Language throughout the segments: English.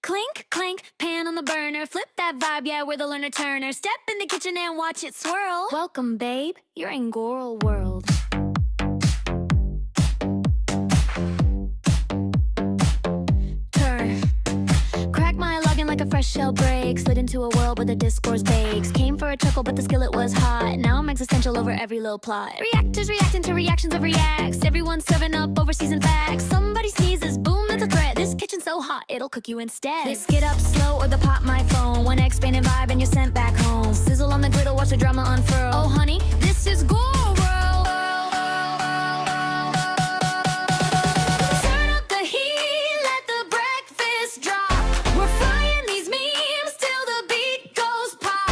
Clink, clank, pan on the burner. Flip that vibe, yeah, we're the learner turner. Step in the kitchen and watch it swirl. Welcome, babe, you're in Goral World. Turn. Crack my login like a fresh shell break. Slid into a world where the discourse bakes. Came for a chuckle, but the skillet was hot. Now I'm existential over every little plot. Reactors reacting to reactions of reacts. Everyone's serving up overseas and facts. Somebody sneezes, boom, that's a threat. This kitchen's so hot, it'll cook you instead. This get up slow or the pop my phone. One expanding vibe and you're sent back home. Sizzle on the griddle, watch the drama unfurl. Oh honey, this is Goral World. Turn up the heat, let the breakfast drop. We're frying these memes till the beat goes pop.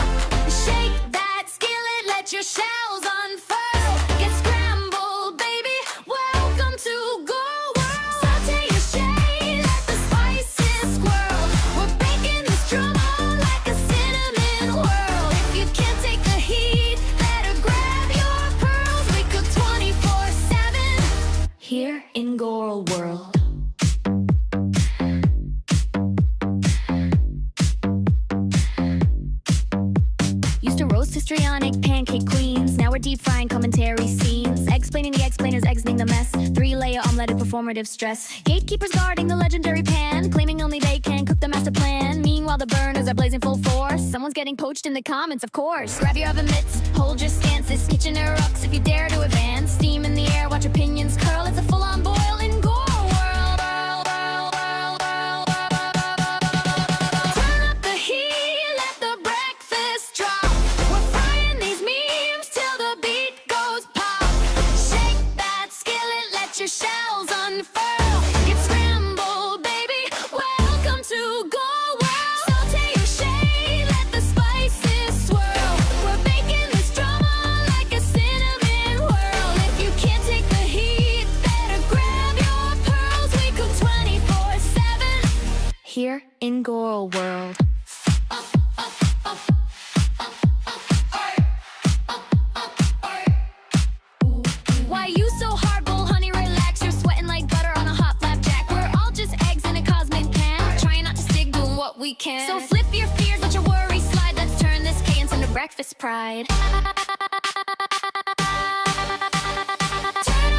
Shake that skillet, let your shells unfurl. Get scrambled, baby, welcome to Goral World. Saute your shade, let the spices swirl. We're baking this drama like a cinnamon whirl. If you can't take the heat, better grab your pearls. We cook 24/7 here in Goral World. Used to roast histrionic pancake queens. Now we're deep frying commentary scenes. Explaining the explainers, exiting the mess. 3-layer omelet of performative stress. Gatekeepers guarding the legendary pan. Claiming only they can cook the master plan. Meanwhile the burners are blazing full force. Someone's getting poached in the comments, of course. Grab your oven mitts, hold your stance. This kitchen erupts if you dare to advance. Steam in the air, watch opinions curl. It's a full-on boil in Goral World. Turn up the heat, let the breakfast drop. We're frying these memes till the beat goes pop. Shake that skillet, let your shells unfurl. Get scrambled, baby, welcome to Goral World. Saute your shade, let the spices swirl. We're baking this drama like a cinnamon whirl. If you can't take the heat, better grab your pearls. We cook 24/7 here in Goral World. Why you so hardball, honey, relax. You're sweating like butter on a hot flapjack. We're all just eggs in a cosmic pan, trying not to stick, doing what we can. So flip your fears, let your worries slide. Let's turn this chaos into breakfast pride. Turn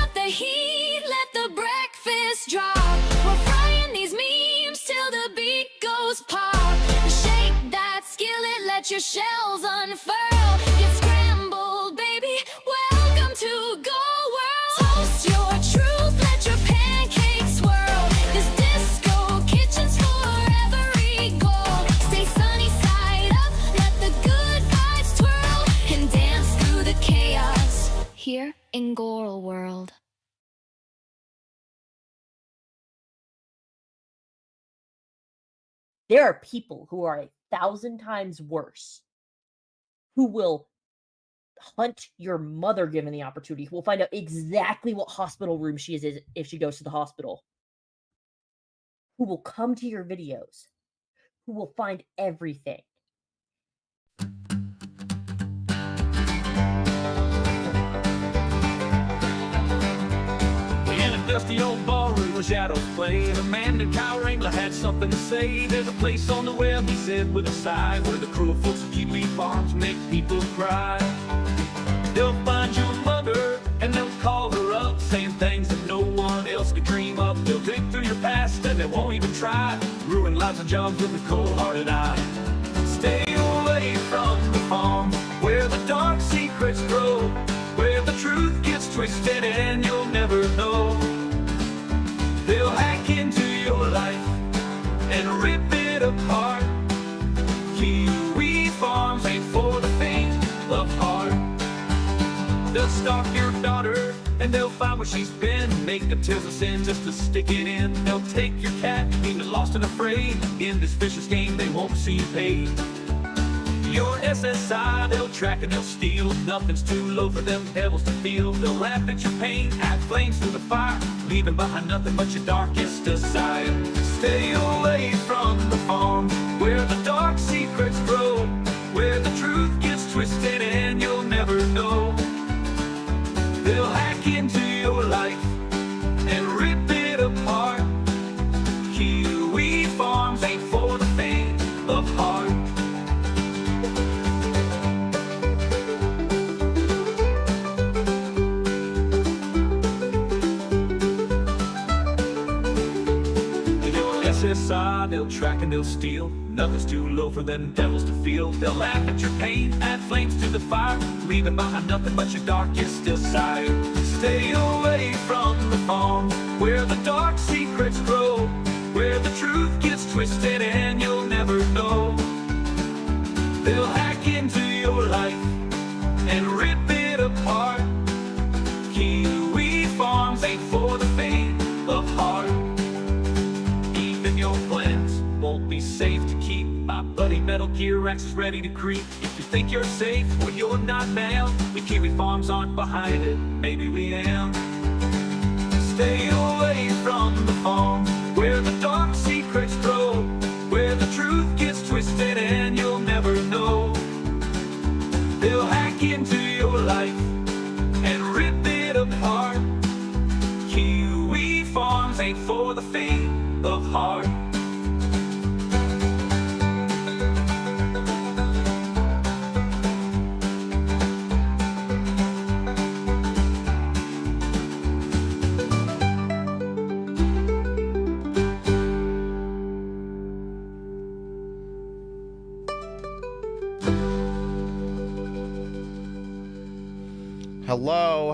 up the heat, let the breakfast drop. We're frying these memes till the beat goes pop. Shake that skillet, let your shells unfurl. Get scrambled, baby, welcome to Goral World. Toast your truth, let your pancakes swirl. This disco kitchen's forever gold. Stay sunny side up, let the good vibes twirl. And dance through the chaos here in Goral World. There are people who are 1,000 times worse, who will hunt your mother given the opportunity, who will find out exactly what hospital room she is in if she goes to the hospital, who will come to your videos, who will find everything. In a dusty old ballroom where shadows played, a man named Kyle Wrangler had something to say. There's a place on the web, he said with a sigh, where the cruel folks of Kiwi Farms make people cry. They'll find your mother and they'll call her up, saying things that no one else could dream of. They'll dig through your past and they won't even try, ruin lives and jobs with a cold-hearted eye. Stay away from the farm where the dark secrets grow, where the truth gets twisted and you'll never know. They'll hack into your life and rip it apart. Kiwi Farms ain't for the faint of heart. They'll stalk your daughter and they'll find where she's been, make up tales of sin just to stick it in. They'll take your cat, either lost and afraid. In this vicious game they won't see you paid. Your SSI they'll track and they'll steal. Nothing's too low for them devils to feel. They'll laugh at your pain, add flames through the fire, leaving behind nothing but your darkest desire. Stay away from the farm where the dark secrets grow, where the truth gets twisted and you'll never know. They'll hack into your life and rip it apart. Kiwi Farms ain't for track and they'll steal. Nothing's too low for them devils to feel. They'll laugh at your pain, add flames to the fire, leaving behind nothing but your darkest desire. Stay away from the farm, where the dark secrets grow, where the truth gets twisted and you'll never know. They'll hack into your life and rip it apart. Kiwi Farms ain't for the faint of heart. Even your plans won't be safe to keep. My buddy Metal Gear X is ready to creep. If you think you're safe, well you're not, man. We Kiwi Farms aren't behind it, maybe we am. Stay away from the farm, where the dark secrets grow, where the truth gets twisted and you'll never know. They'll hack into your life and rip it apart. Kiwi Farms ain't for the faint of heart.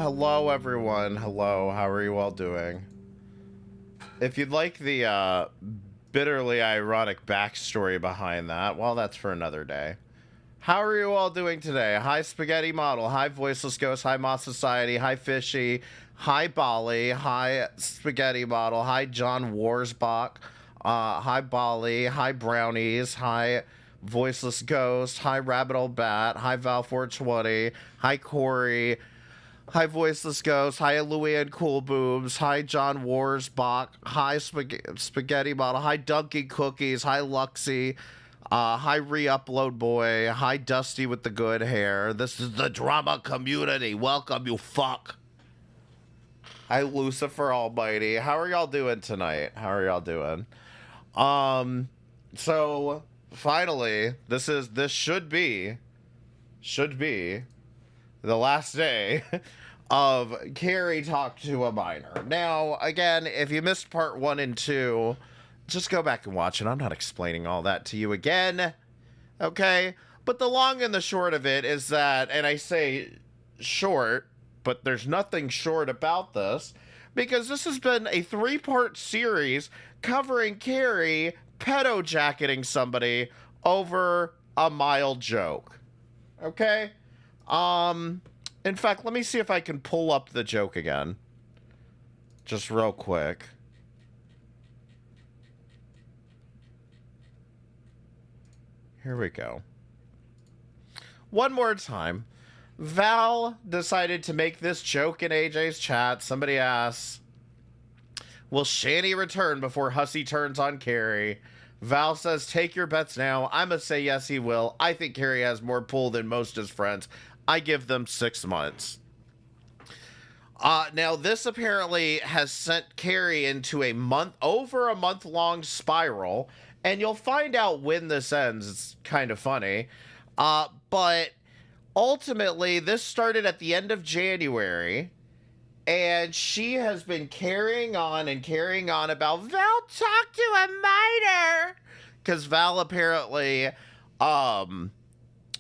Hello everyone. Hello, how are you all doing? If you'd like the bitterly ironic backstory behind that, well, that's for another day. How are you all doing today? Hi Spaghetti Model, hi Voiceless Ghost, hi Moss Society, hi Fishy, hi Bali, hi Spaghetti Model, hi John Warsbach, hi Bali, hi Brownies, hi Voiceless Ghost, hi Rabbit Old Bat, hi Val420, hi Corey, hi Voiceless Ghost, hi Louie and Cool Boobs, hi John Warsbach, hi Spaghetti Model, hi Donkey Cookies, hi Luxie, hi Re-Upload Boy, hi Dusty with the good hair. This is the drama community. Welcome, you fuck. Hi Lucifer Almighty. How are y'all doing tonight? How are y'all doing? So finally, this should be the last day of Carrie Talk to a Minor. Now, again, if you missed part 1 and 2, just go back and watch it. I'm not explaining all that to you again, okay? But the long and the short of it is that, and I say short, but there's nothing short about this, because this has been a 3-part series covering Carrie pedo-jacketing somebody over a mild joke, okay? In fact, let me see if I can pull up the joke again. Just real quick. Here we go. One more time. Val decided to make this joke in AJ's chat. Somebody asks, will Shanny return before Hussy turns on Carrie? Val says, take your bets now. I'm gonna say yes, he will. I think Carrie has more pull than most of his friends. I give them 6 months. Now, this apparently has sent Carrie into over a month-long spiral, and you'll find out when this ends. It's kind of funny. But ultimately, this started at the end of January, and she has been carrying on about Val talk to a minor. Because Val apparently,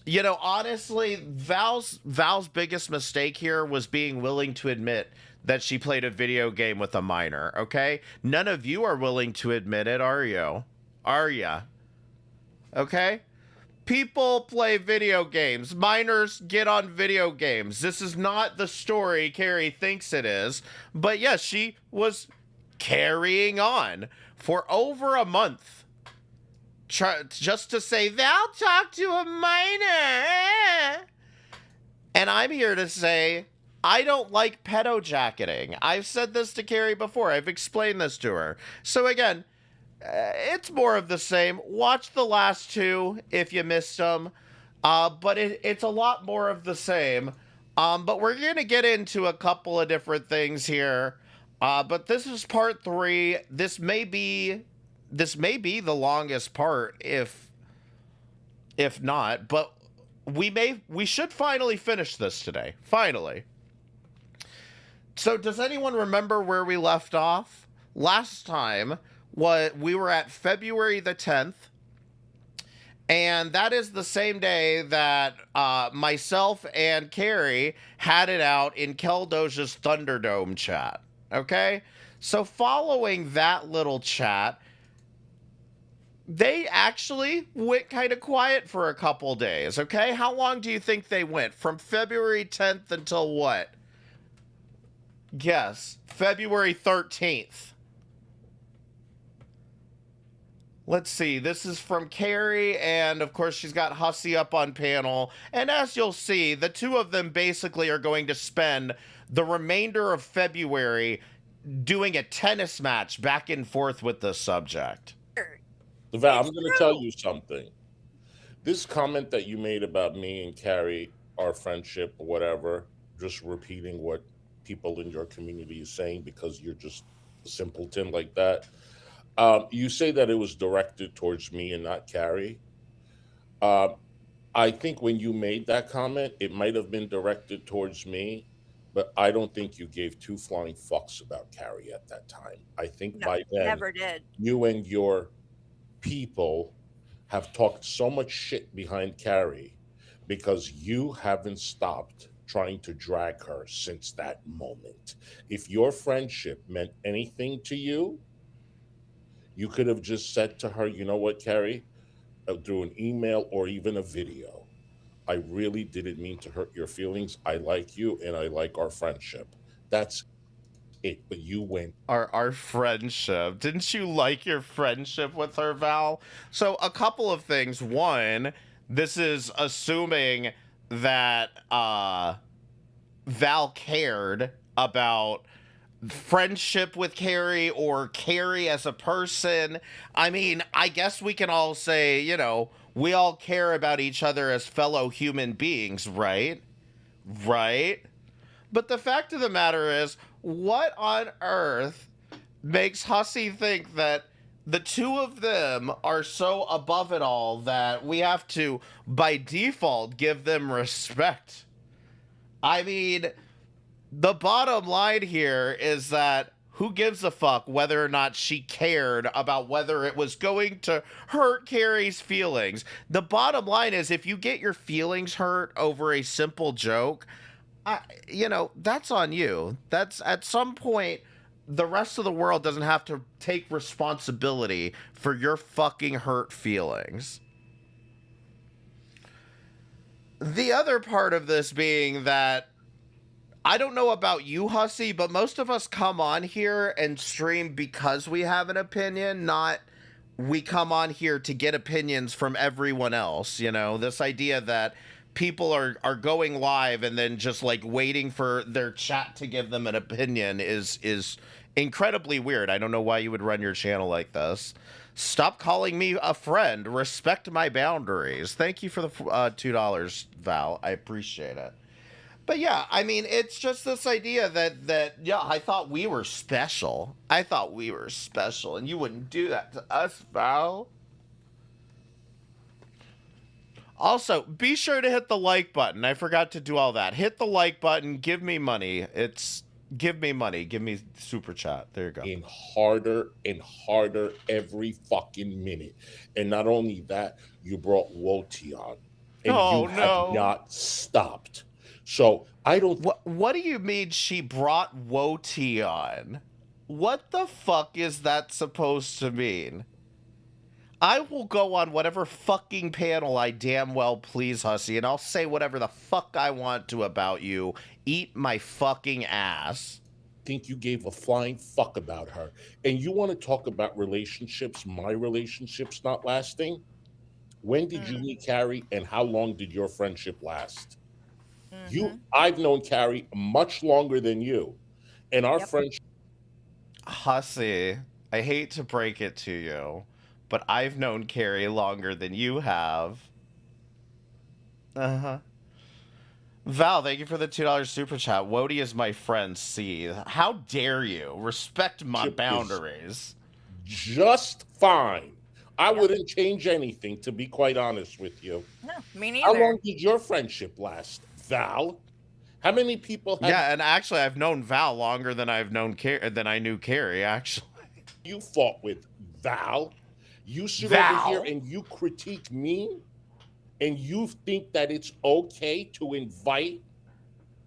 you know, honestly, Val's biggest mistake here was being willing to admit that she played a video game with a minor, okay? None of you are willing to admit it, are you? Are ya? Okay? People play video games. Minors get on video games. This is not the story Carrie thinks it is. But yes, she was carrying on for over a month. Just to say, Val talked to a minor. And I'm here to say, I don't like pedo-jacketing. I've said this to Carrie before. I've explained this to her. So again, it's more of the same. Watch the last 2 if you missed them. But it's a lot more of the same. But we're going to get into a couple of different things here. But this is part 3. This may be the longest part, if not, but we should finally finish this today. Finally. So does anyone remember where we left off? Last time we were at February the 10th, and that is the same day that myself and Carrie had it out in Keldoja's Thunderdome chat. Okay? So following that little chat, they actually went kind of quiet for a couple days. Okay? How long do you think they went? From February 10th until what? Guess. February 13th. Let's see. This is from Carrie, and of course she's got Hussey up on panel. And as you'll see, the two of them basically are going to spend the remainder of February doing a tennis match back and forth with the subject. Val, I'm going to tell you something. This comment that you made about me and Carrie, our friendship or whatever, just repeating what people in your community is saying because you're just a simpleton like that. You say that it was directed towards me and not Carrie. I think when you made that comment, it might have been directed towards me, but I don't think you gave two flying fucks about Carrie at that time. I think No, by then, never did. you and your people have talked so much shit behind Carrie because you haven't stopped trying to drag her since that moment. If your friendship meant anything to you, you could have just said to her, you know what, Carrie, through an email or even a video, I really didn't mean to hurt your feelings. I like you and I like our friendship. That's it. But you went. Our friendship. Didn't you like your friendship with her, Val? So a couple of things. One, this is assuming that Val cared about friendship with Carrie or Carrie as a person. I mean, I guess we can all say, you know, we all care about each other as fellow human beings, right? Right? But the fact of the matter is, what on earth makes Hussey think that the two of them are so above it all that we have to, by default, give them respect? I mean, the bottom line here is that who gives a fuck whether or not she cared about whether it was going to hurt Carrie's feelings? The bottom line is if you get your feelings hurt over a simple joke, you know, that's on you. That's at some point, the rest of the world doesn't have to take responsibility for your fucking hurt feelings. The other part of this being that I don't know about you, Hussey, but most of us come on here and stream because we have an opinion, not we come on here to get opinions from everyone else. You know, this idea that people are going live and then just like waiting for their chat to give them an opinion is incredibly weird. I don't know why you would run your channel like this. Stop calling me a friend. Respect my boundaries. Thank you for the $2, Val. I appreciate it. But yeah, I mean, it's just this idea that yeah, I thought we were special. I thought we were special, and you wouldn't do that to us, Val. Also, be sure to hit the like button. I forgot to do all that. Hit the like button. Give me money. Give me money. Give me super chat. There you go. In harder and harder every fucking minute. And not only that, you brought Woti on. And Oh, you no. have not stopped. So I don't. What do you mean she brought Woti on? What the fuck is that supposed to mean? I will go on whatever fucking panel I damn well please, Hussey, and I'll say whatever the fuck I want to about you. Eat my fucking ass. Think you gave a flying fuck about her. And you want to talk about relationships, my relationships not lasting? When did you meet Carrie and how long did your friendship last? I've known Carrie much longer than you. And our friendship. Hussey, I hate to break it to you, but I've known Carrie longer than you have. Uh-huh. Val, thank you for the $2 super chat. Woti is my friend, C. How dare you? Respect my boundaries. Just fine. I wouldn't change anything, to be quite honest with you. No, me How neither. long did your friendship last, Val? How many people have Yeah, and actually, I've known Val longer than I've known than I knew Carrie, actually. you fought with Val, you sit over Val. here and you critique me, and you think that it's okay to invite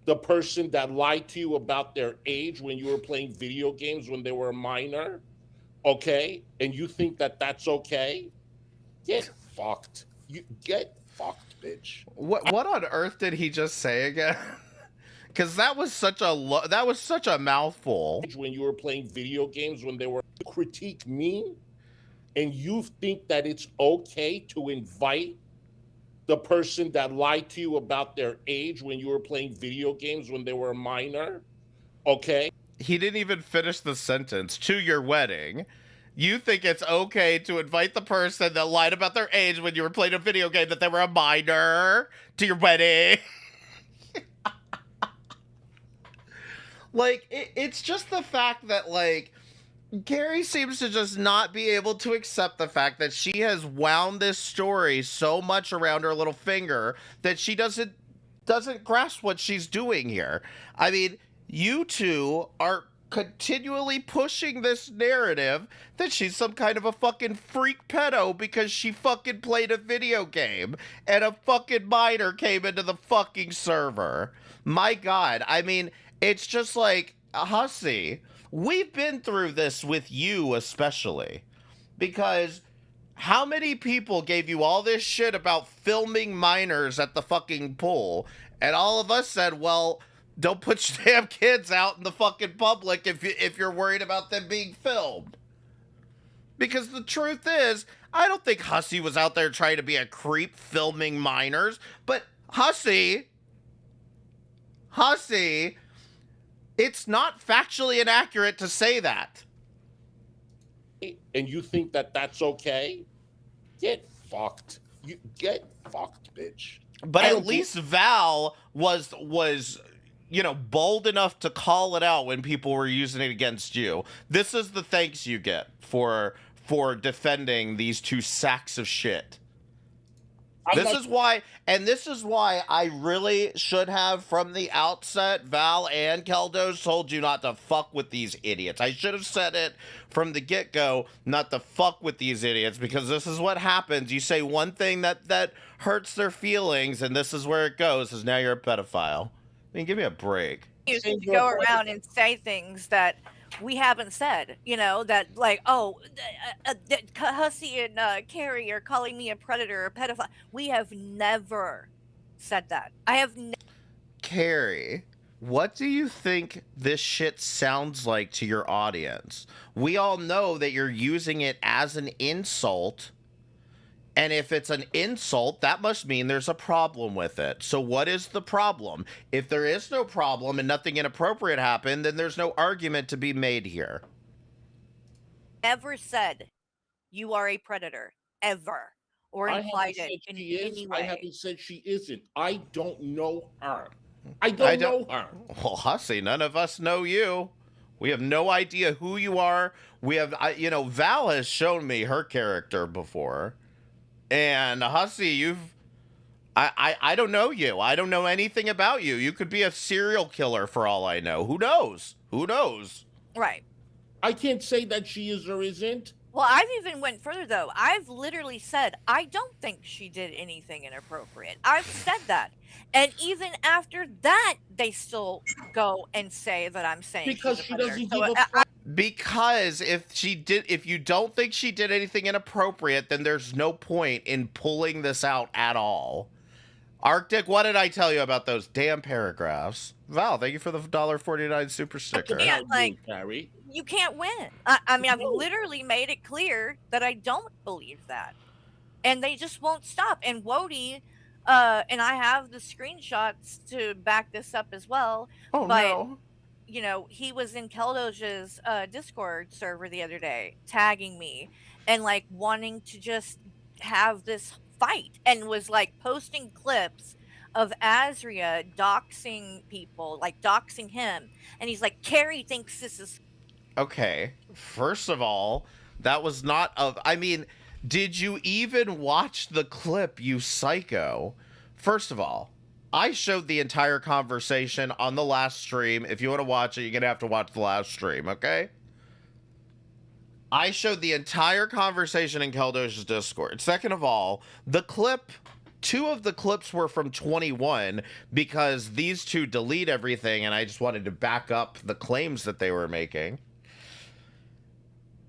the person that lied to you about their age when you were playing video games when they were a minor, okay? And you think that that's okay? Get fucked. You get fucked, bitch. What on earth did he just say again? Because that was such a mouthful. When you were playing video games when they were critique me, and you think that it's okay to invite the person that lied to you about their age when you were playing video games when they were a minor, okay? He didn't even finish the sentence. To your wedding. You think it's okay to invite the person that lied about their age when you were playing a video game that they were a minor to your wedding? Like, it's just the fact that, like, Carrie seems to just not be able to accept the fact that she has wound this story so much around her little finger that she doesn't grasp what she's doing here. I mean, you two are continually pushing this narrative that she's some kind of a fucking freak pedo because she fucking played a video game and a fucking minor came into the fucking server. My God, I mean, it's just like, Hussy, we've been through this with you especially, because how many people gave you all this shit about filming minors at the fucking pool, and all of us said, well, don't put your damn kids out in the fucking public if you're worried about them being filmed. Because the truth is, I don't think Hussy was out there trying to be a creep filming minors, but Hussy, it's not factually inaccurate to say that. And you think that that's okay? Get fucked. You get fucked, bitch. But at least Val was bold enough to call it out when people were using it against you. This is the thanks you get for defending these two sacks of shit. This is why I really should have, from the outset, Val and Keldos told you not to fuck with these idiots. I should have said it from the get-go, not to fuck with these idiots, because this is what happens. You say one thing that hurts their feelings, and this is where it goes, is now you're a pedophile. I mean, give me a break. Used to go around and say things that we haven't said, that like, oh, Hussy and Carrie are calling me a predator or a pedophile. We have never said that. I have Carrie, what do you think this shit sounds like to your audience? We all know that you're using it as an insult. And if it's an insult, that must mean there's a problem with it. So what is the problem? If there is no problem and nothing inappropriate happened, then there's no argument to be made here. never said you are a predator, ever, or implied it in any way. I haven't said she isn't. I don't know her. I don't know her. Well, Hussy, none of us know you. We have no idea who you are. We have, Val has shown me her character before. And Hussy, I don't know you. I don't know anything about you. You could be a serial killer for all I know. Who knows? Who knows? Right. I can't say that she is or isn't. Well, I've even went further, though. I've literally said, I don't think she did anything inappropriate. I've said that. And even after that, they still go and say that I'm saying Because she's a she predator. doesn't So give a fuck. Because if you don't think she did anything inappropriate, then there's no point in pulling this out at all. Arctic, what did I tell you about those damn paragraphs? Val, thank you for the $1.49 super sticker. Yeah, like, Carrie. you can't win. I mean, I've literally made it clear that I don't believe that. And they just won't stop. And Wody, and I have the screenshots to back this up as well. Oh, but, no. He was in Keldoj's Discord server the other day, tagging me and like wanting to just have this fight, and was like posting clips of Azria doxing people, like doxing him. And he's like, Carrie thinks this is Okay, first of all, that was not I mean, did you even watch the clip, you psycho? First of all, I showed the entire conversation on the last stream. If you want to watch it, you're going to have to watch the last stream, okay? I showed the entire conversation in Keldosh's Discord. Second of all, two of the clips were from 21 because these two delete everything and I just wanted to back up the claims that they were making.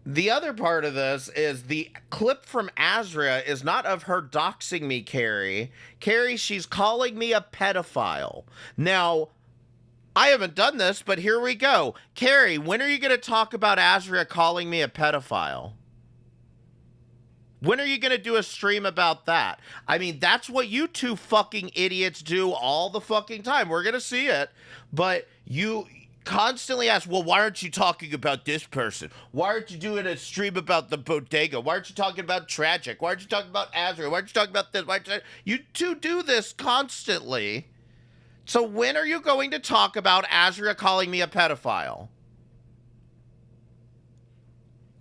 The other part of this is the clip from Azria is not of her doxing me, Carrie. Carrie, she's calling me a pedophile. Now, I haven't done this, but here we go. Carrie, when are you going to talk about Azria calling me a pedophile? When are you going to do a stream about that? I mean, that's what you two fucking idiots do all the fucking time. We're going to see it, but you constantly ask, well, why aren't you talking about this person? Why aren't you doing a stream about the bodega? Why aren't you talking about Tragic? Why aren't you talking about Azria? Why aren't you talking about this? You two do this constantly. So when are you going to talk about Azria calling me a pedophile?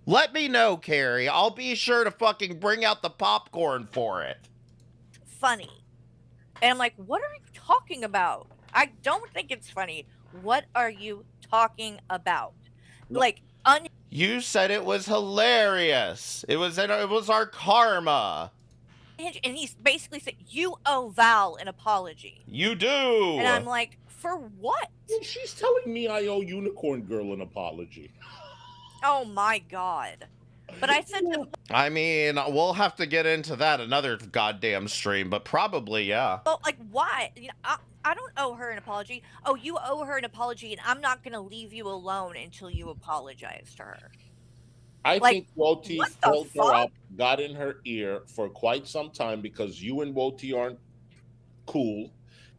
Let me know, Carrie. I'll be sure to fucking bring out the popcorn for it. Funny. And I'm like, what are you talking about? I don't think it's funny. What are you talking about? Like, You said it was hilarious. It was our karma. and he's basically said, you owe Val an apology. You do. And I'm like, for what? And she's telling me I owe Unicorn Girl an apology. Oh my god. But I said to I mean, we'll have to get into that another goddamn stream, but probably, yeah. well, like, why? You know, I don't owe her an apology. Oh, you owe her an apology, and I'm not going to leave you alone until you apologize to her. I Like, think Woti what the filled her fuck? up, got in her ear for quite some time because you and Woti aren't cool,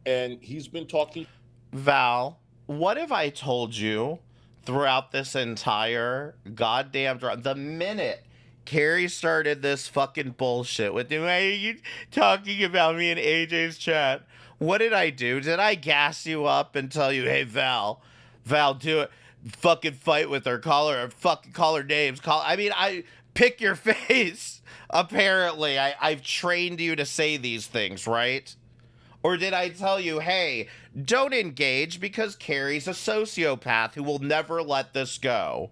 and he's been talking. Val, what have I told you throughout this entire goddamn drama? The minute Carrie started this fucking bullshit with you, why are you talking about me in AJ's chat? What did I do? Did I gas you up and tell you, hey, Val, do it. Fucking fight with her, fucking call her names. I pick your face. Apparently, I've trained you to say these things, right? Or did I tell you, hey, don't engage because Carrie's a sociopath who will never let this go?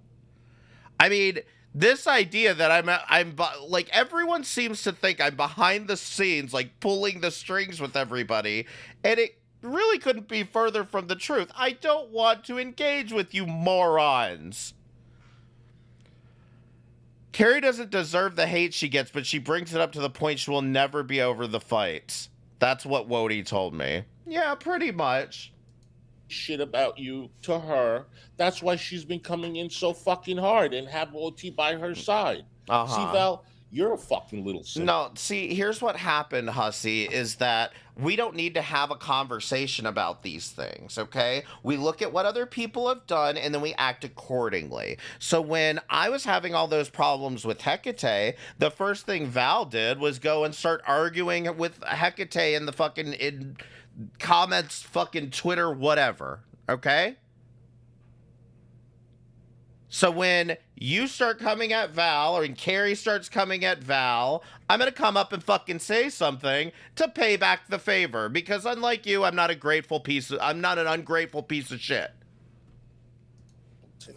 I mean, this idea that I'm like, everyone seems to think I'm behind the scenes, like pulling the strings with everybody, and it really couldn't be further from the truth. I don't want to engage with you morons. Carrie doesn't deserve the hate she gets, but she brings it up to the point she will never be over the fights. That's what Wody told me. Yeah, pretty much. Shit about you to her. That's why she's been coming in so fucking hard and have OT by her side. Uh-huh. See, Val, you're a fucking little simp. No, see, here's what happened, Hussy, is that we don't need to have a conversation about these things, okay? We look at what other people have done, and then we act accordingly. So when I was having all those problems with Hecate, the first thing Val did was go and start arguing with Hecate in the fucking in comments, fucking Twitter, whatever, okay? So when you start coming at Val, or when Carrie starts coming at Val, I'm going to come up and fucking say something to pay back the favor. Because unlike you, I'm not an ungrateful piece of shit.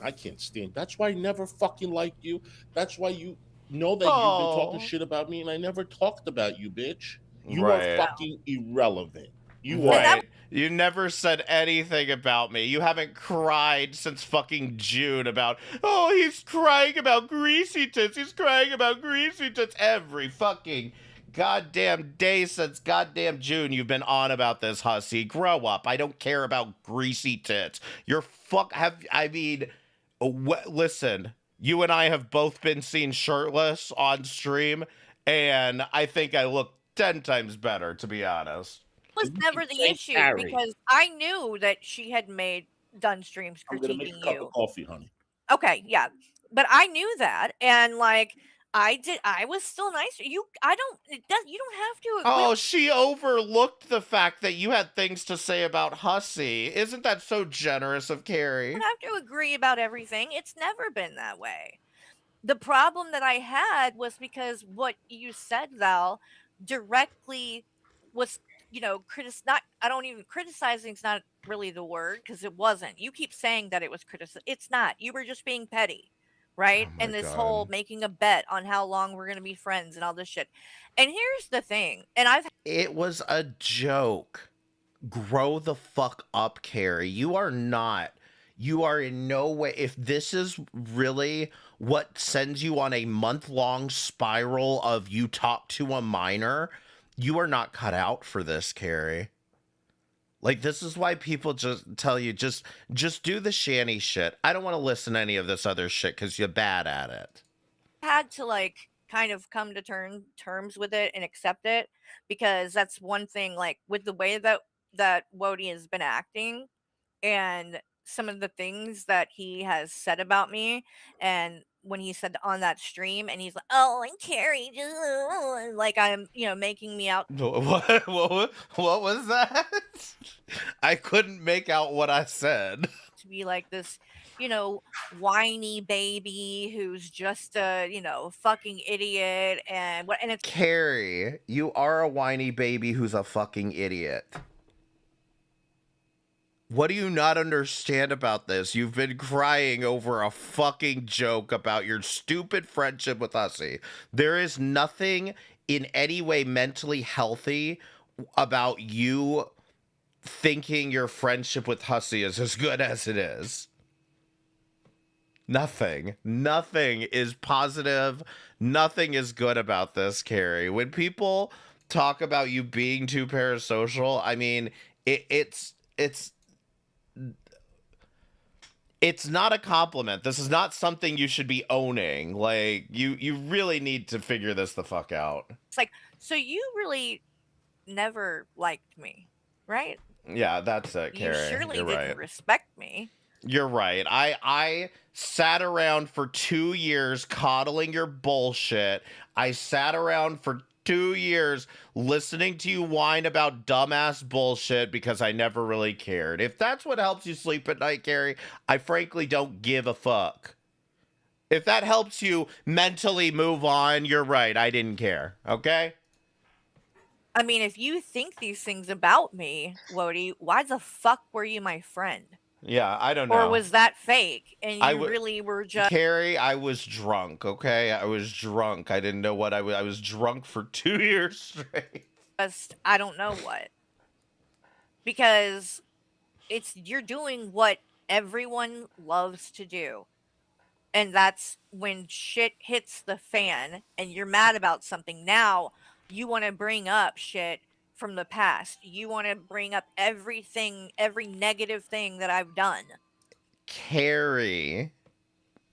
I can't stand. That's why I never fucking liked you. That's why you know that you've been talking shit about me, and I never talked about you, bitch. You are fucking irrelevant. You are. You never said anything about me. You haven't cried since fucking June about, oh, he's crying about greasy tits. He's crying about greasy tits. Every fucking goddamn day since goddamn June, you've been on about this, Hussy. Grow up. I don't care about greasy tits. Listen, you and I have both been seen shirtless on stream, and I think I look 10 times better, to be honest. Was never the issue Carrie. because I knew that she had done streams I'm gonna make critiquing a cup you. of coffee, honey. Okay, yeah, but I knew that, and like I was still nice. You don't have to. Oh, she overlooked the fact that you had things to say about Hussy. Isn't that so generous of Carrie? We don't have to agree about everything. It's never been that way. The problem that I had was because what you said, Val, directly was, criticizing is not really the word because it wasn't. You keep saying that it was criticism. It's not. You were just being petty. right? Oh my And this whole God. making a bet on how long we're gonna be friends and all this shit. And here's the thing, and I've It was a joke. Grow the fuck up, Carrie. You are not. You are in no way. If this is really what sends you on a month-long spiral of you talk to a minor, you are not cut out for this, Carrie. Like, this is why people just tell you just do the shanty shit. I don't want to listen to any of this other shit because you're bad at it. had to like kind of come to terms with it and accept it, because that's one thing, like with the way that Wody has been acting and some of the things that he has said about me, and when he said on that stream and he's like, oh, and Carrie just like I'm, making me out What was that? I couldn't make out what I said. to be like this, whiny baby who's just a, fucking idiot, and it's Carrie, you are a whiny baby who's a fucking idiot. What do you not understand about this? You've been crying over a fucking joke about your stupid friendship with Hussy. There is nothing in any way mentally healthy about you thinking your friendship with Hussy is as good as it is. Nothing. Nothing is positive. Nothing is good about this, Carrie. When people talk about you being too parasocial, I mean, it's not a compliment. This is not something you should be owning. Like, you really need to figure this the fuck out. like, so you really never liked me, right? Yeah, that's it, You Carrie. surely You're didn't right. respect me. You're right. I sat around for 2 years coddling your bullshit. I sat around for 2 years listening to you whine about dumbass bullshit because I never really cared. If that's what helps you sleep at night, Carrie, I frankly don't give a fuck. If that helps you mentally move on, you're right. I didn't care. Okay? I mean, if you think these things about me, Wody, why the fuck were you my friend? Yeah, I don't know. Or was that fake and I you would- really were just Carrie, I was drunk, okay? I was drunk. I didn't know what I was drunk for 2 years straight. I don't know what. Because you're doing what everyone loves to do. And that's when shit hits the fan and you're mad about something. Now you want to bring up shit from the past. You want to bring up everything, every negative thing that I've done. Carrie,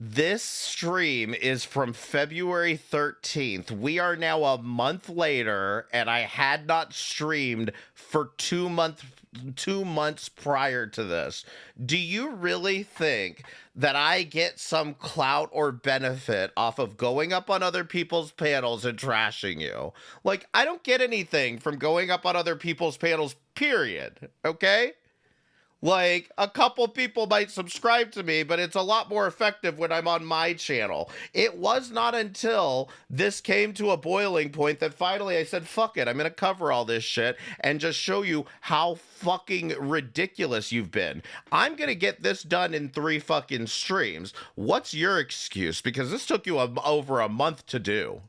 this stream is from February 13th. We are now a month later, and I had not streamed for 2 months prior to this. Do you really think that I get some clout or benefit off of going up on other people's panels and trashing you? Like, I don't get anything from going up on other people's panels, period. Okay? Like, a couple people might subscribe to me, but it's a lot more effective when I'm on my channel. It was not until this came to a boiling point that finally I said, fuck it, I'm going to cover all this shit and just show you how fucking ridiculous you've been. I'm going to get this done in 3 fucking streams. What's your excuse? Because this took you over a month to do.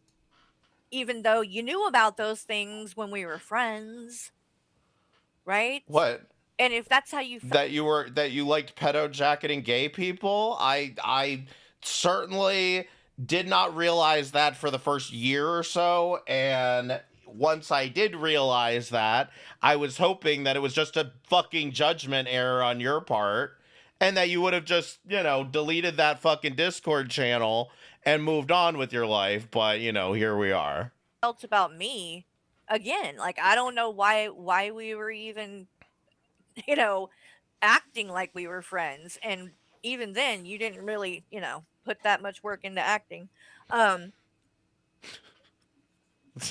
Even though you knew about those things when we were friends, right? What? And if that's how you felt, That you liked pedo jacketing gay people? I certainly did not realize that for the first year or so, and once I did realize that, I was hoping that it was just a fucking judgment error on your part, and that you would have just, deleted that fucking Discord channel and moved on with your life, but, here we are. about me, again, like I don't know why we were even acting like we were friends. And even then you didn't really, put that much work into acting.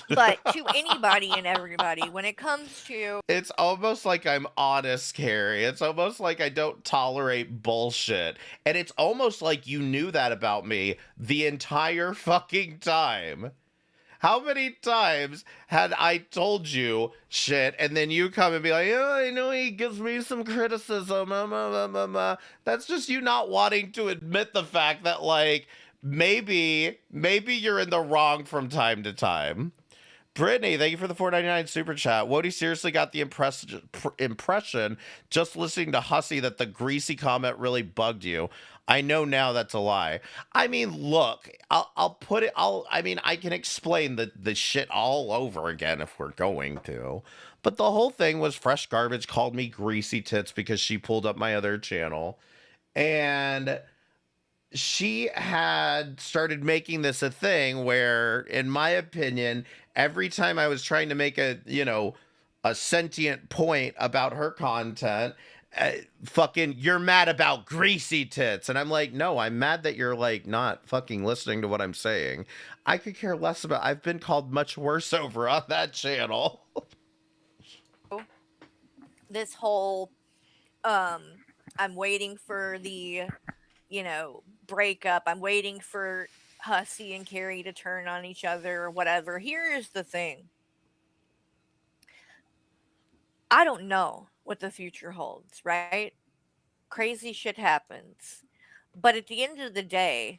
But to anybody and everybody, when it comes to It's almost like I'm honest, Carrie. It's almost like I don't tolerate bullshit. And it's almost like you knew that about me the entire fucking time. How many times had I told you shit and then you come and be like, oh, I know he gives me some criticism. That's just you not wanting to admit the fact that, like, maybe you're in the wrong from time to time. Brittany, thank you for the $4.99 super chat. Wody seriously got the impression just listening to Hussey that the greasy comment really bugged you. I know now that's a lie. I mean, look, I'll put it. I mean, I can explain the shit all over again if we're going to. But the whole thing was Fresh Garbage called me greasy tits because she pulled up my other channel, and she had started making this a thing where, in my opinion, every time I was trying to make a sentient point about her content, fucking, you're mad about greasy tits. And I'm like, no, I'm mad that you're like not fucking listening to what I'm saying. I could care less about, I've been called much worse over on that channel. This whole, I'm waiting for the, breakup. I'm waiting for Hussey and Carrie to turn on each other or whatever. Here's the thing. I don't know what the future holds, right? Crazy shit happens. But at the end of the day,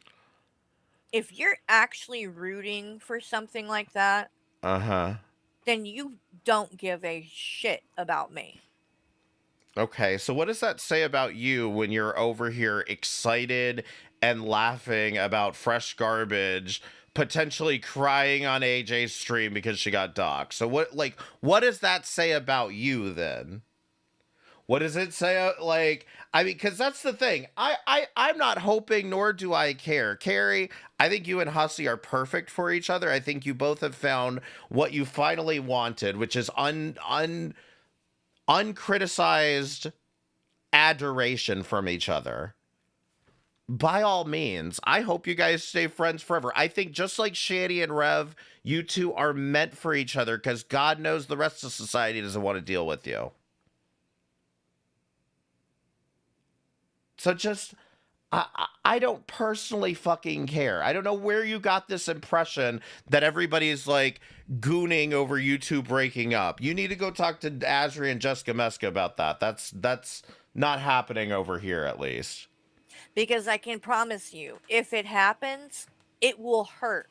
if you're actually rooting for something like that, Uh-huh. then you don't give a shit about me. Okay, so what does that say about you when you're over here excited and laughing about Fresh Garbage potentially crying on AJ's stream because she got doxxed? So what does that say about you then? What does it say? I mean, because that's the thing. I'm not hoping, nor do I care. Carrie, I think you and Hussey are perfect for each other. I think you both have found what you finally wanted, which is uncriticized adoration from each other. By all means, I hope you guys stay friends forever. I think just like Shady and Rev, you two are meant for each other because God knows the rest of society doesn't want to deal with you. So just, I don't personally fucking care. I don't know where you got this impression that everybody's like gooning over you two breaking up. You need to go talk to Azri and Jessica Meska about that. That's not happening over here, at least. Because I can promise you, if it happens, it will hurt.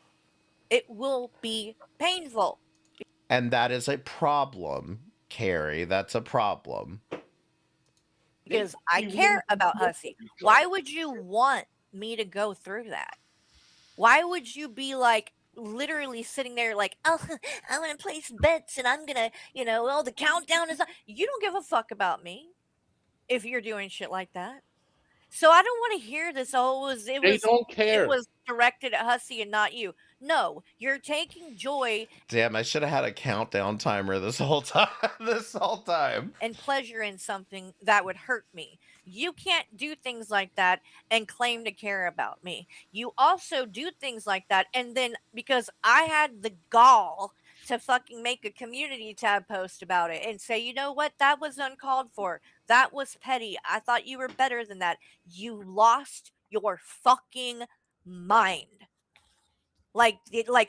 It will be painful. And that is a problem, Carrie. That's a problem. Because I care about Hussey. Why would you want me to go through that? Why would you be like literally sitting there like, oh, I'm gonna place bets and I'm gonna, the countdown is on. You don't give a fuck about me if you're doing shit like that. So I don't want to hear this. Oh, They don't care. It was directed at Hussey and not you. No, you're taking joy. Damn, I should have had a countdown timer this whole time. And pleasure in something that would hurt me. You can't do things like that and claim to care about me. You also do things like that, and then because I had the gall to fucking make a community tab post about it and say, you know what, that was uncalled for. That was petty. I thought you were better than that. You lost your fucking mind. Like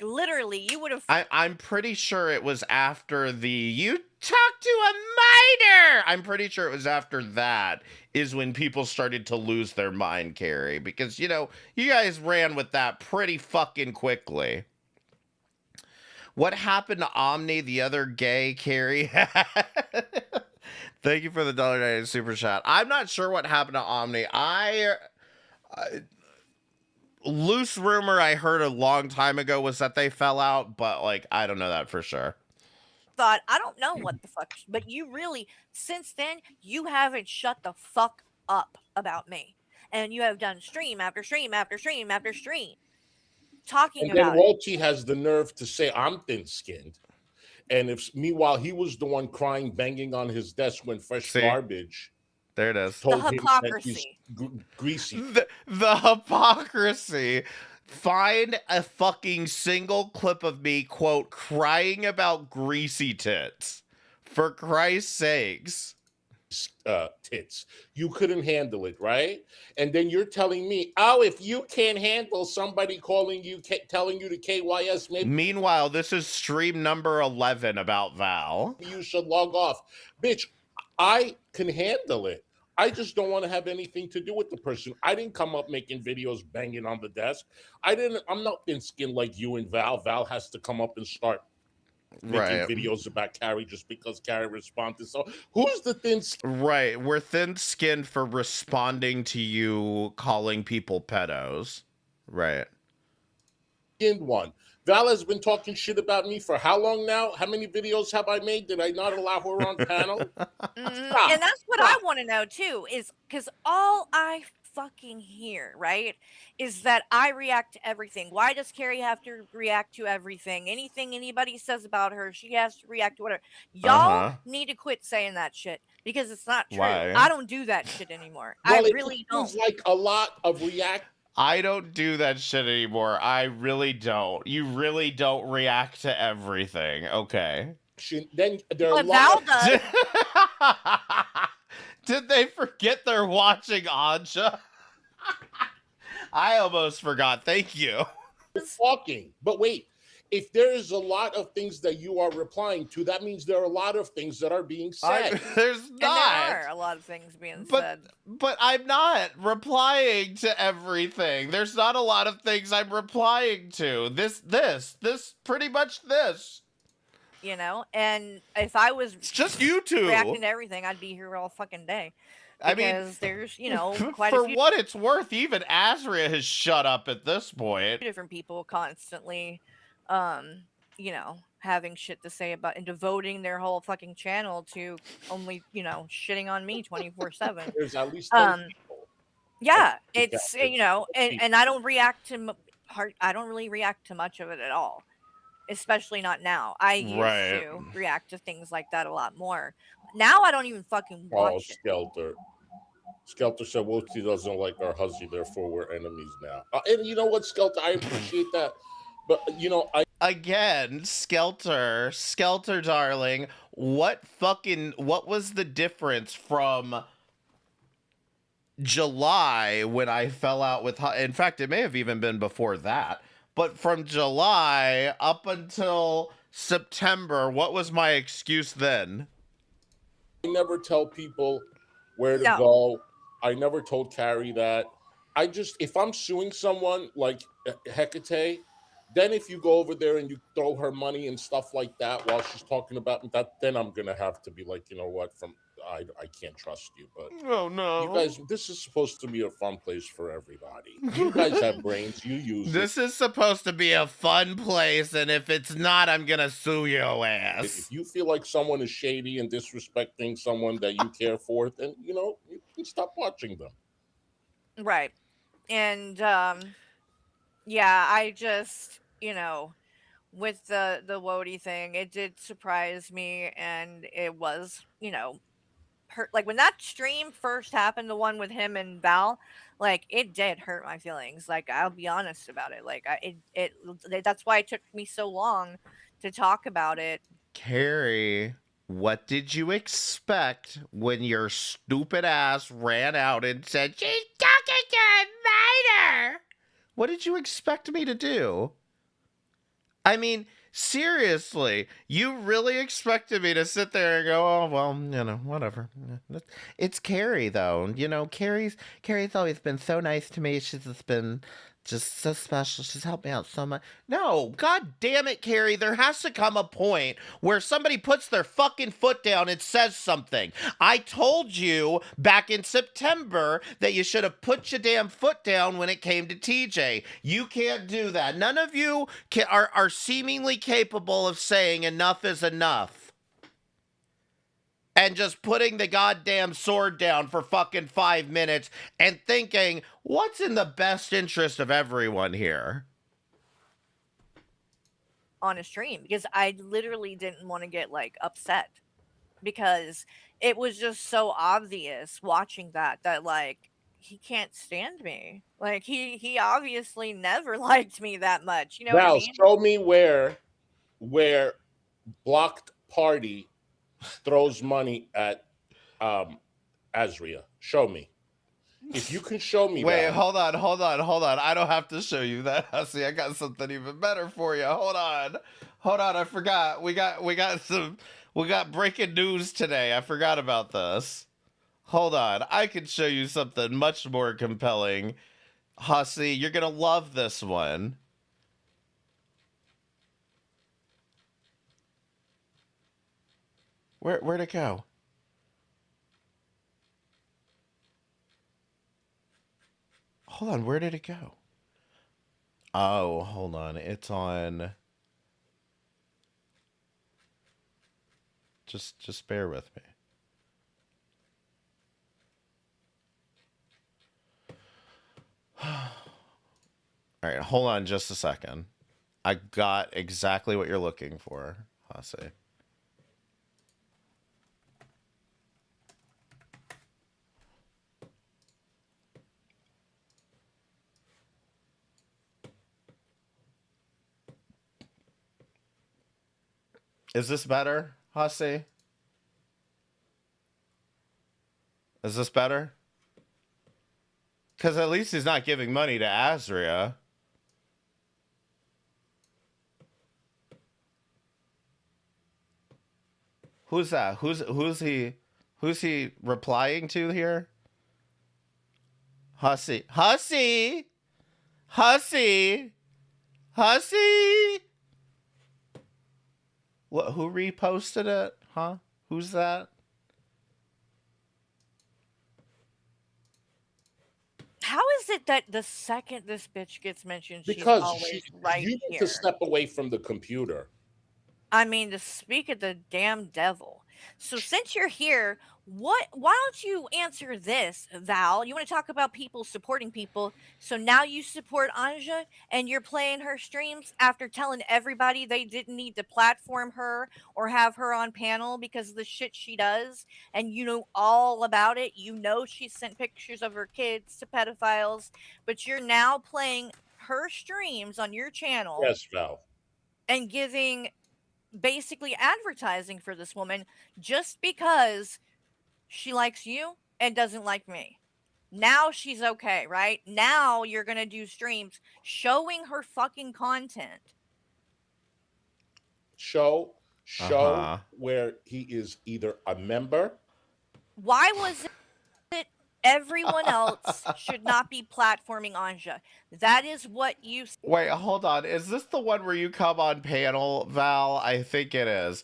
literally, you would have. I'm pretty sure it was after you talked to a minor. I'm pretty sure it was after that is when people started to lose their mind, Carrie, because you guys ran with that pretty fucking quickly. What happened to Omni, the other gay, Carrie? Thank you for the $1.90 super chat. I'm not sure what happened to Omni. Loose rumor I heard a long time ago was that they fell out, but I don't know that for sure. Thought, I don't know what the fuck, but you really, since then, you haven't shut the fuck up about me. And you have done stream after stream after stream after stream talking about it. And then Walty has the nerve to say I'm thin-skinned. And meanwhile, he was the one crying, banging on his desk when Fresh Garbage. There it is. The hypocrisy. Greasy. The hypocrisy. Find a fucking single clip of me, quote, crying about greasy tits. For Christ's sakes. Tits. You couldn't handle it, right? And then you're telling me, oh, if you can't handle somebody telling you to KYS, maybe. Meanwhile, this is stream number 11 about Val. You should log off. Bitch, I can handle it. I just don't want to have anything to do with the person. I didn't come up making videos banging on the desk. I'm not thin skinned like you and Val. Val has to come up and start making Right. videos about Carrie just because Carrie responded. So who's the thin Right. We're thin-skinned for responding to you calling people pedos. Right. skinned one? Val has been talking shit about me for how long now? How many videos have I made? Did I not allow her on panel? Stop. And that's what I Stop. want to know too, is because all I fucking hear, right, is that I react to everything. Why does Carrie have to react to everything? Anything anybody says about her, she has to react to whatever. Y'all Uh-huh. need to quit saying that shit because it's not true. Why? I don't do that shit anymore. I Well, it really feels don't. like a lot of react. I don't do that shit anymore. I really don't. You really don't react to everything. Okay. Then there are a But lot Val of does. Did they forget they're watching Anja? I almost forgot. Thank you. talking. But wait, if there is a lot of things that you are replying to, that means there are a lot of things that are being said. There's And not. there are a lot of things being But said. but I'm not replying to everything. There's not a lot of things I'm replying to. This pretty much this. You know, and if I was It's just you two. reacting to everything, I'd be here all fucking day. I mean, Because there's, you know, quite a for few what it's worth, even Azria has shut up at this point. different people constantly, you know, having shit to say about and devoting their whole fucking channel to only, you know, shitting on me 24/7. There's at least 10 Um, people. yeah, Yeah, it's you know, and I don't react to I don't really react to much of it at all. Especially not now. I used Right. to react to things like that a lot more. Now I don't even fucking Oh, watch it. Skelter. Skelter said Wochi doesn't like our hussy, therefore we're enemies now. And you know what, Skelter, I appreciate that. But you know, Again, Skelter, darling, what was the difference from July when I fell out with, in fact, it may have even been before that, but from July up until September, what was my excuse then? never tell people where to No. go. I never told Carrie that. I just, if I'm suing someone like Hecate, then if you go over there and you throw her money and stuff like that while she's talking about that, then I'm gonna have to be like, you know what, I can't trust you. But Oh no. you guys, this is supposed to be a fun place for everybody. You guys have brains, you use This is supposed to be a fun place, and if it's not, I'm gonna sue your it. ass. If you feel like someone is shady and disrespecting someone that you care for, then you know you can stop watching them. Right. And yeah, I just, you know, with the Wody thing, it did surprise me and it was, you know, hurt like when that stream first happened, the one with him and Val, like it did hurt my feelings. Like I'll be honest about it. Like that's why it took me so long to talk about it. Carrie, what did you expect when your stupid ass ran out and said, she's talking to a minor? What did you expect me to do? I mean, seriously, you really expected me to sit there and go, oh, well, you know, whatever. It's Carrie, though. You know, Carrie's always been so nice to me. She's just been just so special. She's helped me out so much. No, god damn it, Carrie. There has to come a point where somebody puts their fucking foot down and says something. I told you back in September that you should have put your damn foot down when it came to TJ. You can't do that. None of you are seemingly capable of saying enough is enough. And just putting the goddamn sword down for fucking 5 minutes and thinking, what's in the best interest of everyone here? On a stream because I literally didn't want to get like upset because it was just so obvious watching that like he can't stand me. Like he obviously never liked me that much. You know what I Now mean? show me where blocked party throws money at Azria. Show me. If you can show me Wait, that. hold on. I don't have to show you that. See, I got something even better for you. Hold on. I forgot. We got breaking news today. I forgot about this. Hold on. I can show you something much more compelling. Hussy, you're gonna love this one. Where'd it go? Hold on, where did it go? Oh, hold on. It's on. Just bear with me. All right, hold on just a second. I got exactly what you're looking for, Hussy. Is this better, Hussy? Is this better? Because at least he's not giving money to Azria. Who's that? Who's he replying to here? Hussy. Hussy! Hussy! Hussy! What, who reposted it? Huh? Who's that? How is it that the second this bitch gets mentioned, she's Because always right you need here? to step away from the computer. I mean, to speak of the damn devil. So since you're here, why don't you answer this, Val? You want to talk about people supporting people. So now you support Anja and you're playing her streams after telling everybody they didn't need to platform her or have her on panel because of the shit she does. And you know all about it. You know she sent pictures of her kids to pedophiles, but you're now playing her streams on your channel Yes, Val. and giving basically advertising for this woman just because she likes you and doesn't like me. Now she's okay, right? Now you're going to do streams showing her fucking content. Show Uh-huh. where he is either a member. Why was it everyone else should not be platforming Anja? That is what you Wait, hold on. Is this the one where you come on panel, Val? I think it is.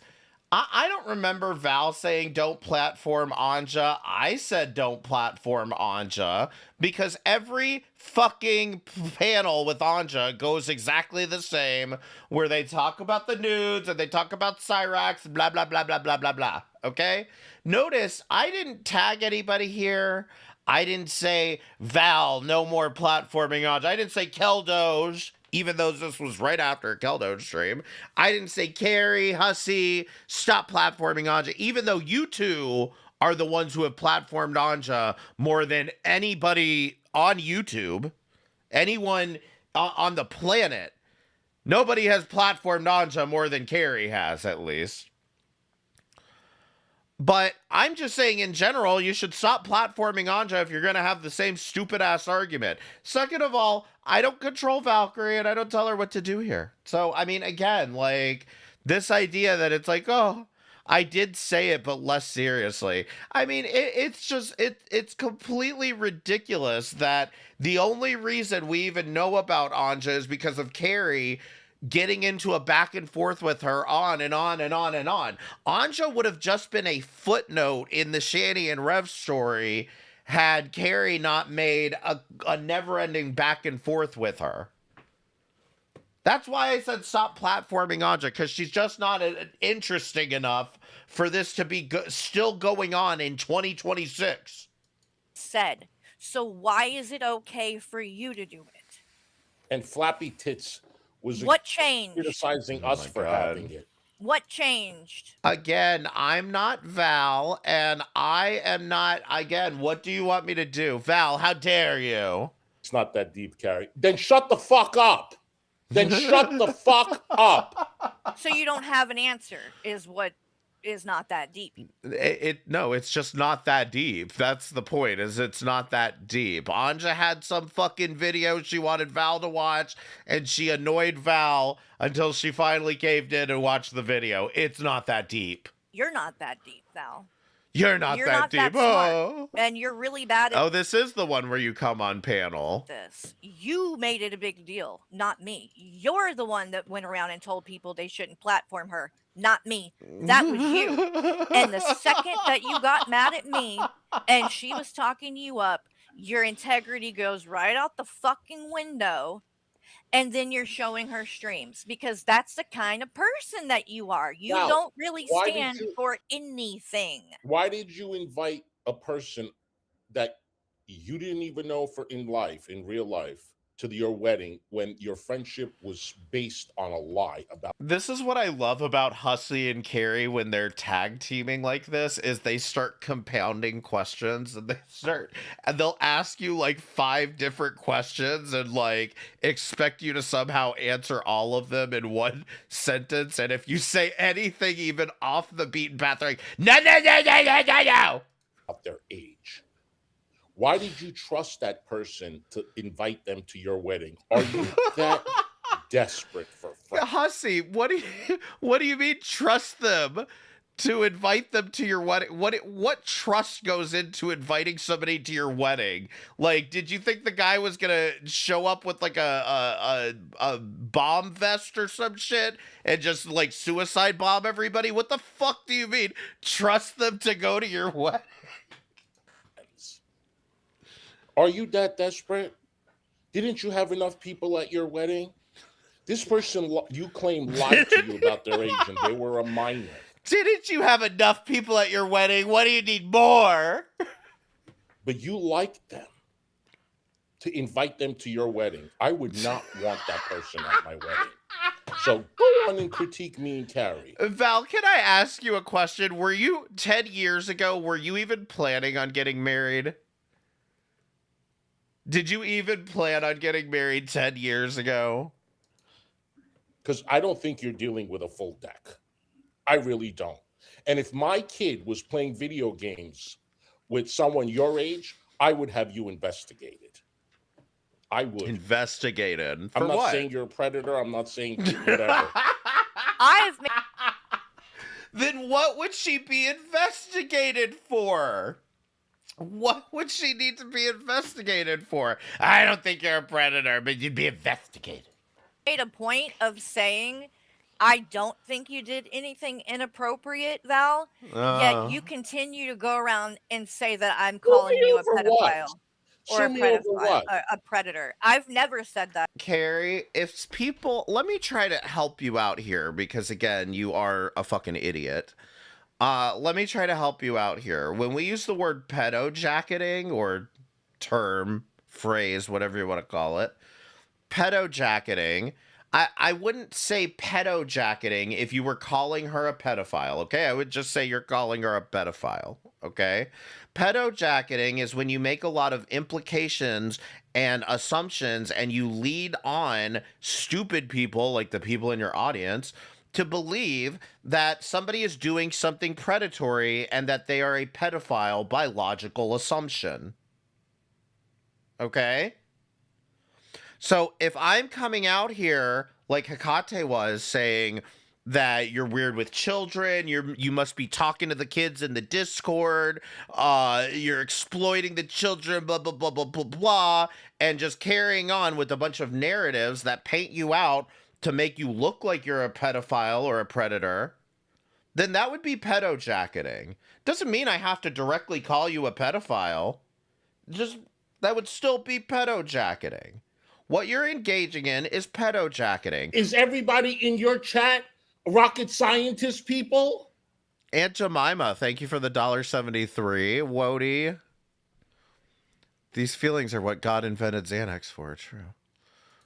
I don't remember Val saying don't platform Anja. I said don't platform Anja because every fucking panel with Anja goes exactly the same, where they talk about the nudes and they talk about Cyrax, blah, blah, blah, blah, blah, blah, blah. Okay? Notice I didn't tag anybody here. I didn't say, Val, no more platforming Anja. I didn't say Keldoge, even though this was right after a Keldoge stream. I didn't say Carrie, Hussy, stop platforming Anja, even though you two are the ones who have platformed Anja more than anybody on YouTube, anyone on the planet. Nobody has platformed Anja more than Carrie has, at least. But I'm just saying in general, you should stop platforming Anja if you're going to have the same stupid ass argument. Second of all, I don't control Valkyrie and I don't tell her what to do here. So, I mean, again, like this idea that it's like, oh, I did say it, but less seriously. I mean, it's completely ridiculous that the only reason we even know about Anja is because of Carrie getting into a back and forth with her on and on and on and on. Anja would have just been a footnote in the Shanny and Rev story had Carrie not made a never-ending back and forth with her. That's why I said stop platforming Anja, because she's just not interesting enough for this to be still going on in 2026. said. So why is it okay for you to do it? And Flappy Tits was What changed? criticizing us for having it. What changed? Again, I'm not Val, and I am not, again, what do you want me to do? Val, how dare you? It's not that deep, Carrie. Then shut the fuck up. Then shut the fuck up. So you don't have an answer is what is not that deep. No, it's just not that deep. That's the point, is it's not that deep. Anja had some fucking video she wanted Val to watch, and she annoyed Val until she finally caved in and watched the video. It's not that deep. You're not that deep, Val. You're not You're that not that deep. smart, Oh. and you're really bad at Oh, this is the one where you come on panel. this. You made it a big deal, not me. You're the one that went around and told people they shouldn't platform her, not me. That was you. And the second that you got mad at me and she was talking you up, your integrity goes right out the fucking window. And then you're showing her streams because that's the kind of person that you are. You Now, don't really why did stand you for anything. why did you invite a person that you didn't even know for in real life, to your wedding when your friendship was based on a lie about This is what I love about Hussey and Carrie when they're tag teaming like this is they start compounding questions and they'll ask you like 5 different questions and like expect you to somehow answer all of them in one sentence. And if you say anything even off the beaten path, they're like, no, no, no, no, no, no, no. their age? Why did you trust that person to invite them to your wedding? Are you that desperate for friends? Hussey, what do you mean trust them to invite them to your wedding? What trust goes into inviting somebody to your wedding? Like, did you think the guy was gonna show up with like a bomb vest or some shit and just like suicide bomb everybody? What the fuck do you mean trust them to go to your wedding? Are you that desperate? Didn't you have enough people at your wedding? This person you claim lied to you about their age and they were a minor. Didn't you have enough people at your wedding? What do you need more? But you liked them to invite them to your wedding. I would not want that person at my wedding. So go on and critique me and Carrie. Val, can I ask you a question? Were you 10 years ago, were you even planning on getting married? Did you even plan on getting married 10 years ago? Because I don't think you're dealing with a full deck. I really don't. And if my kid was playing video games with someone your age, I would have you investigated. I would. Investigated? For I'm not what? saying you're a predator. I'm not saying whatever. I've made Then what would she be investigated for? What would she need to be investigated for? I don't think you're a predator, but you'd be investigated. a point of saying I don't think you did anything inappropriate, Val. Yet you continue to go around and say that I'm calling you a over what? pedophile or a Sue me over pedophile, what? a predator. I've never said that. Carrie, if people, let me try to help you out here because again, you are a fucking idiot. Let me try to help you out here. When we use the word pedo jacketing or term, phrase, whatever you want to call it, pedo jacketing, I wouldn't say pedo jacketing if you were calling her a pedophile, okay? I would just say you're calling her a pedophile, okay? Pedo jacketing is when you make a lot of implications and assumptions and you lead on stupid people, like the people in your audience, to believe that somebody is doing something predatory and that they are a pedophile by logical assumption. Okay? So if I'm coming out here like Hecate was saying that you're weird with children, you must be talking to the kids in the Discord, you're exploiting the children, blah blah blah blah blah blah, and just carrying on with a bunch of narratives that paint you out to make you look like you're a pedophile or a predator, then that would be pedo jacketing. Doesn't mean I have to directly call you a pedophile. Just that would still be pedo jacketing. What you're engaging in is pedo jacketing. Is everybody in your chat rocket scientist people? Aunt Jemima, thank you for the $1.73. Wody. These feelings are what God invented Xanax for. True.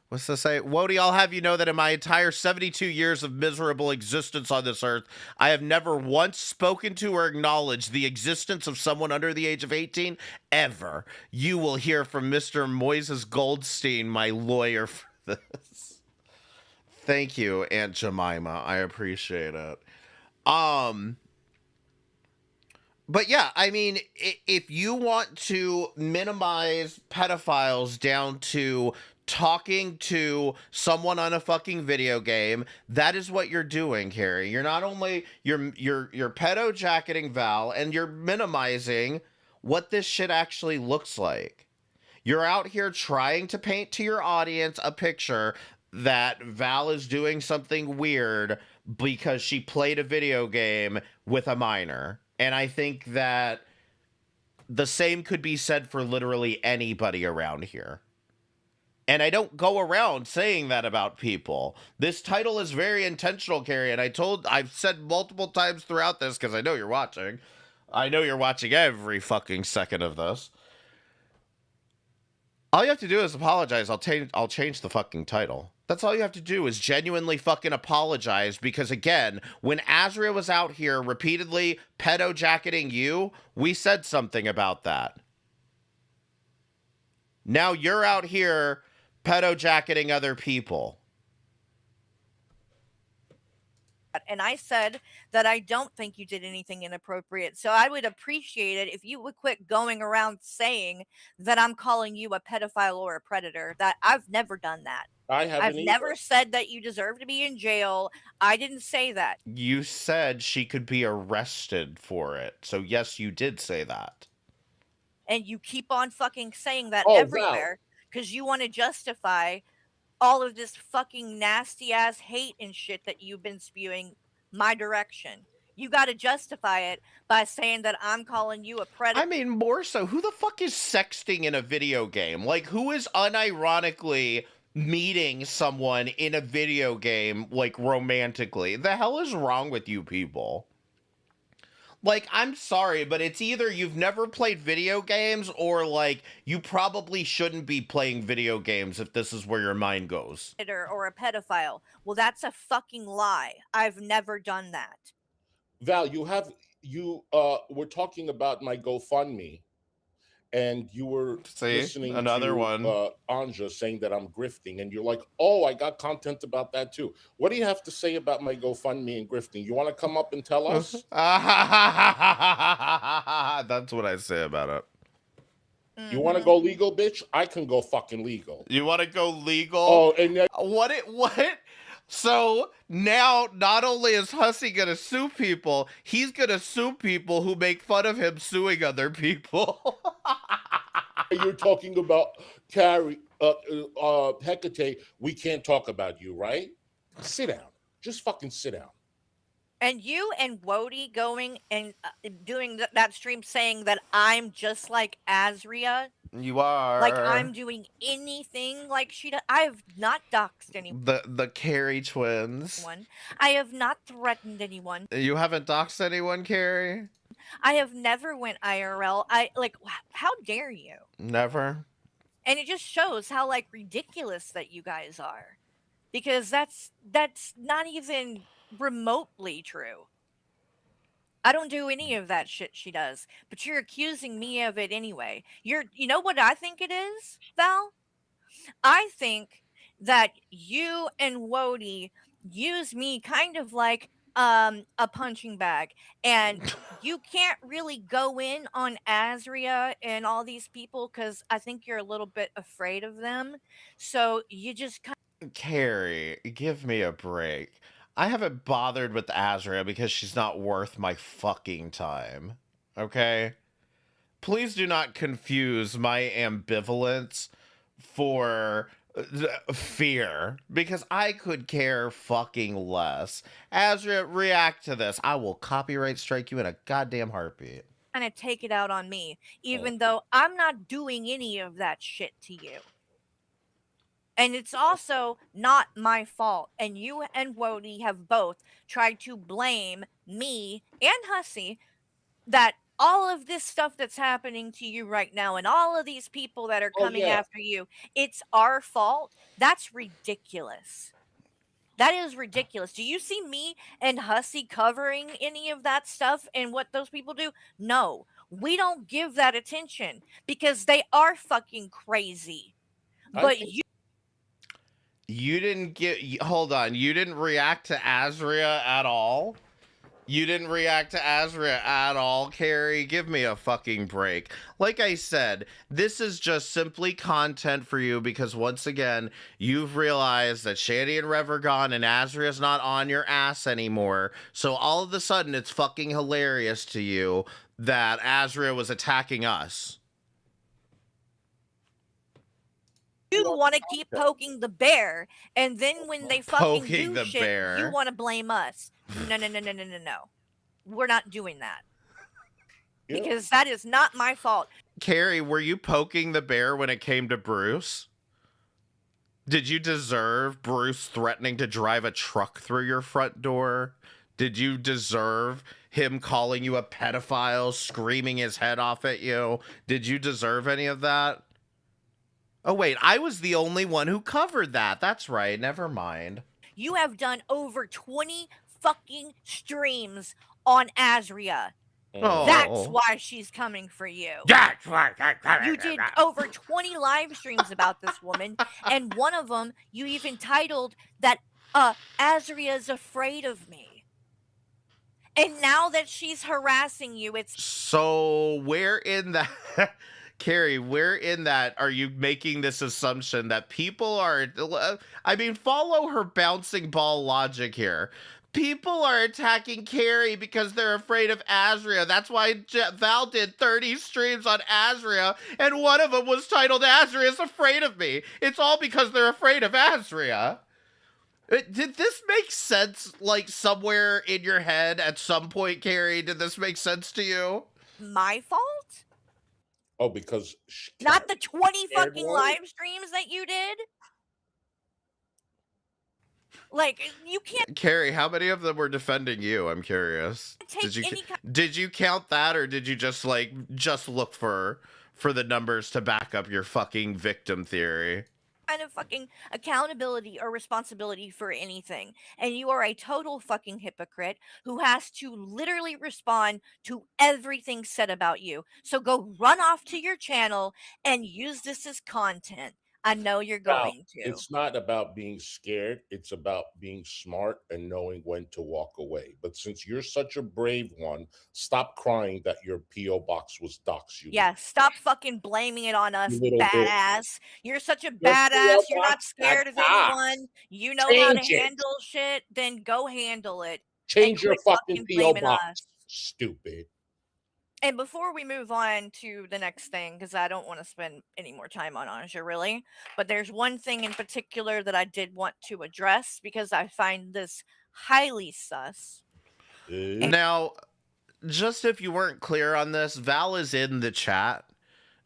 What's this say? Wody, I'll have you know that in my entire 72 years of miserable existence on this earth, I have never once spoken to or acknowledged the existence of someone under the age of 18, ever. You will hear from Mr. Moises Goldstein, my lawyer, for this. Thank you, Aunt Jemima. I appreciate it. But yeah, I mean, if you want to minimize pedophiles down to talking to someone on a fucking video game. That is what you're doing, Carrie. You're not only you're pedo jacketing Val, and you're minimizing what this shit actually looks like. You're out here trying to paint to your audience a picture that Val is doing something weird because she played a video game with a minor. And I think that the same could be said for literally anybody around here. And I don't go around saying that about people. This title is very intentional, Carrie, and I've said multiple times throughout this, because I know you're watching. I know you're watching every fucking second of this. All you have to do is apologize. I'll change the fucking title. That's all you have to do, is genuinely fucking apologize, because again, when Azria was out here repeatedly pedo jacketing you, we said something about that. Now you're out here pedo jacketing other people. And I said that I don't think you did anything inappropriate. So I would appreciate it if you would quit going around saying that I'm calling you a pedophile or a predator. That I've never done that. I haven't I've never either. said that you deserve to be in jail. I didn't say that. You said she could be arrested for it. So yes, you did say that. And you keep on fucking saying that Oh, Val. everywhere because you want to justify all of this fucking nasty ass hate and shit that you've been spewing my direction. You got to justify it by saying that I'm calling you a predator. I mean, more so, who the fuck is sexting in a video game? Like, who is unironically meeting someone in a video game, like, romantically? The hell is wrong with you people? Like, I'm sorry, but it's either you've never played video games, or, like, you probably shouldn't be playing video games if this is where your mind goes. Or a pedophile. Well, that's a fucking lie. I've never done that. Val, we're talking about my GoFundMe, and you were listening another to one. Anja saying that I'm grifting, and you're like, "Oh, I got content about that too." What do you have to say about my GoFundMe and grifting? You want to come up and tell us? That's what I say about it. You want to go legal, bitch? I can go fucking legal. You want to go legal? Oh, and then What? So now, not only is Hussey gonna sue people, he's gonna sue people who make fun of him suing other people. you're talking about Carrie, Hecate. We can't talk about you, right? Sit down. Just fucking sit down. And you and Wody going and doing that stream saying that I'm just like Azria, You are like I'm doing anything like she does. I have not doxed anyone. the Carrie twins. I have not threatened anyone. You haven't doxed anyone, Carrie? I have never went IRL. How dare you? Never. And it just shows how like ridiculous that you guys are, because that's not even remotely true. I don't do any of that shit she does, but you're accusing me of it anyway. You know what I think it is, Val? I think that you and Wody use me kind of like a punching bag, and you can't really go in on Azria and all these people because I think you're a little bit afraid of them. So you just kind Carrie, give me a break. I haven't bothered with Azria because she's not worth my fucking time. Okay? Please do not confuse my ambivalence for fear, because I could care fucking less. Azria, react to this. I will copyright strike you in a goddamn heartbeat. of take it out on me, even though I'm not doing any of that shit to you. And it's also not my fault. And you and Wody have both tried to blame me and Hussey that all of this stuff that's happening to you right now and all of these people that are coming after you, it's our fault. That's ridiculous. That is ridiculous. Do you see me and Hussey covering any of that stuff and what those people do? No, we don't give that attention because they are fucking crazy. But you didn't get. Hold on. You didn't react to Azria at all? You didn't react to Azria at all, Carrie. Give me a fucking break. Like I said, this is just simply content for you because once again, you've realized that Shandy and Rev are gone and Azria's not on your ass anymore. So all of a sudden, it's fucking hilarious to you that Azria was attacking us. You want to keep poking the bear, and then when they fucking Poking do the shit, bear. you want to blame us. No. We're not doing that. Yeah. Because that is not my fault. Carrie, were you poking the bear when it came to Bruce? Did you deserve Bruce threatening to drive a truck through your front door? Did you deserve him calling you a pedophile, screaming his head off at you? Did you deserve any of that? Oh, wait, I was the only one who covered that. That's right. Never mind. You have done over 20 fucking streams on Azria. Oh. That's why she's coming for you. That's why. You did over 20 live streams about this woman, and one of them you even titled that Azria's afraid of me. And now that she's harassing you, it's So where in that Carrie, where in that are you making this assumption that people are I mean, follow her bouncing ball logic here. People are attacking Carrie because they're afraid of Azria. That's why Val did 30 streams on Azria, and one of them was titled Azria's Afraid of Me. It's all because they're afraid of Azria. Did this make sense, like, somewhere in your head at some point, Carrie? Did this make sense to you? my fault? Oh, because Not the 20 scared fucking one? live streams that you did? Like, you can't Carrie, how many of them were defending you? I'm curious. take any Did you count that, or did you just look for the numbers to back up your fucking victim theory? kind of fucking accountability or responsibility for anything. And you are a total fucking hypocrite who has to literally respond to everything said about you. So go run off to your channel and use this as content. I know you're Now, going to. it's not about being scared. It's about being smart and knowing when to walk away. But since you're such a brave one, stop crying that your P.O. box was doxed you. Yeah, stop fucking blaming it on us, You little bitch. badass. You're such a Your badass. P.O. You're not box got scared of doxed. anyone. You know how to Change it. handle shit. Then go handle it. Change your quit fucking fucking P.O. blaming box. us. Stupid. And before we move on to the next thing, because I don't want to spend any more time on Anja, really, but there's one thing in particular that I did want to address because I find this highly sus. Now, just if you weren't clear on this, Val is in the chat.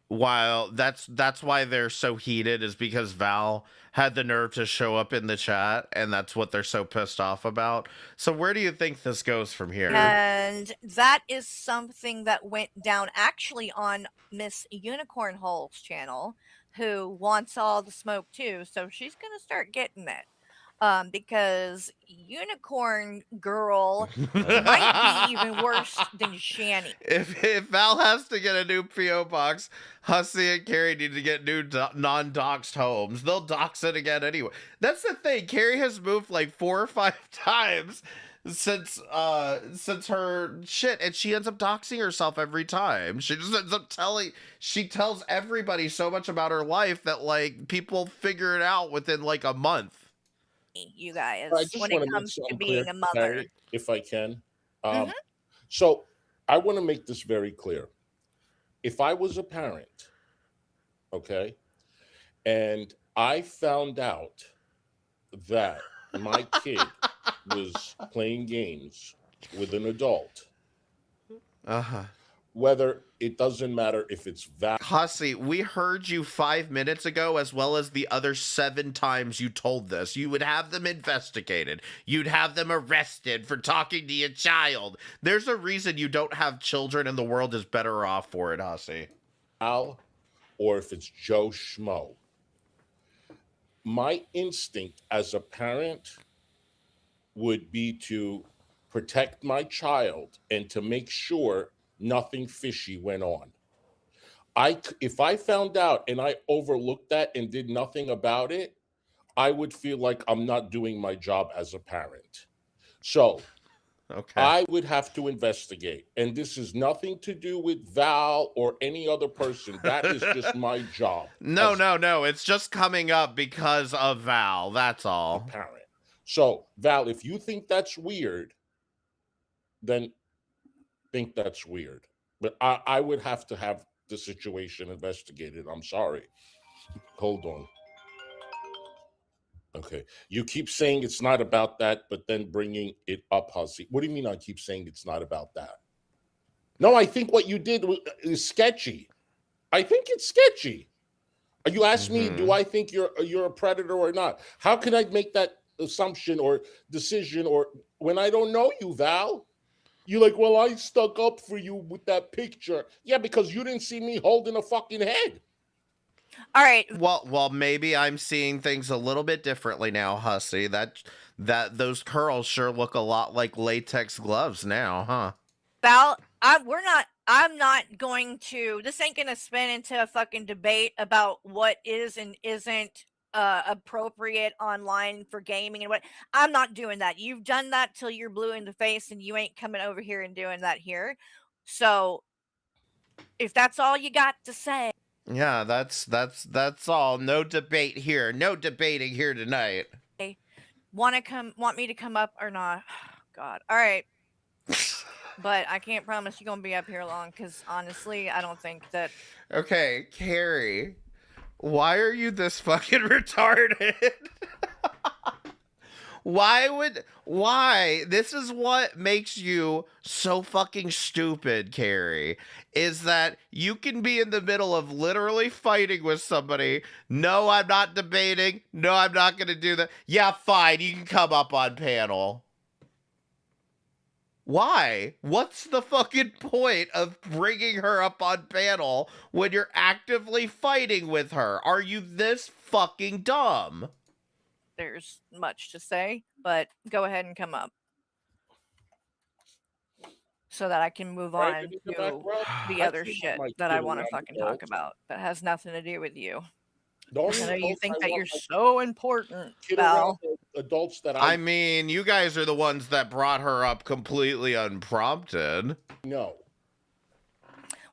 While that's why they're so heated, is because Val had the nerve to show up in the chat, and that's what they're so pissed off about. So where do you think this goes from here? And that is something that went down actually on Miss Unicorn Hole's channel, who wants all the smoke too. So she's going to start getting it. Because Unicorn Girl might be even worse than Shanny. If Val has to get a new P.O. box, Hussey and Carrie need to get new non-doxed homes. They'll dox it again anyway. That's the thing. Carrie has moved like 4 or 5 times since her shit, and she ends up doxing herself every time. She just ends up she tells everybody so much about her life that like people figure it out within like a month. You guys, I just when want it to make comes to something being clear, a mother. Carrie, if I can. Mhm. So I want to make this very clear. If I was a parent, okay, and I found out that my kid was playing games with an adult, whether it doesn't matter if it's Hussey, we heard you 5 minutes ago, as well as the other 7 times you told this. You would have them investigated. You'd have them arrested for talking to your child. There's a reason you don't have children, and the world is better off for it, Hussey. Val, or if it's Joe Schmo. My instinct as a parent would be to protect my child and to make sure nothing fishy went on. If I found out and I overlooked that and did nothing about it, I would feel like I'm not doing my job as a parent. So Okay. I would have to investigate. And this is nothing to do with Val or any other person. That is just my job No, as no, no. It's just coming up because of Val. That's a all. parent. So, Val, if you think that's weird, then think that's weird. But I would have to have the situation investigated. I'm sorry. Hold on. Okay. You keep saying it's not about that, but then bringing it up, Hussy. What do you mean I keep saying it's not about that? No, I think what you did is sketchy. I think it's sketchy. You asked me, do I think you're a predator or not? How can I make that assumption or decision or when I don't know you, Val? You're like, well, I stuck up for you with that picture. Yeah, because you didn't see me holding a fucking head. All right, Well, maybe I'm seeing things a little bit differently now, Hussy. That those curls sure look a lot like latex gloves now, huh? Val, I'm not going to, this ain't gonna spin into a fucking debate about what is and isn't appropriate online for gaming and what. I'm not doing that. You've done that till you're blue in the face and you ain't coming over here and doing that here. So if that's all you got to say, Yeah, that's all. No debate here. No debating here tonight. want me to come up or not? God. All right. But I can't promise you're gonna be up here long because honestly, I don't think that. Okay, Carrie, why are you this fucking retarded? Why? This is what makes you so fucking stupid, Carrie, is that you can be in the middle of literally fighting with somebody. No, I'm not debating. No, I'm not going to do that. Yeah, fine. You can come up on panel. Why? What's the fucking point of bringing her up on panel when you're actively fighting with her? Are you this fucking dumb? There's much to say, but go ahead and come up so that I can move Right? on In the to background, the I other can't have shit my that I kid want to around fucking talk adults. about that has nothing to do with you. The only I know you adults think I that want you're my so important, kid around Val. are adults that I I mean, you guys are the ones that brought her up completely unprompted. know.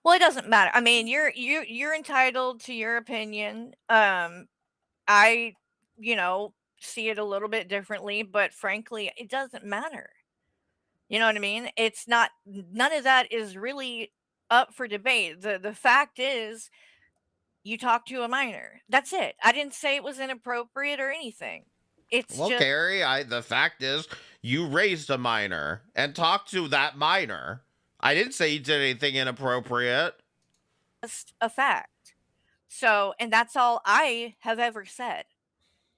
Well, it doesn't matter. I mean, you're entitled to your opinion. I, you know, see it a little bit differently, but frankly, it doesn't matter. You know what I mean? It's not, none of that is really up for debate. The fact is you talk to a minor. That's it. I didn't say it was inappropriate or anything. It's Well, Carrie, the fact is, you raised a minor and talked to that minor. I didn't say you did anything inappropriate. just a fact. So, and that's all I have ever said.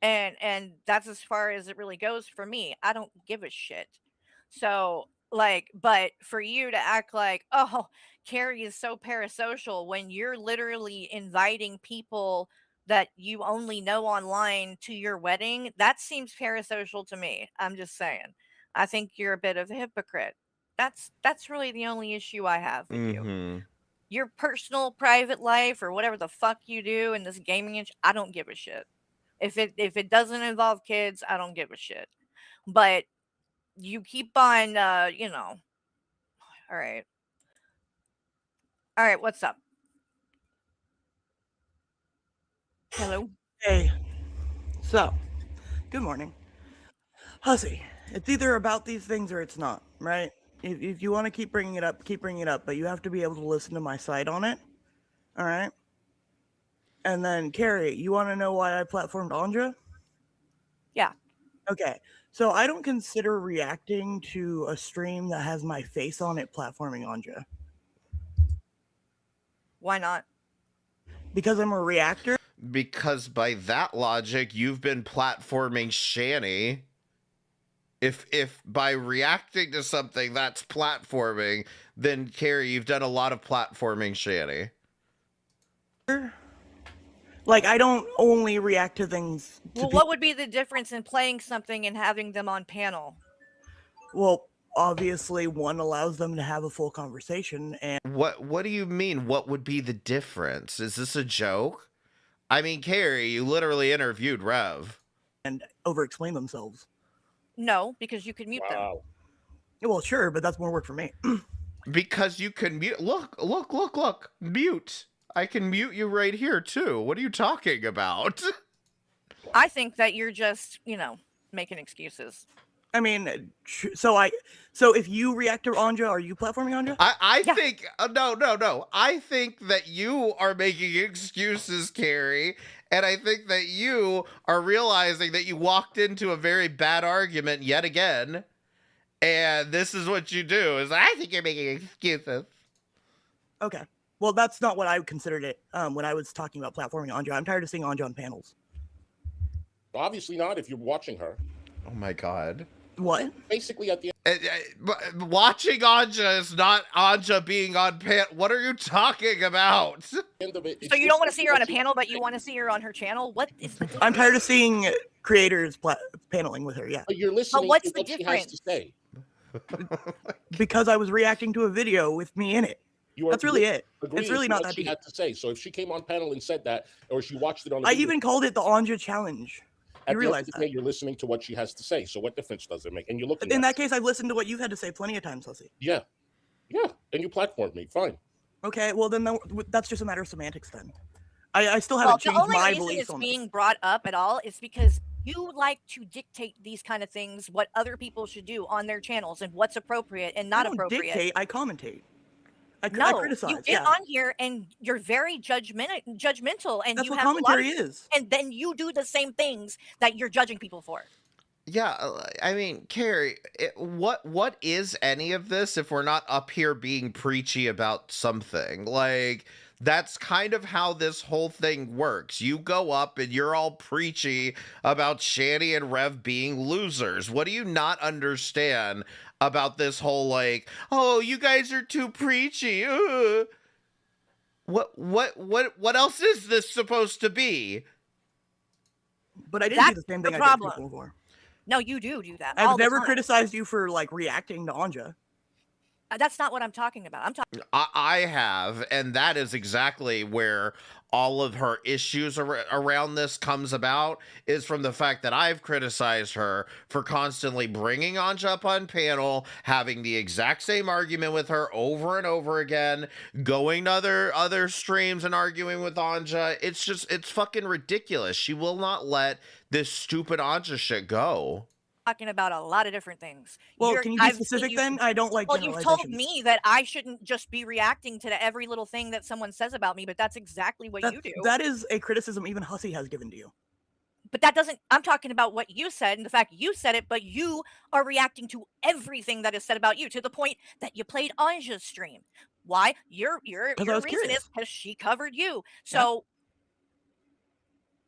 And that's as far as it really goes for me. I don't give a shit. So, like, but for you to act like, oh, Carrie is so parasocial when you're literally inviting people that you only know online to your wedding, that seems parasocial to me. I'm just saying. I think you're a bit of a hypocrite. That's really the only issue I have with you. Mm-hmm. Your personal private life or whatever the fuck you do in this I don't give a shit. If it doesn't involve kids, I don't give a shit. But you keep on all right. All right, what's up? Hello? Hey, so, good morning. Hussy, it's either about these things or it's not, right? If you want to keep bringing it up, keep bringing it up, but you have to be able to listen to my side on it, all right? And then, Carrie, you want to know why I platformed Andra? Yeah. Okay, so I don't consider reacting to a stream that has my face on it platforming Andra. Why not? Because I'm a reactor. Because by that logic, you've been platforming Shani. If by reacting to something that's platforming, then Carrie, you've done a lot of platforming Shani. Like, I don't only react to things to Well, what would be the difference in playing something and having them on panel? Well, obviously, one allows them to have a full conversation, and What do you mean? What would be the difference? Is this a joke? I mean, Carrie, you literally interviewed Rev. over explain themselves. No, because you could mute them. Wow. Well, sure, but that's more work for me. Because you can mute. Look. Mute. I can mute you right here too. What are you talking about? I think that you're just, making excuses. I mean, so if you react to Anja, are you platforming Anja? I Yeah. think no. I think that you are making excuses, Carrie, and I think that you are realizing that you walked into a very bad argument yet again, and this is what you do. Is I think you're making excuses. Okay. Well, that's not what I considered it when I was talking about platforming Anja. I'm tired of seeing Anja on panels. Obviously not if you're watching her. Oh my god. What? Basically, at the Watching Anja is not Anja being on pan. What are you talking about? end of it, So you don't want to see her on a panel, but you want to see her on her channel? What is the difference? I'm tired of seeing creators paneling with her. Yeah, But you're listening what's to the what she has to difference? say. because I was reacting to a video with me in it. You are That's really it. agreeing It's really to not what that she deep. had to say. So if she came on panel and said that, or she watched it on, the I video, even called it the Anja challenge. at You the end realize of the that? day, you're listening to what she has to say. So what difference does it make? And you're looking. In at that it. case, I've listened to what you've had to say plenty of times, Hussy. Yeah, and you platformed me. Fine. Okay, well then that's just a matter of semantics then. I still Well, haven't the changed only my reason beliefs it's on being this. brought up at all is because you like to dictate these kind of things, what other people should do on their channels and what's appropriate and I not don't appropriate. dictate. I commentate. I No, criticize. you get Yeah, on here and you're very judgmental, and that's you what have a lot commentary of, is. and then you do the same things that you're judging people for. Yeah, I mean, Carrie, what is any of this if we're not up here being preachy about something? Like, that's kind of how this whole thing works. You go up and you're all preachy about Shani and Rev being losers. What do you not understand about this whole, like, oh, you guys are too preachy? What else is this supposed to be? But I didn't do That's the same the thing I did problem. people before. No, you do that all I've the never time. criticized you for like reacting to Anja. That's not what I'm talking about. I'm talking. I have, and that is exactly where all of her issues around this comes about, is from the fact that I've criticized her for constantly bringing Anja up on panel, having the exact same argument with her over and over again, going to other streams and arguing with Anja. It's fucking ridiculous. She will not let this stupid Anja shit go. Talking about a lot of different things. Well, can you be I've seen specific you- then? I don't like Well, you've told generalizations. me that I shouldn't just be reacting to every little thing that someone says about me, but that's exactly what you do. That is a criticism even Hussy has given to you. But that doesn't. I'm talking about what you said and the fact you said it, but you are reacting to everything that is said about you to the point that you played Anja's stream. Why? Your 'Cause I was reason curious. is because she covered you. So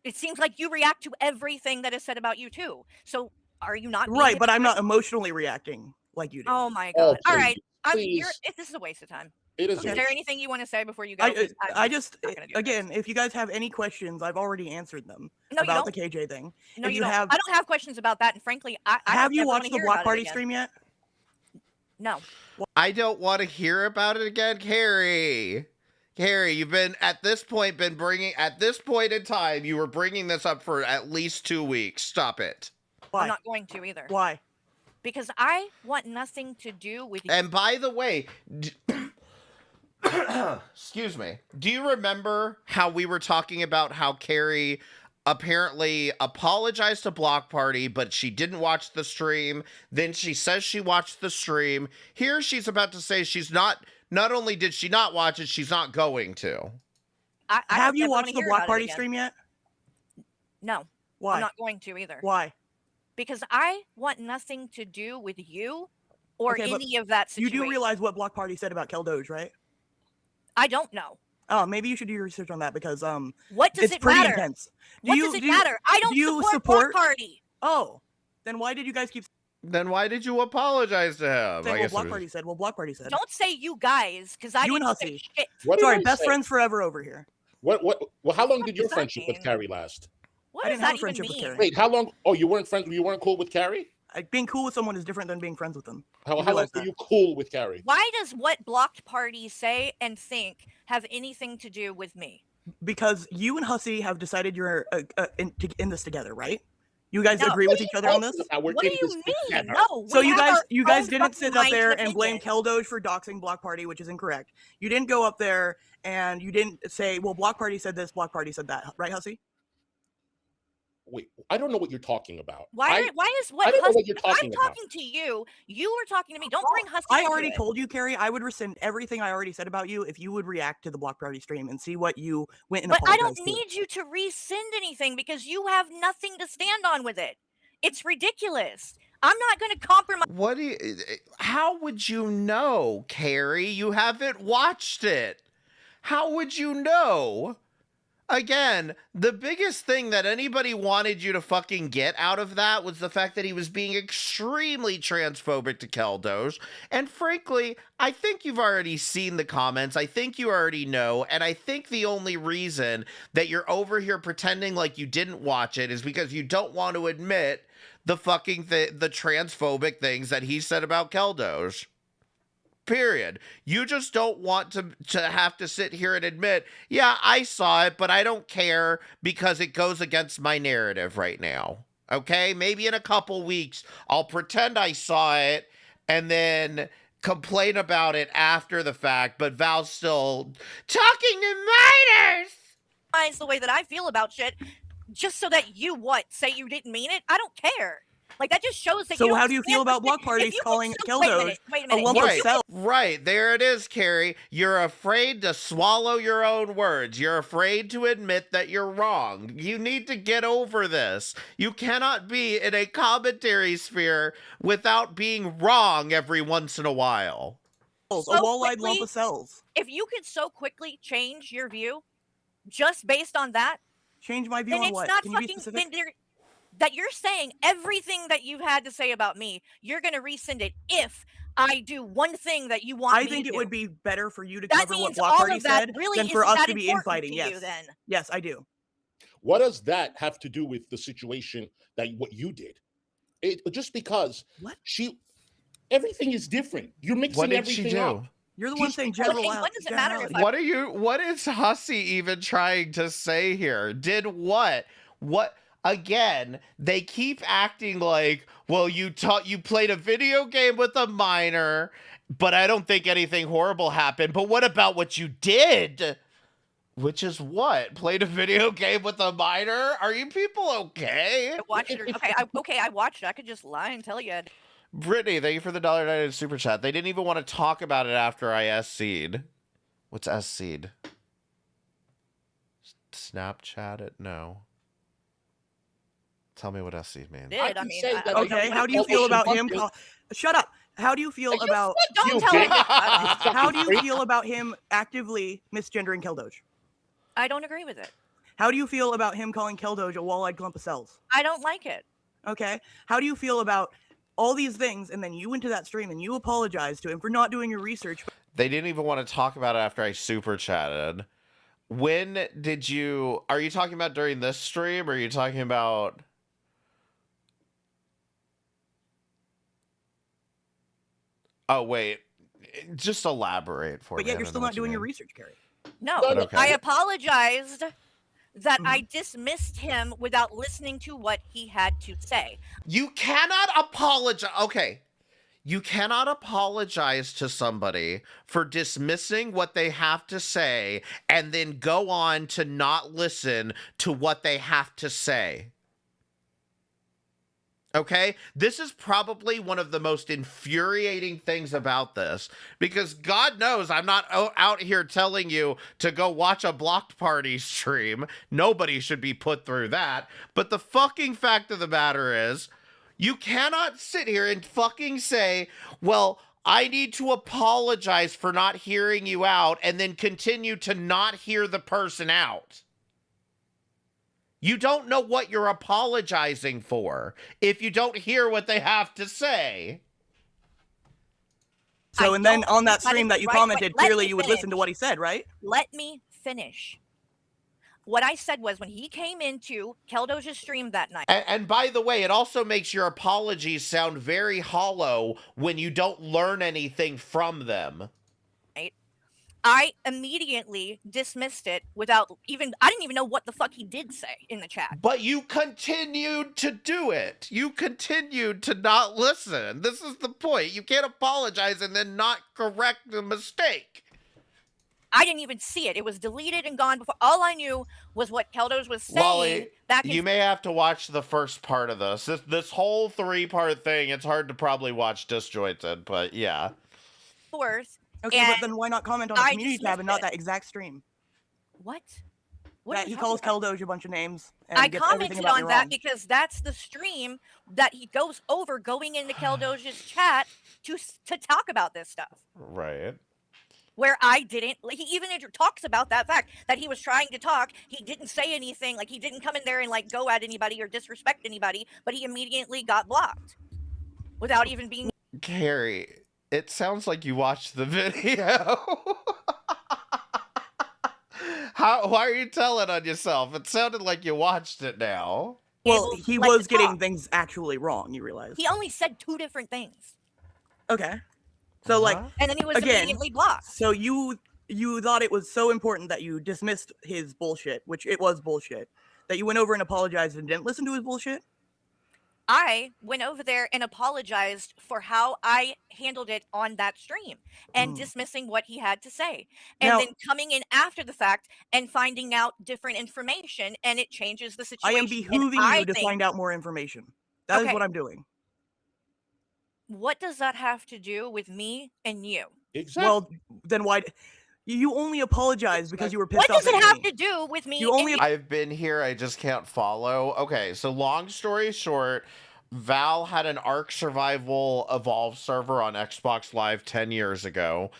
it seems like you react to everything that is said about you too. So are you not being Right, but I'm not hypocritical? emotionally reacting like you do. Oh my Oh, god! All right, please. this is a waste of time. It is. Is Okay. there anything you want to say before you go? I 'Cause I'm I just not gonna do this. again, if you guys have any questions, I've already answered them No, you about the don't. KJ thing. No, if you you don't. have- I don't have questions about that, and frankly, I Have don't you ever wanna watched the hear Block about it Party again. stream yet? No. I don't want to hear about it again, Carrie. Carrie, you've been at this point in time, you were bringing this up for at least 2 weeks. Stop it. Why? I'm not going to either. Why? Because I want nothing to do with you. And by the way, excuse me. Do you remember how we were talking about how Carrie apparently apologized to Block Party, but she didn't watch the stream? Then she says she watched the stream. Here she's about to say not only did she not watch it, she's not going to. I Have don't you ever wanna watched the hear Block about it Party again. stream yet? No. Why? I'm not going to either. Why? Because I want nothing to do with you or Okay, but any of that You situation. do realize what Block Party said about Keldoge, right? I don't know. Oh, maybe you should do your research on that because What does it's it pretty matter? intense. What does it matter? I don't do you support Block Party. Oh, then why did you guys keep Then why did you apologize to him? saying I what guess Block it was- Party said? Well, Block Party said. Don't say you guys, because I You and didn't say Hussy. shit. What did Sorry, I best say? friends forever over here. What? Well, how long did your does that friendship with mean? Carrie last? What I does didn't have that a friendship even with mean? Carrie. Wait, how long? Oh, you weren't friends. You weren't cool with Carrie. Being cool with someone is different than being friends with them. How long realize were that. you cool with Carrie? Why does what Blocked Party say and think have anything to do with me? Because you and Hussy have decided you're in this together, right? You guys No. agree with each other on this? We're What do in you this mean? together. No. So we you have guys our you guys own didn't fucking sit up minds there and and blame opinions. Keldoge for doxing Block Party, which is incorrect. You didn't go up there and you didn't say, well, Block Party said this, Block Party said that, right, Hussy? Wait, I don't know what you're talking about. Why is what I don't know Hussy? what you're If I'm talking about. talking to you, you were talking to me. Don't bring Hussy I into already it. told you, Carrie, I would rescind everything I already said about you if you would react to the Block Party stream and see what you went and But I don't apologized to. need you to rescind anything because you have nothing to stand on with it. It's ridiculous. I'm not going to compromise. What do you, how would you know, Carrie? You haven't watched it. How would you know? Again, the biggest thing that anybody wanted you to fucking get out of that was the fact that he was being extremely transphobic to Keldoge. And frankly, I think you've already seen the comments. I think you already know. And I think the only reason that you're over here pretending like you didn't watch it is because you don't want to admit the fucking the transphobic things that he said about Keldoge. Period. You just don't want to have to sit here and admit, yeah, I saw it, but I don't care because it goes against my narrative right now. Okay? Maybe in a couple weeks, I'll pretend I saw it and then complain about it after the fact, but Val's still talking to minors. The way that I feel about shit just so that you say you didn't mean it. I don't care. Like, that just shows that you So don't how do you feel stand for about shit. Block If Parties you calling can- wait a Keldoge minute, wait a a minute. lump If of you cells? Right, there it is, Carrie. You're afraid to swallow your own words. You're afraid to admit that you're wrong. You need to get over this. You cannot be in a commentary sphere without being wrong every once in a while. A so wall-eyed lump quickly- of cells. If you could so quickly change your view just based on that, Change my view then on it's what? not Can you be fucking specific? that you're saying everything that you've had to say about me, you're going to rescind it if I do one thing that you want I me think to it do. would be better for you to That cover what means Block all Party of that said really than for isn't us that to be important infighting. to Yes. you then. Yes, I do. What does that have to do with the situation that what you did? It just because What? everything is different. You're mixing What did everything she do? up. You're the one Just saying because- general. Okay, what does it matter if generality. What is Hussy even trying to say here? Did what? What? Again, they keep acting like, well, you played a video game with a minor, but I don't think anything horrible happened. But what about what you did? Which is what? Played a video game with a minor? Are you people okay? I watched it. Okay, I watched it. I could just lie and tell you. Brittany, thank you for the $1.99 super chat. They didn't even want to talk about it after I SC'd. What's SC'd? Snapchat it? No. Tell me what SC'd means. I can mean, say I- that I- Okay, don't how do you know. feel about him? Fucking- Shut up. How do you feel You about? Don't You tell me. bitch. to shut up. How do you freak. feel about him actively misgendering Keldoge? I don't agree with it. How do you feel about him calling Keldoge a wall-eyed clump of cells? I don't like it. Okay. How do you feel about all these things and then you went to that stream and you apologized to him for not doing your research? They didn't even want to talk about it after I super chatted. When did you... Are you talking about during this stream, or are you talking about... Oh, wait. Just elaborate for But me. yet I you're don't still know not what you doing your mean. research, Carrie. No, No, no, Okay. I apologized that I Mhm. dismissed him without listening to what he had to say. You cannot apologize. Okay. You cannot apologize to somebody for dismissing what they have to say and then go on to not listen to what they have to say. Okay? This is probably one of the most infuriating things about this, because God knows I'm not out here telling you to go watch a Blocked Party stream. Nobody should be put through that. But the fucking fact of the matter is, you cannot sit here and fucking say, well, I need to apologize for not hearing you out, and then continue to not hear the person out. You don't know what you're apologizing for if you don't hear what they have to say. So, I and then don't- on that that stream is that you right, commented, but let clearly me you would listen to finish. what he said, right? Let me finish. What I said was, when he came into Keldoge's stream that night, And by the way, it also makes your apologies sound very hollow when you don't learn anything from them. I immediately dismissed it without even, I didn't even know what the fuck he did say in the chat. But you continued to do it. You continued to not listen. This is the point. You can't apologize and then not correct the mistake. I didn't even see it. It was deleted and gone before. All I knew was what Keldos was saying Lolly, back you may have to watch the first part of this. This whole 3-part thing, it's hard to probably watch disjointed, but yeah. forth. Okay, and but then why not comment on the I community tab and dismissed not it. that exact stream? What? What are That you he talking calls about? Keldoge a bunch of names and I gets everything commented about me on that wrong. because that's the stream that he goes over, going into Keldoge's chat to talk about this stuff. Right. Where I didn't, like, he even talks about that fact that he was trying to talk. He didn't say anything, like he didn't come in there and like go at anybody or disrespect anybody, but he immediately got blocked without even being. Carrie, it sounds like you watched the video. Why are you telling on yourself? It sounded like you watched it now. Well, able to, he like, was to getting talk. things actually wrong, you realize. He only said 2 different things, Okay. So, like, and then he was Again, immediately blocked. so you thought it was so important that you dismissed his bullshit, which it was bullshit, that you went over and apologized and didn't listen to his bullshit? I went over there and apologized for how I handled it on that stream and dismissing what he had to say. And Now- then coming in after the fact and finding out different information, and it changes the I situation. am behooving you to find out more information. That is Okay. what I'm doing. What does that have to do with me and you? Exactly. Well, then why? You only apologize because you were What pissed off does it at have me. to do with me You only and you? I've been here, I just can't follow. Okay, so long story short, Val had an Ark Survival Evolve server on Xbox Live 10 years ago.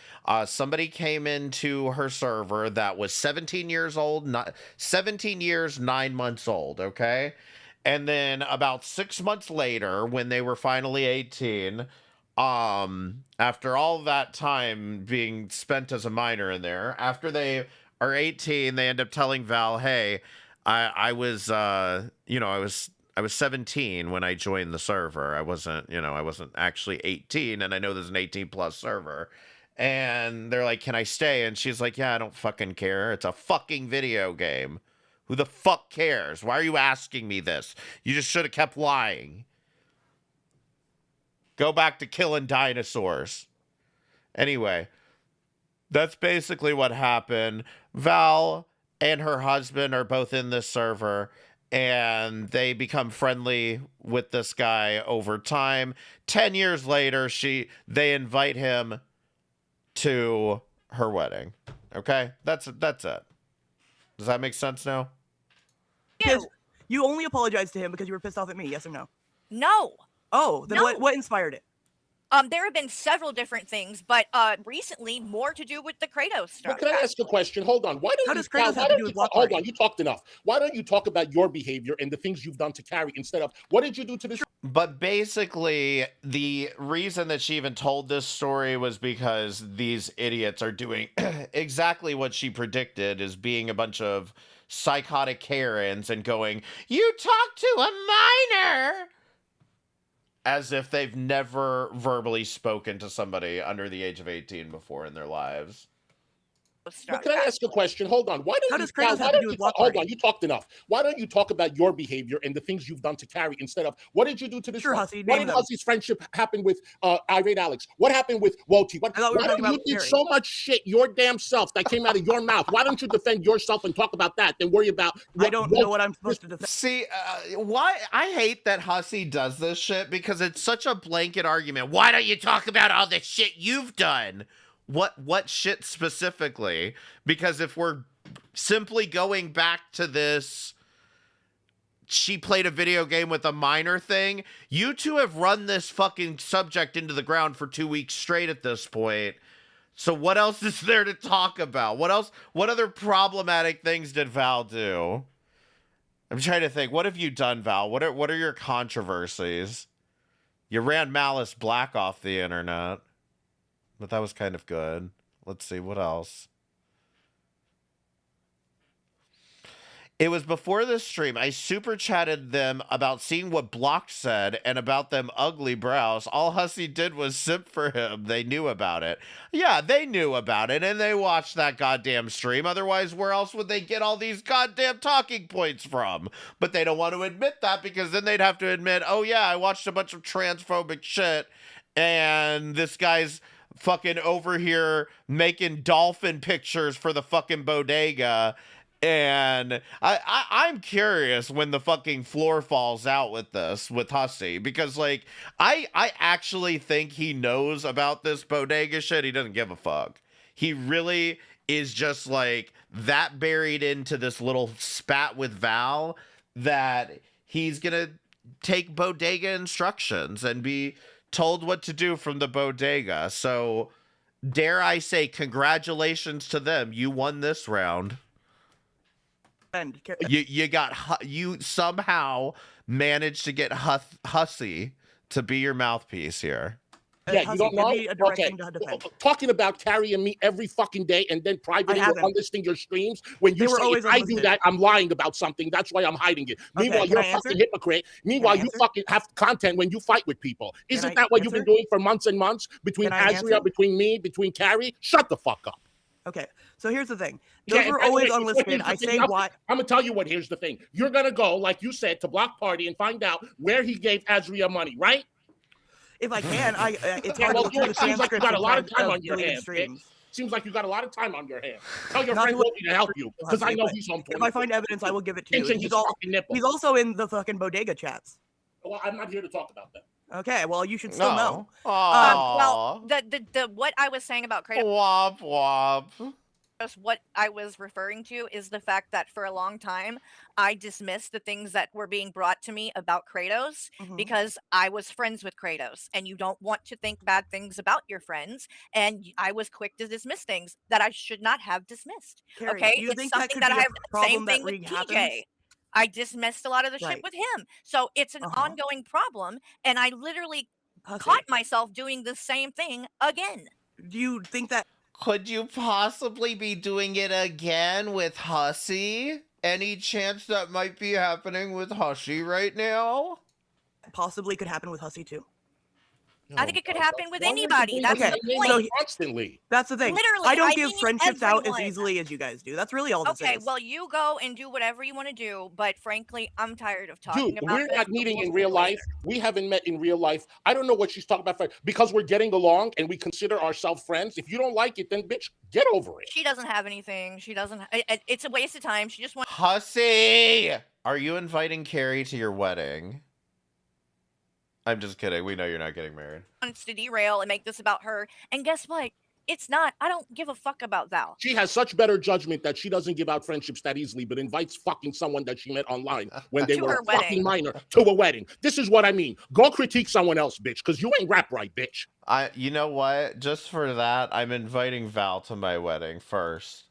Somebody came into her server that was 17 years old, 17 years, 9 months old, okay? And then about 6 months later, when they were finally 18, after all that time being spent as a minor in there, after they are 18, they end up telling Val, hey, I was, I was 17 when I joined the server. I wasn't actually 18, and I know there's an 18 plus server. And they're like, can I stay? And she's like, yeah, I don't fucking care. It's a fucking video game. Who the fuck cares? Why are you asking me this? You just should have kept lying. Go back to killing dinosaurs. Anyway, that's basically what happened. Val and her husband are both in this server, and they become friendly with this guy over time. 10 years later, they invite him to her wedding. Okay? That's it. Does that make sense now? Because you only apologized to him because you were pissed off at me, yes or no? No. Oh, then No. what inspired it? There have been several different things, but recently more to do with the Kratos stuff. But can I ask a question? Hold on. Why How don't does you, Kratos why have to don't do you with block hold party? on, you talked enough. Why don't you talk about your behavior and the things you've done to Carrie instead of what did you do to this? But basically, the reason that she even told this story was because these idiots are doing exactly what she predicted, is being a bunch of psychotic Karens and going, you talked to a minor! As if they've never verbally spoken to somebody under the age of 18 before in their lives. But can I ask a question? Hold on. Why don't How you, does Kratos why have to don't do with you block hold party? on? You talked enough. Why don't you talk about your behavior and the things you've done to Carrie instead of what did you do to this? Sure, one? Hussy, What name did them. Hussy's friendship happen with Irate Alex? What happened with Woti? I thought we were Why talking don't you about did Carrie. so much shit your damn self that came out of your mouth? Why don't you defend yourself and talk about that? Then worry about I don't know what I'm supposed to defend. See, why I hate that Hussy does this shit because it's such a blanket argument. Why don't you talk about all the shit you've done? What shit specifically? Because if we're simply going back to this, she played a video game with a minor thing, you two have run this fucking subject into the ground for 2 weeks straight at this point. So what else is there to talk about? What other problematic things did Val do? I'm trying to think. What have you done, Val? What are your controversies? You ran Malice Black off the internet, but that was kind of good. Let's see, what else? It was before this stream. I super chatted them about seeing what Blocked said and about them ugly brows. All Hussy did was simp for him. They knew about it. Yeah, they knew about it and they watched that goddamn stream. Otherwise, where else would they get all these goddamn talking points from? But they don't want to admit that because then they'd have to admit, oh yeah, I watched a bunch of transphobic shit and this guy's fucking over here making dolphin pictures for the fucking bodega. And I'm curious when the fucking floor falls out with this with Hussey because like I actually think he knows about this bodega shit. He doesn't give a fuck. He really is just like that buried into this little spat with Val that he's gonna take bodega instructions and be told what to do from the bodega. So dare I say congratulations to them. You won this round. You somehow managed to get Hussey to be your mouthpiece here. Yeah, Hussey, you don't give know? me a direct Okay. thing to defend. Talking about Carrie and me every fucking day and then privately you're haven't. unlisting your streams. When They you were say always if I do unlisted. that, I'm lying about something. That's why I'm hiding it. Meanwhile, can you're I a answer? fucking hypocrite. Meanwhile, Can I you answer? fucking have content when you fight with people. Can Isn't I that what you've been answer? doing for months and months? Between Can I Azria, answer? between me, between Carrie? Shut the fuck up. Okay, so here's the thing. Those Yeah, were and by the always way, unlisted. here's the I thing. say why. I'm gonna tell you what. Here's the thing. You're gonna go, like you said, to Block Party and find out where he gave Azria money, right? If I can, it's Yeah, hard well, to look through the it seems like you transcripts got a lot of time of on your deleted hands, bitch. streams. Seems like you got a lot of time on your hands. Tell your Not friend to look Wolfie to help you, because I Hussey, know but he's home. If I find evidence, I will give it to you. Pinching his fucking nipples. He's also in the fucking bodega chats. Well, I'm not here to talk about that. Okay, well, you should still know. Well, the what I was saying about Kratos, Womp womp. what I was referring to is the fact that for a long time I dismissed the things that were being brought to me about Kratos Mhm. because I was friends with Kratos, and you don't want to think bad things about your friends, and I was quick to dismiss things that I should not have dismissed. Carrie, Okay, do you it's think that something could that be I a have same problem that thing with re-happens? TJ. I dismissed a lot of the shit Right. with him. So it's an Uh-huh. ongoing problem, and I literally Hussey, caught myself doing the same thing again. do you think that Could you possibly be doing it again with Hussey? Any chance that might be happening with Hussey right now? possibly could happen with Hussey too? I think it could happen with Why would you anybody. bring That's his Okay, the name point. up constantly. That's the thing. Literally, I don't I give mean friendships out as everyone. easily as you guys do. That's really all this Okay, is. well, you go and do whatever you want to do, but frankly, I'm tired of talking Dude, about we're this. not so meeting we'll in see real later. life. We haven't met in real life. I don't know what she's talking about because we're getting along and we consider ourselves friends. If you don't like it, then bitch, get over it. She doesn't have anything. She doesn't. It's a waste of time. She just wants Hussey! Are you inviting Carrie to your wedding? I'm just kidding. We know you're not getting married. to derail and make this about her. And guess what? It's not. I don't give a fuck about Val. She has such better judgment that she doesn't give out friendships that easily, but invites fucking someone that she met online when they To were her a fucking wedding. minor to a wedding. This is what I mean. Go critique someone else, bitch, because you ain't rap right, bitch. You know what? Just for that, I'm inviting Val to my wedding first.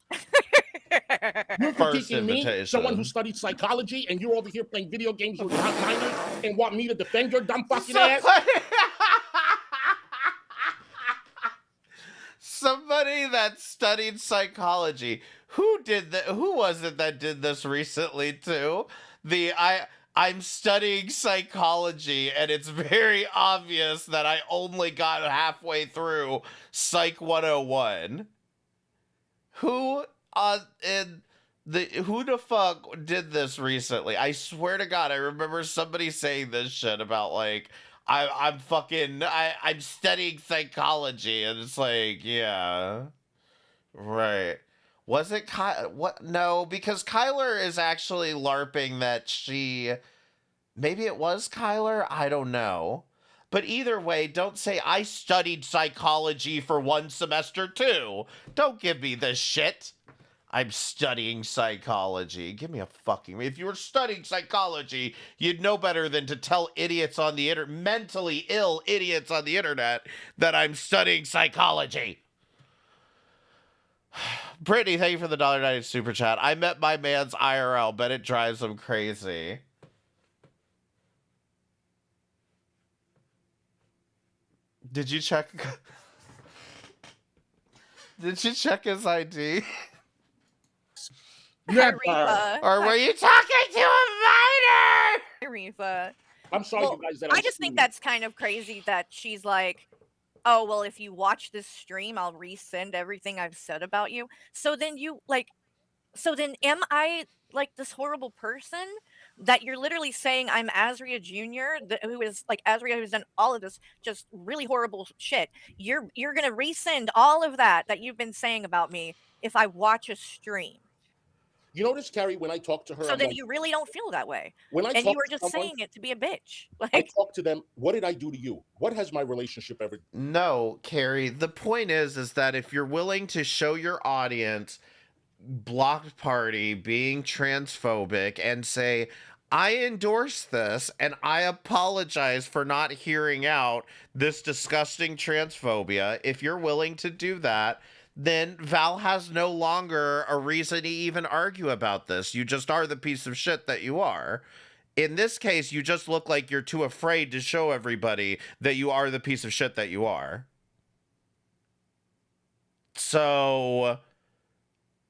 You're First critiquing me, invitation. someone who studied psychology, and you're over here playing video games with minors and want me to defend your dumb fucking ass? Somebody that studied psychology. Who did that? Who was it that did this recently too? I'm studying psychology, and it's very obvious that I only got halfway through Psych 101. Who who the fuck did this recently? I swear to God, I remember somebody saying this shit about like I'm studying psychology, and it's like, yeah, right. Was it what? No, because Kyler is actually LARPing that she. Maybe it was Kyler. I don't know. But either way, don't say I studied psychology for one semester too. Don't give me this shit. I'm studying psychology. Give me a fucking... If you were studying psychology, you'd know better than to tell idiots on the internet, mentally ill idiots on the internet, that I'm studying psychology. Brittany, thank you for the $1.90 super chat. I met my man's IRL. Bet it drives him crazy. Did you check? Did you check his ID? Never. Or were you talking to a minor? Rifa. I'm sorry, Well, you guys. That I I'm just think screaming. that's kind of crazy that she's like, oh, well, if you watch this stream, I'll resend everything I've said about you. So then am I like this horrible person that you're literally saying I'm Azria Jr., who is like Azria, who's done all of this just really horrible shit? You're gonna resend all of that you've been saying about me if I watch a stream. You notice, Carrie, when I talk to her, So I'm then like, you really don't feel that way. when I And you talk were to just someone, saying it to be a bitch. I Like, talk to them. What did I do to you? What has my relationship ever? No, Carrie. The point is that if you're willing to show your audience Blocked Party being transphobic and say, I endorse this and I apologize for not hearing out this disgusting transphobia. If you're willing to do that, then Val has no longer a reason to even argue about this. You just are the piece of shit that you are. In this case, you just look like you're too afraid to show everybody that you are the piece of shit that you are. So,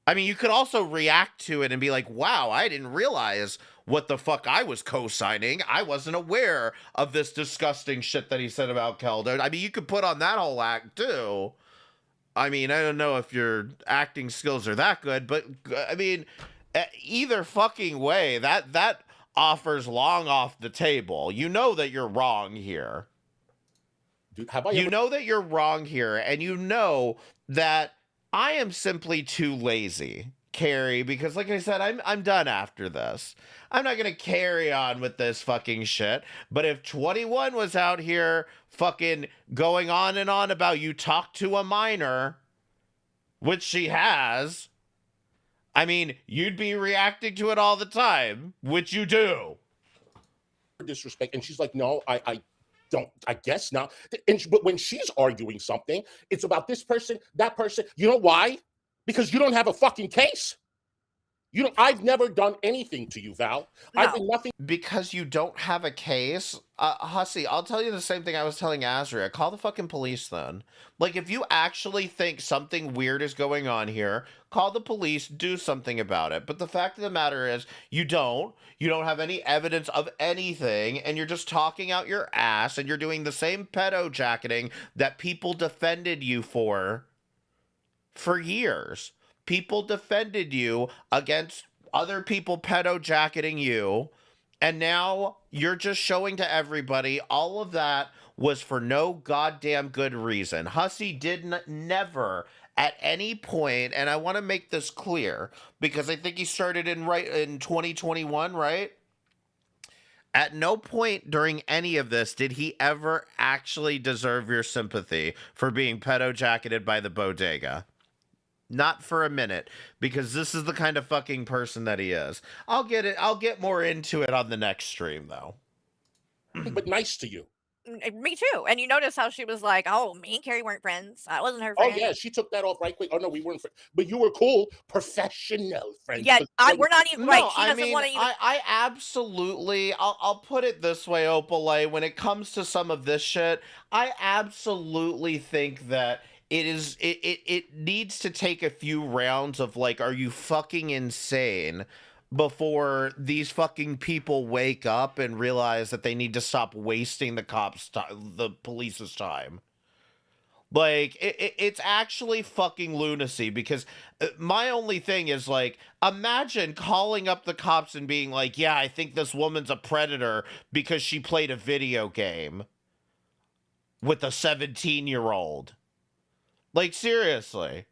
I mean, you could also react to it and be like, wow, I didn't realize what the fuck I was co-signing. I wasn't aware of this disgusting shit that he said about Keldo. I mean, you could put on that whole act too. I mean, I don't know if your acting skills are that good, but I mean, either fucking way, that offers long off the table. You know that you're wrong here. Dude, have I You ever? know that you're wrong here, and you know that I am simply too lazy, Carrie, because like I said, I'm done after this. I'm not gonna carry on with this fucking shit. But if 21 was out here fucking going on and on about you talk to a minor, which she has, I mean, you'd be reacting to it all the time, which you do. Disrespect, and she's like, no, I don't, I guess not. But when she's arguing something, it's about this person, that person. You know why? Because you don't have a fucking case. You know, I've never done anything to you, Val. I've been nothing. Because you don't have a case, Hussy, I'll tell you the same thing I was telling Azria. Call the fucking police then. Like, if you actually think something weird is going on here, call the police, do something about it. But the fact of the matter is, you don't have any evidence of anything, and you're just talking out your ass, and you're doing the same pedo jacketing that people defended you for years. People defended you against other people pedo jacketing you, and now you're just showing to everybody all of that was for no goddamn good reason. Hussy did never at any point, and I want to make this clear because I think he started in 2021, right? At no point during any of this did he ever actually deserve your sympathy for being pedo jacketed by the bodega. Not for a minute, because this is the kind of fucking person that he is. I'll get more into it on the next stream, though. But nice to you. Me too. And you notice how she was like, oh, me and Carrie weren't friends. I wasn't her Oh friend. yeah, she took that off right quick. Oh no, we weren't, but you were cool, professional friends. Yeah, we're not even right. She doesn't want to even. I absolutely. I'll put it this way, Opalay. When it comes to some of this shit, I absolutely think that it needs to take a few rounds of like, are you fucking insane, before these fucking people wake up and realize that they need to stop wasting the police's time. Like, it's actually fucking lunacy, because my only thing is, like, imagine calling up the cops and being like, yeah, I think this woman's a predator because she played a video game with a 17-year-old. Like, seriously.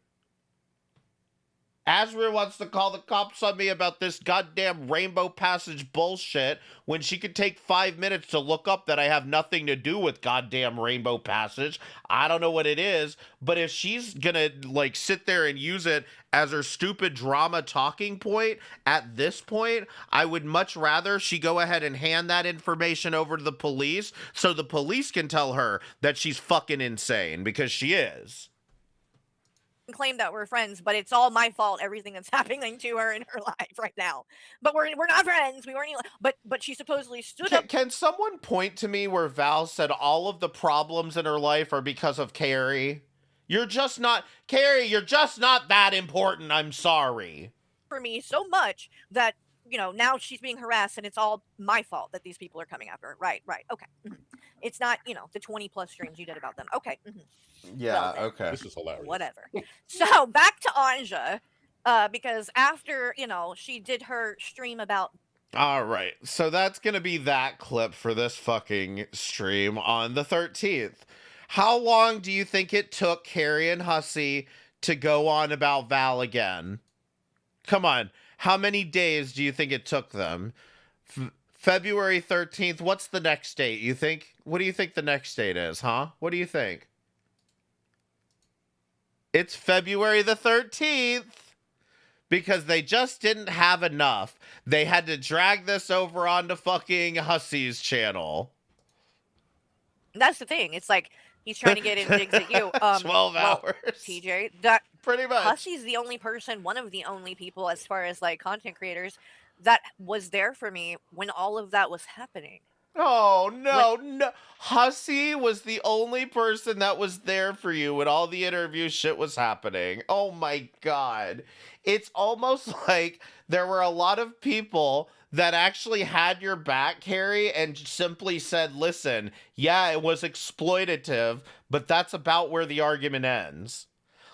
Azria wants to call the cops on me about this goddamn Rainbow Passage bullshit when she could take 5 minutes to look up that I have nothing to do with goddamn Rainbow Passage. I don't know what it is, but if she's gonna, like, sit there and use it as her stupid drama talking point at this point, I would much rather she go ahead and hand that information over to the police so the police can tell her that she's fucking insane, because she is. Claim that we're friends, but it's all my fault, everything that's happening to her in her life right now. But we're not friends. We weren't even, but she supposedly stood up. Can someone point to me where Val said all of the problems in her life are because of Carrie? You're just not, Carrie, you're just not that important. I'm sorry. for me so much that, now she's being harassed and it's all my fault that these people are coming after her. Right, right. Okay. It's not, the 20 plus streams you did about them. Okay. Yeah, then. okay. This is hilarious. Whatever. So back to Anja, because after, she did her stream about. All right. So that's going to be that clip for this fucking stream on the 13th. How long do you think it took Carrie and Hussey to go on about Val again? Come on. How many days do you think it took them? February 13th. What's the next date? What do you think the next date is, huh? What do you think? It's February the 13th. Because they just didn't have enough. They had to drag this over onto fucking Hussey's channel. That's the thing. It's like he's trying to get in digs at you. 12 hours. TJ, that Pretty much. Hussey's the only person, one of the only people, as far as like content creators, that was there for me when all of that was happening. Oh, no. Hussey was the only person that was there for you when all the interview shit was happening. Oh my God. It's almost like there were a lot of people that actually had your back, Carrie, and simply said, listen, yeah, it was exploitative, but that's about where the argument ends.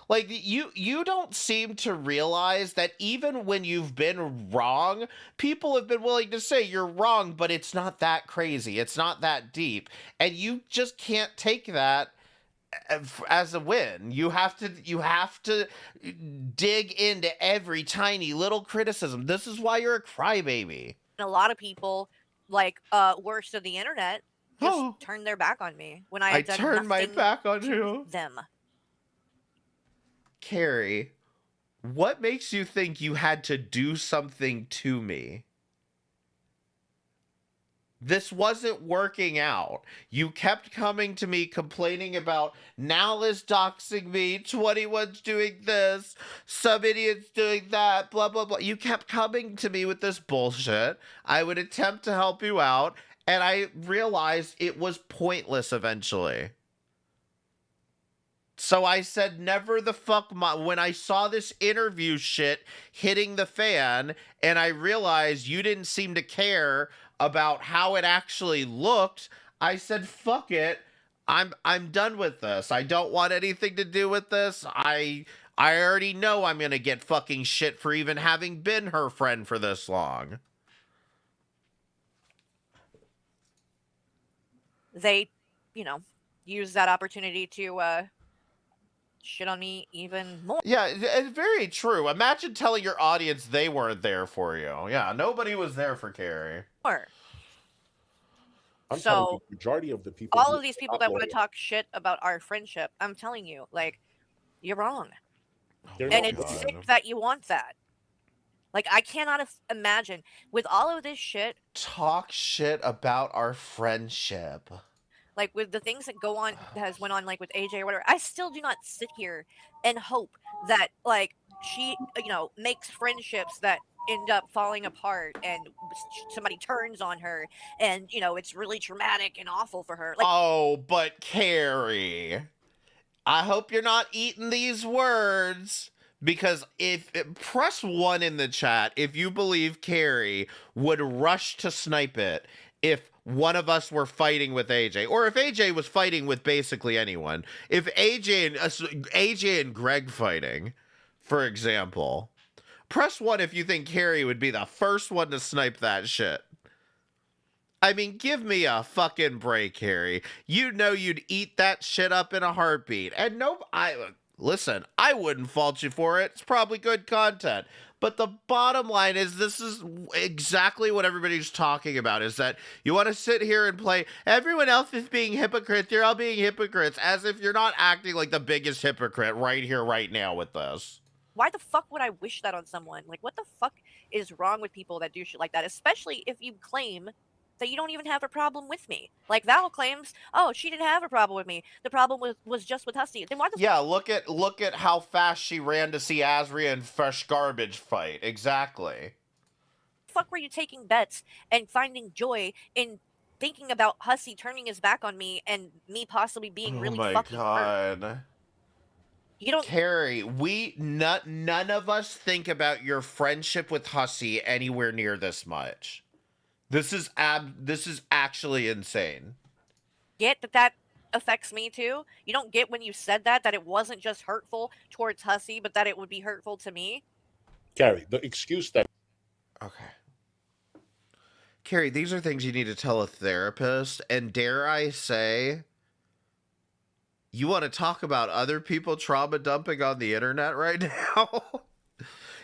Like, you don't seem to realize that even when you've been wrong, people have been willing to say you're wrong, but it's not that crazy. It's not that deep. And you just can't take that as a win. You have to dig into every tiny little criticism. This is why you're a crybaby. A lot of people, like worst of the internet, just turned their back on me when I had done turned my nothing back on to you. them. Carrie, what makes you think you had to do something to me? This wasn't working out. You kept coming to me complaining about Nal is doxing me, 21's doing this, some idiot's doing that, blah, blah, blah. You kept coming to me with this bullshit. I would attempt to help you out, and I realized it was pointless eventually. So I said, never the fuck when I saw this interview shit hitting the fan, and I realized you didn't seem to care about how it actually looked, I said, fuck it. I'm done with this. I don't want anything to do with this. I already know I'm going to get fucking shit for even having been her friend for this long. They, use that opportunity to shit on me even more. Yeah, it's very true. Imagine telling your audience they weren't there for you. Yeah, nobody was there for Carrie. I'm telling you, the majority of the people, all of these people that want to talk shit about our friendship, I'm telling you, like, you're wrong. And it's sick that you want that. Like, I cannot imagine with all of this shit. Talk shit about our friendship. Like, with the things that went on, like, with AJ or whatever, I still do not sit here and hope that, like, she, makes friendships that end up falling apart and somebody turns on her and, it's really traumatic and awful for her. Like, oh, but Carrie, I hope you're not eating these words. Because press 1 in the chat if you believe Carrie would rush to snipe it if one of us were fighting with AJ, or if AJ was fighting with basically anyone. If AJ and Greg fighting, for example, press 1 if you think Carrie would be the first one to snipe that shit. I mean, give me a fucking break, Carrie. You know you'd eat that shit up in a heartbeat. And listen, I wouldn't fault you for it. It's probably good content. But the bottom line is this is exactly what everybody's talking about, is that you want to sit here and play, everyone else is being hypocrites, you're all being hypocrites, as if you're not acting like the biggest hypocrite right here, right now with this. Why the fuck would I wish that on someone? Like, what the fuck is wrong with people that do shit like that? Especially if you claim that you don't even have a problem with me. Like Val claims, oh, she didn't have a problem with me. The problem was just with Hussey. Then why the look at how fast she ran to see Azria and Fresh Garbage fight. Exactly. Fuck were you taking bets and finding joy in thinking about Hussey turning his back on me and me possibly being really fucking hurt? You don't Carrie, none of us think about your friendship with Hussey anywhere near this much. This is actually insane. get that affects me too. You don't get when you said that it wasn't just hurtful towards Hussey, but that it would be hurtful to me. Carrie, the excuse that Okay. Carrie, these are things you need to tell a therapist, and dare I say, you want to talk about other people trauma dumping on the internet right now?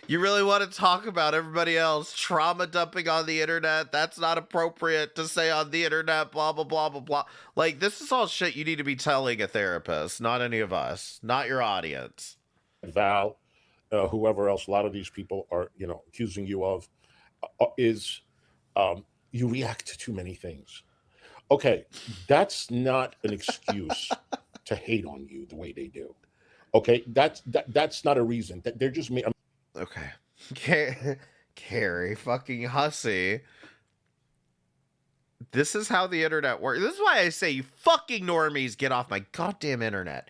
You really want to talk about everybody else trauma dumping on the internet? That's not appropriate to say on the internet, blah, blah, blah, blah, blah. Like, this is all shit you need to be telling a therapist, not any of us, not your audience. Val, whoever else, a lot of these people are, accusing you of, is you react to too many things. Okay, that's not an excuse to hate on you the way they do. Okay, that's not a reason. They're just me. Okay. Carrie fucking Hussey. This is how the internet works. This is why I say you fucking normies get off my goddamn internet.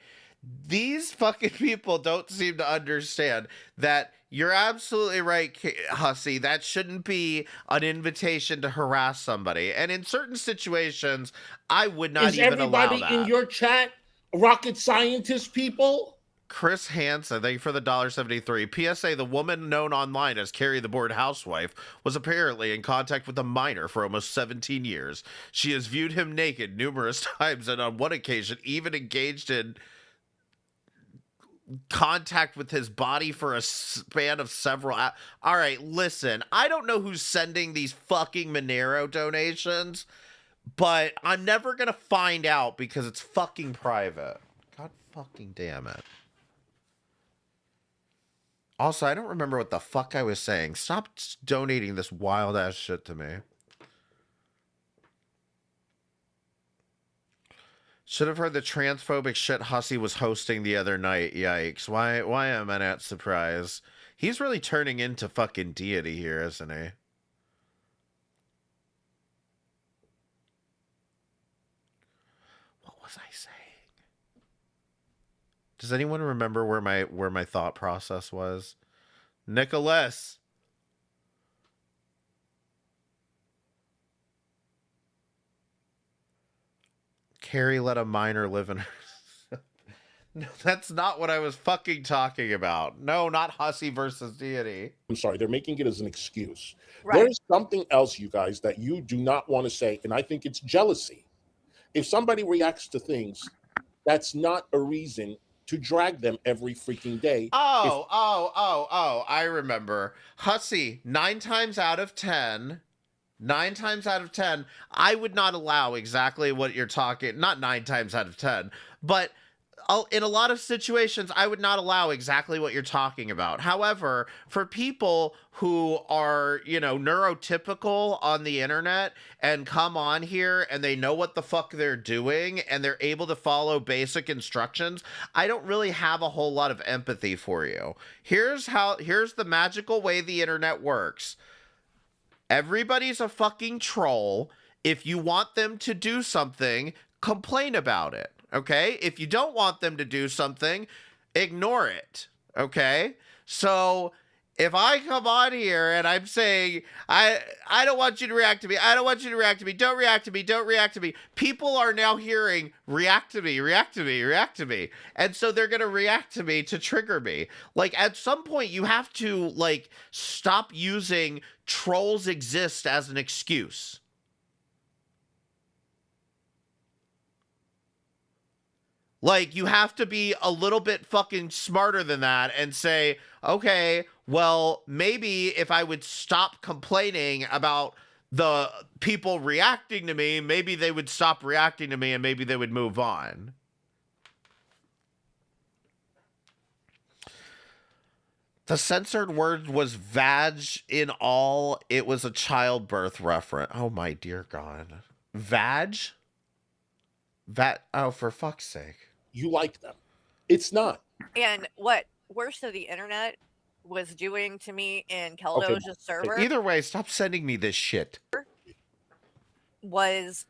These fucking people don't seem to understand that you're absolutely right, Hussey. That shouldn't be an invitation to harass somebody. And in certain situations, I would not Is even allow everybody that. in your chat rocket scientist people? Chris Hansen, thank you for the $1.73. PSA, the woman known online as Carrie the Bored Housewife was apparently in contact with a minor for almost 17 years. She has viewed him naked numerous times and on one occasion even engaged in contact with his body for a span of several hours. All right, listen, I don't know who's sending these fucking Monero donations, but I'm never going to find out because it's fucking private. God fucking damn it. Also, I don't remember what the fuck I was saying. Stop donating this wild ass shit to me. Should have heard the transphobic shit Hussey was hosting the other night. Yikes. Why am I not surprised? He's really turning into fucking deity here, isn't he? What was I saying? Does anyone remember where my thought process was? Nicholas. Carrie let a minor live in her. No, that's not what I was fucking talking about. No, not Hussey versus deity. I'm sorry, they're making it as an excuse. Right. There's something else, you guys, that you do not want to say, and I think it's jealousy. If somebody reacts to things, that's not a reason to drag them every freaking day. I remember. Hussey, 9 times out of 10, I would not allow exactly what you're talking. Not 9 times out of 10, but in a lot of situations, I would not allow exactly what you're talking about. However, for people who are, neurotypical on the internet and come on here and they know what the fuck they're doing and they're able to follow basic instructions, I don't really have a whole lot of empathy for you. Here's the magical way the internet works. Everybody's a fucking troll. If you want them to do something, complain about it. Okay? If you don't want them to do something, ignore it. Okay? So if I come on here and I'm saying, I don't want you to react to me. I don't want you to react to me. Don't react to me. Don't react to me. People are now hearing react to me, react to me, react to me. And so they're going to react to me to trigger me. Like at some point you have to stop using trolls exist as an excuse. You have to be a little bit fucking smarter than that and say, okay, well, maybe if I would stop complaining about the people reacting to me, maybe they would stop reacting to me and maybe they would move on. The censored word was vag in all. It was a childbirth reference. Oh, my dear God. Vag? Oh, for fuck's sake. You like them. It's not. And what Worst of the Internet was doing to me in Keldoja's server Either way, stop sending me this shit. was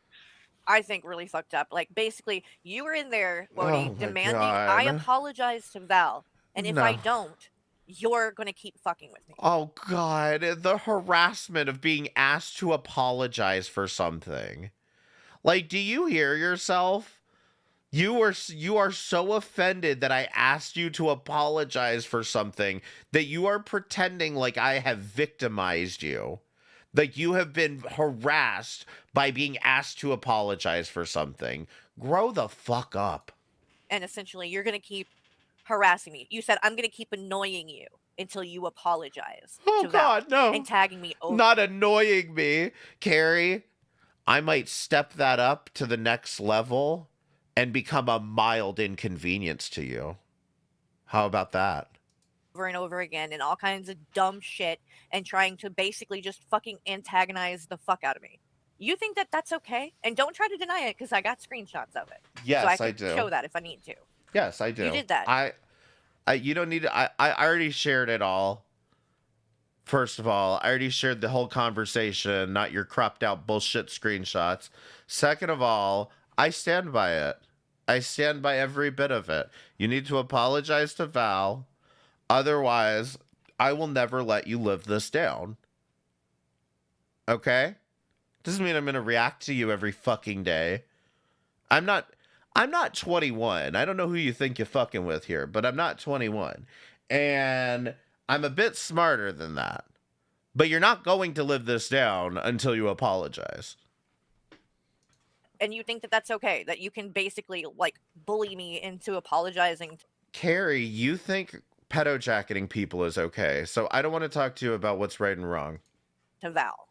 I think really fucked up. Like basically, you were in there, Wody, Oh my demanding I God. apologize to Val, and if I No. don't, you're gonna keep fucking with me. Oh God, the harassment of being asked to apologize for something. Like, do you hear yourself? You are so offended that I asked you to apologize for something that you are pretending like I have victimized you. Like you have been harassed by being asked to apologize for something. Grow the fuck up. And essentially, you're gonna keep harassing me. You said I'm gonna keep annoying you until you apologize Oh to Val God, no. and tagging me over. Not annoying me. Carrie, I might step that up to the next level and become a mild inconvenience to you. How about that? Over and over again and all kinds of dumb shit and trying to basically just fucking antagonize the fuck out of me. You think that that's okay? And don't try to deny it because I got screenshots of it. So I Yes, I can do. show that if I need to. Yes, I do. You did that. You don't need to. I already shared it all. First of all, I already shared the whole conversation, not your cropped out bullshit screenshots. Second of all, I stand by it. I stand by every bit of it. You need to apologize to Val. Otherwise, I will never let you live this down. Okay? Doesn't mean I'm going to react to you every fucking day. I'm not 21. I don't know who you think you're fucking with here, but I'm not 21. And I'm a bit smarter than that. But you're not going to live this down until you apologize. And you think that that's okay? That you can basically like bully me into apologizing Carrie, you think pedo jacketing people is okay. So I don't want to talk to you about what's right and wrong. to Val?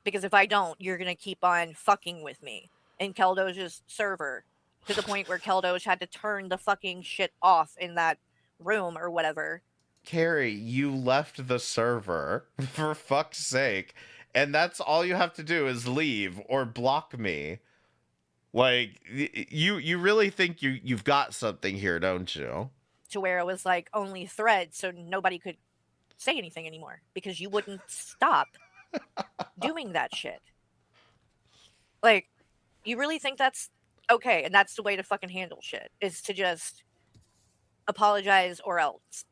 Because if I don't, you're gonna keep on fucking with me in Keldoge's server to the point where Keldoge had to turn the fucking shit off in that room or whatever. Carrie, you left the server, for fuck's sake. And that's all you have to do is leave or block me. Like, you really think you've got something here, don't you? To where it was like only threads, so nobody could say anything anymore because you wouldn't stop doing that shit. Like, you really think that's okay? And that's the way to fucking handle shit is to just apologize or else.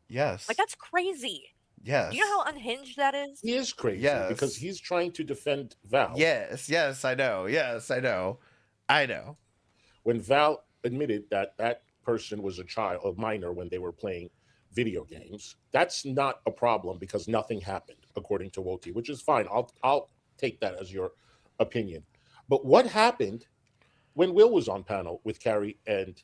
Yes. Like, that's crazy. Yes. Do you know how unhinged that is? He is crazy Yes. because he's trying to defend Val. Yes, I know. Yes, I know. I know. When Val admitted that that person was a minor when they were playing video games, that's not a problem because nothing happened, according to Woti, which is fine. I'll take that as your opinion. But what happened when Will was on panel with Carrie and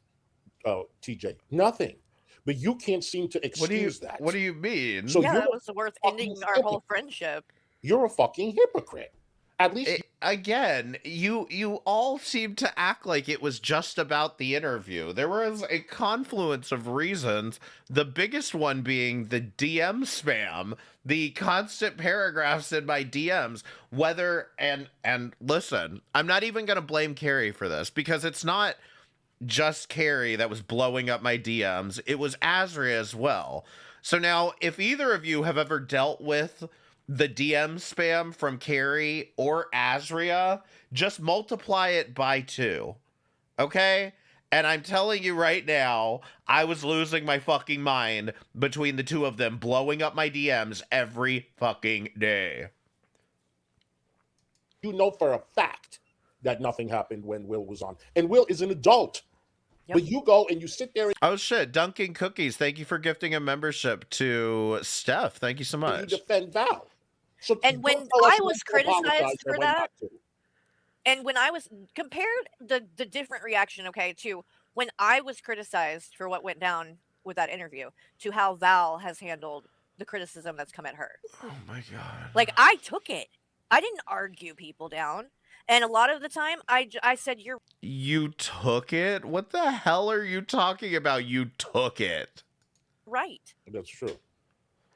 TJ? Nothing. But you can't seem to excuse that. What do you mean? So Yeah, you're that was worth ending fucking our whole hypocrite. friendship. You're a fucking hypocrite. At least Again, you all seem to act like it was just about the interview. There was a confluence of reasons, the biggest one being the DM spam, the constant paragraphs in my DMs, whether and listen, I'm not even going to blame Carrie for this because it's not just Carrie that was blowing up my DMs. It was Azria as well. So now, if either of you have ever dealt with the DM spam from Carrie or Azria, just multiply it by 2. Okay? And I'm telling you right now, I was losing my fucking mind between the two of them blowing up my DMs every fucking day. you know for a fact that nothing happened when Will was on. And Will is an adult. Yep. But you go and you sit there Oh shit, Dunkin' Cookies, thank you for gifting a membership to Steph. Thank you so and you much. defend Val. So And don't when tell us I when was to apologize criticized and for when that, not to. and when I was compared the different reaction, okay, to when I was criticized for what went down with that interview to how Val has handled the criticism that's come at her. Oh my god. Like, I took it. I didn't argue people down. And a lot of the time, I said, you're You took it? What the hell are you talking about? You took it. right. That's true.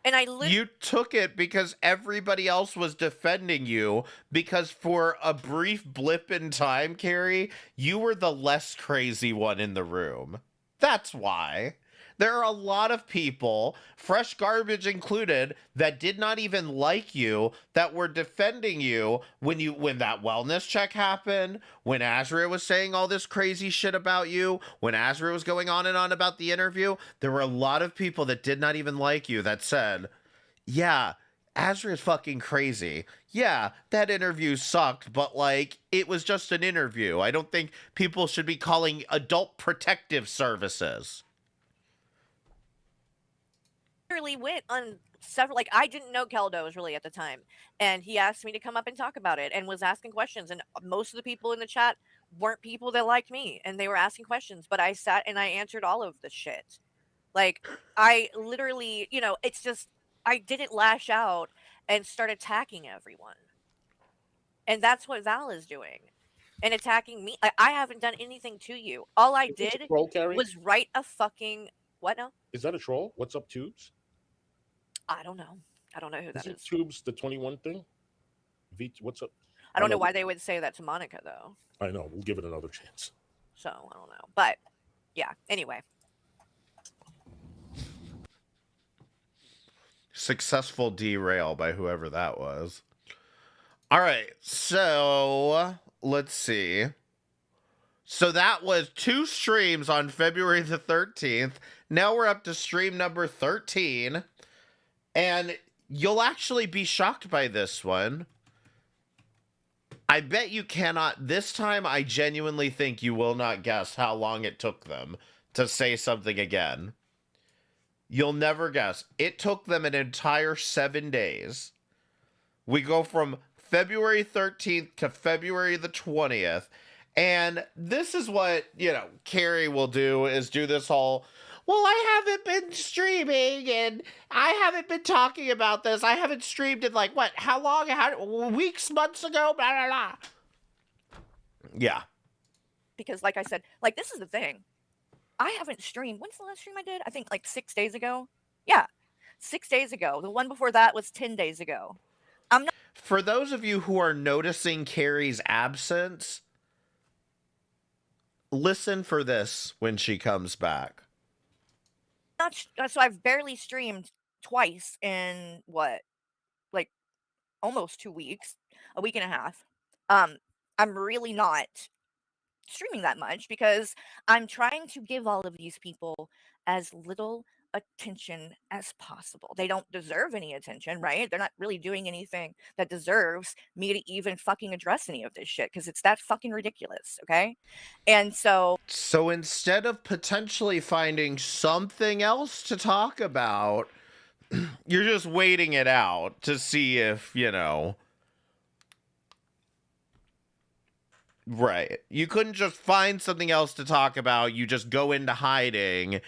And I literally, You took it because everybody else was defending you because for a brief blip in time, Carrie, you were the less crazy one in the room. That's why. There are a lot of people, fresh garbage included, that did not even like you, that were defending you when that wellness check happened, when Azria was saying all this crazy shit about you, when Azria was going on and on about the interview. There were a lot of people that did not even like you that said, yeah, Azria's fucking crazy. Yeah, that interview sucked, but like, it was just an interview. I don't think people should be calling adult protective services. Literally went on several, like, I didn't know Keldo was really at the time, and he asked me to come up and talk about it and was asking questions, and most of the people in the chat weren't people that liked me, and they were asking questions, but I sat and I answered all of the shit. Like, I literally, it's just, I didn't lash out and start attacking everyone. And that's what Val is doing. And attacking me. I haven't done anything to you. All I Is this a did troll, Carrie? was write a fucking what now? Is that a troll? What's up, Tubes? I don't know. I don't know who that Isn't is. Tubes the 21 thing? What's up? I don't know why they would say that to Monica though. I know. We'll give it another chance. So I don't know. But yeah, anyway. Successful derail by whoever that was. All right, so let's see. So that was 2 streams on February the 13th. Now we're up to stream number 13. And you'll actually be shocked by this one. I bet you cannot. This time, I genuinely think you will not guess how long it took them to say something again. You'll never guess. It took them an entire 7 days. We go from February 13th to February the 20th. And this is what, Carrie will do, is do this whole, well, I haven't been streaming and I haven't been talking about this. I haven't streamed in like, what, how long? Weeks, months ago? Blah, blah, blah. Yeah. Because like I said, like, this is the thing. I haven't streamed. When's the last stream I did? I think like 6 days ago. Yeah, 6 days ago. The one before that was 10 days ago. I'm not. For those of you who are noticing Carrie's absence, listen for this when she comes back. So I've barely streamed twice in what, like almost 2 weeks, a week and a half. I'm really not streaming that much because I'm trying to give all of these people as little attention as possible. They don't deserve any attention, right? They're not really doing anything that deserves me to even fucking address any of this shit because it's that fucking ridiculous, okay? And so instead of potentially finding something else to talk about, you're just waiting it out to see if, right. You couldn't just find something else to talk about. You just go into hiding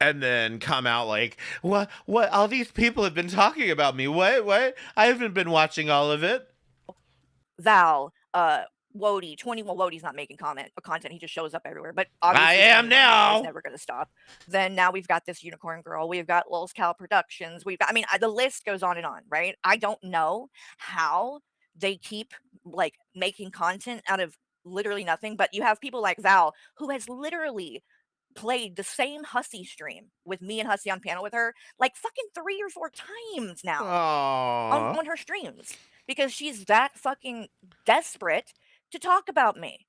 and then come out like, what, all these people have been talking about me. What? I haven't been watching all of it. Val, Wody, 21 Wody's not making content. He just shows up everywhere. But I obviously am 21 now. is never going to stop. Then now we've got this unicorn girl. We've got Lil's Cal Productions. We've got, the list goes on and on, right? I don't know how they keep like making content out of literally nothing. But you have people like Val who has literally played the same Hussy stream with me and Hussy on panel with her like fucking 3 or 4 times now on her streams because she's that fucking desperate to talk about me.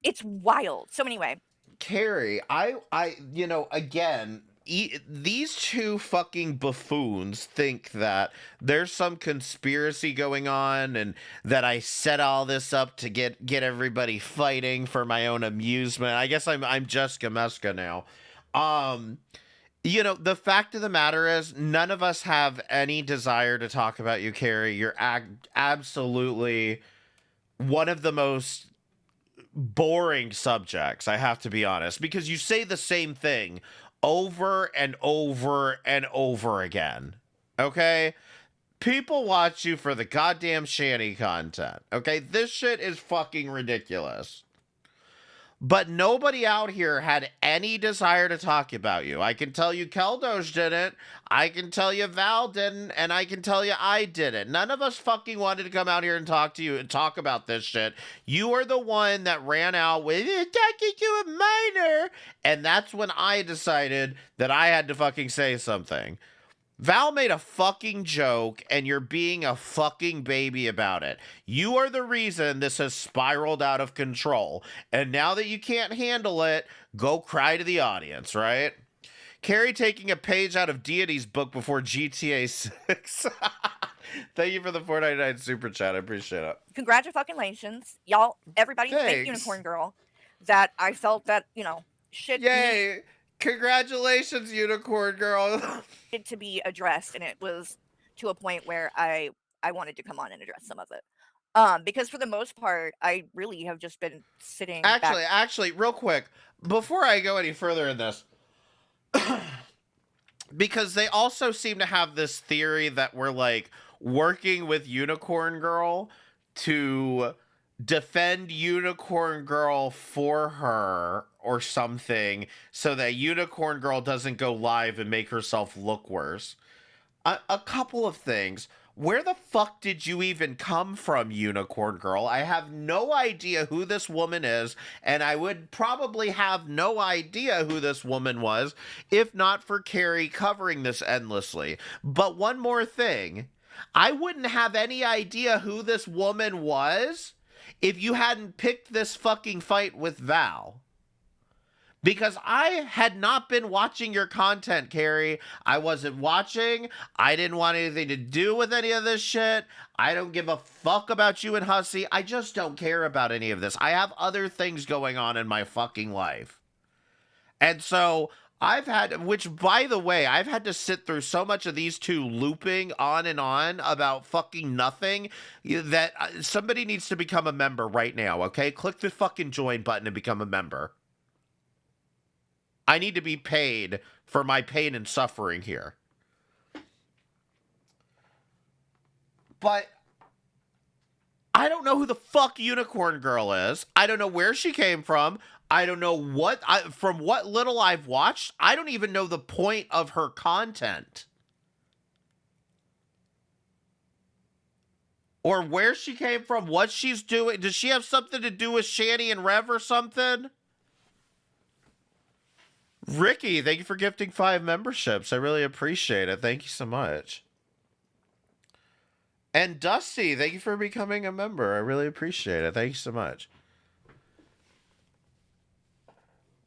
It's wild. So anyway, Carrie, I again, these 2 fucking buffoons think that there's some conspiracy going on and that I set all this up to get everybody fighting for my own amusement. I guess I'm Jessica Meska now. The fact of the matter is none of us have any desire to talk about you, Carrie. You're absolutely one of the most boring subjects, I have to be honest, because you say the same thing over and over and over again. Okay? People watch you for the goddamn shanty content. Okay? This shit is fucking ridiculous. But nobody out here had any desire to talk about you. I can tell you Keldosh didn't. I can tell you Val didn't. And I can tell you I didn't. None of us fucking wanted to come out here and talk to you and talk about this shit. You are the one that ran out with talking to a minor. And that's when I decided that I had to fucking say something. Val made a fucking joke, and you're being a fucking baby about it. You are the reason this has spiraled out of control. And now that you can't handle it, go cry to the audience, right? Carrie taking a page out of Deity's book before GTA 6. Thank you for the $4.99 super chat. I appreciate it. Congratulations, y'all. Everybody's fake Thanks. unicorn girl. That I felt that, you know, shit Yay! Congratulations, unicorn girl. needed to be addressed, and it was to a point where I wanted to come on and address some of it. Because for the most part, I really have just been sitting back. Actually, real quick, before I go any further in this, because they also seem to have this theory that we're like working with Unicorn Girl to defend Unicorn Girl for her or something so that Unicorn Girl doesn't go live and make herself look worse. A couple of things. Where the fuck did you even come from, Unicorn Girl? I have no idea who this woman is, and I would probably have no idea who this woman was if not for Carrie covering this endlessly. But one more thing. I wouldn't have any idea who this woman was if you hadn't picked this fucking fight with Val. Because I had not been watching your content, Carrie. I wasn't watching. I didn't want anything to do with any of this shit. I don't give a fuck about you and Hussy. I just don't care about any of this. I have other things going on in my fucking life. And so I've had, which by the way, I've had to sit through so much of these two looping on and on about fucking nothing that somebody needs to become a member right now, okay? Click the fucking join button and become a member. I need to be paid for my pain and suffering here. But I don't know who the fuck Unicorn Girl is. I don't know where she came from. I don't know from what little I've watched. I don't even know the point of her content. Or where she came from, what she's doing. Does she have something to do with Shani and Rev or something? Ricky, thank you for gifting 5 memberships. I really appreciate it. Thank you so much. And Dusty, thank you for becoming a member. I really appreciate it. Thank you so much.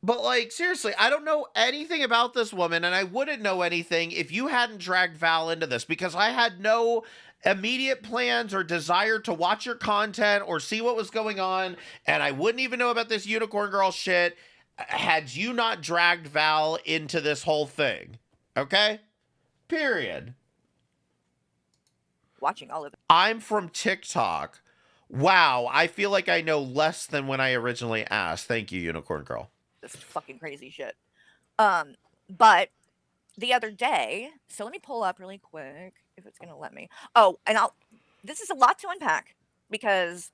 But, like, seriously, I don't know anything about this woman, and I wouldn't know anything if you hadn't dragged Val into this, because I had no immediate plans or desire to watch your content or see what was going on, and I wouldn't even know about this Unicorn Girl shit had you not dragged Val into this whole thing. Okay? Period. Watching all of it. I'm from TikTok. Wow, I feel like I know less than when I originally asked. Thank you, Unicorn Girl. This fucking crazy shit. But the other day, so let me pull up really quick if it's gonna let me. Oh, and this is a lot to unpack because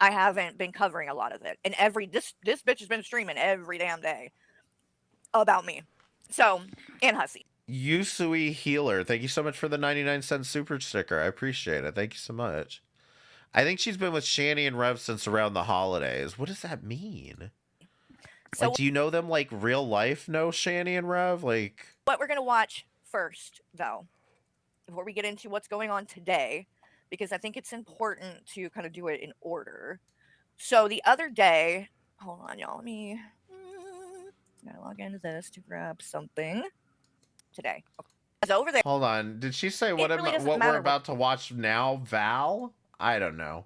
I haven't been covering a lot of it. And this bitch has been streaming every damn day about me. So, and Hussy. Yusui Healer, thank you so much for the 99-cent super sticker. I appreciate it. Thank you so much. I think she's been with Shani and Rev since around the holidays. What does that mean? So, like, do you know them like real life? No, Shani and Rev? Like, what we're going to watch first, though, before we get into what's going on today, because I think it's important to kind of do it in order. So the other day, hold on, y'all. Let me gotta log into this to grab something today. Okay. It's over there. Hold on. Did she say what really doesn't we're matter about to watch now? Val? I don't know.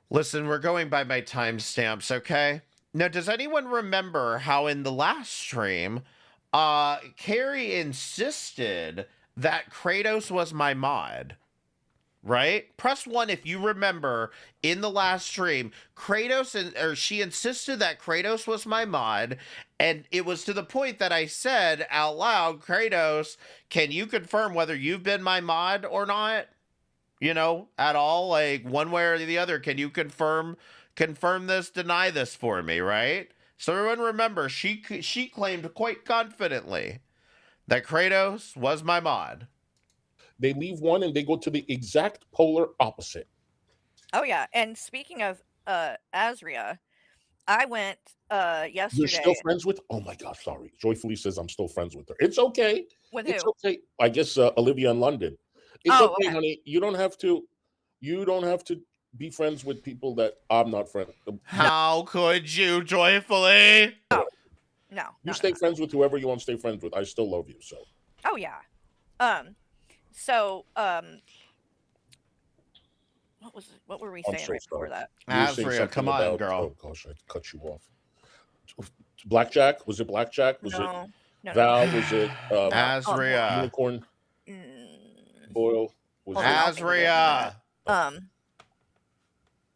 Listen, we're going by my timestamps, okay? Now, does anyone remember how in the last stream, Carrie insisted that Kratos was my mod? Right? Press 1 if you remember in the last stream, she insisted that Kratos was my mod, and it was to the point that I said out loud, Kratos, can you confirm whether you've been my mod or not? You know, at all, like one way or the other, can you confirm confirm this, deny this for me, right? So everyone remember, she claimed quite confidently that Kratos was my mod. They leave one and they go to the exact polar opposite. Oh yeah, and speaking of Azria, I went You're yesterday still friends with? Oh my God, sorry. Joyfully says I'm still friends with her. It's okay. with It's who? okay. I guess Olivia in London. It's Oh, okay, okay. honey. You don't have to. You don't have to be friends with people that I'm not friends. No, How could you, Joyfully? no, You no, stay no. friends with whoever you want to stay friends with. I still love you. So Oh yeah. Um. So what were we I'm saying so right before sorry. that? You were saying Azria, something come on, about. girl. Oh gosh, I cut you off. Blackjack? Was it Blackjack? Was it No, no, no, Val? Was it no. Hold on. Azria. Unicorn Mm, Boil? Was hold on, it? I'll think of it in a minute. Azria.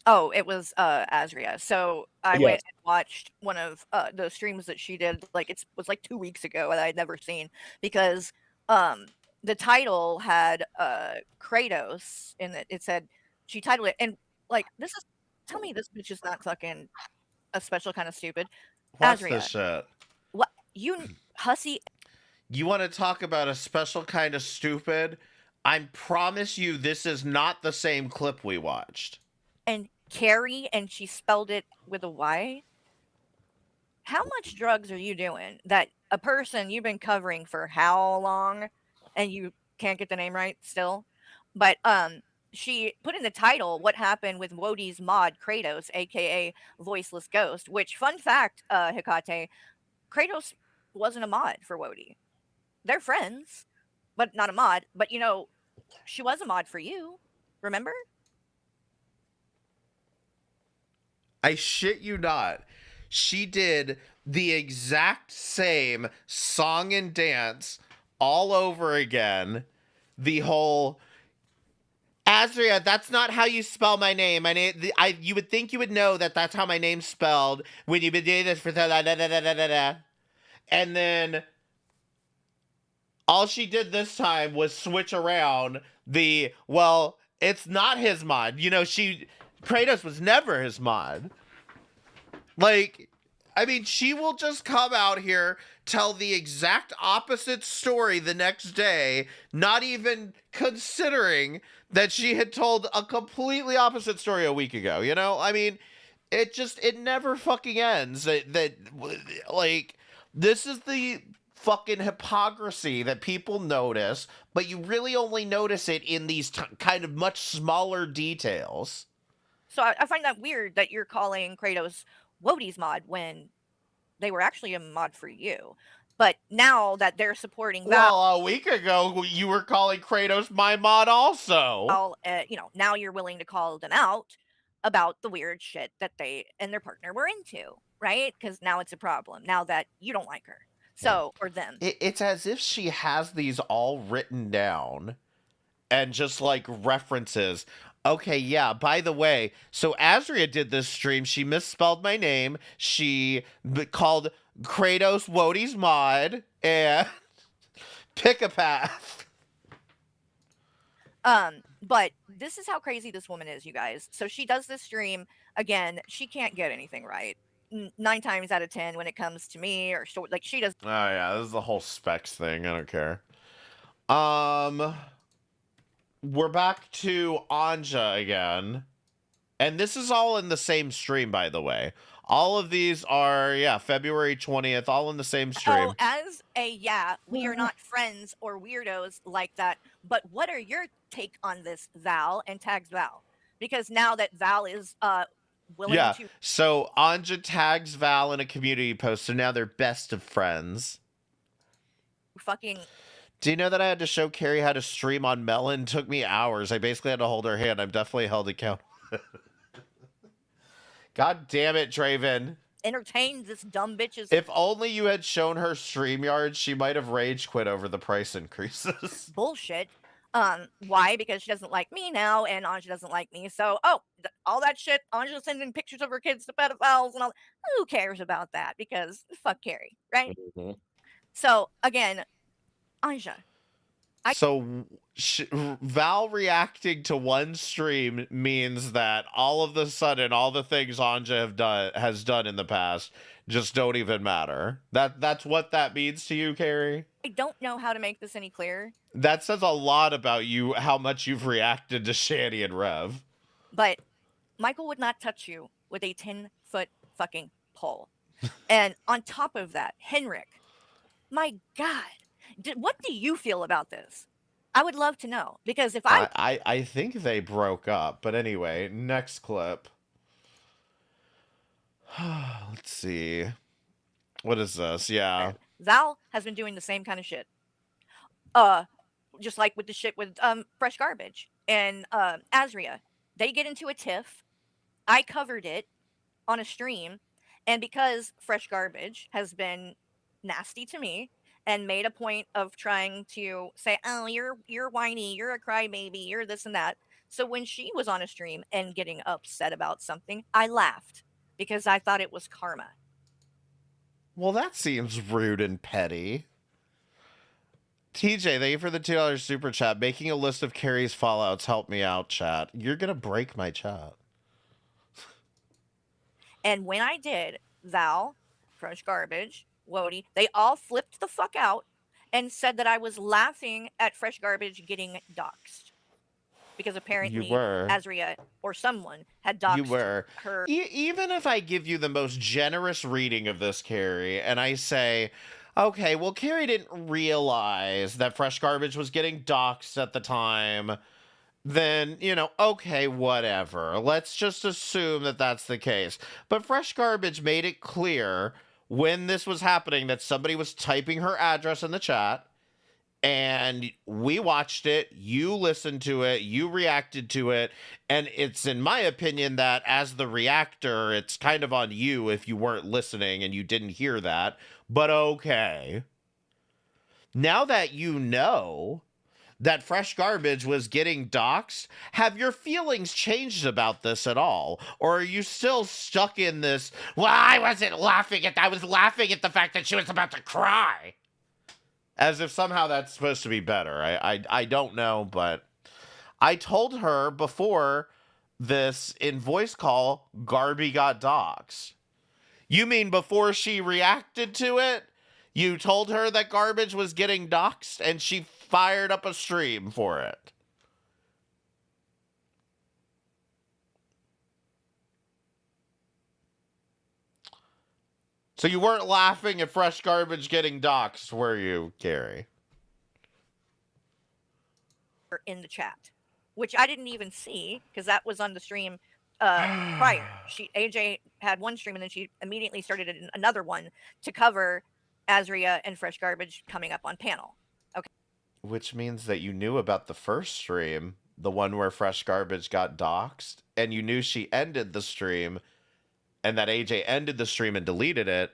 Oh, it was Azria. So I Yes. went and watched one of the streams that she did. Like it was like 2 weeks ago that I'd never seen because the title had Kratos in it. It said she titled it, and like this is tell me this bitch is not fucking a special kind of stupid. What's this Azria, shit? what you hussy You want to talk about a special kind of stupid? I promise you this is not the same clip we watched. and Carrie, and she spelled it with a Y. How much drugs are you doing that a person you've been covering for how long and you can't get the name right still? But she put in the title what happened with Wodie's mod Kratos, aka Voiceless Ghost, which fun fact, Hikate, Kratos wasn't a mod for Wodie. They're friends, but not a mod. But you know, she was a mod for you. Remember? I shit you not. She did the exact same song and dance all over again. The whole Azria, that's not how you spell my name. You would think you would know that that's how my name's spelled when you've been doing this for da da da da da da da. And then all she did this time was switch around well, it's not his mod. You know, Kratos was never his mod. Like, I mean, she will just come out here, tell the exact opposite story the next day, not even considering that she had told a completely opposite story a week ago. You know, I mean, it never fucking ends. Like, this is the fucking hypocrisy that people notice, but you really only notice it in these kind of much smaller details. So I find that weird that you're calling Kratos Wodie's mod when they were actually a mod for you. But now that they're supporting Val, Well, a week ago, you were calling Kratos my mod also. you know, now you're willing to call them out about the weird shit that they and their partner were into, right? Because now it's a problem. Now that you don't like her, so or them. It's as if she has these all written down and just like references. Okay, yeah, by the way, so Azria did this stream. She misspelled my name. She called Kratos Wodie's mod and pick a path. But this is how crazy this woman is, you guys. So she does this stream again. She can't get anything right. 9 times out of 10 when it comes to me or like she does. Oh yeah, this is the whole specs thing. I don't care. We're back to Anja again. And this is all in the same stream, by the way. All of these are, February 20th, all in the same stream. Oh, as we are not friends or weirdos like that. But what are your take on this, Val, and tags Val? Because now that Val is willing to so Anja tags Val in a community post, so now they're best of friends. fucking Do you know that I had to show Carrie how to stream on Melon? It took me hours. I basically had to hold her hand. I'm definitely held accountable. God damn it, Draven. entertain this dumb bitch's If only you had shown her StreamYard, she might have rage quit over the price increases. bullshit. Why? Because she doesn't like me now, and Anja doesn't like me. So, all that shit. Anja sending pictures of her kids to pedophiles and all. Who cares about that? Because fuck Carrie, right? Mhm. So again, Anja, I- So Val reacting to one stream means that all of the sudden all the things Anja has done in the past just don't even matter. That's what that means to you, Carrie? I don't know how to make this any clearer, That says a lot about you, how much you've reacted to Shanny and Rev. but Michael would not touch you with a 10-foot fucking pole. And on top of that, Henrik, my God, what do you feel about this? I would love to know, because if I think they broke up, but anyway, next clip. Let's see. What is this? Yeah. Val has been doing the same kind of shit. Just like with the shit with Fresh Garbage and Azria. They get into a tiff. I covered it on a stream, and because Fresh Garbage has been nasty to me and made a point of trying to say, "Oh, you're whiny, you're a crybaby, you're this and that." So when she was on a stream and getting upset about something, I laughed because I thought it was karma. Well, that seems rude and petty. TJ, thank you for the $2 super chat. Making a list of Carrie's fallouts help me out, chat. You're gonna break my chat. And when I did, Val, Fresh Garbage, Wody, they all flipped the fuck out and said that I was laughing at Fresh Garbage getting doxxed. Because apparently Azria or someone had doxxed her. Even if I give you the most generous reading of this, Carrie, and I say, okay, well, Carrie didn't realize that Fresh Garbage was getting doxxed at the time, then, okay, whatever. Let's just assume that that's the case. But Fresh Garbage made it clear when this was happening that somebody was typing her address in the chat, and we watched it, you listened to it, you reacted to it, and it's in my opinion that as the reactor, it's kind of on you if you weren't listening and you didn't hear that, but okay. Now that you know that Fresh Garbage was getting doxxed, have your feelings changed about this at all? Or are you still stuck in this, well, I was laughing at the fact that she was about to cry? As if somehow that's supposed to be better. I don't know, but I told her before this in voice call, Garby got doxxed. You mean before she reacted to it? You told her that Garbage was getting doxxed and she fired up a stream for it. So you weren't laughing at Fresh Garbage getting doxxed, were you, Carrie? In the chat, which I didn't even see because that was on the stream prior. AJ had one stream and then she immediately started another one to cover Azria and Fresh Garbage coming up on panel. Okay. Which means that you knew about the first stream, the one where Fresh Garbage got doxxed, and you knew she ended the stream, and that AJ ended the stream and deleted it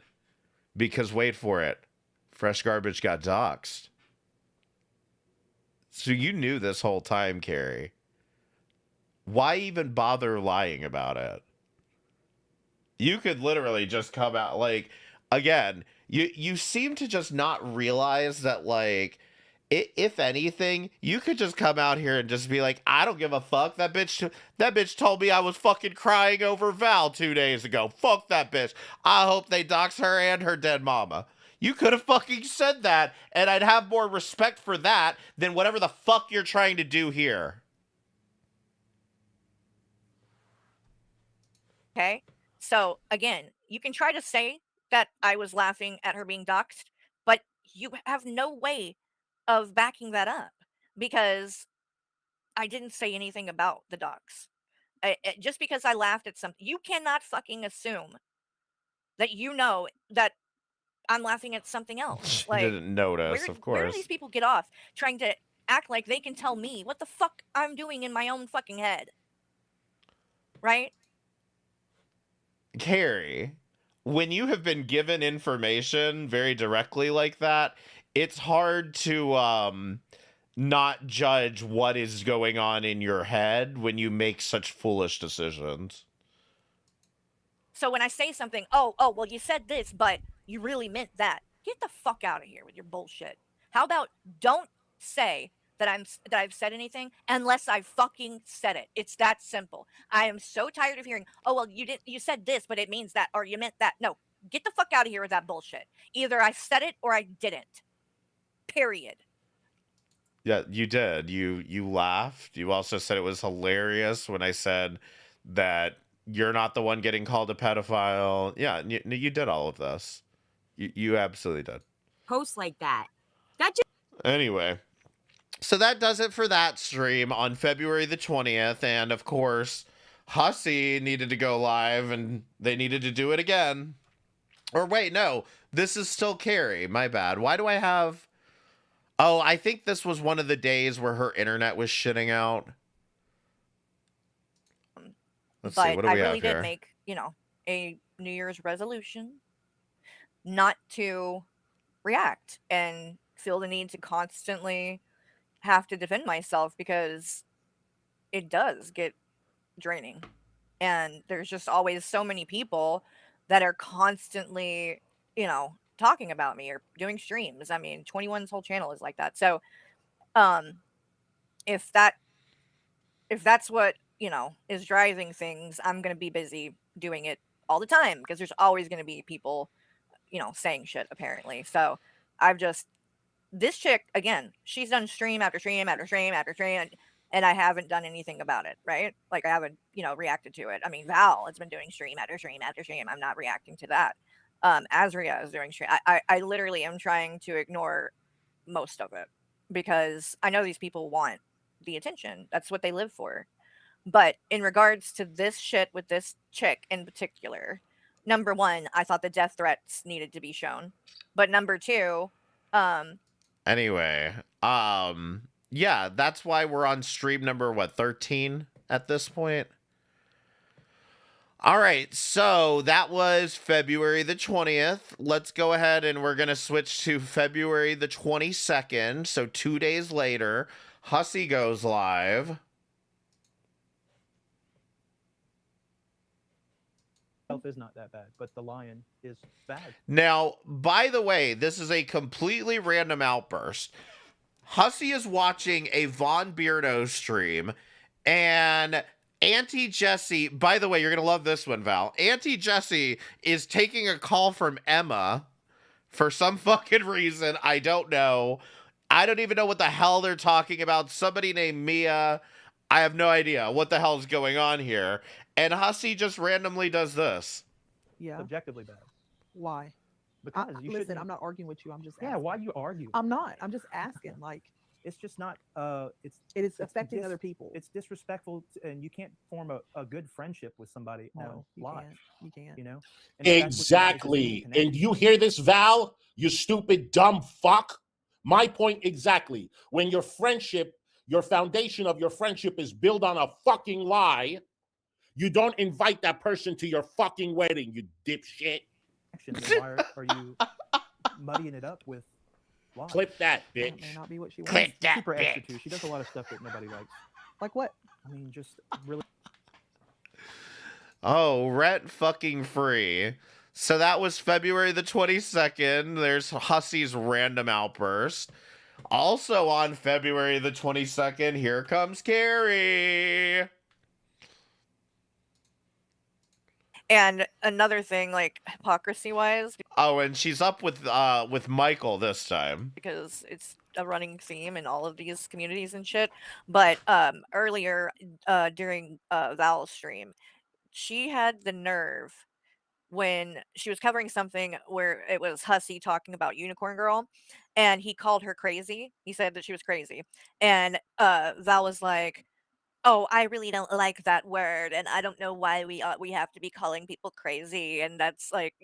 because, wait for it, Fresh Garbage got doxxed. So you knew this whole time, Carrie. Why even bother lying about it? You could literally just come out, again, you seem to just not realize that, if anything, you could just come out here and just be like, I don't give a fuck. That bitch told me I was fucking crying over Val 2 days ago. Fuck that bitch. I hope they dox her and her dead mama. You could have fucking said that, and I'd have more respect for that than whatever the fuck you're trying to do here. Okay. So again, you can try to say that I was laughing at her being doxxed, but you have no way of backing that up because I didn't say anything about the dox. Just because I laughed at something, you cannot fucking assume that that I'm laughing at something else. She didn't notice, of course. Where do these people get off trying to act like they can tell me what the fuck I'm doing in my own fucking head? Right? Carrie, when you have been given information very directly like that, it's hard to not judge what is going on in your head when you make such foolish decisions. So when I say something, oh, well, you said this, but you really meant that. Get the fuck out of here with your bullshit. How about don't say that I've said anything unless I fucking said it. It's that simple. I am so tired of hearing, "Oh, well, you said this, but it means that or you meant that." No. Get the fuck out of here with that bullshit. Either I said it or I didn't. Period. Yeah, you did. You laughed. You also said it was hilarious when I said that you're not the one getting called a pedophile. Yeah, you did all of this. You absolutely did. Posts like that. That just Anyway, so that does it for that stream on February the 20th. And of course, Hussey needed to go live and they needed to do it again. Or wait, no, this is still Carrie. My bad. Why do I have... Oh, I think this was one of the days where her internet was shitting out. Let's see, what do I we really have here? did make, a New Year's resolution not to react and feel the need to constantly have to defend myself because it does get draining. And there's just always so many people that are constantly, talking about me or doing streams. I mean, 21's whole channel is like that. So, if that's what, is driving things, I'm going to be busy doing it all the time because there's always going to be people, saying shit apparently. So, this chick, again, she's done stream after stream after stream after stream, and I haven't done anything about it, right? Like, I haven't, reacted to it. I mean, Val has been doing stream after stream after stream. I'm not reacting to that. Azria is doing stream. I literally am trying to ignore most of it because I know these people want the attention. That's what they live for. But in regards to this shit with this chick in particular, number one, I thought the death threats needed to be shown. But number two, Anyway, yeah, that's why we're on stream number, 13 at this point? All right, so that was February the 20th. Let's go ahead and we're going to switch to February the 22nd. So 2 days later, Hussey goes live. Is not that bad, but the lion is bad. Now, by the way, this is a completely random outburst. Hussey is watching a Von Beardo stream, and Auntie Jessie, by the way, you're going to love this one, Val. Auntie Jessie is taking a call from Emma for some fucking reason. I don't know. I don't even know what the hell they're talking about. Somebody named Mia. I have no idea what the hell is going on here. And Hussey just randomly does this. Yeah. Objectively bad. Why? Because you listen, shouldn't. I'm not arguing with you. I'm just Yeah, asking. why you argue? I'm not. I'm just asking. Like, It's just not. It is affecting other people. It's disrespectful, and you can't form a good friendship with somebody on No, you live. can't. You can't. You know. And if that's what you guys are doing, Exactly. connect. And you hear this, Val? You stupid, dumb fuck. My point exactly. When your friendship, your foundation of your friendship is built on a fucking lie, you don't invite that person to your fucking wedding, you dipshit. Then why are you muddying it up with lies? Clip that, That bitch. may not be what she wants. Clip She's that super extra bitch. too. She does a lot of stuff that nobody likes. Like what? I mean, just really. Oh, rent fucking free. So that was February the 22nd. There's Hussey's random outburst. Also on February the 22nd, here comes Carrie. and another thing, like hypocrisy wise, Oh, and she's up with Michael this time. because it's a running theme in all of these communities and shit. But earlier during Val's stream, she had the nerve when she was covering something where it was Hussey talking about Unicorn Girl, and he called her crazy. He said that she was crazy, and Val was like, "Oh, I really don't like that word, and I don't know why we have to be calling people crazy, and that's like,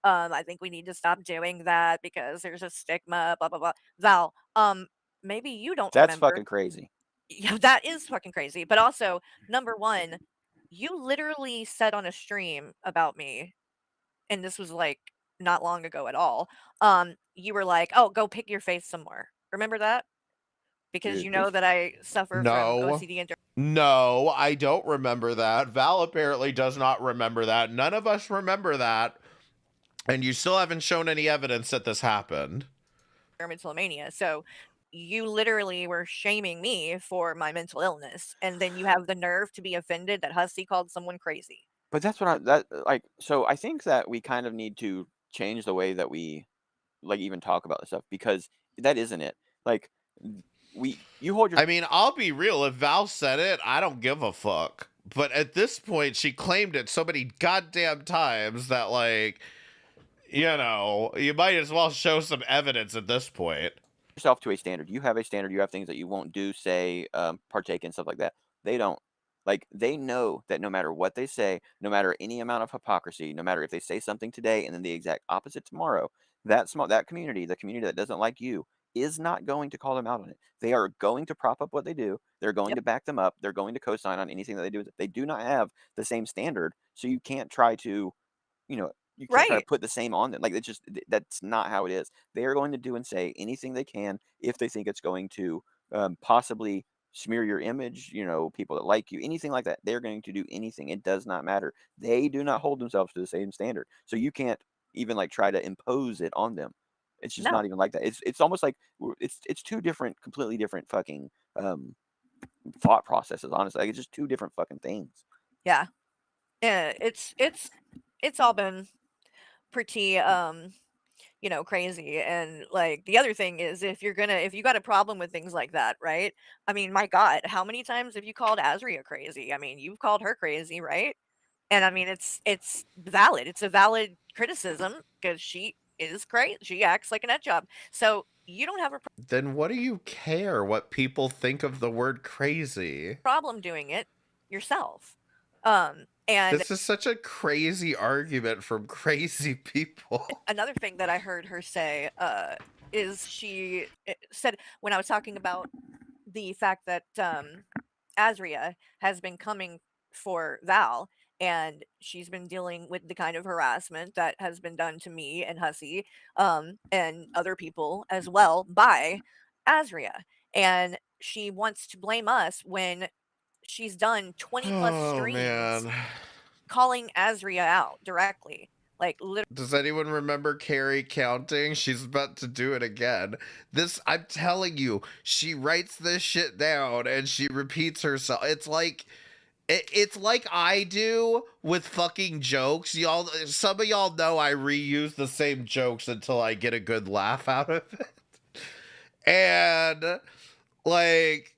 I think we need to stop doing that because there's a stigma, blah blah blah." Val, maybe you don't That's remember. fucking crazy. Yeah, that is fucking crazy. But also, number one, you literally said on a stream about me, and this was like not long ago at all. You were like, "Oh, go pick your face some more." Remember that? Because Dude, you know that I suffer from No. OCD and No, I don't remember that. Val apparently does not remember that. None of us remember that. And you still haven't shown any evidence that this happened. dermatillomania. So you literally were shaming me for my mental illness, and then you have the nerve to be offended that Hussy called someone crazy. But that's what I that like. So I think that we kind of need to change the way that we like even talk about this stuff, because that isn't it. Like you hold your I mean, I'll be real. If Val said it, I don't give a fuck. But at this point, she claimed it so many goddamn times that, like, you might as well show some evidence at this point. yourself to a standard. You have a standard. You have things that you won't do, say, partake in, stuff like that. They don't. Like, they know that no matter what they say, no matter any amount of hypocrisy, no matter if they say something today and then the exact opposite tomorrow, that community, the community that doesn't like you, is not going to call them out on it. They are going to prop up what they do. They're going Yep. to back them up. They're going to co-sign on anything that they do. They do not have the same standard, so you can't try to, you can't try to Right. put the same on them. Like, it's just that's not how it is. They are going to do and say anything they can if they think it's going to possibly smear your image, people that like you, anything like that. They're going to do anything. It does not matter. They do not hold themselves to the same standard. So you can't even like try to impose it on them. It's just No. not even like that. It's almost like it's two different, completely different fucking thought processes, honestly. Like, it's just two different fucking things. Yeah. Yeah, it's all been pretty crazy. And like the other thing is, if you got a problem with things like that, right? I mean, my God, how many times have you called Azria crazy? I mean, you've called her crazy, right? And I mean, it's valid. It's a valid criticism because she is crazy. She acts like a nut job. So you don't have a Then what do you care what people think of the word crazy? problem doing it yourself. And This is such a crazy argument from crazy people. another thing that I heard her say is she said, when I was talking about the fact that Azria has been coming for Val, and she's been dealing with the kind of harassment that has been done to me and Hussy, and other people as well by Azria. And she wants to blame us when she's done 20 plus Oh, streams man. calling Azria out directly. Like, literally. Does anyone remember Carrie counting? She's about to do it again. I'm telling you, she writes this shit down and she repeats herself. It's like I do with fucking jokes. Some of y'all know I reuse the same jokes until I get a good laugh out of it. And like,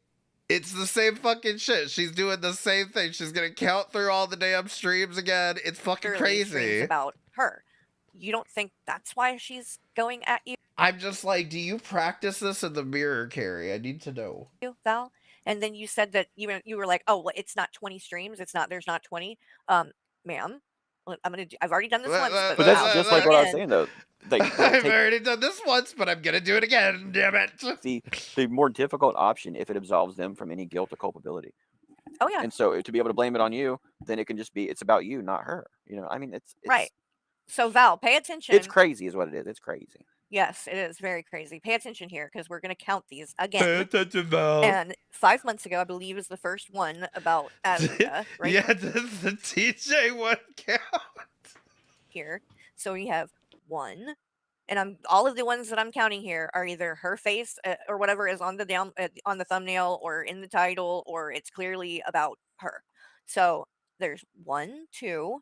it's the same fucking shit. She's doing the same thing. She's gonna count through all the damn streams again. It's fucking Streams crazy. about her. You don't think that's why she's going at you, I'm just like, do you practice this in the mirror, Carrie? I need to know. Val? And then you said that you were like, oh, well, it's not 20 streams. There's not 20. Ma'am, I've already done this once, But that's I'll just do like it what I was again. saying, though. Like, I've already done this once, but I'm gonna do it again. Damn it! the more difficult option if it absolves them from any guilt or culpability. Oh yeah. And so to be able to blame it on you, then it can just be it's about you, not her. I mean, it's Right. So Val, pay attention. It's crazy, is what it is. It's crazy. Yes, it is very crazy. Pay attention here, because we're going to count these again. Pay attention, Val. And 5 months ago, I believe, is the first one about Azria, right? Yeah, does the TJ one count? Here. So we have 1, and all of the ones that I'm counting here are either her face or whatever is on the thumbnail or in the title, or it's clearly about her. So there's 1, 2,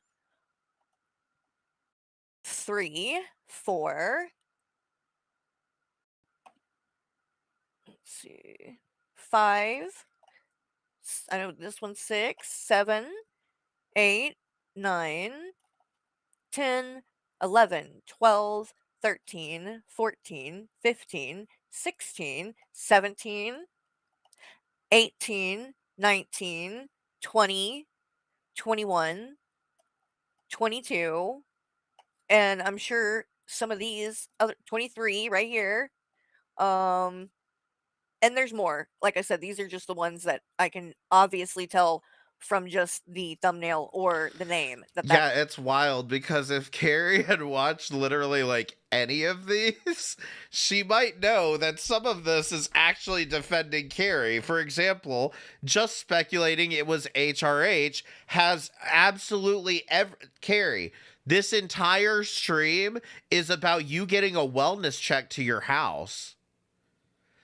3, 4. Let's see. 5. I know this one's 6, 7, 8, 9, 10, 11, 12, 13, 14, 15, 16, 17, 18, 19, 20, 21, 22, and I'm sure some of these other 23 right here. And there's more. Like I said, these are just the ones that I can obviously tell from just the thumbnail or the name. Yeah, it's wild, because if Carrie had watched literally like any of these, she might know that some of this is actually defending Carrie. For example, just speculating it was HRH has absolutely Carrie, this entire stream is about you getting a wellness check to your house.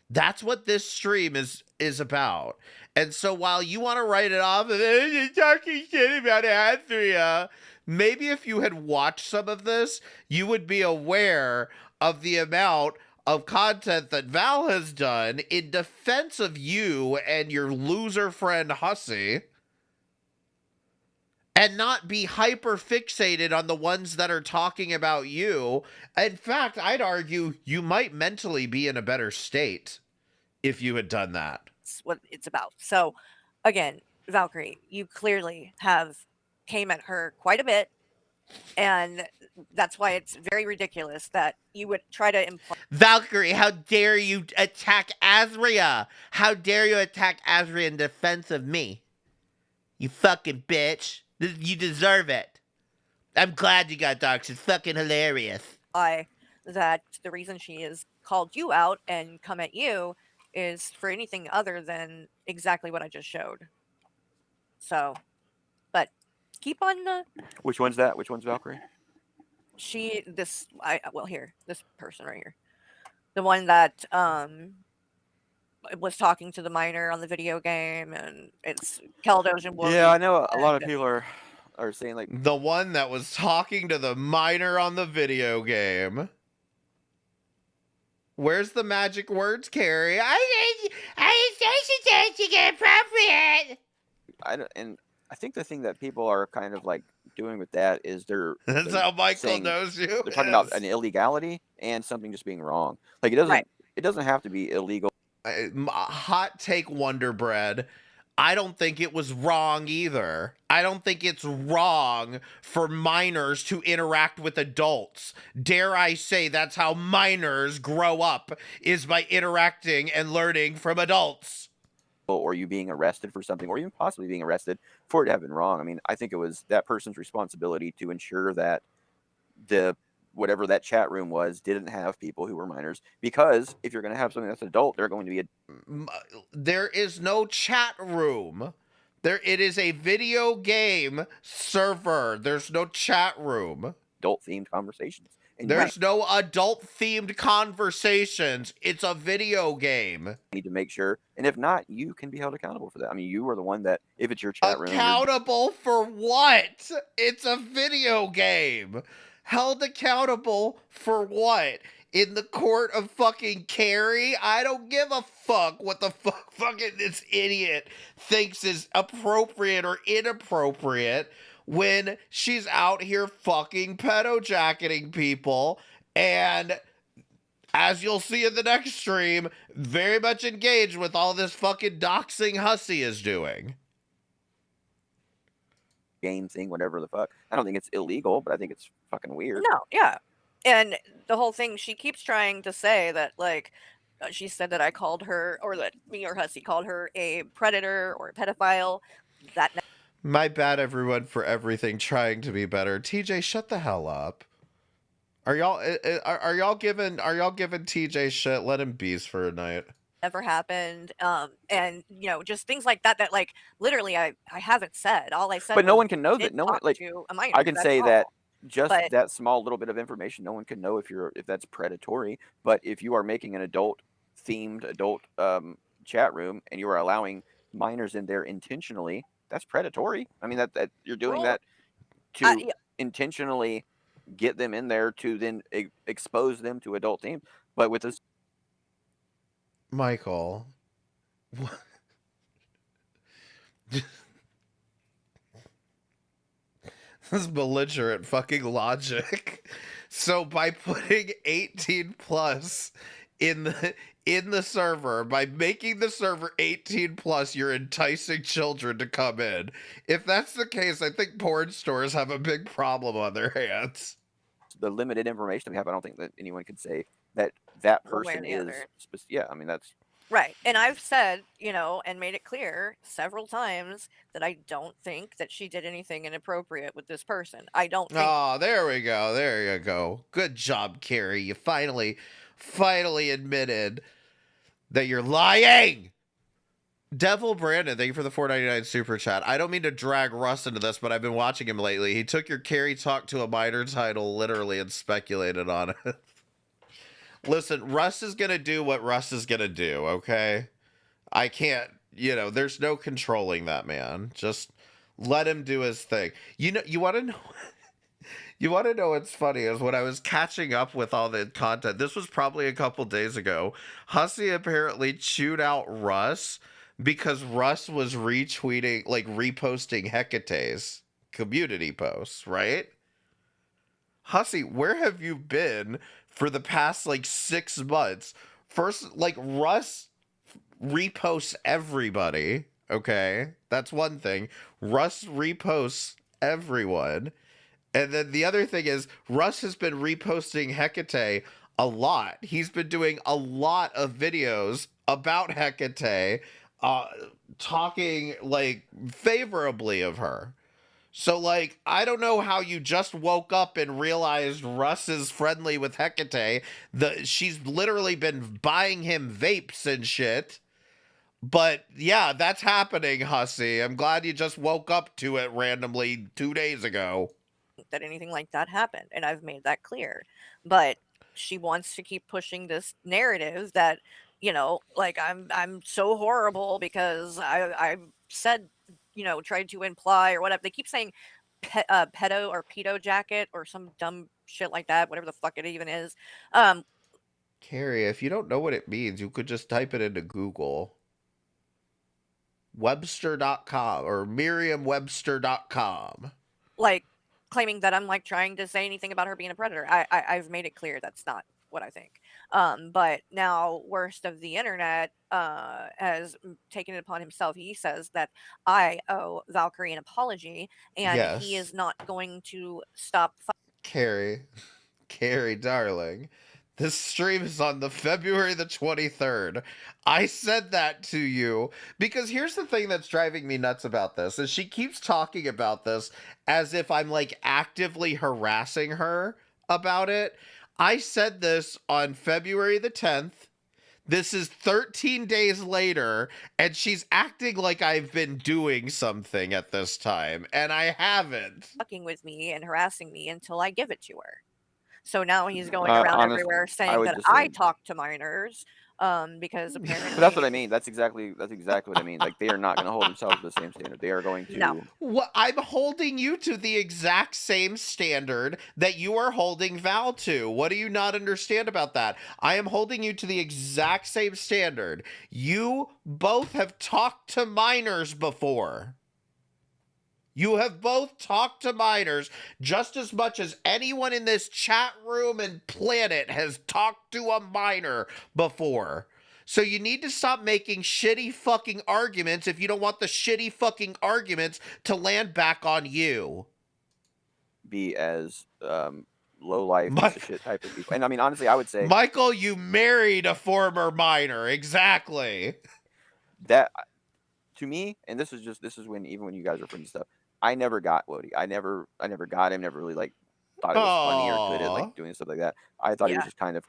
That's what this stream is about. And so while you want to write it off and you're talking shit about Andrea, maybe if you had watched some of this, you would be aware of the amount of content that Val has done in defense of you and your loser friend Hussy, and not be hyper fixated on the ones that are talking about you. In fact, I'd argue you might mentally be in a better state if you had done that. That's what it's about. So, again, Valkyrie, you clearly have came at her quite a bit, and that's why it's very ridiculous that you would try to imply. Valkyrie, how dare you attack Azria? How dare you attack Azria in defense of me? You fucking bitch. You deserve it. I'm glad you got doxxed. It's fucking hilarious. That the reason she has called you out and come at you is for anything other than exactly what I just showed. So, but keep on. Which one's that? Which one's Valkyrie? This person right here, the one that was talking to the minor on the video game, and it's Keldos and William. Yeah, I know a lot of people are saying like the one that was talking to the minor on the video game. Where's the magic words, Carrie? I appropriate. I think the thing that people are kind of like doing with that is That's how Michael knows you. They're talking about an illegality and something just being wrong. Like it doesn't have to be illegal. Hot take Wonder Bread. I don't think it was wrong either. I don't think it's wrong for minors to interact with adults. Dare I say that's how minors grow up, is by interacting and learning from adults. Or you being arrested for something, or even possibly being arrested for it having been wrong. I mean, I think it was that person's responsibility to ensure that whatever that chat room was didn't have people who were minors, because if you're going to have something that's an adult, they're going to be there is no chat room. It is a video game server. There's no chat room. Adult themed conversations. And there's no adult themed conversations. It's a video game. You need to make sure, and if not, you can be held accountable for that. I mean, you are the one that, if it's your chat room, accountable for what? It's a video game. Held accountable for what? In the court of fucking Carrie? I don't give a fuck what the fuck fucking this idiot thinks is appropriate or inappropriate when she's out here fucking pedo-jacketing people, and as you'll see in the next stream, very much engaged with all this fucking doxing Hussy is doing. Game thing, whatever the fuck. I don't think it's illegal, but I think it's fucking weird. No, yeah. And the whole thing, she keeps trying to say that, like, she said that I called her, or that me or Hussy called her a predator or a pedophile. That my bad, everyone, for everything trying to be better. TJ, shut the hell up. Are y'all giving TJ shit? Let him beast for a night. Never happened. And just things like that like literally I haven't said. All I said. But no one can know that. No one, like, a minor, I can say that just but that small little bit of information, no one can know if that's predatory. But if you are making an adult themed chat room and you are allowing minors in there intentionally, that's predatory. I mean, that you're doing that to intentionally get them in there to then expose them to adult themes. But with this, Michael, this belligerent fucking logic. So by putting 18 plus in the server, by making the server 18 plus, you're enticing children to come in. If that's the case, I think porn stores have a big problem on their hands. The limited information we have, I don't think that anyone could say that person is. Yeah, I mean, that's right. And I've said, and made it clear several times that I don't think that she did anything inappropriate with this person. I don't think. Oh, there we go. There you go. Good job, Carrie. You finally admitted that you're lying. Devil Brandon, thank you for the $4.99 super chat. I don't mean to drag Russ into this, but I've been watching him lately. He took your Carrie Talk to a minor title literally and speculated on it. Listen, Russ is gonna do what Russ is gonna do, okay? I can't, there's no controlling that man. Just let him do his thing. You want to know you want to know what's funny is when I was catching up with all the content. This was probably a couple days ago. Hussey apparently chewed out Russ because Russ was retweeting, like reposting Hecate's community posts, right? Hussey, where have you been for the past like 6 months? First, like Russ reposts everybody. Okay, that's one thing. Russ reposts everyone. And then the other thing is Russ has been reposting Hecate a lot. He's been doing a lot of videos about Hecate, talking like favorably of her. So like, I don't know how you just woke up and realized Russ is friendly with Hecate. She's literally been buying him vapes and shit. But yeah, that's happening, Hussey. I'm glad you just woke up to it randomly 2 days ago. That anything like that happened, and I've made that clear. But she wants to keep pushing this narrative that, like I'm so horrible because I said, tried to imply or whatever. They keep saying pedo or pedo jacket or some dumb shit like that, whatever the fuck it even is. Carrie, if you don't know what it means, you could just type it into Google. Webster.com or Merriam-Webster.com. Like claiming that I'm like trying to say anything about her being a predator. I've made it clear that's not what I think. But now worst of the internet has taken it upon himself. He says that I owe Valkyrie an apology, and he Yes. is not going to stop. Carrie, darling, this stream is on the February the 23rd. I said that to you because here's the thing that's driving me nuts about this is she keeps talking about this as if I'm like actively harassing her about it. I said this on February the 10th. This is 13 days later, and she's acting like I've been doing something at this time, and I haven't. Fucking with me and harassing me until I give it to her. So now he's going around everywhere saying that I talk to minors, because apparently. But that's what I mean. That's exactly what I mean. Like they are not going to hold themselves to the same standard. They are going to. No. Well, I'm holding you to the exact same standard that you are holding Val to. What do you not understand about that? I am holding you to the exact same standard. You both have talked to minors before. You have both talked to minors just as much as anyone in this chat room and planet has talked to a minor before. So you need to stop making shitty fucking arguments if you don't want the shitty fucking arguments to land back on you. Be as low life piece of shit type of people. And I mean, honestly, I would say, Michael, you married a former minor. Exactly. That to me, and this is when even when you guys were putting stuff, I never got Wody. I never got him. Never really like thought it was funny or good at like doing stuff like that. I thought he was just kind of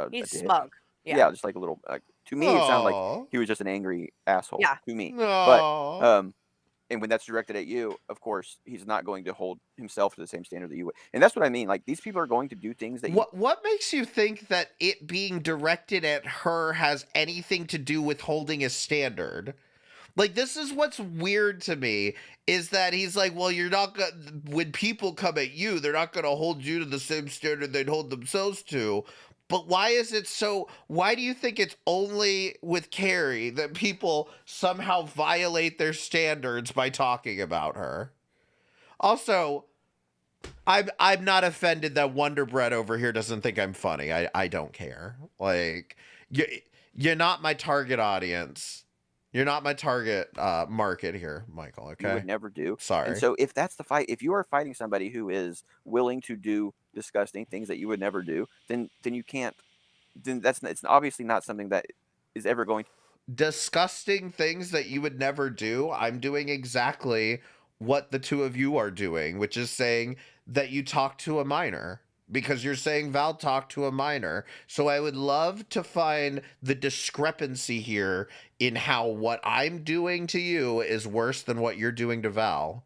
he's smug. Yeah, just like a little. To me, it sounded like he was just an angry asshole. Yeah. To me, but and when that's directed at you, of course, he's not going to hold himself to the same standard that you would. And that's what I mean. Like these people are going to do things that. What makes you think that it being directed at her has anything to do with holding a standard? Like, this is what's weird to me, is that he's like, well, you're not gonna, when people come at you, they're not gonna hold you to the same standard they'd hold themselves to. But why do you think it's only with Carrie that people somehow violate their standards by talking about her? Also, I'm not offended that Wonder Bread over here doesn't think I'm funny. I don't care. Like, you're not my target audience. You're not my target market here, Michael, okay? You would never do. Sorry. And so if that's the fight, if you are fighting somebody who is willing to do disgusting things that you would never do, then you can't. Then it's obviously not something that is ever going to. Disgusting things that you would never do. I'm doing exactly what the two of you are doing, which is saying that you talk to a minor. Because you're saying Val talked to a minor. So I would love to find the discrepancy here in how what I'm doing to you is worse than what you're doing to Val.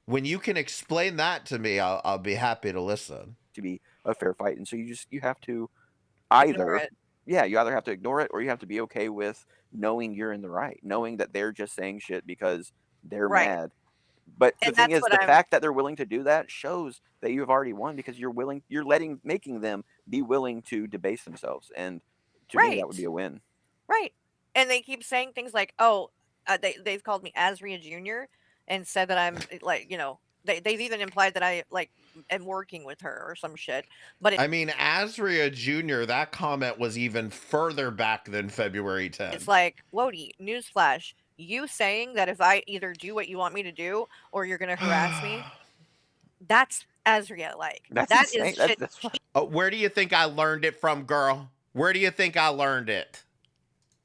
When you can explain that to me, I'll be happy to listen. To be a fair fight. And so you have to Ignore either, it. yeah, you either have to ignore it or you have to be okay with knowing you're in the right, knowing that they're just saying shit because they're Right. mad. But the And thing that's is, what the I'm fact that they're willing to do that shows that you've already won because making them be willing to debase themselves. And to me, that would be right. a win. Right. And they keep saying things like, "Oh, they've called me Azria Junior and said that I'm like, they've even implied that I like am working with her or some shit." But I mean, Azria Jr., that comment was even further back than February it's 10th. like, Wody, newsflash, you saying that if I either do what you want me to do or you're gonna harass me, that's Azria like. That's That is insane. shit That's Where do you think I learned it from, girl? Where do you think I learned it?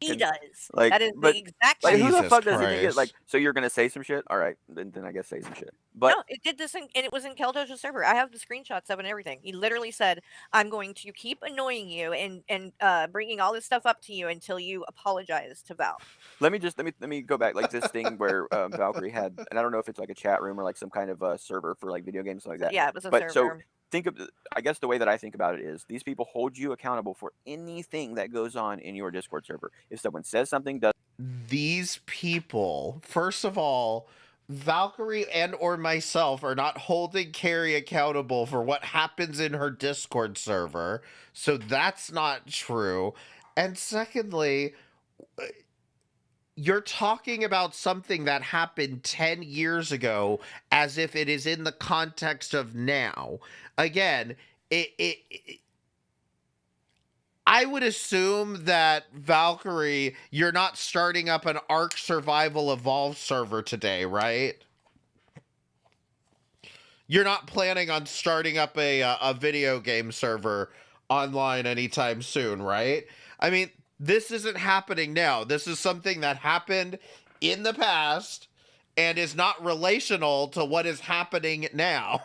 he fucking does. like, That is but the exact like, same. who the Jesus fuck does he think it? Like, Christ. so you're gonna say some shit? All right, then I guess say some shit. But No, it did this and it was in Keldosh's server. I have the screenshots of it and everything. He literally said, "I'm going to keep annoying you and bringing all this stuff up to you until you apologize to Val." let me go back, like this thing where Valkyrie had, and I don't know if it's like a chat room or like some kind of server for like video games like that. Yeah, it was a But so server. think of, I guess the way that I think about it is these people hold you accountable for anything that goes on in your Discord server. If someone says something, does These people, first of all, Valkyrie and or myself are not holding Carrie accountable for what happens in her Discord server. So that's not true. And secondly, you're talking about something that happened 10 years ago as if it is in the context of now. Again, I would assume that Valkyrie, you're not starting up an Ark Survival Evolved server today, right? You're not planning on starting up a video game server online anytime soon, right? I mean, this isn't happening now. This is something that happened in the past and is not relational to what is happening now.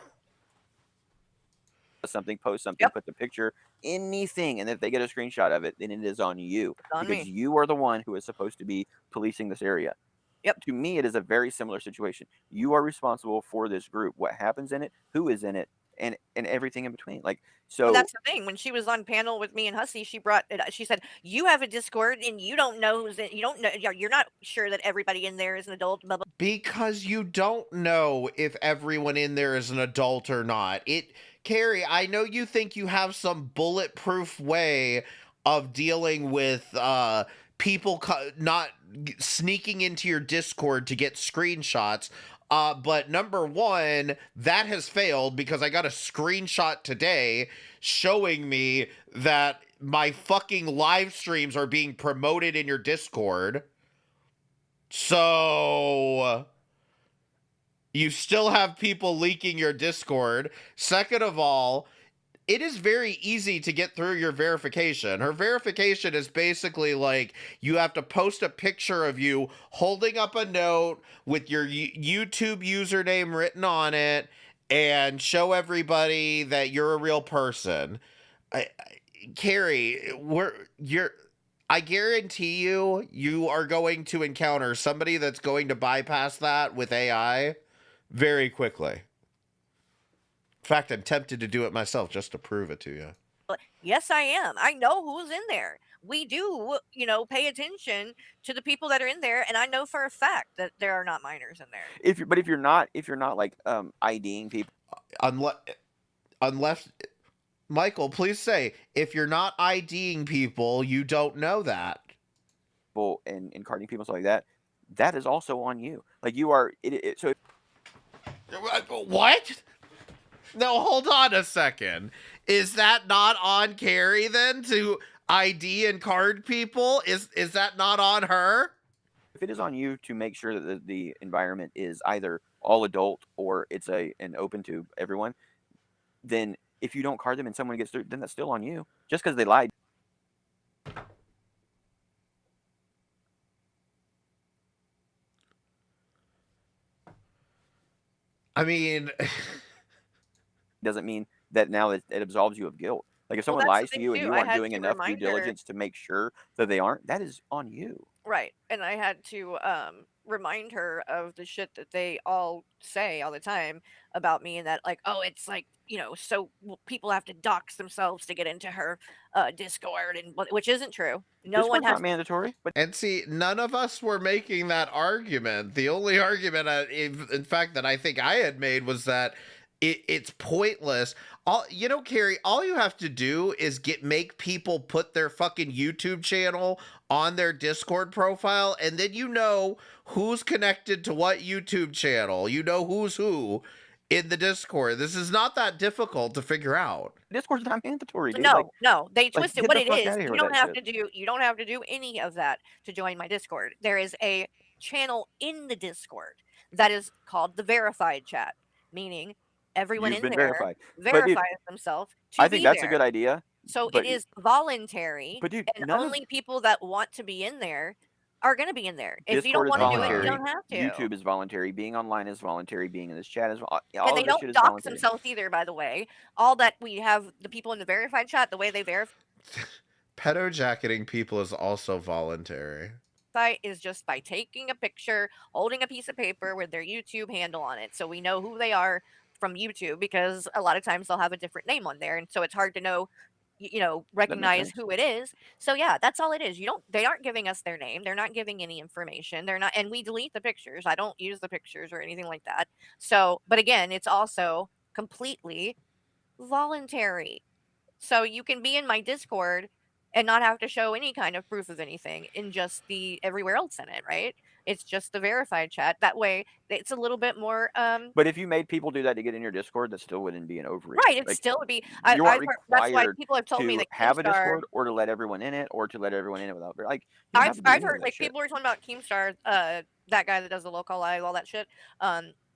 something, post something, Yep, put the picture, anything, and if they get a screenshot of it, then it is on you it's on because me. you are the one who is supposed to be policing this area. Yep. To me, it is a very similar situation. You are responsible for this group, what happens in it, who is in it, and everything in between. Like, Well, so that's the thing. When she was on panel with me and Hussey, she brought it. She said, "You have a Discord, and you don't know who's in. You don't know. You're not sure that everybody in there is an adult." Blah, blah. Because you don't know if everyone in there is an adult or not. Carrie, I know you think you have some bulletproof way of dealing with people not sneaking into your Discord to get screenshots. But number one, that has failed because I got a screenshot today showing me that my fucking live streams are being promoted in your Discord. So you still have people leaking your Discord. Second of all, it is very easy to get through your verification. Her verification is basically like you have to post a picture of you holding up a note with your YouTube username written on it and show everybody that you're a real person. Carrie, I guarantee you are going to encounter somebody that's going to bypass that with AI very quickly. In fact, I'm tempted to do it myself just to prove it to you. Yes, I am. I know who's in there. We do, pay attention to the people that are in there, and I know for a fact that there are not minors in there. if you're not like IDing people, Unless Michael, please say, if you're not IDing people, you don't know that. and carding people, stuff like that, that is also on you. Like you are so What? No, hold on a second. Is that not on Carrie then to ID and card people? Is that not on her? if it is on you to make sure that the environment is either all adult or it's an open to everyone, then if you don't card them and someone gets through, then that's still on you. Just because they lied. I mean, Doesn't mean that now it absolves you of guilt. Like if Well, someone that's the lies to thing you and too. you I aren't had doing to enough due remind her. diligence to make sure that they aren't, that is on you. Right. And I had to remind her of the shit that they all say all the time about me, and that like, oh, it's like, so people have to dox themselves to get into her Discord, and which isn't true. No one Discord's has. not mandatory, but And see, none of us were making that argument. The only argument, in fact, that I think I had made was that it's pointless. Carrie, all you have to do is make people put their fucking YouTube channel on their Discord profile, and then you know who's connected to what YouTube channel. You know who's who in the Discord. This is not that difficult to figure out. Discord's not mandatory, dude. Like, No, they twist it. get What the it fuck is, out of here you with don't that have shit. to do you don't have to do any of that to join my Discord. There is a channel in the Discord that is called the verified chat, meaning everyone You've in been there verified. But dude, verifies themselves I to think be that's a there. good idea. So But it is voluntary, but dude, and none of only people that want to be in there are going to be in there. If you don't Discord is want to do it, you voluntary. don't have to. YouTube is voluntary. Being online is voluntary. Being in this chat is all And they of this shit don't is dox voluntary. themselves either, by the way. All that we have, the people in the verified chat, the way they verify Pedo jacketing people is also voluntary. is just by taking a picture, holding a piece of paper with their YouTube handle on it, so we know who they are from YouTube, because a lot of times they'll have a different name on there, and so it's hard to know, That makes recognize sense. who it is. So yeah, that's all it is. They aren't giving us their name. They're not giving any information. They're not, and we delete the pictures. I don't use the pictures or anything like that. So, but again, it's also completely voluntary. So you can be in my Discord and not have to show any kind of proof of anything in just the everywhere else in it, right? It's just the verified chat. That way it's a little bit more But if you made people do that to get in your Discord, that still wouldn't be an overreach. right, it Like, still would be you aren't that's why required people have told me to that have a Keemstar. Discord or to let everyone in it or to let everyone in it without like you don't have to do I've any of heard that like shit. people were talking about Keemstar, that guy that does the local live, all that shit,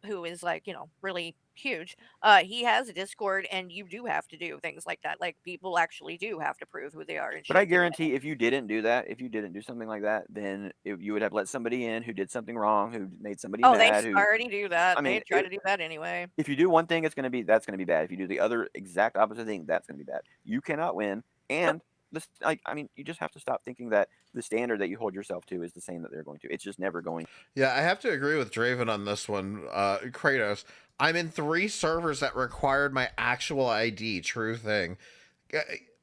who is like, really huge. He has a Discord, and you do have to do things like that. Like people actually do have to prove who they are and But I shit to get in. guarantee if you didn't do that, if you didn't do something like that, then you would have let somebody in who did something wrong, who made somebody Oh, they mad. Who already do that. I mean, They try to do that anyway. if you do one thing, that's going to be bad. If you do the other exact opposite thing, that's going to be bad. You cannot win, and this you just have to stop thinking that the standard that you hold yourself to is the same that they're going to. It's just never going. Yeah, I have to agree with Draven on this one. Kratos, I'm in 3 servers that required my actual ID. True thing.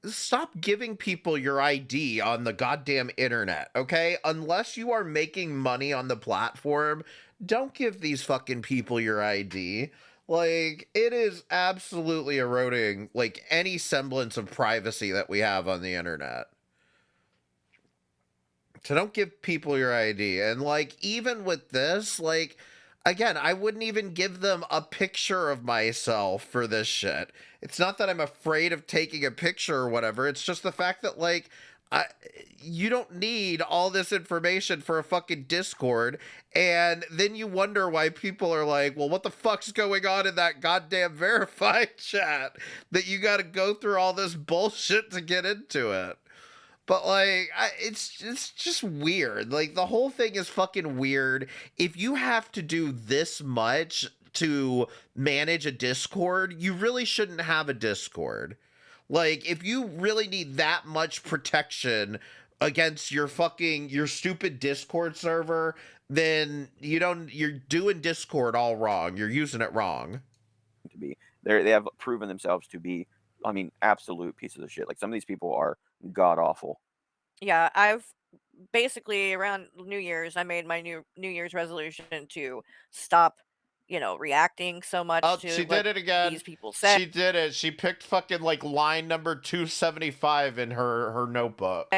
Stop giving people your ID on the goddamn internet, okay? Unless you are making money on the platform, don't give these fucking people your ID. Like, it is absolutely eroding, like, any semblance of privacy that we have on the internet. So don't give people your ID. And, like, even with this, like, again, I wouldn't even give them a picture of myself for this shit. It's not that I'm afraid of taking a picture or whatever. It's just the fact that, like, you don't need all this information for a fucking Discord. And then you wonder why people are like, well, what the fuck's going on in that goddamn verified chat that you got to go through all this bullshit to get into it? But like, it's just weird. Like, the whole thing is fucking weird. If you have to do this much to manage a Discord, you really shouldn't have a Discord. Like, if you really need that much protection against your stupid Discord server, then you're doing Discord all wrong. You're using it wrong. To be they have proven themselves to be, I mean, absolute pieces of shit. Like, some of these people are god awful. Yeah, I've basically around New Year's, I made my New Year's resolution to stop, reacting so much Oh, to she what did it again. these people say. She did it. She picked fucking like line number 275 in her notebook.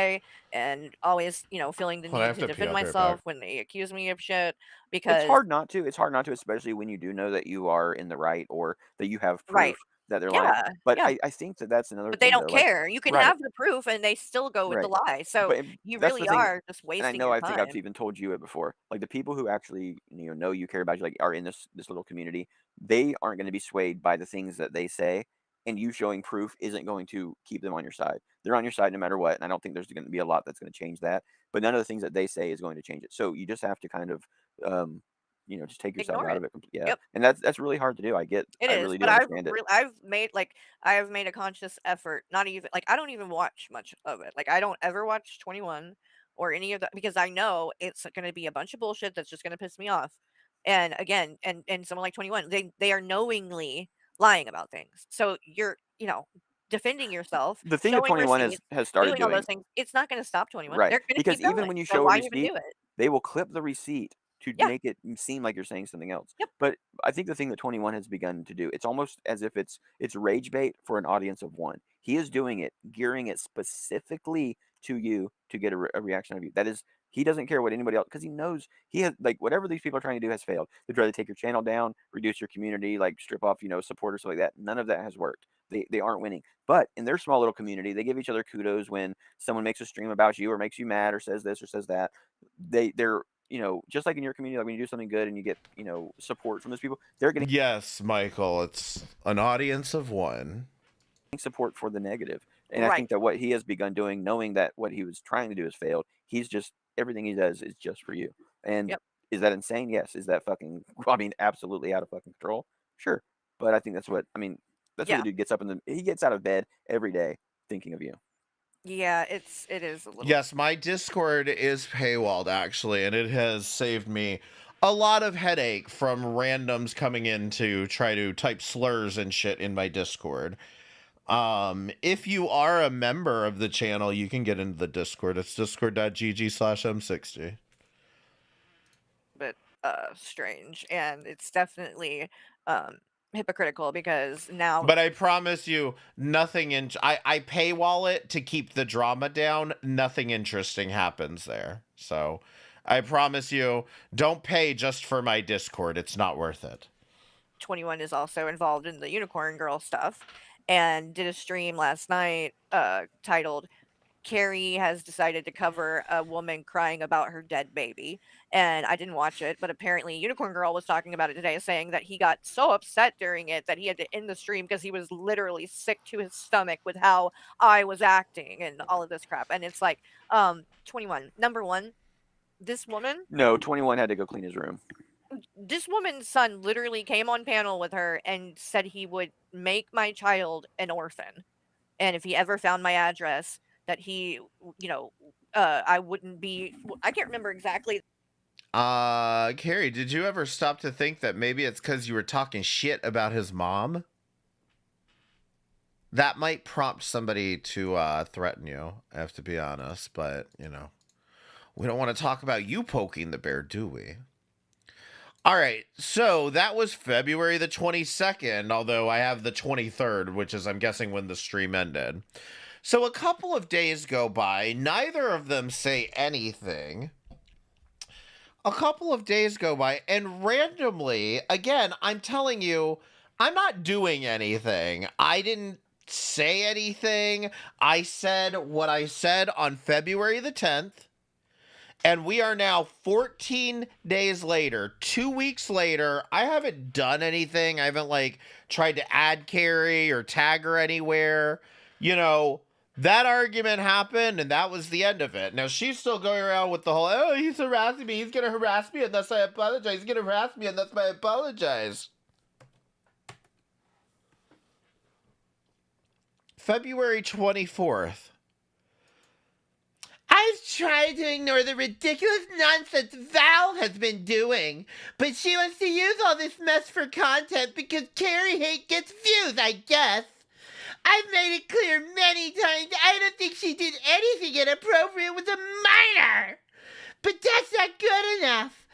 And always, feeling the Hold on, I need have to to pee. defend I'll be right myself back. when they accuse me of shit, It's because hard not to. It's hard not to, especially when you do know that you are in the right or that you have right. proof that they're lying. Yeah, But yeah. I think that that's another But they thing, don't though. Like, care. You can right, have the proof, and they still go with the right. lie. So But you that's the really thing, are just and I wasting know your I think I've time. even told you it before. Like, the people who actually know you, care about you, like are in this little community, they aren't going to be swayed by the things that they say, and you showing proof isn't going to keep them on your side. They're on your side no matter what, and I don't think there's going to be a lot that's going to change that. But none of the things that they say is going to change it. So you just have to kind of, just take yourself Ignore out it. of it. Yeah, Yep. and that's really hard to do. It I is, really do but understand it. I have made a conscious effort. Not even like I don't even watch much of it. Like I don't ever watch 21 or any of that, because I know it's going to be a bunch of bullshit that's just going to piss me off. And again, and someone like 21, they are knowingly lying about things. So you're, defending yourself, The thing that showing 21 receipts, has started doing all doing, those things. It's not going to stop 21. right? They're going to Because keep even going. when you So show a why even receipt, do it? they will clip the receipt to Yeah. make it seem like you're saying something else. Yep. But I think the thing that 21 has begun to do, it's almost as if it's rage bait for an audience of one. He is doing it, gearing it specifically to you to get a reaction out of you. That is, he doesn't care what anybody else, because he knows he has, like, whatever these people are trying to do has failed. They try to take your channel down, reduce your community, like strip off, supporters, stuff like that. None of that has worked. They aren't winning. But in their small little community, they give each other kudos when someone makes a stream about you or makes you mad or says this or says that. They're just like in your community, like when you do something good and you get, support from those people, they're getting Yes, Michael, it's an audience of one. support for the negative. And I Right. think that what he has begun doing, knowing that what he was trying to do has failed, he's just, everything he does is just for you. And Yep. is that insane? Yes. Is that fucking, absolutely out of fucking control? Sure. But I think that's what Yeah. the dude gets up he gets out of bed every day thinking of you. Yeah, it is a little. Yes, my Discord is paywalled actually, and it has saved me a lot of headache from randoms coming in to try to type slurs and shit in my Discord. If you are a member of the channel, you can get into the Discord. It's discord.gg/m60. Bit strange, and it's definitely hypocritical, because now But I promise you, nothing I paywall it to keep the drama down. Nothing interesting happens there. So I promise you, don't pay just for my Discord. It's not worth it. 21 is also involved in the Unicorn Girl stuff, and did a stream last night titled Carrie has decided to cover a woman crying about her dead baby. And I didn't watch it, but apparently Unicorn Girl was talking about it today, saying that he got so upset during it that he had to end the stream because he was literally sick to his stomach with how I was acting and all of this crap. And it's like, 21, number one, this woman, No, 21 had to go clean his room. this woman's son literally came on panel with her and said he would make my child an orphan. And if he ever found my address, that he, I wouldn't be, I can't remember exactly. Carrie, did you ever stop to think that maybe it's because you were talking shit about his mom? That might prompt somebody to threaten you, I have to be honest, but, we don't want to talk about you poking the bear, do we? All right, so that was February the 22nd, although I have the 23rd, which is, I'm guessing, when the stream ended. So a couple of days go by, neither of them say anything. A couple of days go by, and randomly, again, I'm telling you, I'm not doing anything. I didn't say anything. I said what I said on February the 10th. And we are now 14 days later, 2 weeks later. I haven't done anything. I haven't, tried to add Carrie or tag her anywhere. That argument happened, and that was the end of it. Now, she's still going around with the whole, oh, he's harassing me. He's going to harass me, and thus I apologize. He's going to harass me, and thus I apologize. February 24th. I've tried to ignore the ridiculous nonsense Val has been doing, but she wants to use all this mess for content because Carrie hate gets views, I guess. I've made it clear many times I don't think she did anything inappropriate with a minor. But that's not good enough.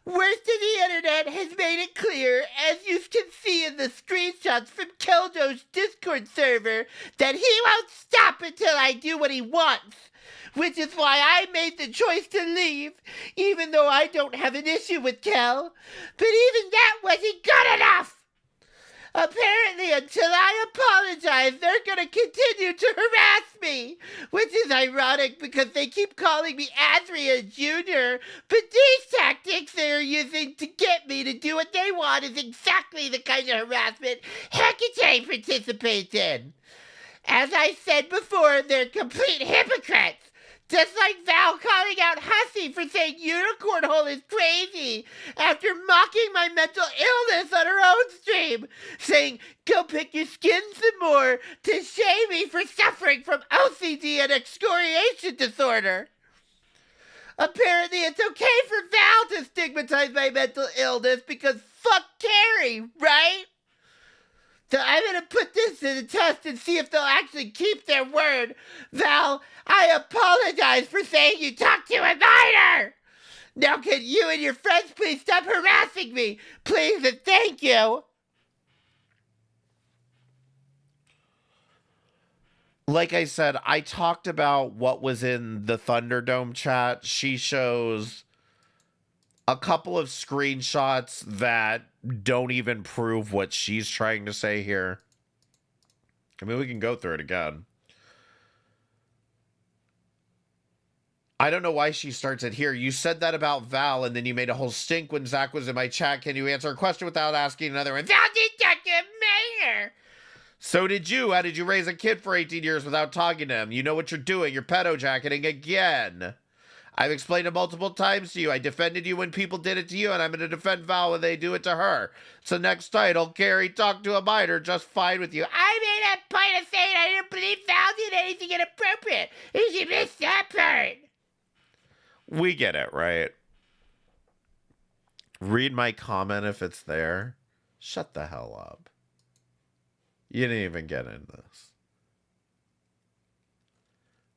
Worst of the internet has made it clear, as you can see in the screenshots from Keldo's Discord server, that he won't stop until I do what he wants. Which is why I made the choice to leave, even though I don't have an issue with Kel. But even that wasn't good enough. Apparently, until I apologize, they're gonna continue to harass me. Which is ironic because they keep calling me Adria Jr., but these tactics they're using to get me to do what they want is exactly the kind of harassment Hecate participates in. As I said before, they're complete hypocrites. Just like Val calling out Hussy for saying Unicorn Hole is crazy after mocking my mental illness on her own stream, saying, go pick your skin some more to shame me for suffering from OCD and excoriation disorder. Apparently it's okay for Val to stigmatize my mental illness because fuck Carrie, right? So I'm gonna put this to the test and see if they'll actually keep their word. Val, I apologize for saying you talked to a minor. Now can you and your friends please stop harassing me? Please and thank you. Like I said, I talked about what was in the Thunderdome chat. She shows a couple of screenshots that don't even prove what she's trying to say here. I mean, we can go through it again. I don't know why she starts it here. You said that about Val, and then you made a whole stink when Zach was in my chat. Can you answer a question without asking another one? Val did talk to a mayor. So did you. How did you raise a kid for 18 years without talking to him? You know what you're doing. You're pedo-jacketing again. I've explained it multiple times to you. I defended you when people did it to you, and I'm going to defend Val when they do it to her. So next title, Carrie talked to a minor just fine with you. I made a point of saying I didn't believe Val did anything inappropriate. And she missed that part. We get it, right? Read my comment if it's there. Shut the hell up. You didn't even get in this.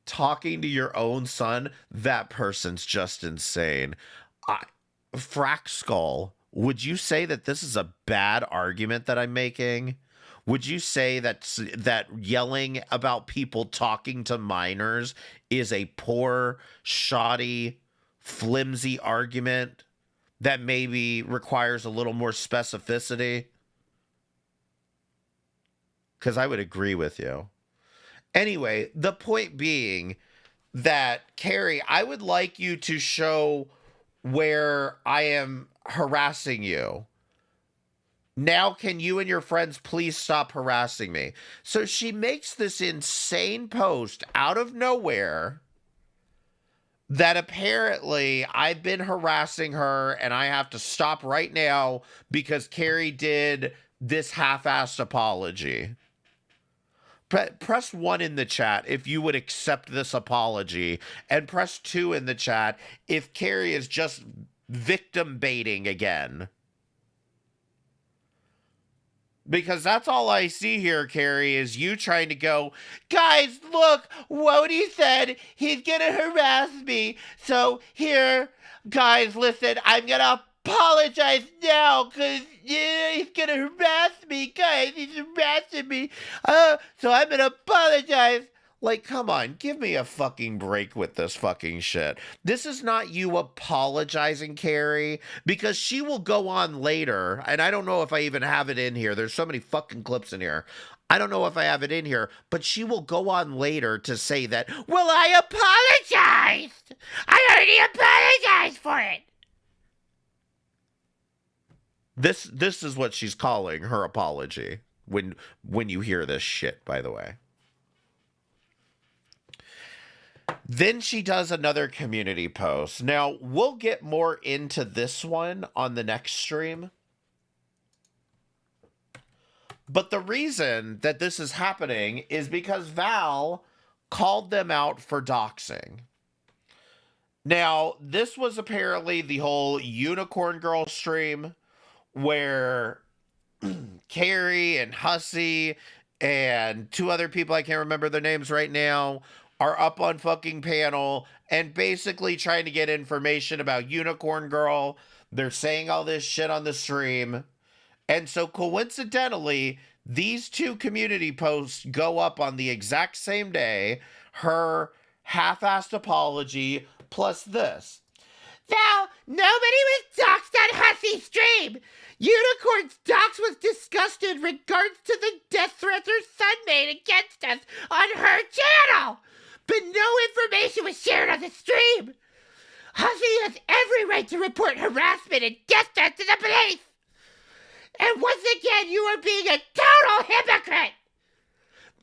Talking to your own son, that person's just insane. Frack Skull, would you say that this is a bad argument that I'm making? Would you say that yelling about people talking to minors is a poor, shoddy, flimsy argument that maybe requires a little more specificity? Because I would agree with you. Anyway, the point being that, Carrie, I would like you to show where I am harassing you. Now, can you and your friends please stop harassing me? So she makes this insane post out of nowhere that apparently I've been harassing her and I have to stop right now because Carrie did this half-assed apology. Press 1 in the chat if you would accept this apology, and press 2 in the chat if Carrie is just victim baiting again. Because that's all I see here, Carrie, is you trying to go, guys, look, Wody said he's gonna harass me. So here, guys, listen, I'm gonna apologize now because he's gonna harass me, guys. He's harassing me. So I'm gonna apologize. Like, come on, give me a fucking break with this fucking shit. This is not you apologizing, Carrie, because she will go on later, and I don't know if I even have it in here. There's so many fucking clips in here. I don't know if I have it in here, but she will go on later to say that, well, I apologized. I already apologized for it. This is what she's calling her apology when you hear this shit, by the way. Then she does another community post. Now, we'll get more into this one on the next stream. But the reason that this is happening is because Val called them out for doxing. Now, this was apparently the whole Unicorn Girl stream where Carrie and Hussey and 2 other people, I can't remember their names right now, are up on fucking panel and basically trying to get information about Unicorn Girl. They're saying all this shit on the stream. And so coincidentally, these 2 community posts go up on the exact same day. Her half-assed apology plus this. Val, nobody was doxxed on Hussey's stream. Unicorn's dox was discussed in regards to the death threats her son made against us on her channel. But no information was shared on the stream. Hussey has every right to report harassment and death threats to the police. And once again, you are being a total hypocrite.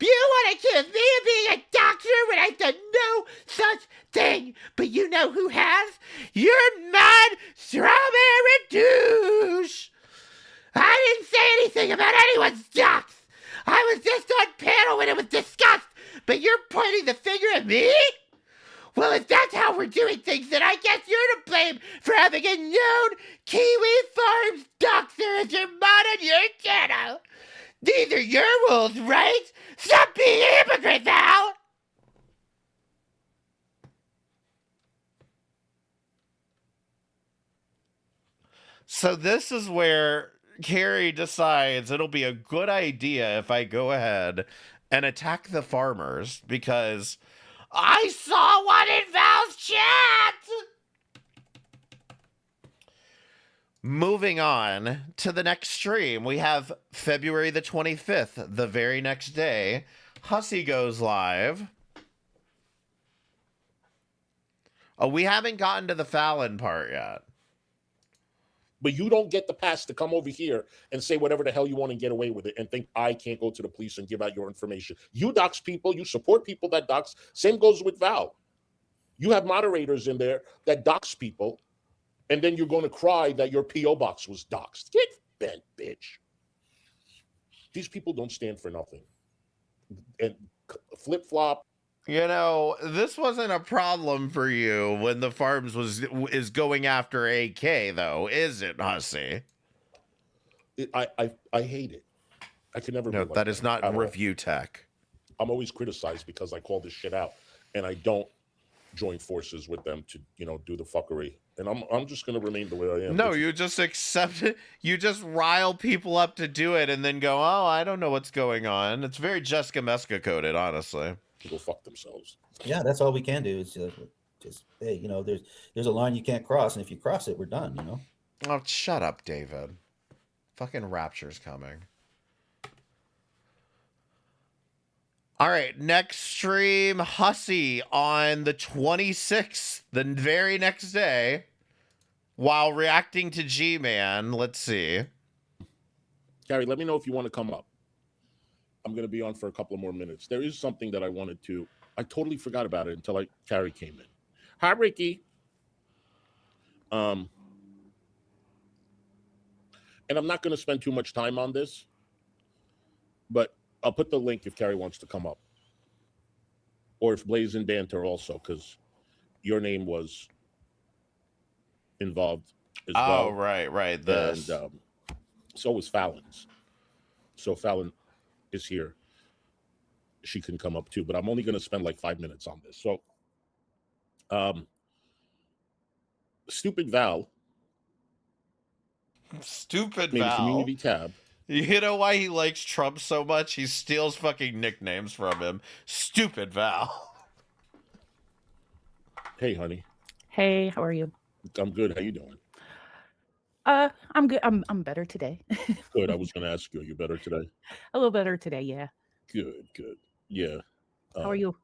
You want to accuse me of being a doctor when I've done no such thing. But you know who has? Your mad strawberry douche. I didn't say anything about anyone's docs. I was just on panel when it was discussed. But you're pointing the finger at me? Well, if that's how we're doing things, then I guess you're to blame for having a known Kiwi Farms doxer as your mod on your channel. These are your rules, right? Stop being a hypocrite, Val! So this is where Carrie decides it'll be a good idea if I go ahead and attack the farmers because I saw one in Val's chat! Moving on to the next stream, we have February the 25th, the very next day. Hussy goes live. Oh, we haven't gotten to the Fallon part yet. But you don't get the pass to come over here and say whatever the hell you want and get away with it and think I can't go to the police and give out your information. You dox people, you support people that dox. Same goes with Val. You have moderators in there that dox people, and then you're going to cry that your P.O. box was doxed. Get bent, bitch. These people don't stand for nothing. And flip-flop. You know, this wasn't a problem for you when the farms is going after AK, though, is it, Hussy? I hate it. I can never. No, be like that is not at all. review tech. I'm always criticized because I call this shit out, and I don't join forces with them to do the fuckery. And I'm just gonna remain the way I am. No, you just accept it. You just rile people up to do it, and then go, "Oh, I don't know what's going on." It's very Jessica Mesca coded, honestly. Go fuck themselves. Yeah, that's all we can do is just hey, there's a line you can't cross, and if you cross it, we're done. Oh, shut up, David. Fucking Rapture's coming. All right, next stream, Hussy on the 26th, the very next day, while reacting to G-Man. Let's see. Carrie, let me know if you want to come up. I'm going to be on for a couple of more minutes. There is something that I wanted to. I totally forgot about it until Carrie came in. Hi, Ricky. And I'm not going to spend too much time on this, but I'll put the link if Carrie wants to come up, or if Blaze and Banter also, because your name was involved as well. Oh, right. This. And so was Fallon's. So Fallon is here. She can come up too, but I'm only going to spend like 5 minutes on this. So, Stupid Val. Stupid made a Val. community tab. You know why he likes Trump so much? He steals fucking nicknames from him. Stupid Val. Hey, honey. Hey, how are you? I'm good. How you doing? I'm good. I'm better today. Good. I was going to ask you, are you better today? A little better today, yeah. Good. Yeah. How are you?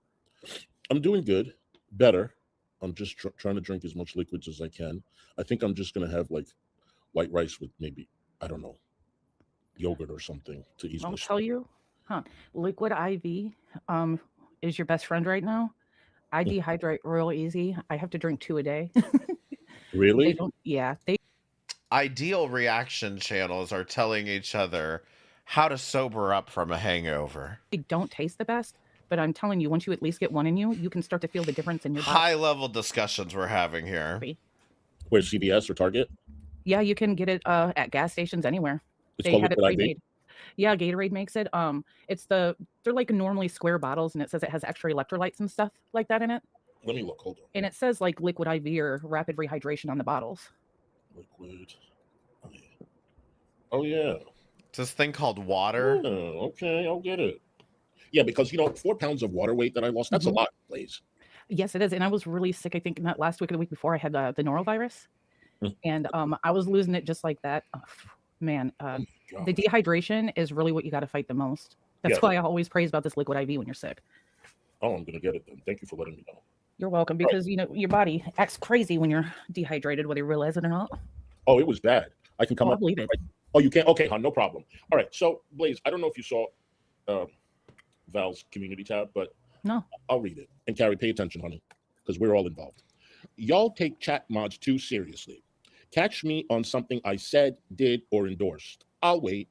I'm doing good. Better. I'm just trying to drink as much liquids as I can. I think I'm just going to have like white rice with maybe, I don't know, yogurt or something to ease I'll my tell you, Liquid IV is your best friend right now. I dehydrate real easy. I have to drink 2 a day. Really? They Ideal reaction channels are telling each other how to sober up from a hangover. don't taste the best, but I'm telling you, once you at least get one in you, you can start to feel the difference in your body. High level discussions we're having here. Where, CVS or Target? Yeah, you can get it at gas stations anywhere. It's They called have it Liquid IV? pre-made. Yeah, Gatorade makes it. They're like normally square bottles, and it says it has extra electrolytes and stuff like that in it. Let me look. Hold on. And it says like Liquid IV or rapid rehydration on the bottles. Liquid. Oh yeah. It's this thing called water. Oh, okay, I'll get it. Yeah, because 4 pounds of water weight that I lost, that's a lot, Blaze. Yes, it is. And I was really sick. I think not last week or the week before I had the norovirus, and I was losing it just like that. Oh, man, the dehydration is really what you got to fight the most. That's why I always praise about this Liquid IV when you're sick. Oh, I'm gonna get it then. Thank you for letting me know. You're welcome, because your body acts crazy when you're dehydrated, whether you realize it or not. Oh, it was bad. I can come I up. believe it. Oh, you can? Okay, hon, no problem. All right. So, Blaze, I don't know if you saw Val's community tab, but no, I'll read it. And Carrie, pay attention, honey, because we're all involved. Y'all take chat mods too seriously. Catch me on something I said, did, or endorsed. I'll wait.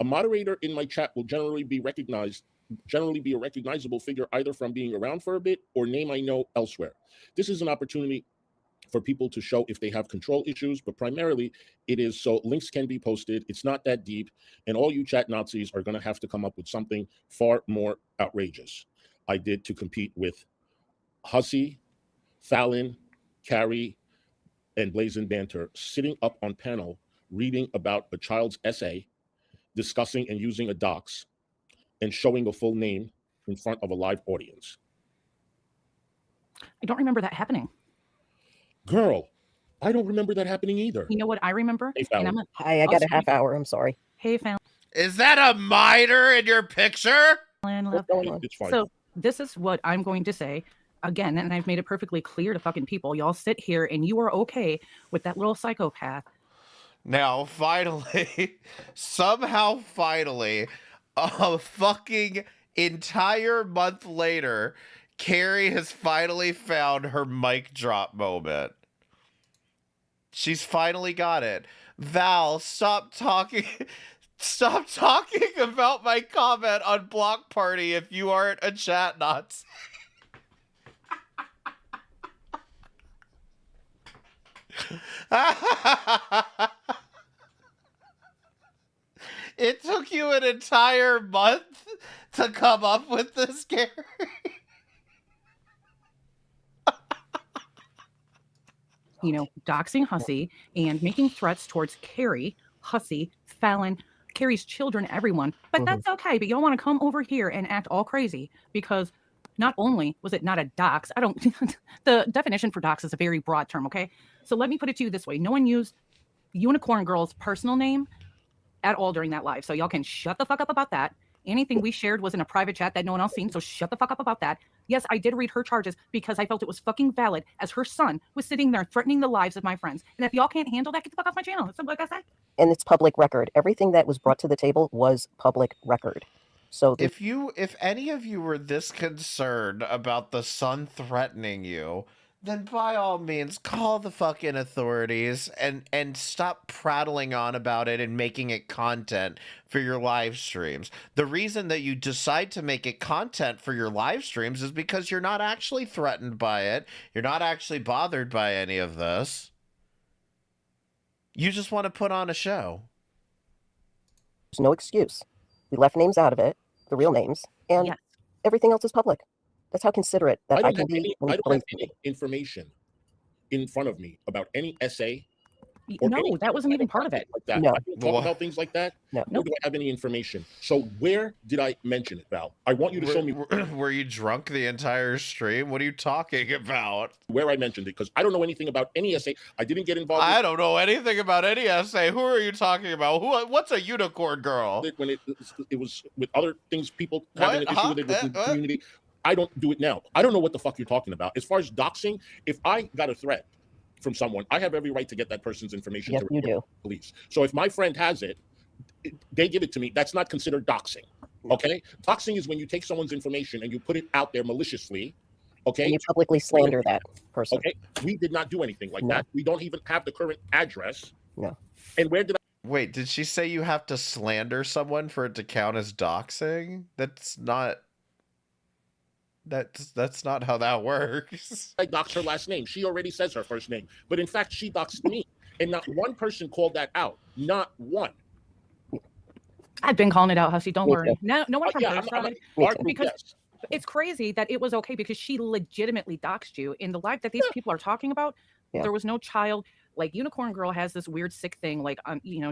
A moderator in my chat will generally be recognized generally be a recognizable figure either from being around for a bit or name I know elsewhere. This is an opportunity for people to show if they have control issues, but primarily it is so links can be posted. It's not that deep, and all you chat Nazis are going to have to come up with something far more outrageous. I did to compete with Hussey, Fallon, Carrie, and Blazing Banter sitting up on panel reading about a child's essay, discussing and using a docs, and showing a full name in front of a live audience. I don't remember that happening. Girl, I don't remember that happening either. You know what I remember? Hey, And Fallon. Hi, I I'll got a speak- half hour. I'm sorry. Hey, Fallon. Is that a minor in your picture? What's going on? It's fine. So this is what I'm going to say again, and I've made it perfectly clear to fucking people. Y'all sit here and you are okay with that little psychopath. Now, finally, somehow, finally, a fucking entire month later, Carrie has finally found her mic drop moment. She's finally got it. Val, stop talking. Stop talking about my comment on Block Party if you aren't a chat Nazi. It took you an entire month to come up with this, Gary. You know, doxing Hussey and making threats towards Carrie, Hussey, Fallon, Carrie's children, everyone. But that's okay. But y'all want to come over here and act all crazy because not only was it not a dox, I don't, the definition for dox is a very broad term, okay? So let me put it to you this way. No one used Unicorn Girl's personal name at all during that live. So y'all can shut the fuck up about that. Anything we shared was in a private chat that no one else seen, so shut the fuck up about that. Yes, I did read her charges because I felt it was fucking valid as her son was sitting there threatening the lives of my friends. And if y'all can't handle that, get the fuck off my channel. That's like I said. And it's public record. Everything that was brought to the table was public record. So If any of you were this concerned about the son threatening you, then by all means call the fucking authorities and stop prattling on about it and making it content for your live streams. The reason that you decide to make it content for your live streams is because you're not actually threatened by it. You're not actually bothered by any of this. You just want to put on a show. there's no excuse. We left names out of it, the real names, and Yes. everything else is public. That's how considerate I that I don't can have be. any, when I it don't have believes in any me. information in front of me about any essay. Or No, anything that wasn't like even part of it. Like that. No. I don't talk about things like that. No. Nor do I have any information. So where did I mention it, Val? I want you to show me Were you drunk the entire stream? What are you talking about? where I mentioned it, because I don't know anything about any essay. I didn't get involved I don't know anything about any essay. Who are you talking about? What's a unicorn girl? with it when it was with other things, people having an issue with it with the community. I don't do it now. I don't know what the fuck you're talking about. As far as doxing, if I got a threat from someone, I have every right to get that person's information Yes, to you report do. to the police. So if my friend has it, they give it to me. That's not considered doxing. Okay? Doxing is when you take someone's information and you put it out there maliciously. Okay? And you publicly slander that person. Okay? We did not do anything like No. that. We don't even have the current address. No. And where did Wait, did she say you have to slander someone for it to count as doxing? That's not how that works. I dox her last name? She already says her first name. But in fact, she doxed me. And not one person called that out. Not one. I've been calling it out, Hussey. Don't Me worry. too. No one from Yeah, her I'm side. arguing, Because yes. it's crazy that it was okay because she legitimately doxed you in the live that these people are talking about. Yeah. There was no child. Like Unicorn Girl has this weird sick thing. Like,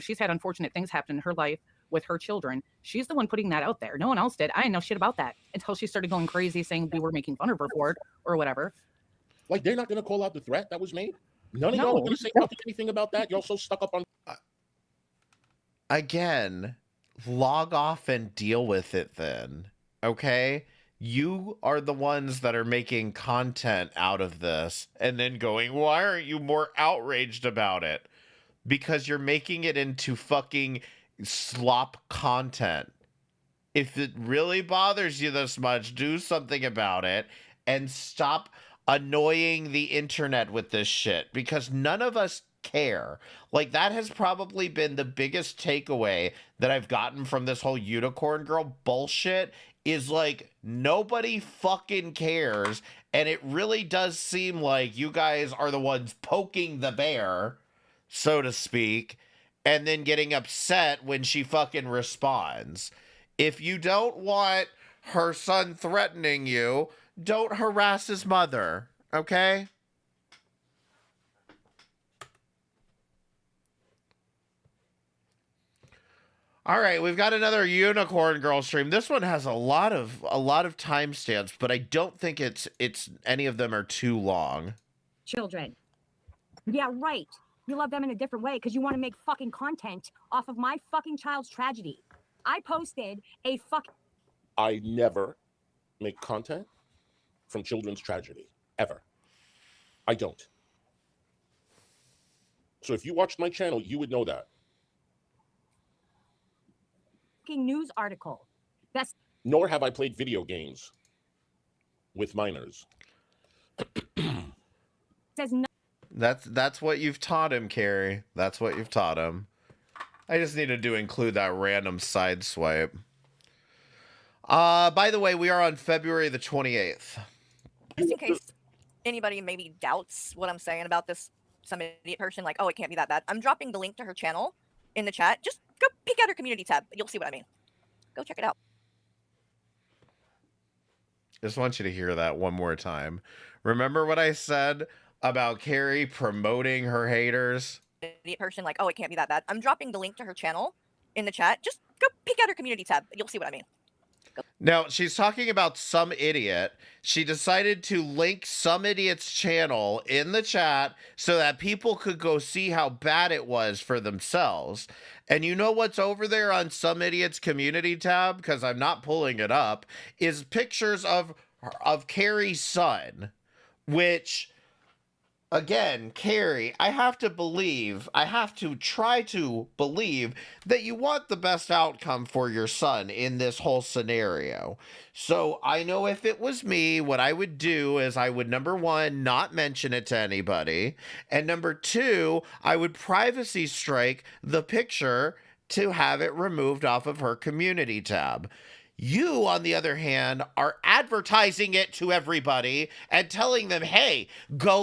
she's had unfortunate things happen in her life with her children. She's the one putting that out there. No one else did. I didn't know shit about that until she started going crazy saying we were making fun of her for it or whatever. Like, they're not going to call out the threat that was made? None of y'all are No. going to say anything about that? Y'all so stuck up on... Again, log off and deal with it then. Okay? You are the ones that are making content out of this and then going, why aren't you more outraged about it? Because you're making it into fucking slop content. If it really bothers you this much, do something about it and stop annoying the internet with this shit, because none of us care. Like, that has probably been the biggest takeaway that I've gotten from this whole Unicorn Girl bullshit is like nobody fucking cares, and it really does seem like you guys are the ones poking the bear, so to speak, and then getting upset when she fucking responds. If you don't want her son threatening you, don't harass his mother, okay? All right, we've got another Unicorn Girl stream. This one has a lot of timestamps, but I don't think it's any of them are too long. Children. Yeah, right. You love them in a different way because you want to make fucking content off of my fucking child's tragedy. I posted a I never make content from children's tragedy, ever. I don't. So if you watched my channel, you would know that. fucking news article. That's Nor have I played video games with minors. says no. That's what you've taught him, Carrie. That's what you've taught him. I just needed to include that random side swipe. By the way, we are on February the 28th. Just in case anybody maybe doubts what I'm saying about this, some idiot person, like, oh, it can't be that bad. I'm dropping the link to her channel in the chat. Just go peek out her community tab. You'll see what I mean. Go check it out. Just want you to hear that one more time. Remember what I said about Carrie promoting her haters? Idiot person, like, oh, it can't be that bad. I'm dropping the link to her channel in the chat. Just go peek out her community tab. You'll see what I mean. Now, she's talking about some idiot. She decided to link some idiot's channel in the chat so that people could go see how bad it was for themselves. And you know what's over there on some idiot's community tab, because I'm not pulling it up, is pictures of Carrie's son, which, again, Carrie, I have to try to believe that you want the best outcome for your son in this whole scenario. So I know if it was me, what I would do is I would, number one, not mention it to anybody. And number two, I would privacy strike the picture to have it removed off of her community tab. You, on the other hand, are advertising it to everybody and telling them, hey, go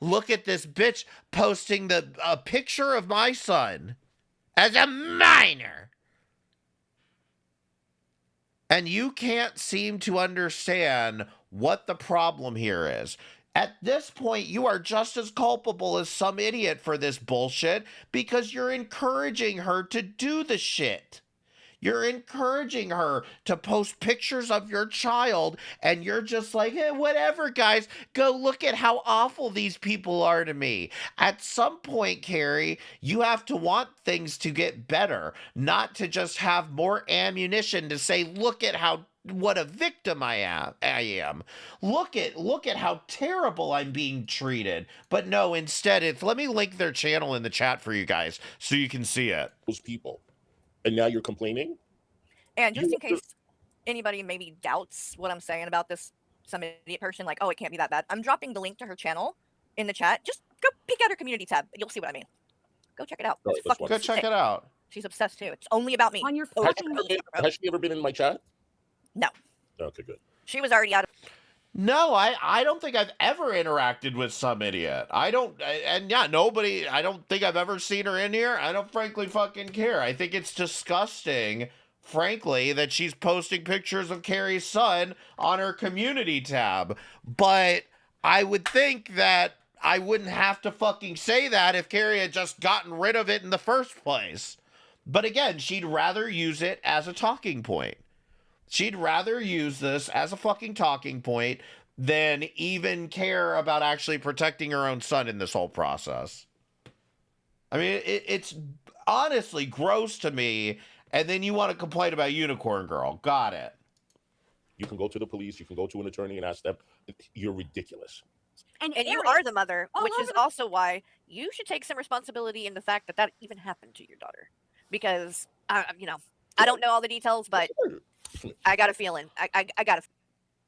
look at this bitch posting a picture of my son as a minor. And you can't seem to understand what the problem here is. At this point, you are just as culpable as some idiot for this bullshit because you're encouraging her to do the shit. You're encouraging her to post pictures of your child, and you're just like, hey, whatever, guys, go look at how awful these people are to me. At some point, Carrie, you have to want things to get better, not to just have more ammunition to say, look at what a victim I am. Look at how terrible I'm being treated. But no, instead, it's let me link their channel in the chat for you guys so you can see it. Those people. And now you're complaining? And just in case anybody maybe doubts what I'm saying about this, some idiot person, like, oh, it can't be that bad. I'm dropping the link to her channel in the chat. Just go peek out her community tab. You'll see what I mean. Go check it out. Right, It's Go check it out. She's obsessed too. It's only about me. On your Has fucking has she ever been in my chat? No. Okay, good. She was already out of. No, I don't think I've ever interacted with some idiot. I don't think I've ever seen her in here. I don't frankly fucking care. I think it's disgusting, frankly, that she's posting pictures of Carrie's son on her community tab. But I would think that I wouldn't have to fucking say that if Carrie had just gotten rid of it in the first place. But again, she'd rather use it as a talking point. She'd rather use this as a fucking talking point than even care about actually protecting her own son in this whole process. I mean, it's honestly gross to me, and then you want to complain about Unicorn Girl. Got it. You can go to the police, you can go to an attorney and ask them. You're ridiculous. And you are the mother, which is also why you should take some responsibility in the fact that even happened to your daughter. Because, I don't know all the details, but I got a feeling. I got a.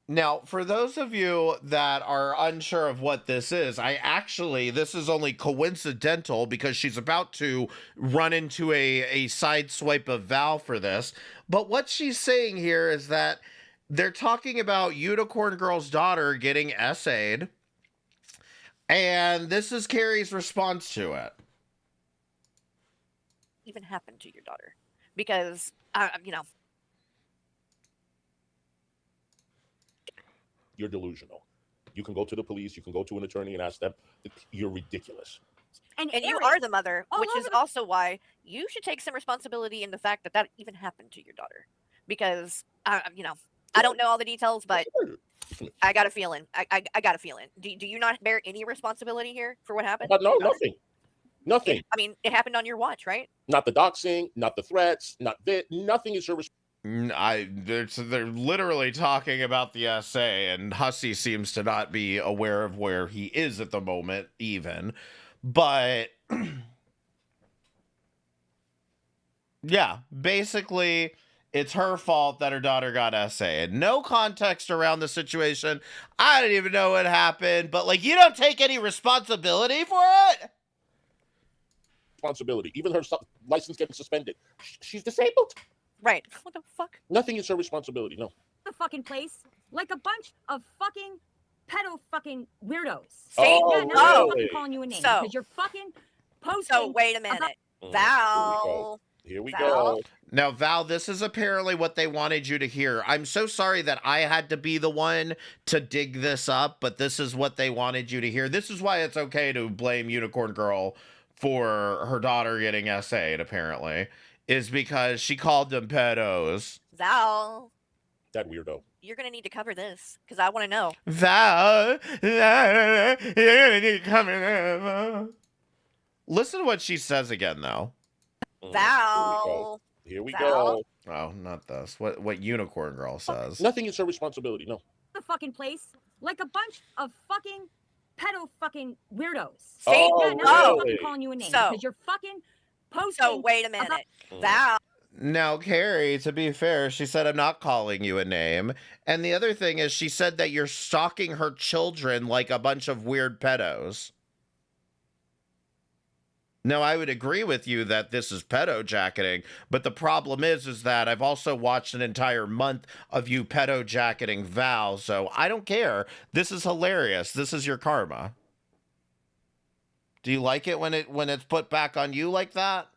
Now, for those of you that are unsure of what this is, this is only coincidental because she's about to run into a side swipe of Val for this. But what she's saying here is that They're talking about Unicorn Girl's daughter getting essayed, and this is Carrie's response to it. Even happened to your daughter? Because, you know, You're delusional. You can go to the police, you can go to an attorney and ask them. You're ridiculous. and air you it are the mother, all which is over- also why you should take some responsibility in the fact that that even happened to your daughter. Because, you know, I don't know all the details, but I got a feeling. I got a feeling. Do you not bear any responsibility here for what happened? But no, to your daughter? nothing. Nothing. I mean, it happened on your watch, right? Not the doxing, not the threats, not that. Nothing is your They're literally talking about the essay, and Hussey seems to not be aware of where he is at the moment, even. But yeah, basically, it's her fault that her daughter got essayed. No context around the situation. I don't even know what happened, but like, you don't take any responsibility for it? responsibility. Even her license getting suspended. She's disabled. Right. What the fuck? Nothing is her responsibility. No. The fucking place like a bunch of fucking pedo fucking weirdos. See? Yeah, now I'm Oh, fucking calling you a name so- because you're fucking posting. So wait a minute, Val. Here we Val? go. Now, Val, this is apparently what they wanted you to hear. I'm so sorry that I had to be the one to dig this up, but this is what they wanted you to hear. This is why it's okay to blame Unicorn Girl for her daughter getting essayed, apparently, is because she called them pedos. Val, That weirdo. you're gonna need to cover this because I want to know. Val, you're gonna need to come in. Listen to what she says again, though. Val. Here we Val? go. Oh, not this. What Unicorn Girl says. Nothing is her responsibility. No. The fucking place like a bunch of fucking pedo fucking weirdos. See? Yeah, now I'm Oh, fucking calling you a name so- because you're fucking posting. So wait a minute, Val. Now, Carrie, to be fair, she said, I'm not calling you a name. And the other thing is, she said that you're stalking her children like a bunch of weird pedos. Now, I would agree with you that this is pedo jacketing, but the problem is that I've also watched an entire month of you pedo jacketing Val, so I don't care. This is hilarious. This is your karma. Do you like it when it's put back on you like that?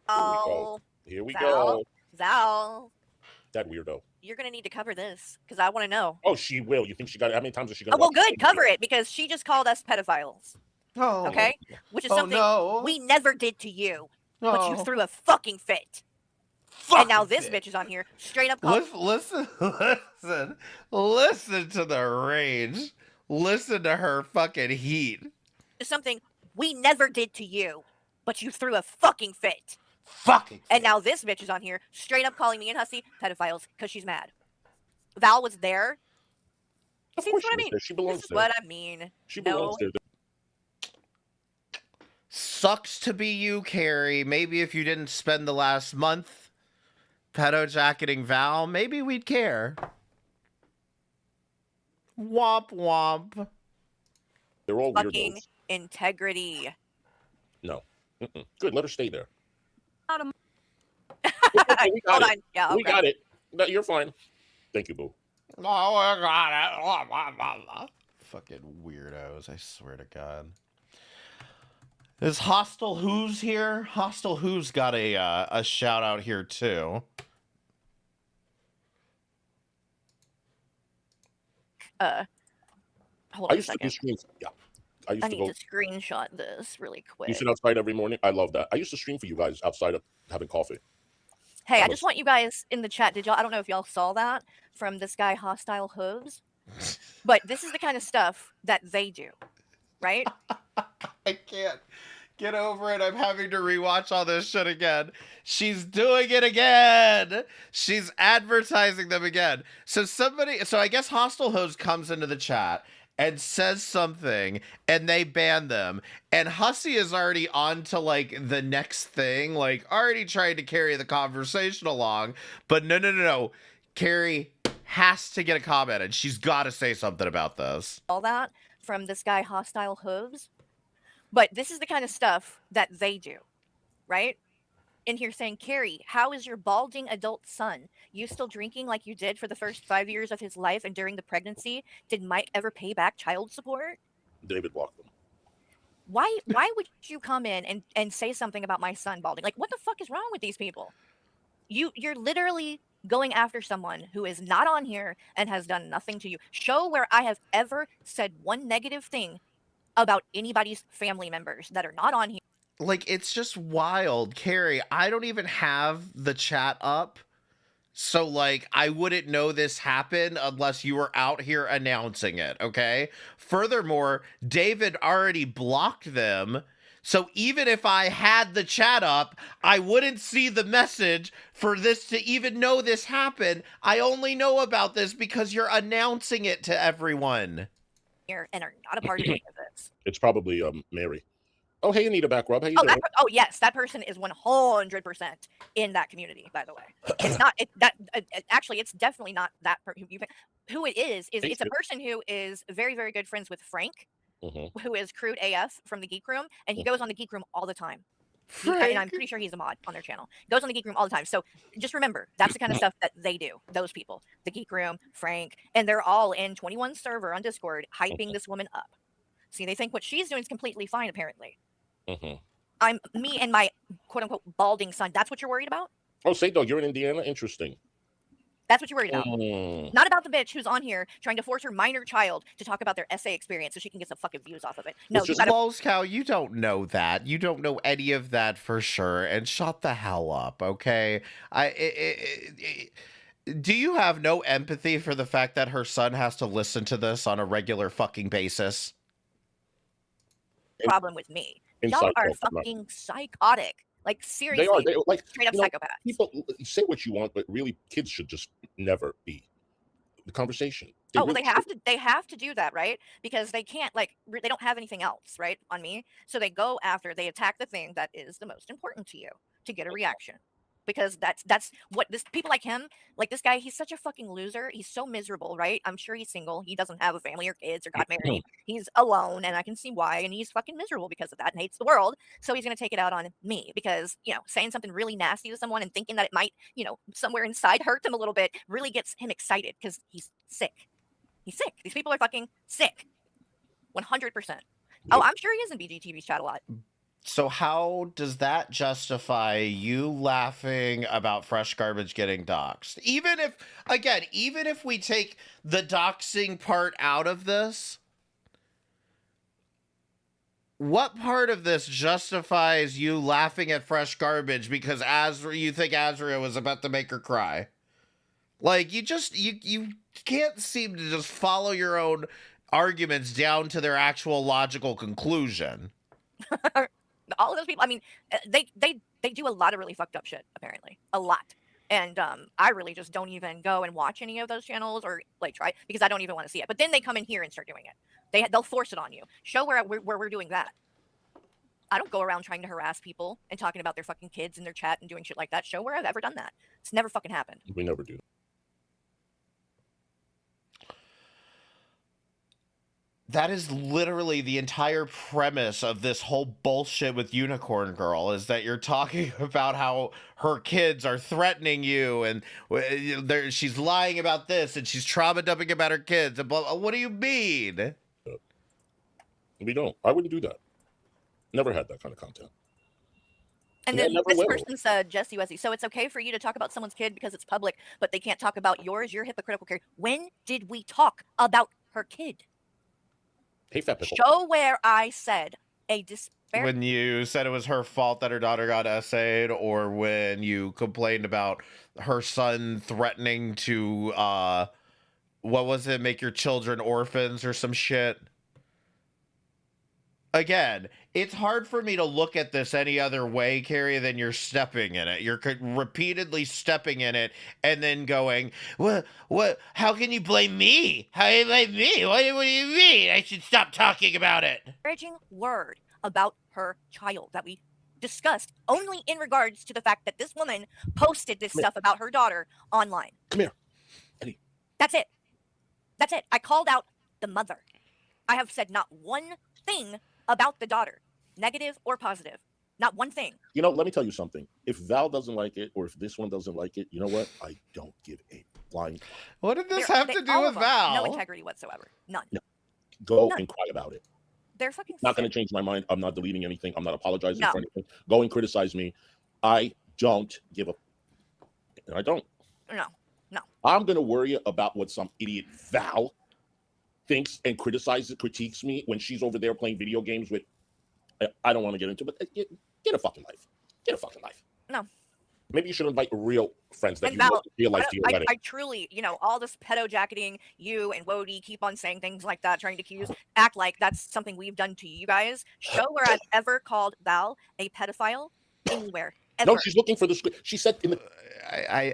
Oh, Here we Val. go. Val. That weirdo. You're gonna need to cover this because I want to know. Oh, she will. You think she got it? How many times is she Oh, gonna? well, watch good. Cover it because she just called us pedophiles. Oh. Okay, which is Oh, something no. we never did to you, but you Oh. threw a fucking fit. And now this bitch is on here straight up calling. Listen to the rage. Listen to her fucking heat. Something we never did to you, but you threw a fucking fit. Fucking. And now this bitch is on here straight up calling me and Hussey pedophiles because she's mad. Val was there. Of See, course this is what I she was mean. there. She belongs This is there. what I mean. She No. belongs there. Sucks to be you, Carrie. Maybe if you didn't spend the last month pedo jacketing Val, maybe we'd care. Womp womp. They're all Fucking weirdos. integrity. No. Good. Let her stay there. Out of Okay, we got Hold it. on. Yeah, We okay. got it. No, you're fine. Thank you, boo. Oh, I got it. Fucking weirdos, I swear to God. Is Hostile Who's here? Hostile Who's got a shout out here too. Hold I on a used to second. do streams. Yeah. I used I to need go. to screenshot this really quick. You sit outside every morning. I love that. I used to stream for you guys outside of having coffee. Hey, I just want you guys in the chat. Did y'all? I don't know if y'all saw that from this guy, Hostile Hooves, but this is the kind of stuff that they do, right? I can't get over it. I'm having to rewatch all this shit again. She's doing it again. She's advertising them again. So I guess Hostile Hose comes into the chat and says something and they ban them. And Hussey is already on to like the next thing, like already trying to carry the conversation along. But no. Carrie has to get a comment and she's got to say something about this. All that from this guy, Hostile Hooves, but this is the kind of stuff that they do, right? in here saying, Carrie, how is your balding adult son? You still drinking like you did for the first 5 years of his life and during the pregnancy? Did Mike ever pay back child support? David blocked them. Why would you come in and say something about my son balding? Like, what the fuck is wrong with these people? You're literally going after someone who is not on here and has done nothing to you. Show where I have ever said one negative thing about anybody's family members that are not on here. Like, it's just wild. Carrie, I don't even have the chat up. So, like, I wouldn't know this happened unless you were out here announcing it, okay? Furthermore, David already blocked them. So even if I had the chat up, I wouldn't see the message for this to even know this happened. I only know about this because you're announcing it to everyone. Here and are not a part of any of this. It's probably Mary. Oh, hey, Anita Backrub. How you Oh, doing? yes, that person is 100% in that community. By the way, it's not actually. It's definitely not that person. Who it is it's a person who is very, very good friends with Frank, who is crude AF from the Geek Room, and he goes on the Geek Room all the time. And I'm pretty sure he's a mod on their channel. Goes on the Geek Room all the time. So just remember, that's the kind of stuff that they do. Those people, the Geek Room, Frank, and they're all in 21 server on Discord, hyping this woman up. See, they think what she's doing is completely fine, apparently. Me and my quote unquote balding son. That's what you're worried about? Oh, say dog, you're in Indiana? Interesting. That's what you're worried about. Not about the bitch who's on here trying to force her minor child to talk about their essay experience so she can get some fucking views off of it. No, you gotta... Lulz Cow, you don't know that. You don't know any of that for sure. And shut the hell up, okay? Do you have no empathy for the fact that her son has to listen to this on a regular fucking basis? Problem with me. Y'all are fucking psychotic. Like, seriously. They are. Like, straight up psychopaths. People say what you want, but really, kids should just never be the conversation. They have to do that, right? Because they can't, like, they don't have anything else, right, on me. So they attack the thing that is the most important to you to get a reaction. Because that's what people like him, like this guy, he's such a fucking loser. He's so miserable, right? I'm sure he's single. He doesn't have a family or kids or got married. He's alone, and I can see why. And he's fucking miserable because of that and hates the world. So he's gonna take it out on me because, saying something really nasty to someone and thinking that it might, somewhere inside hurt them a little bit really gets him excited because he's sick. He's sick. These people are fucking sick. 100%. Oh, I'm sure he is in BGTV's chat a lot. So how does that justify you laughing about Fresh Garbage getting doxxed? Even if we take the doxing part out of this, what part of this justifies you laughing at Fresh Garbage because you think Azria was about to make her cry? Like, you can't seem to just follow your own arguments down to their actual logical conclusion. All of those people, I mean, they do a lot of really fucked up shit, apparently. A lot. And I really just don't even go and watch any of those channels or like try because I don't even want to see it. But then they come in here and start doing it. They'll force it on you. Show where we're doing that. I don't go around trying to harass people and talking about their fucking kids in their chat and doing shit like that. Show where I've ever done that. It's never fucking happened. We never do. That is literally the entire premise of this whole bullshit with Unicorn Girl, is that you're talking about how her kids are threatening you and she's lying about this and she's trauma dumping about her kids. And blah, blah. What do you mean? We don't. I wouldn't do that. Never had that kind of content. And then this person said, Jesse Wesley, so it's okay for you to talk about someone's kid because it's public, but they can't talk about yours. You're hypocritical, Carrie. When did we talk about her kid? Hey, fat pickle. Show where I said a disparity. When you said it was her fault that her daughter got essayed, or when you complained about her son threatening to, what was it, make your children orphans or some shit? Again, it's hard for me to look at this any other way, Carrie, than you're stepping in it. You're repeatedly stepping in it and then going, what, how can you blame me? How do you blame me? What do you mean? I should stop talking about it. Encouraging word about her child that we discussed only in regards to the fact that this woman posted this stuff about her daughter online. Come here. Eddie. That's it. That's it. I called out the mother. I have said not one thing about the daughter, negative or positive. Not one thing. You know, let me tell you something. If Val doesn't like it, or if this one doesn't like it, you know what? I don't give a flying. What did this They're- have they- to do all with of them, No Val? integrity whatsoever. None. No. Go None. and cry about it. They're fucking Not going to sick. change my mind. I'm not deleting anything. I'm not apologizing No. for anything. Go and criticize me. I don't give a. I don't. No. I'm going to worry about what some idiot Val thinks and critiques me when she's over there playing video games with. I don't want to get into it, but get a fucking life. Get a fucking life. No. Maybe you should invite real friends that And you Val, know in real life to your wedding. I truly, all this pedo jacketing, you and Wody keep on saying things like that, trying to accuse, act like that's something we've done to you guys. Show where I've ever called Val a pedophile anywhere. Ever. No, she's looking for the script. She said in the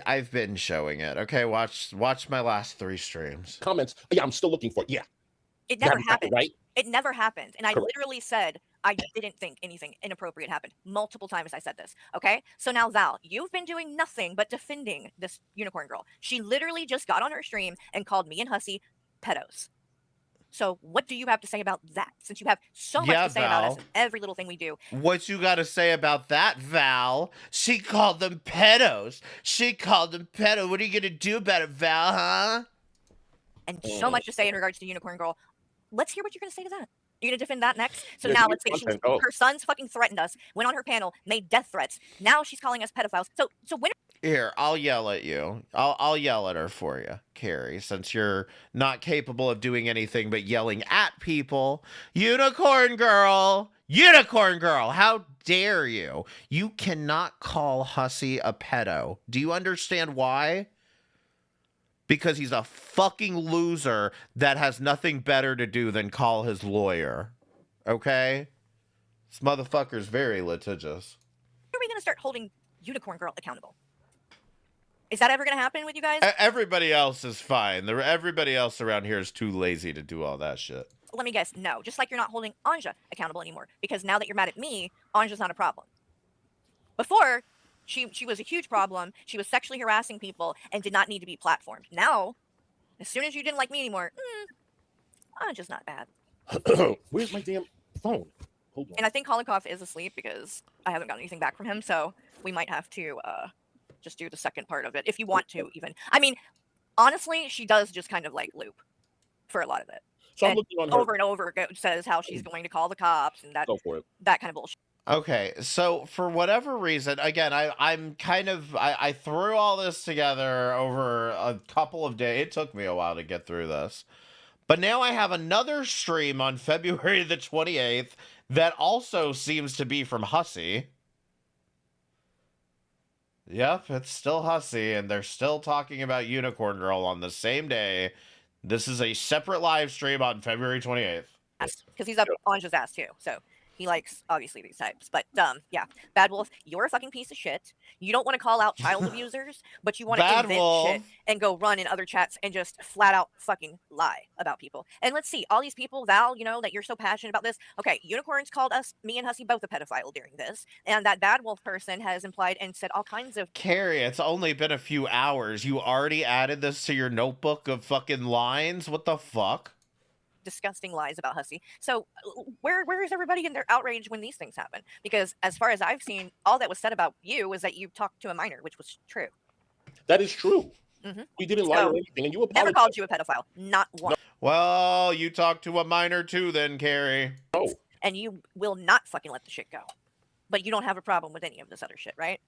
I've been showing it. Okay, watch my last 3 streams. comments. Yeah, I'm still looking for it. Yeah. It never That happened. right? It never happened. And I Correct. literally said I didn't think anything inappropriate happened. Multiple times I said this. Okay. So now, Val, you've been doing nothing but defending this unicorn girl. She literally just got on her stream and called me and Hussy pedos. So what do you have to say about that? Since you have so much to say about us Val. and every little thing we do. What you got to say about that, Val? She called them pedos. She called them pedo. What are you going to do about it, Val, huh? And so much to say in regards to unicorn girl. Let's hear what you're going to say to that. You're going to defend that next? So There's now new let's say content. Oh. her sons fucking threatened us, went on her panel, made death threats. Now she's calling us pedophiles. So when Here, I'll yell at you. I'll yell at her for you, Carrie, since you're not capable of doing anything but yelling at people. Unicorn girl! Unicorn girl! How dare you? You cannot call Hussy a pedo. Do you understand why? Because he's a fucking loser that has nothing better to do than call his lawyer. Okay? This motherfucker's very litigious. are we going to start holding unicorn girl accountable? Is that ever going to happen with you guys? Everybody else is fine. Everybody else around here is too lazy to do all that shit. Let me guess, no. Just like you're not holding Anja accountable anymore. Because now that you're mad at me, Anja's not a problem. Before, she was a huge problem. She was sexually harassing people and did not need to be platformed. Now, as soon as you didn't like me anymore, Anja's not bad. Where's my damn phone? Hold on. And I think Kolikoff is asleep because I haven't gotten anything back from him. So we might have to just do the second part of it if you want to even. I mean, honestly, she does just kind of like loop for a lot of it. So I'm And looking on her. over and over says how she's going to call the cops and that Go for it. that kind of bullshit. Okay, so for whatever reason, again, I'm kind of I threw all this together over a couple of days. It took me a while to get through this. But now I have another stream on February the 28th that also seems to be from Hussy. Yep, it's still Hussy, and they're still talking about Unicorn Girl on the same day. This is a separate live stream on February 28th. Because he's up Anja's ass too. So he likes obviously these types. But yeah, Bad Wolf, you're a fucking piece of shit. You don't want to call out child abusers, but you want to Bad invent Wolf. shit and go run in other chats and just flat out fucking lie about people. And let's see, all these people, Val, that you're so passionate about this. Okay, Unicorns called me and Hussy both a pedophile during this, and that Bad Wolf person has implied and said all kinds of Carrie, it's only been a few hours. You already added this to your notebook of fucking lines? What the fuck? disgusting lies about Hussy. So where is everybody in their outrage when these things happen? Because as far as I've seen, all that was said about you was that you talked to a minor, which was true. That is true. Mhm. We didn't lie or anything, and you Never apologized. called you a pedophile. Not one. Well, you talked to a minor too then, Carrie. No. And you will not fucking let the shit go. But you don't have a problem with any of this other shit, right?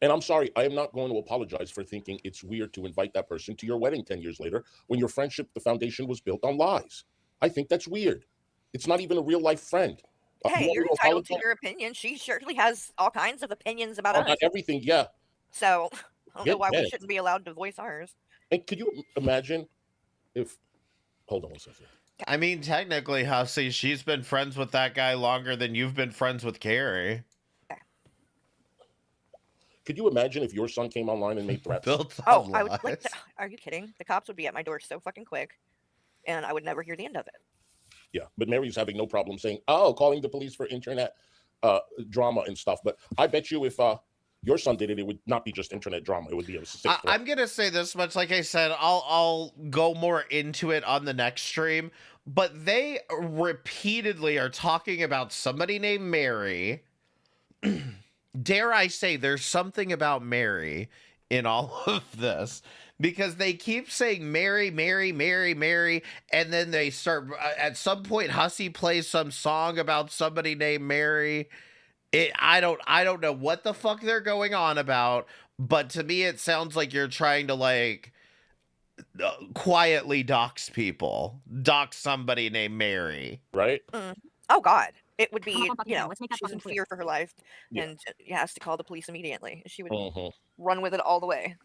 And I'm sorry, I am not going to apologize for thinking it's weird to invite that person to your wedding 10 years later when your friendship, the foundation was built on lies. I think that's weird. It's not even a real life friend. Hey, you you're want to entitled to apologize? your opinion. She certainly has all kinds of opinions about Oh, us. not everything, yeah. So I don't know Get why we that. shouldn't be allowed to voice ours. And could you imagine if, hold on one second. I mean, technically, Hussy, she's been friends with that guy longer than you've been friends with Carrie. Could you imagine if your son came online and made threats? Built Oh, on I would like lies. to, are you kidding? The cops would be at my door so fucking quick and I would never hear the end of it. Yeah, but Mary's having no problem saying, calling the police for internet drama and stuff. But I bet you if your son did it, it would not be just internet drama. It would be a sick threat. I'm gonna say this much. Like I said, I'll go more into it on the next stream. But they repeatedly are talking about somebody named Mary dare I say, there's something about Mary in all of this, because they keep saying Mary, Mary, Mary, Mary, and then they start at some point Hussey plays some song about somebody named Mary. I don't know what the fuck they're going on about, but to me it sounds like you're trying to like quietly dox people, dox somebody named Mary, right? Oh God, it would I'm be, up on fucking you time. know, Let's make that she's in fucking clear. fear for her life, Yeah. and has to call the police immediately. She would Mhm. run with it all the way.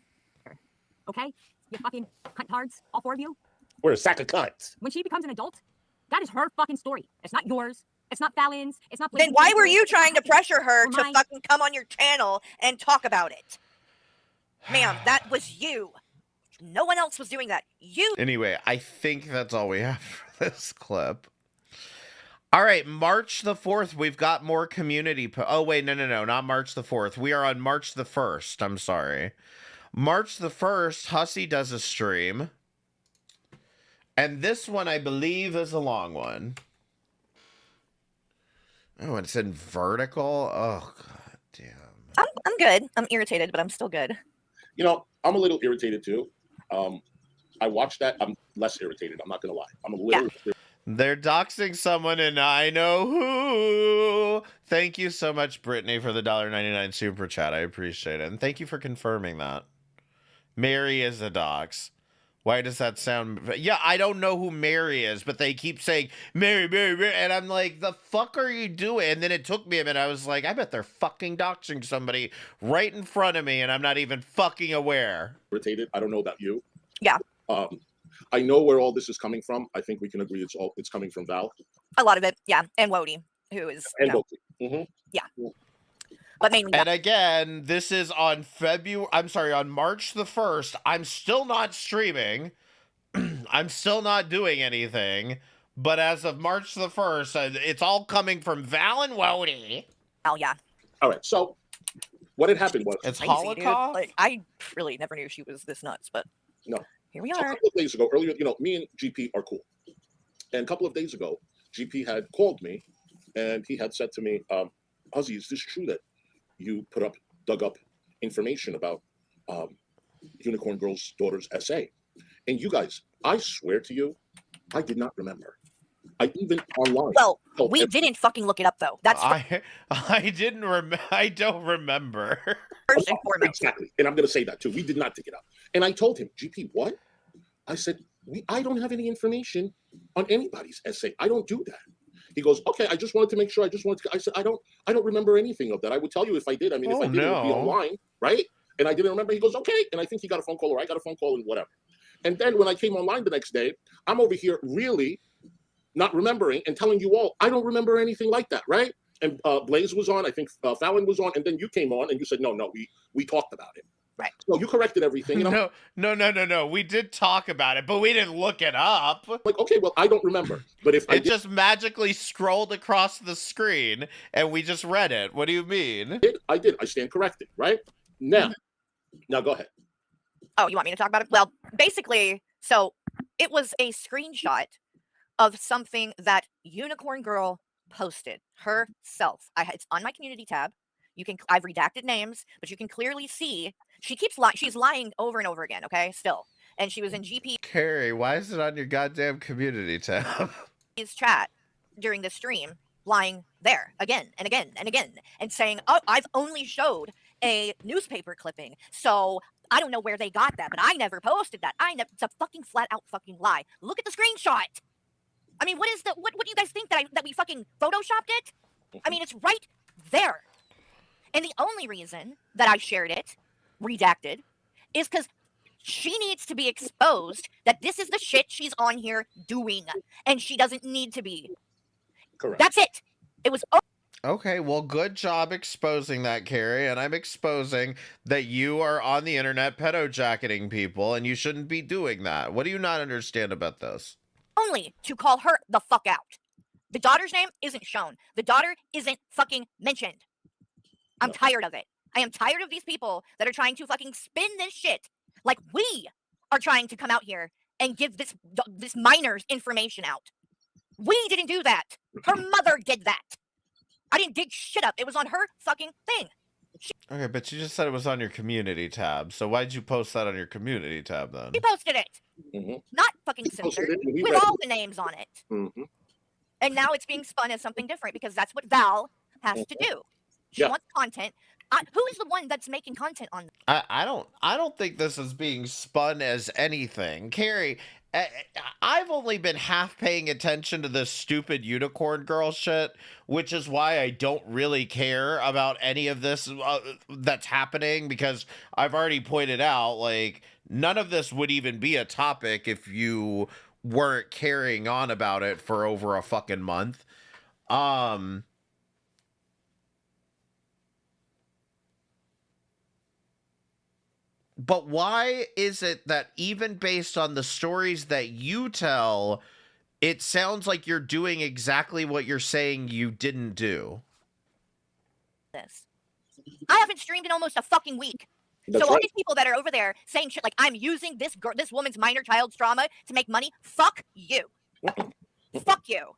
Okay? You fucking cuntards, all 4 of you. We're a sack of cunts. When she becomes an adult, that is her fucking story. It's not yours. It's not Fallon's. It's not. Then Blaze's why were business. you It's not trying to Hussey's pressure her or to mine. fucking come on your channel and talk about it? Ma'am, that was you. No one else was doing that. You. Anyway, I think that's all we have for this clip. All right, March the 4th, we've got more community. Oh, wait, no, not March the 4th. We are on March the 1st. I'm sorry. March the 1st, Hussey does a stream. And this one, I believe, is a long one. Oh, it's in vertical? Oh, god damn. I'm good. I'm irritated, but I'm still good. You know, I'm a little irritated too. I watched that. I'm less irritated. I'm not gonna lie. I'm a little. They're doxing someone, and I know who. Thank you so much, Brittany, for the $1.99 super chat. I appreciate it. And thank you for confirming that. Mary is a dox. Why does that sound... Yeah, I don't know who Mary is, but they keep saying, Mary, Mary, Mary. And I'm like, the fuck are you doing? And then it took me a minute. I was like, I bet they're fucking doxing somebody right in front of me, and I'm not even fucking aware. Irritated. I don't know about you. Yeah. I know where all this is coming from. I think we can agree it's coming from Val. A lot of it, yeah. And Wody, who is, And you know, Loki. yeah. But mainly And again, this is on on March the 1st. I'm still not streaming. I'm still not doing anything. But as of March the 1st, it's all coming from Val and Wody. Oh, yeah. All right. So what had happened was It's Crazy, dude. Holocaust. Like, I really never knew she was this nuts, but no. here we A are. couple of days ago, earlier, you know, me and GP are cool. And a couple of days ago, GP had called me and he had said to me, Ozzy, is this true that you dug up information about Unicorn Girl's daughter's essay? And you guys, I swear to you, I did not remember. I even online. Well, we didn't fucking look it up though. That's I didn't remember. I don't remember. first and foremost. Exactly. And I'm going to say that too. We did not dig it up. And I told him, GP, what? I said, I don't have any information on anybody's essay. I don't do that. He goes, okay, I just wanted to make sure. I said, I don't remember anything of that. I would tell you if I did. I mean, if I did, it would be online, right? And I didn't remember. He goes, okay. And I think he got a phone call or I got a phone call and whatever. And then when I came online the next day, I'm over here really not remembering and telling you all, I don't remember anything like that, right? And Blaze was on, I think Fallon was on, and then you came on and you said, no, we talked about it. Right. So you corrected everything. And No. We did talk about it, but we didn't look it up. Like, okay, well, I don't remember. But if it just magically scrolled across the screen and we just read it. What do you mean? I did. I stand corrected, right? Now go ahead. Oh, you want me to talk about it? Well, basically, so it was a screenshot of something that Unicorn Girl posted herself. It's on my community tab. I've redacted names, but you can clearly see she keeps lying. She's lying over and over again. Okay, still, and she was in GP. Carrie, why is it on your goddamn community tab? His chat during the stream, lying there again and again and again, and saying, "Oh, I've only showed a newspaper clipping, so I don't know where they got that, but I never posted that. It's a fucking flat out fucking lie. Look at the screenshot. I mean, what do you guys think that we fucking photoshopped it? I mean, it's right there. And the only reason that I shared it, redacted, is because she needs to be exposed that this is the shit she's on here doing, and she doesn't need to be. Correct. That's it. It was. Okay, well, good job exposing that, Carrie, and I'm exposing that you are on the internet pedo-jacketing people, and you shouldn't be doing that. What do you not understand about this? Only to call her the fuck out. The daughter's name isn't shown. The daughter isn't fucking mentioned. I'm tired of it. I am tired of these people that are trying to fucking spin this shit like we are trying to come out here and give this minor's information out. We didn't do that. Her mother did that. I didn't dig shit up. It was on her fucking thing. Okay, but you just said it was on your community tab. So why'd you post that on your community tab then? She posted it. Mhm. Not fucking She posted censored. it and we With read all it. the names on it. Mhm. And now it's being spun as something different because that's what Val has to do. She Yeah. wants content. Who is the one that's making content on I don't think this is being spun as anything. Carrie, I've only been half paying attention to this stupid unicorn girl shit, which is why I don't really care about any of this that's happening, because I've already pointed out, like, none of this would even be a topic if you weren't carrying on about it for over a fucking month. But why is it that even based on the stories that you tell, it sounds like you're doing exactly what you're saying you didn't do? this? I haven't streamed in almost a fucking week. That's so all right. these people that are over there saying shit like I'm using this woman's minor child's trauma to make money, fuck you. Fuck you.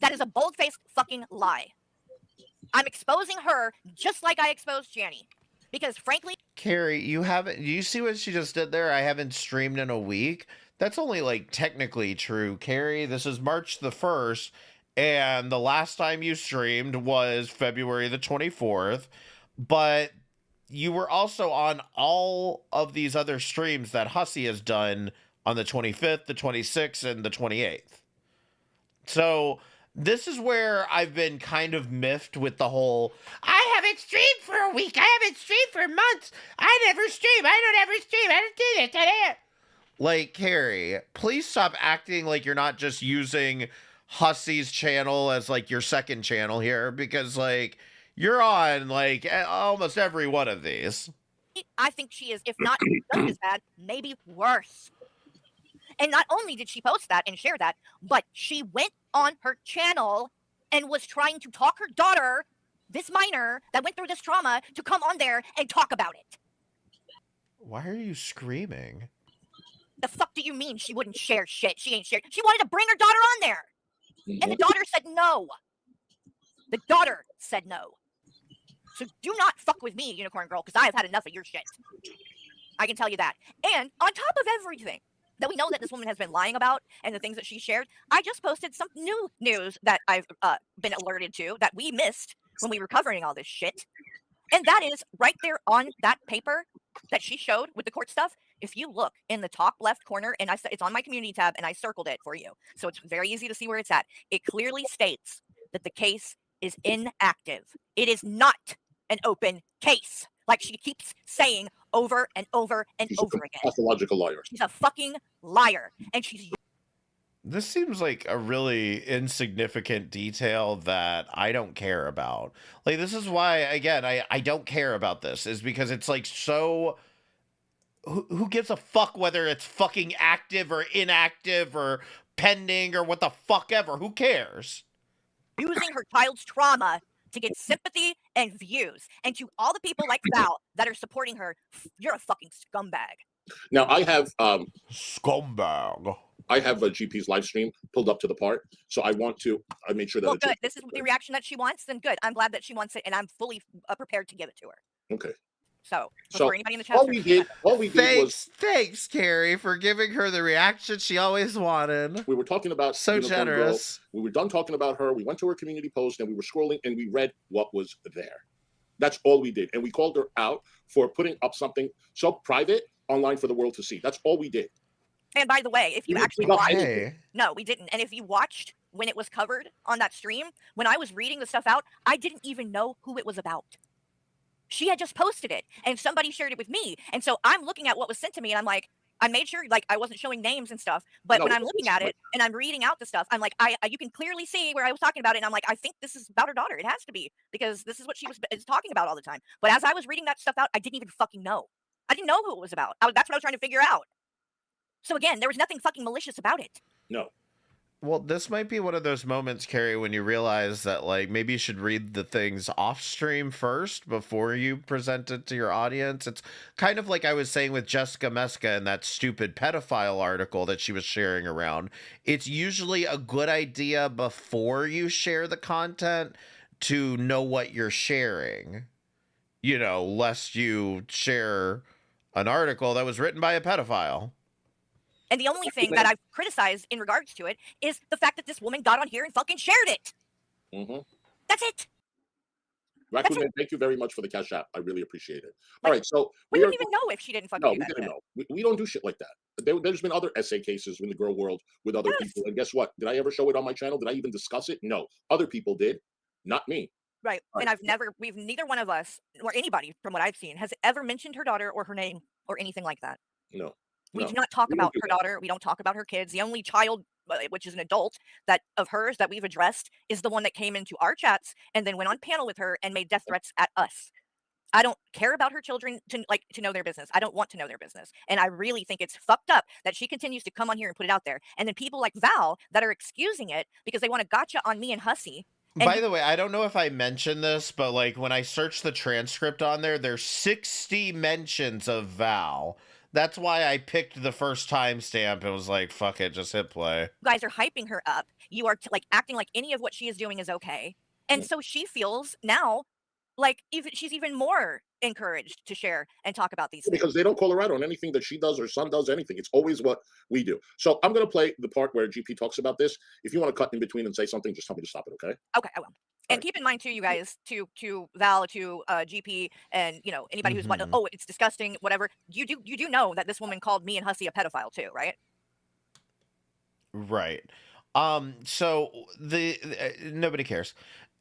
That is a bold-faced fucking lie. I'm exposing her just like I exposed Janny. Because frankly, Carrie, you see what she just did there? I haven't streamed in a week. That's only like technically true, Carrie. This is March the 1st, and the last time you streamed was February the 24th. But you were also on all of these other streams that Hussey has done on the 25th, the 26th, and the 28th. So this is where I've been kind of miffed with the whole, I haven't streamed for a week, I haven't streamed for months, I never stream, I don't ever stream, I don't do this, I don't. Like, Carrie, please stop acting like you're not just using Hussey's channel as like your second channel here, because like you're on like almost every one of these. I think she is, if not just as bad, maybe worse. And not only did she post that and share that, but she went on her channel and was trying to talk her daughter, this minor that went through this trauma, to come on there and talk about it. Why are you screaming? The fuck do you mean she wouldn't share shit? She ain't shared. She wanted to bring her daughter on there. And the daughter said no. The daughter said no. So do not fuck with me, Unicorn Girl, because I have had enough of your shit. I can tell you that. And on top of everything that we know that this woman has been lying about and the things that she shared, I just posted some new news that I've been alerted to that we missed when we were covering all this shit. And that is right there on that paper that she showed with the court stuff. If you look in the top left corner, and it's on my community tab, and I circled it for you, so it's very easy to see where it's at. It clearly states that the case is inactive. It is not an open case, like she keeps saying over and over and over again. Pathological liar. She's a fucking liar, and she's. This seems like a really insignificant detail that I don't care about. Like, this is why, again, I don't care about this, is because it's like so. Who gives a fuck whether it's fucking active or inactive or pending or what the fuck ever? Who cares? Using her child's trauma to get sympathy and views. And to all the people like Val that are supporting her, you're a fucking scumbag. Now I have scumbag. I have a GP's live stream pulled up to the part, so I made sure that. Well, good. This is the reaction that she wants. Then good. I'm glad that she wants it, and I'm fully prepared to give it to her. Okay. So, So for anybody in the chat, all we did was Thanks, Carrie, for giving her the reaction she always wanted. we were talking about So Unicorn Girl. generous. We were done talking about her. We went to her community post and we were scrolling and we read what was there. That's all we did, and we called her out for putting up something so private online for the world to see. That's all we did. And by the way, if you We actually got watched, anything. no, we didn't. And if you watched when it was covered on that stream, when I was reading the stuff out, I didn't even know who it was about. She had just posted it, and somebody shared it with me. And so I'm looking at what was sent to me, and I'm like, I made sure like I wasn't showing names and stuff. But when I'm looking at it and I'm reading out the stuff, I'm like, you can clearly see where I was talking about it. And I'm like, I think this is about her daughter. It has to be, because this is what she is talking about all the time. But as I was reading that stuff out, I didn't even fucking know. I didn't know who it was about. That's what I was trying to figure out. So again, there was nothing fucking malicious about it. No. Well, this might be one of those moments, Carrie, when you realize that, like, maybe you should read the things off stream first before you present it to your audience. It's kind of like I was saying with Jessica Meska and that stupid pedophile article that she was sharing around. It's usually a good idea before you share the content to know what you're sharing, you know, lest you share an article that was written by a pedophile. And the only thing that I've criticized in regards to it is the fact that this woman got on here and fucking shared it. Mm-hmm. That's it. Raccoon Man, thank you very much for the cash app. I really appreciate it. Like, All right, so we didn't even know if she didn't fucking no, do we that didn't shit. know. We don't do shit like that. There's been other essay cases in the girl world with other people, and guess what? Did I ever show it on my channel? Did I even discuss it? No, other people did, not me. Right. And we've neither one of us or anybody from what I've seen has ever mentioned her daughter or her name or anything like that. No. We no. do not talk We don't about do her that. daughter. We don't talk about her kids. The only child, which is an adult, that of hers that we've addressed is the one that came into our chats and then went on panel with her and made death threats at us. I don't care about her children to know their business. I don't want to know their business. And I really think it's fucked up that she continues to come on here and put it out there. And then people like Val that are excusing it because they want to gotcha on me and Hussy. By the way, I don't know if I mentioned this, but like when I searched the transcript on there, there's 60 mentions of Val. That's why I picked the first timestamp and was like, fuck it, just hit play. You guys are hyping her up. You are like acting like any of what she is doing is okay. And so she feels now like she's even more encouraged to share and talk about these things. Because they don't call her out on anything that she does or son does, anything. It's always what we do. So I'm going to play the part where GP talks about this. If you want to cut in between and say something, just tell me to stop it, okay? Okay, I will. And keep in mind too, you guys, to Val, to GP, and you know anybody who's like, oh, it's disgusting, whatever. You do know that this woman called me and Hussy a pedophile too, right? Right. So the nobody cares.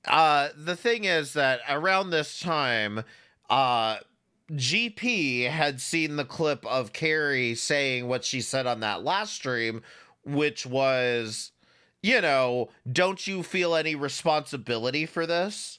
The thing is that around this time, GP had seen the clip of Carrie saying what she said on that last stream, which was, you know, don't you feel any responsibility for this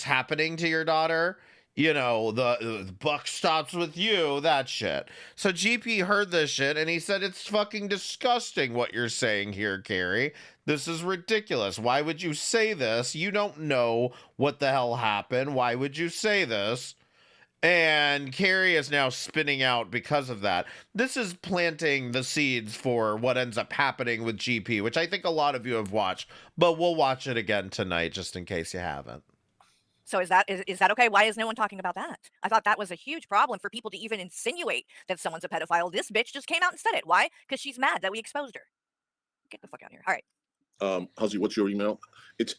happening to your daughter? You know, the buck stops with you, that shit. So GP heard this shit and he said, it's fucking disgusting what you're saying here, Carrie. This is ridiculous. Why would you say this? You don't know what the hell happened. Why would you say this? And Carrie is now spinning out because of that. This is planting the seeds for what ends up happening with GP, which I think a lot of you have watched, but we'll watch it again tonight just in case you haven't. So is that okay? Why is no one talking about that? I thought that was a huge problem for people to even insinuate that someone's a pedophile. This bitch just came out and said it. Why? Because she's mad that we exposed her. Get the fuck out of here. All right. Hussy, what's your email? It's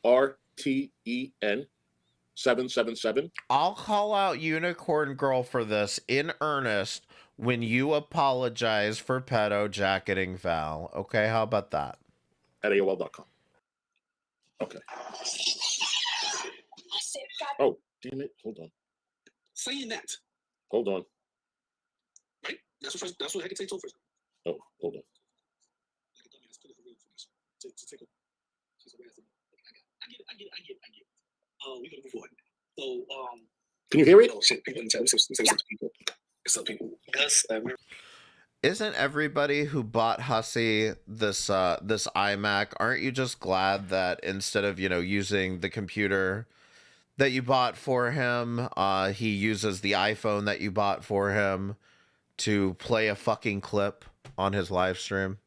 ARTEN777. I'll call out Unicorn Girl for this in earnest when you apologize for pedo jacketing Val. Okay, how about that? At AOL.com. Okay. Oh, damn it. Hold on. Saying that. Hold on. Right? That's what Hecate told first. Oh, hold on. I get it. We're gonna move on. So can you hear it? Oh shit, people in the chat. Some people. Some people. Gus, Isn't everybody who bought Hussy this iMac, aren't you just glad that instead of, you know, using the computer that you bought for him, he uses the iPhone that you bought for him to play a fucking clip on his live stream?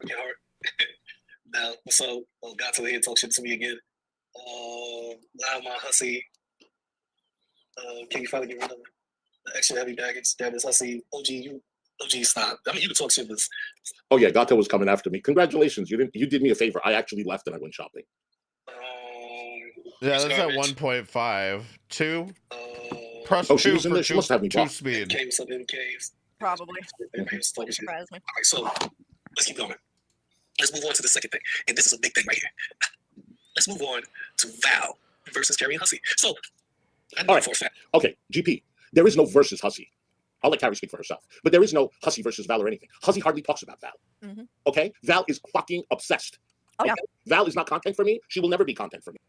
Yeah, now, so got to here talk shit to me again. Now my Hussy, can you finally get rid of the extra heavy baggage that is Hussy? OG, stop. I mean, you can talk shit, but oh yeah, Gato was coming after me. Congratulations, you did me a favor. I actually left and I went shopping. Yeah, that's at 1.5. 2? Press oh, 2 for two, she must have me two blocked. speed. MK, what's up, MKs? Probably. Wouldn't surprise me. All right, so let's keep going. Let's move on to the second thing, and this is a big thing right here. Let's move on to Val versus Carrie and Hussy. So, I know for a fact. Okay, GP, there is no versus Hussy. I'll let Carrie speak for herself. But there is no Hussy versus Val or anything. Hussy hardly talks about Val. Mm-hmm. Okay? Val is fucking obsessed. Oh, yeah. Val is not content for me. She will never be content for me.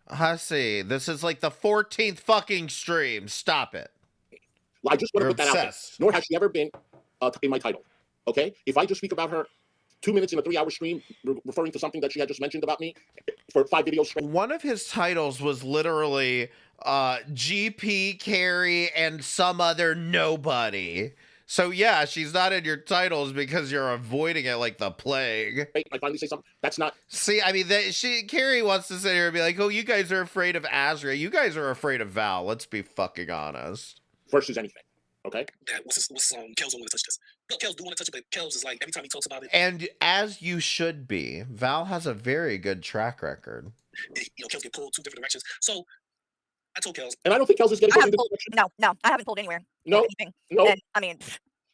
Hussy, this is like the 14th fucking stream. Stop it. Well, I just want to put that out there. Obsessed. Nor has she ever been in my title. Okay? If I just speak about her 2 minutes in a 3-hour stream referring to something that she had just mentioned about me for 5 videos straight. One of his titles was literally GP, Carrie, and some other nobody. So yeah, she's not in your titles because you're avoiding it like the plague. Right? I finally say something. That's not. See, I mean, Carrie wants to sit here and be like, "Oh, you guys are afraid of Azria. You guys are afraid of Val." Let's be fucking honest. Versus anything. Okay. What's Kels don't want to touch this. No, Kels do want to touch it, but Kels is like every time he talks about it. And as you should be, Val has a very good track record. Kels get pulled 2 different directions. So I told Kels, and I don't think Kels is getting pulled in pulled, no, I haven't pulled anywhere. No, anything. no. And I mean,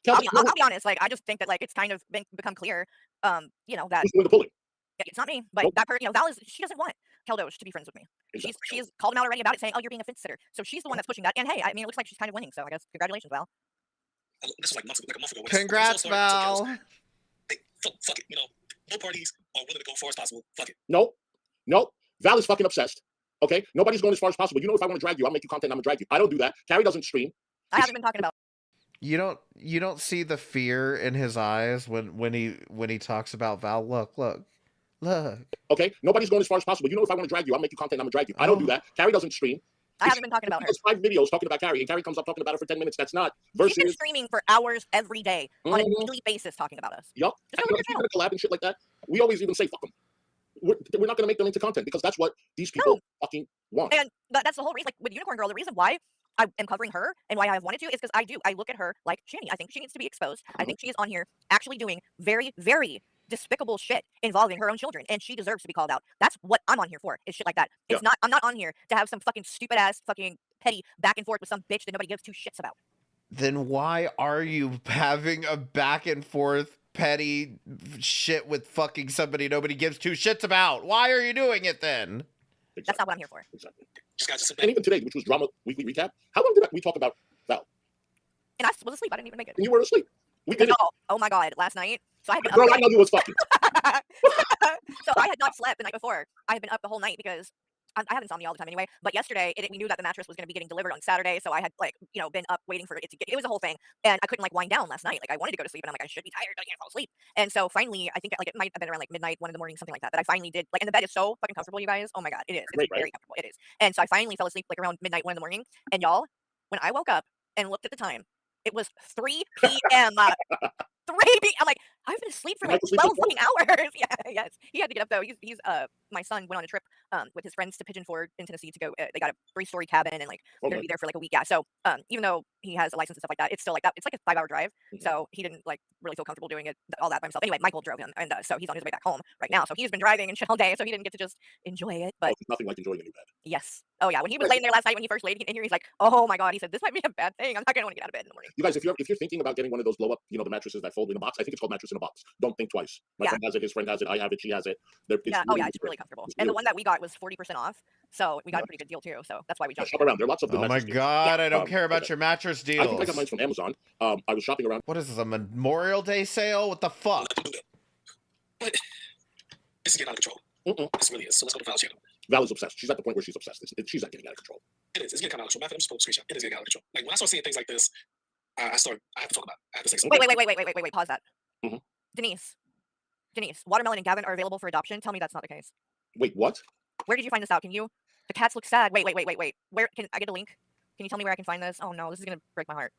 I'll be honest. Like, I just think that like it's kind of become clear, you know, that who's doing the pulling? It's not me, but that person, Val she doesn't want Keldosh to be friends with me. Exactly. She's called him out already about it, saying, "Oh, you're being a fence sitter." So she's the one that's pushing that. And hey, I mean, it looks like she's kind of winning. So I guess congratulations, Val. This was like a month ago. Congrats, Val. Hey, fuck it. Both parties are willing to go as far as possible. Fuck it. No. Val is fucking obsessed. Okay, nobody's going as far as possible. You know, if I want to drag you, I'll make you content. I'm gonna drag you. I don't do that. Carrie doesn't stream. I haven't been talking about. You don't see the fear in his eyes when he talks about Val. Look. Okay, nobody's going as far as possible. You know, if I want to drag you, I'll make you content. I'm gonna drag you. I don't do that. Carrie doesn't stream. I haven't been talking about her. There's 5 videos talking about Carrie, and Carrie comes up talking about her for 10 minutes. That's not versus. She's been streaming for hours every day on a daily basis talking about us. Yup. If you're gonna collab and shit like that, we always even say fuck them. We're not gonna make them into content because that's what these people fucking want. And that's the whole reason. Like with Unicorn Girl, the reason why I am covering her and why I have wanted to is because I look at her like Shani. I think she needs to be exposed. I think she is on here actually doing very, very despicable shit involving her own children, and she deserves to be called out. That's what I'm on here for, is shit like that. It's not. I'm not on here to have some fucking stupid ass fucking petty back and forth with some bitch that nobody gives 2 shits about. Then why are you having a back and forth petty shit with fucking somebody nobody gives 2 shits about? Why are you doing it then? Exactly. That's not what I'm here for. Exactly. And even today, which was Drama Weekly Recap, how long did we talk about Val? And I was asleep. I didn't even make it. And you were asleep. We did it. Oh my god, last night. So I had been Girl, up I know you was fucking. So I had not slept the night before. I had been up the whole night because I have insomnia all the time anyway. But yesterday, we knew that the mattress was going to be getting delivered on Saturday, so I had been up waiting for it to get. It was a whole thing, and I couldn't wind down last night. Like I wanted to go to sleep, and I'm like, I should be tired. I can't fall asleep. And so finally, I think it might have been around like midnight, 1 in the morning, something like that. But I finally did. And the bed is so fucking comfortable, you guys. Oh my god, it is. It's Great, very comfortable. It is. And so I finally fell asleep like around midnight, 1 in the morning. And y'all, when I woke up and looked at the time, it was 3 p.m. 3 p.m. I'm like, I've been asleep for like 12 fucking hours. Yeah, yes. He had to get up though. He's my son went on a trip with his friends to Pigeon Forge in Tennessee to go. They got a 3-story cabin and like they're gonna be there for like a week. Yeah. So even though he has a license and stuff like that, it's still like that. It's like a 5-hour drive. So he didn't like really feel comfortable doing it all that by himself. Anyway, Michael drove him, and so he's on his way back home right now. So he's been driving and shit all day, so he didn't get to just enjoy it. But nothing like enjoying a new bed. Yes. Oh yeah. When he was laying there last night, when he first laid in here, he's like, oh my god. He said, this might be a bad thing. I'm not gonna want to get out of bed in the morning. You guys, if you're thinking about getting one of those blow up, the mattresses that fold in a box, I think it's called mattress in a box. Don't think twice. My friend has it, his friend has it, I have it, she has it. It's really comfortable. And the one that we got was 40% off, so we got a pretty good deal too. So that's why we jumped. Shop around. There are lots of good Oh my god, I don't care about your mattress deals. I think I got mine from Amazon. I was shopping around. What is this, a Memorial Day sale? What the fuck? But it's getting out of control. This really is. So let's go to Val's channel. Val is obsessed. She's at the point where she's obsessed. She's not getting out of control. It is. It's getting kind of out of control. I'm just supposed to screenshot. It is getting out of control. Like when I start seeing things like this, I have to talk about it. I have to say something. Wait. Pause that. Denise, Watermelon and Gavin are available for adoption. Tell me that's not the case. Wait, what? Where did you find this out? The cats look sad. Wait. Where can I get a link? Can you tell me where I can find this? Oh no, this is gonna break my heart.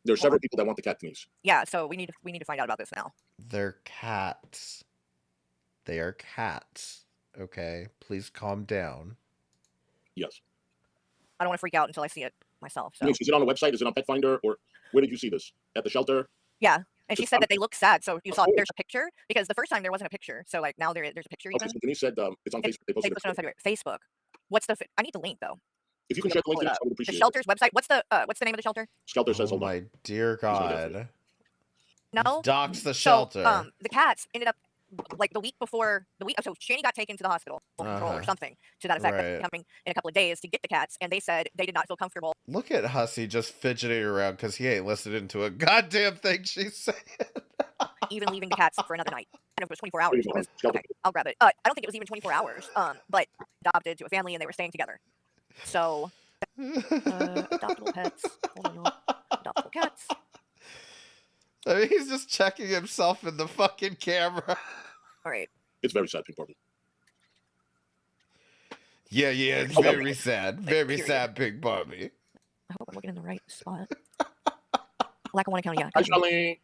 There are several people that want the cat, Denise. Yeah, so we need to find out about this now. They're cats. They are cats. Okay, please calm down. Yes. I don't want to freak out until I see it myself. So. Denise, is it on a website? Is it on Pet Finder? Or where did you see this? At the shelter? Yeah. And she said that they look sad. So you saw there's a picture, because the first time there wasn't a picture. So like now there's a picture. Okay, so Denise said it's on Facebook. They posted it on Facebook. I need the link though. If you can share the link, I would appreciate the shelter's website. What's the name of the shelter? Shelter says, "Oh my dear God." No. Docs the shelter. So, the cats ended up like the week before so Shani got taken to the hospital or something to that effect. Right. Coming in a couple of days to get the cats, and they said they did not feel comfortable. Look at Hussey just fidgeting around because he ain't listening to a goddamn thing she's saying. Even leaving the cats for another night. And it was 24 hours. Okay, I'll grab it. I don't think it was even 24 hours. But adopted to a family and they were staying together. So, adoptable pets. Hold on, adoptable cats. I mean, he's just checking himself in the fucking camera. All right. It's very sad, Pink Barbie. Yeah, it's very sad. Very sad, Pink Barbie. I hope I'm looking in the right spot. Lackawanna County, yeah. Hi, Charlene.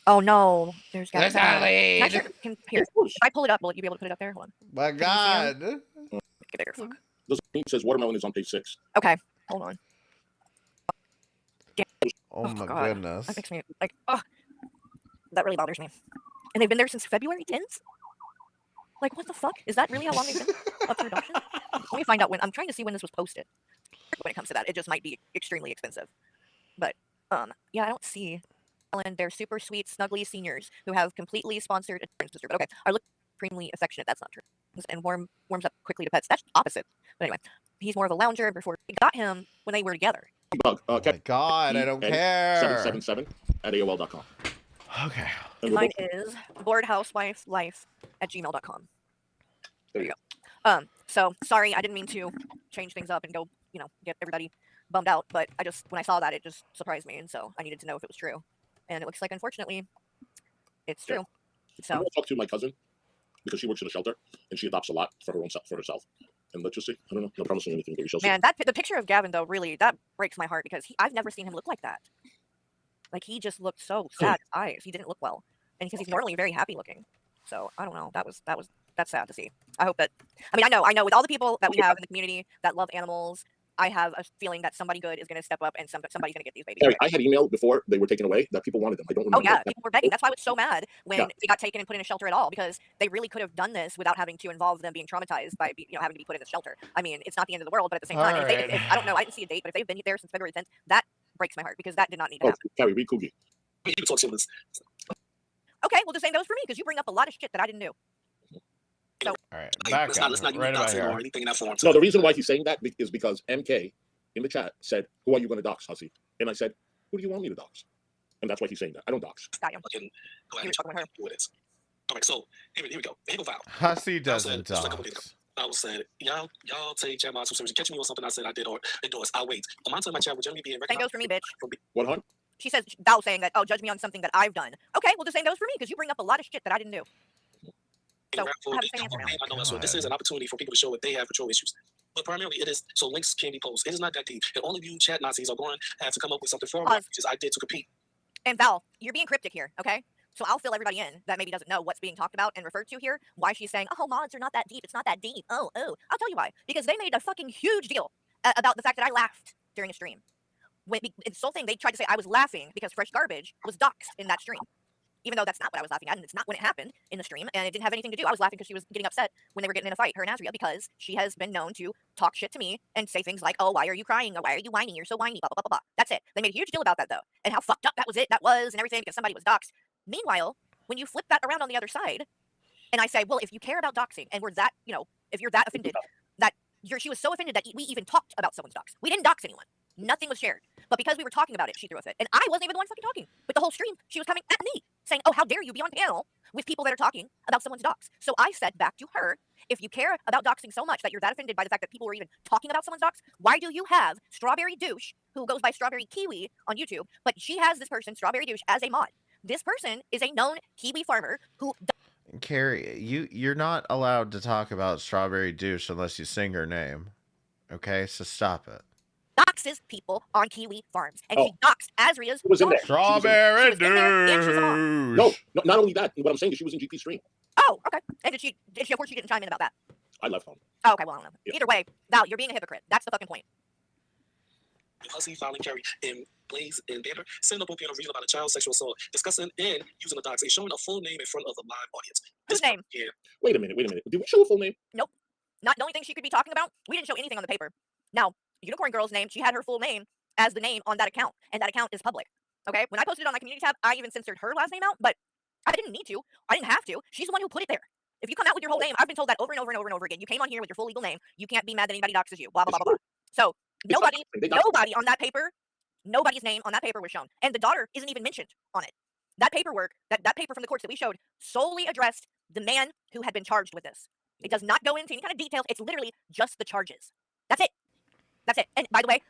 Oh no, there's got. There's Charlene. Not sure. Here, if I pull it up, will you be able to put it up there? Hold on. My Can you see 'em? God. Get bigger. Fuck. It says watermelon is on page 6. Okay, hold on. Oh my God. goodness. That makes me like, oh, that really bothers me. And they've been there since February 10th. Like, what the fuck? Is that really how long they've been up for adoption? Let me find out when. I'm trying to see when this was posted. When it comes to that, it just might be extremely expensive. But yeah, I don't see. And they're super sweet, snuggly seniors who have completely sponsored insurance district. But okay, are look extremely affectionate. That's not true. And warms up quickly to pets. That's opposite. But anyway, he's more of a lounger. Before we got him when they were together. Bug. Oh my God, I don't care. 777 at AOL.com. Okay. And mine is boardhousewifelife@gmail.com. There you go. So sorry, I didn't mean to change things up and go, get everybody bummed out. But when I saw that, it just surprised me, and so I needed to know if it was true. And it looks like, unfortunately, it's true. So I'm going to talk to my cousin because she works in a shelter and she adopts a lot for herself. And let's just see. I don't know. No promising anything, but we shall see. Man, the picture of Gavin though, really, that breaks my heart because I've never seen him look like that. Like he just looked so sad. His eyes, he didn't look well, and because he's normally very happy looking. So I don't know. That's sad to see. I hope that. I mean, I know with all the people that we have in the community that love animals, I have a feeling that somebody good is going to step up and somebody's going to get these babies. Carrie, I had emailed before they were taken away that people wanted them. I don't remember. Oh yeah, people were begging. That's why I was so mad when they got taken and put in a shelter at all, because they really could have done this without having to involve them being traumatized by having to be put in a shelter. I mean, it's not the end of the world, but at the same time, if I don't know, I didn't see a date, but if they've been there since February 10th, that breaks my heart because that did not need to happen. Carrie, read Coogie. You can talk to this. Okay, well the same goes for me because you bring up a lot of shit that I didn't do. So all right, back up. Right about here. Or anything in that form. No, the reason why he's saying that is because MK in the chat said, "Who are you going to dox, hussy?" And I said, "Who do you want me to dox?" And that's why he's saying that. I don't dox. Got you. I can go ahead and talk about who it is. All right, so here we go. Here we go. Hussy doesn't dox. I was said, y'all take chat box service. Catch me on something I said I did or endorse. I'll wait. A month in my chat will generally be in same goes for me, bitch. 100. She says, Val saying that, oh, judge me on something that I've done. Okay, well the same goes for me because you bring up a lot of shit that I didn't do. So I have the same answer now. I know, so this is an opportunity for people to show if they have control issues. But primarily it is, so links can be posted. It is not that deep. And all of you chat Nazis are going to have to come up with something for me, which is I did to compete. And Val, you're being cryptic here, okay? So I'll fill everybody in that maybe doesn't know what's being talked about and referred to here. Why she's saying, oh, mods are not that deep. It's not that deep. Oh. I'll tell you why. Because they made a fucking huge deal about the fact that I laughed during a stream. It's the whole thing, they tried to say I was laughing because Fresh Garbage was doxxed in that stream. Even though that's not what I was laughing at, and it's not when it happened in the stream, and it didn't have anything to do. I was laughing because she was getting upset when they were getting in a fight, her and Azria, because she has been known to talk shit to me and say things like, oh, why are you crying? Or why are you whining? You're so whiny, blah, blah, blah, blah. That's it. They made a huge deal about that, though, and how fucked up that was and everything because somebody was doxxed. Meanwhile, when you flip that around on the other side, and I say, well, if you care about doxing, and we're that, if you're that offended, she was so offended that we even talked about someone's dox. We didn't dox anyone. Nothing was shared. But because we were talking about it, she threw a fit. And I wasn't even the one fucking talking. But the whole stream, she was coming at me, saying, oh, how dare you be on panel with people that are talking about someone's dox. So I said back to her, if you care about doxing so much that you're that offended by the fact that people were even talking about someone's dox, why do you have Strawberry Douche, who goes by Strawberry Kiwi on YouTube, but she has this person, Strawberry Douche, as a mod. This person is a known Kiwi farmer who... Carrie, you're not allowed to talk about Strawberry Douche unless you sing her name. Okay, so stop it. Doxes people on Kiwi farms, and she doxed Azria's. Who was in there? Strawberry Douche. No, not only that. What I'm saying is she was in GP stream. Oh, okay. And did she? Of course, she didn't chime in about that. I left home. Oh, okay. Well, I don't know. Yeah. Either way, Val, you're being a hypocrite. That's the fucking point. Hussy filing Carrie and Blaze and Banner send up a reading about a child sexual assault, discussing and using the docs and showing a full name in front of the live audience. Whose name? Yeah. Wait a minute. Did we show a full name? Nope. Not the only thing she could be talking about. We didn't show anything on the paper. Now, Unicorn Girl's name, she had her full name as the name on that account, and that account is public. Okay? When I posted it on my community tab, I even censored her last name out, but I didn't need to. I didn't have to. She's the one who put it there. If you come out with your whole name, I've been told that over and over and over and over again. You came on here with your full legal name. You can't be mad that anybody doxes you. Blah, blah, blah, blah, blah. So nobody on that paper, nobody's name on that paper was shown. And the daughter isn't even mentioned on it. That paperwork, that paper from the courts that we showed, solely addressed the man who had been charged with this. It does not go into any kind of details. It's literally just the charges. That's it. That's it. And by the way,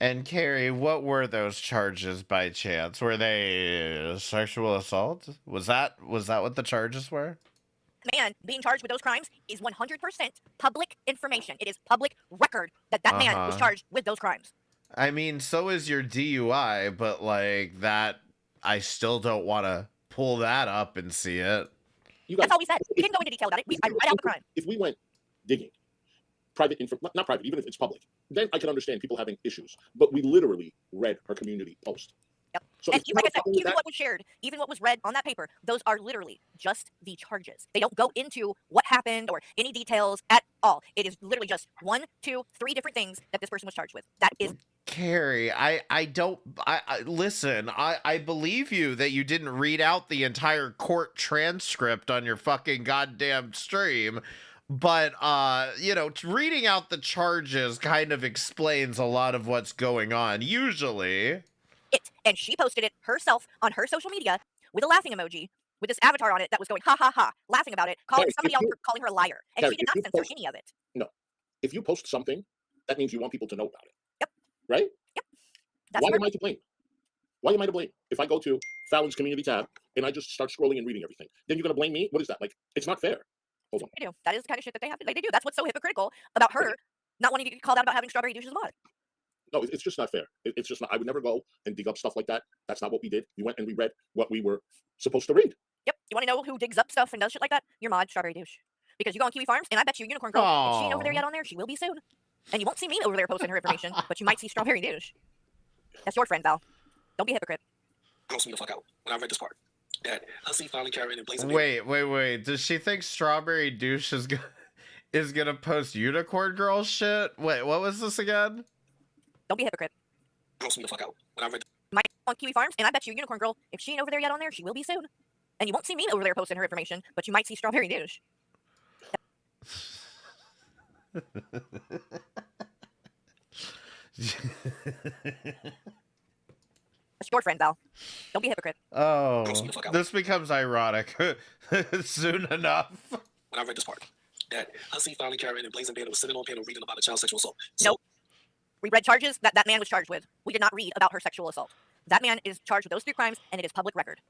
And Carrie, what were those charges by chance? Were they sexual assault? Was that what the charges were? Man being charged with those crimes is 100% public information. It is public record that man was charged with those crimes. I mean, so is your DUI, but like that I still don't want to pull that up and see it. You guys, that's all we said. We didn't go into detail about it. I read out the crime. If we went digging, private info, not private, even if it's public, then I can understand people having issues. But we literally read her community post. Yep. So and like I said, even what was shared, even what was read on that paper, those are literally just the charges. They don't go into what happened or any details at all. It is literally just 1, 2, 3 different things that this person was charged with. That is Carrie, I don't listen, I believe you that you didn't read out the entire court transcript on your fucking goddamn stream, but you know, reading out the charges kind of explains a lot of what's going on usually. And she posted it herself on her social media with a laughing emoji with this avatar on it that was going ha ha ha, laughing about it, calling somebody else calling her a liar, and Carrie, she did not censor any of it. No, if you post something, that means you want people to know about it. Yep. Right? Yep. Why am I to blame? Why am I to blame? If I go to Fallon's community tab and I just start scrolling and reading everything, then you're gonna blame me? What is that? Like, it's not fair. Hold on. They do. That is the kind of shit that they do. That's what's so hypocritical about her not wanting to get called out about having strawberry douche as a mod. No, it's just not fair. It's just not. I would never go and dig up stuff like that. That's not what we did. We went and we read what we were supposed to read. Yep. You want to know who digs up stuff and does shit like that? Your mod, Strawberry Douche. Because you go on Kiwi Farms, and I bet you Unicorn Girl, if she ain't over there yet on there, she will be soon. And you won't see me over there posting her information, but you might see Strawberry Douche. That's your friend, Val. Don't be a hypocrite. Gross me the fuck out when I read this part. That Hussy finally carrying and blazing. Wait. Does she think Strawberry Douche is gonna post Unicorn Girl shit? Wait, what was this again? Don't be a hypocrite. Gross me the fuck out when I read. Might on Kiwi Farms, and I bet you Unicorn Girl, if she ain't over there yet on there, she will be soon. And you won't see me over there posting her information, but you might see Strawberry Douche. That's your friend, Val. Don't be a hypocrite. Oh, this becomes ironic soon enough. When I read this part, that Hussy finally carrying and blazing banner was sitting on panel reading about a child sexual assault. Nope. We read charges that man was charged with. We did not read about her sexual assault. That man is charged with those 3 crimes, and it is public record.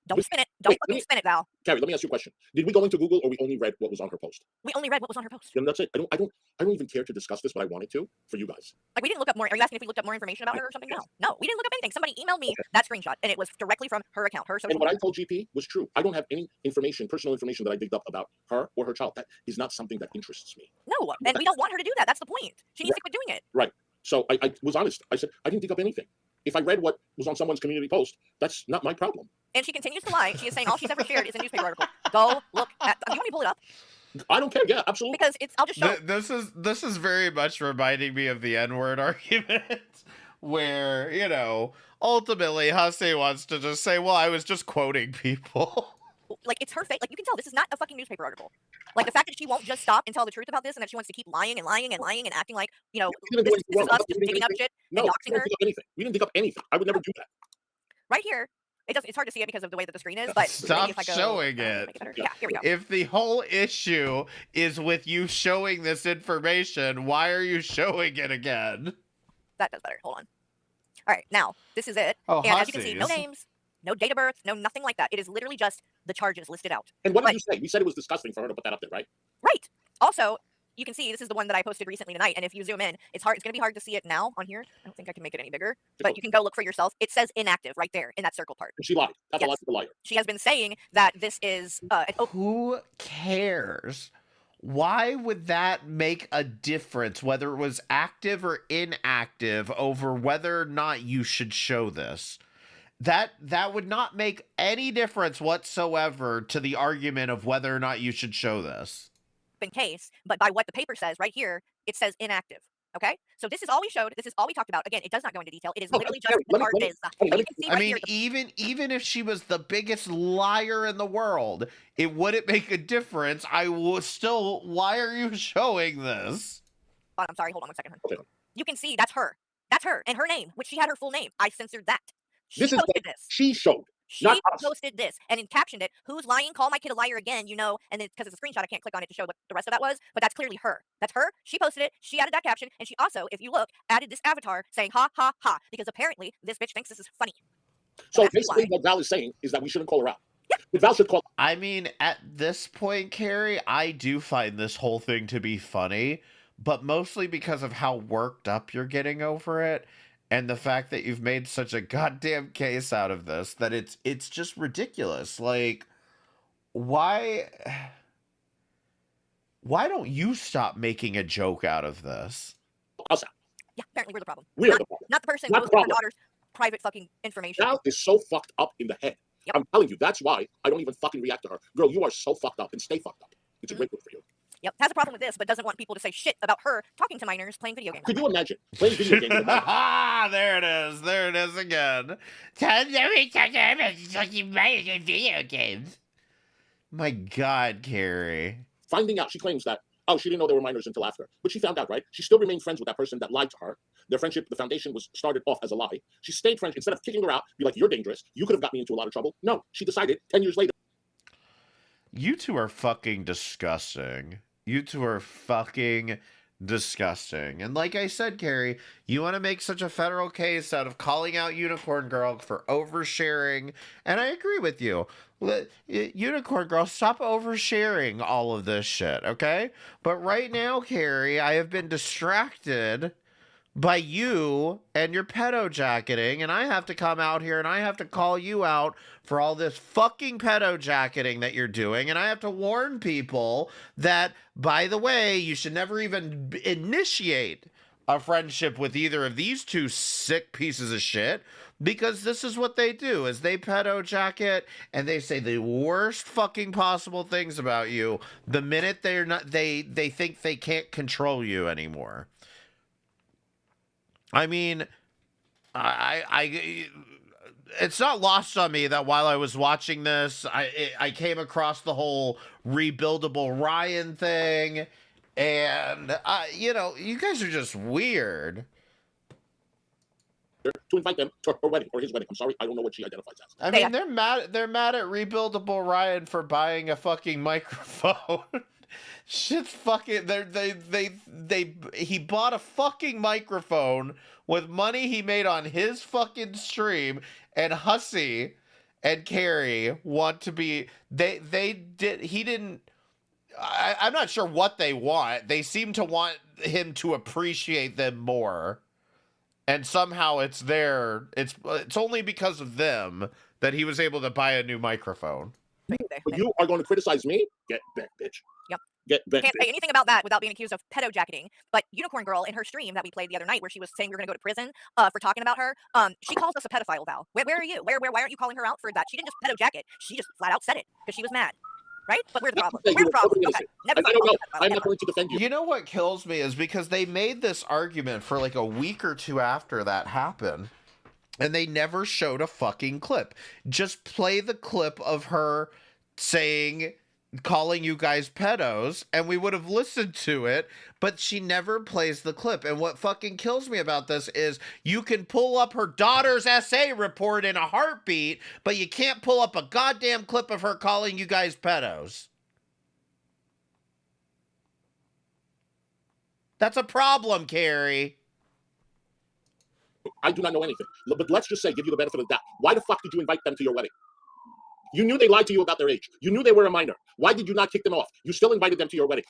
Don't spin it. Don't fucking spin it, Val. Carrie, let me ask you a question. Did we go into Google or we only read what was on her post? We only read what was on her post. Then that's it. I don't even care to discuss this, but I wanted to for you guys. Like, we didn't look up more. Are you asking if we looked up more information about her or something? No, we didn't look up anything. Somebody emailed me that screenshot, and it was directly from her account, her social And what media. I told GP was true. I don't have any information, personal information that I digged up about her or her child. That is not something that interests me. No, and we don't want her to do that. That's the point. She needs to quit doing it. Right. So I was honest. I said, I didn't dig up anything. If I read what was on someone's community post, that's not my problem. And she continues to lie. She is saying all she's ever shared is a newspaper article. Go look at. Do you want me to pull it up? I don't care. Yeah, absolutely. Because I'll just show. This is very much reminding me of the N-word argument, where, you know, ultimately Hussey wants to just say, well, I was just quoting people. Like, it's her face. Like, you can tell this is not a fucking newspaper article. Like, the fact that she won't just stop and tell the truth about this, and that she wants to keep lying and lying and lying and acting like, you know, this is us just digging up shit No, and we doxing didn't her. dig up anything. We didn't dig up anything. I would never do that. Right here, it's hard to see it because of the way that the screen is, but Stop maybe if I go, showing make it. better. Yeah, here we go. If the whole issue is with you showing this information, why are you showing it again? That does better. Hold on. All right, now this is it. Oh, and as you can see, no Hussies. names, no date of birth, no nothing like that. It is literally just the charges listed out. And what did you say? We said it was disgusting for her to put that up there, right? Right. Also, you can see this is the one that I posted recently tonight, and if you zoom in, it's hard. It's going to be hard to see it now on here. I don't think I can make it any bigger, but you can go look for yourself. It says inactive right there in that circle part. And she lied. That's Yes. a lie for the liar. She has been saying that this is. Who cares? Why would that make a difference, whether it was active or inactive, over whether or not you should show this? That would not make any difference whatsoever to the argument of whether or not you should show this. in case, but by what the paper says right here, it says inactive. Okay, so this is all we showed. This is all we talked about. Again, it does not go into detail. It is literally just the charges. You can see I right mean, here, even if she was the biggest liar in the world, it wouldn't make a difference. I will still. Why are you showing this? I'm sorry. Hold on 1 second. Hun. You can see that's her. That's her and her name, which she had her full name. I censored that. She This is posted what this. she showed. She Not us. posted this and then captioned it. Who's lying? Call my kid a liar again. You know, and then because it's a screenshot, I can't click on it to show what the rest of that was. But that's clearly her. That's her. She posted it. She added that caption, and she also, if you look, added this avatar saying "ha ha ha" because apparently this bitch thinks this is funny. So basically, what Val is saying is that we shouldn't call her out. But Val should call. I mean, at this point, Carrie, I do find this whole thing to be funny, but mostly because of how worked up you're getting over it. And the fact that you've made such a goddamn case out of this that it's just ridiculous. Like, why don't you stop making a joke out of this? Us out. Yeah, apparently we're the problem. We are Not, the problem. not the person Not the posting her problem. daughter's private fucking information. Val is so fucked up in the head. Yep. I'm telling you, that's why I don't even fucking react to her. Girl, you are so fucked up and stay fucked up. It's a great book for you. Yep, has a problem with this, but doesn't want people to say shit about her talking to minors playing video games. Could you imagine playing video games with a minor? Ah, there it is. There it is again. Video games. My God, Carrie. Finding out, she claims that, oh, she didn't know they were minors until after. But she found out, right? She still remained friends with that person that lied to her. Their friendship, the foundation was started off as a lie. She stayed friends. Instead of kicking her out, be like, you're dangerous. You could have got me into a lot of trouble. No, she decided 10 years later. You two are fucking disgusting. You two are fucking disgusting. And like I said, Carrie, you want to make such a federal case out of calling out Unicorn Girl for oversharing. And I agree with you. Unicorn Girl, stop oversharing all of this shit, okay? But right now, Carrie, I have been distracted by you and your pedo jacketing, and I have to come out here and I have to call you out for all this fucking pedo jacketing that you're doing, and I have to warn people that, by the way, you should never even initiate a friendship with either of these two sick pieces of shit, because this is what they do, is they pedo jacket and they say the worst fucking possible things about you the minute they think they can't control you anymore. I mean, it's not lost on me that while I was watching this, I came across the whole rebuildable Ryan thing, and you guys are just weird. To invite them to her wedding or his wedding. I'm sorry, I don't know what she identifies as. I mean, they're mad at rebuildable Ryan for buying a fucking microphone. Shit's fucking. He bought a fucking microphone with money he made on his fucking stream, and Hussey and Carrie want to be. He didn't. I'm not sure what they want. They seem to want him to appreciate them more, and somehow it's only because of them that he was able to buy a new microphone. But you are going to criticize me? Get bent, bitch. Yep. Get bent. Can't say anything about that without being accused of pedo jacketing. But Unicorn Girl in her stream that we played the other night, where she was saying we were going to go to prison for talking about her, she calls us a pedophile, Val. Where are you? Why aren't you calling her out for that? She didn't just pedo jacket. She just flat out said it because she was mad. Right? But we're the problem. We're the problem. Okay. Never I don't know. I'm not going to defend you. You know what kills me is because they made this argument for like a week or two after that happened, and they never showed a fucking clip. Just play the clip of her calling you guys pedos, and we would have listened to it, but she never plays the clip. And what fucking kills me about this is you can pull up her daughter's essay report in a heartbeat, but you can't pull up a goddamn clip of her calling you guys pedos. That's a problem, Carrie. I do not know anything. But let's just say, give you the benefit of the doubt. Why the fuck did you invite them to your wedding? You knew they lied to you about their age. You knew they were a minor. Why did you not kick them off? You still invited them to your wedding.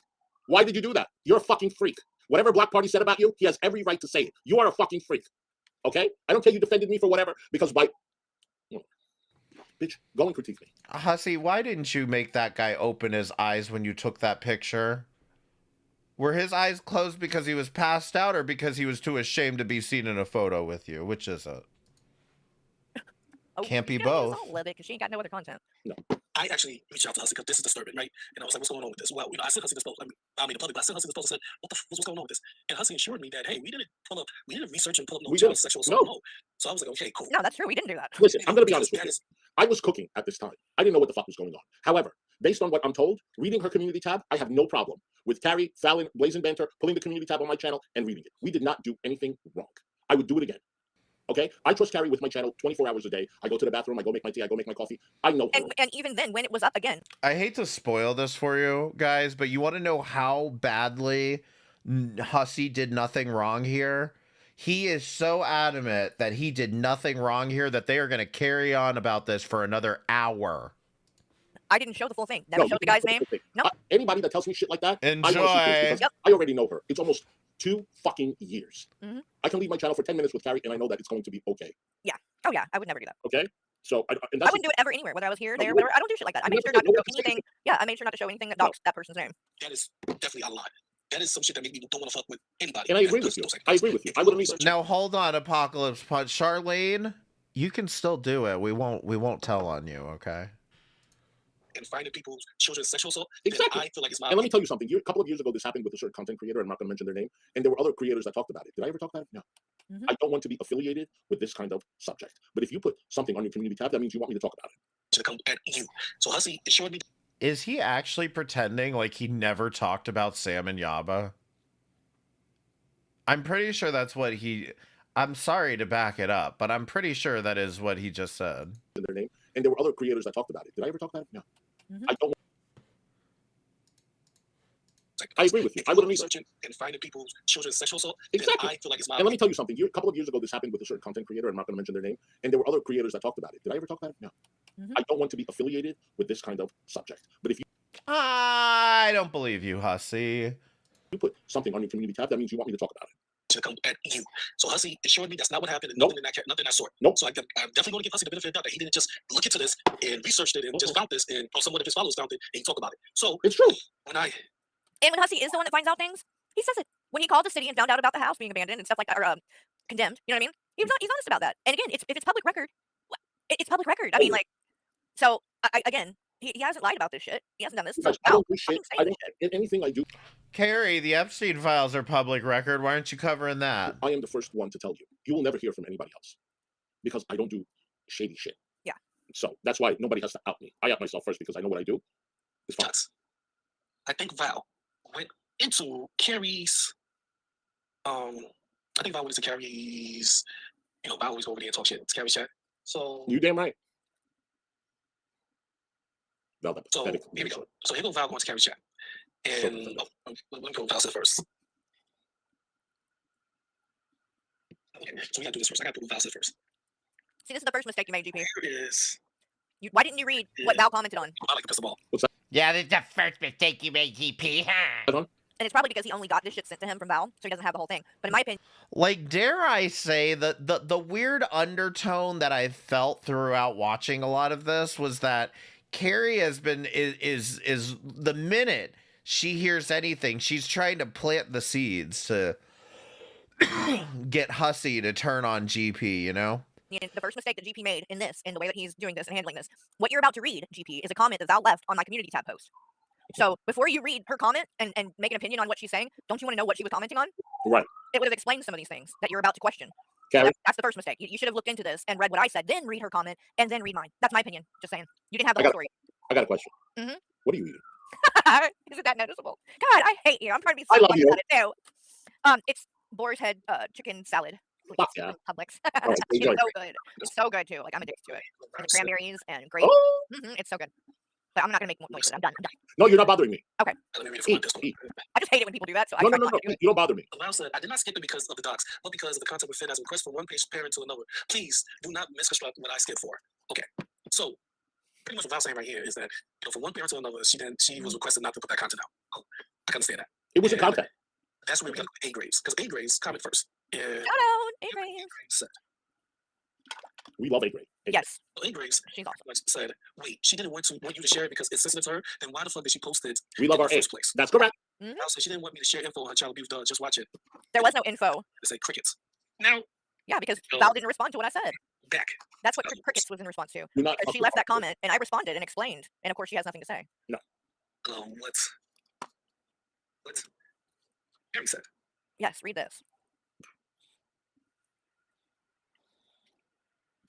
Why did you do that? You're a fucking freak. Whatever Black Party said about you, he has every right to say it. You are a fucking freak. Okay? I don't care you defended me for whatever, because bitch, go and critique me. Hussey, why didn't you make that guy open his eyes when you took that picture? Were his eyes closed because he was passed out or because he was too ashamed to be seen in a photo with you? Which is it? Can't be both. A little bit because she ain't got no other content. No. I actually reached out to Hussey because this is disturbing, right? And I was like, what's going on with this? Well, I sent Hussey this post. I mean, the public, but I sent Hussey this post and said, what's going on with this? And Hussey assured me that, hey, we didn't research and pull up no child sexual assault. No. So I was like, okay, cool. No, that's true. We didn't do that. Listen, I'm going to be honest with you. I was cooking at this time. I didn't know what the fuck was going on. However, based on what I'm told, reading her community tab, I have no problem with Carrie, Fallon, Blazing Banter, pulling the community tab on my channel and reading it. We did not do anything wrong. I would do it again. Okay? I trust Carrie with my channel 24 hours a day. I go to the bathroom, I go make my tea, I go make my coffee. I know her. And even then, when it was up again. I hate to spoil this for you guys, but you want to know how badly Hussey did nothing wrong here? He is so adamant that he did nothing wrong here that they are going to carry on about this for another hour. I didn't show the full thing. Never showed the guy's name. No. Anybody that tells me shit like that, enjoy. I already know her. It's almost 2 fucking years. Mhm. I can leave my channel for 10 minutes with Carrie, and I know that it's going to be okay. Yeah. Oh yeah. I would never do that. Okay? So, and I that's wouldn't do it ever anywhere, whether I was here, No, there, you whatever. I don't do shit like that. I You made never sure not did. to No show one said anything. Yeah, I made sure not to show anything that No. docks that person's name. That is definitely out of line. That is some shit that make me don't want to fuck with anybody. And I agree with you. I agree with you. I wouldn't research. Now hold on, Apocalypse Punch. Charlene, you can still do it. We won't tell on you, okay? And finding people's children's sexual assault, Exactly. I feel like it's my. And let me tell you something. A couple of years ago, this happened with a certain content creator. I'm not going to mention their name. And there were other creators that talked about it. Did I ever talk about it? No. Mhm. I don't want to be affiliated with this kind of subject. But if you put something on your community tab, that means you want me to talk about it. To come at you. So Hussey assured me. Is he actually pretending like he never talked about Sam and Yaba? I'm pretty sure that's what he... I'm sorry to back it up, but I'm pretty sure that is what he just said. Their name. And there were other creators that talked about it. Did I ever talk about it? No. Mhm. I don't. I agree with you. I wouldn't research. Researching and finding people's children's sexual assault, Exactly. I feel like it's my. And let me tell you something. A couple of years ago, this happened with a certain content creator. I'm not going to mention their name. And there were other creators that talked about it. Did I ever talk about it? No. Mhm. I don't want to be affiliated with this kind of subject. But if you I don't believe you, Hussey. put something on your community tab, that means you want me to talk about it. To come at you. So Hussey assured me that's not what happened, and Nope. nothing of that sort. Nope. So I'm definitely going to give Hussey the benefit of the doubt that he didn't just look into this and researched it and just found this, and or someone of his followers found it and he talked about it. So It's true. when I And when Hussey is the one that finds out things, he says it. When he called the city and found out about the house being abandoned and stuff like that, or condemned, you know what I mean? He's honest about that. And again, if it's public record, it's public record. I mean, like, so again, he hasn't lied about this shit. He hasn't done this. So, Guys, I wow, don't do shit. fucking say I this don't. shit. Anything I do, Carrie, the Epstein files are public record. Why aren't you covering that? I am the first one to tell you. You will never hear from anybody else because I don't do shady shit. Yeah. So that's why nobody has to out me. I out myself first because I know what I do. It's fine. shots, I think Val went into Carrie's. I think Val went into Carrie's. You know, Val always go over there and talk shit. It's Carrie's chat. So You damn right. No, that So pathetic. here we go. So here go Val going to Carrie's chat. And pathetic. let me go Val said first. Okay, so we gotta do this first. I gotta put what Val said first. See, this is the first mistake you made, GP. Here is Why didn't you read what Val commented on? I like the pistol ball. Yeah, that's the first mistake you made, GP. Huh? And it's probably because he only got this shit sent to him from Val, so he doesn't have the whole thing. But in my opinion, Like, dare I say that the weird undertone that I felt throughout watching a lot of this was that Carrie has been is the minute she hears anything, she's trying to plant the seeds to get Hussey to turn on GP, you know? the first mistake that GP made in this, in the way that he's doing this and handling this, what you're about to read, GP, is a comment that Val left on my community tab post. So before you read her comment and make an opinion on what she's saying, don't you want to know what she was commenting on? Right. It would have explained some of these things that you're about to question. So Carrie, that's the first mistake. You should have looked into this and read what I said, then read her comment, and then read mine. That's my opinion. Just saying. You didn't have the I whole got- story. I got a question. Mhm. What are you eating? Isn't that noticeable? God, I hate you. I'm trying to be I so love funny you. about it too. It's boar's head chicken salad. which Fuck is yeah. from Publix. All right, It's enjoy. so good. It's so good too. Like I'm addicted to it. And the cranberries and grape. Oh, It's so good. But I'm not gonna make more noise. I'm done. I'm done. no, you're not bothering me. Okay. Let me read it from my Eat, pistol. eat. I just hate it when people do that. So I No, try no, no, not no. to do it. You don't bother me. Val said, I did not skip it because of the docs, but because of the content within as a request from one parent to another. Please do not misconstruct what I skipped for. Okay. So pretty much what Val's saying right here is that, from one parent to another, she was requested not to put that content out. Oh, I can understand that. It was in And contact. That's where we got A grades. Because A grades comment first. And Shout out, A-Graves. said, We love A grade. Yes, A grades she's awesome. said, wait, she didn't want you to share it because it's sensitive to her, then why the fuck did she post it We love in our the A. first place? That's correct. Mhm. Val said she didn't want me to share info on her child abuse. Just watch it. There was no info. It said crickets. Now, Yeah, because No. Val didn't respond to what I said. back. That's what Crickets was in response to. Do not Because she fuck left with that comment and I responded and explained. And of course she has nothing to say. What Carrie said. Yes, read this.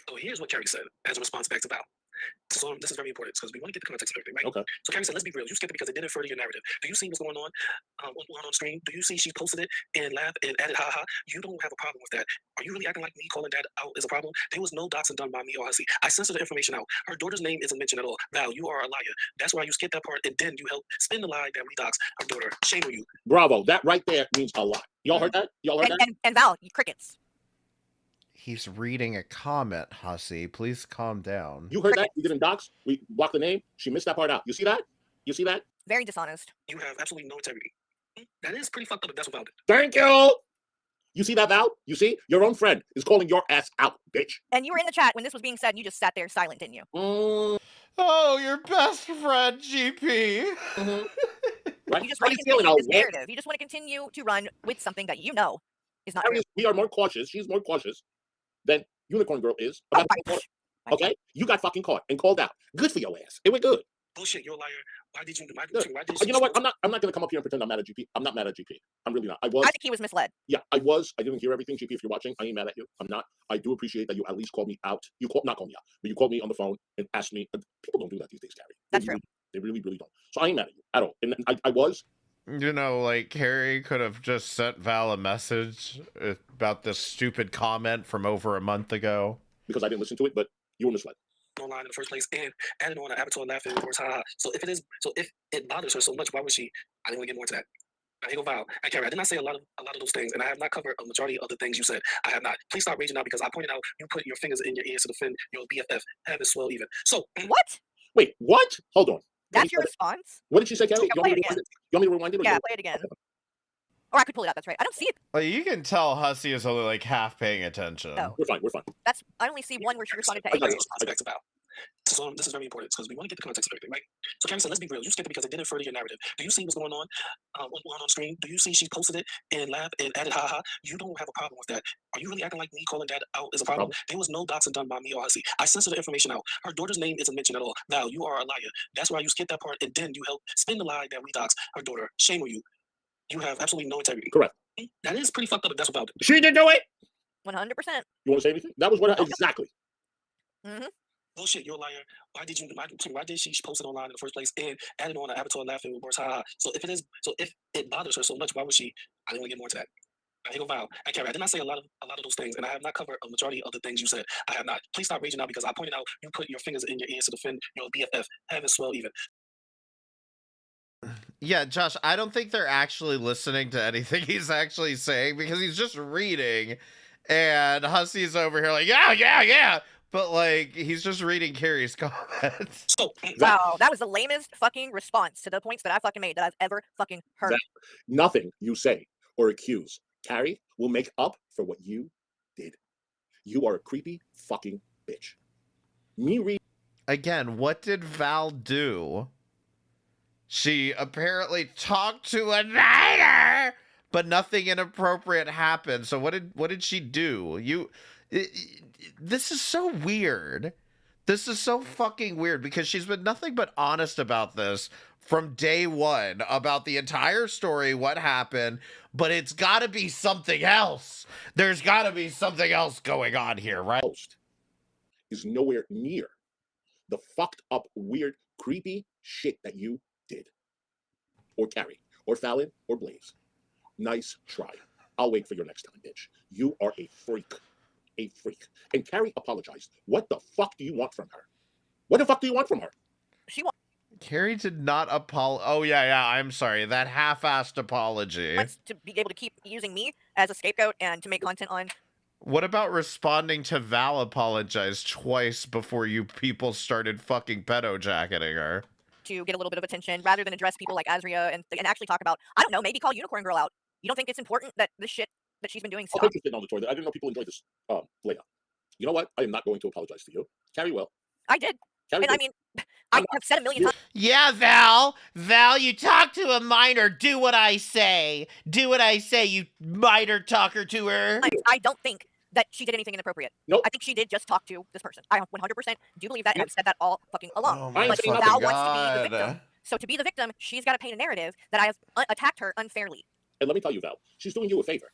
So here's what Carrie said as a response back to Val. So this is very important because we want to get the context of everything, right? Okay. So Carrie said, let's be real. You skipped it because it didn't further your narrative. Do you see what's going on screen? Do you see she posted it and laughed and added ha ha? You don't have a problem with that. Are you really acting like me calling that out is a problem? There was no doxing done by me or Hussey. I censored the information out. Her daughter's name isn't mentioned at all. Val, you are a liar. That's why you skipped that part and then you helped spin the lie that we dox our daughter. Shame on you. Bravo. That right there means a lot. Y'all heard that? Y'all heard that? And Val, Crickets. He's reading a comment, Hussey. Please calm down. You heard that? We didn't dox. We blocked the name. She missed that part out. You see that? You see that? Very dishonest. You have absolutely no integrity. That is pretty fucked up if that's about it. Thank you. You see that, Val? You see? Your own friend is calling your ass out, bitch. And you were in the chat when this was being said, and you just sat there silent, didn't you? Oh, your best friend, GP. Right? You just How want you to feeling, continue old this man? narrative. You just want to continue to run with something that you know is not true. We are more cautious. She's more cautious than Unicorn Girl is about okay? You got fucking caught and called out. Good for your ass. It went good. Bullshit, you're a liar. Why did you? You know what? I'm not gonna come up here and pretend I'm mad at GP. I'm not mad at GP. I'm really not. I I think he was misled. Yeah, I was. I didn't hear everything. GP, if you're watching, I ain't mad at you. I'm not. I do appreciate that you at least called me out. You not called me out, but you called me on the phone and asked me. People don't do that these days, Carrie. That's true. They really, really don't. So I ain't mad at you at all. And I was. You know, like, Carrie could have just sent Val a message about this stupid comment from over a month ago. Because I didn't listen to it, but you were misled. Online in the first place and added on an avatar laughing words, haha. So if it bothers her so much, why would she? I didn't want to get more to that. I ain't gonna vow. And Carrie, I did not say a lot of those things, and I have not covered a majority of the things you said. I have not. Please stop raging out because I pointed out you put your fingers in your ears to defend your BFF. Have it swell even. So what? Wait, what? Hold on. That's your response? What did she say, Carrie? You want me to rewind it? Yeah, play it again. Or I could pull it up. That's right. I don't see it. Well, you can tell Hussey is only like half paying attention. No. We're fine. I only see one where she responded to I got angry. this about. So this is very important because we want to get the context of everything, right? So Carrie said, let's be real. You skipped it because it didn't further your narrative. Do you see what's going on screen? Do you see she posted it and laughed and added haha? You don't have a problem with that. Are you really acting like me calling that out is a problem? There was no doxing done by me or Hussey. I censored the information out. Her daughter's name isn't mentioned at all. Val, you are a liar. That's why you skipped that part and then you helped spin the lie that we dox her daughter. Shame on you. You have absolutely no integrity. Correct. That is pretty fucked up if that's about it. She did do it. 100%. You want to say anything? That was what exactly. Mm-hmm. Bullshit, you're a liar. Why did she post it online in the first place and added on an avatar laughing with words, haha. So if it bothers her so much, why would she? I didn't want to get more to that. I ain't gonna vow. And Carrie, I did not say a lot of those things, and I have not covered a majority of the things you said. I have not. Please stop raging out because I pointed out you put your fingers in your ears to defend your BFF. Have it swell even. Yeah, Josh, I don't think they're actually listening to anything he's actually saying because he's just reading, and Hussey's over here like, yeah. But, like, he's just reading Carrie's comments. Wow, that was the lamest fucking response to the points that I fucking made that I've ever fucking heard. Nothing you say or accuse, Carrie, will make up for what you did. You are a creepy fucking bitch. Again, what did Val do? She apparently talked to a niner, but nothing inappropriate happened. So what did she do? This is so weird. This is so fucking weird because she's been nothing but honest about this from day one, about the entire story, what happened, but it's got to be something else. There's got to be something else going on here, right? Is nowhere near the fucked up, weird, creepy shit that you did. Or Carrie, or Fallon, or Blaze. Nice try. I'll wait for your next time, bitch. You are a freak. A freak. And Carrie apologized. What the fuck do you want from her? What the fuck do you want from her? Carrie did not apologize. Oh, yeah, I'm sorry. That half-assed apology. Wants to be able to keep using me as a scapegoat and to make content on. What about responding to Val apologize twice before you people started fucking pedo-jacketing her? To get a little bit of attention rather than address people like Azria and actually talk about, I don't know, maybe call Unicorn Girl out. You don't think it's important that this shit that she's been doing I'm interested on the toilet. I didn't know people enjoyed this layup. You know what? I am not going to apologize to you. Carrie will. I did. Carrie and did. I mean, I have said a million times. Yeah, Val, you talk to a minor. Do what I say. Do what I say, you minor talker to her. I don't think that she did anything inappropriate. Nope. I think she did just talk to this person. I 100% do believe that, and I've said that all fucking along. Oh my but fucking Val wants to be the God. victim. So to be the victim, she's got to paint a narrative that I have attacked her unfairly. And let me tell you, Val, she's doing you a favor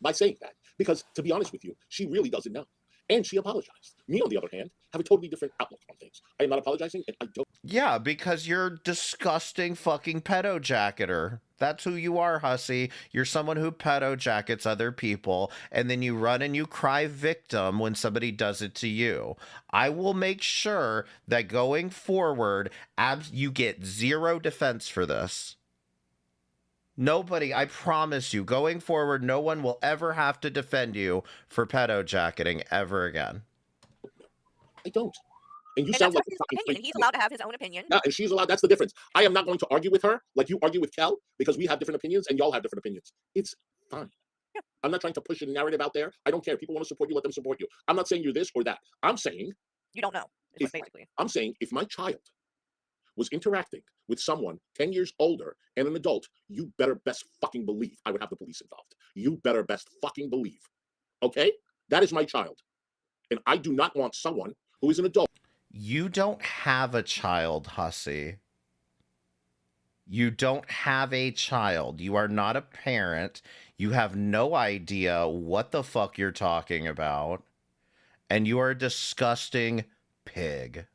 by saying that. Because, to be honest with you, she really doesn't know. And she apologized. Me, on the other hand, have a totally different outlook on things. I am not apologizing, and I don't. Yeah, because you're disgusting fucking pedo jacketer. That's who you are, Hussey. You're someone who pedo jackets other people, and then you run and you cry victim when somebody does it to you. I will make sure that going forward, you get zero defense for this. Nobody, I promise you, going forward, no one will ever have to defend you for pedo jacketing ever again. I don't. And you And sound that's like his a fucking opinion, freak and he's to me. allowed to have his own opinion. Yeah, and she's allowed. That's the difference. I am not going to argue with her like you argue with Kel because we have different opinions and y'all have different opinions. It's fine. Yeah. I'm not trying to push a narrative out there. I don't care. People want to support you, let them support you. I'm not saying you're this or that. I'm saying You don't know, is what basically. I'm saying if my child was interacting with someone 10 years older and an adult, you better best fucking believe I would have the police involved. You better best fucking believe. Okay? That is my child. And I do not want someone who is an adult. You don't have a child, Hussy. You don't have a child. You are not a parent. You have no idea what the fuck you're talking about. And you are a disgusting pig.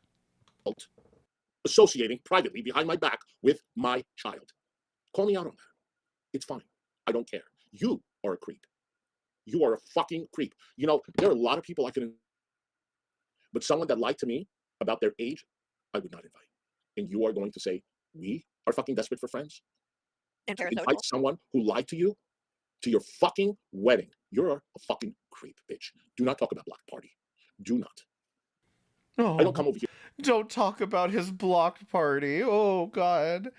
Associating privately behind my back with my child. Call me out on that. It's fine. I don't care. You are a creep. You are a fucking creep. You know, there are a lot of people I can, but someone that lied to me about their age, I would not invite. And you are going to say, we are fucking desperate for friends? And To parasocial. invite someone who lied to you to your fucking wedding. You're a fucking creep, bitch. Do not talk about Block Party. Do not. Oh, I don't come over here. Don't talk about his blocked party. Oh, God.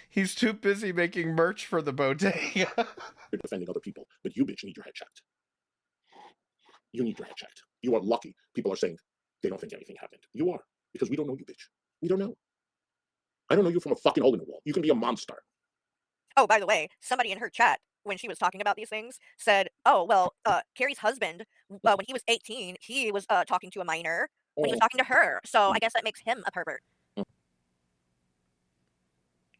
He's too busy making merch for the bodega. You're defending other people, but you, bitch, need your head checked. You need your head checked. You are lucky. People are saying they don't think anything happened. You are, because we don't know you, bitch. We don't know. I don't know you from a fucking hole in the wall. You can be a monster. Oh, by the way, somebody in her chat, when she was talking about these things, said, oh, well, Carrie's husband, when he was 18, he was talking to a minor when he was talking to her. So I guess that makes him a pervert.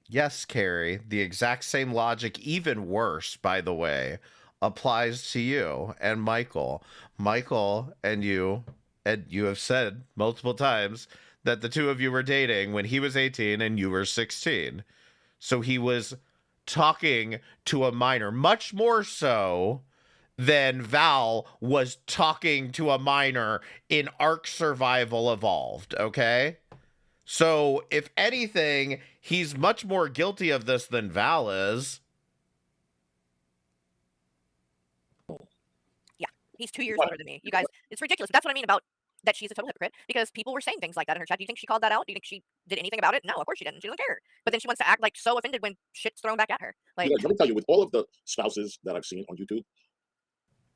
Yes, Carrie, the exact same logic, even worse, by the way, applies to you and Michael. Michael and you have said multiple times that the two of you were dating when he was 18 and you were 16. So he was talking to a minor, much more so than Val was talking to a minor in Ark Survival Evolved, okay? So, if anything, he's much more guilty of this than Val is. Yeah, he's 2 years older than me. You guys, it's ridiculous. That's what I mean about that she's a total hypocrite, because people were saying things like that in her chat. Do you think she called that out? Do you think she did anything about it? No, of course she didn't. She doesn't care. But then she wants to act like so offended when shit's thrown back at her. Like, You guys, let me tell you, with all of the spouses that I've seen on YouTube,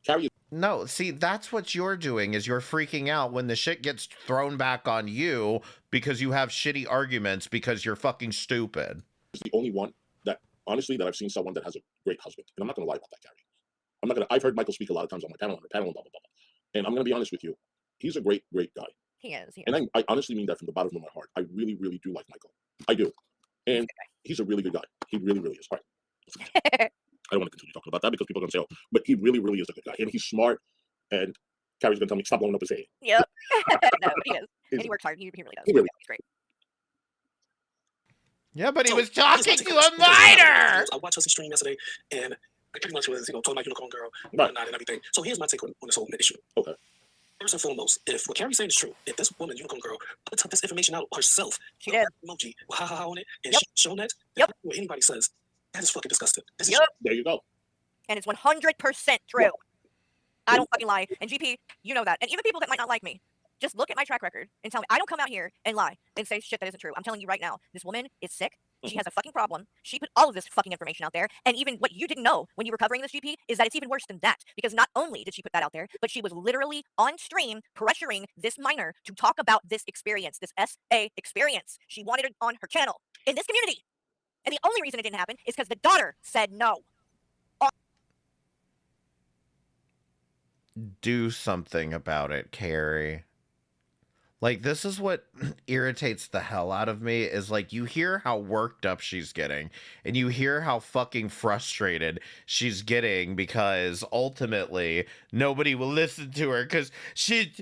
Carrie. No, see, that's what you're doing, is you're freaking out when the shit gets thrown back on you because you have shitty arguments because you're fucking stupid. Is the only one that, honestly, that I've seen someone that has a great husband. And I'm not going to lie about that, Carrie. I'm not going to, I've heard Michael speak a lot of times on my panel, and blah, blah, blah. And I'm going to be honest with you. He's a great, great guy. he is. He is. And I honestly mean that from the bottom of my heart. I really, really do like Michael. I do. And he's a really good guy. He really, really is. All right. I don't want to continue talking about that because people are going to say, oh, but he really, really is a good guy. And he's smart. And Carrie's going to tell me, stop blowing up his head. Yep. No, he is. And he works hard. He really does. He really He's great. Yeah, but he So, was I just talking want to take a this- minor! I watched Hussey stream yesterday, and it pretty much was, talking about Unicorn Girl, Right. whatnot and everything. So here's my take on this whole issue. Okay. First and foremost, if what Carrie's saying is true, if this woman, Unicorn Girl, puts up this information out herself, She did. emoji with ha ha ha on it, and Yep. shown that, Yep. what anybody says, that is fucking disgusting. This is Yep. There you go. And it's 100% true. I don't fucking lie. And GP, you know that. And even people that might not like me, just look at my track record and tell me. I don't come out here and lie and say shit that isn't true. I'm telling you right now, this woman is sick. She has a fucking problem. She put all of this fucking information out there. And even what you didn't know when you were covering this, GP, is that it's even worse than that. Because not only did she put that out there, but she was literally on stream pressuring this minor to talk about this experience, this SA experience. She wanted it on her channel in this community. And the only reason it didn't happen is because the daughter said no. Do something about it, Carrie. Like, this is what irritates the hell out of me, is like, you hear how worked up she's getting, and you hear how fucking frustrated she's getting because ultimately nobody will listen to her because she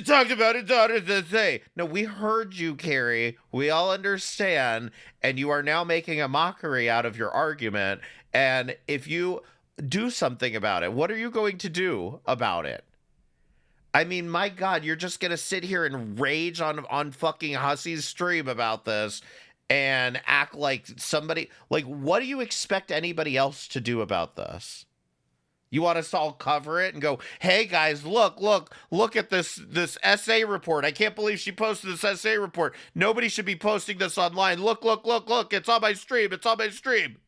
talked about her daughter that day. No, we heard you, Carrie. We all understand, and you are now making a mockery out of your argument, and if you do something about it, what are you going to do about it? I mean, my God, you're just going to sit here and rage on fucking Hussey's stream about this and act like somebody, like, what do you expect anybody else to do about this? You want us to all cover it and go, hey guys, look at this essay report. I can't believe she posted this essay report. Nobody should be posting this online. Look, it's on my stream. It's on my stream.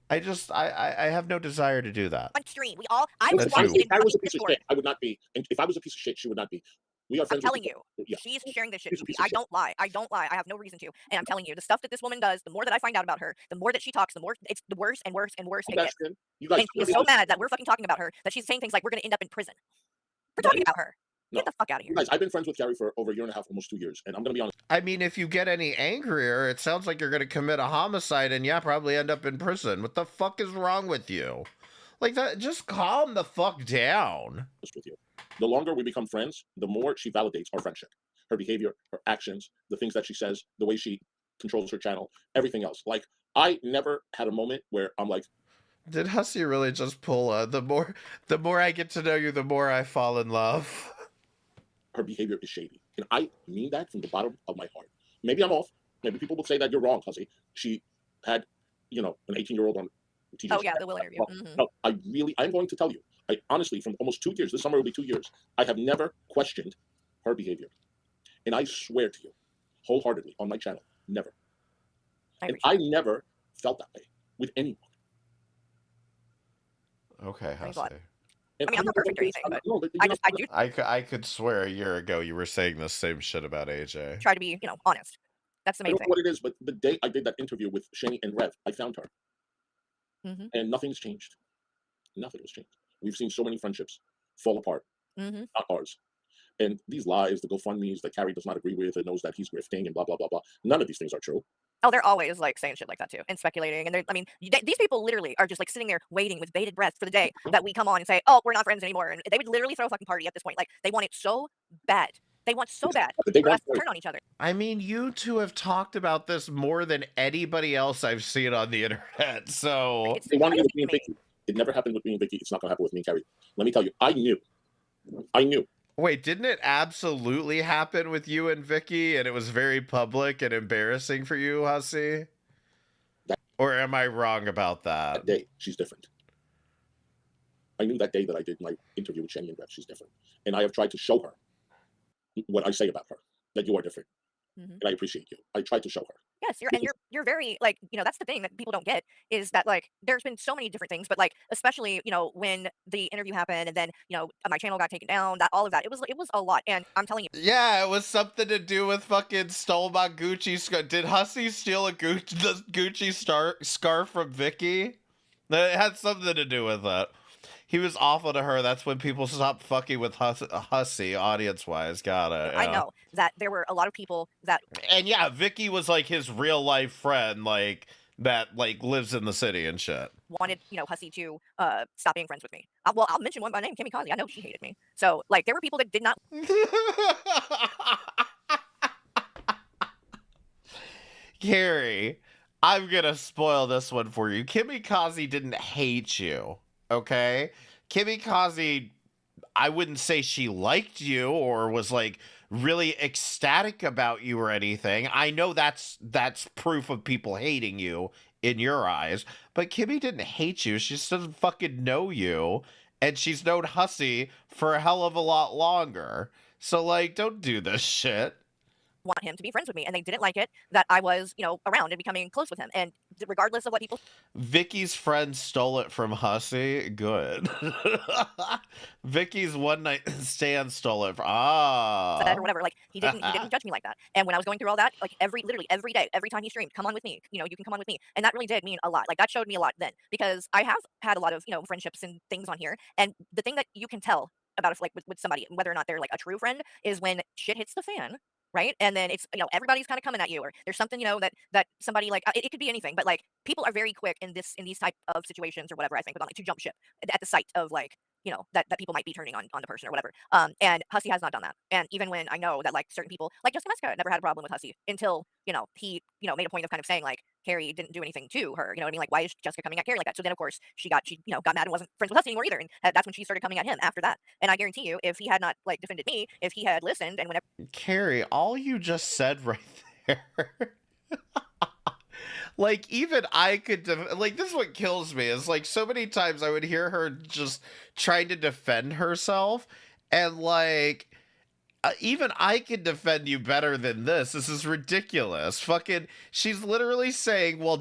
I have no desire to do that. On stream. I That's was watching you. it If I in was a fucking piece of Discord. shit, I would not be. And if I was a piece of shit, she would not be. We are I'm friends. telling with you, people. Yeah. she's sharing this shit She's a with me. piece of I shit. don't lie. I don't lie. I have no reason to. And I'm telling you, the stuff that this woman does, the more that I find out about her, the more that she talks, the more it's the worse and worse and worse it gets. Sebastian, you guys. And she is so mad that we're fucking talking about her that she's saying things like we're gonna end up in prison for talking about her. No. Get the fuck out of here. You guys, I've been friends with Carrie for over a year and a half, almost 2 years, and I'm gonna be honest. I mean, if you get any angrier, it sounds like you're going to commit a homicide and probably end up in prison. What the fuck is wrong with you? Like that, just calm the fuck down. With you. The longer we become friends, the more she validates our friendship. Her behavior, her actions, the things that she says, the way she controls her channel, everything else. Like, I never had a moment where I'm like, did Hussey really just pull the more I get to know you, the more I fall in love? Her behavior is shady. And I mean that from the bottom of my heart. Maybe I'm off. Maybe people will say that you're wrong, Hussey. She had, an 18-year-old on TV's. Oh yeah, the Will interview. No, I'm going to tell you. I honestly, from almost 2 years, this summer will be 2 years, I have never questioned her behavior. And I swear to you, wholeheartedly, on my channel, never. And I never felt that way with anyone. Okay, Hussey. I mean, I'm not perfect or anything, but I could swear a year ago you were saying the same shit about AJ. try to be, honest. That's the I main don't thing. know what it is, but the day I did that interview with Shani and Rev, I found her. Mm-hmm. And nothing's changed. Nothing has changed. We've seen so many friendships fall apart, not ours. And these lies, the GoFundMes that Carrie does not agree with and knows that he's grifting and blah, blah, blah, blah. None of these things are true. Oh, they're always like saying shit like that too and speculating. And these people literally are just like sitting there waiting with bated breath for the day that we come on and say, oh, we're not friends anymore. And they would literally throw a fucking party at this point. Like they want it so bad. They want so bad for us to turn on each other. I mean, you two have talked about this more than anybody else I've seen on the internet. So They wanted it with me and Vicky. It never happened with me and Vicky. It's not going to happen with me and Carrie. Let me tell you, I knew. Wait, didn't it absolutely happen with you and Vicky, and it was very public and embarrassing for you, Hussey? Or am I wrong about that? That day, she's different. I knew that day that I did my interview with Shani and Rev, she's different. And I have tried to show her what I say about her, that you are different. And I appreciate you. I tried to show her. Yes, you're very like, that's the thing that people don't get is that like there's been so many different things, but like especially, when the interview happened and then, my channel got taken down, that all of that, it was a lot. And I'm telling you. Yeah, it was something to do with fucking stole my Gucci scarf. Did Hussey steal the Gucci scarf from Vicky? It had something to do with that. He was awful to her. That's when people stopped fucking with Hussey, audience-wise. Got it. Yeah. I know that there were a lot of people that... And yeah, Vicky was like his real-life friend, like, that, like, lives in the city and shit. Wanted, Hussey to stop being friends with me. I'll mention one by name, Kimmy Kazi. I know she hated me. So, like, there were people that did not... Carrie, I'm gonna spoil this one for you. Kimmy Kazi didn't hate you. Okay, Kimmy Kazi, I wouldn't say she liked you or was like really ecstatic about you or anything. I know that's proof of people hating you in your eyes, but Kimmy didn't hate you. She just doesn't fucking know you, and she's known Hussey for a hell of a lot longer. So like, don't do this shit. Want him to be friends with me, and they didn't like it that I was, around and becoming close with him. And regardless of what people... Vicky's friend stole it from Hussey. Good. Vicky's one night stand stole it from... or whatever. Like he didn't judge me like that. And when I was going through all that, like literally every day, every time he streamed, come on with me. You can come on with me. And that really did mean a lot. Like that showed me a lot then, because I have had a lot of, friendships and things on here. And the thing that you can tell about if like with somebody, whether or not they're like a true friend, is when shit hits the fan. Right. And then it's, everybody's kind of coming at you, or there's something, that somebody like, it could be anything, but like people are very quick in these type of situations or whatever, I think, like to jump ship at the sight of like, that people might be turning on the person or whatever. And Hussey has not done that. And even when I know that like certain people, like Jessica Mesca never had a problem with Hussey until, he, made a point of kind of saying like, Carrie didn't do anything to her. You know what I mean? Like, why is Jessica coming at Carrie like that? So then, of course, she got mad and wasn't friends with us anymore either. And that's when she started coming at him after that. And I guarantee you, if he had not like defended me, if he had listened and whenever... Carrie, all you just said right there Like, even I could like, this is what kills me, is like, so many times I would hear her just trying to defend herself, and like, even I can defend you better than this. This is ridiculous. Fucking, she's literally saying, well,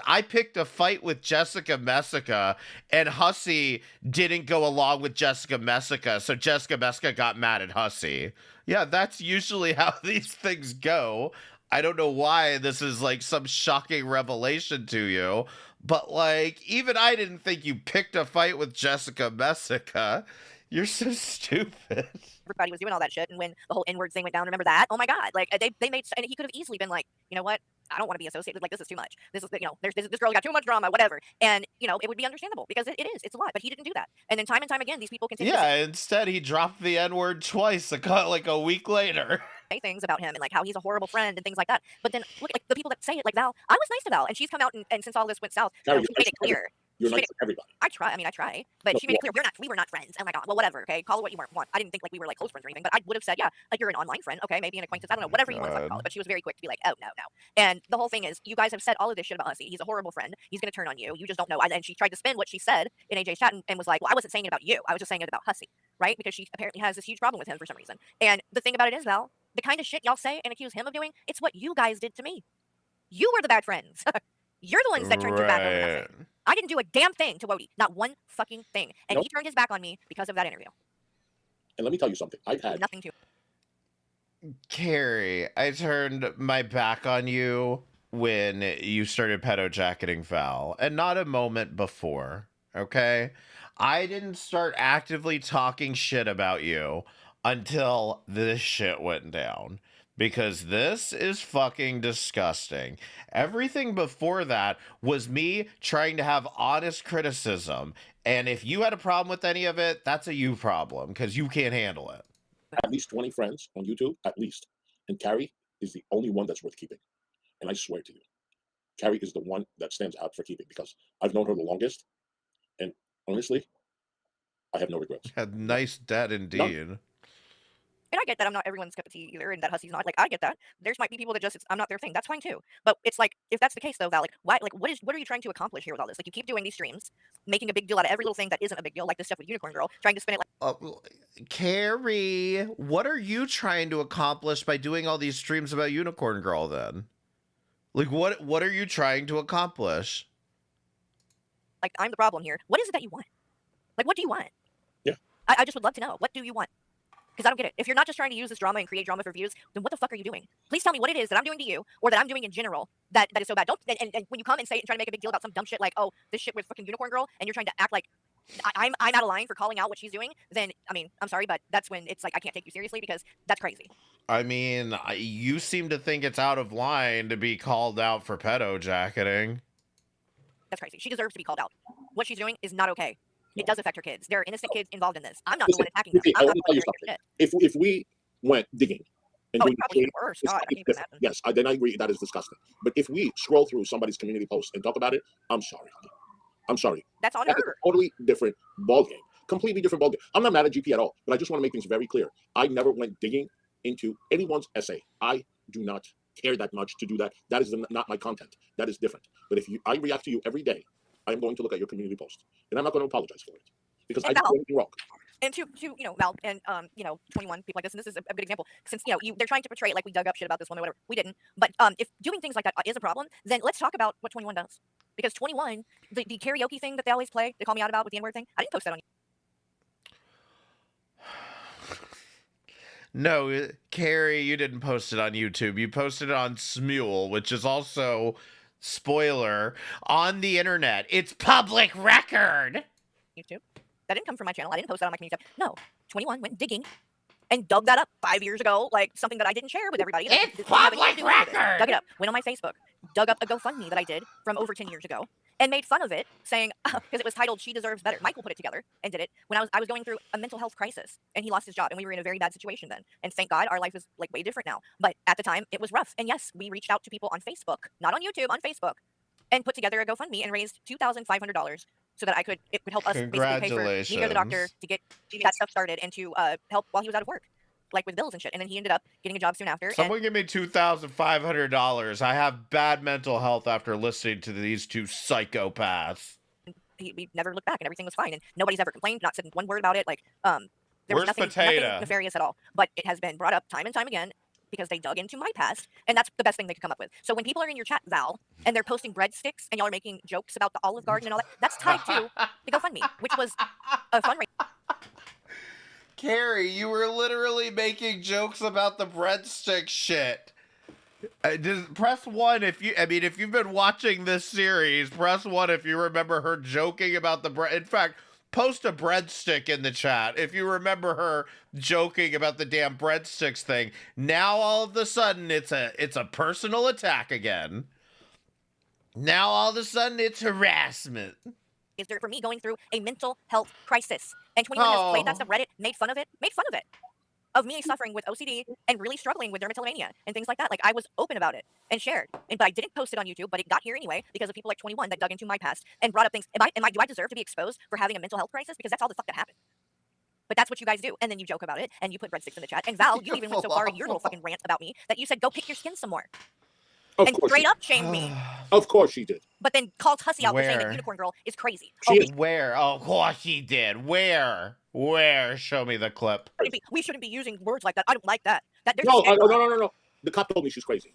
I picked a fight with Jessica Messica, and Hussey didn't go along with Jessica Messica, so Jessica Messica got mad at Hussey. Yeah, that's usually how these things go. I don't know why this is like some shocking revelation to you, but like, even I didn't think you picked a fight with Jessica Messica. You're so stupid. Everybody was doing all that shit, and when the whole N-word thing went down, remember that? Oh my God! Like they made, and he could have easily been like, you know what? I don't want to be associated. Like, this is too much. This is, this girl got too much drama, whatever. And it would be understandable because it is. It's a lot. But he didn't do that. And then time and time again, these people continue. Yeah, instead he dropped the N-word twice, like a week later. Say things about him and like how he's a horrible friend and things like that. But then look, like the people that say it, like Val, I was nice to Val, and she's come out and since all this went south, Carrie, she made it clear. You're nice to everybody. I try. I mean, I try, but No, she made it clear we were not friends. Oh my God. Well, whatever. Okay, call it what you want. I didn't think like we were like close friends or anything, but I would have said, yeah, like you're an online friend. Okay, maybe an acquaintance. I don't know, whatever you want to call it. But she was very quick to be like, oh no. And the whole thing is, you guys have said all of this shit about Hussey. He's a horrible friend. He's gonna turn on you. You just don't know. And she tried to spin what she said in AJ's chat and was like, well, I wasn't saying it about you. I was just saying it about Hussey, right? Because she apparently has this huge problem with him for some reason. And the thing about it is, Val, the kind of shit y'all say and accuse him of doing, it's what you guys did to me. You were the bad friends. You're the ones that turned your back on Hussey. I didn't do a damn thing to Wody. Not one fucking thing. And Nope. he turned his back on me because of that interview. And let me tell you something. I've had nothing to. Carrie, I turned my back on you when you started pedo jacketing Val, and not a moment before, okay? I didn't start actively talking shit about you until this shit went down. Because this is fucking disgusting. Everything before that was me trying to have honest criticism. And if you had a problem with any of it, that's a you problem, because you can't handle it. at least 20 friends on YouTube, at least. And Carrie is the only one that's worth keeping. And I swear to you, Carrie is the one that stands out for keeping because I've known her the longest. And honestly, I have no regrets. A nice dad indeed. None. And I get that I'm not everyone's cup of tea either, and that Hussey's not. Like, I get that. There's might be people that I'm not their thing. That's fine too. But it's like, if that's the case though, Val, like, why? Like, what are you trying to accomplish here with all this? Like, you keep doing these streams, making a big deal out of every little thing that isn't a big deal, like this stuff with Unicorn Girl, trying to spin it like. Carrie, what are you trying to accomplish by doing all these streams about Unicorn Girl then? Like, what are you trying to accomplish? Like, I'm the problem here. What is it that you want? Like, what do you want? Yeah. I just would love to know. What do you want? Because I don't get it. If you're not just trying to use this drama and create drama for views, then what the fuck are you doing? Please tell me what it is that I'm doing to you, or that I'm doing in general, that is so bad. Don't and when you come and say it and try to make a big deal about some dumb shit like, oh, this shit with fucking Unicorn Girl, and you're trying to act like I'm out of line for calling out what she's doing, then I mean, I'm sorry, but that's when it's like I can't take you seriously because that's crazy. I mean, you seem to think it's out of line to be called out for pedo jacketing. That's crazy. She deserves to be called out. What she's doing is not okay. It does affect her kids. There are innocent kids involved in this. I'm not the one attacking them. I I'm want not to tell you the one doing something. If we went digging and doing probably shit, worse. it's God, I something can't even different. Yes, then I agree that is disgusting. But if we scroll through somebody's community post and talk about it, I'm sorry. I'm sorry. That's on That's her. a totally different ballgame. Completely different ballgame. I'm not mad at GP at all, but I just want to make things very clear. I never went digging into anyone's essay. I do not care that much to do that. That is not my content. That is different. But if I react to you every day, I'm going to look at your community post, and I'm not going to apologize for it because I didn't do anything wrong. And to Val and 21 people like this, and this is a good example, since they're trying to portray it like we dug up shit about this woman, whatever. We didn't. But if doing things like that is a problem, then let's talk about what 21 does. Because 21, the karaoke thing that they always play, they call me out about with the N-word thing, I didn't post that on No, Carrie, you didn't post it on YouTube. You posted it on Smule, which is also, spoiler, on the internet. It's public record. YouTube. That didn't come from my channel. I didn't post that on my community tab. No, 21 went digging and dug that up 5 years ago, like something that I didn't share with everybody. It's public record. Dug it up. Went on my Facebook, dug up a GoFundMe that I did from over 10 years ago, and made fun of it, saying because it was titled "She Deserves Better." Michael put it together and did it when I was going through a mental health crisis, and he lost his job, and we were in a very bad situation then. And thank God our life is like way different now. But at the time, it was rough. And yes, we reached out to people on Facebook, not on YouTube, on Facebook, and put together a GoFundMe and raised $2,500. So that it would help us basically pay for me or the doctor to get that stuff started and to help while he was out of work. like with bills and shit. And then he ended up getting a job soon after. Someone give me $2,500. I have bad mental health after listening to these two psychopaths. He never looked back, and everything was fine, and nobody's ever complained, not said one word about it. Like, there was Where's nothing Potato? nefarious at all. But it has been brought up time and time again because they dug into my past, and that's the best thing they could come up with. So when people are in your chat, Val, and they're posting breadsticks, and y'all are making jokes about the Olive Garden and all that, that's tied to the GoFundMe, which was a fundraiser. Carrie, you were literally making jokes about the breadstick shit. Press 1 if you, I mean, if you've been watching this series, press 1 if you remember her joking about the bread. In fact, post a breadstick in the chat if you remember her joking about the damn breadsticks thing. Now all of a sudden it's a personal attack again. Now all of a sudden it's harassment. Is there for me going through a mental health crisis? And 21 has played that stuff, Reddit, made fun of it. Of me suffering with OCD and really struggling with dermatillomania and things like that. Like, I was open about it and shared, but I didn't post it on YouTube, but it got here anyway because of people like 21 that dug into my past and brought up things. Do I deserve to be exposed for having a mental health crisis? Because that's all the fuck that happened. But that's what you guys do, and then you joke about it and you put breadsticks in the chat. And Val, you even went so far in your little fucking rant about me that you said go pick your skin some more. And straight up shamed me. Of course she did. But then called Hussy out for saying that Where? Unicorn Girl is crazy. Where? Oh, of course she did. Where? Show me the clip. We shouldn't be using words like that. I don't like that. No. The cop told me she's crazy.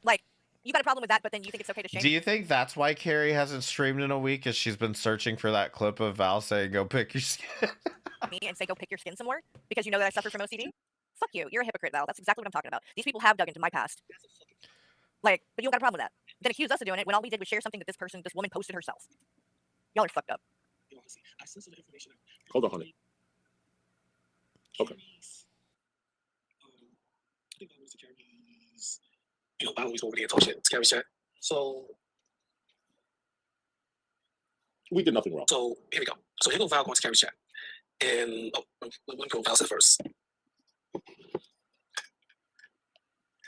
Like, you got a problem with that, but then you think it's okay to shame. Do you think that's why Carrie hasn't streamed in a week? Is she's been searching for that clip of Val saying, go pick your skin? Me and say go pick your skin some more because you know that I suffer from OCD? Fuck you. You're a hypocrite, Val. That's exactly what I'm talking about. These people have dug into my past. Like, but you don't got a problem with that. Then accuse us of doing it when all we did was share something that this woman posted herself. Y'all are fucked up. Hold on, honey. Okay. I always go over there and talk shit. It's Carrie's chat. So we did nothing wrong. So here we go. So here go Val going to Carrie's chat. And let me go Val said first.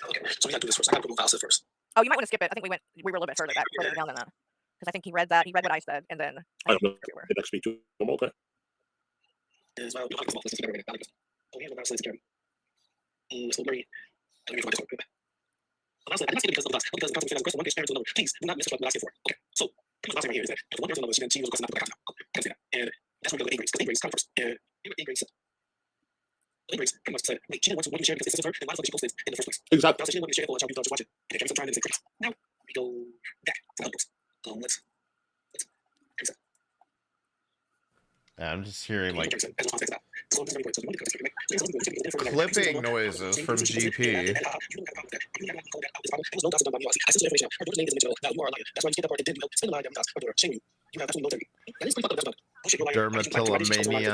Okay, so we gotta do this first. I gotta go Val said first. Oh, you might want to skip it. I think we were a little bit further down than that. Because I think he read what I said, and then I don't know. Did I speak to him? Okay. Is Val, let's get everything. Oh, here's what Val says to Carrie. So Mary, I don't know if I said, I'm not because of us. Because the person one gets married to another. Please do not miss what I'm asking for. Okay, so pretty much what I'm saying here is that if one person another, she was requesting not to put back out. I can say that. And that's where we go to A grades. Because A grades come first. And here A grades said. A grades pretty much said, wait, she didn't want to share because this is her, then why the fuck did she post it in the first place? Exactly. She didn't want to share it, just watch it. And Carrie's trying to say, now we go back to the other books. Let's I'm just hearing like clipping noises from GP. Dermatillomania.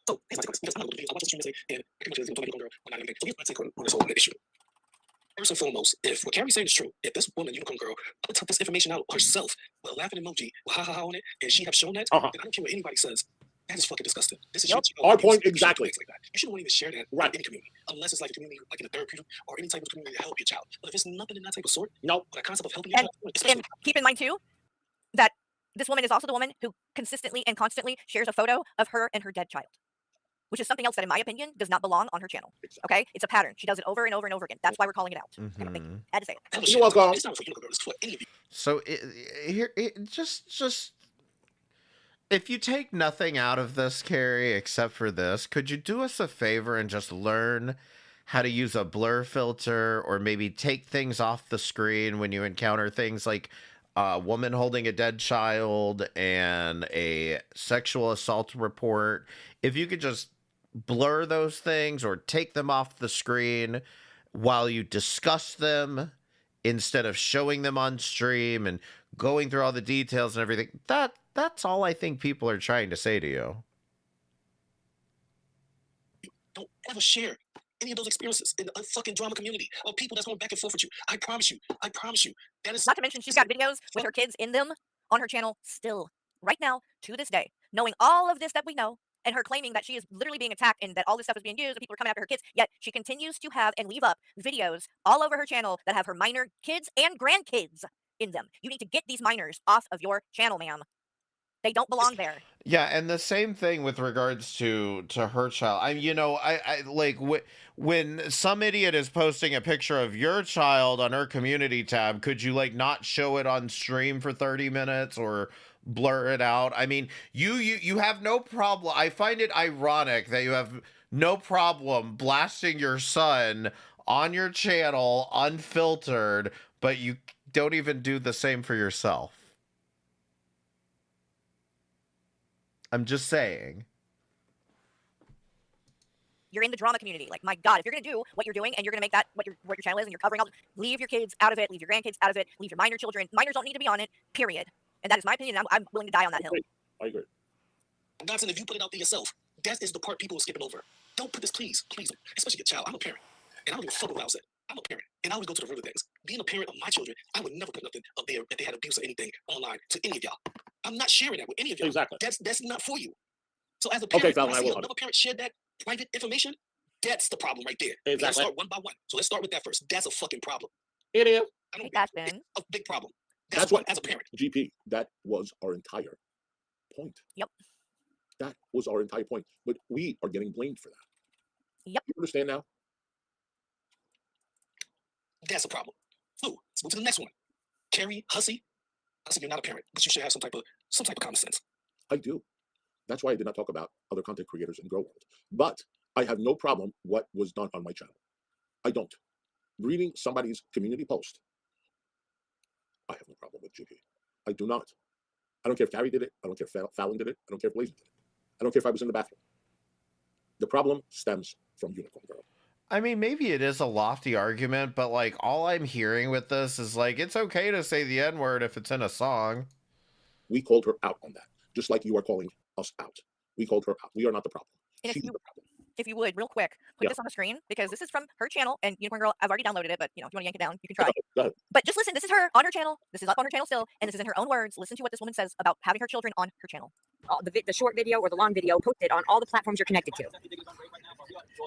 So here's my question. I watched this stream today, and pretty much is going to go girl on that thing. So here's my take on this whole issue. First and foremost, if what Carrie's saying is true, if this woman, Unicorn Girl, puts this information out herself with a laughing emoji, with ha ha ha on it, and she have shown that, then I don't care what anybody says. That is fucking disgusting. This is shit. Our point exactly. Like that. You shouldn't even share that in any community, unless it's like a community, like in a therapeutic or any type of community to help your child. But if it's nothing in that type of sort, no, the concept of helping your child. And keep in mind too that this woman is also the woman who consistently and constantly shares a photo of her and her dead child, which is something else that, in my opinion, does not belong on her channel. Okay, it's a pattern. She does it over and over and over again. That's why we're calling it out. Mm-hmm. I had to say it. You're welcome. It's not for Unicorn Girl. It's for any of you. So just if you take nothing out of this, Carrie, except for this, could you do us a favor and just learn how to use a blur filter, or maybe take things off the screen when you encounter things like a woman holding a dead child and a sexual assault report? If you could just blur those things or take them off the screen while you discuss them instead of showing them on stream and going through all the details and everything, that's all I think people are trying to say to you. Don't ever share any of those experiences in the fucking drama community or people that's going back and forth with you. I promise you. That is not to mention she's got videos with her kids in them on her channel still, right now, to this day, knowing all of this that we know, and her claiming that she is literally being attacked and that all this stuff is being used and people are coming after her kids, yet she continues to have and leave up videos all over her channel that have her minor kids and grandkids in them. You need to get these minors off of your channel, ma'am. They don't belong there. Yeah, and the same thing with regards to her child. I like when some idiot is posting a picture of your child on her community tab, could you like not show it on stream for 30 minutes or blur it out? I mean, you have no problem. I find it ironic that you have no problem blasting your son on your channel unfiltered, but you don't even do the same for yourself. I'm just saying. You're in the drama community. Like, my God, if you're gonna do what you're doing and you're gonna make that what your channel is and you're covering all, leave your kids out of it, leave your grandkids out of it, leave your minor children. Minors don't need to be on it, period. And that is my opinion. I'm willing to die on that hill. I agree. Dotson, if you put it out there yourself, that is the part people are skipping over. Don't put this, please, especially your child. I'm a parent, and I don't give a fuck what I said. I'm a parent, and I always go to the root of things. Being a parent of my children, I would never put nothing up there if they had abuse or anything online to any of y'all. I'm not sharing that with any of y'all. Exactly. That's not for you. So as a parent, Okay, Fallon, when I I see will. another parent share that private information, that's the problem right there. We gotta Exactly. start one by one. So let's start with that first. That's a fucking problem. It is. I don't That's it's a big problem. That's what what as a parent. GP. That was our entire point. Yep. That was our entire point. But we are getting blamed for that. Yep. You understand now? That's a problem. So let's move to the next one. Carrie, Hussey, you're not a parent, but you should have some type of common sense. I do. That's why I did not talk about other content creators in Grow World. But I have no problem what was done on my channel. I don't. Reading somebody's community post, I have no problem with GP. I do not. I don't care if Carrie did it. I don't care if Fallon did it. I don't care if Blazing did it. I don't care if I was in the bathroom. The problem stems from Unicorn Girl. I mean, maybe it is a lofty argument, but like all I'm hearing with this is like it's okay to say the N-word if it's in a song. We called her out on that, just like you are calling us out. We called her out. We are not the problem. And She's the problem. if you would, real quick, put Yeah. this on the screen because this is from her channel. And Unicorn Girl, I've already downloaded it, but if you want to yank it down, you can try. Go ahead. But just listen. This is her on her channel. This is up on her channel still, and this is in her own words. Listen to what this woman says about having her children on her channel. The short video or the long video posted on all the platforms you're connected to.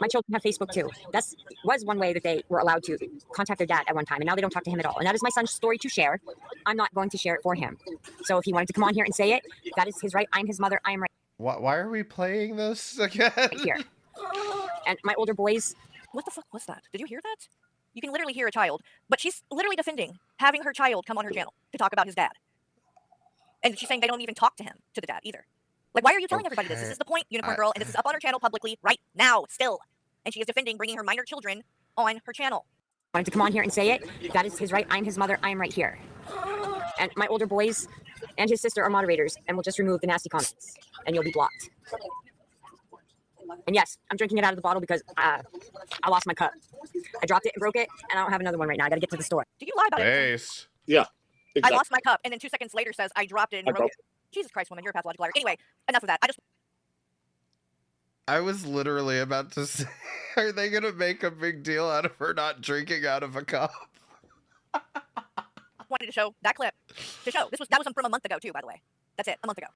My children have Facebook too. That was one way that they were allowed to contact their dad at one time, and now they don't talk to him at all. And that is my son's story to share. I'm not going to share it for him. So if he wanted to come on here and say it, that is his right. I'm his mother. I am right Why are we playing this again? here. And my older boys. What the fuck was that? Did you hear that? You can literally hear a child, but she's literally defending having her child come on her channel to talk about his dad. And she's saying they don't even talk to him, to the dad either. Like, why are you telling everybody this? This is the point, Unicorn Girl, and this is up on her channel publicly right now, still. And she is defending bringing her minor children on her channel. Wanted to come on here and say it. That is his right. I'm his mother. I am right here. And my older boys and his sister are moderators, and will just remove the nasty comments, and you'll be blocked. And yes, I'm drinking it out of the bottle because I lost my cup. I dropped it and broke it, and I don't have another one right now. I got to get to the store. Do you lie about it? Base. Yeah. I lost my cup, and then 2 seconds later says I dropped it and broke it. Jesus Christ, woman, you're a pathological liar. Anyway, enough of that. I was literally about to say, are they going to make a big deal out of her not drinking out of a cup? Wanted to show that clip. That was from a month ago too, by the way. That's it, a month ago.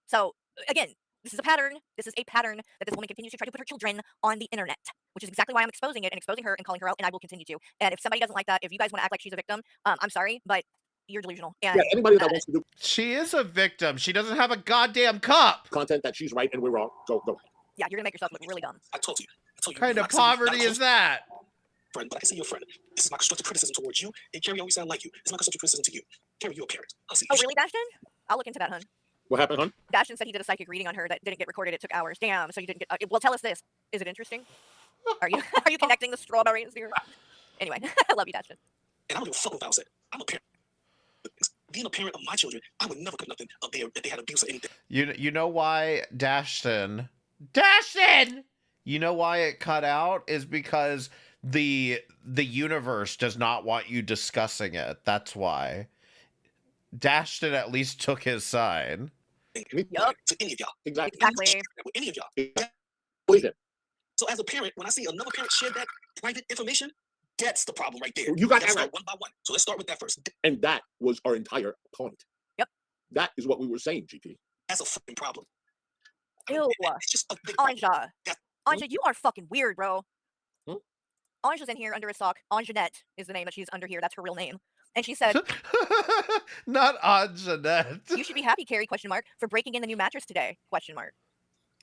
So again, this is a pattern. This is a pattern that this woman continues to try to put her children on the internet, which is exactly why I'm exposing it and exposing her and calling her out, and I will continue to. And if somebody doesn't like that, if you guys want to act like she's a victim, I'm sorry, but you're delusional. And, Yeah, anybody that wants to do She is a victim. She doesn't have a goddamn cup. content that she's right and we're wrong, go. Yeah, you're gonna make yourself look really dumb. I told you. What kind of poverty is that? Friend, but I can see your friend. This is my constructive criticism towards you, and Carrie always sound like you. It's my constructive criticism to you. Carrie, you're a parent. Oh, really, Dashton? I'll look into that, hun. What happened, hon? Dashton said he did a psychic reading on her that didn't get recorded. It took hours. Damn. So you didn't get. Well, tell us this. Is it interesting? Are you connecting the strawberries here? Anyway, I love you, Dashton. And I don't give a fuck what I said. I'm a parent. Being a parent of my children, I would never put nothing up there if they had abuse or anything. You know why Dashton? You know why it cut out is because the universe does not want you discussing it. That's why. Dashton at least took his side. Yup. To any of y'all. Exactly. With any of y'all. Believe it. So as a parent, when I see another parent share that private information, that's the problem right there. You got Let's that right. start one by one. So let's start with that first. And that was our entire point. Yep. That is what we were saying, GP. That's a fucking problem. Ew. It's just a big problem. Anja, you are fucking weird, bro. Ange was in here under a sock. Anjanette is the name that she's under here. That's her real name. And she said, Not Anjanette. "You should be happy, Carrie, question mark, for breaking in the new mattress today, question mark."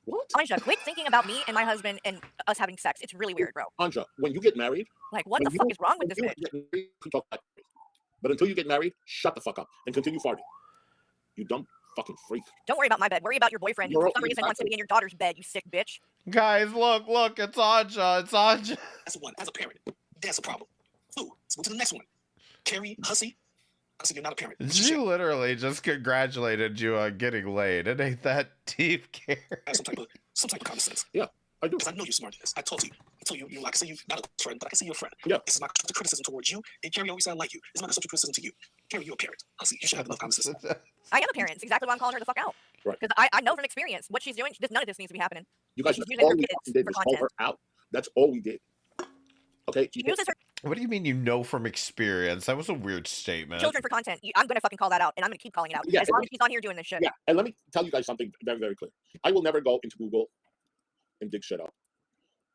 What? Anja, quit thinking about me and my husband and us having sex. It's really weird, bro. Anja, when you get married, Like, what when the fuck you- is wrong with when this you bitch? get married, you can talk about it. But until you get married, shut the fuck up and continue farting. You dumb fucking freak. Don't worry about my bed. Worry about your boyfriend who You're for some okay, reason wants to exactly. be in your daughter's bed, you sick bitch. Guys, look, it's Anja. It's Anja. That's one. As a parent, that's a problem. Ooh, let's go to the next one. Carrie, Hussey. Hussey, you're not a parent. She literally just congratulated you on getting laid. It ain't that deep, Carrie. Have some type of common sense. Yeah, I do. Because I know you're smart at this. I told you. I can say you're not a friend, but I can say you're a friend. Yeah. This is not constructive criticism towards you. And Carrie always said I like you. This is not constructive criticism to you. Carrie, you're a parent. Hussey, you should have enough common sense. I am a parent. It's exactly why I'm calling her the fuck out. Right. Because I know from experience what she's doing. None of this needs to be happening. You guys, She's that's using all her we kids fucking did for was call content. her out. That's all we did. Okay. She uses her What do you mean you know from experience? That was a weird statement. children for content. I'm gonna fucking call that out, and I'm gonna keep calling it out Yeah, as long as she's on here doing this shit. Yeah, and let me tell you guys something very, very clear. I will never go into Google and dig shit up.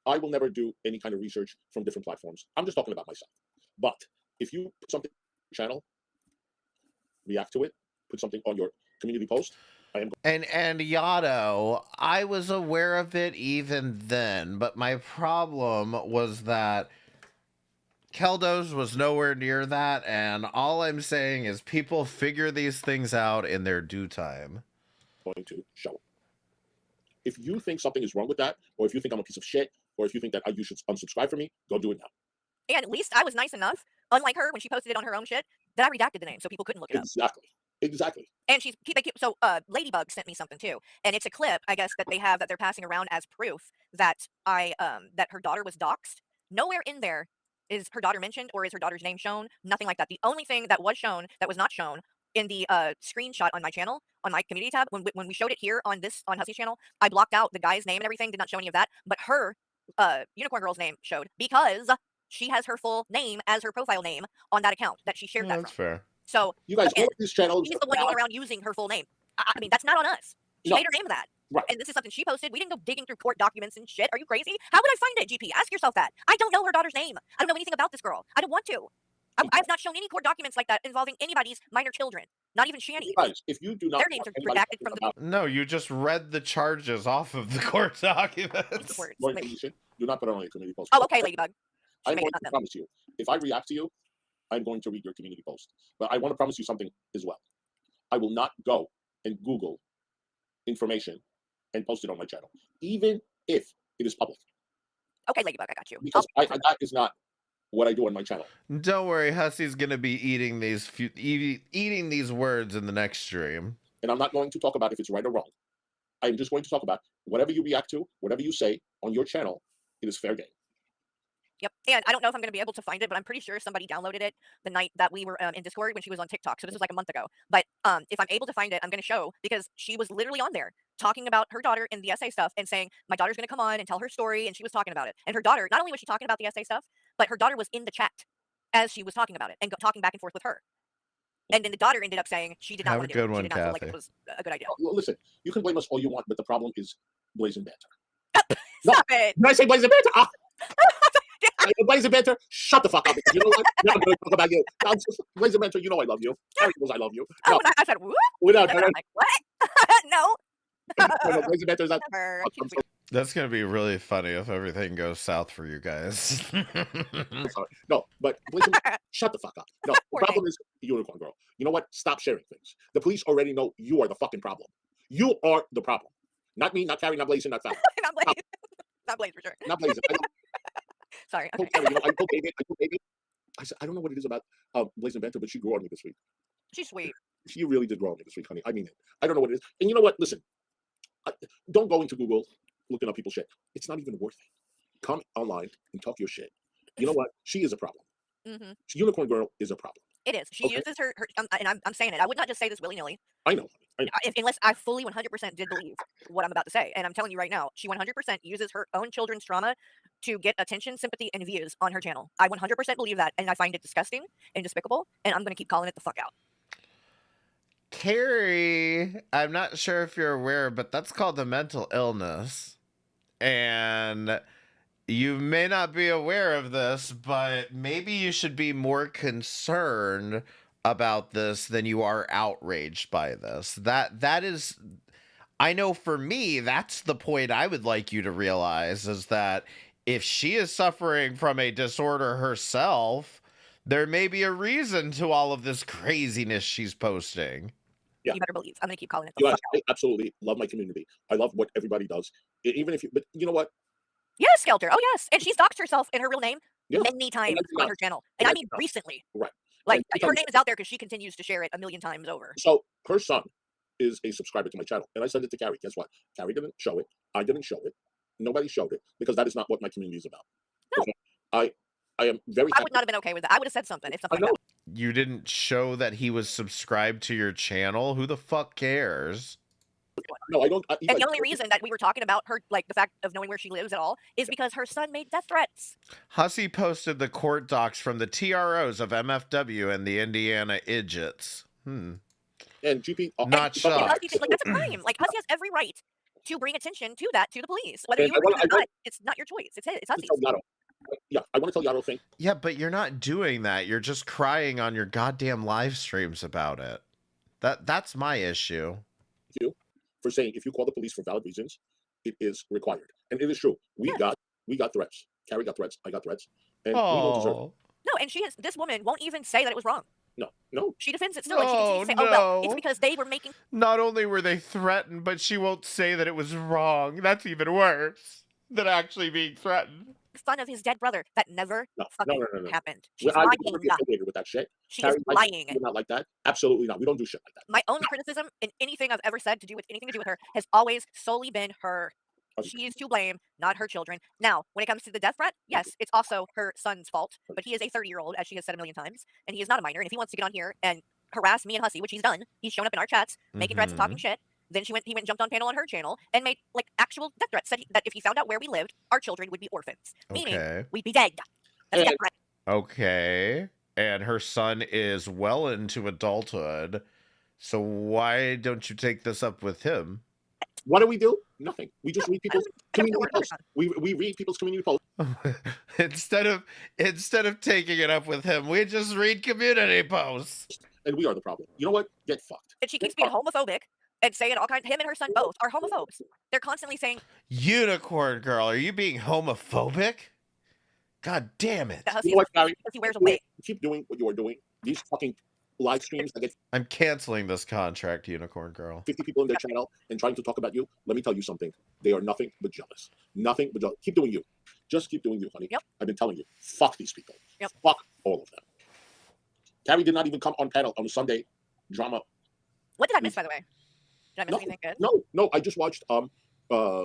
I will never do any kind of research from different platforms. I'm just talking about myself. But if you put something on your channel, react to it, put something on your community post, I am. And Yado, I was aware of it even then, but my problem was that Keldo's was nowhere near that, and all I'm saying is people figure these things out in their due time. Going to show it. If you think something is wrong with that, or if you think I'm a piece of shit, or if you think that you should unsubscribe from me, go do it now. And at least I was nice enough, unlike her when she posted it on her own shit, that I redacted the name so people couldn't look it up. Exactly. And Ladybug sent me something too, and it's a clip I guess that they have that they're passing around as proof that that her daughter was doxxed. Nowhere in there is her daughter mentioned or is her daughter's name shown. Nothing like that. The only thing that was shown that was not shown in the screenshot on my channel on my community tab when we showed it here on Hussey's channel, I blocked out the guy's name and everything. Did not show any of that, but her Unicorn Girl's name showed because she has her full name as her profile name on that account that she shared that That's from. fair. So you guys, again, all of these channels. she's the one going around using her full name. I mean, that's not on us. She No. made her name of that. Right. And this is something she posted. We didn't go digging through court documents and shit. Are you crazy? How would I find it, GP? Ask yourself that. I don't know her daughter's name. I don't know anything about this girl. I don't want to. I've not shown any court documents like that involving anybody's minor children. Not even Shani. You guys, if you do not, Their names are redacted from the No, you just read the charges off of the court documents. words. more information, do not put it on your community post. Oh, okay, Ladybug. She I'm made going it not to them. promise you, if I react to you, I'm going to read your community post. But I want to promise you something as well. I will not go and Google information and post it on my channel, even if it is public. Okay, Ladybug, I got you. Because that is not what I do on my channel. Don't worry, Hussey's gonna be eating these words in the next stream. And I'm not going to talk about if it's right or wrong. I'm just going to talk about whatever you react to, whatever you say on your channel, it is fair game. Yep. And I don't know if I'm going to be able to find it, but I'm pretty sure somebody downloaded it the night that we were in Discord when she was on TikTok. So this was like a month ago. But if I'm able to find it, I'm going to show because she was literally on there talking about her daughter and the essay stuff and saying, my daughter's going to come on and tell her story. And she was talking about it. And her daughter, not only was she talking about the essay stuff, but her daughter was in the chat as she was talking about it and talking back and forth with her. And then the daughter ended up saying she did not Have want a to do it. good She one, did not feel like Kathy. it was a good idea. Well, listen, you can blame us all you want, but the problem is blazing banter. Stop it. Did I say blazing banter? Ah. Blazing banter, shut the fuck up. You know what? I'm not going to talk about you. Blazing banter, you know I love you. Carrie knows I love you. Oh, No, and I said, what? without And I'm like, what? No. blazing banter is not. Never. I'm so That's gonna be really funny if everything goes south for you guys. sorry. No, but blazing, shut the fuck up. No, the Poor problem is Unicorn Girl. You know what? Stop sharing things. The police already know you are the fucking problem. You are the problem. Not me, not Carrie, not Blazing, not Fallon. Not Blaze. Not Blaze for sure. Not Blazing. Sorry. I told Okay. Carrie, I told David. I said, I don't know what it is about Blazing Banter, but she grew on me this week. She's sweet. She really did grow on me this week, honey. I mean it. I don't know what it is. And you know what? Listen, don't go into Google looking up people's shit. It's not even worth it. Come online and talk your shit. You know what? She is a problem. Mm-hmm. Unicorn Girl is a problem. It is. She Okay. uses her and I'm saying it. I would not just say this willy-nilly. I know. Unless I fully 100% did believe what I'm about to say. And I'm telling you right now, she 100% uses her own children's trauma to get attention, sympathy, and views on her channel. I 100% believe that, and I find it disgusting and despicable, and I'm going to keep calling it the fuck out. Carrie, I'm not sure if you're aware, but that's called a mental illness. And You may not be aware of this, but maybe you should be more concerned about this than you are outraged by this. That is, I know for me, that's the point I would like you to realize, is that if she is suffering from a disorder herself, there may be a reason to all of this craziness she's posting. You better believe I'm gonna keep calling it the You fuck guys, I absolutely love my community. I love what everybody does. Even if you, but you know what? Yes, Skelter. Oh yes, and she's doxed herself in her real name Yeah. many times on her channel, and I mean recently. Right. Like And her name is out there because she continues to share it a million times over. So her son is a subscriber to my channel, and I sent it to Carrie. Guess what? Carrie didn't show it. I didn't show it. Nobody showed it because that is not what my community is about. No. Okay? I am very. I would not have been okay with that. I would have said something if something like that. You didn't show that he was subscribed to your channel? Who the fuck cares? No, I don't. And the only reason that we were talking about her, like the fact of knowing where she lives at all, is because her son made death threats. Hussey posted the court docs from the TROs of MFW and the Indiana Idiots. And GP, not shocked. Hussey, like that's a crime. Like Hussey has every right to bring attention to that to the police. Whether And you agree I with it or want- not, it's not your choice. It's Hussey's. Yeah, I want to tell Yato thing. Yeah, but you're not doing that. You're just crying on your goddamn live streams about it. That's my issue. You for saying if you call the police for valid reasons, it is required, and it is true. We got threats. Carrie got threats. I got threats, and we don't deserve it. No, and this woman won't even say that it was wrong. No. She defends it still. And she continues to say, "Oh well, it's no. because they were making." Not only were they threatened, but she won't say that it was wrong. That's even worse than actually being threatened. Fun of his dead brother. That never fucking No. happened. She's I would lying. never be affiliated with that shit. She Carrie, is I lying. do not like that. Absolutely not. We don't do shit like that. My only criticism in anything I've ever said to do with anything to do with her has always solely been her. She is to blame, not her children. Now, when it comes to the death threat, yes, it's also her son's fault, but he is a 30-year-old, as she has said a million times, and he is not a minor. And if he wants to get on here and harass me and Hussey, which he's done, he's shown up in our chats, making threats and talking shit. Then he went and jumped on panel on her channel and made like actual death threats. Said that if he found out where we lived, our children would be orphans, meaning we'd be dead. That's a death threat. Okay. And her son is well into adulthood. So why don't you take this up with him? What do we do? Nothing. We just read people's community posts. We read people's community posts. instead of taking it up with him, we just read community posts. And we are the problem. You know what? Get fucked. And she keeps being homophobic and saying all kinds. Him and her son both are homophobes. They're constantly saying, Unicorn girl, are you being homophobic? God damn it. You know what, Carrie? He wears a wig. Keep doing what you are doing. These fucking live streams that get I'm canceling this contract, Unicorn girl. 50 people in their channel and trying to talk about you. Let me tell you something. They are nothing but jealous. Nothing but jealous. Keep doing you. Just keep doing you, honey. Yep. I've been telling you. Fuck these people. Yep. Fuck all of them. Carrie did not even come on panel on the Sunday drama. What did I miss, by the way? Did I miss anything good? No. I just watched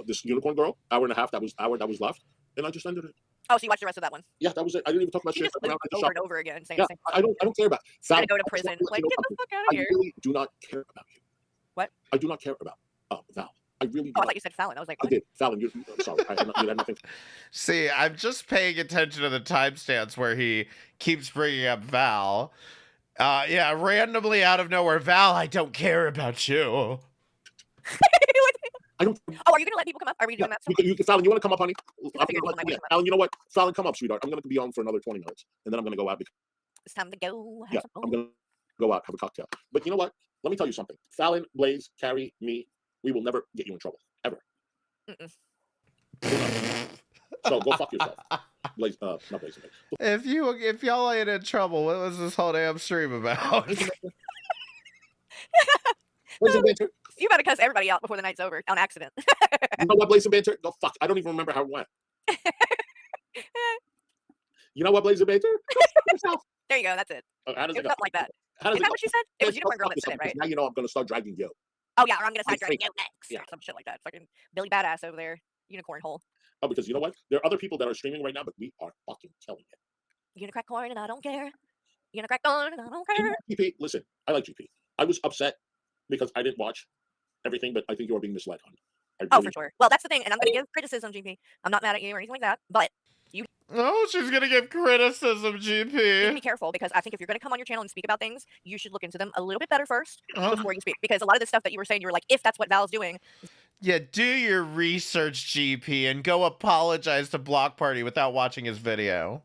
this Unicorn Girl hour and a half. That was left, and I just ended it. Oh, so you watched the rest of that one? Yeah, that was it. I didn't even talk about She shit. just looped over and over again saying the same I don't care about. She's gonna Val, go to prison. I just Like, wanna get let the you know fuck out something. of here. I really do not care about you. What? I do not care about Val. I really do. Oh, I not. thought you said Fallon. I was like, I did. Fallon, I'm sorry. You had nothing. See, I'm just paying attention to the timestamps where he keeps bringing up Val. Yeah, randomly out of nowhere, Val, I don't care about you. I don't. Oh, are you gonna let people come up? Are we doing that? Fallon, you want to come up, honey? I figured people might Yeah. come up. Fallon, you know what? Fallon, come up, sweetheart. I'm going to be on for another 20 minutes, and then I'm going to go out. Because, It's time to go. Have yeah, some I'm fun. going to go out, have a cocktail. But you know what? Let me tell you something. Fallon, Blaze, Carrie, me, we will never get you in trouble ever. So go fuck yourself. Blaze, not Blaze. If y'all ain't in trouble, what was this whole damn stream about? Blaze and Banter. You better cuss everybody out before the night's over on accident. You know what, Blaze and Banter? Go fuck. I don't even remember how it went. You know what, Blaze and Banter? Go fuck yourself. There you go. That's it. How does It it was go? something like that. How does Isn't it that go? what she said? It was Go Unicorn Girl fuck that said it, yourself, right? because now you know I'm going to start dragging you. Oh yeah, or I'm gonna start I dragging think- you next. yeah. Or some shit like that. Fucking Billy Badass over there. Unicorn hole. Oh, because you know what? There are other people that are streaming right now, but we are fucking killing it. You gonna crack corn and I don't care. You gonna crack corn and I don't care. GP, listen, I like GP. I was upset because I didn't watch everything, but I think you are being misled, hon. Oh, for sure. Well, that's the thing, and I'm gonna give criticism, GP. I'm not mad at you or anything like that, but you Oh, she's gonna give criticism, need to GP. be careful because I think if you're gonna come on your channel and speak about things, you should look into them a little bit better first Oh. before you speak. Because a lot of the stuff that you were saying, you were like, if that's what Val's doing, Yeah, do your research, GP, and go apologize to Block Party without watching his video.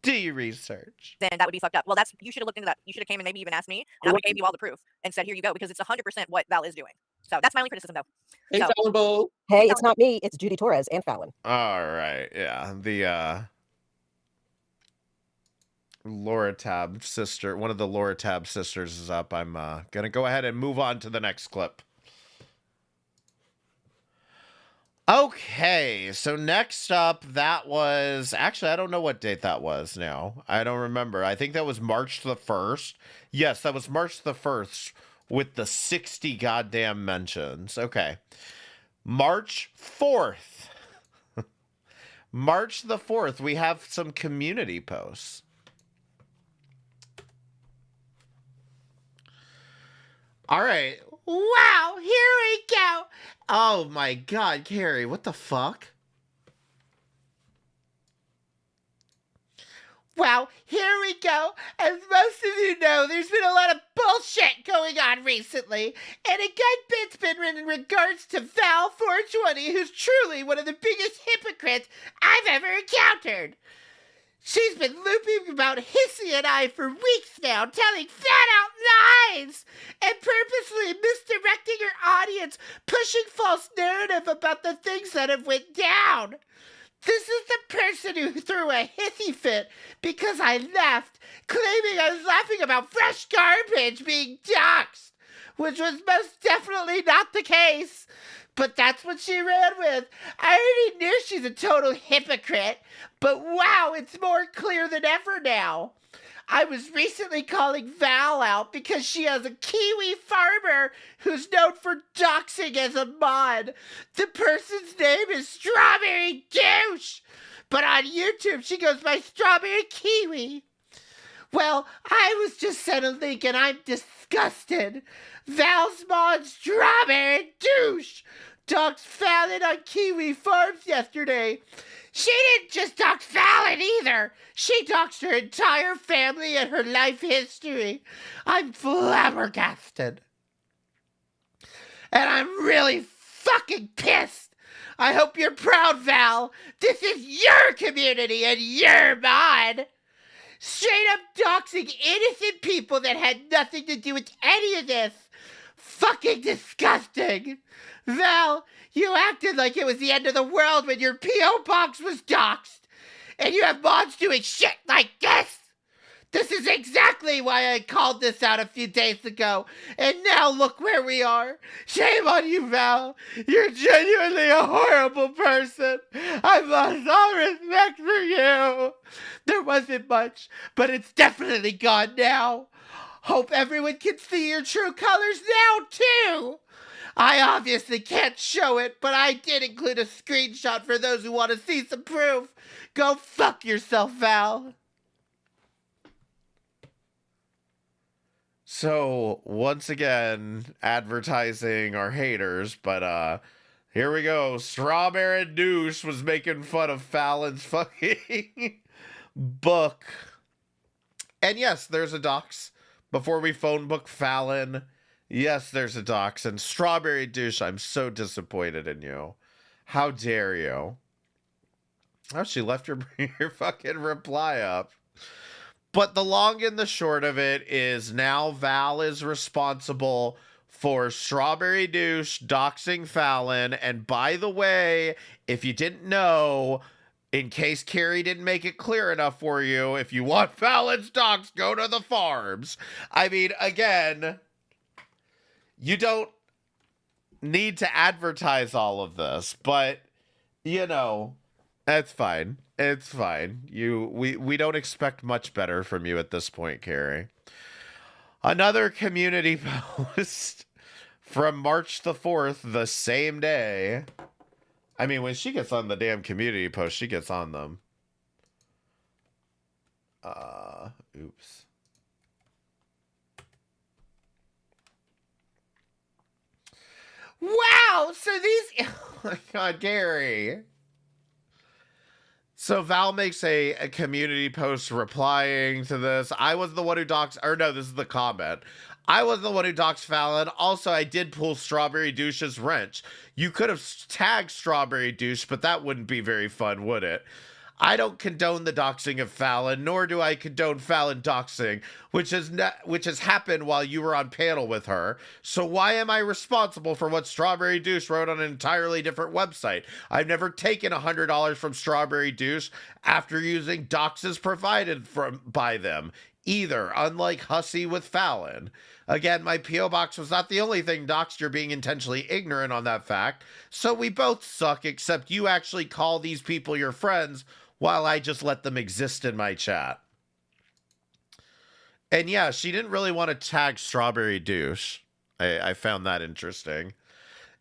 Do your research. Then that would be fucked up. Well, you should have looked into that. You should have came and maybe even asked me, and I would have gave you all the proof and said, here you go, because it's 100% what Val is doing. So that's my only criticism, though. Hey, So, Fallon Bo. Hey, it's not me. It's Judy Torres and Fallon. All right, yeah. The Laura Tab sister, one of the Laura Tab sisters is up. I'm gonna go ahead and move on to the next clip. Okay, so next up, that was actually, I don't know what date that was now. I don't remember. I think that was March the 1st. Yes, that was March the 1st with the 60 goddamn mentions. Okay. March 4th. March the 4th, we have some community posts. All right. Wow, here we go. Oh my God, Carrie, what the fuck? Well, here we go. As most of you know, there's been a lot of bullshit going on recently, and a good bit's been written in regards to Val 420, who's truly one of the biggest hypocrites I've ever encountered. She's been looping about Hissy and I for weeks now, telling flat-out lies and purposely misdirecting her audience, pushing false narrative about the things that have went down. This is the person who threw a hissy fit because I left, claiming I was laughing about fresh garbage being doxxed, which was most definitely not the case. But that's what she ran with. I already knew she's a total hypocrite, but wow, it's more clear than ever now. I was recently calling Val out because she has a Kiwi farmer who's known for doxing as a mod. The person's name is Strawberry Douche, but on YouTube she goes by Strawberry Kiwi. Well, I was just sent a link and I'm disgusted. Val's mod Strawberry Douche doxed Fallon on Kiwi Farms yesterday. She didn't just dox Fallon either. She doxed her entire family and her life history. I'm flabbergasted. And I'm really fucking pissed. I hope you're proud, Val. This is your community and your mod. Straight up doxing innocent people that had nothing to do with any of this. Fucking disgusting. Val, you acted like it was the end of the world when your P.O. box was doxed. And you have mods doing shit like this. This is exactly why I called this out a few days ago. And now look where we are. Shame on you, Val. You're genuinely a horrible person. I've lost all respect for you. There wasn't much, but it's definitely gone now. Hope everyone can see your true colors now, too. I obviously can't show it, but I did include a screenshot for those who want to see some proof. Go fuck yourself, Val. So, once again, advertising our haters, but here we go. Strawberry Douche was making fun of Fallon's fucking book. And yes, there's a dox. Before we phone book Fallon, yes, there's a dox. And Strawberry Douche, I'm so disappointed in you. How dare you? Oh, she left your fucking reply up. But the long and the short of it is now Val is responsible for Strawberry Douche doxing Fallon. And by the way, if you didn't know, in case Carrie didn't make it clear enough for you, if you want Fallon's dox, go to the farms. I mean, again, you don't need to advertise all of this, but, you know, that's fine. It's fine. We don't expect much better from you at this point, Carrie. Another community post from March the 4th, the same day. I mean, when she gets on the damn community post, she gets on them. Oops. Wow, so these... Oh my God, Gary. So Val makes a community post replying to this. I was the one who doxed, or no, this is the comment. I was the one who doxed Fallon. Also, I did pull Strawberry Douche's wrench. You could have tagged Strawberry Douche, but that wouldn't be very fun, would it? I don't condone the doxing of Fallon, nor do I condone Fallon doxing, which has happened while you were on panel with her. So why am I responsible for what Strawberry Douche wrote on an entirely different website? I've never taken $100 from Strawberry Douche after using doxes provided by them, either, unlike Hussy with Fallon. Again, my P.O. box was not the only thing doxed. You're being intentionally ignorant on that fact. So we both suck, except you actually call these people your friends, while I just let them exist in my chat. And yeah, she didn't really want to tag Strawberry Douche. I found that interesting.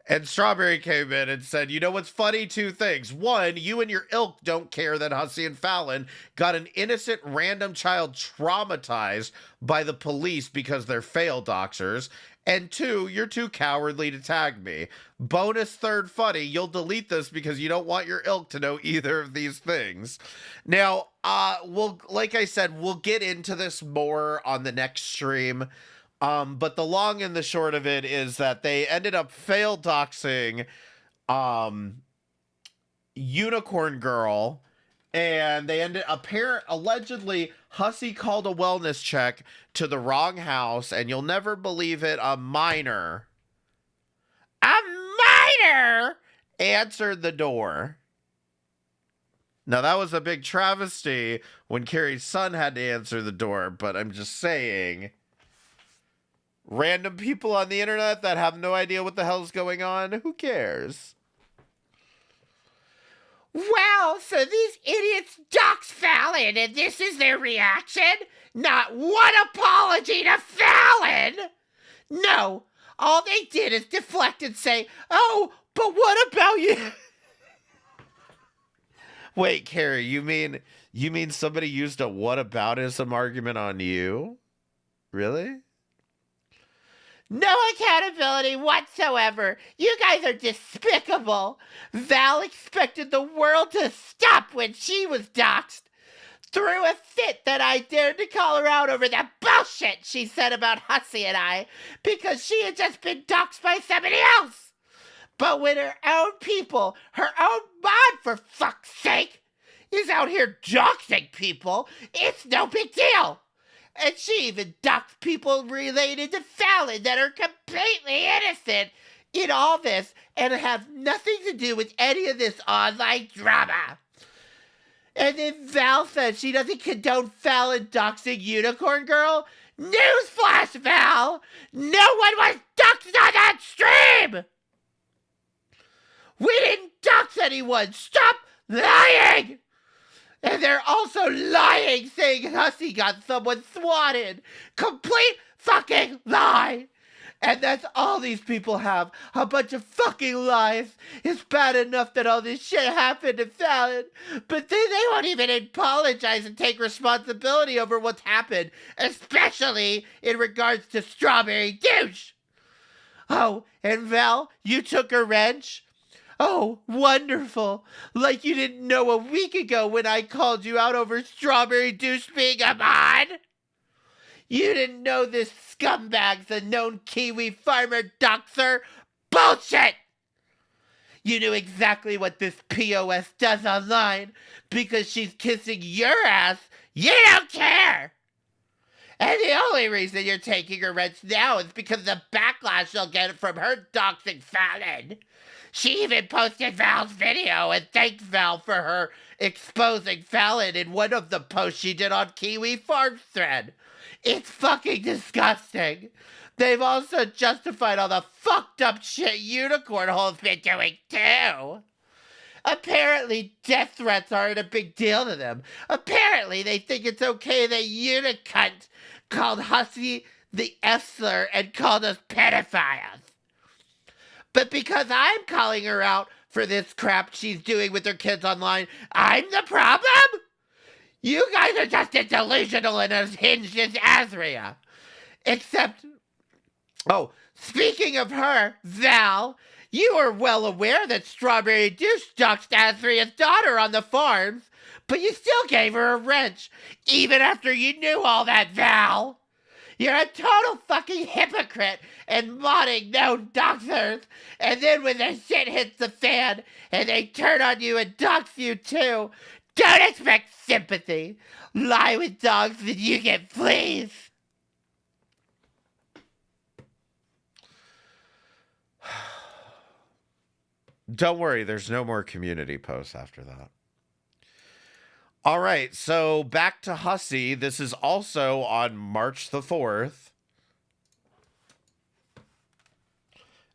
And Strawberry came in and said, you know what's funny? Two things. One, you and your ilk don't care that Hussy and Fallon got an innocent random child traumatized by the police because they're failed doxers. And two, you're too cowardly to tag me. Bonus third funny, you'll delete this because you don't want your ilk to know either of these things. Now, like I said, we'll get into this more on the next stream. But the long and the short of it is that they ended up failed doxing Unicorn Girl, and they allegedly Hussy called a wellness check to the wrong house, and you'll never believe it, a minor answered the door. Now, that was a big travesty when Carrie's son had to answer the door, but I'm just saying, random people on the internet that have no idea what the hell's going on, who cares? Well, so these idiots dox Fallon, and this is their reaction? Not one apology to Fallon! No, all they did is deflect and say, oh, but what about you? Wait, Carrie, you mean somebody used a whataboutism argument on you? Really? No accountability whatsoever. You guys are despicable. Val expected the world to stop when she was doxxed. Threw a fit that I dared to call her out over the bullshit she said about Hussy and I because she had just been doxxed by somebody else. But when her own people, her own mod for fuck's sake, is out here doxing people, it's no big deal. And she even doxed people related to Fallon that are completely innocent in all this and have nothing to do with any of this online drama. And then Val says she doesn't condone Fallon doxing Unicorn Girl. Newsflash, Val! No one was doxed on that stream! We didn't dox anyone! Stop lying! And they're also lying, saying Hussy got someone swatted. Complete fucking lie. And that's all these people have. A bunch of fucking lies. It's bad enough that all this shit happened to Fallon, but they won't even apologize and take responsibility over what's happened, especially in regards to Strawberry Douche. Oh, and Val, you took a wrench? Oh, wonderful. Like you didn't know a week ago when I called you out over Strawberry Douche being a mod. You didn't know this scumbag's a known Kiwi farmer doxer? Bullshit! You knew exactly what this POS does online because she's kissing your ass. You don't care! And the only reason you're taking her wrench now is because of the backlash she'll get from her doxing Fallon. She even posted Val's video and thanked Val for her exposing Fallon in one of the posts she did on Kiwi Farms thread. It's fucking disgusting. They've also justified all the fucked up shit Unicorn Hole's been doing too. Apparently death threats aren't a big deal to them. Apparently they think it's okay that Unicunt called Hussy the S-slur and called us pedophiles. But because I'm calling her out for this crap she's doing with her kids online, I'm the problem? You guys are just as delusional and as hinged as Azria. Except, oh, speaking of her, Val, you are well aware that Strawberry Douche doxed Azria's daughter on the farms, but you still gave her a wrench, even after you knew all that, Val. You're a total fucking hypocrite and modding known doxers. And then when their shit hits the fan and they turn on you and dox you too, don't expect sympathy. Lie with dogs and you get fleas. Don't worry, there's no more community posts after that. All right, so back to Hussey. This is also on March the 4th.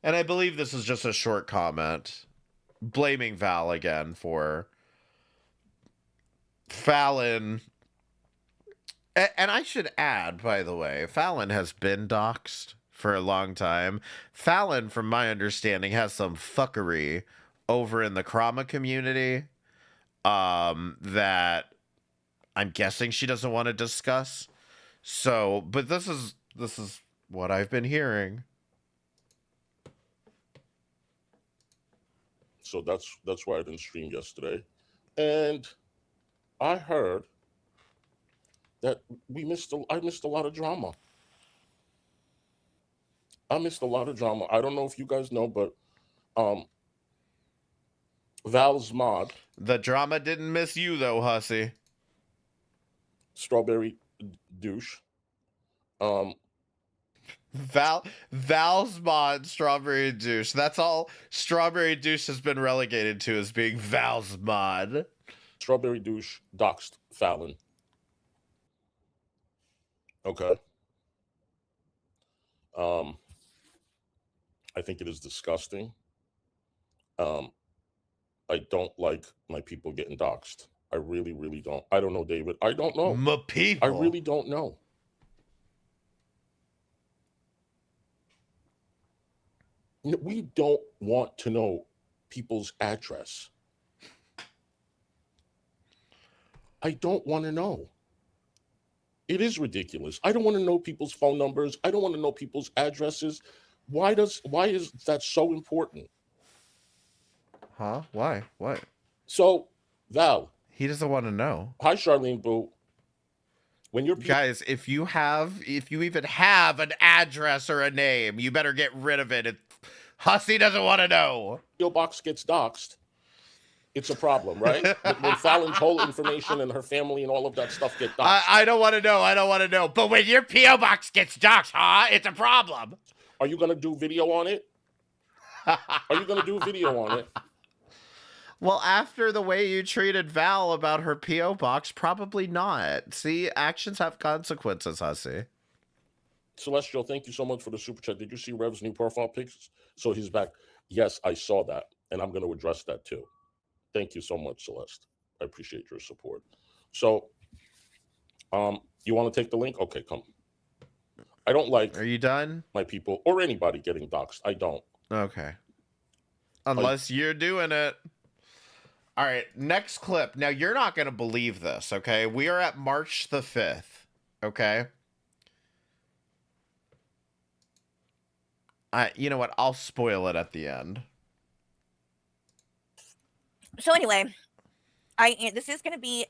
And I believe this is just a short comment blaming Val again for Fallon. And I should add, by the way, Fallon has been doxxed for a long time. Fallon, from my understanding, has some fuckery over in the Krama community that I'm guessing she doesn't want to discuss. So, but this is what I've been hearing. So that's why I didn't stream yesterday. And I heard that I missed a lot of drama. I missed a lot of drama. I don't know if you guys know, but Val's mod. The drama didn't miss you though, Hussey. Strawberry douche. Val's mod, Strawberry Douche. That's all Strawberry Douche has been relegated to, as being Val's mod. Strawberry Douche doxed Fallon. Okay. I think it is disgusting. I don't like my people getting doxed. I really, really don't. I don't know, David. I don't know. My people. I really don't know. We don't want to know people's address. I don't want to know. It is ridiculous. I don't want to know people's phone numbers. I don't want to know people's addresses. Why is that so important? Huh? Why? What? So, Val. He doesn't want to know. Hi, Charlene Boo. When you're guys, if you even have an address or a name, you better get rid of it. Hussey doesn't want to know. Your box gets doxxed. It's a problem, right? When Fallon's whole information and her family and all of that stuff get doxxed. I don't want to know. I don't want to know. But when your P.O. box gets doxxed, huh? It's a problem. Are you going to do video on it? Are you going to do video on it? Well, after the way you treated Val about her P.O. box, probably not. See, actions have consequences, Hussey. Celestial, thank you so much for the super chat. Did you see Rev's new profile pics? So he's back. Yes, I saw that, and I'm going to address that too. Thank you so much, Celeste. I appreciate your support. So, you want to take the link? Okay, come. I don't like. Are you done? My people or anybody getting doxxed. I don't. Okay. Unless you're doing it. All right, next clip. Now, you're not going to believe this, okay? We are at March the 5th, okay? You know what? I'll spoil it at the end. So anyway, this is going to be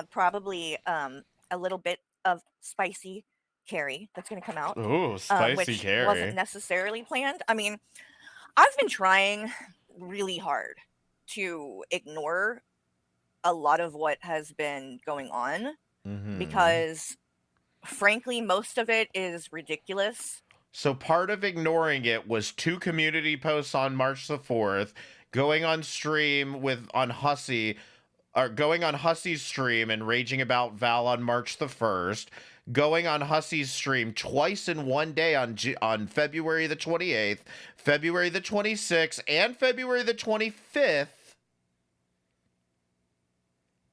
probably a little bit of spicy Carrie that's going to come out. Ooh, spicy which Carrie. Wasn't necessarily planned. I mean, I've been trying really hard to ignore a lot of what has been going on because, frankly, most of it is ridiculous. So part of ignoring it was 2 community posts on March the 4th, going on stream on Hussey, or going on Hussey's stream and raging about Val on March the 1st, going on Hussey's stream twice in one day on February the 28th, February the 26th, and February the 25th.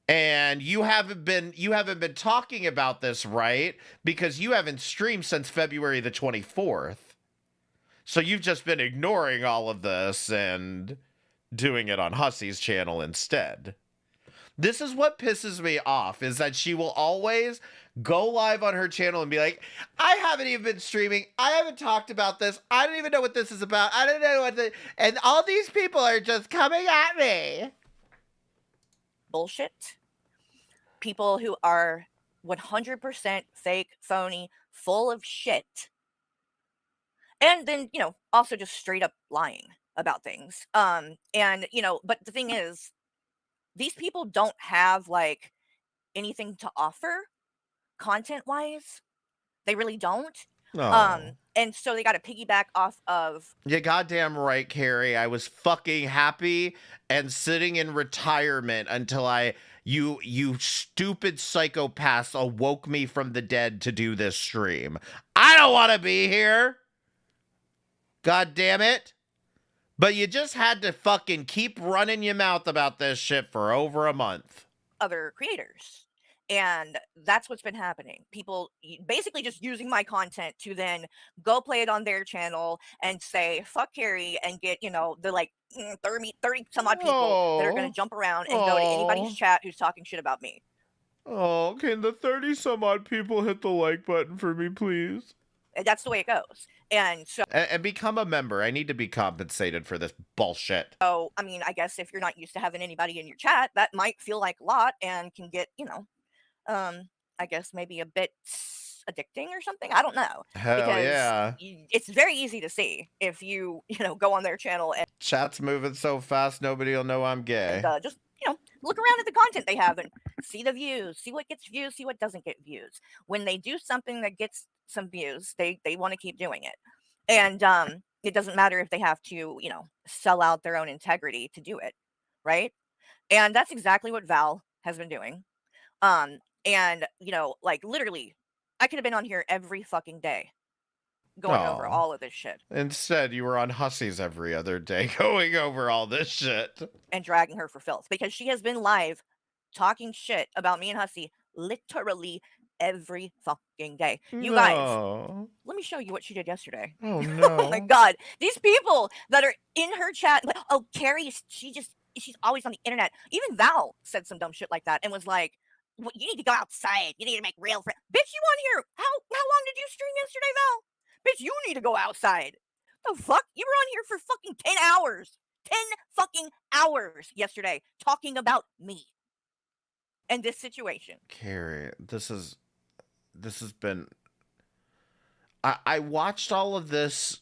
And you haven't been talking about this, right? Because you haven't streamed since February the 24th. So you've just been ignoring all of this and doing it on Hussey's channel instead. This is what pisses me off, is that she will always go live on her channel and be like, I haven't even been streaming. I haven't talked about this. I don't even know what this is about. I don't know what and all these people are just coming at me. Bullshit. people who are 100% fake, phony, full of shit. And then, also just straight up lying about things. And, but the thing is, these people don't have like anything to offer content wise. They really don't. No. And so they got to piggyback off of. You goddamn right, Carrie. I was fucking happy and sitting in retirement until you stupid psychopaths awoke me from the dead to do this stream. I don't want to be here. God damn it. But you just had to fucking keep running your mouth about this shit for over a month. Other creators. And that's what's been happening. People basically just using my content to then go play it on their channel and say, fuck Carrie, and get, the like 30 some odd people that are going to jump around and go to anybody's chat who's talking shit about me. Oh, can the 30 some odd people hit the like button for me, please? And that's the way it goes. And so. And become a member. I need to be compensated for this bullshit. So, I mean, I guess if you're not used to having anybody in your chat, that might feel like a lot and can get, I guess maybe a bit addicting or something. I don't know. Hell because yeah. It's very easy to see if you, go on their channel and Chat's moving so fast, nobody will know I'm gay. just, look around at the content they have and see the views, see what gets views, see what doesn't get views. When they do something that gets some views, they want to keep doing it. And it doesn't matter if they have to, sell out their own integrity to do it. Right. And that's exactly what Val has been doing. And, like literally, I could have been on here every fucking day going over all of this shit. Instead, you were on Hussies every other day going over all this shit. And dragging her for filth because she has been live talking shit about me and Hussy literally every fucking day. You guys, let me show you what she did yesterday. Oh, no. Oh my God. These people that are in her chat, like, oh, Carrie, she's always on the internet. Even Val said some dumb shit like that and was like, well, you need to go outside. You need to make real friends. Bitch, you on here? How long did you stream yesterday, Val? Bitch, you need to go outside. The fuck? You were on here for fucking 10 hours. 10 fucking hours yesterday talking about me and this situation. Carrie, this has been... I watched all of this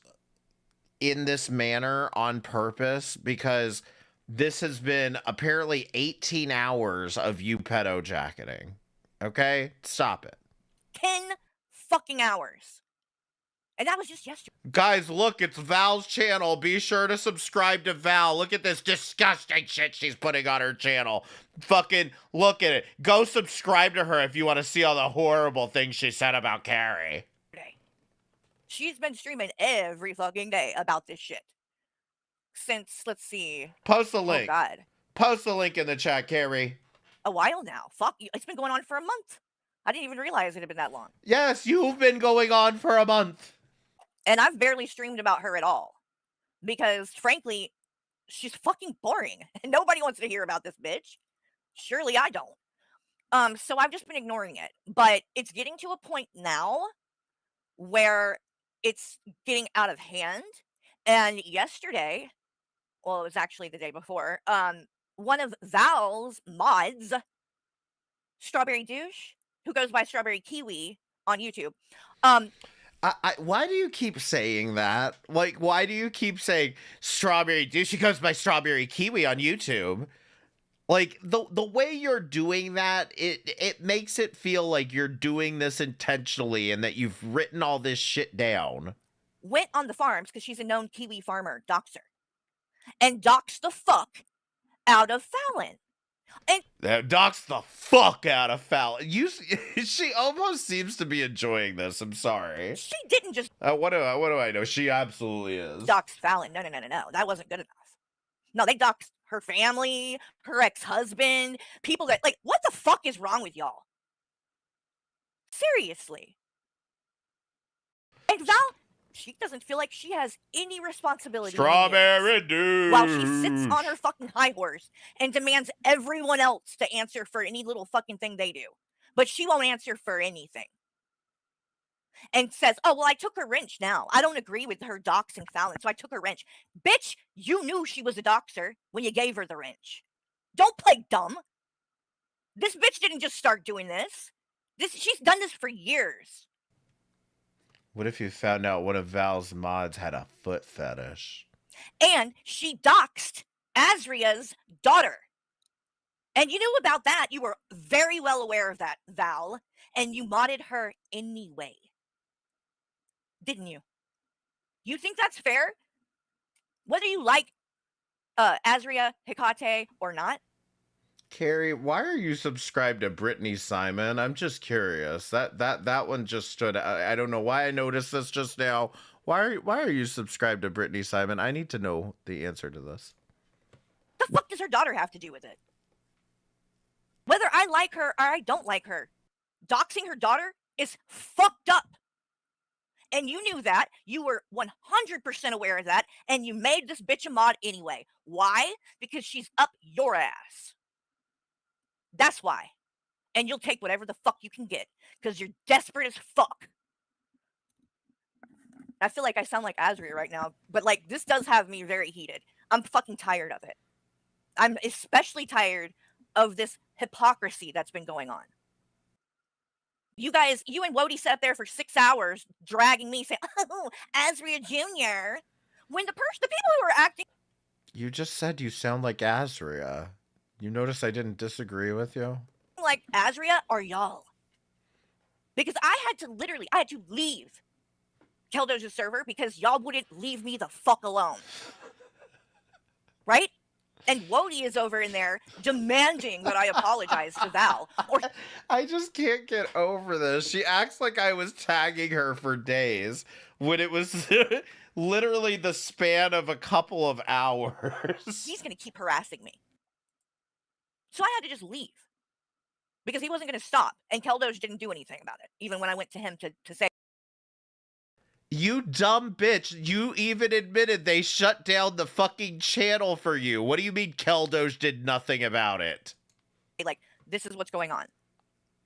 in this manner on purpose because this has been apparently 18 hours of you pedo jacketing. Okay? Stop it. 10 fucking hours. And that was just yesterday. Guys, look, it's Val's channel. Be sure to subscribe to Val. Look at this disgusting shit she's putting on her channel. Fucking look at it. Go subscribe to her if you want to see all the horrible things she said about Carrie. She's been streaming every fucking day about this shit. Since, let's see. Post the link. Oh, God. Post the link in the chat, Carrie. A while now. Fuck you. It's been going on for a month. I didn't even realize it had been that long. Yes, you've been going on for a month. And I've barely streamed about her at all. Because, frankly, she's fucking boring. And nobody wants to hear about this bitch. Surely I don't. So I've just been ignoring it. But it's getting to a point now where it's getting out of hand. And yesterday, well, it was actually the day before, one of Val's mods, Strawberry Douche, who goes by Strawberry Kiwi on YouTube. Why do you keep saying that? Like, why do you keep saying Strawberry Douche? She goes by Strawberry Kiwi on YouTube. Like, the way you're doing that, it makes it feel like you're doing this intentionally and that you've written all this shit down. Went on the farms because she's a known Kiwi farmer doxer. And doxed the fuck out of Fallon. And doxed the fuck out of Fallon. She almost seems to be enjoying this. I'm sorry. She didn't just... what do I know? She absolutely is. Doxed Fallon. No. That wasn't good enough. No, they doxed her family, her ex-husband, people that... Like, what the fuck is wrong with y'all? Seriously. And Val... She doesn't feel like she has any responsibility. Strawberry Douche. While she sits on her fucking high horse and demands everyone else to answer for any little fucking thing they do. But she won't answer for anything. And says, oh, well, I took her wrench now. I don't agree with her doxing Fallon, so I took her wrench. Bitch, you knew she was a doxer when you gave her the wrench. Don't play dumb. This bitch didn't just start doing this. She's done this for years. What if you found out one of Val's mods had a foot fetish? And she doxed Azria's daughter. And you knew about that. You were very well aware of that, Val. And you modded her anyway. Didn't you? You think that's fair? Whether you like Azria, Hecate, or not? Carrie, why are you subscribed to Brittany Simon? I'm just curious. That one just stood out. I don't know why I noticed this just now. Why are you subscribed to Brittany Simon? I need to know the answer to this. The fuck does her daughter have to do with it? Whether I like her or I don't like her, doxing her daughter is fucked up. And you knew that. You were 100% aware of that. And you made this bitch a mod anyway. Why? Because she's up your ass. That's why. And you'll take whatever the fuck you can get. Because you're desperate as fuck. I feel like I sound like Azria right now. But like, this does have me very heated. I'm fucking tired of it. I'm especially tired of this hypocrisy that's been going on. You guys, you and Wody sat there for 6 hours dragging me saying, oh, Azria Jr. When the people who were acting... You just said you sound like Azria. You notice I didn't disagree with you? like Azria are y'all. Because I had to leave Keldo's server because y'all wouldn't leave me the fuck alone. Right? And Wody is over in there demanding that I apologize to Val. I just can't get over this. She acts like I was tagging her for days when it was literally the span of a couple of hours. He's going to keep harassing me. So I had to just leave. Because he wasn't going to stop. And Keldo's didn't do anything about it. Even when I went to him to say... You dumb bitch. You even admitted they shut down the fucking channel for you. What do you mean Keldosh did nothing about it? Like, this is what's going on.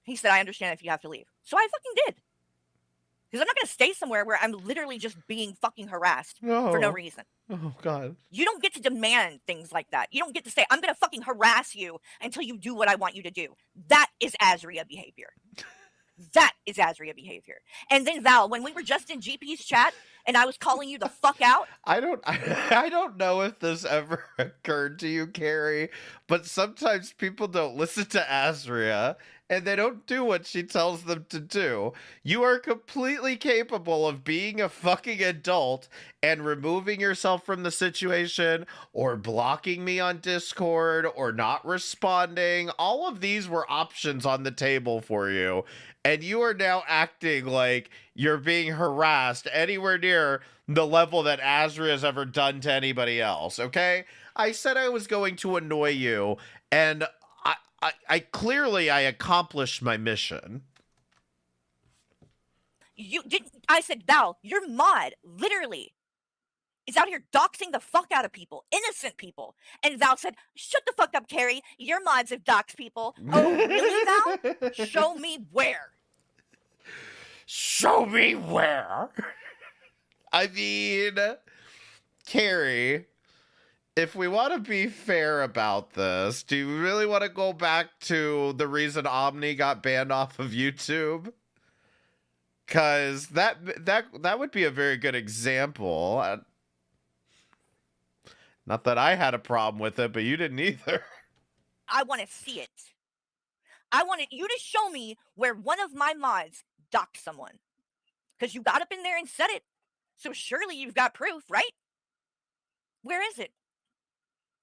He said, I understand if you have to leave. So I fucking did. Because I'm not going to stay somewhere where I'm literally just being fucking harassed for no reason. Oh, God. You don't get to demand things like that. You don't get to say, I'm going to fucking harass you until you do what I want you to do. That is Azria behavior. That is Azria behavior. And then Val, when we were just in GP's chat and I was calling you the fuck out. I don't know if this ever occurred to you, Carrie, but sometimes people don't listen to Azria and they don't do what she tells them to do. You are completely capable of being a fucking adult and removing yourself from the situation or blocking me on Discord or not responding. All of these were options on the table for you. And you are now acting like you're being harassed anywhere near the level that Azria has ever done to anybody else, okay? I said I was going to annoy you, and I clearly accomplished my mission. You didn't. I said, Val, your mod, literally, is out here doxing the fuck out of people, innocent people. And Val said, shut the fuck up, Carrie. Your mods have doxed people. Oh, really, Val? Show me where. Show me where? I mean, Carrie, if we want to be fair about this, do you really want to go back to the reason Omni got banned off of YouTube? Because that would be a very good example. Not that I had a problem with it, but you didn't either. I want to see it. I wanted you to show me where one of my mods doxed someone. Because you got up in there and said it. So surely you've got proof, right? Where is it?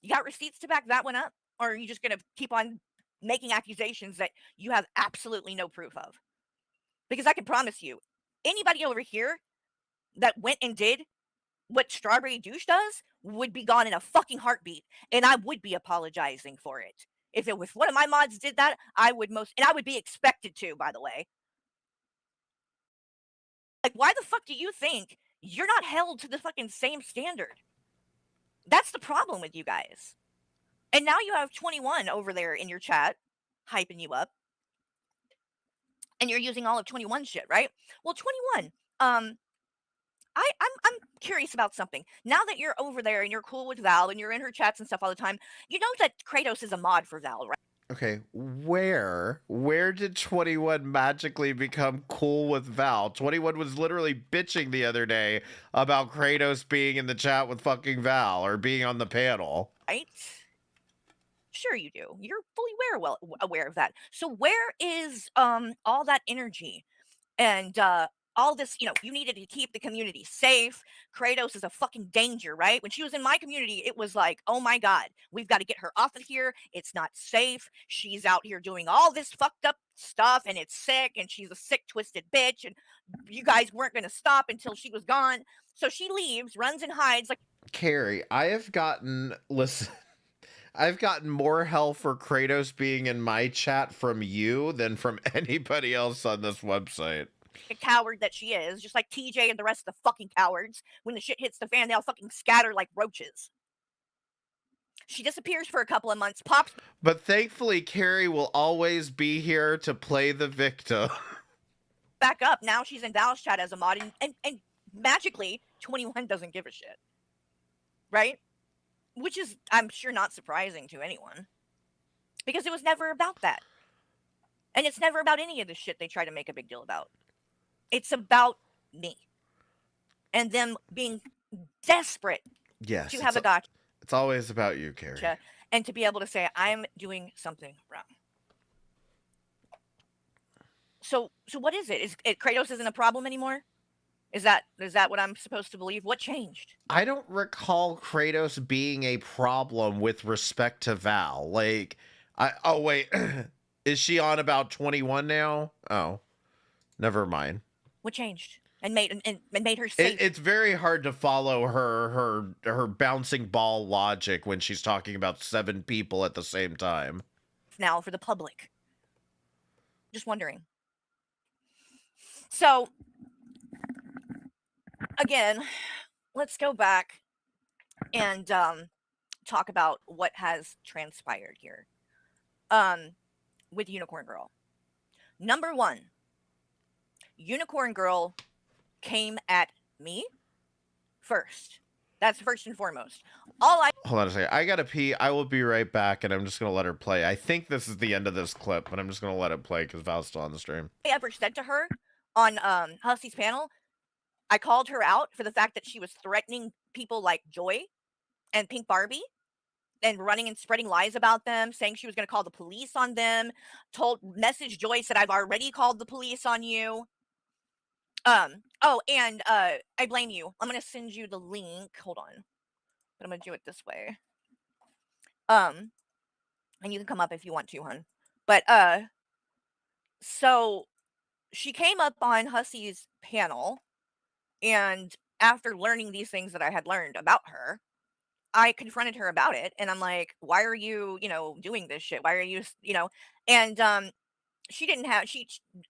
You got receipts to back that one up? Or are you just going to keep on making accusations that you have absolutely no proof of? Because I can promise you, anybody over here that went and did what Strawberry Douche does would be gone in a fucking heartbeat. And I would be apologizing for it. If one of my mods did that, I would be expected to, by the way. Like, why the fuck do you think you're not held to the fucking same standard? That's the problem with you guys. And now you have 21 over there in your chat, hyping you up. And you're using all of 21 shit, right? Well, 21, I'm curious about something. Now that you're over there and you're cool with Val and you're in her chats and stuff all the time, you know that Kratos is a mod for Val, right? Okay, where did 21 magically become cool with Val? 21 was literally bitching the other day about Kratos being in the chat with fucking Val or being on the panel. Right? Sure you do. You're fully aware of that. So where is all that energy and all this, you needed to keep the community safe. Kratos is a fucking danger, right? When she was in my community, it was like, oh my God, we've got to get her off of here. It's not safe. She's out here doing all this fucked up stuff and it's sick and she's a sick, twisted bitch. And you guys weren't going to stop until she was gone. So she leaves, runs and hides like. Carrie, listen, I've gotten more hell for Kratos being in my chat from you than from anybody else on this website. A coward that she is, just like TJ and the rest of the fucking cowards. When the shit hits the fan, they all fucking scatter like roaches. She disappears for a couple of months, pops. But thankfully, Carrie will always be here to play the victim. Back up. Now she's in Val's chat as a mod, and magically, 21 doesn't give a shit. Right? Which is, I'm sure, not surprising to anyone. Because it was never about that. And it's never about any of the shit they try to make a big deal about. It's about me. And them being desperate Yes, to have a gotcha. It's always about you, Carrie. And to be able to say, I'm doing something wrong. So what is it? Is it Kratos isn't a problem anymore? Is that what I'm supposed to believe? What changed? I don't recall Kratos being a problem with respect to Val. Like, oh wait, is she on about 21 now? Oh, never mind. What changed and made her safe? It's very hard to follow her bouncing ball logic when she's talking about 7 people at the same time. Now for the public. Just wondering. So again, let's go back and talk about what has transpired here with Unicorn Girl. Number 1, Unicorn Girl came at me first. That's first and foremost. Hold on a second. I gotta pee. I will be right back, and I'm just gonna let her play. I think this is the end of this clip, but I'm just gonna let it play because Val's still on the stream. I ever said to her on Hussey's panel, I called her out for the fact that she was threatening people like Joy and Pink Barbie and running and spreading lies about them, saying she was going to call the police on them, messaged Joy, said, I've already called the police on you. Oh, and I blame you. I'm going to send you the link. Hold on. But I'm going to do it this way. And you can come up if you want to, hon. But, so she came up on Hussey's panel, and after learning these things that I had learned about her, I confronted her about it, and I'm like, why are you, doing this shit? Why are you, and she didn't have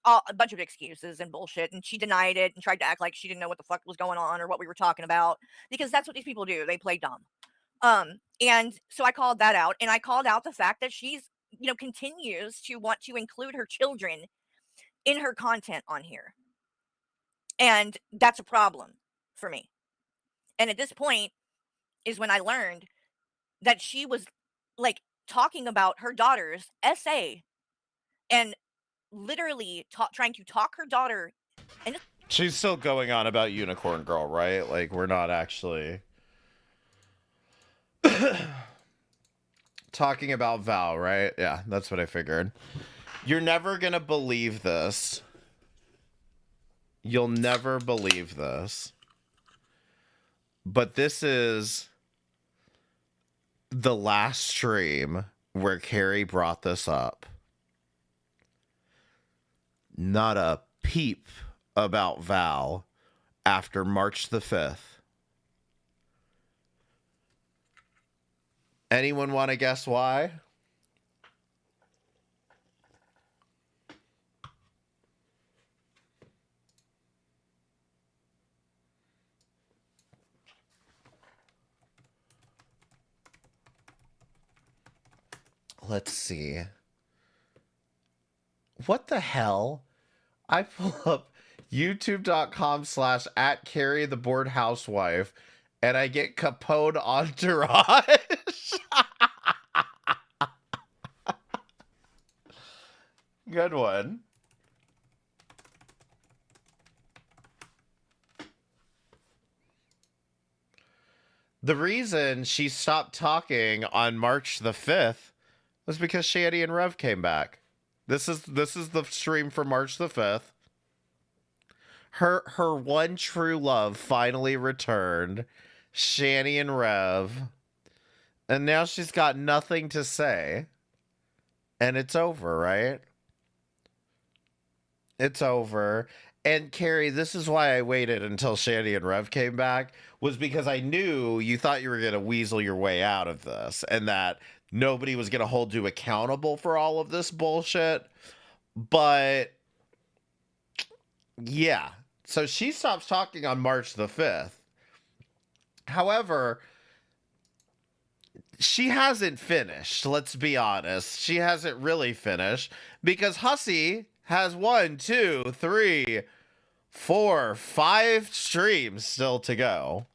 a bunch of excuses and bullshit, and she denied it and tried to act like she didn't know what the fuck was going on or what we were talking about, because that's what these people do. They play dumb. And so I called that out, and I called out the fact that she's, continues to want to include her children in her content on here. And that's a problem for me. And at this point is when I learned that she was like talking about her daughter's essay and literally trying to talk her daughter. And she's still going on about Unicorn Girl, right? Like, we're not actually talking about Val, right? Yeah, that's what I figured. You're never gonna believe this. You'll never believe this. But this is the last stream where Carrie brought this up. Not a peep about Val after March the 5th. Anyone want to guess why? Let's see. What the hell? I pull up youtube.com/@Carrie the Bored Housewife and I get Capone Entourage. Good one. The reason she stopped talking on March the 5th was because Shanny and Rev came back. This is the stream for March the 5th. Her one true love finally returned. Shanny and Rev. And now she's got nothing to say. And it's over, right? It's over. And Carrie, this is why I waited until Shanny and Rev came back, was because I knew you thought you were going to weasel your way out of this and that nobody was going to hold you accountable for all of this bullshit. But yeah, so she stops talking on March the 5th. However, she hasn't finished, let's be honest. She hasn't really finished because Hussy has 1, 2, 3, 4, 5 streams still to go.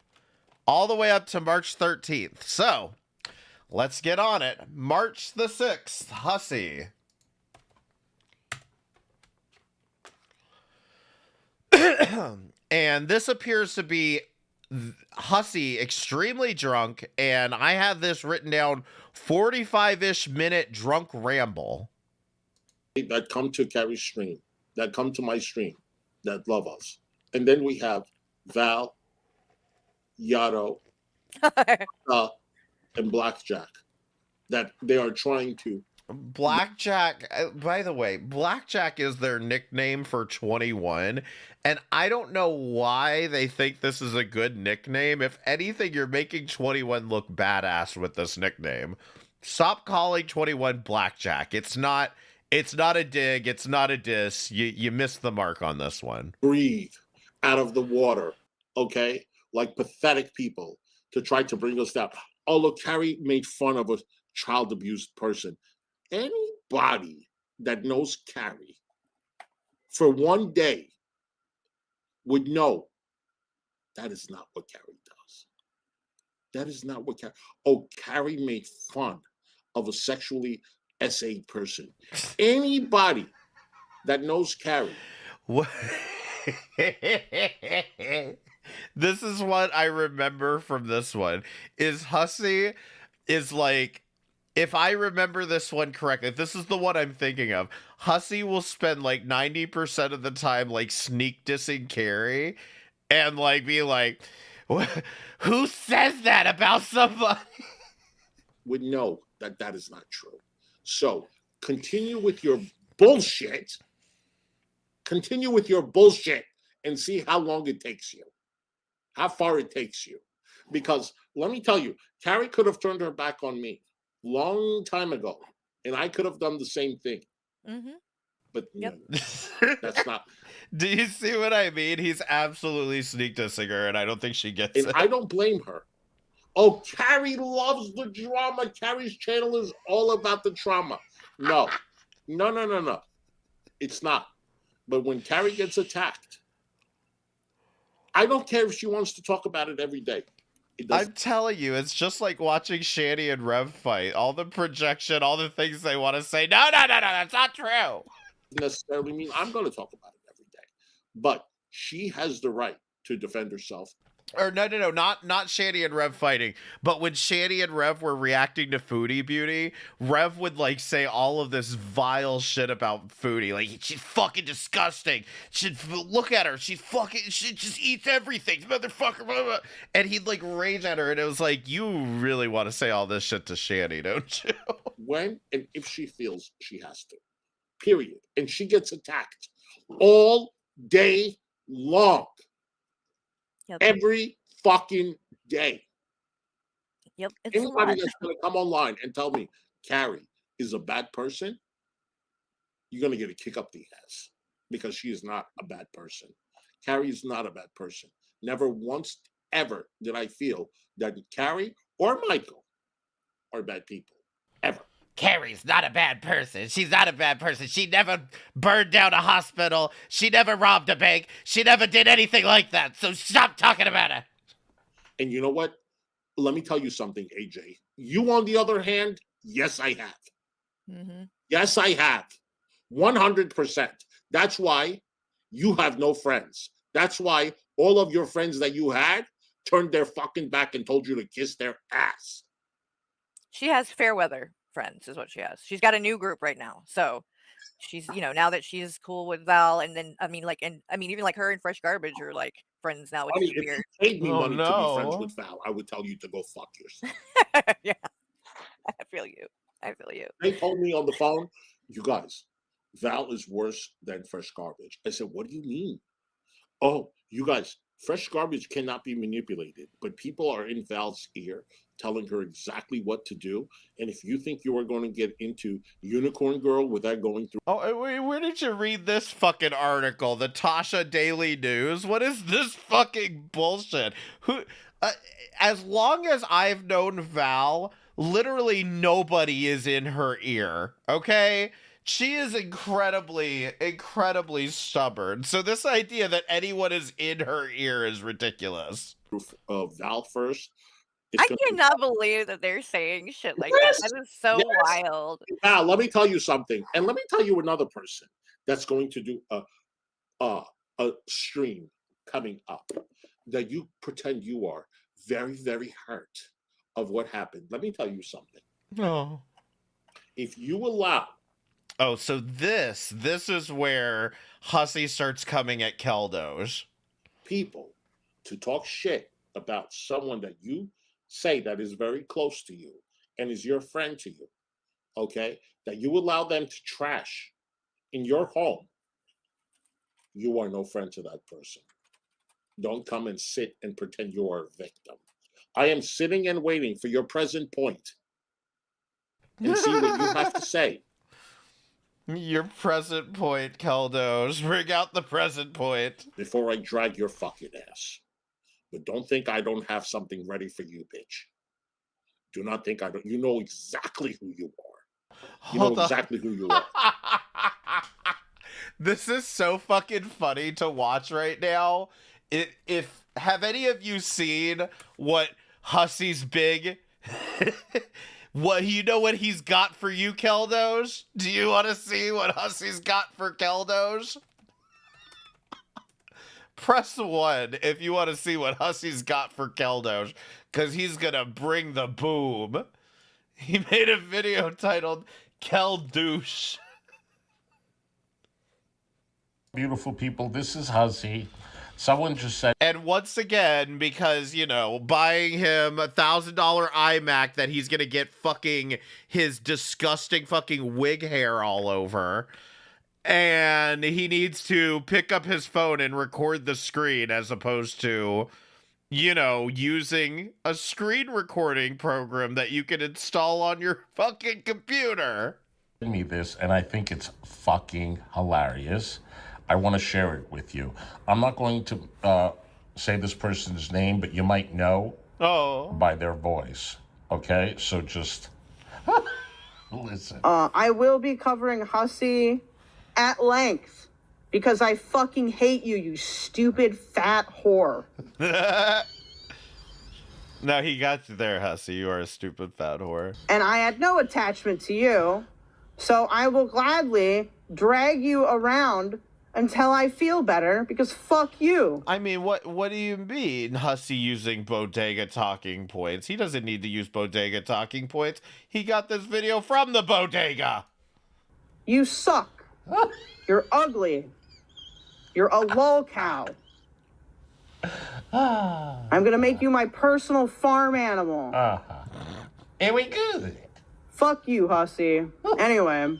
All the way up to March 13th. So, let's get on it. March the 6th, Hussy. And this appears to be Hussy extremely drunk, and I have this written down 45-ish minute drunk ramble. That come to Carrie's stream, that come to my stream, that love us. And then we have Val, Yato, and Blackjack, that they are trying to. Blackjack, by the way, Blackjack is their nickname for 21, and I don't know why they think this is a good nickname. If anything, you're making 21 look badass with this nickname. Stop calling 21 Blackjack. It's not a dig, it's not a diss. You missed the mark on this one. Breathe out of the water, okay? Like pathetic people to try to bring us down. Oh, look, Carrie made fun of a child abused person. Anybody that knows Carrie for one day would know that is not what Carrie does. That is not what Carrie. Oh, Carrie made fun of a sexually essayed person. Anybody that knows Carrie. What? This is what I remember from this one. Is Hussy is like, if I remember this one correctly, this is the one I'm thinking of. Hussy will spend like 90% of the time like sneak dissing Carrie and like be like, who says that about somebody? Would know that that is not true. So continue with your bullshit. Continue with your bullshit and see how long it takes you. How far it takes you. Because let me tell you, Carrie could have turned her back on me long time ago, and I could have done the same thing. Mm-hmm. But no, that's not. Do you see what I mean? He's absolutely sneak dissing her, and I don't think she gets and it. I don't blame her. Oh, Carrie loves the drama. Carrie's channel is all about the trauma. No. It's not. But when Carrie gets attacked, I don't care if she wants to talk about it every day. I'm telling you, it's just like watching Shanny and Rev fight. All the projection, all the things they want to say. No, that's not true. Necessarily mean I'm going to talk about it every day. But she has the right to defend herself. Or no, not Shanny and Rev fighting. But when Shanny and Rev were reacting to Foodie Beauty, Rev would like say all of this vile shit about Foodie. Like, she's fucking disgusting. Look at her. She just eats everything. Motherfucker. Blah, blah. And he'd like rage at her. And it was like, you really want to say all this shit to Shanny, don't you? When and if she feels she has to. Period. And she gets attacked all day long. Yep. Every fucking day. Yep. Anybody that's going to come online and tell me Carrie is a bad person, you're going to get a kick up the ass because she is not a bad person. Carrie is not a bad person. Never once ever did I feel that Carrie or Michael are bad people. Ever. Carrie's not a bad person. She's not a bad person. She never burned down a hospital. She never robbed a bank. She never did anything like that. So stop talking about her. And you know what? Let me tell you something, AJ. You, on the other hand, yes, I have. Mm-hmm. Yes, I have. 100%. That's why you have no friends. That's why all of your friends that you had turned their fucking back and told you to kiss their ass. She has fair weather friends, is what she has. She's got a new group right now, so she's now that she's cool with Val, and then even like her and Fresh Garbage are like friends now, which I mean, is if weird. you paid me Oh, money to be friends no. with Val, I would tell you to go fuck yourself. Yeah, I feel you. I feel you. They told me on the phone, you guys, Val is worse than Fresh Garbage. I said, what do you mean? Oh, you guys, Fresh Garbage cannot be manipulated, but people are in Val's ear telling her exactly what to do. And if you think you are going to get into Unicorn Girl without going through. Oh, wait, where did you read this fucking article? The Tasha Daily News? What is this fucking bullshit? Who? As long as I've known Val, literally nobody is in her ear, okay? She is incredibly, incredibly stubborn. So this idea that anyone is in her ear is ridiculous. Val first. I cannot believe that they're saying shit like Yes, that. That is so yes. wild. Val, let me tell you something. And let me tell you another person that's going to do a stream coming up that you pretend you are very, very hurt of what happened. Let me tell you something. No. If you allow. Oh, so this is where Hussy starts coming at Keldos. People to talk shit about someone that you say that is very close to you and is your friend to you, okay? That you allow them to trash in your home, you are no friend to that person. Don't come and sit and pretend you are a victim. I am sitting and waiting for your present point and see what you have to say. Your present point, Keldos. Bring out the present point. Before I drag your fucking ass. But don't think I don't have something ready for you, bitch. Do not think I don't. You know exactly who you are. You know exactly who you are. This is so fucking funny to watch right now. Have any of you seen what Hussy's big what he's got for you, Keldos? Do you want to see what Hussy's got for Keldos? Press 1 if you want to see what Hussy's got for Keldos, because he's gonna bring the boom. He made a video titled Keldouche. Beautiful people, this is Hussy. Someone just said. And once again, because, buying him a $1,000 iMac that he's gonna get fucking his disgusting fucking wig hair all over. And he needs to pick up his phone and record the screen as opposed to, using a screen recording program that you can install on your fucking computer. Me this, and I think it's fucking hilarious. I want to share it with you. I'm not going to say this person's name, but you might know by their voice. Okay, so just listen. I will be covering Hussy at length because I fucking hate you, you stupid fat whore. No, he got you there, Hussy. You are a stupid fat whore. And I had no attachment to you, so I will gladly drag you around until I feel better, because fuck you. I mean, what do you mean, Hussy using bodega talking points? He doesn't need to use bodega talking points. He got this video from the bodega. You suck. You're ugly. You're a lol cow. I'm gonna make you my personal farm animal. Here we go. Fuck you, Hussy. Anyway,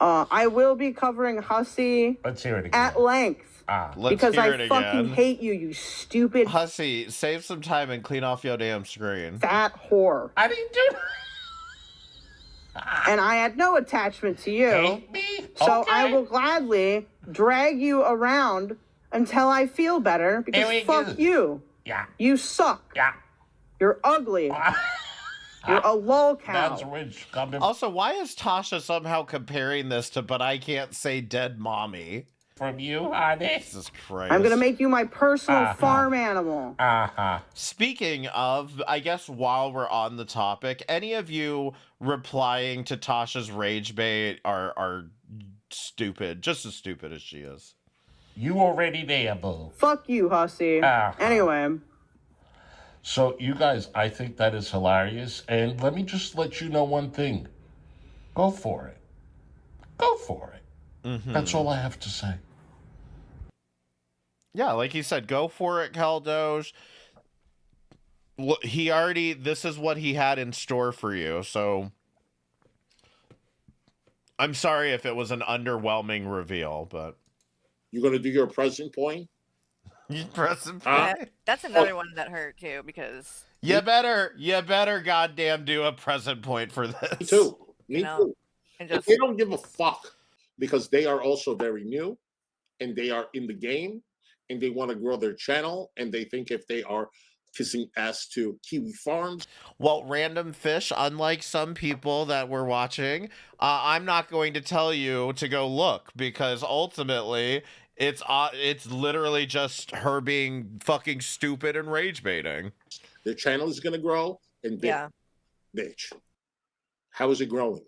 I will be covering Hussy Let's hear it again. at length. Let's because hear I it fucking again. hate you, you stupid Hussy, save some time and clean off your damn screen. fat whore. I didn't do And I had no attachment to you. Hate me? So Okay. I will gladly drag you around until I feel better, because Here we fuck go. you. Yeah. You suck. Yeah. You're ugly. You're a lol cow. That's rich. Coming Also, why is Tasha somehow comparing this to But I Can't Say Dead Mommy? from you, honey. Jesus Christ. I'm gonna make you my personal farm animal. Speaking of, I guess while we're on the topic, any of you replying to Tasha's rage bait are stupid, just as stupid as she is. You already there, boo. Fuck you, Hussy. Anyway. So you guys, I think that is hilarious. And let me just let you know one thing. Go for it. Go for it. That's all I have to say. Yeah, like he said, go for it, Caldoge. This is what he had in store for you, so I'm sorry if it was an underwhelming reveal, but You gonna do your present point? present Yeah, point. that's another one that hurt too because You better goddamn do a present point for this. Me too. Me You know, too. and And just they don't give a fuck because they are also very new and they are in the game and they want to grow their channel and they think if they are kissing ass to Kiwi Farms. Well, random fish, unlike some people that we're watching, I'm not going to tell you to go look because ultimately it's literally just her being fucking stupid and rage baiting. Their channel is gonna grow and yeah. bitch. How is it growing?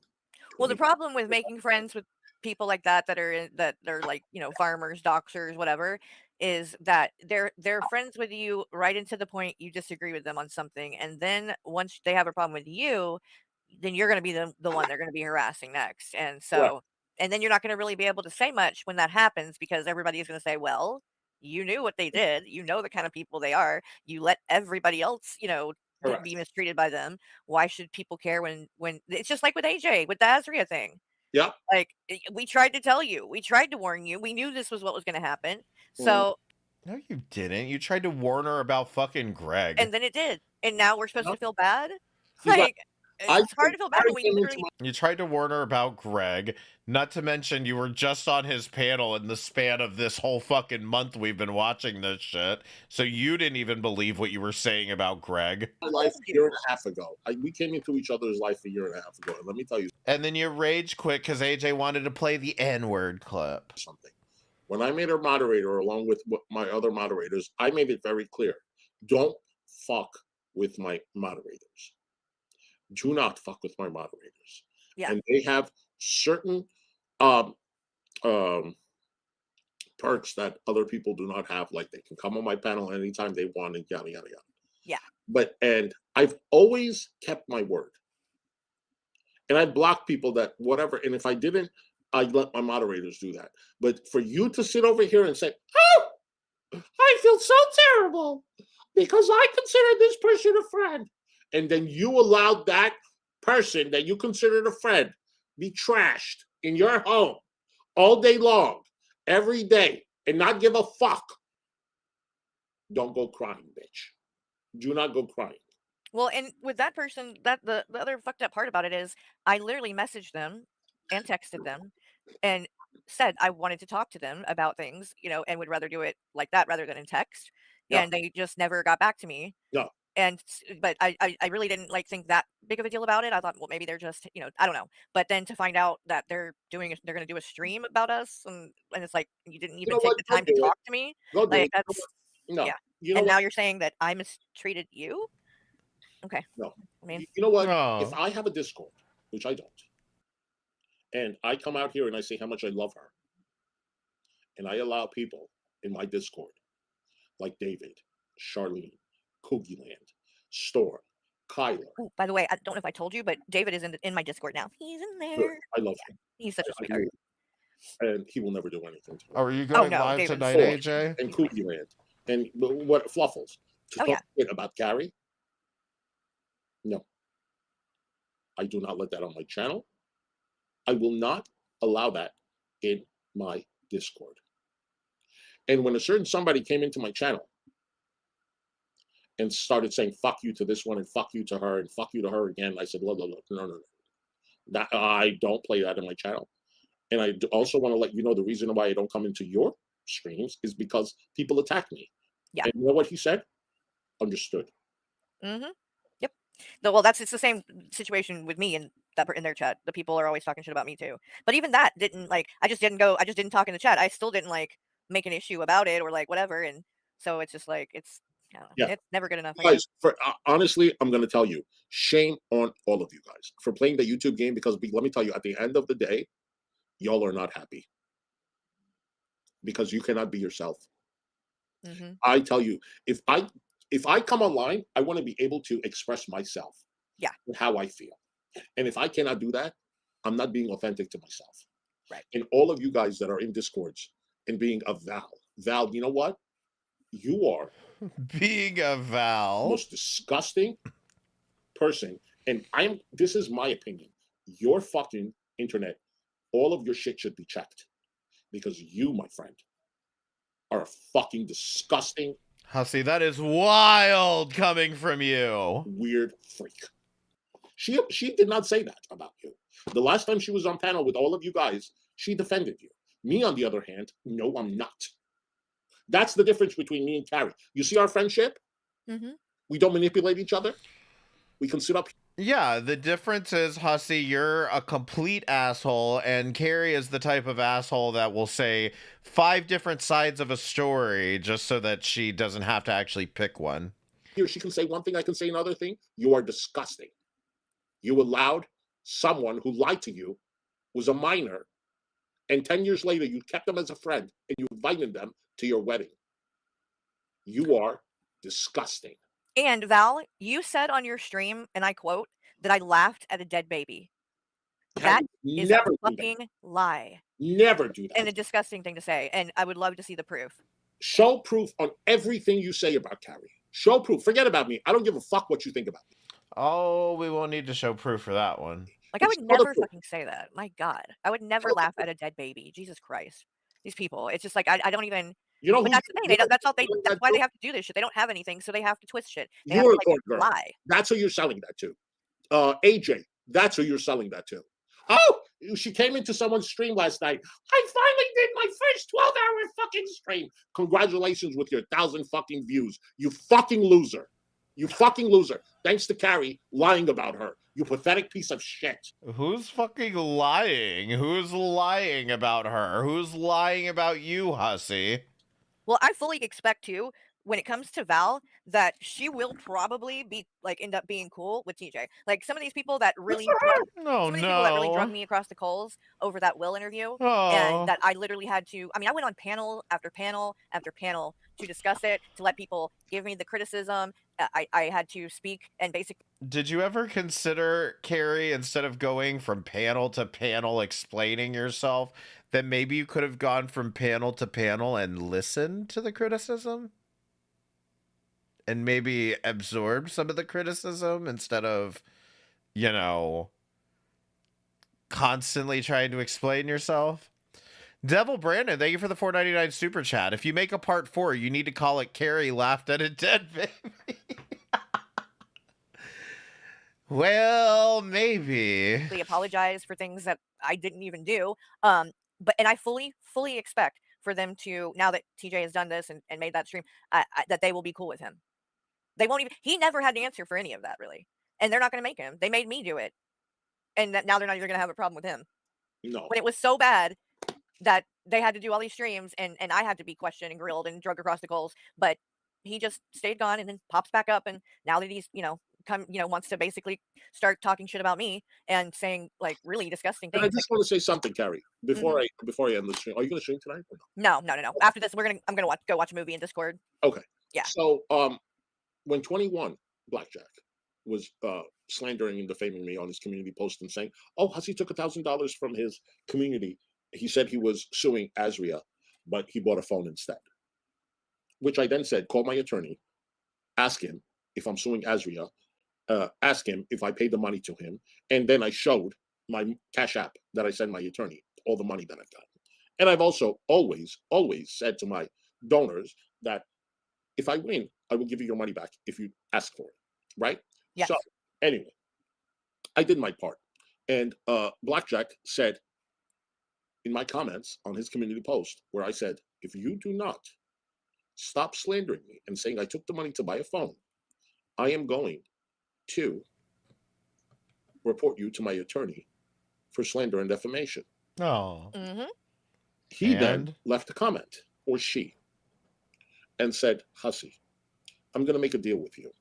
Well, the problem with making friends with people like that that are like, farmers, doctors, whatever, is that they're friends with you right into the point you disagree with them on something, and then once they have a problem with you, then you're going to be the one they're going to be harassing next, and Right. so and then you're not going to really be able to say much when that happens because everybody is going to say, well, you knew what they did, you know the kind of people they are, you let everybody else, Correct. be mistreated by them. Why should people care when it's just like with AJ with the Azria thing? Yep. Like we tried to tell you, we tried to warn you, we knew this was what was going to happen. So No, you didn't. You tried to warn her about fucking Greg. and then it did, and now we're supposed to feel bad. You got- Like it's hard to feel bad when we literally. You tried to warn her about Greg, not to mention you were just on his panel in the span of this whole fucking month we've been watching this shit, so you didn't even believe what you were saying about Greg. My life a year and a half ago. We came into each other's life a year and a half ago. And let me tell you And then you rage quit because AJ wanted to play the N-word clip. something. When I made her moderator along with my other moderators, I made it very clear. Don't fuck with my moderators. Do not fuck with my moderators. Yeah. And they have certain perks that other people do not have. Like they can come on my panel anytime they want and yada yada yada. Yeah. And I've always kept my word. And I block people that whatever. And if I didn't, I'd let my moderators do that. But for you to sit over here and say, "Oh, I feel so terrible because I consider this person a friend," and then you allowed that person that you considered a friend be trashed in your home all day long, every day, and not give a fuck, don't go crying, bitch. Do not go crying. Well, and with that person, that the other fucked up part about it is I literally messaged them and texted them and said I wanted to talk to them about things, and would rather do it like that rather than in text. Yeah. And they just never got back to me. No. But I really didn't think that big of a deal about it. I thought, well, maybe they're just, I don't know. But then to find out that they're going to do a stream about us, and it's like you didn't even know take what? the Go time to do it. talk to me. Go do Like it. that's No. yeah. You know And what? now you're saying that I mistreated you. Okay. No. I mean, You know what? No. If I have a Discord, which I don't, and I come out here and I say how much I love her, and I allow people in my Discord, like David, Charlene, Coogieland, Storm, Kyler. oh, by the way, I don't know if I told you, but David is in my Discord now. He's in Good. there. I love him. He's such a I sweetheart. do. And he will never do anything to me. Are you going no, live David's tonight, Storm AJ? and Coogieland. And what Fluffles? To Oh, talk yeah. shit about Carrie? No. I do not let that on my channel. I will not allow that in my Discord. And when a certain somebody came into my channel and started saying fuck you to this one and fuck you to her and fuck you to her again, I said, look, no. That, I don't play that in my channel. And I also want to let you know the reason why I don't come into your streams is because people attack me. Yeah. And you know what he said? Understood. Mm-hmm. Yep. Well, it's the same situation with me in their chat. The people are always talking shit about me too. But even that didn't I just didn't talk in the chat. I still didn't make an issue about it or whatever. And so it's just it's I don't know. Yeah. It's never good enough. I Guys, honestly, I'm going to tell you, shame on all of you guys for playing the YouTube game because let me tell you, at the end of the day, y'all are not happy because you cannot be yourself. Mm-hmm. I tell you, if I come online, I want to be able to express myself. Yeah. And how I feel. And if I cannot do that, I'm not being authentic to myself. Right. And all of you guys that are in Discords and being a Val, you know what? You are being a Val, most disgusting person. And this is my opinion. Your fucking internet, all of your shit should be checked. Because you, my friend, are a fucking disgusting, Hussy, that is wild coming from you. weird freak. She did not say that about you. The last time she was on panel with all of you guys, she defended you. Me, on the other hand, no, I'm not. That's the difference between me and Carrie. You see our friendship? Mm-hmm. We don't manipulate each other. We can sit up. Yeah, the difference is, Hussy, you're a complete asshole, and Carrie is the type of asshole that will say 5 different sides of a story just so that she doesn't have to actually pick one. Here, she can say one thing, I can say another thing. You are disgusting. You allowed someone who lied to you, was a minor, and 10 years later, you kept them as a friend, and you invited them to your wedding. You are disgusting. And Val, you said on your stream, and I quote, that I laughed at a dead baby. That is a Never do that. fucking lie. Never do that. And a disgusting thing to say. And I would love to see the proof. Show proof on everything you say about Carrie. Show proof. Forget about me. I don't give a fuck what you think about me. Oh, we won't need to show proof for that one. Like, I would never fucking say that. My God. I would never laugh at a dead baby. Jesus Christ. These people. It's just like, I don't even... You know, but that's the thing. That's why they have to do this shit. They don't have anything, so they have to twist shit. They have You're to, a good girl. lie. That's who you're selling that to. AJ, that's who you're selling that to. Oh, she came into someone's stream last night. I finally did my first 12-hour fucking stream. Congratulations with your 1,000 fucking views. You fucking loser. You fucking loser. Thanks to Carrie lying about her. You pathetic piece of shit. Who's fucking lying? Who's lying about her? Who's lying about you, Hussy? Well, I fully expect too, when it comes to Val, that she will probably be end up being cool with TJ. Like some of these people that really drug me across the coals over that Will interview, and that I literally had to. I mean, I went on panel after panel after panel to discuss it, to let people give me the criticism. I had to speak and basically. Did you ever consider, Carrie, instead of going from panel to panel explaining yourself, that maybe you could have gone from panel to panel and listened to the criticism? And maybe absorbed some of the criticism instead of, constantly trying to explain yourself? Devil Brandon, thank you for the $4.99 super chat. If you make a part 4, you need to call it Carrie laughed at a dead baby. Well, maybe. They apologize for things that I didn't even do. And I fully expect for them to, now that TJ has done this and made that stream, that they will be cool with him. They won't even, he never had to answer for any of that, really. And they're not going to make him. They made me do it. And now they're not even going to have a problem with him. No. When it was so bad that they had to do all these streams and I had to be questioned and grilled and drug across the coals, but he just stayed gone and then pops back up. And now that he's, wants to basically start talking shit about me and saying really disgusting things. And I just want to say something, Carrie, before I end the stream. Are you going to stream tonight? No. After this, I'm gonna go watch a movie in Discord. Okay. Yeah. So when 21 Blackjack was slandering and defaming me on his community post and saying, "Oh, Hussy took $1,000 from his community," he said he was suing Azria, but he bought a phone instead. Which I then said, call my attorney, ask him if I'm suing Azria, ask him if I paid the money to him, and then I showed my Cash App that I send my attorney all the money that I've gotten. And I've also always said to my donors that if I win, I will give you your money back if you ask for it, right? Yes. So anyway, I did my part. And Blackjack said in my comments on his community post, where I said, if you do not stop slandering me and saying I took the money to buy a phone, I am going to report you to my attorney for slander and defamation. Oh. Mm-hmm. He then left a comment, or she, and said, Hussy, I'm going to make a deal with you.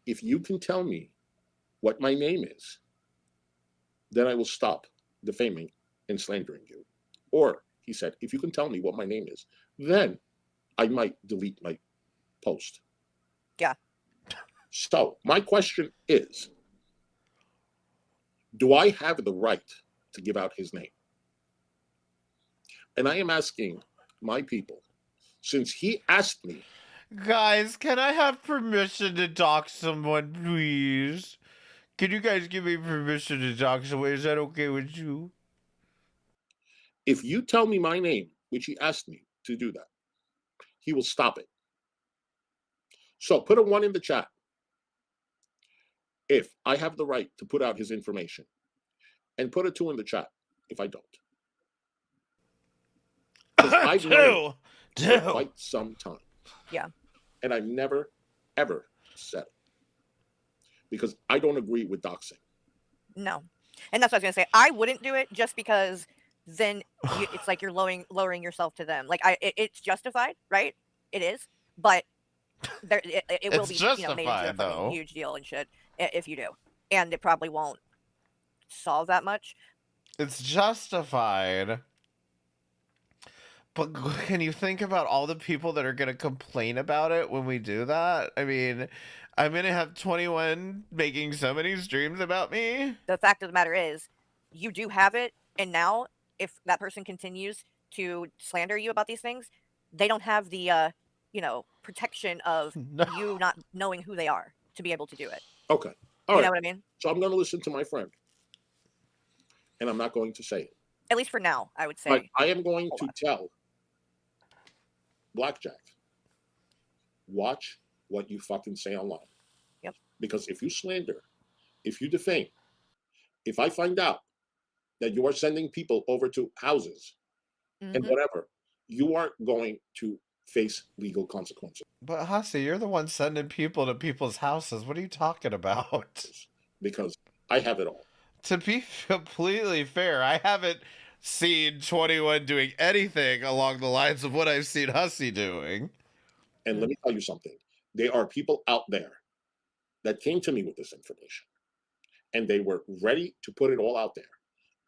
If you can tell me what my name is, then I will stop defaming and slandering you. Or he said, if you can tell me what my name is, then I might delete my post. Yeah. So my question is, do I have the right to give out his name? And I am asking my people, since he asked me. Guys, can I have permission to talk to someone, please? Can you guys give me permission to talk to someone? Is that okay with you? If you tell me my name, which he asked me to do that, he will stop it. So put a 1 in the chat if I have the right to put out his information, and put a 2 in the chat if I don't. Because I've known for quite some time. Yeah. And I've never, ever said it. Because I don't agree with doxing. No. And that's what I was going to say. I wouldn't do it just because then it's like you're lowering yourself to them. Like it's justified, right? It is. But it will be made into a fucking huge deal and shit if you do. And it probably won't solve that much. It's justified. But can you think about all the people that are going to complain about it when we do that? I mean, I'm going to have 21 making so many streams about me. The fact of the matter is, you do have it. And now, if that person continues to slander you about these things, they don't have the, protection of you not knowing who they are to be able to do it. Okay. All right. You know what I mean? So I'm going to listen to my friend. And I'm not going to say it. At least for now, I would say. But I am going to tell Blackjack, watch what you fucking say online. Yep. Because if you slander, if you defame, if I find out that you are sending people over to houses and whatever, you are going to face legal consequences. But Hussy, you're the one sending people to people's houses. What are you talking about? Because I have it all. To be completely fair, I haven't seen 21 doing anything along the lines of what I've seen Hussy doing. And let me tell you something. There are people out there that came to me with this information. And they were ready to put it all out there.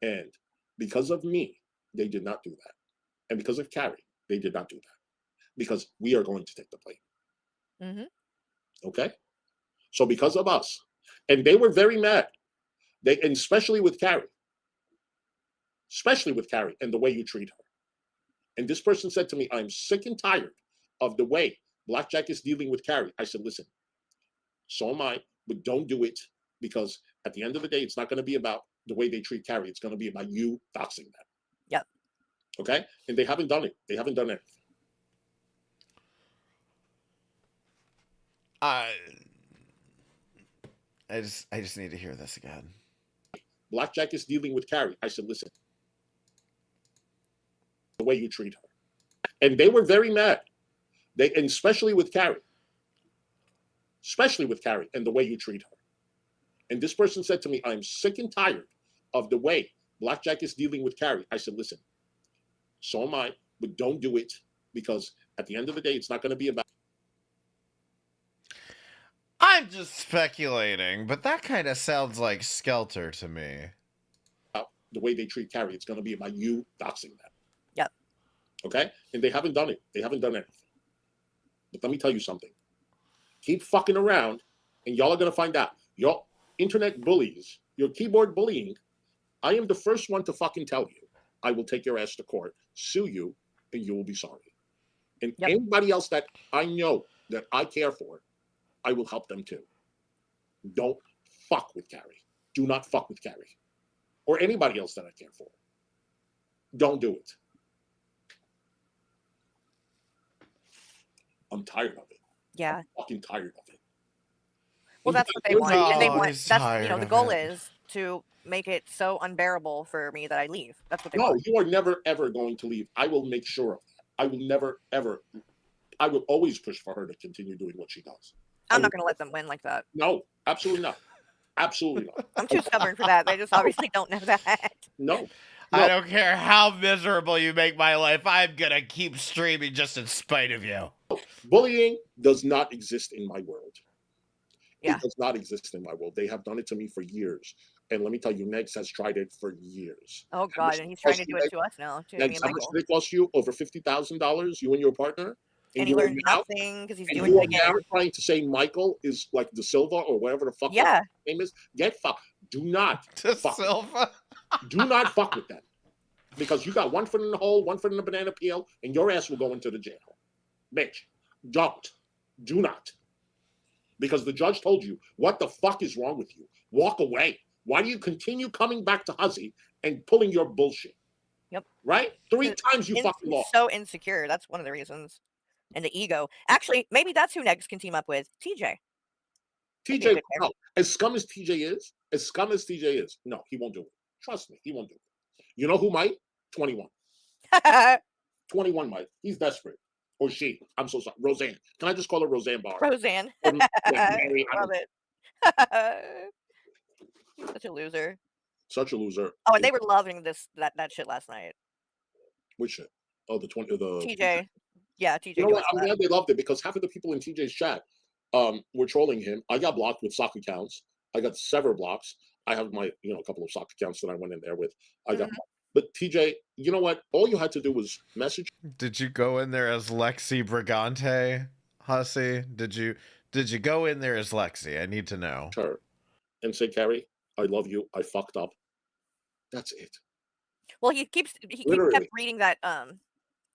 And because of me, they did not do that. And because of Carrie, they did not do that. Because we are going to take the blame. Okay? So because of us, and they were very mad. And especially with Carrie. Especially with Carrie and the way you treat her. And this person said to me, I'm sick and tired of the way Blackjack is dealing with Carrie. I said, listen, so am I, but don't do it, because at the end of the day, it's not going to be about the way they treat Carrie. It's going to be about you doxing them. Yep. Okay? And they haven't done it. They haven't done anything. I just need to hear this again. Blackjack is dealing with Carrie. I said, listen, the way you treat her. And they were very mad. And especially with Carrie. Especially with Carrie and the way you treat her. And this person said to me, I'm sick and tired of the way Blackjack is dealing with Carrie. I said, listen, so am I, but don't do it, because at the end of the day, it's not going to be about. I'm just speculating, but that kind of sounds like Skelter to me. The way they treat Carrie, it's going to be about you doxing them. Yep. Okay? And they haven't done it. They haven't done anything. But let me tell you something. Keep fucking around, and y'all are going to find out. Y'all internet bullies, your keyboard bullying, I am the first one to fucking tell you. I will take your ass to court, sue you, and you will be sorry. And anybody else that I know that I care for, I will help them too. Don't fuck with Carrie. Do not fuck with Carrie. Or anybody else that I care for. Don't do it. I'm tired of it. Yeah. I'm fucking tired of it. Well, that's what they want. And they want that's the goal is to make it so unbearable for me that I leave. That's what they want. No, you are never ever going to leave. I will make sure of that. I will never ever. I will always push for her to continue doing what she does. I'm not going to let them win like that. No, absolutely not. Absolutely not. I'm too stubborn for that. They just obviously don't know that. No. I don't care how miserable you make my life. I'm going to keep streaming just in spite of you. Bullying does not exist in my world. Yeah. It does not exist in my world. They have done it to me for years. And let me tell you, Negs has tried it for years. Oh How God, much and he's did trying to cost do you, it Negs? to us now, to me Negs, and how much Michael. did it cost you? Over $50,000, you and your partner? And he you are learned now, nothing because he's and doing you it are now again. trying to say Michael is like De Silva or whatever the fuck Yeah. his name is. Get fucked. Do not De fuck. Silva. Do not fuck with them. Because you got one foot in the hole, one foot in the banana peel, and your ass will go into the jail. Bitch, don't. Do not. Because the judge told you, what the fuck is wrong with you? Walk away. Why do you continue coming back to Huzzy and pulling your bullshit? Yep. Right? 3 times you fucking He's lost. so insecure. That's one of the reasons. And the ego. Actually, maybe that's who Negs can team up with. TJ. TJ, no. As scum as TJ is, no, he won't do it. Trust me, he won't do it. You know who might? 21. 21 might. He's desperate. Or she. I'm so sorry. Roseanne. Can I just call her Roseanne Barr? Roseanne. Or, yeah, Mary, I Love don't- it. He's such a loser. Such a loser. Oh, and they were loving that shit last night. Which shit? Oh, the TJ. Yeah, TJ You know doing what? I'm that. glad they loved it because half of the people in TJ's chat were trolling him. I got blocked with sock accounts. I got several blocks. I have my, a couple of sock accounts that I went in there with. I got, but TJ, you know what? All you had to do was message. Did you go in there as Lexi Brigante, Hussy? Did you go in there as Lexi? I need to know. Her and say, Carrie, I love you. I fucked up. That's it. Well, he kept Literally. reading that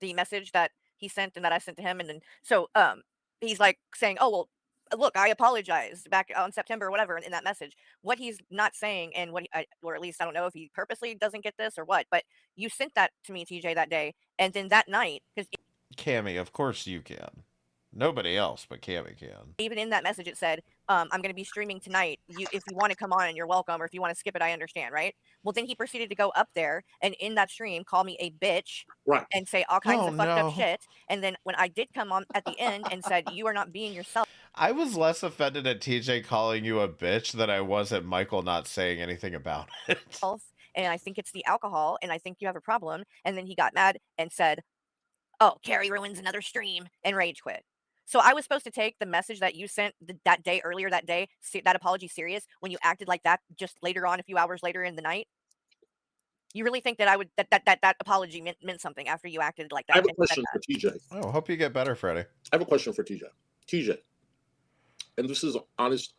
the message that he sent and that I sent to him, and then so he's like saying, "Oh well, look, I apologized back on September or whatever." In that message, what he's not saying, and or at least I don't know if he purposely doesn't get this or what, but you sent that to me, TJ, that day, and then that night, because Cammy, of course you can. Nobody else but Cammy can. even in that message it said, I'm going to be streaming tonight. If you want to come on, you're welcome, or if you want to skip it, I understand, right? Well, then he proceeded to go up there and in that stream call me a bitch, right, and say all kinds Oh, of fucked no. up shit. And then when I did come on at the end and said, you are not being yourself. I was less offended at TJ calling you a bitch than I was at Michael not saying anything about it. And I think it's the alcohol, and I think you have a problem. And then he got mad and said, oh, Carrie ruins another stream, and rage quit. So I was supposed to take the message that you sent that day, earlier that day, that apology serious when you acted like that just later on, a few hours later in the night? You really think that I would that apology meant something after you acted like that? I have a and said question that? for TJ. Oh, hope you get better, Freddie. I have a question for TJ. TJ, and this is an honest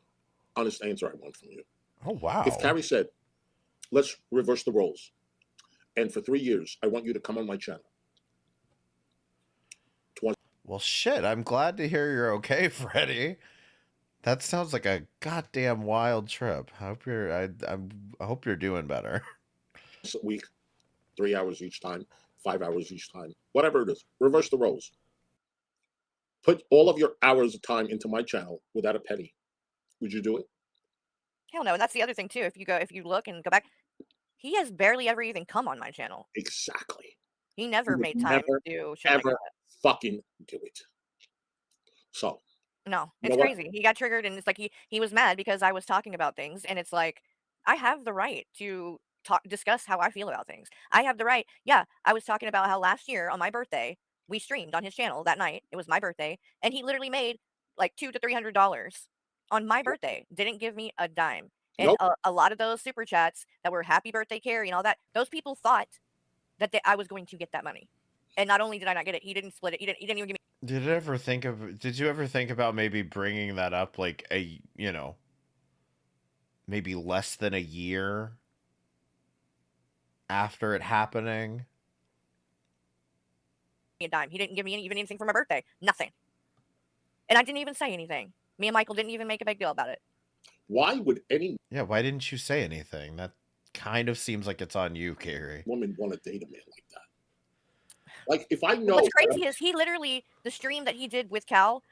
answer I want from you. Oh, wow. If Carrie said, let's reverse the roles, and for 3 years, I want you to come on my channel. Well, shit, I'm glad to hear you're okay, Freddie. That sounds like a goddamn wild trip. I hope you're doing better. A week, 3 hours each time, 5 hours each time, whatever it is. Reverse the roles. Put all of your hours of time into my channel without a penny. Would you do it? Hell no. And that's the other thing too. If you look and go back, he has barely ever even come on my channel. Exactly. He never would made time never, to do shit like ever that. fucking do it. So No, you it's know what? crazy. He got triggered, and it's like he was mad because I was talking about things, and it's like I have the right to discuss how I feel about things. I have the right. Yeah, I was talking about how last year on my birthday we streamed on his channel that night. It was my birthday, and he literally made like $200 to $300 on my birthday. Didn't give me a dime. And Nope. a lot of those super chats that were happy birthday, Carrie, and all that, those people thought that I was going to get that money. And not only did I not get it, he didn't split it. He didn't even give me. Did you ever think about maybe bringing that up like maybe less than a year after it happening? A dime. He didn't give me even anything for my birthday. Nothing. And I didn't even say anything. Me and Michael didn't even make a big deal about it. Why would any why didn't you say anything? That kind of seems like it's on you, Carrie. woman want to date a man like that? Like, if I know. What's crazy is he literally, the stream that he did with Cal,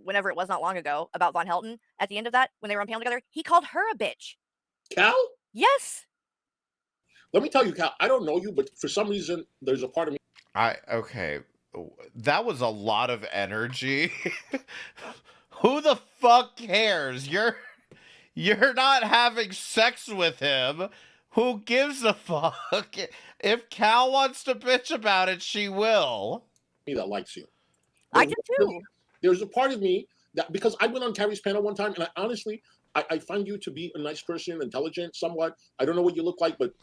whenever it was not long ago, about Von Helton, at the end of that, when they were on panel together, he called her a bitch. Cal? Yes. Let me tell you, Cal, I don't know you, but for some reason, there's a part of me. Okay. That was a lot of energy. Who the fuck cares? You're not having sex with him. Who gives a fuck? If Cal wants to bitch about it, she will. Me that likes you. I do too. There's a part of me that, because I went on Carrie's panel one time, and I honestly, I find you to be a nice person, intelligent, somewhat. I don't know what you look like, but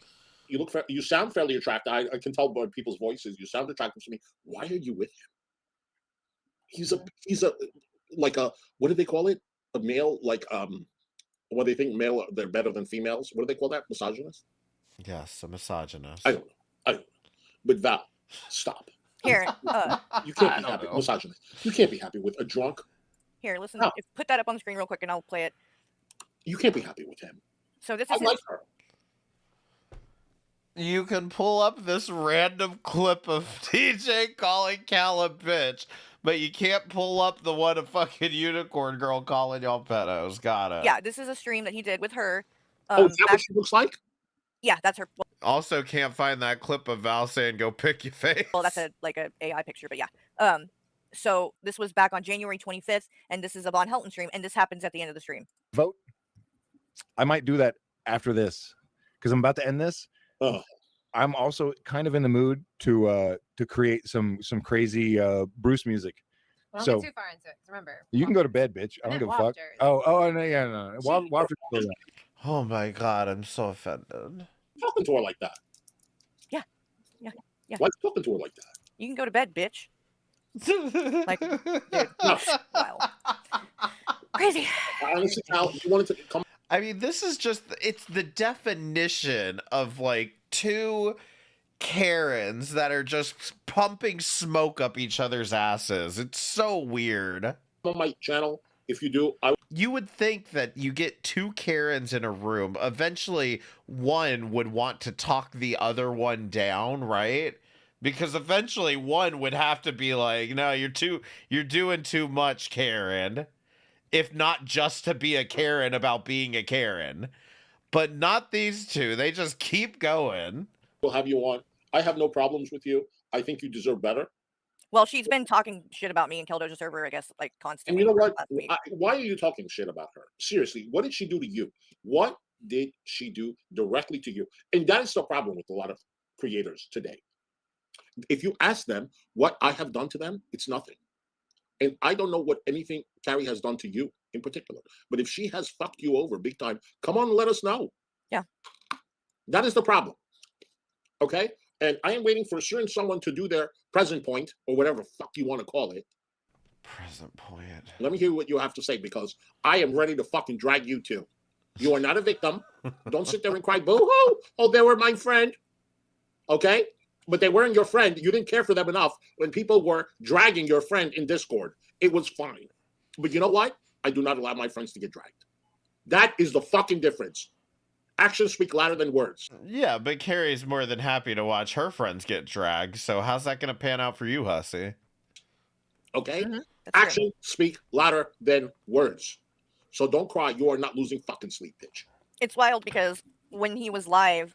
you sound fairly attractive. I can tell by people's voices. You sound attractive to me. Why are you with him? He's a like a, what do they call it? A male, like what they think male they're better than females. What do they call that? Misogynist? Yes, a misogynist. I don't know. I don't know. But Val, stop. Here, You can't I be don't happy. know. Misogynist. You can't be happy with a drunk. here, listen. No. Put that up on the screen real quick, and I'll play it. You can't be happy with him. So this I is like her. You can pull up this random clip of TJ calling Cal a bitch, but you can't pull up the one of fucking Unicorn Girl calling y'all pedos. Got it. Yeah, this is a stream that he did with her. Oh, is that what she looks like? Yeah, that's her. Also, can't find that clip of Val saying, "Go pick your face." Well, that's a AI picture, but yeah. So this was back on January 25th, and this is a Von Helton stream, and this happens at the end of the stream. Vote. I might do that after this because I'm about to end this. I'm also kind of in the mood to create some crazy Bruce music. Don't So get too far into it. Remember, you can go to bed, bitch. I don't give a fuck. Oh, no, yeah, no. Wafter's still around. Oh my god, I'm so offended. Talking to her like that. Yeah. Why talking to her like that? You can go to bed, bitch. Like, dude, No. wow. Crazy. Honestly, Cal, you wanted to come. I mean, this is just, it's the definition of like two Karens that are just pumping smoke up each other's asses. It's so weird. On my channel, if you do, you would think that you get two Karens in a room. Eventually, one would want to talk the other one down, right? Because eventually one would have to be like, no, you're doing too much, Karen. If not just to be a Karen about being a Karen. But not these two. They just keep going. We'll have you on. I have no problems with you. I think you deserve better. Well, she's been talking shit about me and Keldoja server, I guess, like And constantly. you know what? last week. Why are you talking shit about her? Seriously, what did she do to you? What did she do directly to you? And that is the problem with a lot of creators today. If you ask them what I have done to them, it's nothing. And I don't know what anything Carrie has done to you in particular. But if she has fucked you over big time, come on and let us know. Yeah. That is the problem. Okay? And I am waiting for a certain someone to do their present point, or whatever fuck you want to call it. Present point. Let me hear what you have to say, because I am ready to fucking drag you too. You are not a victim. Don't sit there and cry, boo-hoo. Oh, they were my friend. Okay? But they weren't your friend. You didn't care for them enough when people were dragging your friend in Discord. It was fine. But you know what? I do not allow my friends to get dragged. That is the fucking difference. Actions speak louder than words. Yeah, but Carrie's more than happy to watch her friends get dragged. So how's that going to pan out for you, Hussy? Okay? Actions speak louder than words. So don't cry. You are not losing fucking sleep, bitch. It's wild because when he was live,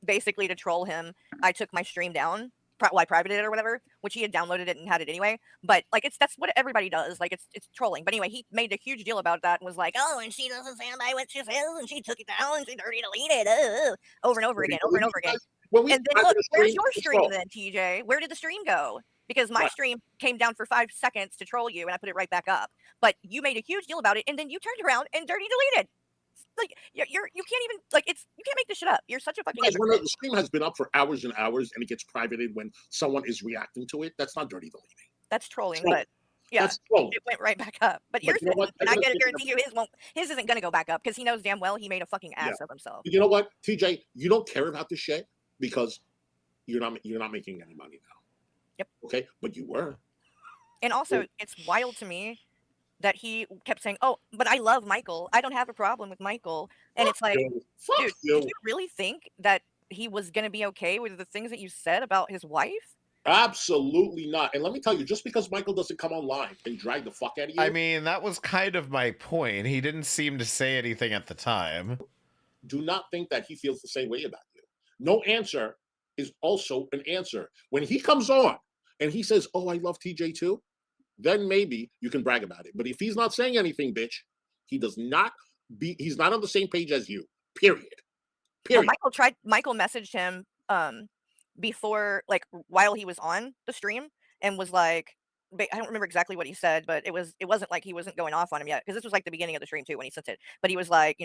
basically to troll him, I took my stream down. I privated it or whatever, which he had downloaded it and had it anyway. But like, that's what everybody does. Like, it's trolling. But anyway, he made a huge deal about that and was like, "Oh, and she doesn't stand by what she says, and she took it down, and she dirty deleted it," over and over again, over and over again. And then look, where's your stream then, TJ? Where did the stream go? Because my stream came down for 5 seconds to troll you, and I put it right back up. But you made a huge deal about it, and then you turned around and dirty deleted. Like you can't even you can't make this shit up. You're such a fucking. Guys, when the stream has been up for hours and hours and it gets privated when someone is reacting to it, that's not dirty deleting. That's trolling, Trolling. but yeah, That's trolling. it went right back up. But yours you know didn't, what? and I'm I gonna gotta say guarantee you his isn't gonna go back up because he knows damn well he made a fucking ass of himself. But you know what, TJ, you don't care about this shit because you're not making any money now. Yep. Okay, but you were. And also, it's wild to me that he kept saying, "Oh, but I love Michael. I don't have a problem with Michael." And it's like, dude, did you really think that he was going to be okay with the things that you said about his wife? Absolutely not. And let me tell you, just because Michael doesn't come online and drag the fuck out of you. I mean, that was kind of my point. He didn't seem to say anything at the time. Do not think that he feels the same way about you. No answer is also an answer. When he comes on and he says, "Oh, I love TJ too," then maybe you can brag about it. But if he's not saying anything, bitch, he's not on the same page as you. Period. Well, Michael messaged him before, like while he was on the stream, and was like, I don't remember exactly what he said, but it wasn't like he wasn't going off on him yet, because this was like the beginning of the stream too when he sent it. But he was like,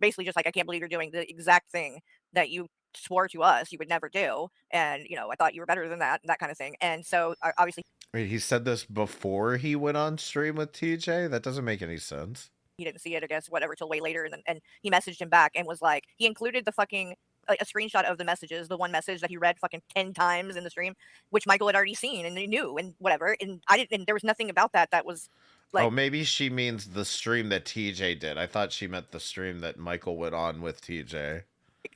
basically just like, I can't believe you're doing the exact thing that you swore to us you would never do, and I thought you were better than that kind of thing. And so obviously Wait, he said this before he went on stream with TJ? That doesn't make any sense. he didn't see it, I guess, whatever, till way later, and he messaged him back and was like, he included the fucking a screenshot of the messages, the one message that he read fucking 10 times in the stream, which Michael had already seen and he knew and whatever. And I didn't, and there was nothing about that was like, Oh, maybe she means the stream that TJ did. I thought she meant the stream that Michael went on with TJ.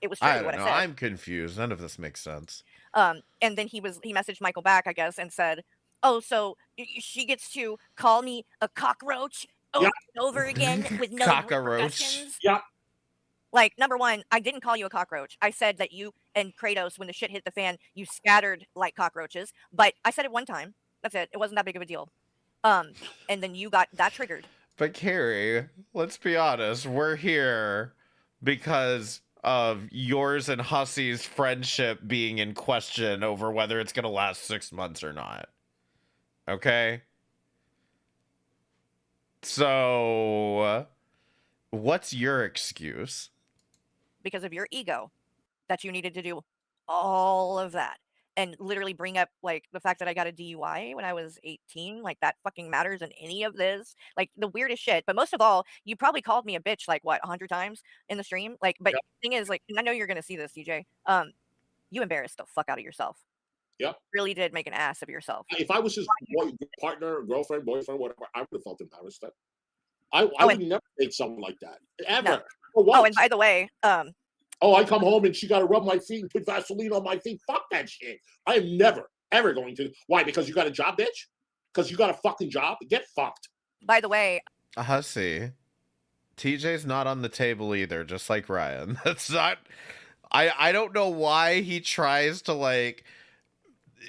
it was true I don't what know. I said. I'm confused. None of this makes sense. And then he messaged Michael back, I guess, and said, "Oh, so she gets to call me a cockroach over and over again with no Cockroach. repercussions?" Yeah. Like, number one, I didn't call you a cockroach. I said that you and Kratos, when the shit hit the fan, you scattered like cockroaches. But I said it one time. That's it. It wasn't that big of a deal. And then you got that triggered. But Carrie, let's be honest. We're here because of yours and Hussey's friendship being in question over whether it's going to last 6 months or not. Okay? So, what's your excuse? Because of your ego, that you needed to do all of that and literally bring up like the fact that I got a DUI when I was 18, like that fucking matters in any of this, like the weirdest shit. But most of all, you probably called me a bitch like what 100 times in the stream, like. But the thing is, like, and I know you're gonna see this, DJ. You embarrassed the fuck out of yourself. Yeah. Really did make an ass of yourself. If I was his partner, girlfriend, boyfriend, whatever, I would have felt embarrassed. I would never date someone like that ever. No. For what? Oh, and by the way, oh, I come home and she got to rub my feet and put Vaseline on my feet. Fuck that shit. I am never, ever going to. Why? Because you got a job, bitch? Because you got a fucking job? Get fucked. By the way, Hussey, TJ's not on the table either, just like Ryan. That's not. I don't know why he tries to like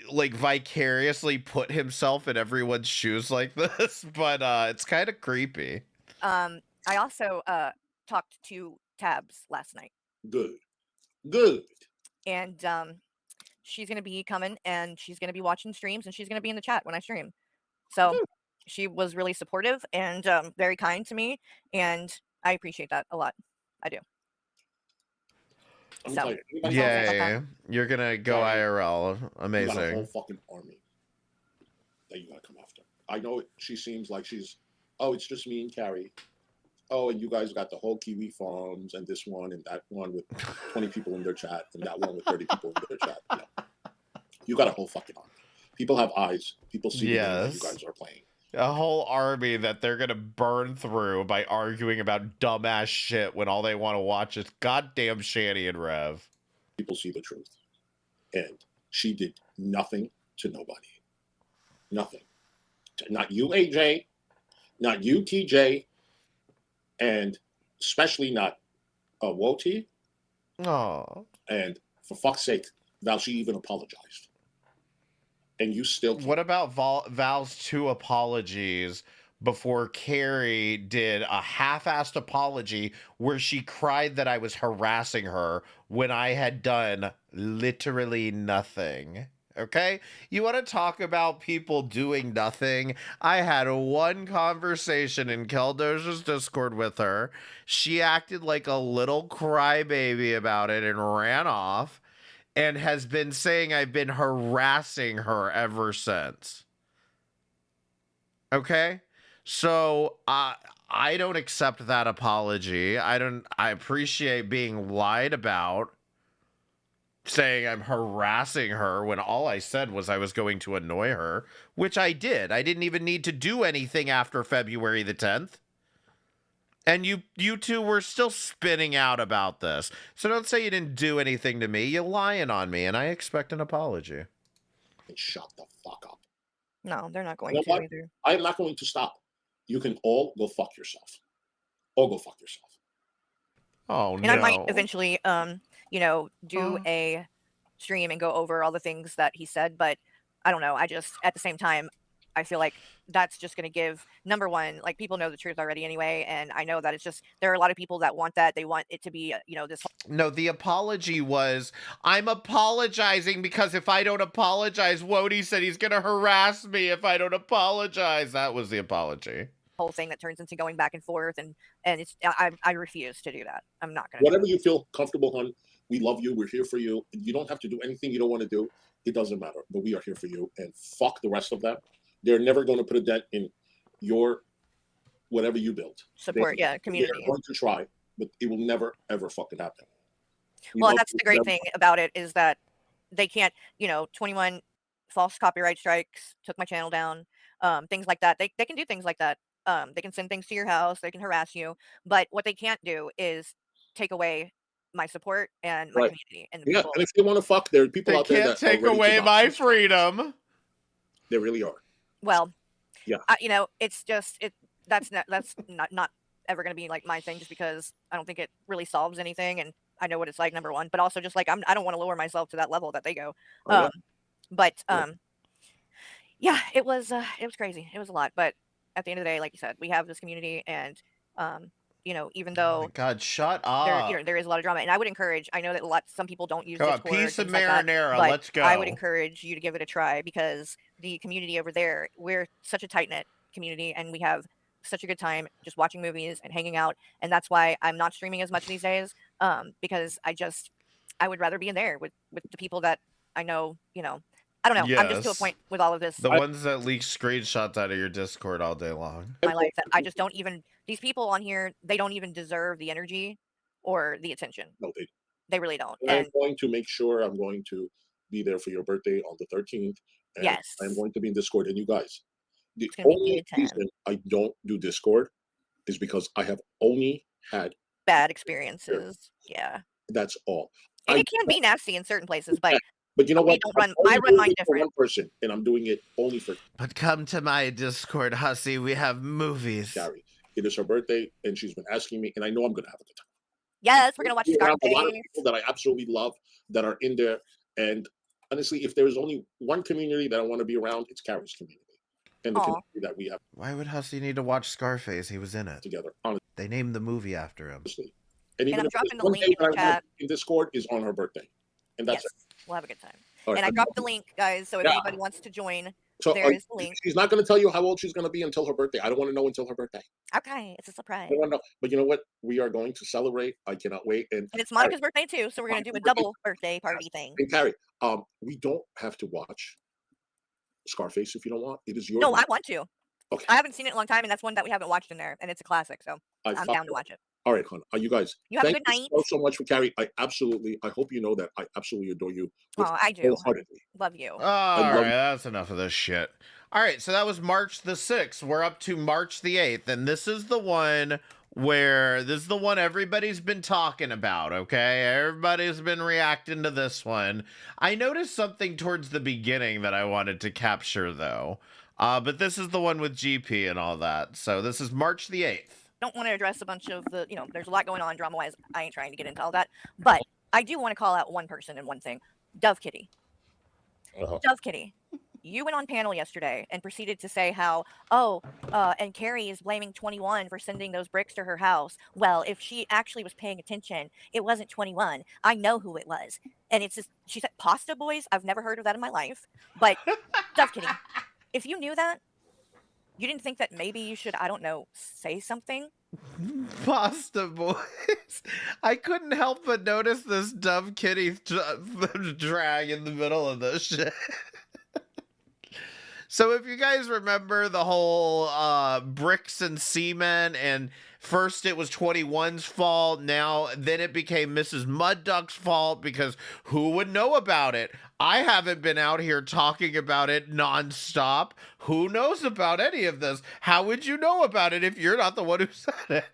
vicariously put himself in everyone's shoes like this, but it's kind of creepy. I also talked to Tabs last night. Good. And she's gonna be coming and she's gonna be watching streams and she's gonna be in the chat when I stream. So she was really supportive and very kind to me, and I appreciate that a lot. I do. So Yay. You're gonna go IRL. You got a Amazing. whole fucking army that you gotta come after. I know she seems like she's, oh, it's just me and Carrie. Oh, and you guys got the whole Kiwi Farms and this one and that one with 20 people in their chat and that one with 30 people in their chat. No. You got a whole fucking army. People have eyes. People see the game that you guys are playing. A whole army that they're gonna burn through by arguing about dumbass shit when all they want to watch is goddamn Shanny and Rev. People see the truth. And she did nothing to nobody. Nothing. Not you, AJ. Not you, TJ. And especially not Woti. Oh. And for fuck's sake, Val, she even apologized. And you still can't. What about Val's 2 apologies before Carrie did a half-assed apology where she cried that I was harassing her when I had done literally nothing? Okay? You want to talk about people doing nothing? I had one conversation in Keldoja's Discord with her. She acted like a little crybaby about it and ran off, and has been saying I've been harassing her ever since. Okay? So I don't accept that apology. I appreciate being lied about, saying I'm harassing her when all I said was I was going to annoy her, which I did. I didn't even need to do anything after February the 10th. And you two were still spinning out about this. So don't say you didn't do anything to me. You're lying on me, and I expect an apology. And shut the fuck up. No, they're not going You know to what? either. I am not going to stop. You can all go fuck yourself. All go fuck yourself. Oh, And I might eventually, do a stream and go over all the things that he said, but I don't know. I just, at the same time, I feel like that's just going to give, number one, like people know the truth already anyway, and I know that it's just there are a lot of people that want that. They want it to be, this whole No, the apology was, I'm apologizing because if I don't apologize, Wody said he's going to harass me if I don't apologize. That was the apology. whole thing that turns into going back and forth, and it's I refuse to do that. I'm not going to. Whatever you feel comfortable, hon. We love you. We're here for you. You don't have to do anything you don't want to do. It doesn't matter. But we are here for you. And fuck the rest of them. They're never going to put a dent in your whatever you build. Support, community. They're going to try, but it will never ever fucking happen. Well, and that's the great thing about it is that they can't, 21 false copyright strikes took my channel down, things like that. They can do things like that. They can send things to your house. They can harass you. But what they can't do is take away my support and my community. And yeah, people. and if they want to fuck, there are people out there Can't that take away my freedom. They really are. Well, yeah, it's just that's not ever going to be like my thing, just because I don't think it really solves anything, and I know what it's like, number one, but also just like I don't want to lower myself to that level that they go. But it was crazy. It was a lot, but at the end of the day, like you said, we have this community, and even though God, shut up. There is a lot of drama, and I would encourage. I know that some people don't use Discord. Piece of things like that, marinara. but Let's go. I would encourage you to give it a try, because the community over there, we're such a tight knit community, and we have such a good time just watching movies and hanging out. And that's why I'm not streaming as much these days, because I would rather be in there with the people that I know. I don't know. I'm just to a point with all of this. The ones that leak screenshots out of your Discord all day long. My life that I just don't even. These people on here, they don't even deserve the energy or the attention. No, they really don't. And I'm going to make sure I'm going to be there for your birthday on the 13th. And yes, I'm going to be in Discord. And you guys, the only reason I don't do Discord is because I have only had bad experiences. Yeah, that's all. And it can be nasty in certain places, but. But you know what? I run mine different. One person, and I'm doing it only for. But come to my Discord, hussy. We have movies. Carrie, it is her birthday, and she's been asking me, and I know I'm going to have a good time. Yes, we're going to watch Scarface. A lot of Scarface. people that I absolutely love that are in there, and honestly, if there is only one community that I want to be around, it's Carrie's community, and the community that we have. Why would hussy need to watch Scarface? He was in it together. They named the movie after him. And even I'm if dropping the one link day in the that I chat. in Discord is on her birthday, and that's it. We'll have a good time. All right, And I dropped the link, guys, so if Yeah. anybody wants to join, So there is the link. she's not going to tell you how old she's going to be until her birthday. I don't want to know until her birthday. Okay, it's a surprise. I don't want to know. But you know what? We are going to celebrate. I cannot wait. And it's Monica's birthday too, so we're going to do a double birthday party thing. And Carrie, we don't have to watch Scarface if you don't want. It is your. No, I want to. Okay. I haven't seen it in a long time, and that's one that we haven't watched in there, and it's a classic, so I'm down to watch it. All right, hon. You guys. You have a thank good you night. so much for Carrie. I hope you know that I absolutely adore you. Oh, I do. Wholeheartedly. Love you. All right, that's enough of this shit. All right, so that was March the 6th. We're up to March the 8th, and this is the one everybody's been talking about, okay? Everybody's been reacting to this one. I noticed something towards the beginning that I wanted to capture, though. But this is the one with GP and all that. So this is March the 8th. Don't want to address a bunch of the, there's a lot going on drama-wise. I ain't trying to get into all that. But I do want to call out one person and one thing. Dove Kitty. Dove Kitty. You went on panel yesterday and proceeded to say how, and Carrie is blaming 21 for sending those bricks to her house. Well, if she actually was paying attention, it wasn't 21. I know who it was. And it's just, she said, Pasta Boys. I've never heard of that in my life. But Dove Kitty, if you knew that, you didn't think that maybe you should, I don't know, say something? Pasta Boys. I couldn't help but notice this Dove Kitty drag in the middle of this shit. So if you guys remember the whole bricks and semen, and first it was 21's fault, then it became Mrs. Mud Duck's fault, because who would know about it? I haven't been out here talking about it nonstop. Who knows about any of this? How would you know about it if you're not the one who said it?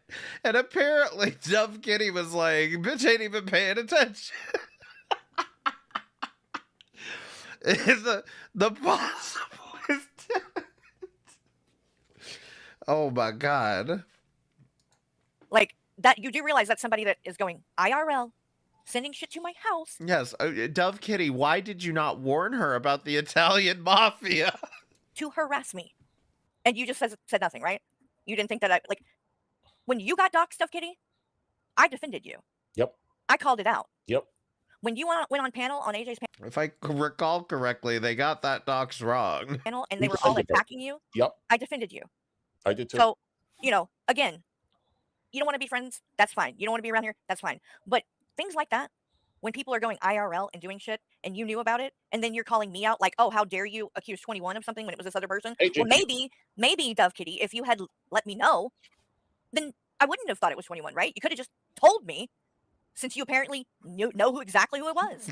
And apparently Dove Kitty was like, bitch ain't even paying attention. the possible. Oh my god. Like, that, you do realize that's somebody that is going IRL, sending shit to my house. Yes, Dove Kitty, why did you not warn her about the Italian mafia? to harass me. And you just said nothing, right? You didn't think that I, like, when you got doxxed, Dove Kitty, I defended you. Yep. I called it out. Yep. When you went on panel, on AJ's If I recall correctly, they got that dox wrong. panel, and they were all attacking you, Yep. I defended you. I did too. So, you know, again, you don't want to be friends, that's fine. You don't want to be around here, that's fine. But things like that, when people are going IRL and doing shit, and you knew about it, and then you're calling me out like, oh, how dare you accuse 21 of something when it was this other person? Hey, Well, JP. maybe, Dove Kitty, if you had let me know, then I wouldn't have thought it was 21, right? You could have just told me, since you apparently know exactly who it was.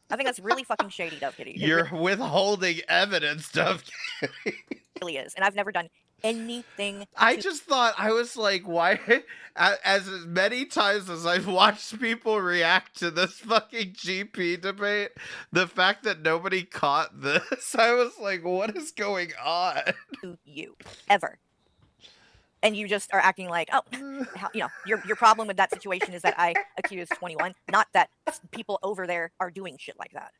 I think that's really fucking shady, Dove Kitty. You're withholding evidence, Dove Kitty. It really is. And I've never done anything. I just thought, I was like, why? As many times as I've watched people react to this fucking GP debate, the fact that nobody caught this, I was like, what is going on? You ever. And you just are acting like, oh, you know, your problem with that situation is that I accused 21, not that people over there are doing shit like that.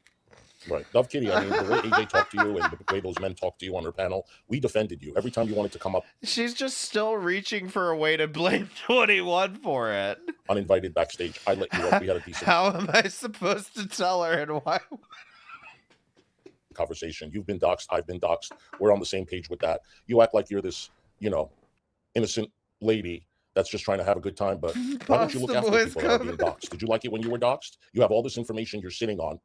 Right. Dove Kitty, I mean, the way AJ talked to you and the way those men talked to you on her panel, we defended you. Every time you wanted to come up. She's just still reaching for a way to blame 21 for it. Uninvited backstage. I let you up. We had a decent How am I supposed to tell her and why? conversation. You've been doxxed. I've been doxxed. We're on the same page with that. You act like you're this, you know, innocent lady that's just trying to have a good time, but why don't you look after people that are being doxxed? Did you like it when you were doxxed? You have all this information you're sitting on,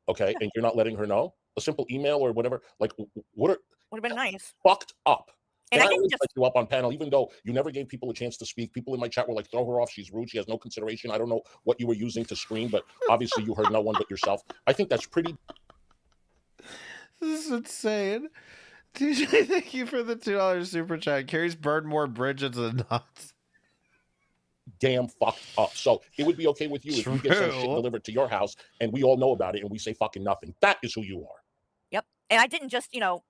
okay, and you're not letting her know? A simple email or whatever, like, what would have been nice. Fucked up. And I I didn't always just let you up on panel, even though you never gave people a chance to speak. People in my chat were like, throw her off, she's rude, she has no consideration. I don't know what you were using to scream, but obviously you heard no one but yourself. I think that's pretty. This is insane. DJ, thank you for the $2 super chat. Carrie's burned more bridges than not. Damn fucked up. So it would be okay with you if you get some shit True. delivered to your house and we all know about it and we say fucking nothing. That is who you are. Yep. And I didn't just, you know,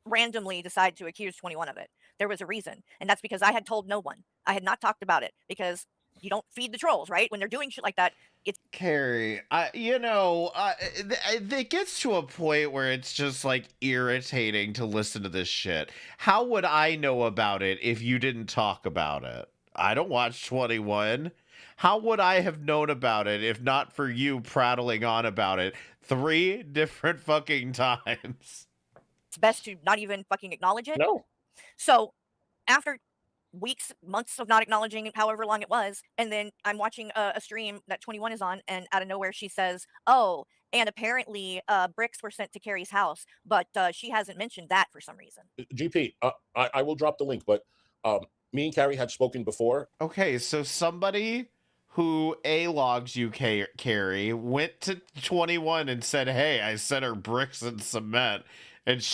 randomly decide to accuse 21 of it. There was a reason. And that's because I had told no one. I had not talked about it because you don't feed the trolls, right? When they're doing shit like that, it's Carrie, it gets to a point where it's just like irritating to listen to this shit. How would I know about it if you didn't talk about it? I don't watch 21. How would I have known about it if not for you prattling on about it 3 different fucking times? it's best to not even fucking acknowledge it. No. So after weeks, months of not acknowledging it, however long it was, and then I'm watching a stream that 21 is on, and out of nowhere she says, oh, and apparently bricks were sent to Carrie's house, but she hasn't mentioned that for some reason. GP, I will drop the link, but me and Carrie had spoken before. Okay, so somebody who A-logs you, Carrie, went to 21 and said, hey, I sent her bricks and cement. And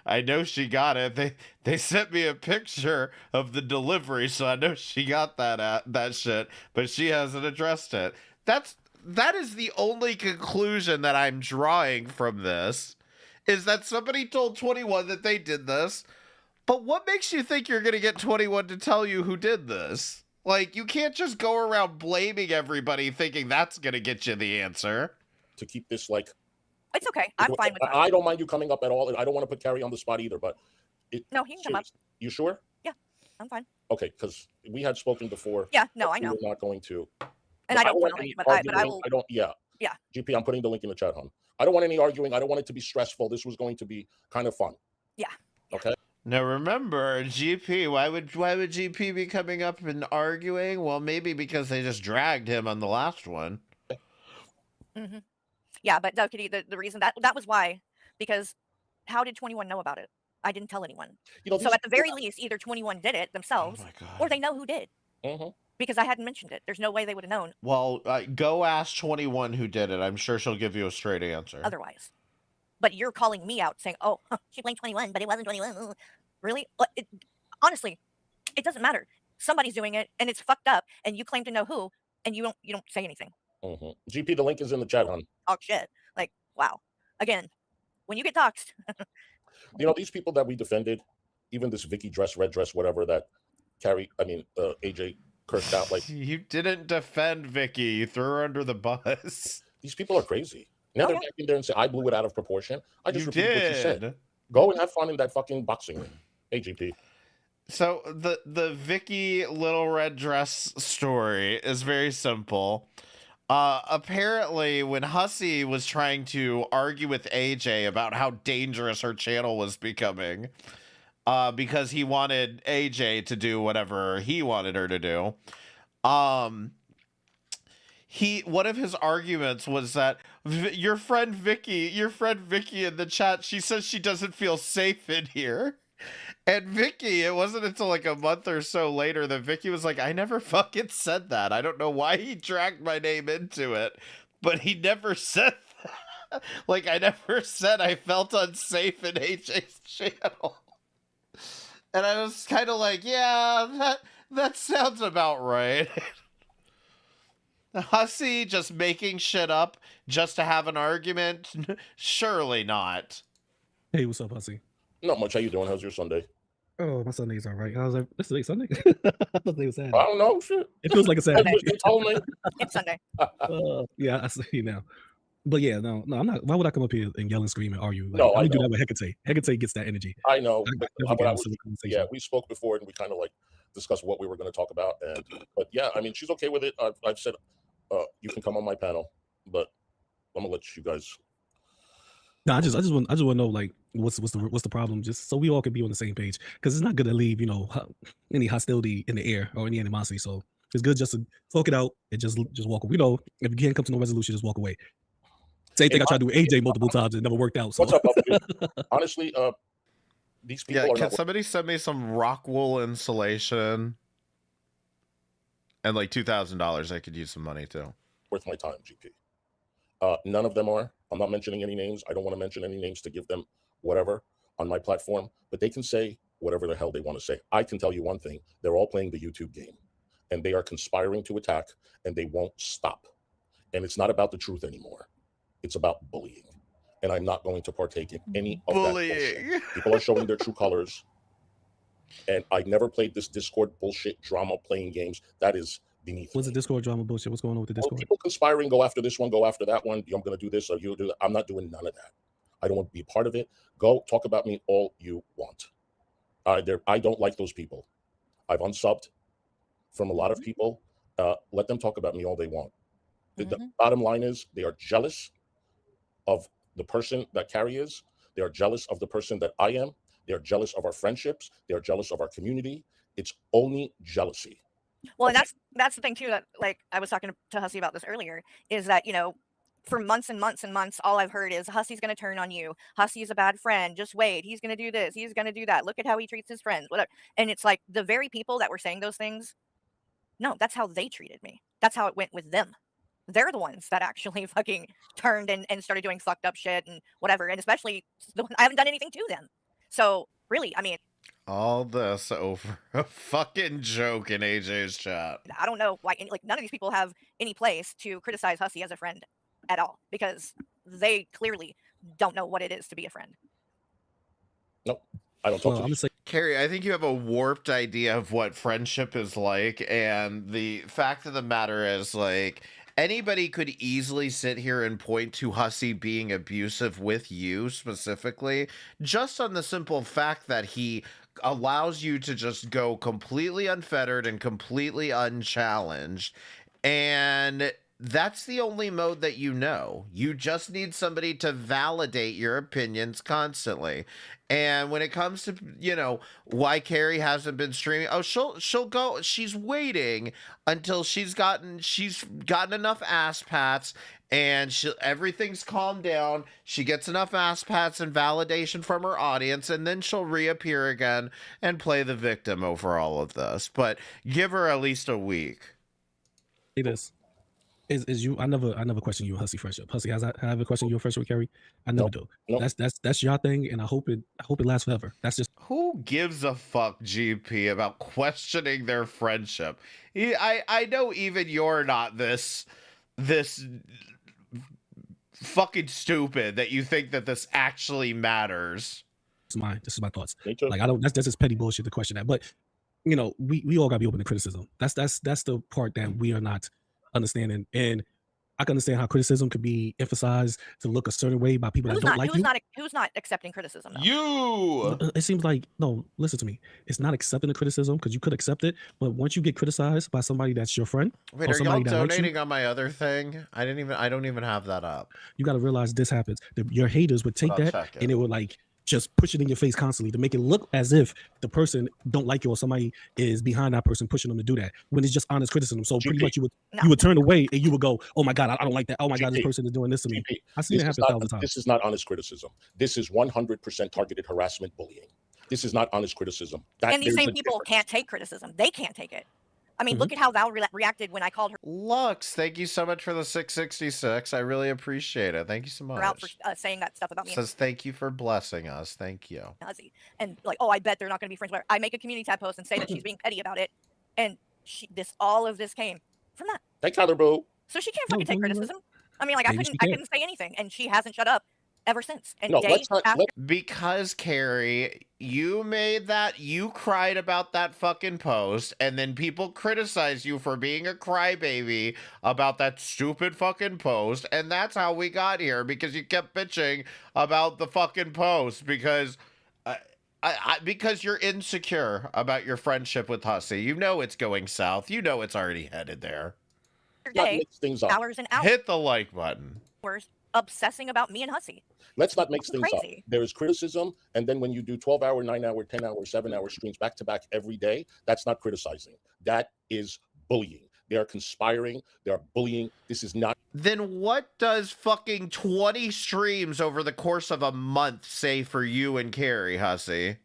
I know she got it. They sent me a picture of the delivery, so I know she got that shit, but she hasn't addressed it. That is the only conclusion that I'm drawing from this, is that somebody told 21 that they did this. But what makes you think you're gonna get 21 to tell you who did this? Like, you can't just go around blaming everybody thinking that's gonna get you the answer. To keep this like. It's okay. I'm fine with that. I don't mind you coming up at all. I don't want to put Carrie on the spot either, but No, he can come up. You sure? Yeah, I'm fine. Okay, because we had spoken before. Yeah, no, I know. We're not going to. And I don't want to, but I will. I don't. Yeah. Yeah. GP, I'm putting the link in the chat, hon. I don't want any arguing. I don't want it to be stressful. This was going to be kind of fun. Yeah. Okay. Now remember, GP, why would GP be coming up and arguing? Well, maybe because they just dragged him on the last one. Mm-hmm. Yeah, but Dove Kitty, the reason that was why, because how did 21 know about it? I didn't tell anyone. You know, so at the very least, either 21 did it themselves, or they know who did. Mm-hmm. Because I hadn't mentioned it. There's no way they would have known Well, go ask 21 who did it. I'm sure she'll give you a straight answer. otherwise. But you're calling me out saying, oh, she blamed 21, but it wasn't 21. Really? Honestly, it doesn't matter. Somebody's doing it, and it's fucked up, and you claim to know who, and you don't say anything. Mm-hmm. GP, the link is in the chat, hon. Talk shit. Like, wow. Again, when you get doxxed. You know, these people that we defended, even this Vicky dress, red dress, whatever, that AJ cursed out. Like, you didn't defend Vicky. You threw her under the bus. These people are crazy. Now they're back in there and say, I blew it out of proportion. I just repeated what you said. Go and have fun in that fucking boxing ring. AGP. So the Vicky Little Red Dress story is very simple. Apparently, when Hussey was trying to argue with AJ about how dangerous her channel was becoming, because he wanted AJ to do whatever he wanted her to do, one of his arguments was that your friend Vicky in the chat, she says she doesn't feel safe in here. And Vicky, it wasn't until like a month or so later that Vicky was like, I never fucking said that. I don't know why he dragged my name into it, but he never said that. Like, I never said I felt unsafe in AJ's channel. And I was kind of like, yeah, that sounds about right. Hussey just making shit up just to have an argument? Surely not. Hey, what's up, Hussey? Not much. How you doing? How's your Sunday? Oh, my Sunday's all right. I was like, this is Sunday. I thought it was Saturday. I don't know. Shit. It feels like a Saturday. You told me. It's Sunday. Yeah, I see now. But yeah, no, I'm not. Why would I come up here and yell and scream and argue? Like, No, I I would do know. that with Hecate. Hecate gets that energy. I know. I But never what get I in a was- civil conversation. yeah, we spoke before and we kind of like discussed what we were going to talk about. But yeah, I mean, she's okay with it. I've said you can come on my panel, but I'm gonna let you guys. No, I just want to know like what's the problem, just so we all can be on the same page, because it's not good to leave any hostility in the air or any animosity. So it's good just to talk it out and just walk away. If you can't come to no resolution, just walk away. Same thing I tried to do with AJ multiple times. It never worked out. So. What's up, Bubbly? Honestly, these people Yeah, are can not somebody send me some rock wool insulation? And like $2,000, I could use some money too. worth my time, GP. None of them are. I'm not mentioning any names. I don't want to mention any names to give them whatever on my platform, but they can say whatever the hell they want to say. I can tell you one thing. They're all playing the YouTube game, and they are conspiring to attack, and they won't stop. And it's not about the truth anymore. It's about bullying. And I'm not going to partake in any of that bullshit. People are showing their true colors. And I never played this Discord bullshit drama playing games. That is beneath What's the Discord drama bullshit? What's going on with the Discord? people conspiring, go after this one, go after that one. I'm going to do this or you do that. I'm not doing none of that. I don't want to be a part of it. Go talk about me all you want. I don't like those people. I've unsubbed from a lot of people. Let them talk about me all they want. The bottom line is they are jealous of the person that Carrie is. They are jealous of the person that I am. They are jealous of our friendships. They are jealous of our community. It's only jealousy. Well, and that's the thing too, that like I was talking to Hussey about this earlier, is that for months and months and months, all I've heard is Hussey's going to turn on you. Hussey's a bad friend. Just wait. He's going to do this. He's going to do that. Look at how he treats his friends. Whatever. And it's like the very people that were saying those things. No, that's how they treated me. That's how it went with them. They're the ones that actually fucking turned and started doing fucked up shit and whatever. And especially, I haven't done anything to them. So really, I mean, all this over a fucking joke in AJ's chat. I don't know why none of these people have any place to criticize Hussey as a friend at all, because they clearly don't know what it is to be a friend. Nope. I don't talk Well, I'm to Carrie, I think you have a warped idea of what friendship is like, and the fact of the matter is, like, anybody could easily sit here and point to Hussey being abusive with you specifically, just on the simple fact that he allows you to just go completely unfettered and completely unchallenged. And that's the only mode that you know. You just need somebody to validate your opinions constantly. And when it comes to, why Carrie hasn't been streaming, she'll go, she's waiting until she's gotten enough ass pats and everything's calmed down. She gets enough ass pats and validation from her audience, and then she'll reappear again and play the victim over all of this. But give her at least a week. Say this. Is you? I never question you, Hussey friendship. Hussey, I ever questioned your friendship with Carrie? I never do. That's your thing, and I hope it lasts forever. That's just who gives a fuck, GP, about questioning their friendship. I know even you're not this fucking stupid that you think that this actually matters. This is my thoughts. Like that's just petty bullshit to question that. But we all gotta be open to criticism. That's the part that we are not understanding. And I can understand how criticism could be emphasized to look a certain way by people that don't like you. Who's not accepting criticism though? You. It seems like no. Listen to me. It's not accepting the criticism because you could accept it, but once you get criticized by somebody that's your friend Wait, or are y'all somebody that likes you, donating on my other thing? I don't even have that up. you got to realize this happens. Your haters would take But I'll that check it. and it would like just push it in your face constantly to make it look as if the person don't like you or somebody is behind that person pushing them to do that when it's just honest criticism. So pretty much you would turn away and you would go, oh my God, I don't like that. Oh my God, this person is doing this to me. I've seen it happen 1,000 times. This is not honest criticism. This is 100% targeted harassment, bullying. This is not honest criticism. And these same people can't take criticism. They can't take it. I mean, look at how Val reacted when I called her Lux, thank you so much for the 666. I really appreciate it. Thank you so much. out for saying that stuff about me. Says thank you for blessing us. Thank you. Nazi. And like, oh, I bet they're not going to be friends. Whatever. I make a community tab post and say that she's being petty about it, and all of this came from that. Thanks, Tyler Boo. So she can't fucking take criticism. I mean, like I couldn't say anything, and she hasn't shut up ever since. And Because Carrie, you cried about that fucking post, and then people criticize you for being a crybaby about that stupid fucking post, and that's how we got here, because you kept bitching about the fucking post, because because you're insecure about your friendship with Hussey. You know it's going south. You know it's already headed there. Day, hours and hours. Hit the like button. Obsessing about me and Hussey. Let's not mix things up. Crazy. There is criticism, and then when you do 12-hour, 9-hour, 10-hour, 7-hour streams back to back every day, that's not criticizing. That is bullying. They are conspiring. They are bullying. This is not. Then what does fucking 20 streams over the course of a month say for you and Carrie, Hussey?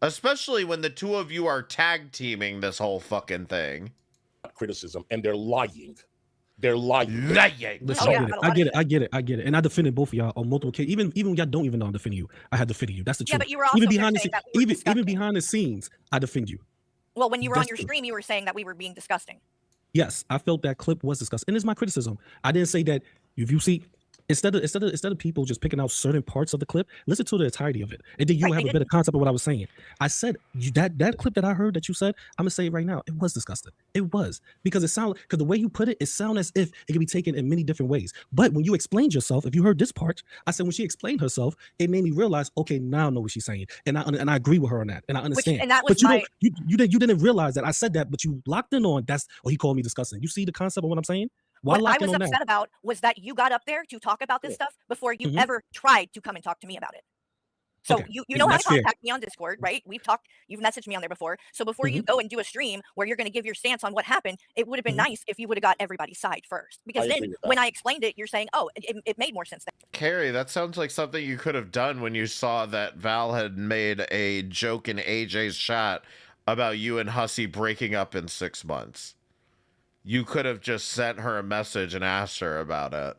Especially when the two of you are tag teaming this whole fucking thing. Criticism, and they're lying. They're lying. Listen, I get it. And I defended both of y'all on multiple occasions. Even when y'all don't even know I'm defending you, I had defended you. That's the truth. Yeah, but you were also even behind the saying that even behind the scenes, I defend you. Well, when you were on That's your true. stream, you were saying that we were being disgusting. Yes, I felt that clip was discussed, and it's my criticism. I didn't say that. If you see, instead of people just picking out certain parts of the clip, listen to the entirety of it, and then you'll have a better concept of what I was saying. I said that clip that I heard that you said, I'm gonna say it right now. It was disgusting. It was because the way you put it, it sounded as if it could be taken in many different ways. But when you explained yourself, if you heard this part, I said when she explained herself, it made me realize, okay, now I know what she's saying, and I agree with her on that, and I understand. And that was but you didn't realize that I said that, but you locked in on he called me disgusting. You see the concept of what I'm saying? What I was upset about was that you got up there to talk about this stuff before you ever tried to come and talk to me about it. So you know how to contact me on Discord, right? We've talked, you've messaged me on there before. So before you go and do a stream where you're going to give your stance on what happened, it would have been nice if you would have got everybody's side first. Because then when I explained it, you're saying, oh, it made more sense then. Carrie, that sounds like something you could have done when you saw that Val had made a joke in AJ's chat about you and Hussey breaking up in 6 months. You could have just sent her a message and asked her about it.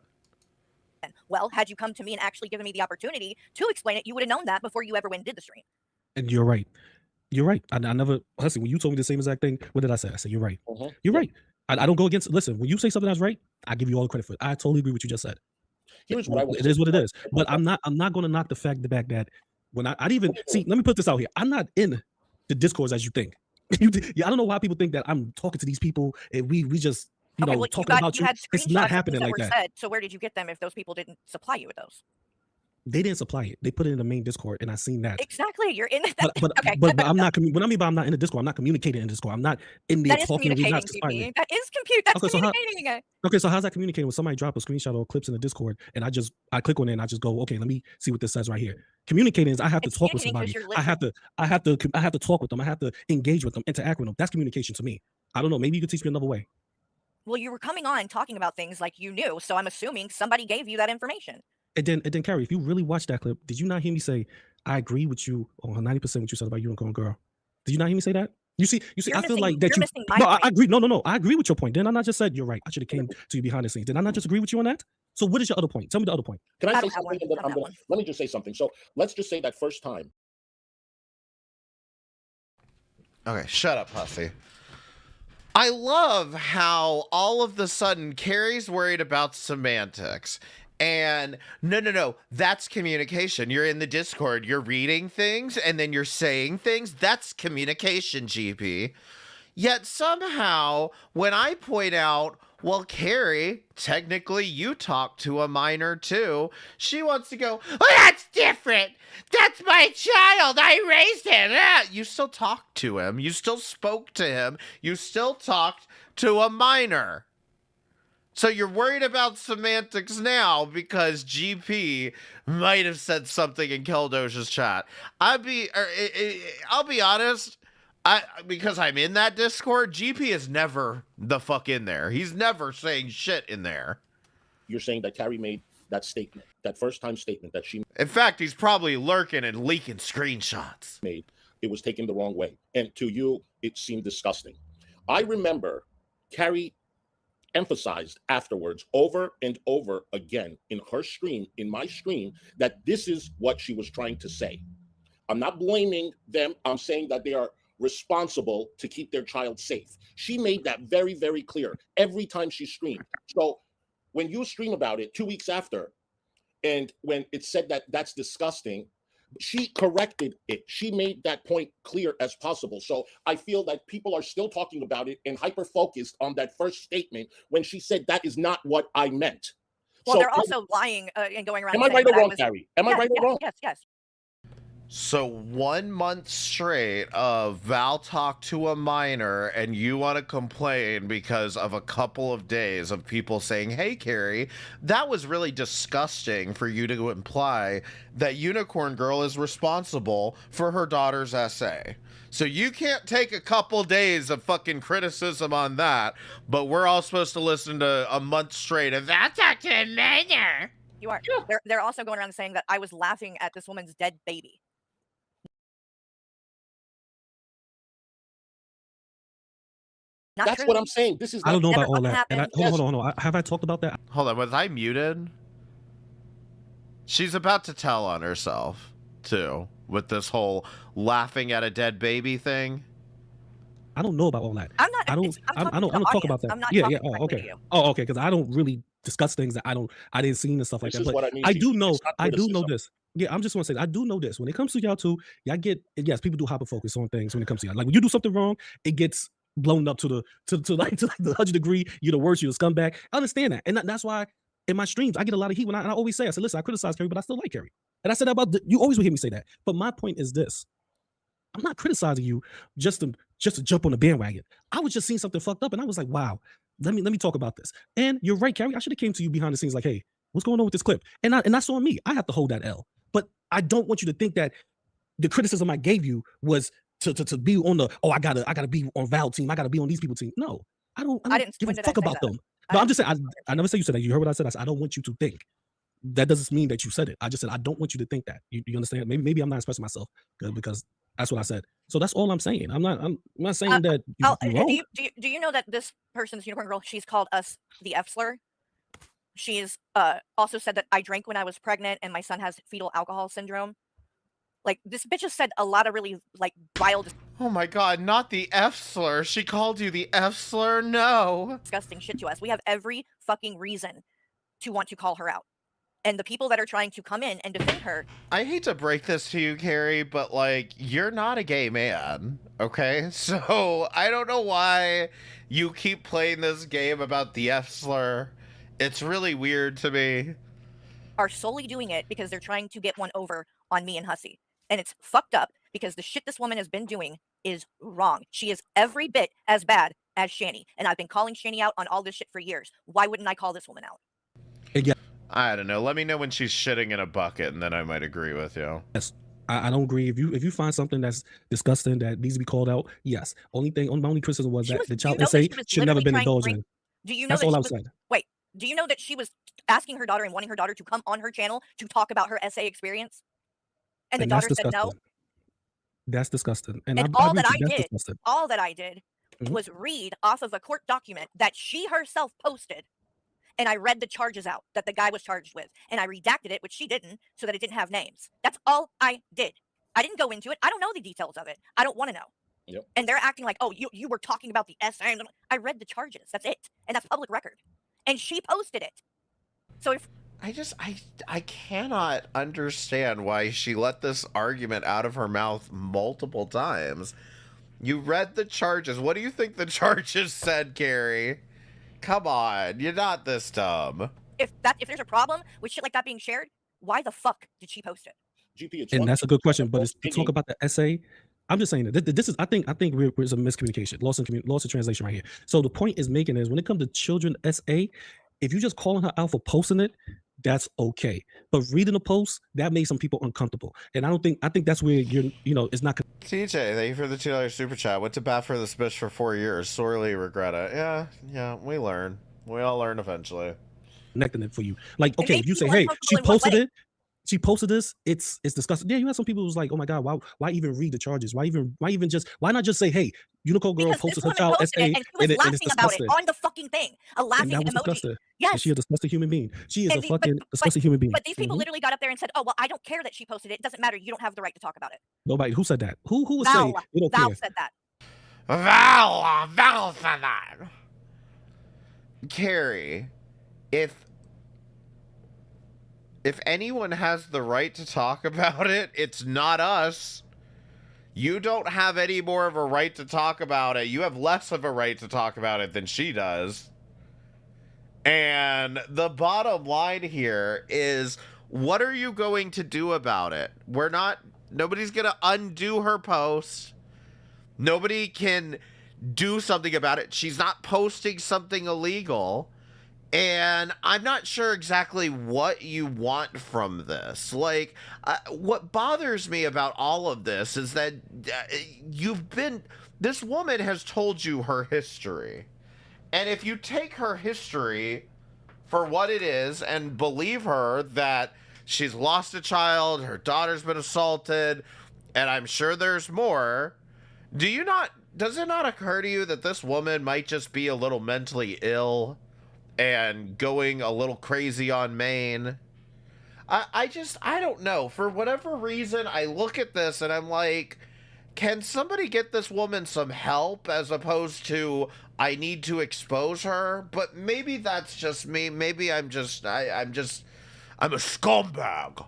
Well, had you come to me and actually given me the opportunity to explain it, you would have known that before you ever went and did the stream. And you're right. You're right. I never, Hussey, when you told me the same exact thing, what did I say? I said, you're right. You're right. I don't go against, listen, when you say something that's right, I give you all the credit for it. I totally agree with what you just said. Here's what I would It is what it is. But I'm not going to knock the fact that when I'd even, see, let me put this out here. I'm not in the discourse as you think. I don't know why people think that I'm talking to these people and we just talking about you. It's not happening like that. Said, so where did you get them if those people didn't supply you with those? They didn't supply it. They put it in the main Discord, and I seen that. Exactly. You're in that. But I'm not. What I mean by I'm not in the Discord, I'm not communicating in the Discord. I'm not in there talking. That is communicating. That's communicating. Okay, so how's that communicating when somebody drop a screenshot or clips in the Discord, and I click on it and I just go, okay, let me see what this says right here. Communicating is I have to talk with somebody. I have to talk with them. I have to engage with them, interact with them. That's communication to me. I don't know. Maybe you could teach me another way. Well, you were coming on talking about things like you knew, so I'm assuming somebody gave you that information. And then Carrie, if you really watch that clip, did you not hear me say, I agree with you on 90% what you said about you and Golden Girl? Did you not hear me say that? You see, I feel like that I agree. No, I agree with your point. Then I not just said you're right. I should have came to you behind the scenes. Did I not just agree with you on that? So what is your other point? Tell me the other point. Can I say something? Let me just say something. So let's just say that first time. Okay, shut up, Hussey. I love how all of the sudden Carrie's worried about semantics. And no, that's communication. You're in the Discord, you're reading things, and then you're saying things. That's communication, GP. Yet somehow, when I point out Well, Carrie, technically you talked to a minor too. She wants to go, oh, that's different. That's my child. I raised him. Yeah. You still talked to him. You still spoke to him. You still talked to a minor. So you're worried about semantics now because GP might have said something in Keldosh's chat. I'll be honest. Because I'm in that Discord, GP is never the fuck in there. He's never saying shit in there. You're saying that Carrie made that statement, that first time statement that she In fact, he's probably lurking and leaking screenshots. made. It was taken the wrong way. And to you, it seemed disgusting. I remember Carrie emphasized afterwards over and over again in her stream, in my stream, that this is what she was trying to say. I'm not blaming them. I'm saying that they are responsible to keep their child safe. She made that very, very clear every time she streamed. So when you stream about it 2 weeks after, and when it said that that's disgusting, she corrected it. She made that point clear as possible. So I feel that people are still talking about it and hyper focused on that first statement when she said that is not what I meant. Well, So they're also lying and going around. am I saying right or that I wrong, was- Carrie? Am I Yes, right or yes, wrong? Yes, yes. So 1 month straight of Val talked to a minor and you want to complain because of a couple of days of people saying, hey, Carrie, that was really disgusting for you to imply that Unicorn Girl is responsible for her daughter's essay. So you can't take a couple days of fucking criticism on that, but we're all supposed to listen to a month straight of that talk to a minor. You are. They're also going around saying that I was laughing at this woman's dead baby. Not That's true. what I'm saying. This is I don't know Never about all fucking that. And happened. hold on. Have I talked about that? Hold on, was I muted? She's about to tell on herself, too, with this whole laughing at a dead baby thing. I don't know about all that. I'm not. I don't. I'm I don't talk audience. about that. I'm not Yeah. talking Oh, directly okay. to you. Oh, okay. Because I don't really discuss things that I didn't see and stuff like This that. is But what I mean I to do you. know. It's not I do know criticism. this. Yeah, I'm just want to say I do know this. When it comes to y'all too, y'all get yes. People do hyper focus on things when it comes to y'all. Like when you do something wrong, it gets blown up to the to like the 100-degree. You're the worst. You're a scumbag. I understand that, and that's why in my streams I get a lot of heat when I always say I said, listen, I criticize Carrie, but I still like Carrie, and I said that about you. Always will hear me say that. But my point is this: I'm not criticizing you just to jump on the bandwagon. I was just seeing something fucked up, and I was like, wow, let me talk about this. And you're right, Carrie. I should have came to you behind the scenes like, hey, what's going on with this clip? And that's on me. I have to hold that L. But I don't want you to think that the criticism I gave you was to be on the I gotta be on Val team. I gotta be on these people team. No, I don't didn't. give When a did I fuck say about that? them. No, I'm just saying. I never said you said that. You heard what I said. I said I don't want you to think. That doesn't mean that you said it. I just said I don't want you to think that. You understand? Maybe I'm not expressing myself because that's what I said. So that's all I'm saying. I'm not saying that you're wrong. Do you know that this person's Unicorn Girl? She's called us the F slur. She's also said that I drank when I was pregnant and my son has fetal alcohol syndrome. Like this bitch has said a lot of really like vile. Oh my god, not the F slur. She called you the F slur? No. Disgusting shit to us. We have every fucking reason to want to call her out. And the people that are trying to come in and defend her. I hate to break this to you, Carrie, but like, you're not a gay man, okay? So I don't know why you keep playing this game about the F slur. It's really weird to me. Are solely doing it because they're trying to get one over on me and Hussey. And it's fucked up because the shit this woman has been doing is wrong. She is every bit as bad as Shani. And I've been calling Shani out on all this shit for years. Why wouldn't I call this woman out? Yeah. I don't know. Let me know when she's shitting in a bucket, and then I might agree with you. Yes. I don't agree. If you find something that's disgusting that needs to be called out, yes. My only criticism was that the child essay should never been indulged in. Do you know That's that all she I was, said. wait, do you know that she was asking her daughter and wanting her daughter to come on her channel to talk about her essay experience? And the daughter said no. That's disgusting. And I all agree that with you. I That's did, disgusting. all that I did was read off of a court document that she herself posted. And I read the charges out that the guy was charged with. And I redacted it, which she didn't, so that it didn't have names. That's all I did. I didn't go into it. I don't know the details of it. I don't want to know. Yep. And they're acting like, oh, you were talking about the essay. I read the charges. That's it. And that's public record. And she posted it. So if I cannot understand why she let this argument out of her mouth multiple times. You read the charges. What do you think the charges said, Carrie? come on, you're not this dumb. If there's a problem with shit like that being shared, why the fuck did she post it? GP, it's And that's a good question, but it's to talk about the essay. I'm just saying that this is. I think there's a miscommunication, loss of translation right here. So the point is making is when it comes to children essay, if you just calling her out for posting it, that's okay. But reading the post, that made some people uncomfortable, and I think that's where it's not. TJ, thank you for the $2 super chat. Went to bat for this bitch for 4 years. Sorely regret it. Yeah, we learn. We all learn eventually. Connecting it for you, like okay, if you say, hey, she posted it. She posted this. It's disgusting. Yeah, you had some people who's like, oh my god, why even read the charges? Why not just say, hey, Unicorn girl posted her child SA and she was laughing about it on the fucking thing, a laughing and that was emoji. disgusting. Yes, and she a disgusting human being. She is a fucking disgusting human being. But these people literally got up there and said, oh well, I don't care that she posted it. It doesn't matter. You don't have the right to talk about it. Nobody who said that. Who would Val, say they don't Val care? said that. Val said that. Carrie, if anyone has the right to talk about it, it's not us. You don't have any more of a right to talk about it. You have less of a right to talk about it than she does. And the bottom line here is, what are you going to do about it? Nobody's going to undo her post. Nobody can do something about it. She's not posting something illegal. And I'm not sure exactly what you want from this. Like, what bothers me about all of this is that this woman has told you her history. And if you take her history for what it is and believe her that she's lost a child, her daughter's been assaulted, and I'm sure there's more, does it not occur to you that this woman might just be a little mentally ill and going a little crazy on Maine? I don't know. For whatever reason, I look at this and I'm like, can somebody get this woman some help as opposed to I need to expose her? But maybe that's just me. Maybe I'm a scumbag.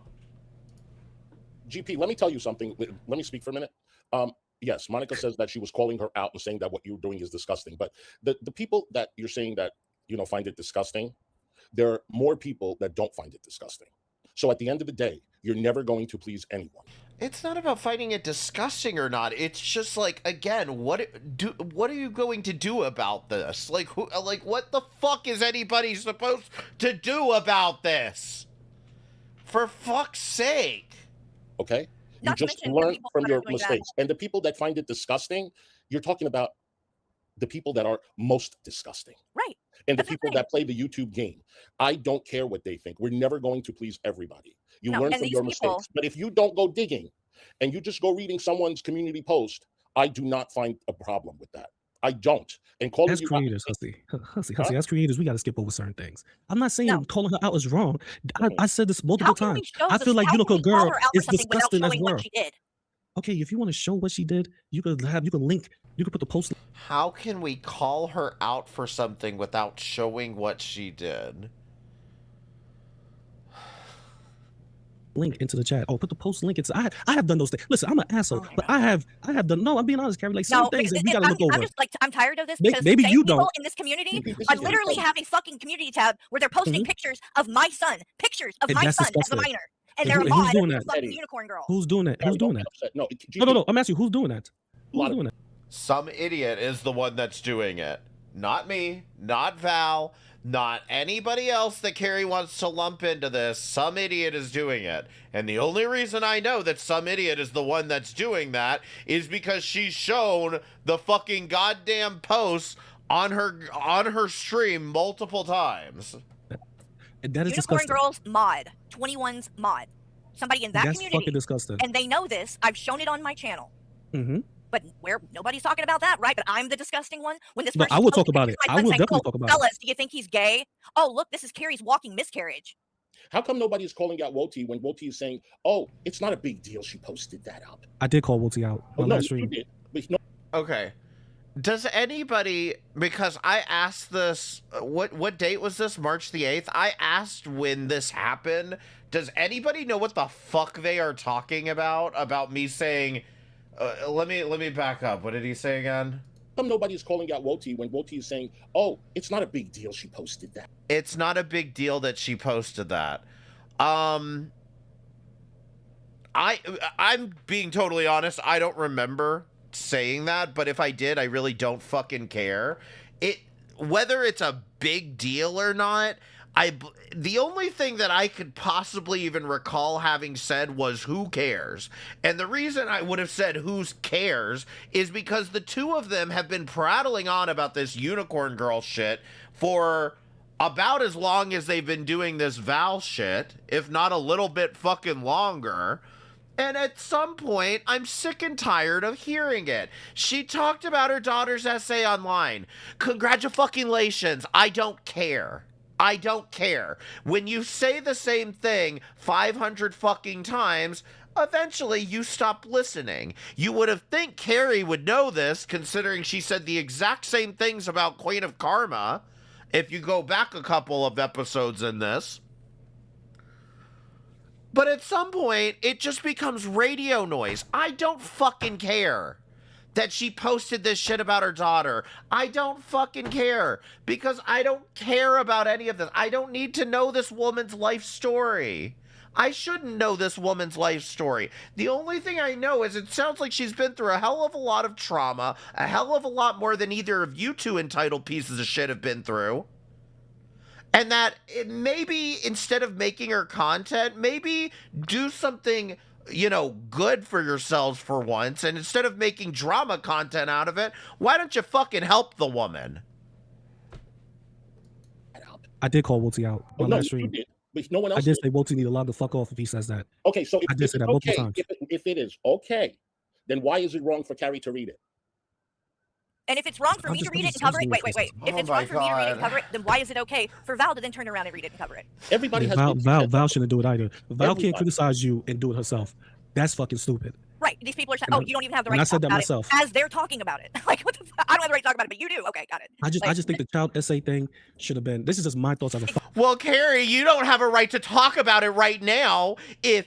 GP, let me tell you something. Let me speak for a minute. Yes, Monica says that she was calling her out and saying that what you're doing is disgusting. But the people that you're saying that find it disgusting, there are more people that don't find it disgusting. So at the end of the day, you're never going to please anyone. It's not about finding it disgusting or not. It's just like, again, what are you going to do about this? Like, what the fuck is anybody supposed to do about this? For fuck's sake. Okay? You just learn from your mistakes. And the people that find it disgusting, you're talking about the people that are most disgusting. Right. And the people that play the YouTube game. I don't care what they think. We're never going to please everybody. You learn from your mistakes. But if you don't go digging and you just go reading someone's community post, I do not find a problem with that. I don't. And calling as creators, Hussy, as creators, we got to skip over certain things. I'm not saying calling her out is wrong. I said this multiple times. I feel like Unicorn Girl is disgusting as well. Okay, if you want to show what she did, you can link. You can put the post. How can we call her out for something without showing what she did? Link into the chat. Oh, put the post link into. I have done those things. Listen, I'm an asshole, but I have done. No, I'm being honest, Carrie. Like some things that we gotta look over. I'm tired of this because maybe you don't. People in this community are literally having fucking community tab where they're posting pictures of my son, as a minor, and they're a mod of the fucking Unicorn Girl. Who's doing that? Who's doing that? No. I'm asking you, who's doing that? Who's doing that? Some idiot is the one that's doing it. Not me, not Val, not anybody else that Carrie wants to lump into this. Some idiot is doing it. And the only reason I know that some idiot is the one that's doing that is because she's shown the fucking goddamn posts on her stream multiple times. That is Unicorn disgusting. Girls mod, 21's mod. Somebody in that That's community. fucking disgusting. And they know this. I've shown it on my channel. Mm-hmm. But nobody's talking about that, right? But I'm the disgusting one. When this No, person I will talk posted about pictures it. of my I will son saying, definitely "Oh, talk about fellas, do you think he's gay? Oh, look, this is Carrie's walking miscarriage." How come nobody is calling out Woti when Woti is saying, "Oh, it's not a big deal. She posted that up." I did call Woti out on that stream. You did. Okay. Does anybody, because I asked this, what date was this? March the 8th? I asked when this happened. Does anybody know what the fuck they are talking about? About me saying, let me back up. What did he say again? Come, nobody is calling out Woti when Woti is saying, "Oh, it's not a big deal. She posted that." It's not a big deal that she posted that. I'm being totally honest. I don't remember saying that, but if I did, I really don't fucking care. Whether it's a big deal or not, the only thing that I could possibly even recall having said was who cares. And the reason I would have said who cares is because the two of them have been prattling on about this unicorn girl shit for about as long as they've been doing this Val shit, if not a little bit fucking longer. And at some point, I'm sick and tired of hearing it. She talked about her daughter's essay online. Congratulations. I don't care. I don't care. When you say the same thing 500 fucking times, eventually you stop listening. You would have think Carrie would know this, considering she said the exact same things about Queen of Karma, if you go back a couple of episodes in this. But at some point, it just becomes radio noise. I don't fucking care that she posted this shit about her daughter. I don't fucking care, because I don't care about any of this. I don't need to know this woman's life story. I shouldn't know this woman's life story. The only thing I know is it sounds like she's been through a hell of a lot of trauma, a hell of a lot more than either of you two entitled pieces of shit have been through. And that maybe instead of making her content, maybe do something, good for yourselves for once. And instead of making drama content out of it, why don't you fucking help the woman? I did call Woti out on that stream. You did, but no one else I did say Woti need to log the fuck off if he says that. Okay, so I did say that multiple times. If it is okay, then why is it wrong for Carrie to read it? And if it's wrong for me to read it and cover it, wait. If it's wrong for me to read it and cover it, then why is it okay for Val to then turn around and read it and cover it? Everybody has Val shouldn't do it either. Val can't criticize you and do it herself. That's fucking stupid. Right. These people are saying, "Oh, you don't even have the right to talk about it," as they're talking about it. Like, what the fuck? I don't have the right to talk about it, but you do. Okay, got it. I just think the child essay thing should have been. This is just my thoughts as a. Well, Carrie, you don't have a right to talk about it right now if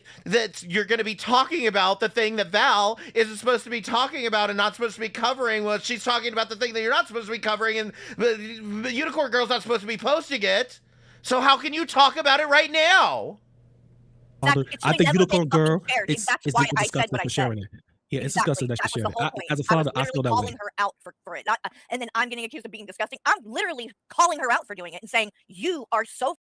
you're going to be talking about the thing that Val isn't supposed to be talking about and not supposed to be covering. Well, she's talking about the thing that you're not supposed to be covering, and the Unicorn Girl's not supposed to be posting it. So how can you talk about it right now? Father, I think Unicorn Girl is why I said what I for sharing it. Yeah, it's Exactly. disgusting that That she was shared the whole it. point. As a father, I was feel that literally way. calling her out for it. And then I'm getting accused of being disgusting. I'm literally calling her out for doing it and saying, "You are so."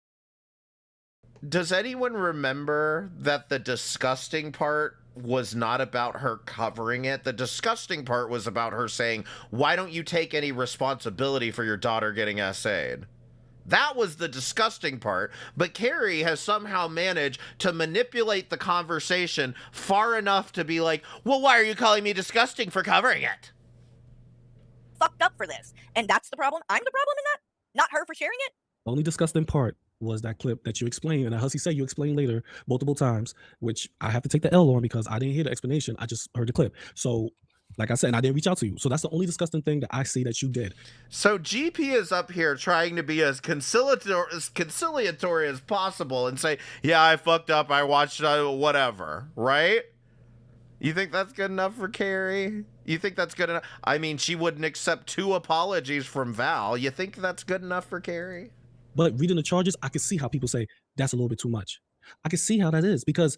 Does anyone remember that the disgusting part was not about her covering it? The disgusting part was about her saying, "Why don't you take any responsibility for your daughter getting essayed?" That was the disgusting part, but Carrie has somehow managed to manipulate the conversation far enough to be like, "Well, why are you calling me disgusting for covering it?" Fucked up for this, and that's the problem. I'm the problem in that, not her for sharing it. The only disgusting part was that clip that you explained, and Hussey said you explained later multiple times, which I have to take the L on because I didn't hear the explanation. I just heard the clip. So, like I said, and I didn't reach out to you. So that's the only disgusting thing that I see that you did. So GP is up here trying to be as conciliatory as possible and say, "Yeah, I fucked up. I watched whatever," right? You think that's good enough for Carrie? You think that's good enough? I mean, she wouldn't accept 2 apologies from Val. You think that's good enough for Carrie? But reading the charges, I can see how people say that's a little bit too much. I can see how that is because,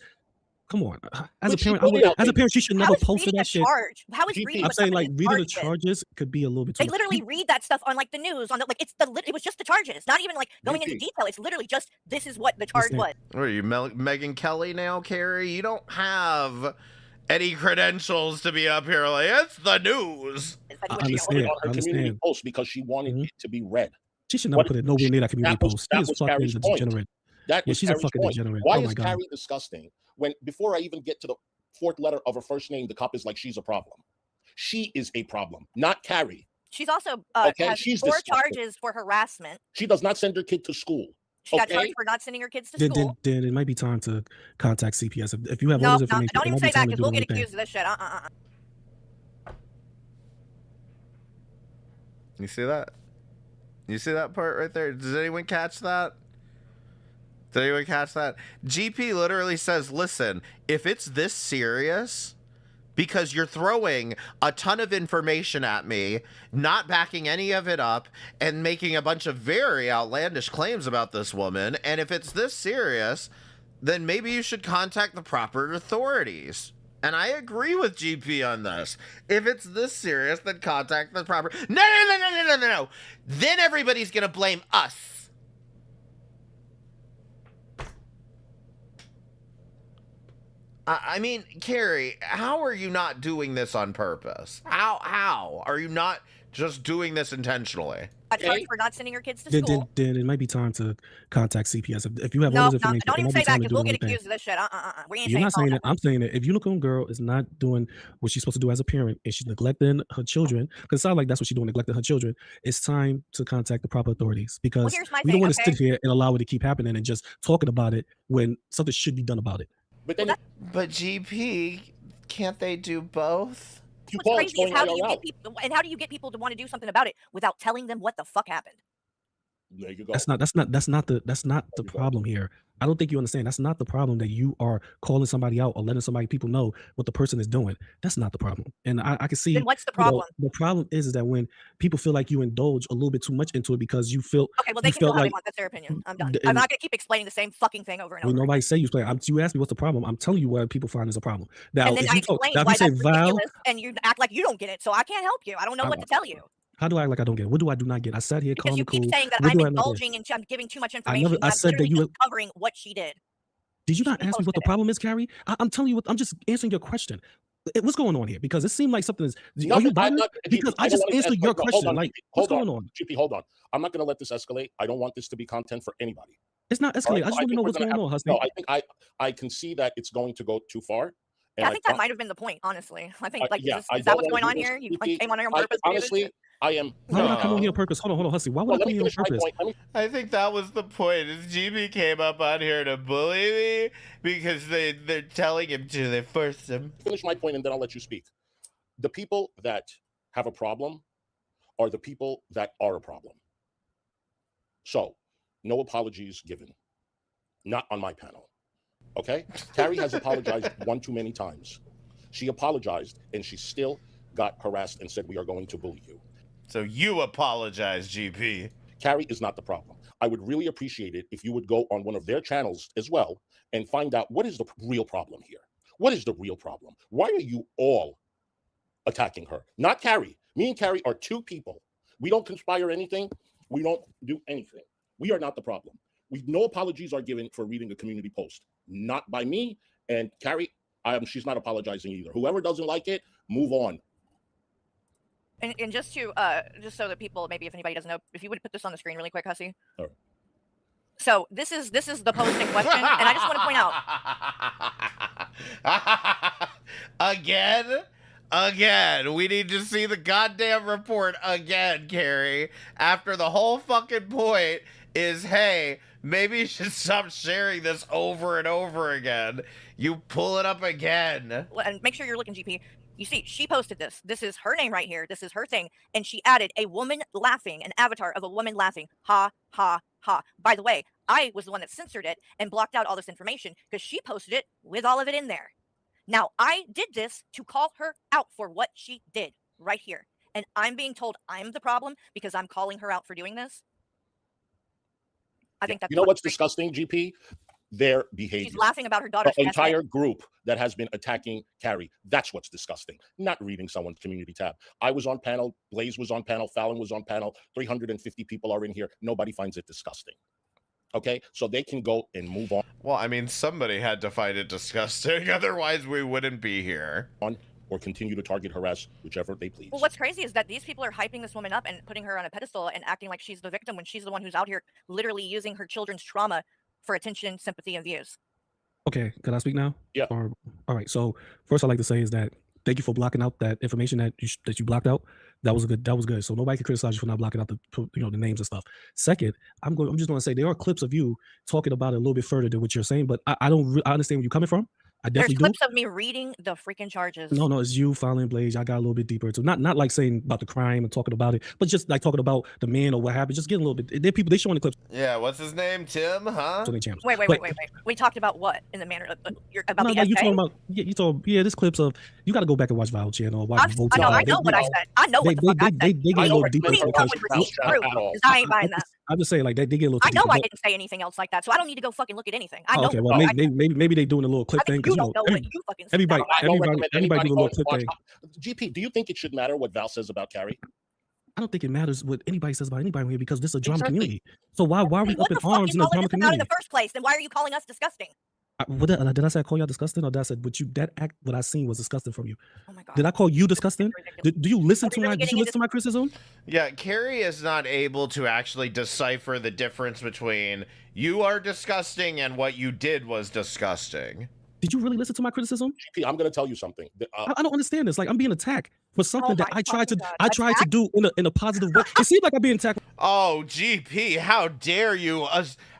come on, as a parent, she should never post that shit. How is reading? I'm saying like reading the charges could be a little bit too They literally read that stuff on like the news, on the like it was just the charges, not even like going into detail. It's literally just this is what the charge was. What are you, Megan Kelly now, Carrie? You don't have any credentials to be up here like, it's the news. I understand. On her community post because she wanted it to be read. She should never put it nowhere near that community post. She is fucking degenerate. Yeah, she's a fucking degenerate. Why Oh my is God. Carrie disgusting? When before I even get to the 4th letter of her first name, the cop is like, she's a problem. She is a problem, not Carrie. She's also Okay, has she's 4 disgusting. charges for harassment. She does not send her kid to school. She got charged for not sending her kids to school. Then it might be time to contact CPS if you have No, all this information. don't it even might be say that time to because do we'll the get right thing. accused of this shit. You see that? You see that part right there? Does anyone catch that? Did anyone catch that? GP literally says, "Listen, if it's this serious, because you're throwing a ton of information at me, not backing any of it up, and making a bunch of very outlandish claims about this woman. And if it's this serious, then maybe you should contact the proper authorities. And I agree with GP on this. If it's this serious, then contact the proper... No. Then everybody's going to blame us. I mean, Carrie, how are you not doing this on purpose? How? Are you not just doing this intentionally? Charged for not sending your kids to school. Then it might be time to contact CPS. If you have No, all this information, don't it even might say be that time to because do we'll the get right thing. accused of this shit. We ain't You're saying not saying all that. I'm saying that if you look on girl is not doing what she's supposed to do as a parent and she's neglecting her children, because it sounds like that's what she's doing, neglecting her children, it's time to contact the proper authorities because here's my we don't thing, want to okay? sit here and allow it to keep happening and just talking about it when something should be done about it. But GP, can't they do both? What's crazy is how do you get people, and how do you get people to want to do something about it without telling them what the fuck happened? There you go. That's not the problem here. I don't think you understand. That's not the problem that you are calling somebody out or letting people know what the person is doing. That's not the problem. And I can see. Then what's the you know, problem? the problem is that when people feel like you indulge a little bit too much into it because you feel Okay, well they you can feel felt how like they want. That's their opinion. I'm done. and- I'm not gonna keep explaining the same fucking thing over and over. nobody say you play. You asked me what's the problem. I'm telling you what people find is a problem. Now, And then if I you talk, explained now if why you say that's Val, ridiculous, and you act like you don't get it, so I can't help you. I don't know what to tell you. how do I act like I don't get it? What do I do not get? I sat here Because calm you and cool. keep saying that What I'm do I not get? indulging and I'm giving too much I information. never. I I'm said that literally you. just covering what she did. Did you not ask me what the problem is, Carrie? I'm telling you what. I'm just answering your question. What's going on here? Because it seemed like something is. Are you bothered? Because I just answered your question. Like, what's going on? GP, hold on. I'm not going to let this escalate. I don't want this to be content for anybody. It's not escalating. I just want to know what's going on, Husky. No, I think I can see that it's going to go too far. Yeah, I think that might have been the point, honestly. I think, like, yeah, is that what's going on here? You came on here on purpose to do this honestly, shit? I am. Why would I come on here on purpose? Hold on, Husky. Why would I come here on purpose? I think that was the point. Is GB came up on here to bully me because they're telling him to. They forced him. Finish my point and then I'll let you speak. The people that have a problem are the people that are a problem. So, no apologies given. Not on my panel. Okay? Carrie has apologized one too many times. She apologized and she still got harassed and said, we are going to bully you. So you apologize, GP. Carrie is not the problem. I would really appreciate it if you would go on one of their channels as well and find out what is the real problem here. What is the real problem? Why are you all attacking her? Not Carrie. Me and Carrie are two people. We don't conspire anything. We don't do anything. We are not the problem. No apologies are given for reading a community post. Not by me. And Carrie, she's not apologizing either. Whoever doesn't like it, move on. And just to just so that people, maybe if anybody doesn't know, if you would put this on the screen really quick, Hussy. Oh. So this is the post in question, and I just want to point out Again, we need to see the goddamn report again, Carrie. After the whole fucking point is, hey, maybe you should stop sharing this over and over again. You pull it up again. and make sure you're looking, GP. You see, she posted this. This is her name right here. This is her thing. And she added a woman laughing, an avatar of a woman laughing. Ha, ha, ha. By the way, I was the one that censored it and blocked out all this information because she posted it with all of it in there. Now, I did this to call her out for what she did right here. And I'm being told I'm the problem because I'm calling her out for doing this. I think that's what's disgusting, GP? Their behavior. She's laughing about her daughter's The entire group that has been attacking Carrie. That's what's disgusting. Not reading someone's community tab. I was on panel. Blaze was on panel. Fallon was on panel. 350 people are in here. Nobody finds it disgusting. Okay, so they can go and move on. Well, I mean, somebody had to find it disgusting. Otherwise, we wouldn't be here. Or continue to target, harass, whichever they please. Well, what's crazy is that these people are hyping this woman up and putting her on a pedestal and acting like she's the victim when she's the one who's out here literally using her children's trauma for attention, sympathy, and views. Okay, can I speak now? Yeah. All right. So first, I'd like to say is that thank you for blocking out that information that you blocked out. That was good. That was good. So nobody can criticize you for not blocking out the names and stuff. Second, I'm just going to say there are clips of you talking about it a little bit further than what you're saying, but I understand where you're coming from. I There's definitely do. clips of me reading the freaking charges. No, it's you filing Blaze. I got a little bit deeper into not like saying about the crime and talking about it, but just like talking about the man or what happened. Just getting a little bit. There people they showing the clips Yeah, what's his name? Tim, huh? on their channels. Wait. But We talked about what in the manner about no, the like you essay? talking about you told this clips of you got to go back and watch Val channel or watch Vote. I know what I said. I know what the fuck I said. They get a little deeper. You need to go with receipts through, because I ain't buying that. I'm just saying like they get a little. I know deeper, I but- didn't say anything else like that, so I don't need to go fucking look at anything. I Oh, know. okay, well maybe they doing a little clip I thing think you because don't know what you fucking said. everybody I don't recommend everybody do a go little and clip watch. thing. GP, do you think it should matter what Val says about Carrie? I don't think it matters what anybody says about anybody here because this is a drama Exactly. community. So why are we What up in the fuck arms you in a calling drama us about in community? the first place? Then why are you calling us disgusting? Did I say I call y'all disgusting or did I say what I seen was disgusting from you? Oh my God. Did I call you disgusting? Do you listen to really did you listen to my criticism? Yeah, Carrie is not able to actually decipher the difference between you are disgusting and what you did was disgusting. Did you really listen to my criticism? GP, I'm going to tell you something. I don't understand this. Like I'm being attacked for something that my I tried to fucking God. to do in a positive way. It seems like I'm being attacked. Oh, GP, how dare you?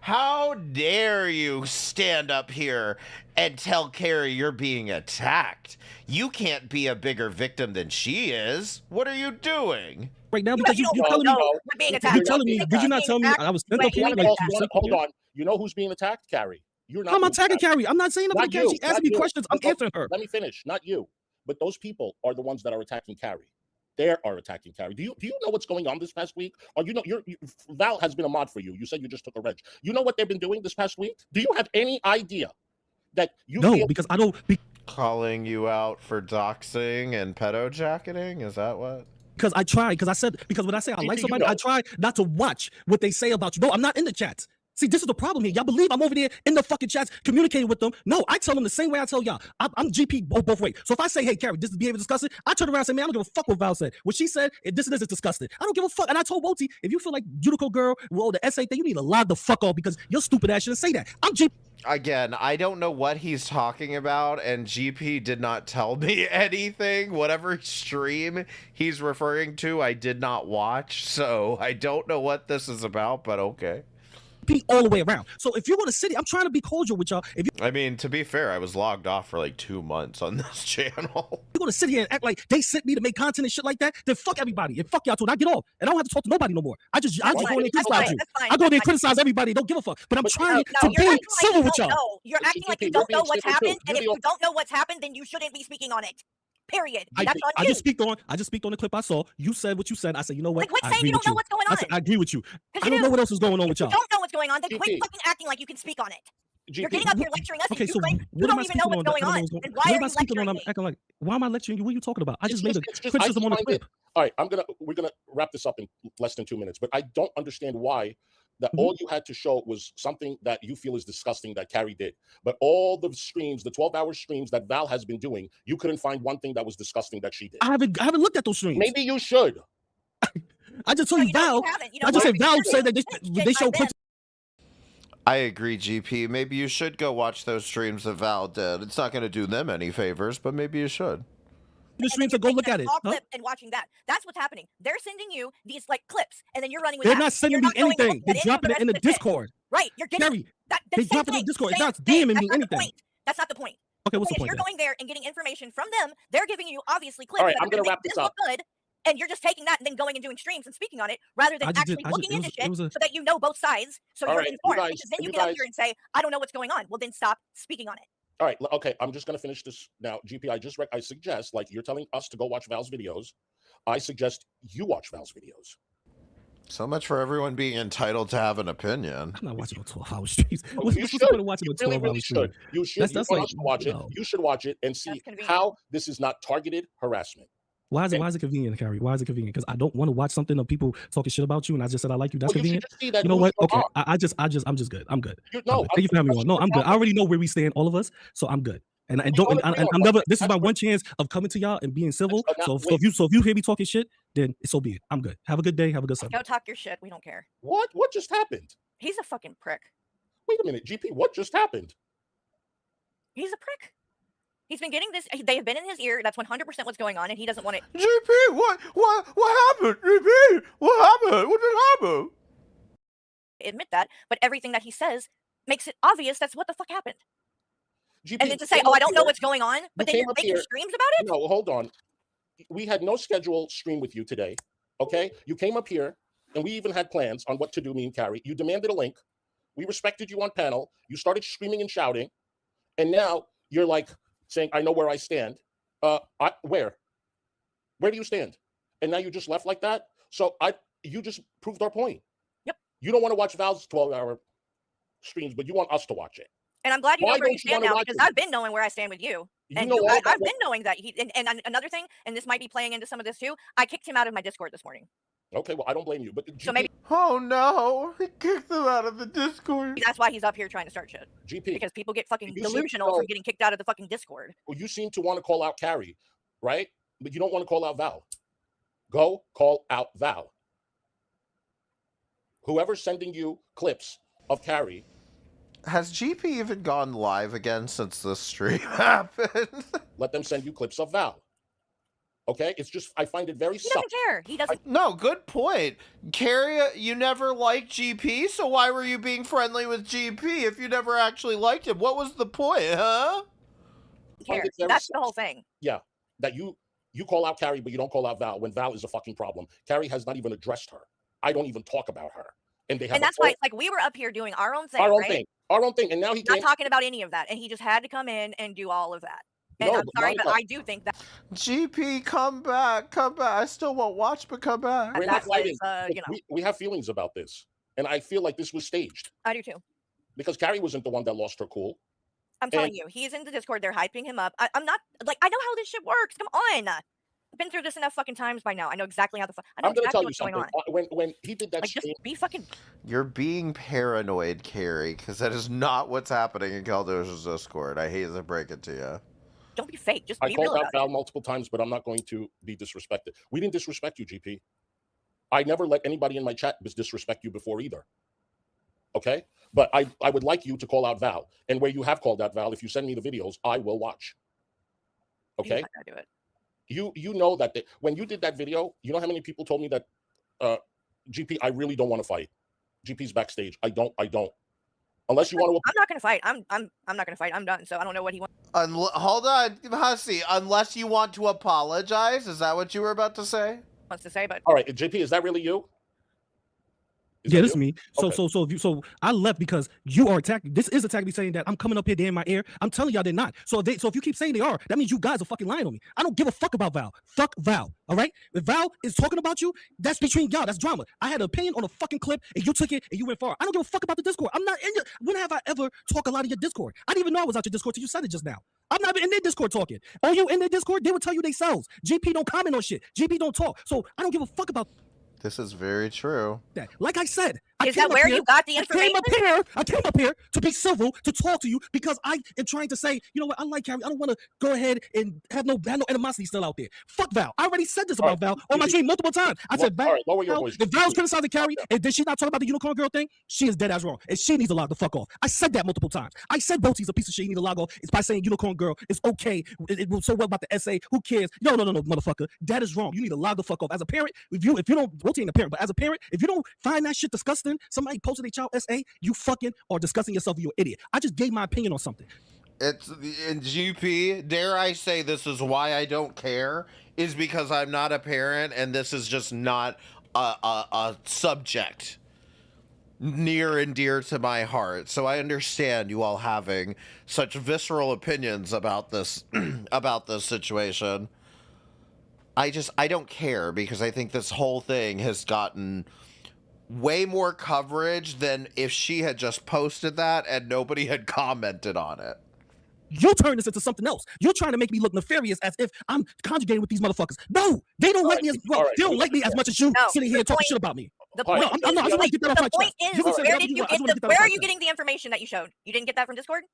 How dare you stand up here and tell Carrie you're being attacked? You can't be a bigger victim than she is. What are you doing? Right now because you're telling me you're telling me. Did you not tell me I was sent up here? Like, hold on. You know who's being attacked? Carrie. You're not. I'm attacking Carrie. I'm not saying nothing to Carrie. She asked me questions. I'm answering her. Let me finish. Not you. But those people are the ones that are attacking Carrie. They are attacking Carrie. Do you know what's going on this past week? Or Val has been a mod for you. You said you just took a wrench. You know what they've been doing this past week? Do you have any idea that you No, because I don't calling you out for doxing and pedo jacketing? Is that what? Because I tried, because when I say I like somebody, I try not to watch what they say about you. No, I'm not in the chats. See, this is the problem here. Y'all believe I'm over there in the fucking chats communicating with them. No, I tell them the same way I tell y'all. I'm GP both ways. So if I say, hey, Carrie, this is behavior disgusting, I turn around and say, man, I don't give a fuck what Val said. What she said, this is disgusting. I don't give a fuck. And I told Woti, if you feel like Unico girl, well, the essay thing, you need to lie the fuck off because your stupid ass shouldn't say that. I'm GP. Again, I don't know what he's talking about, and GP did not tell me anything. Whatever stream he's referring to, I did not watch, so I don't know what this is about, but okay. All the way around. So if you're going to sit here, I'm trying to be cordial with y'all. I mean, to be fair, I was logged off for like 2 months on this channel. You're going to sit here and act like they sent me to make content and shit like that, then fuck everybody and fuck y'all too. And I get off. And I don't have to talk to nobody no more. I just go in there and criticize you. I go there and criticize everybody. Don't give a fuck. But I'm trying to be civil with y'all. You're acting like you don't know what's happened, and if you don't know what's happened, then you shouldn't be speaking on it. Period. That's on you. I just speak on the clip I saw. You said what you said. I said, you know what? Like, quit I saying you don't know what's going on. I said, I agree with you. I don't know what else is going on with y'all. If you don't know what's going on, then quit fucking acting like you can speak on it. You're getting up here lecturing us, and you don't even know what's going on. And why are you lecturing me? Acting like, why am I lecturing you? What are you talking about? I just made a criticism on the clip. All right, we're gonna wrap this up in less than 2 minutes. But I don't understand why that all you had to show was something that you feel is disgusting that Carrie did. But all the streams, the 12-hour streams that Val has been doing, you couldn't find one thing that was disgusting that she did. I haven't looked at those streams. Maybe you should. I just told you, Val. I just said Val said that they show clips. I agree, GP. Maybe you should go watch those streams that Val did. It's not going to do them any favors, but maybe you should. The streams to go look at it. Clip and watching that. That's what's happening. They're sending you these like clips, and then you're running with They're that. not sending me anything. They're dropping it in the Discord. Right. You're getting Carrie, they drop it in the Discord. It's not DMing me anything. That's not the point. Okay, what's the If point? you're going there and getting information from them, they're giving you obviously clips. All right, that I'm gonna wrap this up. look good, and you're just taking that and then going and doing streams and speaking on it rather than actually looking into shit so that you know both sides, so you're informed. Because then you get up here and say, I don't know what's going on. Well, then stop speaking on it. All right, okay, I'm just going to finish this now. GP, I suggest, like you're telling us to go watch Val's videos, I suggest you watch Val's videos. So much for everyone being entitled to have an opinion. I'm not watching no 12-hour streams. What's the point of watching a 12-hour stream? You should. That's You like, watch it. You should watch it and see how this is not targeted harassment. Why is it convenient, Carrie? Why is it convenient? Because I don't want to watch something of people talking shit about you, and I just said I like you. That's convenient. You know what? Okay, I'm just good. I'm good. Thank you for having me on. No, I'm good. I already know where we stand, all of us. So I'm good. And I'm never. This is my one chance of coming to y'all and being civil. So if you hear me talking shit, then so be it. I'm good. Have a good day. Have a good Sunday. Go talk your shit. We don't care. What just happened? He's a fucking prick. Wait a minute, GP. What just happened? He's a prick. He's been getting this. They have been in his ear. That's 100% what's going on, and he doesn't want it. GP, what happened? GP, what happened? What just happened? Admit that, but everything that he says makes it obvious that's what the fuck happened. And then to say, "Oh, I don't know what's going on," but then came you're up making here- streams about it. No, hold on. We had no scheduled stream with you today. Okay, you came up here, and we even had plans on what to do. Me and Carrie. You demanded a link. We respected you on panel. You started screaming and shouting, and now you're like saying, "I know where I stand." Where do you stand? And now you just left like that. So you just proved our point. Yep. You don't want to watch Val's 12-hour streams, but you want us to watch it. And I'm glad you Why know where don't you you stand wanna now watch because it? I've been knowing where I stand with you. You And know all I've about been knowing that and another thing, and this might be playing into some of this too. I kicked him out of my Discord this morning. Okay, well, I don't blame you, but So maybe Oh no, he kicked them out of the Discord. that's why he's up here trying to start shit. GP, Because people get fucking you seem to delusional know- from getting kicked out of the fucking Discord. well, you seem to want to call out Carrie, right? But you don't want to call out Val. Go call out Val. Whoever's sending you clips of Carrie. Has GP even gone live again since this stream happened? Let them send you clips of Val. Okay? It's just, I find it very He doesn't care. He doesn't. No, good point. Carrie, you never liked GP, so why were you being friendly with GP if you never actually liked him? What was the point, huh? Care. That's the whole thing. Yeah, that you call out Carrie, but you don't call out Val when Val is a fucking problem. Carrie has not even addressed her. I don't even talk about her. And they have And that's why it's like we were up here doing our own thing, our own right? thing. Our own thing. And now he Not came. talking about any of that. And he just had to come in and do all of that. And No, I'm sorry, but I do think that GP, come back, come back. I still won't watch, but come back. We're not fighting. you know. We have feelings about this. And I feel like this was staged. I do too. Because Carrie wasn't the one that lost her cool. I'm telling you, he's in the Discord. They're hyping him up. I'm not like I know how this shit works. Come on. I've been through this enough fucking times by now. I know exactly how the fuck. I know I'm going to exactly tell you what's going something. on. When he did that Like, stream, just be fucking. You're being paranoid, Carrie, because that is not what's happening in Caldosa's Discord. I hate to break it to you. Don't be fake. Just I be real called out about it. Val multiple times, but I'm not going to be disrespected. We didn't disrespect you, GP. I never let anybody in my chat disrespect you before either. Okay? But I would like you to call out Val. And where you have called out Val, if you send me the videos, I will watch. Okay? He's not gonna do it. You know that when you did that video, you know how many people told me that GP, I really don't want to fight. GP's backstage. I don't. Unless you want to. I'm not gonna fight. I'm not gonna fight. I'm done. So I don't know what he wants. Hold on, Hussy. Unless you want to apologize, is that what you were about to say? To say, but all right, JP, is that really you? Yeah, this is me. So I left because you are attacking. This is attacking me, saying that I'm coming up here, they're in my ear. I'm telling y'all they're not. So if you keep saying they are, that means you guys are fucking lying on me. I don't give a fuck about Val. Fuck Val. All right. If Val is talking about you, that's between y'all. That's drama. I had an opinion on a fucking clip, and you took it and you went far. I don't give a fuck about the Discord. I'm not in your. When have I ever talked a lot of your Discord? I didn't even know I was out your Discord till you said it just now. I'm not in their Discord talking. Are you in their Discord? They will tell you themselves. GP don't comment on shit. GP don't talk. So I don't give a fuck about. This is very true. That. Like I said, Is that where you got the information? I came up here to be civil, to talk to you, because I am trying to say, you know what, I like Carrie. I don't want to go ahead and have no animosity still out there. Fuck Val. I already said this about Val on my stream multiple times. I said, Val, lower your voice. if Val's criticizing Carrie, and then she's not talking about the unicorn girl thing, she is dead ass wrong. And she needs to log the fuck off. I said that multiple times. I said Boatie's a piece of shit. You need to log off. It's by saying unicorn girl. It's okay. It was so well about the essay. Who cares? No, motherfucker. That is wrong. You need to log the fuck off. As a parent, if you don't, Boatie ain't a parent, but as a parent, if you don't find that shit disgusting, somebody posted a child essay, you fucking are discussing yourself. You're an idiot. I just gave my opinion on something. It's in GP. Dare I say this is why I don't care? Is because I'm not a parent, and this is just not a subject near and dear to my heart. So I understand you all having such visceral opinions about this about this situation. I don't care because I think this whole thing has gotten way more coverage than if she had just posted that and nobody had commented on it. You turn this into something else. You're trying to make me look nefarious as if I'm conjugating with these motherfuckers. No, they don't like me as well. They don't like me as much as you sitting here talking shit about me. The point I just want to get that off my chest. is, where are you getting the information that you showed? You didn't get that from Discord?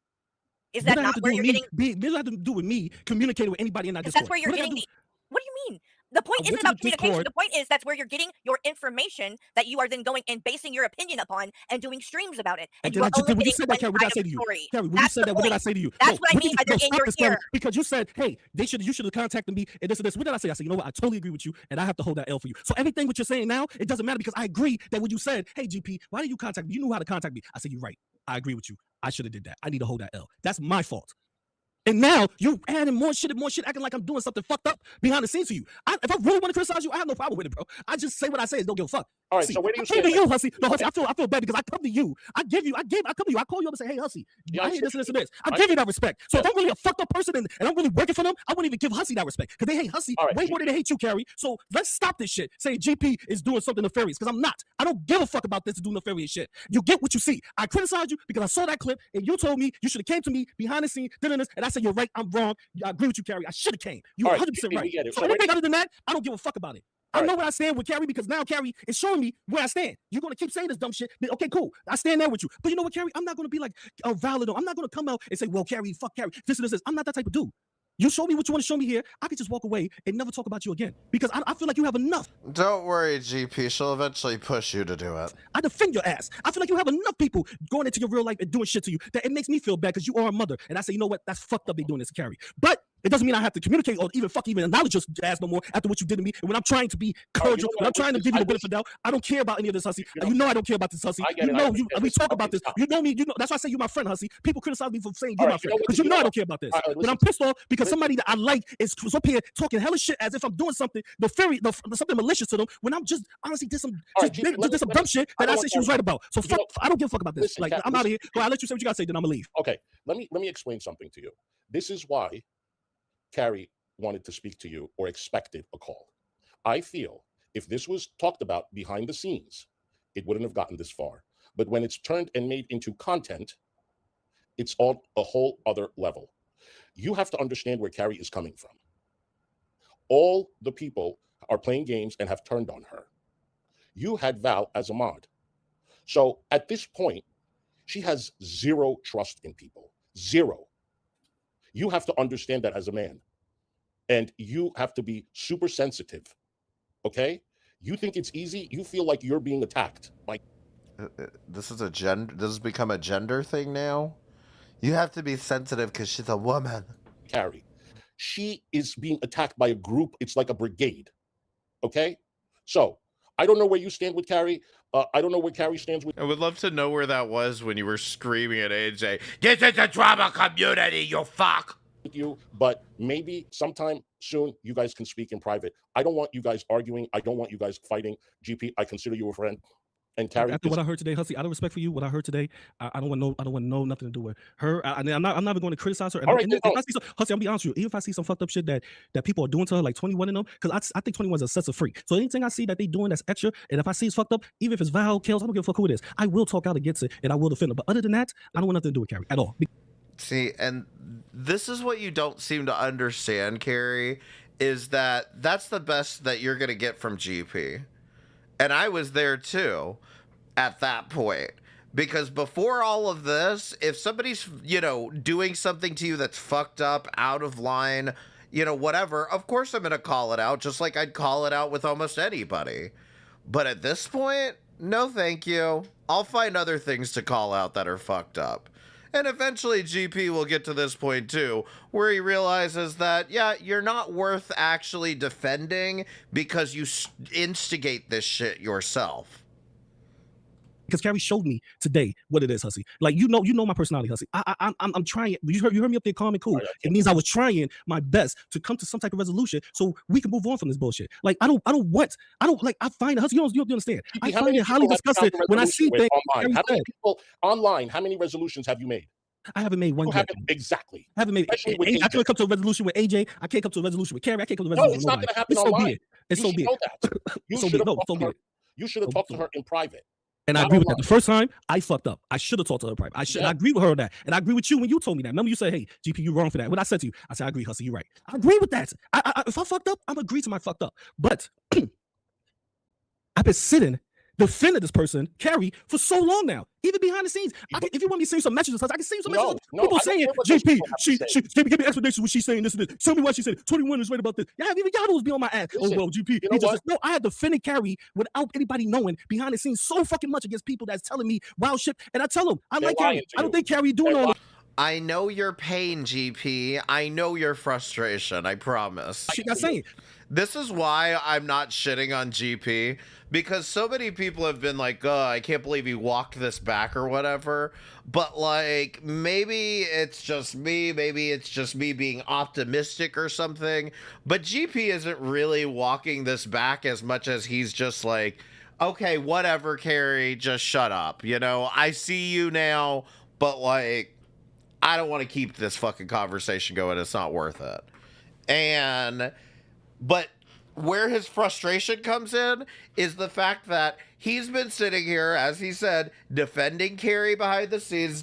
Is that not where you're getting? It doesn't have to do with me communicating with anybody in that Discord. That's where you're getting the. What do you mean? The point isn't about communication. The point is that's where you're getting your information that you are then going and basing your opinion upon and doing streams about it. And when you said that, Carrie, what did I say to you? Carrie, when you said that, what did I say to you? That's what I mean by they're in your ear. Because you said, hey, you should have contacted me and this and this. What did I say? I said, you know what? I totally agree with you, and I have to hold that L for you. So everything what you're saying now, it doesn't matter because I agree that when you said, hey, GP, why did you contact me? You knew how to contact me. I said, you're right. I agree with you. I should have did that. I need to hold that L. That's my fault. And now you're adding more shit and more shit, acting like I'm doing something fucked up behind the scenes for you. If I really want to criticize you, I have no problem with it, bro. I just say what I say and don't give a fuck. All right, See, so where do you I came stand? to you, Hussy. No, Hussy, I feel bad because I come to you. I come to you. I call you up and say, hey, Hussy, I hear this and this and this. I give you that respect. So if I'm really a fucked up person and I'm really working for them, I wouldn't even give Hussy that respect because they hate Hussy way more than they hate you, Carrie. So let's stop this shit saying GP is doing something nefarious because I'm not. I don't give a fuck about this to do nefarious shit. You get what you see. I criticized you because I saw that clip and you told me you should have came to me behind the scene, doing this, and I said, you're right, I'm wrong. I agree with you, Carrie. I should have came. You're 100% right. So anything other than that, I don't give a fuck about it. I know where I stand with Carrie because now Carrie is showing me where I stand. You're going to keep saying this dumb shit. Okay, cool. I stand there with you. But you know what, Carrie? I'm not going to be like valid. I'm not going to come out and say, well, Carrie, fuck Carrie. This and this. I'm not that type of dude. You show me what you want to show me here. I could just walk away and never talk about you again because I feel like you have enough. Don't worry, GP. She'll eventually push you to do it. I defend your ass. I feel like you have enough people going into your real life and doing shit to you that it makes me feel bad because you are a mother. And I say, you know what? That's fucked up. They doing this to Carrie. But it doesn't mean I have to communicate or even acknowledge your ass no more after what you did to me. And when I'm trying to be cordial, when I'm trying to give you the benefit of the doubt, I don't care about any of this, Hussy. You know I don't care about this, Hussy. We talk about this. You know me. You know that's why I say you're my friend, Hussy. People criticize me for saying you're my friend because you know I don't care about this. But I'm pissed off because somebody that I like is up here talking hella shit as if I'm doing something something malicious to them when I'm just honestly did some dumb shit that I said she was right about. So fuck, I don't give a fuck about this. Like I'm out of here. Well, I'll let you say what you gotta say, then I'm gonna leave. Okay, let me explain something to you. This is why Carrie wanted to speak to you or expected a call. I feel if this was talked about behind the scenes, it wouldn't have gotten this far. But when it's turned and made into content, it's on a whole other level. You have to understand where Carrie is coming from. All the people are playing games and have turned on her. You had Val as a mod. So at this point, she has zero trust in people. Zero. You have to understand that as a man. And you have to be super sensitive. Okay? You think it's easy? You feel like you're being attacked. Like this is this has become a gender thing now. You have to be sensitive because she's a woman. Carrie. She is being attacked by a group. It's like a brigade. Okay? So I don't know where you stand with Carrie. I don't know where Carrie stands with. I would love to know where that was when you were screaming at AJ. This is a drama community, you fuck. You, but maybe sometime soon you guys can speak in private. I don't want you guys arguing. I don't want you guys fighting. GP, I consider you a friend. And Carrie, after what I heard today, Hussy, out of respect for you, what I heard today, I don't want nothing to do with her. I'm not even going to criticize her. And, all right, if I see Hussy, I'll be honest with you. Even if I see some fucked up shit that people are doing to her, like 21 of them, because I think 21 is a sense of freak. So anything I see that they doing that's extra, and if I see it's fucked up, even if it's Val, Kales, I don't give a fuck who it is. I will talk out against it, and I will defend it. But other than that, I don't want nothing to do with Carrie at all. See, and this is what you don't seem to understand, Carrie, is that that's the best that you're going to get from GP. And I was there too at that point. Because before all of this, if somebody's, doing something to you that's fucked up, out of line, whatever, of course I'm going to call it out, just like I'd call it out with almost anybody. But at this point, no thank you. I'll find other things to call out that are fucked up. And eventually GP will get to this point too, where he realizes that, yeah, you're not worth actually defending because you instigate this shit yourself. Because Carrie showed me today what it is, Hussy. Like you know my personality, Hussy. I'm trying. You heard me up there calm and cool. It means I was trying my best to come to some type of resolution so we can move on from this bullshit. Like I find it, Hussy. You don't understand. I find it highly disgusting when I see things. Online. How many people online? How many resolutions have you made? I haven't made one yet. Exactly. I haven't made. I can't come to a resolution with AJ. I can't come to a resolution with Carrie. I can't come to a resolution with nobody. No, it's not going to happen online. It's so be it. You should have talked to her in private. And I agree with that. The first time, I fucked up. I should have talked to her private. I agree with her on that. And I agree with you when you told me that. Remember you said, hey, GP, you're wrong for that. What I said to you, I said, I agree, Hussy, you're right. I agree with that. If I fucked up, I'm agree to my fucked up. But I've been sitting defending this person, Carrie, for so long now. Even behind the scenes. If you want me to send you some messages, I can send you some messages. People saying, JP, she give me explanations when she's saying this and this. Tell me why she said it. 21 is right about this. Yeah, even y'all be on my ass. Listen, well, GP. No, I had defended Carrie without anybody knowing behind the scenes so fucking much against people that's telling me wild shit. And I tell them, I like Carrie. I don't think Carrie doing all. I know your pain, GP. I know your frustration. I promise. She got saying. This is why I'm not shitting on GP, because so many people have been like, oh, I can't believe he walked this back or whatever. But like, maybe it's just me, being optimistic or something. But GP isn't really walking this back as much as he's just like, okay, whatever, Carrie, just shut up. You know, I see you now, but like, I don't want to keep this fucking conversation going. It's not worth it. But where his frustration comes in is the fact that he's been sitting here, as he said, defending Carrie behind the scenes,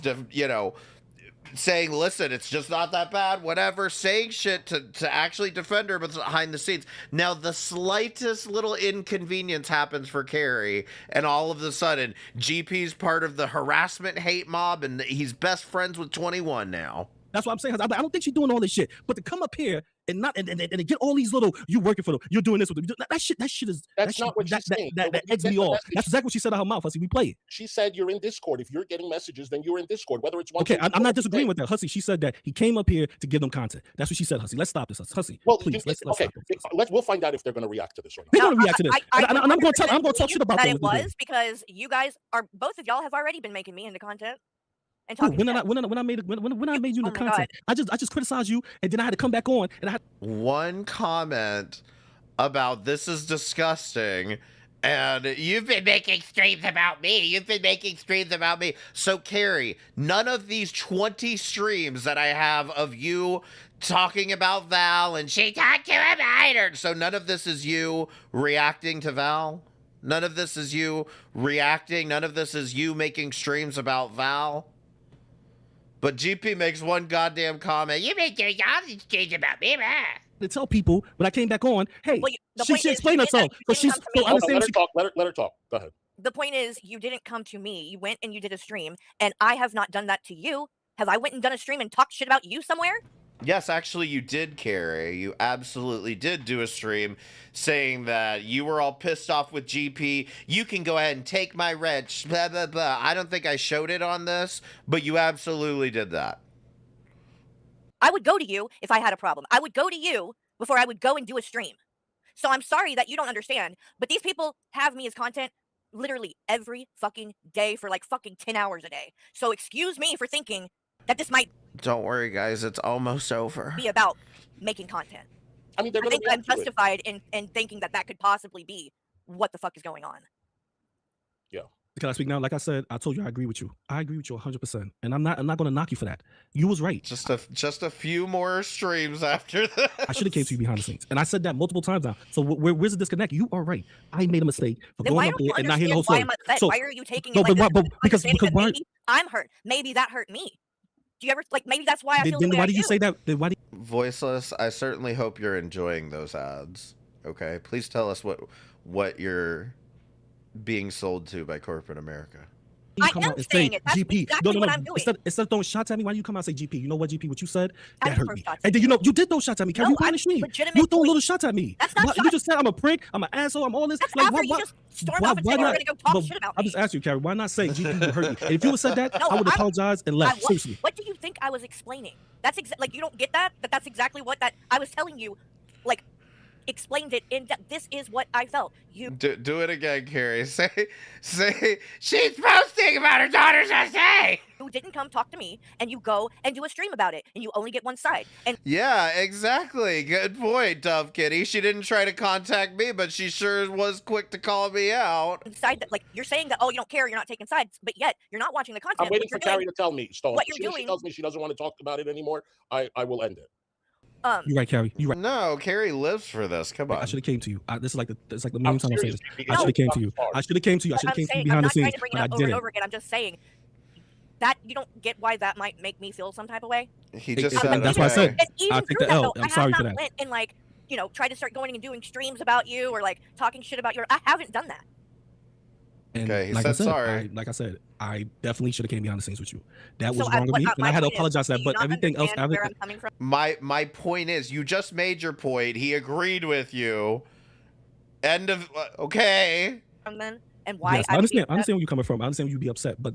saying, listen, it's just not that bad, whatever, saying shit to actually defend her behind the scenes. Now, the slightest little inconvenience happens for Carrie, and all of a sudden, GP's part of the harassment hate mob, and he's best friends with 21 now. That's what I'm saying. I don't think she's doing all this shit. But to come up here and not and get all these little, you working for them, you're doing this with them. That shit is That's not what she's saying. That eggs me off. That's exactly what she said out her mouth. Hussy, we play it. She said you're in Discord. If you're getting messages, then you're in Discord. Whether it's one. Okay, I'm not disagreeing with that, Hussy. She said that he came up here to give them content. That's what she said, Hussy. Let's stop this, Hussy. Well, please. Let's okay. Stop this. We'll find out if they're going to react to this or not. They're going to react to this, and I'm going to talk shit about that. them. It was because you guys are both of y'all have already been making me into content. When I made you the content, I just criticized you, and then I had to come back on, and I had one comment about this is disgusting, and you've been making streams about me. So Carrie, none of these 20 streams that I have of you talking about Val and she talked to a minor. So none of this is you reacting to Val. None of this is you reacting. None of this is you making streams about Val. But GP makes one goddamn comment. You make your streams about me, man. To tell people when I came back on, hey, well, she explained herself. So she's so let her talk. Let her talk. Go ahead. The point is, you didn't come to me. You went and you did a stream, and I have not done that to you. Have I went and done a stream and talked shit about you somewhere? Yes, actually, you did, Carrie. You absolutely did do a stream saying that you were all pissed off with GP. You can go ahead and take my wrench, blah, blah, blah. I don't think I showed it on this, but you absolutely did that. I would go to you if I had a problem. I would go to you before I would go and do a stream. So I'm sorry that you don't understand, but these people have me as content literally every fucking day for like fucking 10 hours a day. So excuse me for thinking that this might... Don't worry, guys. It's almost over. ...be about making content. I mean, I think I'm justified in thinking that that could possibly be what the fuck is going on. Yeah. Can I speak now? Like I said, I told you I agree with you. I agree with you 100%, and I'm not going to knock you for that. You was right. Just a few more streams after that. I should have came to you behind the scenes, and I said that multiple times now. So where's the disconnect? You are right. I made a mistake for going up there and not hearing the whole story. So why are you taking it like this? Because why? Maybe I'm hurt. Maybe that hurt me. Do you ever like? Maybe that's why I feel. Then why did you say that? Then why? Voiceless. I certainly hope you're enjoying those ads. Okay, please tell us what you're being sold to by corporate America. You come out and say GP. Exactly what I'm doing. Instead of throwing shots at me, why do you come out and say GP? You know what, GP? What you said that hurt me. And then you did those shots at me. Carrie, you on the stream. You throw little shots at me. That's not you just said I'm a prick. I'm an asshole. I'm all this. That's like after you just stormed off and said you were gonna go talk shit about me. I'm just asking you, Carrie. Why not say GP you hurt me? And if you would said that, I would apologize and left. Seriously. What do you think I was explaining? That's like you don't get that. That's exactly what that I was telling you. Like. Explained it in depth. This is what I felt. You do it again, Carrie. Say she's posting about her daughter's essay. You didn't come talk to me, and you go and do a stream about it, and you only get one side. And yeah, exactly. Good point, Dove Kitty. She didn't try to contact me, but she sure was quick to call me out. Decide that, like you're saying that, oh, you don't care, you're not taking sides, but yet you're not watching the content. I'm waiting for Carrie to tell me. Stone. What you're doing. She tells me she doesn't want to talk about it anymore. I will end it. You're right, Carrie. You're right. No, Carrie lives for this. Come on. I should have came to you. This is like the million time I say this. I should have came to you. I should have came to you. I should have came to you behind the scenes. I'm not trying to bring it up over and over again. I'm just saying that you don't get why that might make me feel some type of way. He just said that's why I said I take the L. I'm sorry for that. And like try to start going and doing streams about you or like talking shit about you. I haven't done that. And okay, he like said I said, sorry. Like I said, I definitely should have came behind the scenes with you. That was wrong of me, and I had to apologize for that. But everything else, my point is, you just made your point. He agreed with you. End of okay. From then, and why? Yes, I understand. I understand where you're coming from. I understand you'd be upset, but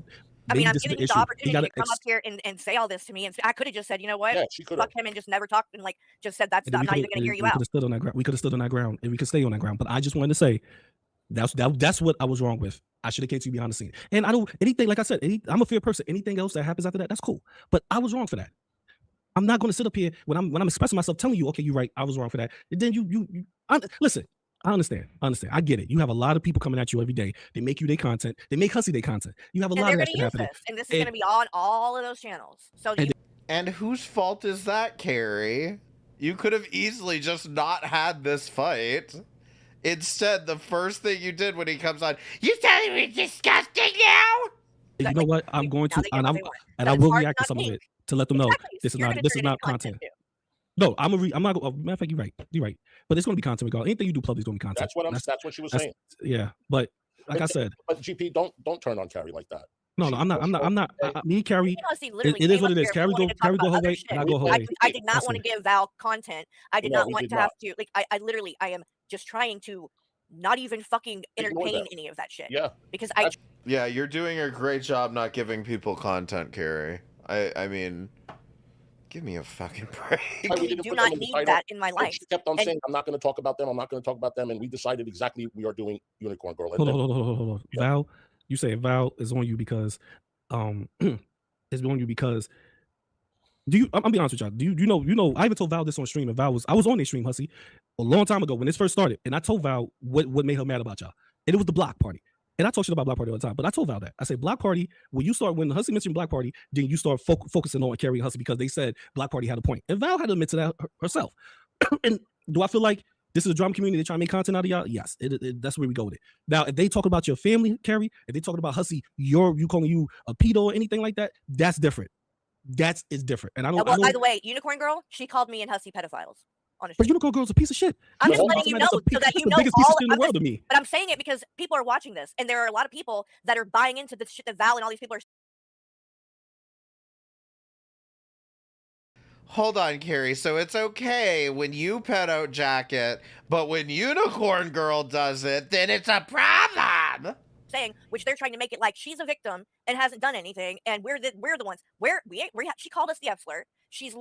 I mean, maybe I'm this is giving the you the issue. He opportunity got to an come up ex, here and say all this to me, and I could have just said, you know what, Yeah, she could have. fuck him, and just never talked, and like just said that's and then I'm we not could even have gonna hear you we out. could have stood on that ground. We could have stood on that ground, and we could stay on that ground. But I just wanted to say that's what I was wrong with. I should have came to you behind the scene. And I don't anything like I said. I'm a fair person. Anything else that happens after that, that's cool. But I was wrong for that. I'm not going to sit up here when I'm expressing myself, telling you, okay, you're right. I was wrong for that. And then listen. I understand. I get it. You have a lot of people coming at you every day. They make you their content. They make Hussy their content. You have a And lot they're of that gonna shit use happening. this, and this is gonna be on all of those channels. So you And whose fault is that, Carrie? You could have easily just not had this fight. Instead, the first thing you did when he comes on, you telling me it's disgusting now? You know what? I'm going to, now they get what they want. and But I it's will hard react to not some of think. it to let them know Exactly. this is You're not gonna this turn is it into not content. too. No, I'm not. Matter of fact, you're right. You're right. But it's going to be content regardless. Anything you do public is going to be content. That's what she was that's- saying. Yeah, but like I said, But GP, don't turn on Carrie like that. no, I'm not. Me, Carrie, Hussy literally it is came what up it is. here Carrie wanting to talk go about her other way, shit. and I go her way. I did not Trust want me. to give Val content. I did No, not you want did to have to like. I literally I am just trying to not even fucking Ignore entertain that. any of that shit. Yeah. Because Yeah, you're doing a great job not giving people content, Carrie. I mean, give me a fucking break. We didn't do put not them in the need title. that in my And life. she kept on And- saying, I'm not going to talk about them. I'm not going to talk about them. And we decided exactly we are doing Unicorn Girl. And Hold on. Val, you say Val is on you because is on you because I'm be honest with y'all. Do you know I even told Val this on stream, and I was on their stream, Hussy, a long time ago when this first started, and I told Val what made her mad about y'all. And it was the block party. And I talk shit about Block Party all the time, but I told Val that. I said, Block Party, when Hussy mentioned Block Party, then you start focusing on Carrie and Hussy because they said Block Party had a point. And Val had to admit to that herself. And do I feel like this is a drama community, they're trying to make content out of y'all? Yes, that's where we go with it. Now, if they talk about your family, Carrie, if they talking about Hussy, you calling you a pedo or anything like that, that's different. That is different. And I don't. by the way, Unicorn Girl, she called me and Hussy pedophiles. Honestly. But Unicorn Girl's a piece of shit. I'm just That's letting you know so that you the know biggest piece of all. shit in the world to me. But I'm saying it because people are watching this, and there are a lot of people that are buying into the shit that Val and all these people are. Hold on, Carrie. So it's okay when you pet out Jacket, but when Unicorn Girl does it, then it's a problem. Saying, which they're trying to make it like she's a victim and hasn't done anything, and we're the ones. She called us the F slur. She's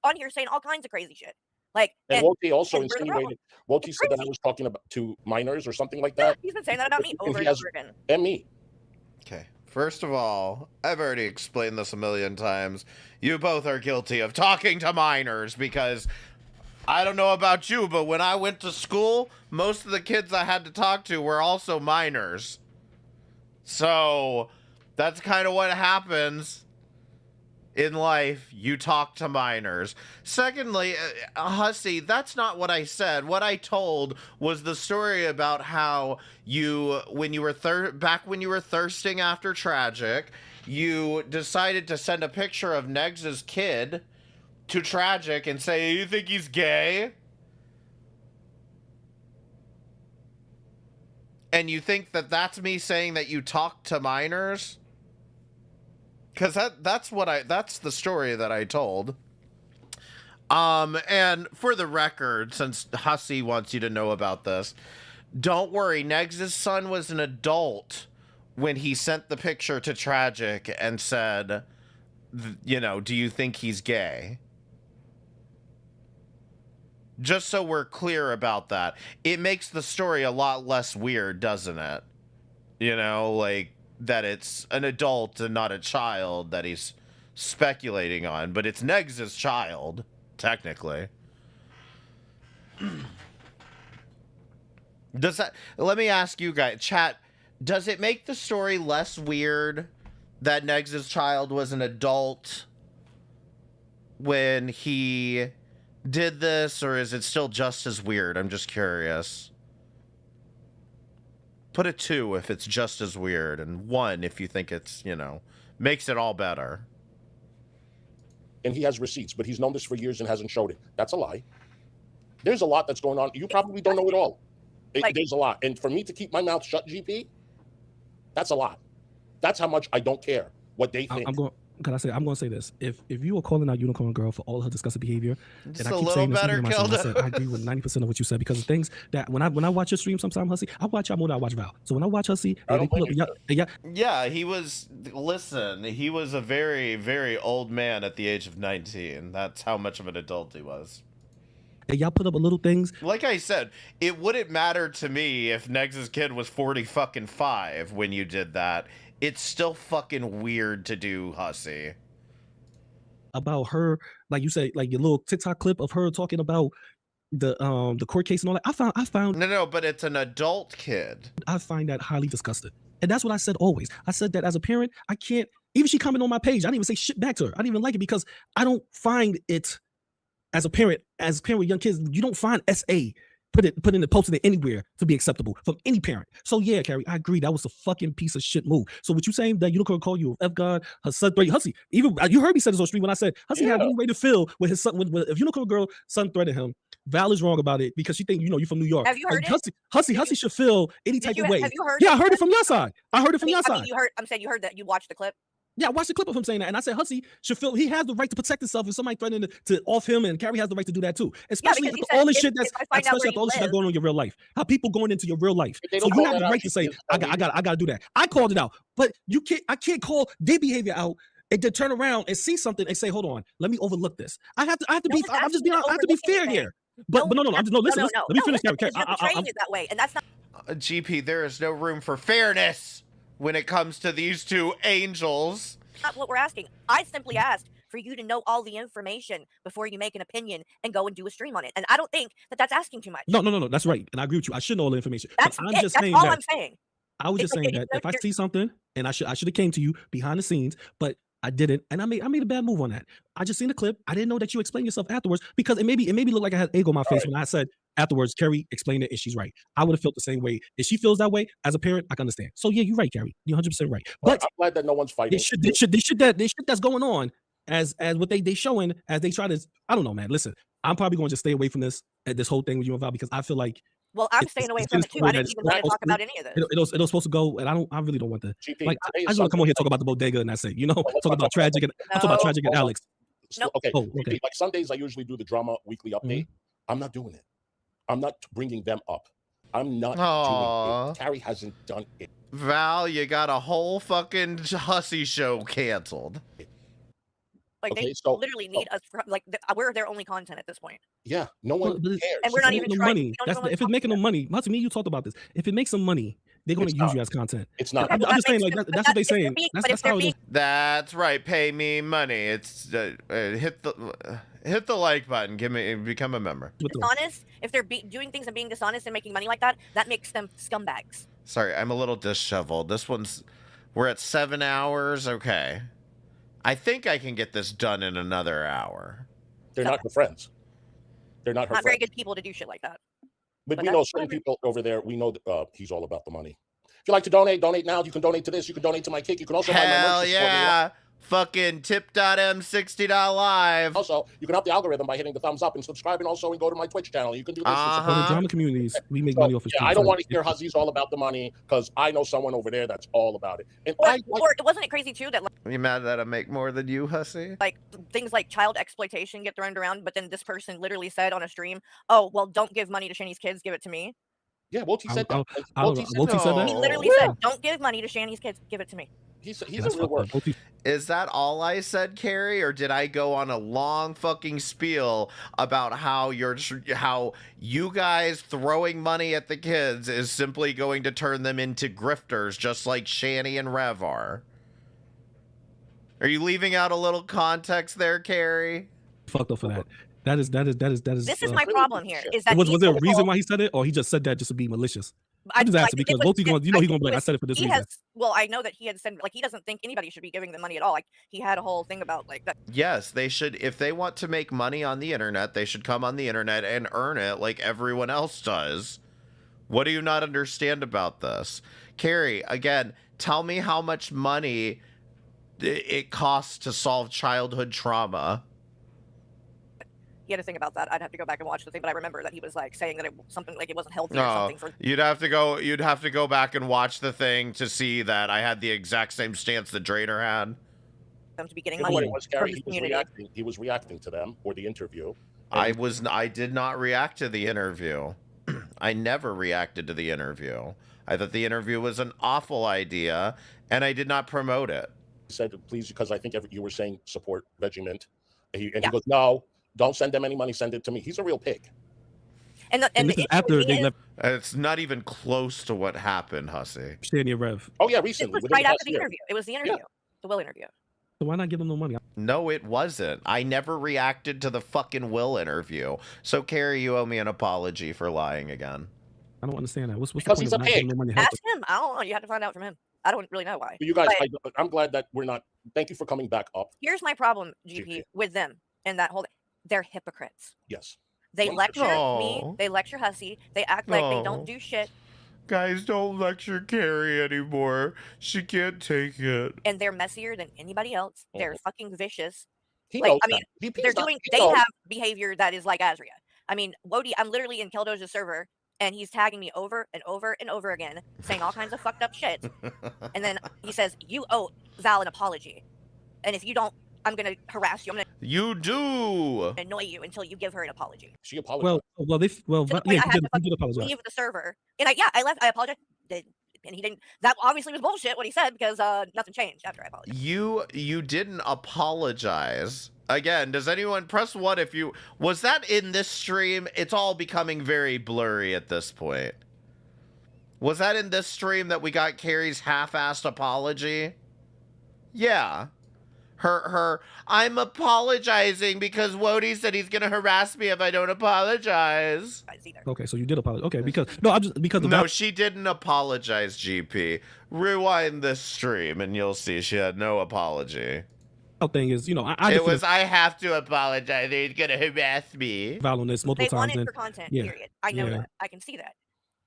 on here saying all kinds of crazy shit. Like, and Woti also and we're the problem. insinuated. Woti said that I was talking about to minors or something like that. He's been saying that about me over and over again. And me. Okay. First of all, I've already explained this a million times. You both are guilty of talking to minors because I don't know about you, but when I went to school, most of the kids I had to talk to were also minors. So that's kind of what happens in life. You talk to minors. Secondly, Hussy, that's not what I said. What I told was the story about how when you were thirsting after Tragic, you decided to send a picture of Negs's kid to Tragic and say, you think he's gay? And you think that that's me saying that you talk to minors? Because that's the story that I told. And for the record, since Hussy wants you to know about this, don't worry, Negs' son was an adult when he sent the picture to Tragic and said, do you think he's gay? Just so we're clear about that. It makes the story a lot less weird, doesn't it? Like that it's an adult and not a child that he's speculating on, but it's Negs' child, technically. Let me ask you guys, chat, does it make the story less weird that Negs' child was an adult when he did this, or is it still just as weird? I'm just curious. Put a 2 if it's just as weird, and 1 if you think it's, makes it all better. And he has receipts, but he's known this for years and hasn't showed it. That's a lie. There's a lot that's going on. You probably don't know it all. There's a lot. And for me to keep my mouth shut, GP, that's a lot. That's how much I don't care what they think. Can I say? I'm going to say this. If you are calling out Unicorn Girl for all her disgusting behavior, Just and I a keep little saying this even better, in my stream, I said I Keldo. agree with 90% of what you said, because the things that when I watch your stream sometimes, Hussy, I watch y'all more than I watch Val. So when I watch Hussy, I and they don't pull up, yeah, Yeah, he was. Listen, he was a very, very old man at the age of 19. That's how much of an adult he was. and y'all put up little things. Like I said, it wouldn't matter to me if Negs' kid was 40 fucking 5 when you did that. It's still fucking weird to do, Hussy. About her, like you say, like your little TikTok clip of her talking about the court case and all that. I found No, but it's an adult kid. I find that highly disgusting. And that's what I said always. I said that as a parent, I can't, even she commented on my page, I didn't even say shit back to her. I didn't even like it because I don't find it, as a parent with young kids, you don't find SA put in the posted it anywhere to be acceptable from any parent. So yeah, Carrie, I agree. That was a fucking piece of shit move. So what you saying that Unicorn call you F God, her son threatened Hussy? Even you heard me say this on stream when I said Hussy have any way to feel with his son if Unicorn Girl son threatened him. Val is wrong about it because she think you from New York. Have you heard like, it? Hussy should feel any type of way. Have you heard Yeah, it? I heard it from your side. I heard it from your I mean, side. you heard. I'm saying you heard that. You watched the clip. Yeah, I watched the clip of him saying that, and I said Hussy should feel he has the right to protect himself if somebody threatening to off him, and Carrie has the right to do that too. Especially because you after said all this if- shit that's if I find out especially where after all you this shit that's live- going on in your real life. How people going into your real life. they So don't you call have the that right out, to say, you I tell me. gotta do that. I called it out, but I can't call their behavior out and then turn around and see something and say, hold on, let me overlook this. I have to be I have to be fair here. But no, listen, let me finish, Carrie. You're portraying it that way, and that's not. GP, there is no room for fairness when it comes to these two angels. Not what we're asking. I simply asked for you to know all the information before you make an opinion and go and do a stream on it. And I don't think that that's asking too much. No, that's right. And I agree with you. I should know all the information. That's I'm it. just That's saying all that I'm saying. I was just saying that if I see something and I should have came to you behind the scenes, but I didn't, and I made a bad move on that. I just seen the clip. I didn't know that you explained yourself afterwards because it made me look like I had egg on my face when I said afterwards, Carrie explained it and she's right. I would have felt the same way. If she feels that way as a parent, I can understand. So yeah, you're right, Carrie. You're 100% right. But I'm glad that no one's fighting. this shit that's going on as what they showing as they try to. I don't know, man. Listen, I'm probably going to just stay away from this whole thing with you and Val because I feel like. Well, I'm staying away from it too. I didn't even want to talk about any of this. It was supposed to go, and I really don't want to. GP, Like, I just want to come on here and talk about the bodega and that's it. Talk about tragic and I'm talking about tragic and Alex. Okay. Oh, okay. GP, like Sundays, I usually do the drama weekly update. I'm not doing it. I'm not bringing them up. I'm not doing it. Carrie hasn't done it. Val, you got a whole fucking Hussy show canceled. Like Okay, they so- literally need us. We're their only content at this point. Yeah, no one cares. And we're not even no trying. money. If it's making no money, Matsu, me, you talked about this. If it makes some money, they're going to use you as content. It's not. I'm just saying, like that's what they're saying. That's how it is. That's right. Pay me money. It's hit the like button. Become a member. Dishonest. If they're doing things and being dishonest and making money like that, that makes them scumbags. Sorry, I'm a little disheveled. We're at 7 hours. Okay. I think I can get this done in another hour. They're not her friends. They're not her Not very friends. good people to do shit like that. But But we know that's certain fine. people over there. We know that he's all about the money. If you like to donate now. You can donate to this. You can donate to my kick. You can also buy my Hell merch. yeah. Fucking tip.m $60 Also, you can help the algorithm by hitting the thumbs up and subscribing also and go to my Twitch channel. You can do this. For the drama communities, we make money off of Yeah, I don't want to hear Hussey's all about the money because I know someone over there that's all about it. And Or wasn't it crazy too that Are you mad that I make more than you, Hussy? like things like child exploitation get thrown around, but then this person literally said on a stream, "Oh, well, don't give money to Shani's kids, give it to me." Yeah, Woti said that. Woti said that? He literally said, "Don't give money to Shani's kids, give it to me." He's a real word. Is that all I said, Carrie, or did I go on a long fucking spiel about how you guys throwing money at the kids is simply going to turn them into grifters, just like Shani and Rev are? Are you leaving out a little context there, Carrie? Fucked up for that. That is. This is my problem here. Is that was there a he reason told- why he said it, or he just said that just to be malicious? I I'm just like, asking it because was- Woti going, he's going to be like, I said it for this he reason. well, I know that he had said like he doesn't think anybody should be giving them money at all. Like he had a whole thing about like that. Yes, they should. If they want to make money on the internet, they should come on the internet and earn it like everyone else does. What do you not understand about this? Carrie, again, tell me how much money it costs to solve childhood trauma. He had a thing about that. I'd have to go back and watch the thing, but I remember that he was like saying that it something like it wasn't healthy or No, something for. you'd have to go back and watch the thing to see that I had the exact same stance that Drainer had. them to be getting You know what money it was, from Carrie? this He was community. reacting. He was reacting to them or the interview. I did not react to the interview. I never reacted to the interview. I thought the interview was an awful idea, and I did not promote it. He said, please, because I think you were saying support Regiment. He goes, no, don't send them any money. Send it to me. He's a real pig. And this is issue after with me they is- left It's not even close to what happened, Hussey. Shania Rev. Oh yeah, This recently. was within right the after past the year. interview. It was the interview, the Will interview. So why not give them no money? No, it wasn't. I never reacted to the fucking Will interview. So, Carrie, you owe me an apology for lying again. I don't understand that. What's the Because point he's of a not giving pig. no money? to help Ask him. I don't know. You have to find out from him. I don't really know why. But you guys, But I'm glad that we're not. Thank you for coming back up. here's my problem, GP, with them and that whole. They're hypocrites. Yes. They Well, lecture me. No. They lecture Hussey. They act like they No. don't do shit, Guys, don't lecture Carrie anymore. She can't take it. and they're messier than anybody else. They're fucking vicious. He Like, knows I mean, that. VP's they're not- doing. he They knows. have behavior that is like Azria. I mean, Wody. I'm literally in Keldoja's server, and he's tagging me over and over and over again, saying all kinds of fucked up shit. And then he says, "You owe Val an apology, and if you don't, I'm gonna harass you. I'm gonna You do. annoy you until you give her an apology." She apologized. Well, they To the point yeah, I had to he did fucking apologize. leave the server, and I left. I apologized, and he didn't. That obviously was bullshit what he said because nothing changed after I apologized. You didn't apologize. Again, does anyone press 1 if you was that in this stream? It's all becoming very blurry at this point. Was that in this stream that we got Carrie's half-assed apology? Yeah. Her I'm apologizing because Wody said he's gonna harass me if I don't apologize. Okay, so you did apologize. Okay, because no, I'm just because the No, she didn't apologize, GP. Rewind this stream and you'll see she had no apology. thing is, I It defended was, I have to apologize. He's gonna harass me. Val on this multiple They want times. it for content. yeah, Period. I know yeah. that. I can see that,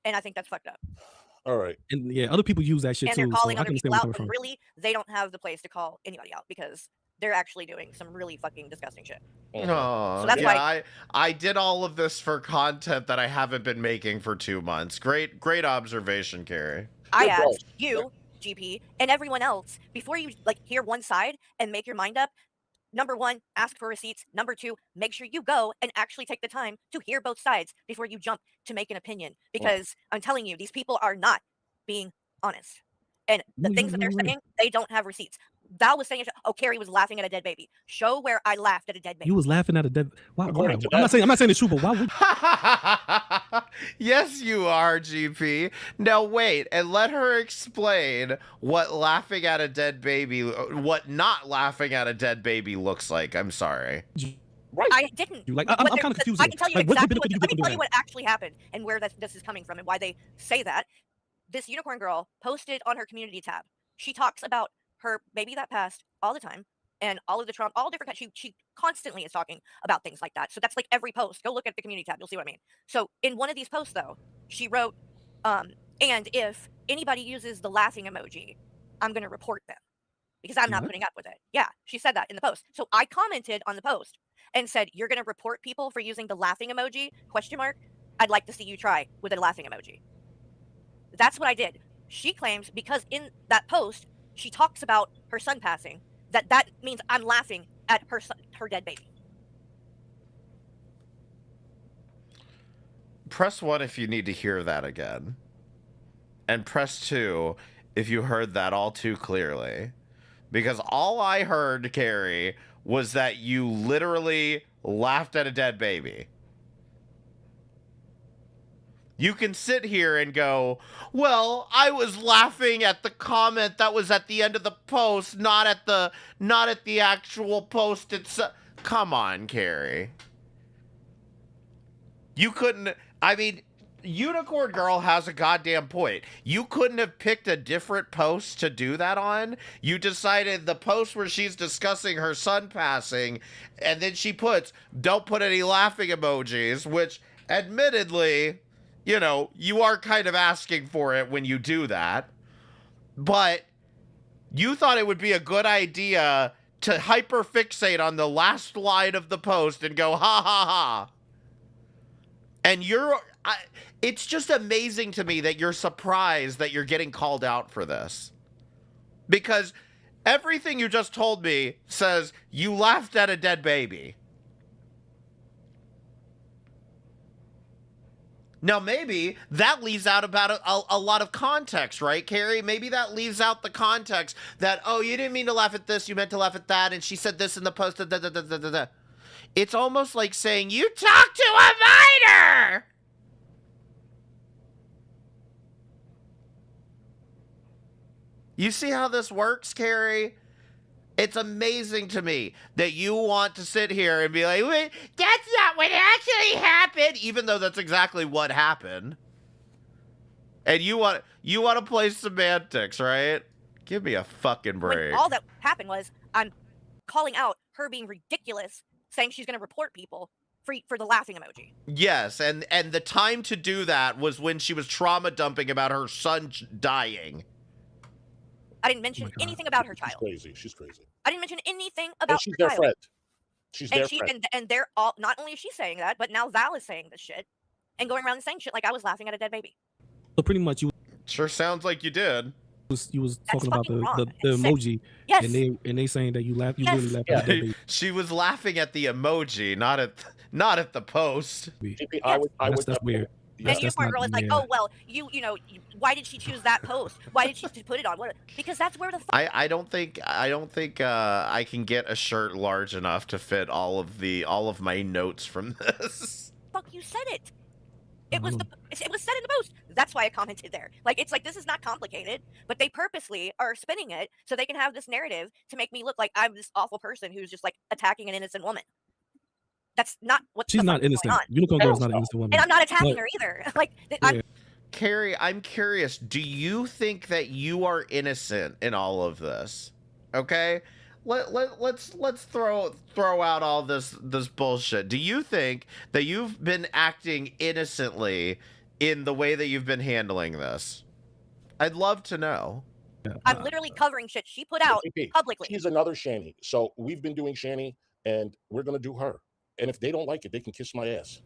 and I think that's fucked up. All right. And yeah, other people use that shit And too. they're So calling I other can people understand out, where but you're coming really, they don't have the place to call anybody out because they're actually doing some really fucking disgusting shit. Oh, So that's yeah, why I did all of this for content that I haven't been making for 2 months. Great observation, Carrie. I asked you, GP, and everyone else before you hear one side and make your mind up. Number 1, ask for receipts. Number 2, make sure you go and actually take the time to hear both sides before you jump to make an opinion. Because I'm telling you, these people are not being honest. And the things that they're saying, they don't have receipts. Val was saying, "Oh, Carrie was laughing at a dead baby." Show where I laughed at a dead baby. You was laughing at a dead. Why? According to I'm not saying the truth, but why would? Yes, you are, GP. Now wait, and let her explain what laughing at a dead baby, what not laughing at a dead baby looks like. I'm sorry. I didn't. You like? But I'm there- kind of confused. I can tell you Like, what exactly benefit do you let get me from tell doing you what actually happened and where this is coming from and why they say that. This unicorn girl posted on her community tab. She talks about her baby that passed all the time and all of the trauma, all different kinds. She constantly is talking about things like that. So that's like every post. Go look at the community tab. You'll see what I mean. So in one of these posts, though, she wrote, and if anybody uses the laughing emoji, I'm going to report them because I'm not What? putting up with it. Yeah, she said that in the post. So I commented on the post and said, "You're going to report people for using the laughing emoji? Question mark. I'd like to see you try with a laughing emoji." That's what I did. She claims because in that post she talks about her son passing, that means I'm laughing at her son, her dead baby. Press 1 if you need to hear that again. And press 2 if you heard that all too clearly. Because all I heard, Carrie, was that you literally laughed at a dead baby. You can sit here and go, well, I was laughing at the comment that was at the end of the post, not at the actual post itself. Come on, Carrie. You couldn't, I mean, Unicorn Girl has a goddamn point. You couldn't have picked a different post to do that on. You decided the post where she's discussing her son passing, and then she puts, don't put any laughing emojis, which admittedly, you are kind of asking for it when you do that. But you thought it would be a good idea to hyperfixate on the last line of the post and go, ha ha ha. And it's just amazing to me that you're surprised that you're getting called out for this. Because Everything you just told me says you laughed at a dead baby. Now, maybe that leaves out about a lot of context, right, Carrie? Maybe that leaves out the context that, oh, you didn't mean to laugh at this, you meant to laugh at that, and she said this in the post. Da, da, da, da, da, da. It's almost like saying, you talked to a minor! You see how this works, Carrie? It's amazing to me that you want to sit here and be like, wait, that's not what actually happened, even though that's exactly what happened. And you want to play semantics, right? Give me a fucking break. When all that happened was I'm calling out her being ridiculous, saying she's going to report people for the laughing emoji. Yes, and the time to do that was when she was trauma dumping about her son dying. I didn't mention anything about her child. She's crazy. I didn't mention anything about she's her their child. friend. She's their friend. And they're all, not only is she saying that, but now Val is saying this shit and going around and saying shit like I was laughing at a dead baby. So pretty much you sure sounds like you did. You was talking about the It's emoji, Yes. and they saying that you really laughed at the baby. She was laughing at the emoji, not at the post. That's weird. And Unicorn Girl is like, oh well, you know, why did she choose that post? Why did she put it on? What? Because that's where the I don't think I can get a shirt large enough to fit all of my notes from this. fuck you said it. It was said in the post. That's why I commented there. Like, it's like, this is not complicated, but they purposely are spinning it so they can have this narrative to make me look like I'm this awful person who's just like attacking an innocent woman. That's not what She's not innocent. Unicorn Girl is not an innocent woman. And I'm not attacking her either. Like, Carrie, I'm curious. Do you think that you are innocent in all of this? Okay, let's throw out all this bullshit. Do you think that you've been acting innocently in the way that you've been handling this? I'd love to know. I'm literally covering shit she put out publicly. She's another Shani. So we've been doing Shani, and we're gonna do her. And if they don't like it, they can kiss my ass.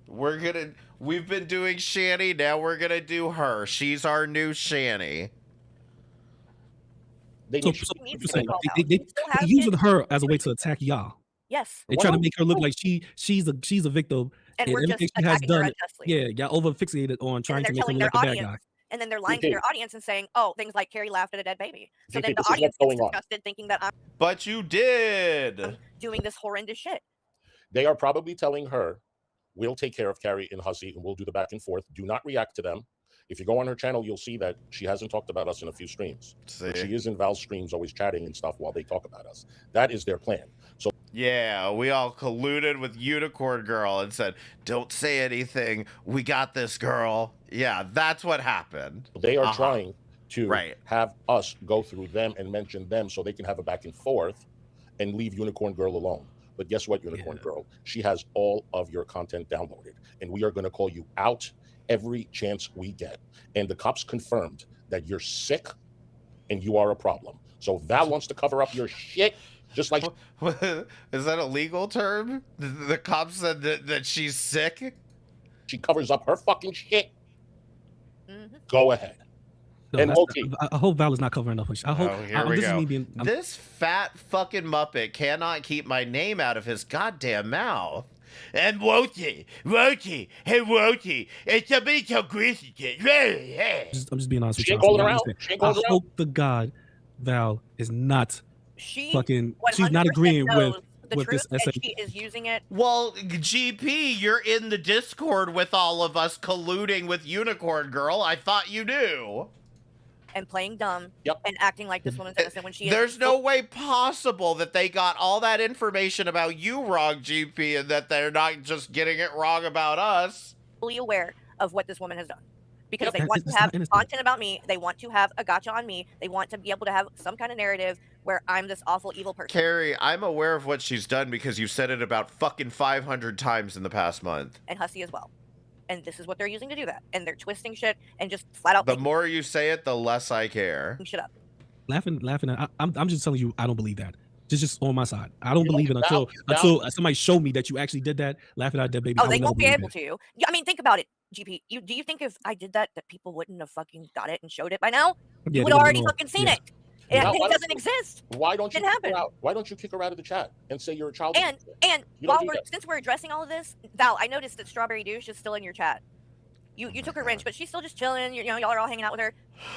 We've been doing Shani, now we're gonna do her. She's our new Shani. They using her as a way to attack y'all. Yes. They trying to make her look like she's a victim, and we're just everything she has attacking her done. unjustly. Yeah, y'all over fixated on trying to make her look like the bad guy. And then they're lying to their audience and saying, oh, things like Carrie laughed at a dead baby. So then the this is audience what's gets going on. disgusted thinking that I'm But you did doing this horrendous shit. They are probably telling her, we'll take care of Carrie and Hussey, and we'll do the back and forth. Do not react to them. If you go on her channel, you'll see that she hasn't talked about us in a few streams. But she is in Val's streams, always chatting and stuff while they talk about us. That is their plan. So yeah, we all colluded with Unicorn Girl and said, don't say anything. We got this, girl. Yeah, that's what happened. they are trying to have us go through them and mention them so they can have a back and forth and leave Unicorn Girl alone. But guess what, Unicorn Girl? She has all of your content downloaded, and we are going to call you out every chance we get. And the cops confirmed that you're sick and you are a problem. So Val wants to cover up your shit, just like... Is that a legal term? The cops said that she's sick? She covers up her fucking shit. Go ahead. No, and I hope Val is not covering up. I hope here we this go. is me being. This fat fucking Muppet cannot keep my name out of his goddamn mouth. And won't he? Hey, won't he? And somebody so greasy. I'm just being honest with you. I hope to God Val is not fucking. She's not agreeing with this essay. She is using it. Well, GP, you're in the Discord with all of us colluding with Unicorn Girl. I thought you knew. And playing dumb and acting like this woman's innocent when she is. There's no way possible that they got all that information about you wrong, GP, and that they're not just getting it wrong about us. Fully aware of what this woman has done. Because they want to have content about me. They want to have a gotcha on me. They want to be able to have some kind of narrative where I'm this awful, evil person. Carrie, I'm aware of what she's done because you've said it about fucking 500 times in the past month. And Hussey as well. And this is what they're using to do that. And they're twisting shit and just flat out. The more you say it, the less I care. Shut up. Laughing. I'm just telling you, I don't believe that. Just on my side. I don't believe it until somebody show me that you actually did that. Laughing at that baby. Oh, they won't be able to. I mean, think about it, GP. Do you think if I did that people wouldn't have fucking got it and showed it by now? You would have already fucking seen it. It, Now, it doesn't exist. Why don't you Didn't kick her happen. out? Why don't you kick her out of the chat and say you're a child? And You don't while do we're that. since we're addressing all of this, Val, I noticed that Strawberry Douche is still in your chat. You took her wrench, but she's still just chilling. You know, y'all are all hanging out with her.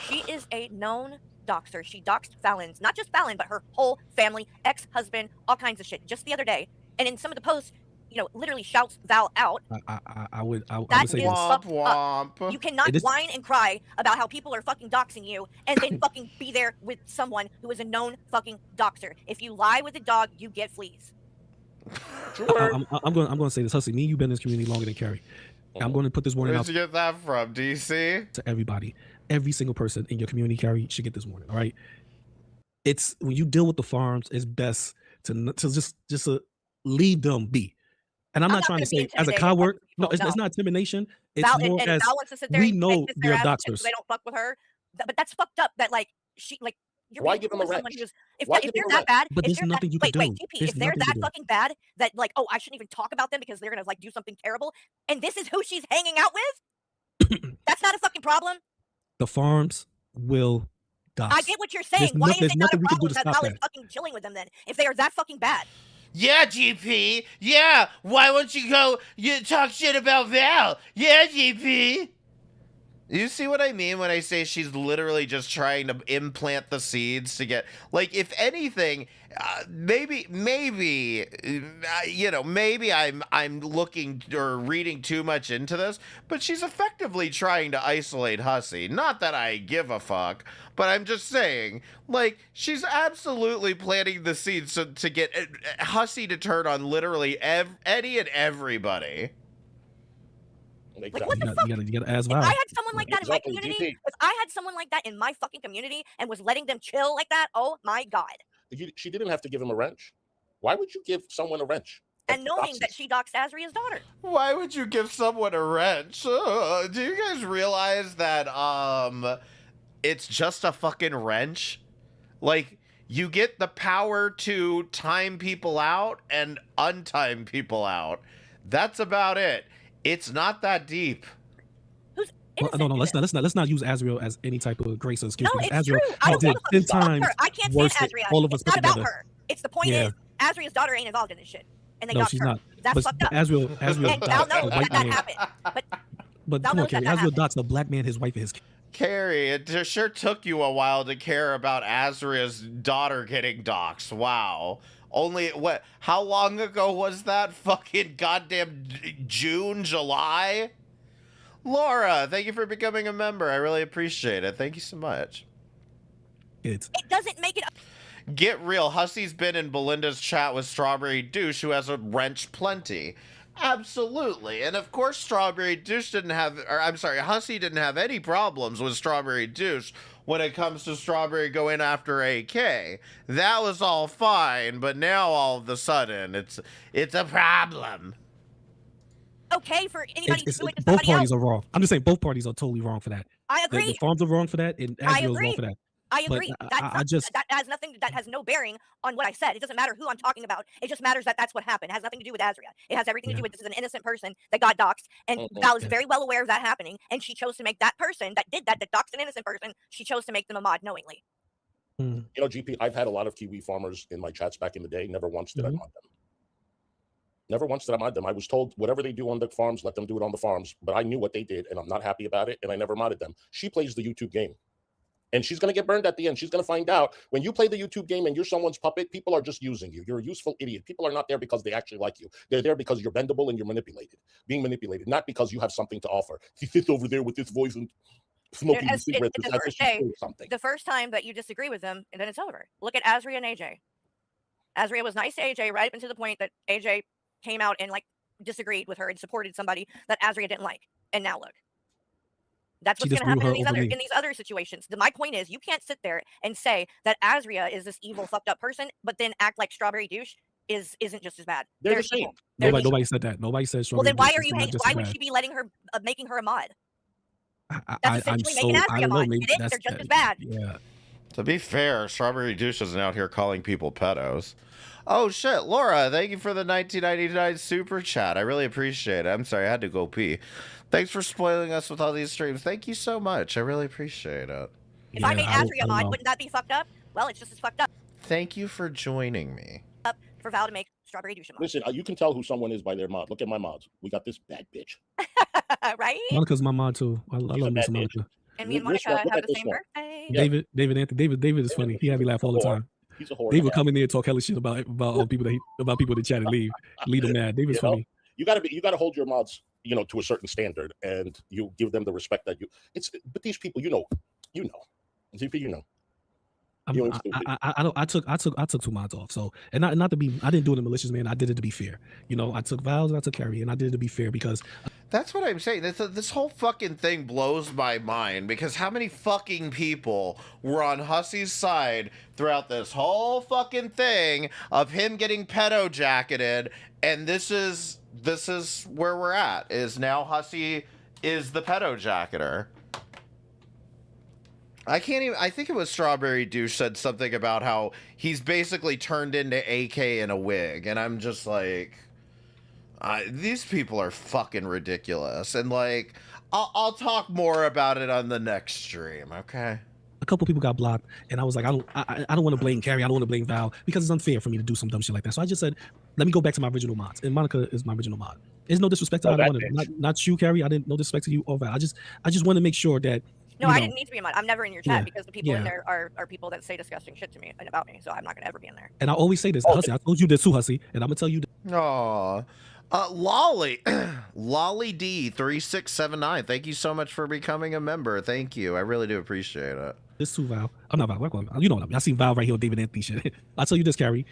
She is a known doxer. She doxed Fallon's, not just Fallon, but her whole family, ex-husband, all kinds of shit. Just the other day, and in some of the posts, you know, literally shouts Val out. I would That say is this. fucked up. You cannot It is- whine and cry about how people are fucking doxing you and then fucking be there with someone who is a known fucking doxer. If you lie with a dog, you get fleas. I'm going to say this, Hussy. Me and you've been in this community longer than Carrie. I'm going to put this warning Where'd out you get that from, DC? to everybody. Every single person in your community, Carrie, should get this warning. All right. It's when you deal with the farms, it's best to just leave them be. And I'm not trying to gonna be say as a intimidated by coward. these No, people, it's not intimidation. It's Val, more and as Val wants to sit there we and know make this they're their advocate doxers. so they don't fuck with her. But that's fucked up. That like she like you're Why being give cool them a with someone wrench? who's if Why they're give them a that wrench? bad. But if there's they're nothing that, you can wait, do. GP, There's if they're nothing to that do. fucking bad that like, oh, I shouldn't even talk about them because they're gonna like do something terrible, and this is who she's hanging out with. That's not a fucking problem. The farms will dox. I get what you're saying. Why is there's it not a nothing we can do problem to that stop Val is that. fucking chilling with them then? If they are that fucking bad. Yeah, GP. Yeah. Why won't you go talk shit about Val? Yeah, GP. You see what I mean when I say she's literally just trying to implant the seeds to get, like, if anything, maybe I'm looking or reading too much into this, but she's effectively trying to isolate Hussy. Not that I give a fuck, but I'm just saying, like, she's absolutely planting the seeds to get Hussy to turn on literally any and everybody. Like, what the fuck? You gotta ask If Val. I had someone like that in my Exactly, community, GP. if I had someone like that in my fucking community and was letting them chill like that, oh my god. She didn't have to give him a wrench. Why would you give someone a wrench? And knowing that she doxed Azria's daughter. Why would you give someone a wrench? Do you guys realize that it's just a fucking wrench? Like, you get the power to time people out and untime people out. That's about it. It's not that deep. No, let's not use Azriel as any type of grace or excuse. No, because it's Azriel true. I don't did give a 10 fuck about times her. I can't worse stand than Azria. all of us It's put not about together. her. It's the point Yeah. is Azria's daughter ain't involved in this shit. And they No, doxed she's her. not. That's But fucked up. Azriel And Val doxed knows a that white that man. happened. But Val come on, knows that Carrie. that Azriel happened. doxed a black man, his wife, and his kid. Carrie, it sure took you a while to care about Azria's daughter getting doxxed. Wow. How long ago was that? Fucking goddamn June, July? Laura, thank you for becoming a member. I really appreciate it. Thank you so much. It doesn't make it. Get real. Hussy's been in Belinda's chat with Strawberry Douche, who has a wrench plenty. Absolutely. And of course, Hussy didn't have any problems with Strawberry Douche when it comes to Strawberry going after AK. That was all fine, but now all of a sudden, it's a problem. Okay for anybody to do it to Both somebody parties else. are wrong. I'm just saying both parties are totally wrong for that. I The agree. farms are wrong for that, and I Azriel's agree. wrong for that. I But agree. That has no bearing on what I said. It doesn't matter who I'm talking about. It just matters that that's what happened. It has nothing to do with Azria. It has everything to do with this is an innocent person that got doxxed, and Val is very well aware of that happening, and she chose to make that person that did that doxxed an innocent person, she chose to make them a mod knowingly. You know, GP, I've had a lot of Kiwi farmers in my chats back in the day. Never once did I mod them. Never once did I mod them. I was told whatever they do on the farms, let them do it on the farms. But I knew what they did, and I'm not happy about it, and I never modded them. She plays the YouTube game. And she's going to get burned at the end. She's going to find out when you play the YouTube game and you're someone's puppet, people are just using you. You're a useful idiot. People are not there because they actually like you. They're there because you're bendable and you're being manipulated, not because you have something to offer. He sits over there with his voice and smoking a cigarette. The first time that you disagree with them, and then it's over. Look at Azria and AJ. Azria was nice to AJ right up until the point that AJ came out and like disagreed with her and supported somebody that Azria didn't like. And now look. That's what's going to happen in these other situations. My point is, you can't sit there and say that Azria is this evil, fucked up person, but then act like Strawberry Douche isn't just as bad. They're the same. Nobody said that. Nobody said Well, Strawberry then why Douche are is you? not just Why as would bad. she be letting her making her a mod? I'm That's essentially making I Azria a don't know. mod. Maybe They're just as bad. Yeah. To be fair, Strawberry Douche isn't out here calling people pedos. Oh shit, Laura, thank you for the 1999 super chat. I really appreciate it. I'm sorry, I had to go pee. Thanks for spoiling us with all these streams. Thank you so much. I really appreciate it. If I made Azria mod, wouldn't that be fucked up? Well, it's just as fucked up Thank you for joining me. for Val to make strawberry douche mod. Listen, you can tell who someone is by their mod. Look at my mods. We got this bad bitch. Right? Monica's my mod too. I love me some Monica. And me and This Monica one, look have at the this same one. birthday. Yeah. David is funny. He had me laugh all the time. He's a whore. David come in there and talk hella shit about people that chat and leave them mad. David's You know? funny. You got to hold your mods, to a certain standard, and you give them the respect that you. But these people, you know. ZP, you know. I took 2 mods off. So and not to be, I didn't do it in malicious, man. I did it to be fair. I took Vals and I took Carrie, and I did it to be fair because That's what I'm saying. This whole fucking thing blows my mind because how many fucking people were on Hussy's side throughout this whole fucking thing of him getting pedo jacketed, and this is where we're at. Is now Hussy is the pedo jacketer. I think it was Strawberry Douche said something about how he's basically turned into AK in a wig, and I'm just like, these people are fucking ridiculous. And like, I'll talk more about it on the next stream, okay? a couple people got blocked, and I was like, I don't want to blame Carrie, I don't want to blame Val because it's unfair for me to do some dumb shit like that. So I just said, let me go back to my original mods, and Monica is my original mod. There's no disrespect to either one of them. Not you, Carrie. I didn't no disrespect to you or Val. I just want to make sure that. No, I didn't need to be in mine. I'm never in your chat Yeah, because the people in yeah. there are people that say disgusting shit to me and about me. So I'm not gonna ever be in there. And I always say this, Hussy. I told you this too, Hussy, and I'm gonna tell you. Aw. Lolly D3679. Thank you so much for becoming a member. Thank you. I really do appreciate it. This too, Val. I'm not Val. You know what I mean. I seen Val right here on David Anthony shit. I tell you this, Carrie.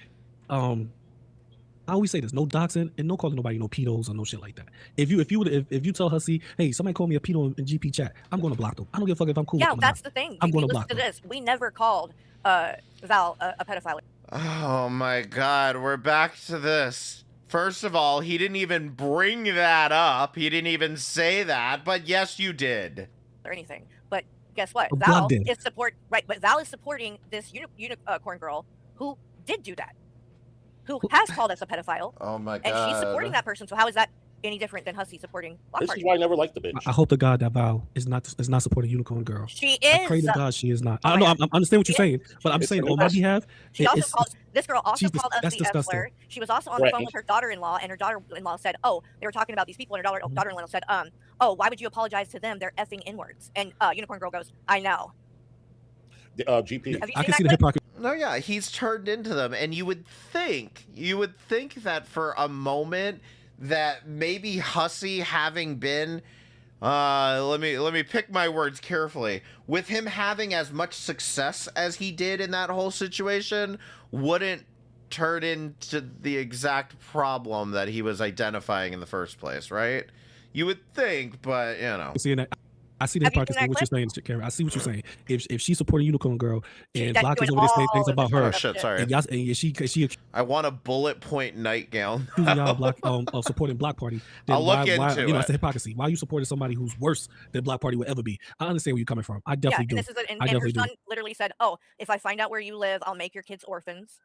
I always say this: no doxing and no calling nobody no pedos or no shit like that. If you tell Hussy, hey, somebody call me a pedo in GP chat, I'm gonna block them. I don't give a fuck if I'm cool. Yeah, with them or that's not. the thing. I'm You gonna listen block to them. this. We never called Val a pedophile. Oh my god, we're back to this. First of all, he didn't even bring that up. He didn't even say that, but yes, you did. Or anything. But guess what? But Val Blood did. is but Val is supporting this unicorn girl who did do that. Who has called us a pedophile. Oh my god. And she's supporting that person. So how is that any different than Hussy supporting Block This Party? is why I never liked the bitch. I hope to God that Val is not supporting Unicorn Girl. She I pray is. to God she is not. I know. I understand what you're saying, but I'm saying on my behalf. She also called this girl also called us that's the F disgusting. slur. She was also on the phone with her daughter-in-law, and her daughter-in-law said, "Oh, they were talking about these people," and her daughter-in-law said, "Oh, why would you apologize to them? They're effing N-words." And Unicorn Girl goes, "I know." GP. Have you I seen can that see the clip? hypocrisy. No, yeah, he's turned into them, and you would think that for a moment that maybe Hussy having been, let me pick my words carefully, with him having as much success as he did in that whole situation, wouldn't turn into the exact problem that he was identifying in the first place, right? You would think, but you know. Seeing that. I see the Have you hypocrisy seen in that what you're saying, Carrie. I see what you're saying. If she's supporting Unicorn Girl and She's Block is doing over there saying all things of about this her, Oh shit, sorry. and she I want a bullet point nightgown. accusing y'all of Block of supporting Block Party, then I'll look why, into you know, that's it. the hypocrisy. Why are you supporting somebody who's worse than Block Party would ever be? I understand where you're coming from. I definitely do. And this is I and her definitely do. son literally said, "Oh, if I find out where you live, I'll make your kids orphans."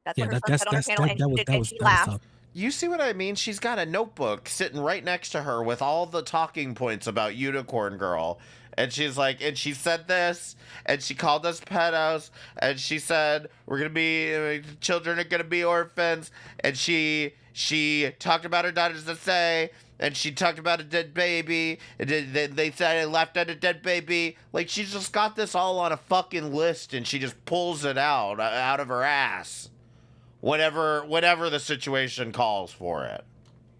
That's Yeah, what her that- son that's- said on her that's- channel, that was- and, that and was- she that was laughed. tough. You see what I mean? She's got a notebook sitting right next to her with all the talking points about Unicorn Girl. And she's like, and she said this, and she called us pedos, and she said, we're going to be, children are going to be orphans. And she talked about her daughters to say, and she talked about a dead baby. And they said I left out a dead baby. Like, she's just got this all on a fucking list, and she just pulls it out of her ass. Whatever the situation calls for it.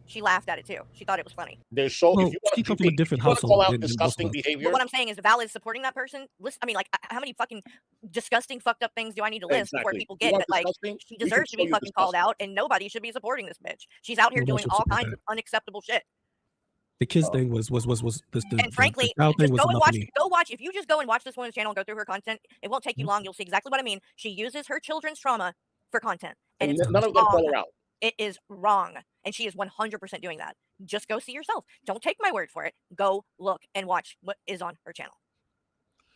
She laughed at it too. She thought it was funny. There's so Well, if you she want come from a different to call household out than most of disgusting us. behavior, But what I'm saying is, Val is supporting that person. Listen, I mean, like, how many fucking disgusting, fucked up things do I need to list before Exactly. people You get want that? Like, disgusting? she We can deserves to show be you fucking called disgusting. out, and nobody should be supporting this bitch. She's out here Nobody doing should all support kinds that. of unacceptable shit. The kids thing was And frankly, the child thing just was go and enough for watch. me. Go watch. If you just go and watch this woman's channel and go through her content, it won't take you Mhm. long. You'll see exactly what I mean. She uses her children's trauma for content, and and it's none of them call her wrong. out. It is wrong, and she is 100% doing that. Just go see yourself. Don't take my word for it. Go look and watch what is on her channel.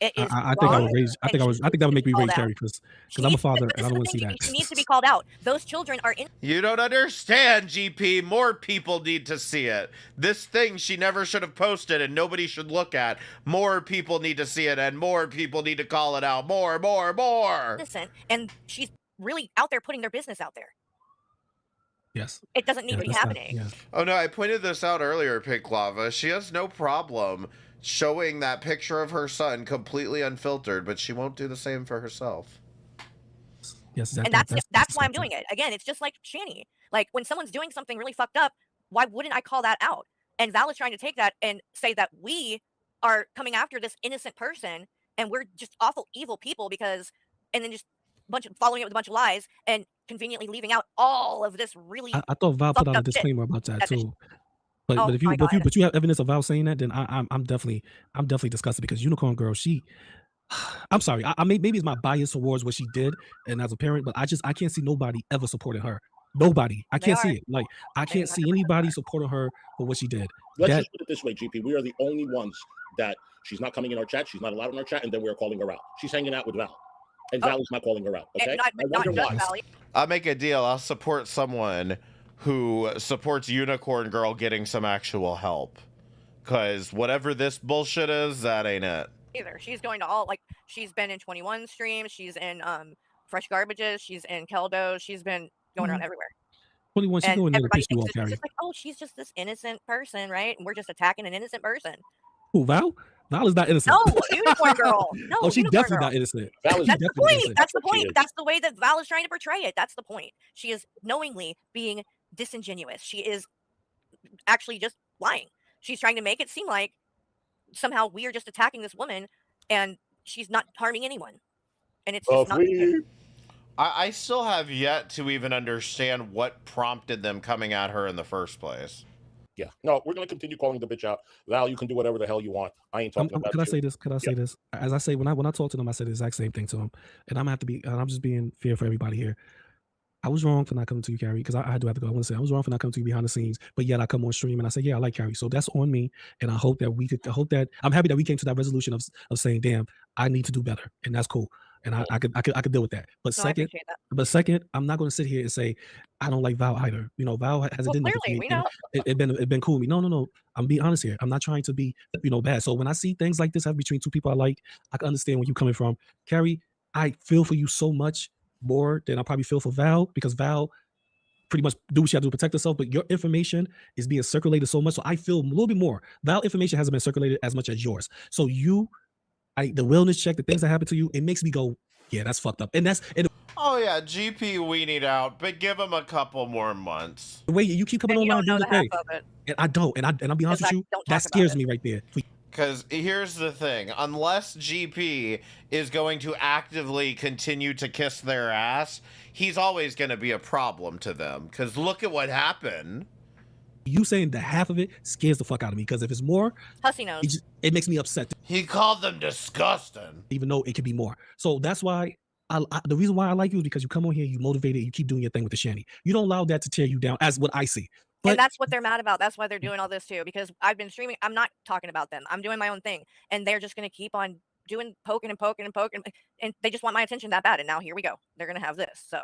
It is I think I wrong, would rage. I and think I she was. I needs think that to would be make me called rage, out. Carrie, because She I'm a needs to, father but and this I is don't the want to thing, see GP, she that. needs to be called out. Those children are in. You don't understand, GP. More people need to see it. This thing she never should have posted and nobody should look at. More people need to see it and more people need to call it out. More. Innocent, and she's really out there putting their business out there. Yes. It doesn't need Yeah, to be that's not. happening. Yeah. Oh no, I pointed this out earlier, Pink Lava. She has no problem showing that picture of her son completely unfiltered, but she won't do the same for herself. Yes. And that's why I'm doing it. Again, it's just like Shani. Like when someone's doing something really fucked up, why wouldn't I call that out? And Val is trying to take that and say that we are coming after this innocent person and we're just awful evil people because, and then just following it with a bunch of lies and conveniently leaving out all of this really I thought Val put fucked out a up shit. disclaimer about that That too. But oh if my you God. but you have evidence of Val saying that, then I'm definitely disgusted, because Unicorn Girl, she, I'm sorry, maybe it's my bias towards what she did and as a parent, but I can't see nobody ever supporting her. Nobody. I They can't are. see it. Like I They can't see anybody supporting her for what she did. Let's That just put it this way, GP. We are the only ones that she's not coming in our chat. She's not allowed in our chat, and then we're calling her out. She's hanging out with Val, and Val is not calling her out. Okay, Not I wonder just why. Val. I'll make a deal. I'll support someone who supports Unicorn Girl getting some actual help. Because whatever this bullshit is, that ain't it. Either. She's going to all, like, she's been in 21 streams, she's in Fresh Garbages, she's in Keldo, she's been going around everywhere. 21, she And going there to everybody piss you thinks off, it's Carrie. just like, oh, she's just this innocent person, right? And we're just attacking an innocent person. Who, Val? Val is not innocent. No, Unicorn Girl. No, Oh, she's Unicorn definitely Girl. not innocent. Val is That's the definitely point. innocent. That's the point. That's the way that Val is trying to portray it. That's the point. She is knowingly being disingenuous. She is actually just lying. She's trying to make it seem like somehow we are just attacking this woman and she's not harming anyone. And it's just not. I still have yet to even understand what prompted them coming at her in the first place. Yeah, no, we're gonna continue calling the bitch out. Val, you can do whatever the hell you want. I ain't talking about Could I you. say this? Could I say this? As I say, when I talk to them, I said the exact same thing to them, and I'm gonna have to be. And I'm just being fair for everybody here. I was wrong for not coming to you, Carrie, because I do have to go. I want to say I was wrong for not coming to you behind the scenes, but yet I come on stream and I say, yeah, I like Carrie, so that's on me. And I hope that I'm happy that we came to that resolution of saying, damn, I need to do better, and that's cool. And I could deal with that. But No, I appreciate that. second, I'm not going to sit here and say I don't like Val either. You know, Val hasn't Well, done nothing for clearly, me. we know. It been cool with me. No. I'm being honest here. I'm not trying to be bad. So when I see things like this happen between two people I like, I can understand where you're coming from, Carrie. I feel for you so much more than I probably feel for Val, because Val pretty much do what she had to do to protect herself, but your information is being circulated so much. So I feel a little bit more. Val information hasn't been circulated as much as yours. So the wellness check, the things that happen to you, it makes me go, yeah, that's fucked up. And Oh yeah, GP weaned out, but give him a couple more months. the way you keep coming online doing the thing, and I don't, and I'll be honest with you, that scares me right there. Because here's the thing, unless GP is going to actively continue to kiss their ass, he's always going to be a problem to them. Because look at what happened. You saying that half of it scares the fuck out of me, because if it's more, Hussy knows. It makes me upset. He called them disgusting. Even though it could be more. So that's why the reason why I like you is because you come on here, you motivated, you keep doing your thing with the shanty. You don't allow that to tear you down, as what I see. But And that's what they're mad about. That's why they're doing all this too. Because I've been streaming. I'm not talking about them. I'm doing my own thing, and they're just going to keep on poking, and they just want my attention that bad. And now here we go. They're going to have this. So.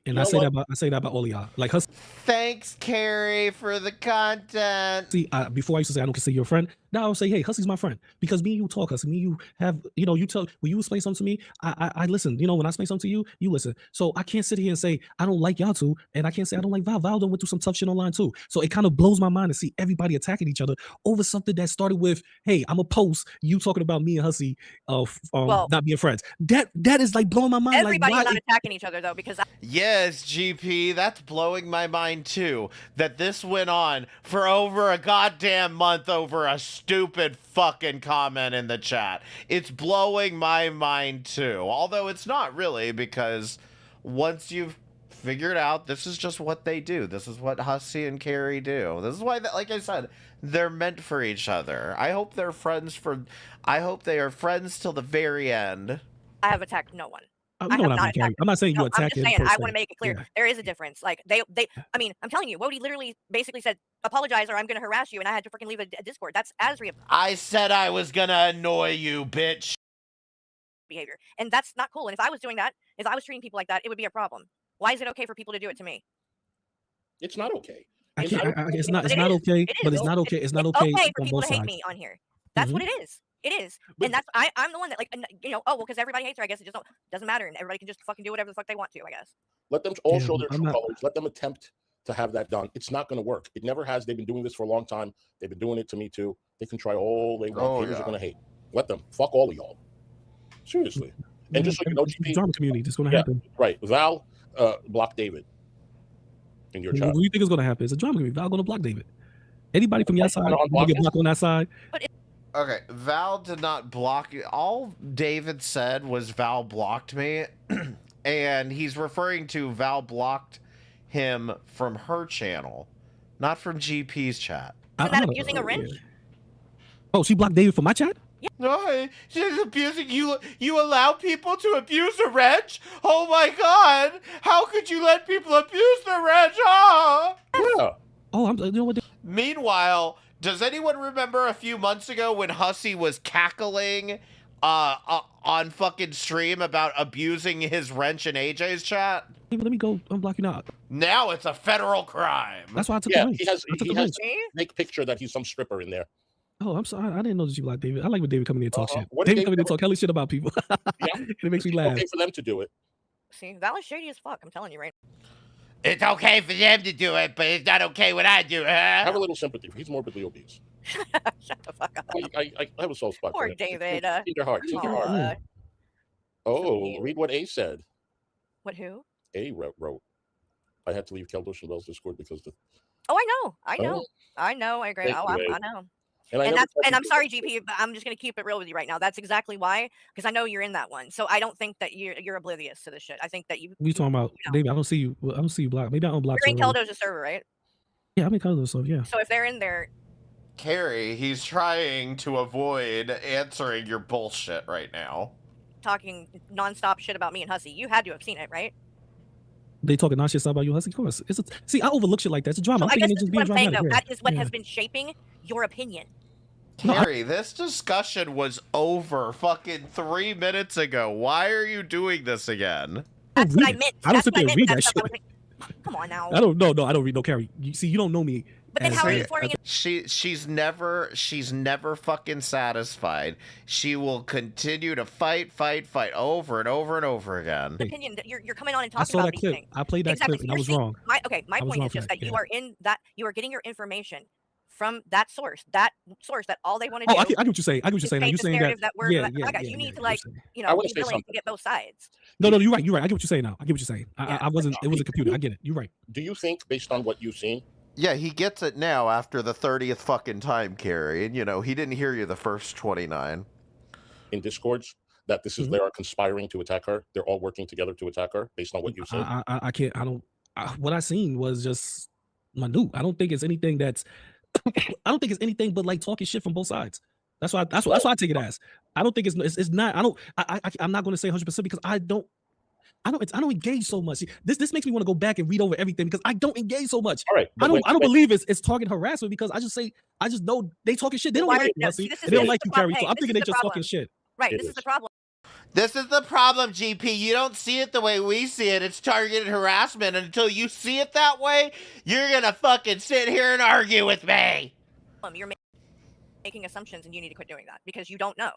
And I say that about all of y'all. Like Hussy. Thanks, Carrie, for the content. See, before I used to say I don't consider you a friend. Now I'll say, hey, Hussy's my friend, because me and you talk, Hussy. Me and you have, you tell when you explain something to me, I listen. When I explain something to you, you listen. So I can't sit here and say I don't like y'all two, and I can't say I don't like Val. Val done went through some tough shit online too. So it kind of blows my mind to see everybody attacking each other over something that started with, hey, I'm a post you talking about me and Hussy not being friends. That is like blowing my mind. Everybody's like, not attacking each other though, because yes, GP, that's blowing my mind too. That this went on for over a goddamn month over a stupid fucking comment in the chat. It's blowing my mind too. Although it's not really, because once you've figured out this is just what they do. This is what Hussy and Carrie do. This is why, like I said, they're meant for each other. I hope they're friends I hope they are friends till the very end. I have attacked no one. I'm not saying you attack. I'm just saying, I want to make it clear. There is a difference. Like I mean, I'm telling you, Wody literally basically said, apologize or I'm going to harass you. And I had to freaking leave a Discord. That's Asriel. I said I was going to annoy you, bitch. behavior, and that's not cool. And if I was doing that, if I was treating people like that, it would be a problem. Why is it okay for people to do it to me? It's not okay. I can't. It's But not okay. It But is. it's not okay. It's not It's okay okay for on people both to hate sides. me on here. That's what Mhm. it is. It is. And that's I'm the one that, like, you know, oh well, because everybody hates her, I guess it just doesn't matter, and everybody can just fucking do whatever the fuck they want to, I guess. Let them all Yeah, show but their I'm true not. colors. Let them attempt to have that done. It's not going to work. It never has. They've been doing this for a long time. They've been doing it to me too. They can try all they want. Oh, Haters yeah. are going to hate. Let them. Fuck all of y'all. Seriously. And just so you know, It's the GP, drama community. It's gonna yeah, happen. right. Val blocked David in your chat. What do you think is gonna happen? It's a drama community. Val gonna block David. Anybody from your side wanna gonna unblock get us? blocked on that side. Okay, Val did not block you. All David said was Val blocked me, and he's referring to Val blocked him from her channel, not from GP's chat. Isn't that abusing a wrench? Oh, she blocked David from my chat. No, she's abusing you. You allow people to abuse a wrench? Oh my god! How could you let people abuse the wrench? Oh! Yeah. Oh, you know what? Meanwhile, does anyone remember a few months ago when Hussey was cackling on fucking stream about abusing his wrench in AJ's chat? Let me go unblock you now. Now it's a federal crime. That's why I took Yeah, the wrench. he has I took he the has wrench. a fake picture that he's some stripper in there. Oh, I'm sorry. I didn't know that you blocked David. I like when David come in here and talk shit. What did David come in David here and talk hella shit about people. Yeah. It makes me It's laugh. okay for them to do it. See, Val is shady as fuck. I'm telling you right. It's okay for them to do it, but it's not okay when I do it. Have a little sympathy. He's morbidly obese. Shut the fuck up. I have a soft spot Poor for him. David. Tender heart. Tender heart. Oh, read what A said. What who? A wrote. I had to leave Keldosh and Bell's Discord because the. Oh, I know. I know. Oh. I know. I agree. Thank Oh, you, I Abe. know. And I And never that's said and I'm you- sorry, GP, but I'm just gonna keep it real with you right now. That's exactly why, because I know you're in that one. So I don't think that you're oblivious to this shit. I think that you What you talking about? David, I don't see you. I don't see you blocked. Maybe I unblocked you're in you. already. Keldo's server, right? Yeah, I'm in Keldo's stuff. Yeah. So if they're in there, Carrie, he's trying to avoid answering your bullshit right now. talking nonstop shit about me and Hussey, you had to have seen it, right? They talking non shit stuff about you, Hussey. Of course. See, I overlook shit like that. It's a drama. So I'm I guess thinking this it's is just being what I'm saying, though. dramatic. That is what Yeah. has been shaping your opinion. Carrie, this discussion was over fucking 3 minutes ago. Why are you doing this again? That's what I meant. I don't That's sit what I there and meant. read That's that stuff I shit. was like, come on now. I don't know. No, I don't read no Carrie. You see, you don't know me. But then as how are a- you forming as it? She's never fucking satisfied. She will continue to fight over and over and over again. Opinion that you're coming on and I talking saw about that these clip. things. I played that Exactly. clip and So I you're was seeing- wrong. My I was point wrong is for just that, that you yeah. are in that you are getting your information from that source that all they want to Oh, do. I get what you're saying. I get what you're is saying. Now paint you're this saying narrative that. we're Yeah, like, yeah, I got yeah, you yeah, need to you're like saying. you I know wanna be say willing something. to get both sides. No, you're right. You're right. I get what you're saying now. I get what you're saying. I wasn't. It was a computer. I get it. You're right. Do you think, based on what you've seen, Yeah, he gets it now after the 30th fucking time, Carrie. And, you know, he didn't hear you the first 29. in Discords, that this is Mhm. they are conspiring to attack her? They're all working together to attack her, based on what you've seen. I can't. I don't. What I seen was just minute. I don't think it's anything that's. I don't think it's anything but like talking shit from both sides. That's why I take it as. I don't think it's not. I don't. I'm not going to say 100% because I don't engage so much. See, this makes me want to go back and read over everything because I don't engage so much. All right, I but don't believe it's target harassment because I just know they talking shit. They don't Why like are- you, no, Hussey. see, this is- And they don't this like is you, the problem. Carrie. So Hey, I'm this thinking is they the just problem. talking shit. Right. It This is is. the problem. This is the problem, GP. You don't see it the way we see it. It's targeted harassment. Until you see it that way, you're gonna fucking sit here and argue with me. You're making assumptions, and you need to quit doing that because you don't know.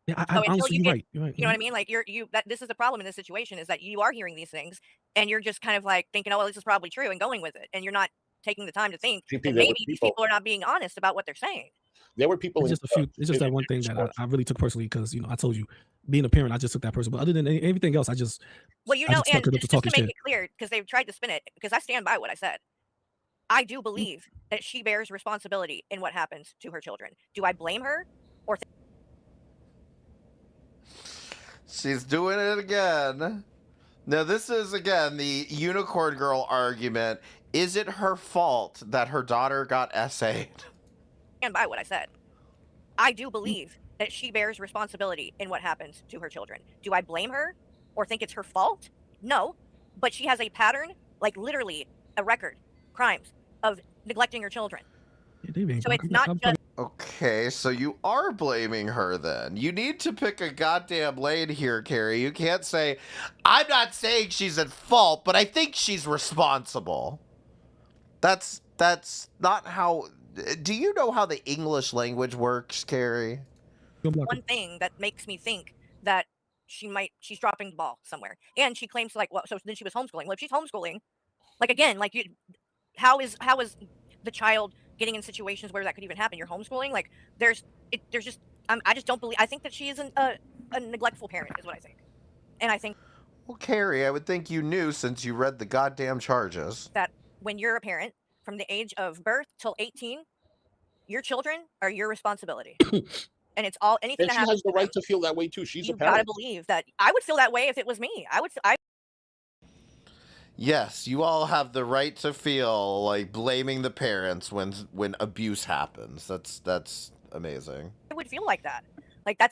Yeah, So until honestly, you you're get- right. You're right. You know what I mean? Like this is the problem in this situation is that you are hearing these things and you're just kind of like thinking, oh, well, this is probably true and going with it. And you're not taking the time to think GP, that there were maybe these people- people are not being honest about what they're saying. There were people. It's just a few. It's just that one thing that I really took personally because I told you, being a parent, I just took that personal. But other than everything else, I just Well, you I know, just and sucked it up just to to talking make shit. it clear, because they've tried to spin it, because I stand by what I said. I do believe that she bears responsibility in what happens to her children. Do I blame her or She's doing it again. Now, this is, again, the unicorn girl argument. Is it her fault that her daughter got essayed? stand by what I said? I do believe that she bears responsibility in what happens to her children. Do I blame her or think it's her fault? No, but she has a pattern, like literally a record, crimes of neglecting her children. Yeah, they ain't So it's fucking- not I'm just Okay, so you are blaming her then. You need to pick a goddamn lane here, Carrie. You can't say, I'm not saying she's at fault, but I think she's responsible. That's not how. Do you know how the English language works, Carrie? One thing that makes me think that she's dropping the ball somewhere. And she claims like, well, so then she was homeschooling. Well, if she's homeschooling, like again, like how is the child getting in situations where that could even happen? You're homeschooling, like there's just I just don't believe. I think that she is a neglectful parent, is what I think, and I think Well, Carrie, I would think you knew since you read the goddamn charges. that when you're a parent from the age of birth till 18, your children are your responsibility. And it's all anything And that she happens has the to right them, to feel that way too. She's a you've got to parent. believe that. I would feel that way if it was me. Yes, you all have the right to feel like blaming the parents when abuse happens. That's amazing. I would feel like that.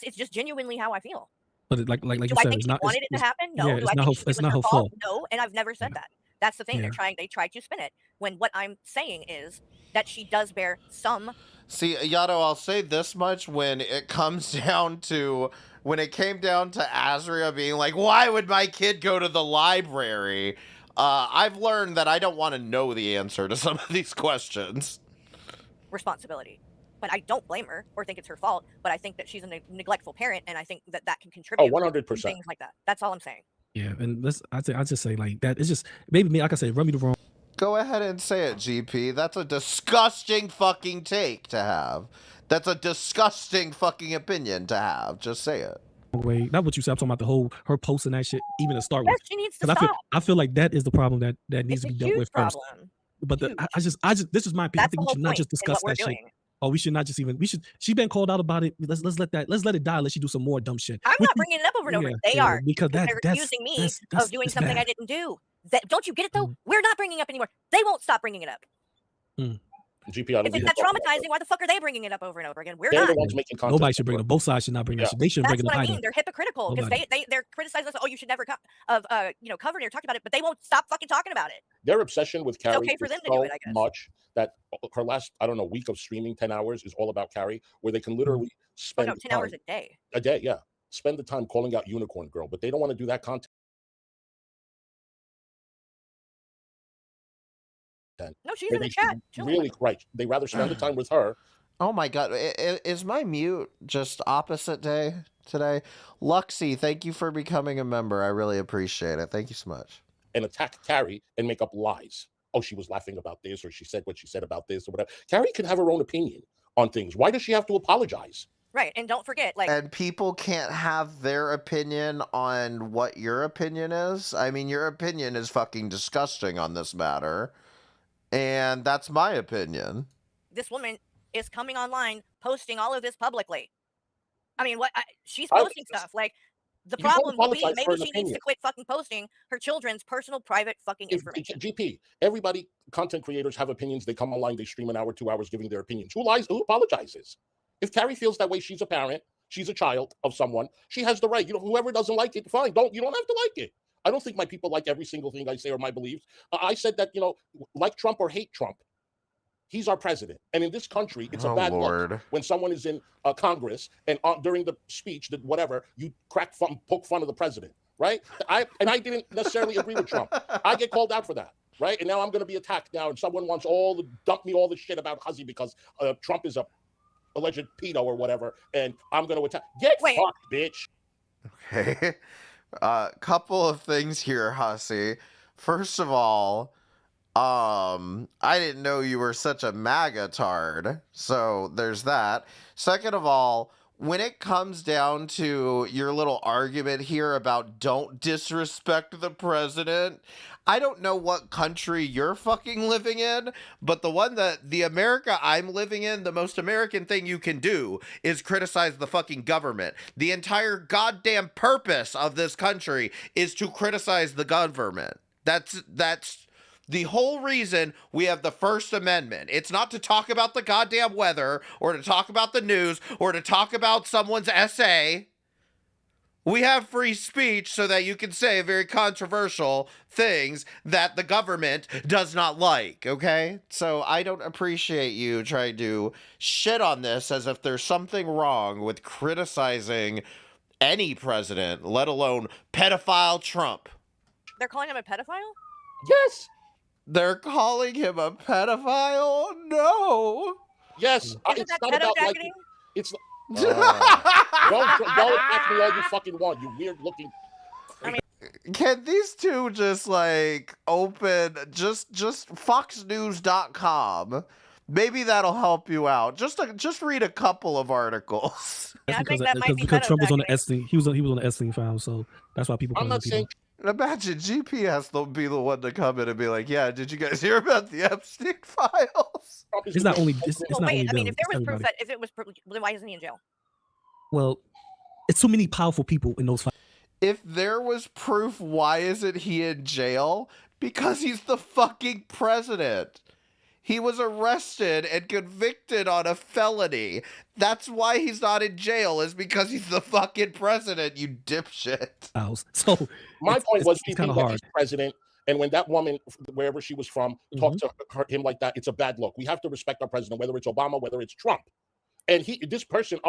It's just genuinely how I feel. But like Do you I said, think it's she not. wanted it to happen? No. Yeah, Do it's I not think her. it It's was not her her fault? fault. No, and I've never said that. That's the thing. Yeah. They try to spin it when what I'm saying is that she does bear some. See, Yato, I'll say this much: when it comes down to when it came down to Azria being like, "Why would my kid go to the library?" I've learned that I don't want to know the answer to some of these questions. Responsibility. But I don't blame her or think it's her fault, but I think that she's a neglectful parent, and I think that can contribute 100%. to things like that. That's all I'm saying. Yeah, and I just say like that. It's just maybe me. Like I say, rub me the wrong. Go ahead and say it, GP. That's a disgusting fucking take to have. That's a disgusting fucking opinion to have. Just say it. Way. Not what you said. I'm talking about the whole her posting that shit even to start Yes, with. she needs to 'Cause stop. I feel like that is the problem that needs It's to a be dealt huge with first. problem. But I just this is my opinion. I That's think the we whole should not point just in discuss what we're that shit. doing. Or we should not just even. We should. She's been called out about it. Let's let it die. Let she do some more dumb shit. I'm not bringing it up over and over. They are because they're that's accusing me that's of doing it's something I bad. didn't do. Don't you get it though? We're not bringing it up anymore. They won't stop bringing it up. GP, I don't If it's even that talk about traumatizing, why the fuck are they bringing it up over and over again? We're They're not. the ones making content. Nobody should bring it up. Both sides should not bring that shit. They shouldn't That's bring it what up I either. mean. They're hypocritical because Nobody. they're criticizing us. Oh, you should never covered it or talked about it, but they won't stop fucking talking about it. Their obsession with Carrie okay for is them to do so it, I guess. much that her last, I don't know, week of streaming 10 hours is all about Carrie, where they can literally Oh spend no, 10 hours a day. A day, yeah. Spend the time calling out Unicorn Girl, but they don't want to do that content. No, she's Where in the they should chat. chilling Really, with them. right. They rather spend the time with her. Oh my god, is my mute just opposite day today? Luxie, thank you for becoming a member. I really appreciate it. Thank you so much. And attack Carrie and make up lies. Oh, she was laughing about this, or she said what she said about this, or whatever. Carrie can have her own opinion on things. Why does she have to apologize? Right, and don't forget, like, And people can't have their opinion on what your opinion is. I mean, your opinion is fucking disgusting on this matter. And that's my opinion. this woman is coming online, posting all of this publicly. I mean, she's posting stuff. Like, the You don't problem will be apologize for maybe an she needs opinion. to quit fucking posting her children's personal, private fucking information. GP, everybody, content creators have opinions. They come online, they stream an hour, 2 hours giving their opinions. Who lies? Who apologizes? If Carrie feels that way, she's a parent. She's a child of someone. She has the right. Whoever doesn't like it, fine. You don't have to like it. I don't think my people like every single thing I say or my beliefs. I said that, like Trump or hate Trump, he's our president. And in this country, it's a bad look when someone is in Congress and during the speech, whatever, you poke fun of the president, right? I didn't necessarily agree with Trump. I get called out for that, right? And now I'm going to be attacked now, and someone wants dump me all the shit about Huzzy because Trump is a alleged pedo or whatever, and I'm going to attack. Get fucked, bitch. Okay. Couple of things here, Hussy. First of all, I didn't know you were such a MAGA tard, so there's that. Second of all, when it comes down to your little argument here about don't disrespect the president, I don't know what country you're fucking living in, but the America I'm living in, the most American thing you can do is criticize the fucking government. The entire goddamn purpose of this country is to criticize the government. That's the whole reason we have the First Amendment. It's not to talk about the goddamn weather or to talk about the news or to talk about someone's essay. We have free speech so that you can say very controversial things that the government does not like, okay? So I don't appreciate you trying to shit on this as if there's something wrong with criticizing any president, let alone pedophile Trump. They're calling him a pedophile? Yes. They're calling him a pedophile? No. Yes. Isn't It's that not about like pedojacketing? it's don't ask me all you fucking want, you weird looking. Can these two just like open just foxnews.com? Maybe that'll help you out. Just read a couple of articles. Yeah, I That's think that might be because Trump was on the pedojacketing. Epstein. He was on the Epstein file, so that's why people. I'm not saying. Imagine GP has to be the one to come in and be like, "Yeah, did you guys hear about the Epstein files?" It's not only. It's Well, not wait, only I mean, them, if there it's was proof everybody. that if it was then why isn't he in jail? Well, it's so many powerful people in those files. If there was proof, why isn't he in jail? Because he's the fucking president. He was arrested and convicted on a felony. That's why he's not in jail, is because he's the fucking president, you dipshit. So My point was, it's kind of that hard. he's president, and when that woman, wherever she was from, talked to him like that, it's a bad look. We have to respect our president, whether it's Obama, whether it's Trump. And this person,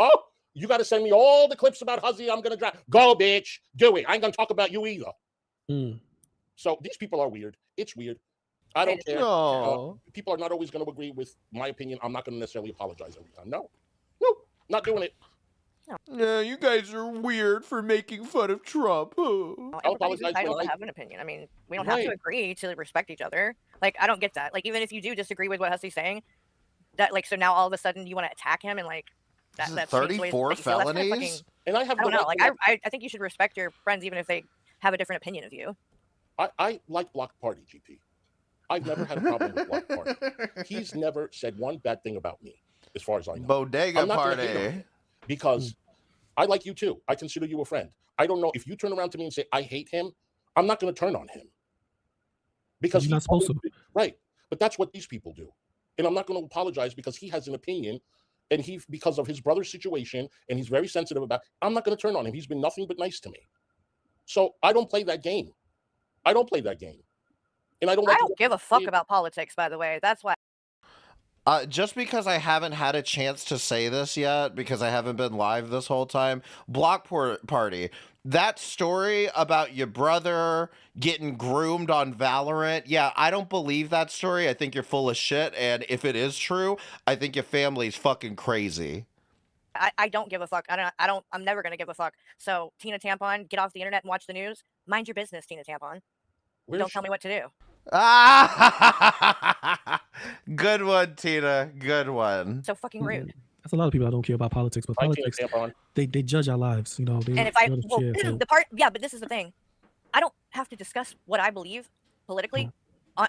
you got to send me all the clips about Huzzy. I'm gonna drive. Go, bitch, do it. I ain't gonna talk about you either. So these people are weird. It's weird. I don't care. No. People are not always going to agree with my opinion. I'm not going to necessarily apologize every time. No, not doing it. Yeah, you guys are weird for making fun of Trump. I'll apologize entitled when to I- have an opinion. I mean, we don't have to Right. agree to respect each other. Like, I don't get that. Like, even if you do disagree with what Hussy's saying, that like, so now all of a sudden you want to attack him and like that. Is it That's changed the way 34 that you feel. That's kinda felonies? fucking- And I have I don't the know. right Like, to- I think you should respect your friends even if they have a different opinion of you. I like Block Party, GP. I've never had a problem with Block Party. He's never said one bad thing about me, as far as I know. Bodega I'm not gonna hate party. him because I like you too. I consider you a friend. I don't know if you turn around to me and say I hate him, I'm not going to turn on him because You're not supposed to. Right, but that's what these people do, and I'm not going to apologize because he has an opinion, and because of his brother's situation, and he's very sensitive about. I'm not going to turn on him. He's been nothing but nice to me, so I don't play that game. I don't play that game. And I don't give a fuck about politics, by the way. That's why. Just because I haven't had a chance to say this yet, because I haven't been live this whole time, Block Party, that story about your brother getting groomed on Valorant, yeah, I don't believe that story. I think you're full of shit, and if it is true, I think your family's fucking crazy. I don't give a fuck. I'm never gonna give a fuck. So Tina Tampon, get off the internet and watch the news. Mind your business, Tina Tampon. Don't tell me what to do. Good one, Tina. Good one. So fucking rude. That's a lot of people that don't care about politics, but politics, they judge our lives. You know, they. And if I, they well, share, so- the part, yeah, but this is the thing. I don't have to discuss what I believe politically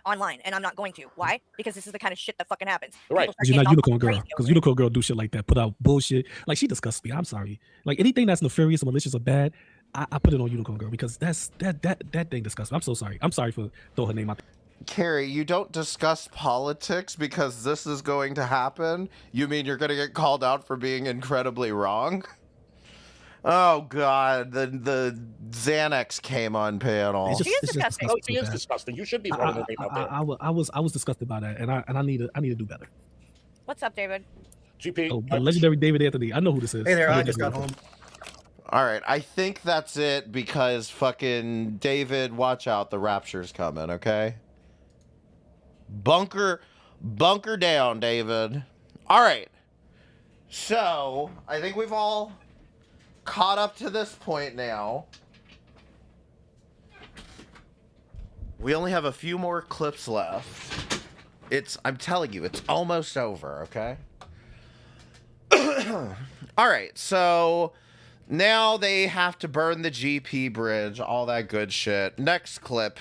online, and I'm not going to. Why? Because this is the kind of shit that fucking happens. Right. People start Because you're getting not all unicorn fucking girl. crazy Because unicorn girl do shit like that, put out bullshit. Like she disgusts me. I'm sorry. Like anything that's nefarious or malicious or bad, I put it on unicorn girl because that thing disgusts me. I'm so sorry. I'm sorry for throwing her name out. Carrie, you don't discuss politics because this is going to happen? You mean you're going to get called out for being incredibly wrong? Oh God, the Xanax came on panel. It's just- it's just disgusting. Oh, she is disgusting. You should be throwing her name out there. I was disgusted by that, and I need to do better. What's up, David? GP. Oh, the legendary David Anthony. I know who this is. Hey there, I know just got David home. All right, I think that's it because fucking David, watch out, the rapture's coming, okay? Bunker down, David. All right. So, I think we've all caught up to this point now. We only have a few more clips left. I'm telling you, it's almost over, okay? All right, so now they have to burn the GP bridge, all that good shit. Next clip.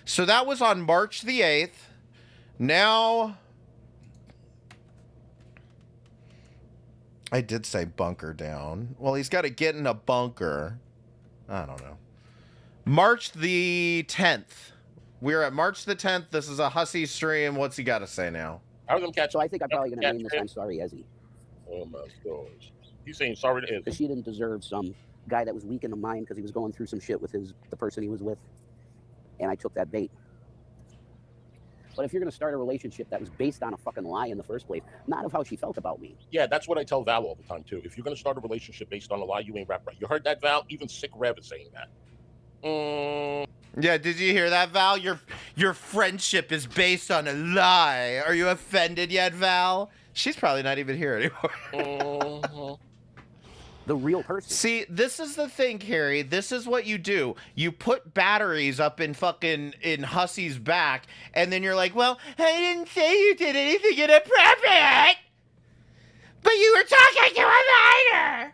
So that was on March the 8th. Now, I did say bunker down. Well, he's got to get in a bunker. I don't know. March the 10th. We're at March the 10th. This is a Hussy stream. What's he got to say now? So I think I'm probably going to name this I'm sorry, Ezzy. Oh my gosh. He's saying sorry to Ezzy. Because she didn't deserve some guy that was weak in the mind because he was going through some shit with the person he was with, and I took that bait. But if you're going to start a relationship that was based on a fucking lie in the first place, not of how she felt about me. Yeah, that's what I tell Val all the time too. If you're gonna start a relationship based on a lie, you ain't rap right. You heard that, Val? Even Sick Rev is saying that. Yeah, did you hear that, Val? Your friendship is based on a lie. Are you offended yet, Val? She's probably not even here anymore. The real person. See, this is the thing, Carrie. This is what you do. You put batteries up in Hussy's back, and then you're like, well, I didn't say you did anything inappropriate, but you were talking to a minor.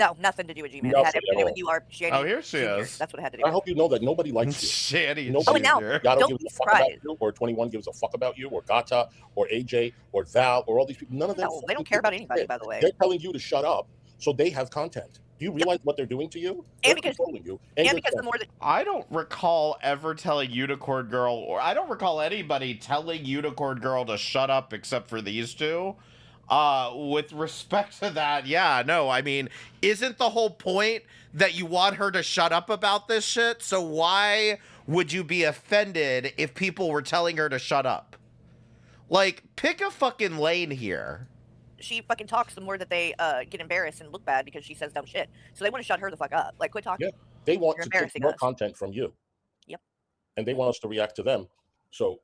No, nothing to do with G-Man. It Nothing had everything at to do with all. you are Shanny. Oh, here she Jr. is. That's what it had to do I with. hope you know that nobody likes you. Shanny. Nobody, and now, Yato don't gives be a fuck about surprised. you, or 21 gives a fuck about you, or Gata, or AJ, or Val, or all these people. None of them. No, they don't care about anybody, by the way. They're telling you to shut up so they have content. Do you realize what they're doing to you? They're controlling you. And your because the content. more that I don't recall ever telling Unicorn Girl, or I don't recall anybody telling Unicorn Girl to shut up except for these two. With respect to that, yeah, no, I mean, isn't the whole point that you want her to shut up about this shit? So why would you be offended if people were telling her to shut up? Like, pick a fucking lane here. she fucking talks, the more that they get embarrassed and look bad because she says dumb shit. So they want to shut her the fuck up. Like, quit talking. Yeah, they want You're to take embarrassing more us. content from you. Yep. And they want us to react to them. So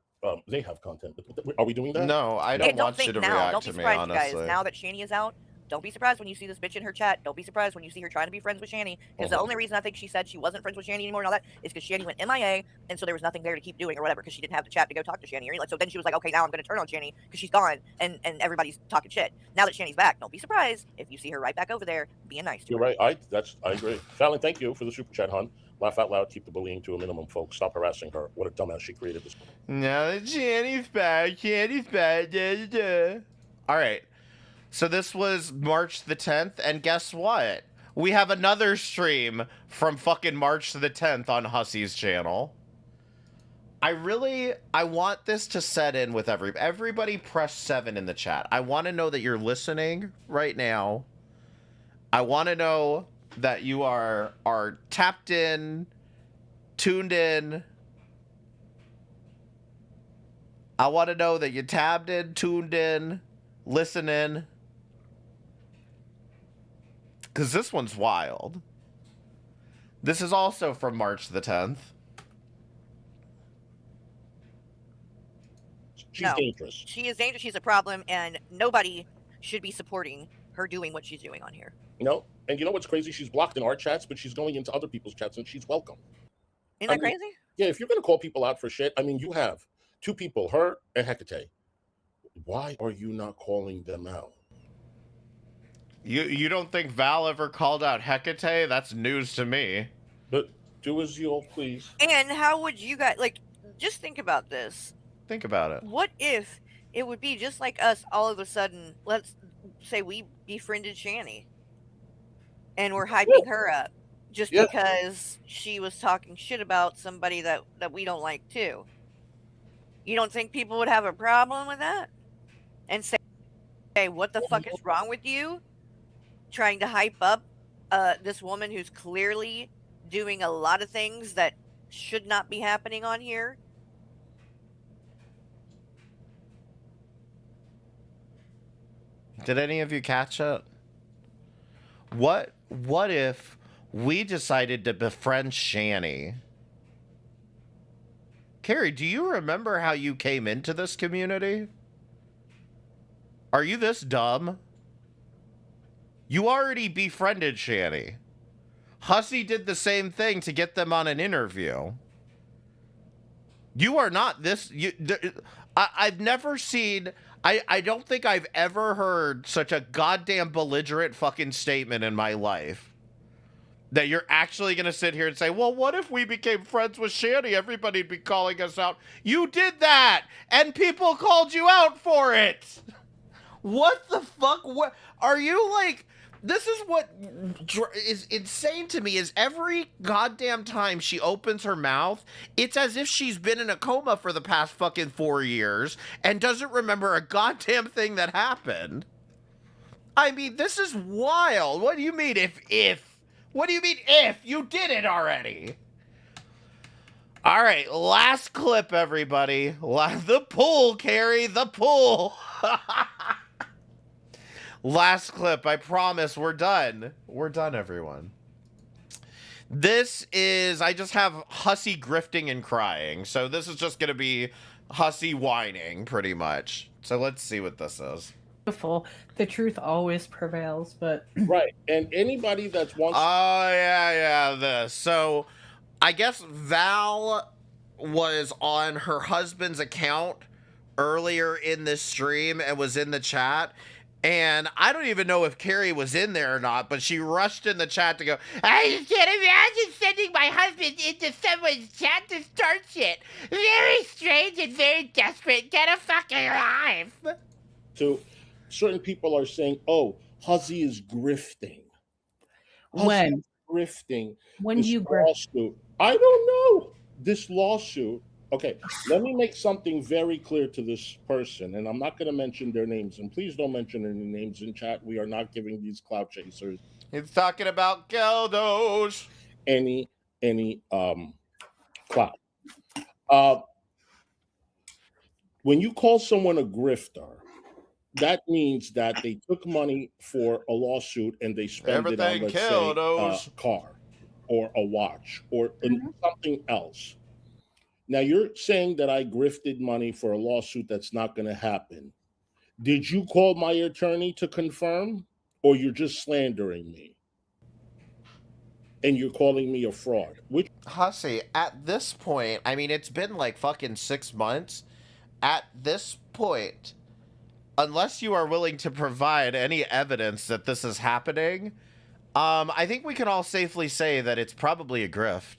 they have content. Are we doing that? No, I And don't don't want you think to now. react Don't to be me, surprised, you guys. honestly. Now that Shani is out, don't be surprised when you see this bitch in her chat. Don't be surprised when you see her trying to be friends with Shani. Because the only reason I think she said she wasn't friends with Shani anymore and all that is because Shani went MIA, and so there was nothing there to keep doing or whatever because she didn't have the chat to go talk to Shani. Or like, so then she was like, okay, now I'm going to turn on Shani because she's gone and everybody's talking shit. Now that Shani's back, don't be surprised if you see her right back over there being nice to You're her. right. I agree. Fallon, thank you for the super chat, hon. Laugh out loud. Keep the bullying to a minimum, folks. Stop harassing her. What a dumbass she created this. No, Shani's bad. Shani's bad. Da, da, da. All right. So this was March the 10th, and guess what? We have another stream from fucking March the 10th on Hussy's channel. I want this to set in with everybody press 7 in the chat. I want to know that you're listening right now. I want to know that you are tapped in, tuned in. I want to know that you're tabbed in, tuned in, listening. Because this one's wild. This is also from March the 10th. She's dangerous. She is dangerous. She's a problem, and nobody should be supporting her doing what she's doing on here. No, and you know what's crazy? She's blocked in our chats, but she's going into other people's chats, and she's welcome. Isn't that crazy? Yeah, if you're going to call people out for shit, I mean, you have two people, her and Hecate. Why are you not calling them out? You don't think Val ever called out Hecate? That's news to me. But do as you all please. And how would you guys, like, just think about this. Think about it. What if it would be just like us all of a sudden, let's say we befriended Shani and we're hyping her up just because she was talking shit about somebody that we don't like too. You don't think people would have a problem with that? And say, hey, what the fuck is wrong with you? Trying to hype up this woman who's clearly doing a lot of things that should not be happening on here. Did any of you catch it? What if we decided to befriend Shani? Carrie, do you remember how you came into this community? Are you this dumb? You already befriended Shani. Hussy did the same thing to get them on an interview. You are not this. I've never seen. I don't think I've ever heard such a goddamn belligerent fucking statement in my life. That you're actually going to sit here and say, well, what if we became friends with Shani? Everybody'd be calling us out. You did that, and people called you out for it. What the fuck? What are you like? This is what is insane to me is every goddamn time she opens her mouth, it's as if she's been in a coma for the past fucking 4 years and doesn't remember a goddamn thing that happened. I mean, this is wild. What do you mean if? What do you mean if? You did it already. All right, last clip, everybody. The pool, Carrie, the pool. Last clip, I promise we're done. We're done, everyone. This is, I just have Hussy grifting and crying. So this is just going to be Hussy whining, pretty much. So let's see what this is. Beautiful. The truth always prevails, but right. And anybody that's wants. Oh yeah, this. So I guess Val was on her husband's account earlier in this stream and was in the chat. And I don't even know if Carrie was in there or not, but she rushed in the chat to go, I just can't imagine sending my husband into someone's chat to start shit. Very strange and very desperate. Get a fucking life. So certain people are saying, oh, Hussy is grifting. When? Is grifting. When this do you grift? lawsuit. I don't know. This lawsuit. Okay, let me make something very clear to this person, and I'm not going to mention their names, and please don't mention any names in chat. We are not giving these clout chasers. It's talking about Keldos. Any clout. When you call someone a grifter, that means that they took money for a lawsuit and they spent it on, let's say, a car or a watch or something else. Now, you're saying that I grifted money for a lawsuit that's not going to happen. Did you call my attorney to confirm, or you're just slandering me? And you're calling me a fraud? Which Hussy, at this point, I mean, it's been like fucking 6 months. At this point, unless you are willing to provide any evidence that this is happening, I think we can all safely say that it's probably a grift.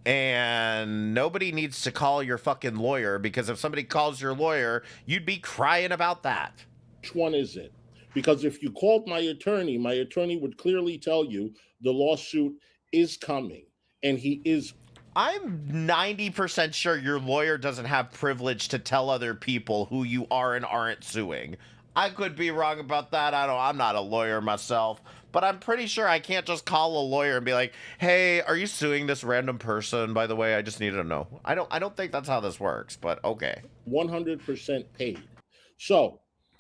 And nobody needs to call your fucking lawyer, because if somebody calls your lawyer, you'd be crying about that. Which one is it? Because if you called my attorney would clearly tell you the lawsuit is coming, and he is. I'm 90% sure your lawyer doesn't have privilege to tell other people who you are and aren't suing. I could be wrong about that. I'm not a lawyer myself, but I'm pretty sure I can't just call a lawyer and be like, "Hey, are you suing this random person? By the way, I just need to know." I don't think that's how this works, but okay. 100% paid. So,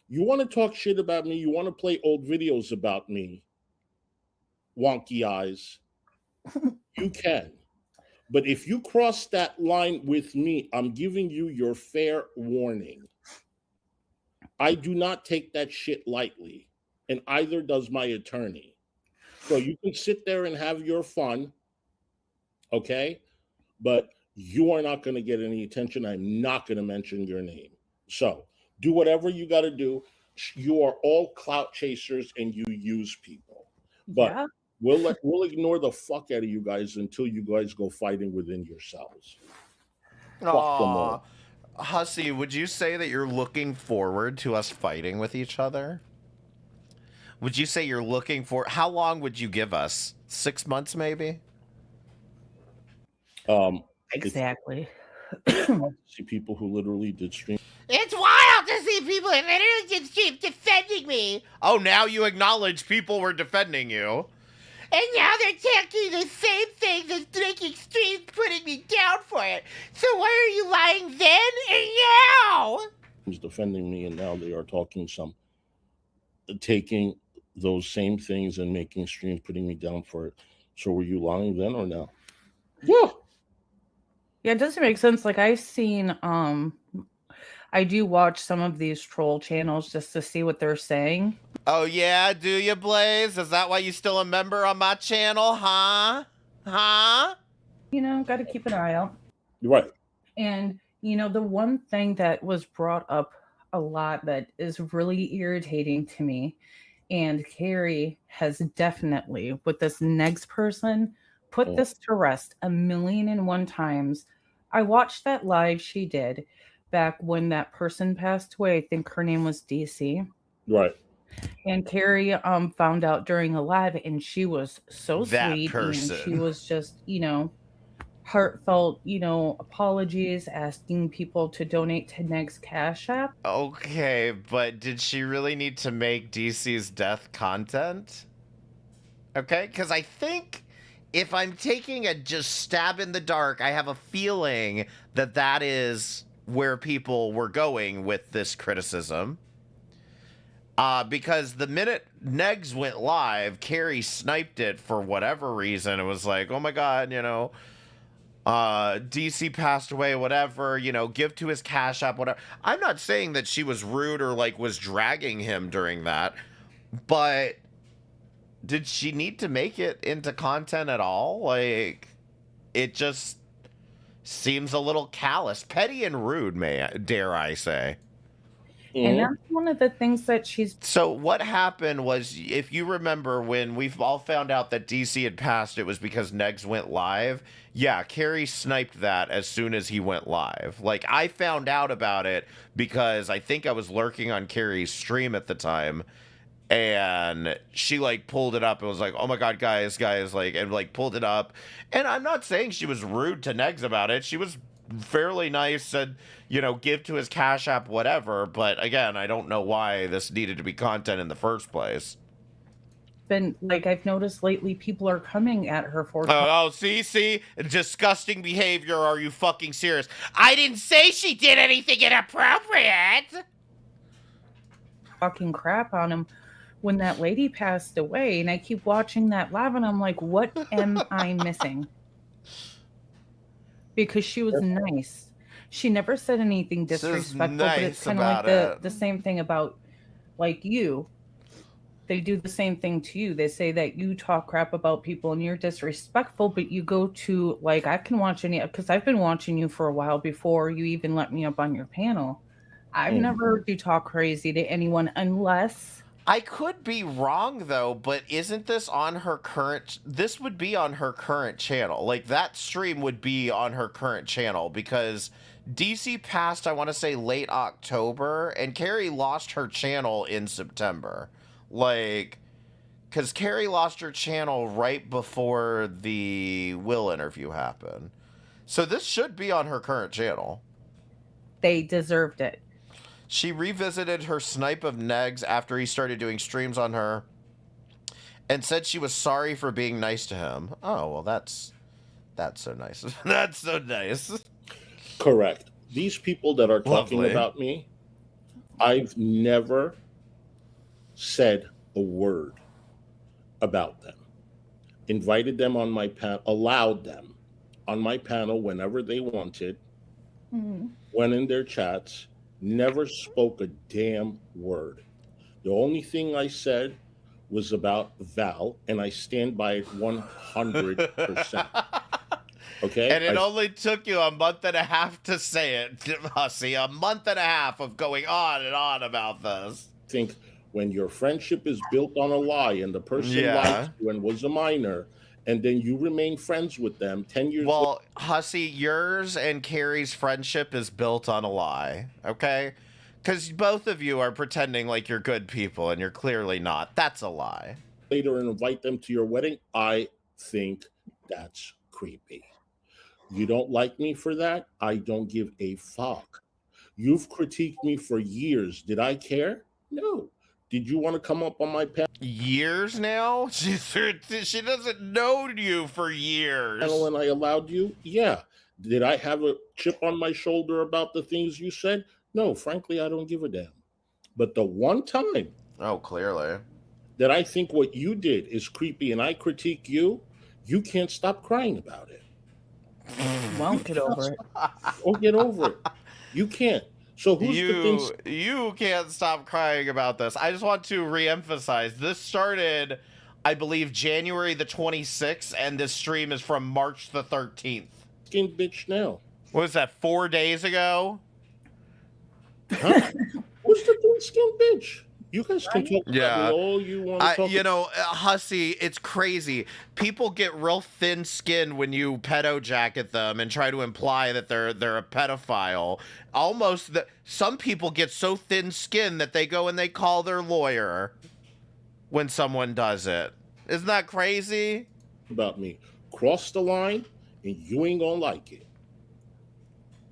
you want to talk shit about me? You want to play old videos about me? Wonky eyes. You can. But if you cross that line with me, I'm giving you your fair warning. I do not take that shit lightly, and either does my attorney. So you can sit there and have your fun, okay? But you are not going to get any attention. I'm not going to mention your name. So do whatever you got to do. You are all clout chasers, and you use people. But Yeah. we'll ignore the fuck out of you guys until you guys go fighting within yourselves. Fuck them all. Hussy, would you say that you're looking forward to us fighting with each other? Would you say you're looking for... How long would you give us? 6 months, maybe? Exactly. See people who literally did stream. It's wild to see people in literally did stream defending me. Oh, now you acknowledge people were defending you. And now they're attacking the same things as making streams, putting me down for it. So why are you lying then and now? He's defending me, and now they are talking taking those same things and making streams, putting me down for it. So were you lying then or now? Yeah. Yeah, it doesn't make sense. Like I've seen, I do watch some of these troll channels just to see what they're saying. Oh yeah, do you, Blaze? Is that why you still a member on my channel, huh? Huh? You know, got to keep an eye out. Right. And, you know, the one thing that was brought up a lot that is really irritating to me, and Carrie has definitely, with this next person, put this to rest 1,000,001 times. I watched that live she did back when that person passed away. I think her name was DC. Right. And Carrie found out during a live, and she was so That sweet. person. And she was just, you know, heartfelt, apologies, asking people to donate to Neg's Cash App. Okay, but did she really need to make DC's death content? Okay, because I think if I'm taking a just stab in the dark, I have a feeling that that is where people were going with this criticism. Because the minute Negs went live, Carrie sniped it for whatever reason. It was like, oh my God, DC passed away, whatever, give to his Cash App, whatever. I'm not saying that she was rude or like was dragging him during that, but did she need to make it into content at all? Like, it just seems a little callous, petty and rude, dare I say. And that's one of the things that she's. So what happened was, if you remember, when we've all found out that DC had passed, it was because Negs went live. Yeah, Carrie sniped that as soon as he went live. Like, I found out about it because I think I was lurking on Carrie's stream at the time, and she like pulled it up and was like, oh my God, guys, like, and like pulled it up. And I'm not saying she was rude to Negs about it. She was fairly nice, said, give to his Cash App, whatever. But again, I don't know why this needed to be content in the first place. Been like, I've noticed lately people are coming at her for. See, disgusting behavior. Are you fucking serious? I didn't say she did anything inappropriate. Talking crap on him when that lady passed away, and I keep watching that live, and I'm like, what am I missing? Because she was nice. She never said anything disrespectful, but it's kind of like the same thing about, like, you. They do the same thing to you. They say that you talk crap about people and you're disrespectful, but you go to, like, I can watch because I've been watching you for a while before you even let me up on your panel. I've never heard you talk crazy to anyone unless... I could be wrong, though, but isn't this on her current... This would be on her current channel. Like, that stream would be on her current channel, because DC passed, I want to say, late October, and Carrie lost her channel in September. Like, because Carrie lost her channel right before the Will interview happened. So this should be on her current channel. They deserved it. She revisited her snipe of Negs after he started doing streams on her and said she was sorry for being nice to him. Oh, well, that's so nice. That's so nice. Correct. These people that are talking about me, I've never said a word about them. Invited them on my panel, allowed them on my panel whenever they wanted, went in their chats, never spoke a damn word. The only thing I said was about Val, and I stand by it 100%. Okay? And it only took you a month and a half to say it, Hussy. A month and a half of going on and on about this. I think when your friendship is built on a lie and the person lied to you and was a minor, and then you remain friends with them 10 years later. Well, Hussy, yours and Carrie's friendship is built on a lie, okay? Because both of you are pretending like you're good people, and you're clearly not. That's a lie. Later and invite them to your wedding, I think that's creepy. You don't like me for that? I don't give a fuck. You've critiqued me for years. Did I care? No. Did you want to come up on my panel? Years now? She doesn't know you for years. And I allowed you? Yeah. Did I have a chip on my shoulder about the things you said? No, frankly, I don't give a damn. But the one time... Oh, clearly. ...that I think what you did is creepy and I critique you, you can't stop crying about it. Won't get over it. Oh, get over it. You can't. So who's you can't stop crying about this. I just want to reemphasize, this started, I believe, January the 26th, and this stream is from March the 13th. Skin bitch now. What was that, 4 days ago? Huh? What's the thin skin bitch? You guys can talk about me all you want to talk about. Hussy, it's crazy. People get real thin-skinned when you pedo jacket them and try to imply that they're a pedophile. Some people get so thin-skinned that they go and they call their lawyer when someone does it. Isn't that crazy? About me. Cross the line, and you ain't gonna like it.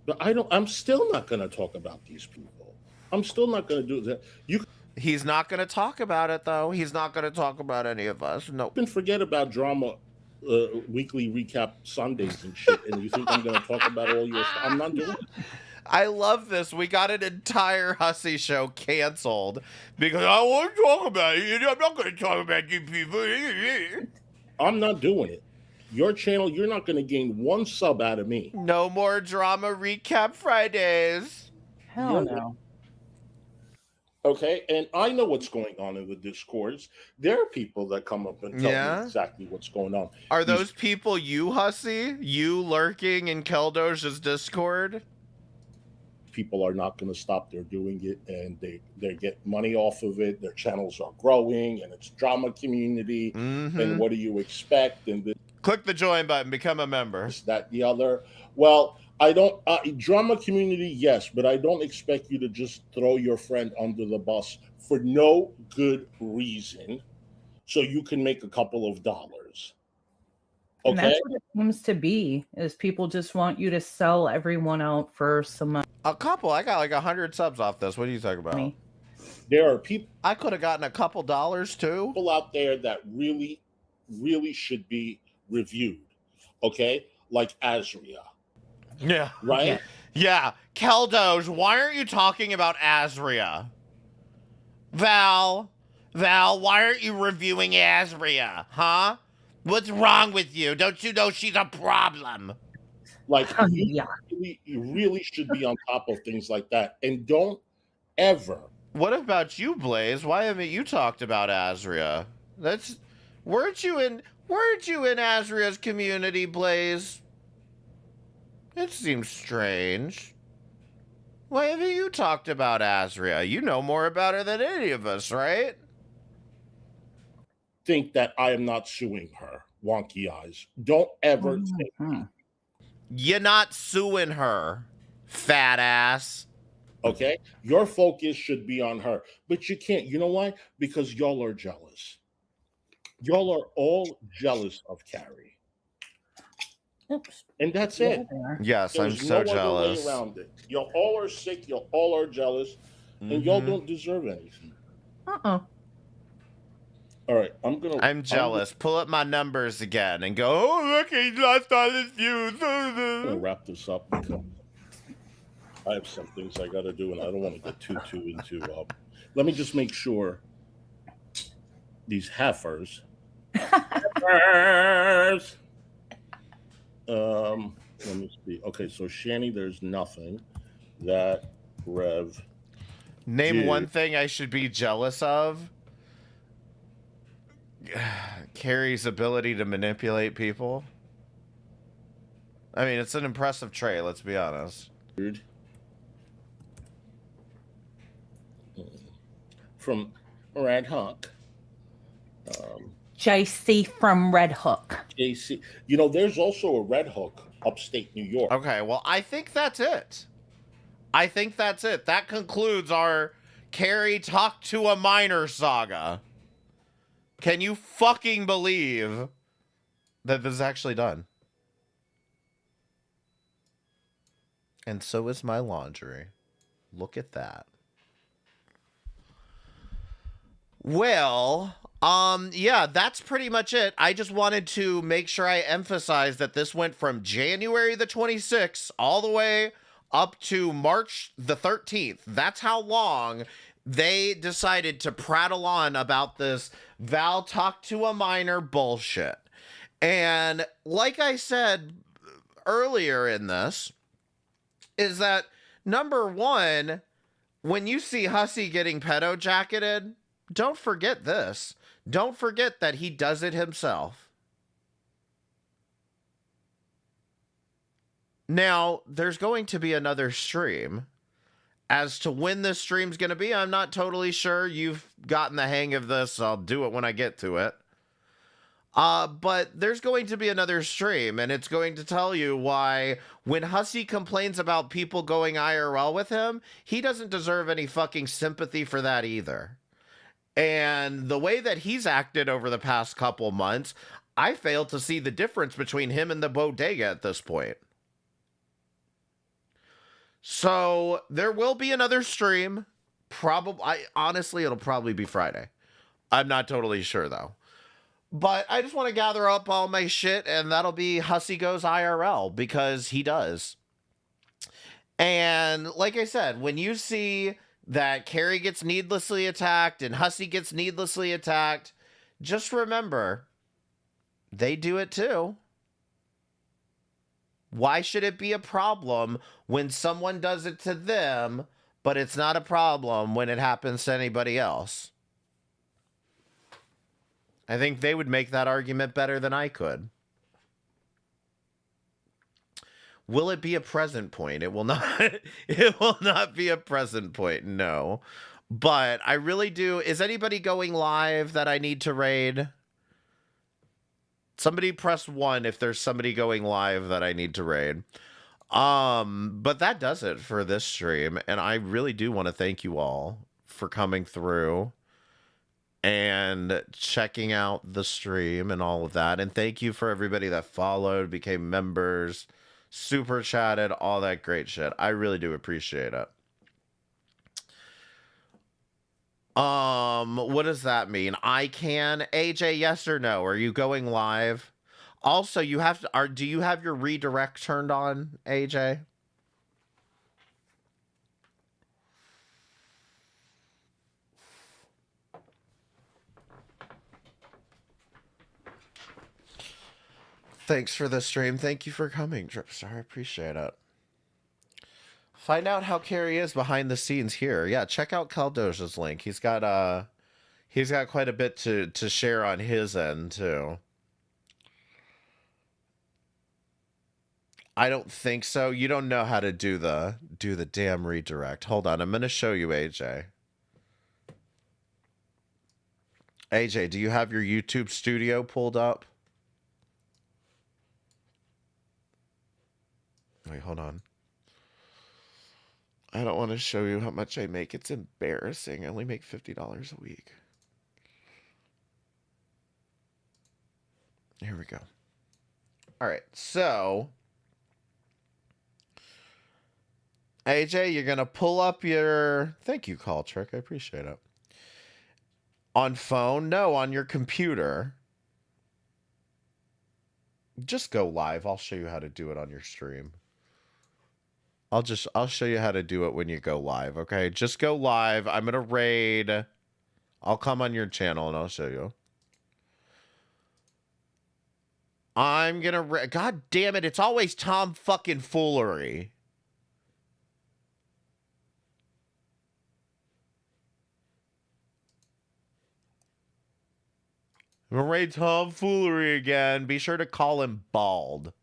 But I'm still not gonna talk about these people. I'm still not gonna do that. He's not gonna talk about it though. He's not gonna talk about any of us. No. Can forget about drama weekly recap Sundays and shit, and you think I'm gonna talk about all your stuff? I'm not doing it. I love this. We got an entire Hussy show canceled because I want to talk about it. I'm not going to talk about you people. I'm not doing it. Your channel, you're not going to gain one sub out of me. No more drama recap Fridays. Hell no. Okay, and I know what's going on in the Discords. There are people that come up and tell me exactly what's going on. Are those people you, Hussy? You lurking in Keldoj's Discord? People are not going to stop. They're doing it, and they get money off of it. Their channels are growing, and it's drama community. And what do you expect? And click the join button, become a member. That the other. Well, I don't drama community, yes, but I don't expect you to just throw your friend under the bus for no good reason, so you can make a couple of dollars. And that's what it seems to be, is people just want you to sell everyone out for some a couple. I got like 100 subs off this. What are you talking about? There are people. I could have gotten a couple dollars too. People out there that really, really should be reviewed. Okay, like Azria. Yeah. Right. Yeah. Keldoj, why aren't you talking about Azria? Val, why aren't you reviewing Azria? Huh? What's wrong with you? Don't you know she's a problem? Like, you really should be on top of things like that. And don't ever. What about you, Blaze? Why haven't you talked about Azria? Weren't you in Azria's community, Blaze? It seems strange. Why haven't you talked about Azria? You know more about her than any of us, right? Think that I am not suing her. Wonky eyes. Don't ever think. You're not suing her, fat ass. Okay? Your focus should be on her. But you can't. You know why? Because y'all are jealous. Y'all are all jealous of Carrie. Oops. And that's it. Yes, There's I'm so no jealous. other way around it. Y'all all are sick. Y'all all are jealous. And y'all don't deserve anything. All right, I'm jealous. Pull up my numbers again and go, oh, look, he lost all his views. I'm going to wrap this up because I have some things I got to do, and I don't want to get too into. Let me just make sure these heifers. Let me see. Okay, so Shanny, there's nothing. That Rev. Name one thing I should be jealous of. Carrie's ability to manipulate people. I mean, it's an impressive trait, let's be honest. From Red Hook. JC from Red Hook. JC. You know, there's also a Red Hook upstate New York. Okay, well, I think that's it. That concludes our Carrie Talk to a Minor saga. Can you fucking believe that this is actually done? And so is my laundry. Look at that. Well, yeah, that's pretty much it. I just wanted to make sure I emphasize that this went from January the 26th all the way up to March the 13th. That's how long they decided to prattle on about this Val Talk to a Minor bullshit. And like I said earlier in this, is that number one, when you see Hussy getting pedo jacketed, don't forget this. Don't forget that he does it himself. Now, there's going to be another stream. As to when this stream's going to be, I'm not totally sure. You've gotten the hang of this. I'll do it when I get to it. But there's going to be another stream, and it's going to tell you why when Hussy complains about people going IRL with him, he doesn't deserve any fucking sympathy for that either. And the way that he's acted over the past couple months, I fail to see the difference between him and the bodega at this point. So there will be another stream. Honestly, it'll probably be Friday. I'm not totally sure though. But I just want to gather up all my shit, and that'll be Hussy Goes IRL, because he does. And like I said, when you see that Carrie gets needlessly attacked and Hussy gets needlessly attacked, just remember, they do it too. Why should it be a problem when someone does it to them, but it's not a problem when it happens to anybody else? I think they would make that argument better than I could. Will it be a present point? It will not. It will not be a present point, no. But I really do. Is anybody going live that I need to raid? Somebody press 1 if there's somebody going live that I need to raid. But that does it for this stream, and I really do want to thank you all for coming through and checking out the stream and all of that. And thank you for everybody that followed, became members, super chatted, all that great shit. I really do appreciate it. What does that mean? I can? AJ, yes or no? Are you going live? Also, you have to, do you have your redirect turned on, AJ? Thanks for the stream. Thank you for coming, Dripstar. I appreciate it. Find out how Carrie is behind the scenes here. Yeah, check out Caldoja's link. He's got quite a bit to share on his end too. I don't think so. You don't know how to do the damn redirect. Hold on, I'm gonna show you, AJ. AJ, do you have your YouTube studio pulled up? Wait, hold on. I don't want to show you how much I make. It's embarrassing. I only make $50 a week. Here we go. All right, so AJ, you're gonna pull up your. Thank you, Call Trick. I appreciate it. On phone? No, on your computer. Just go live. I'll show you how to do it on your stream. I'll show you how to do it when you go live, okay? Just go live. I'm gonna raid. I'll come on your channel and I'll show you. I'm gonna God damn it, it's always Tom fucking foolery. I'm gonna raid Tom foolery again. Be sure to call him bald.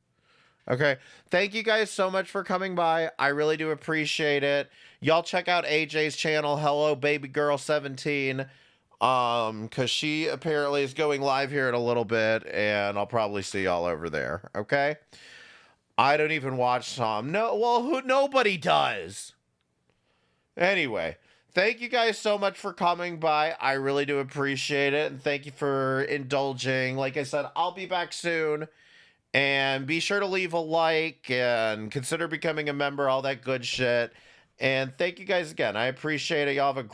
Okay, thank you guys so much for coming by. I really do appreciate it. Y'all check out AJ's channel, Hello Baby Girl 17, because she apparently is going live here in a little bit, and I'll probably see y'all over there. Okay, I don't even watch Tom. No, well, nobody does. Anyway, thank you guys so much for coming by. I really do appreciate it, and thank you for indulging. Like I said, I'll be back soon. And be sure to leave a like and consider becoming a member, all that good shit. And thank you guys again. I appreciate it. Y'all have a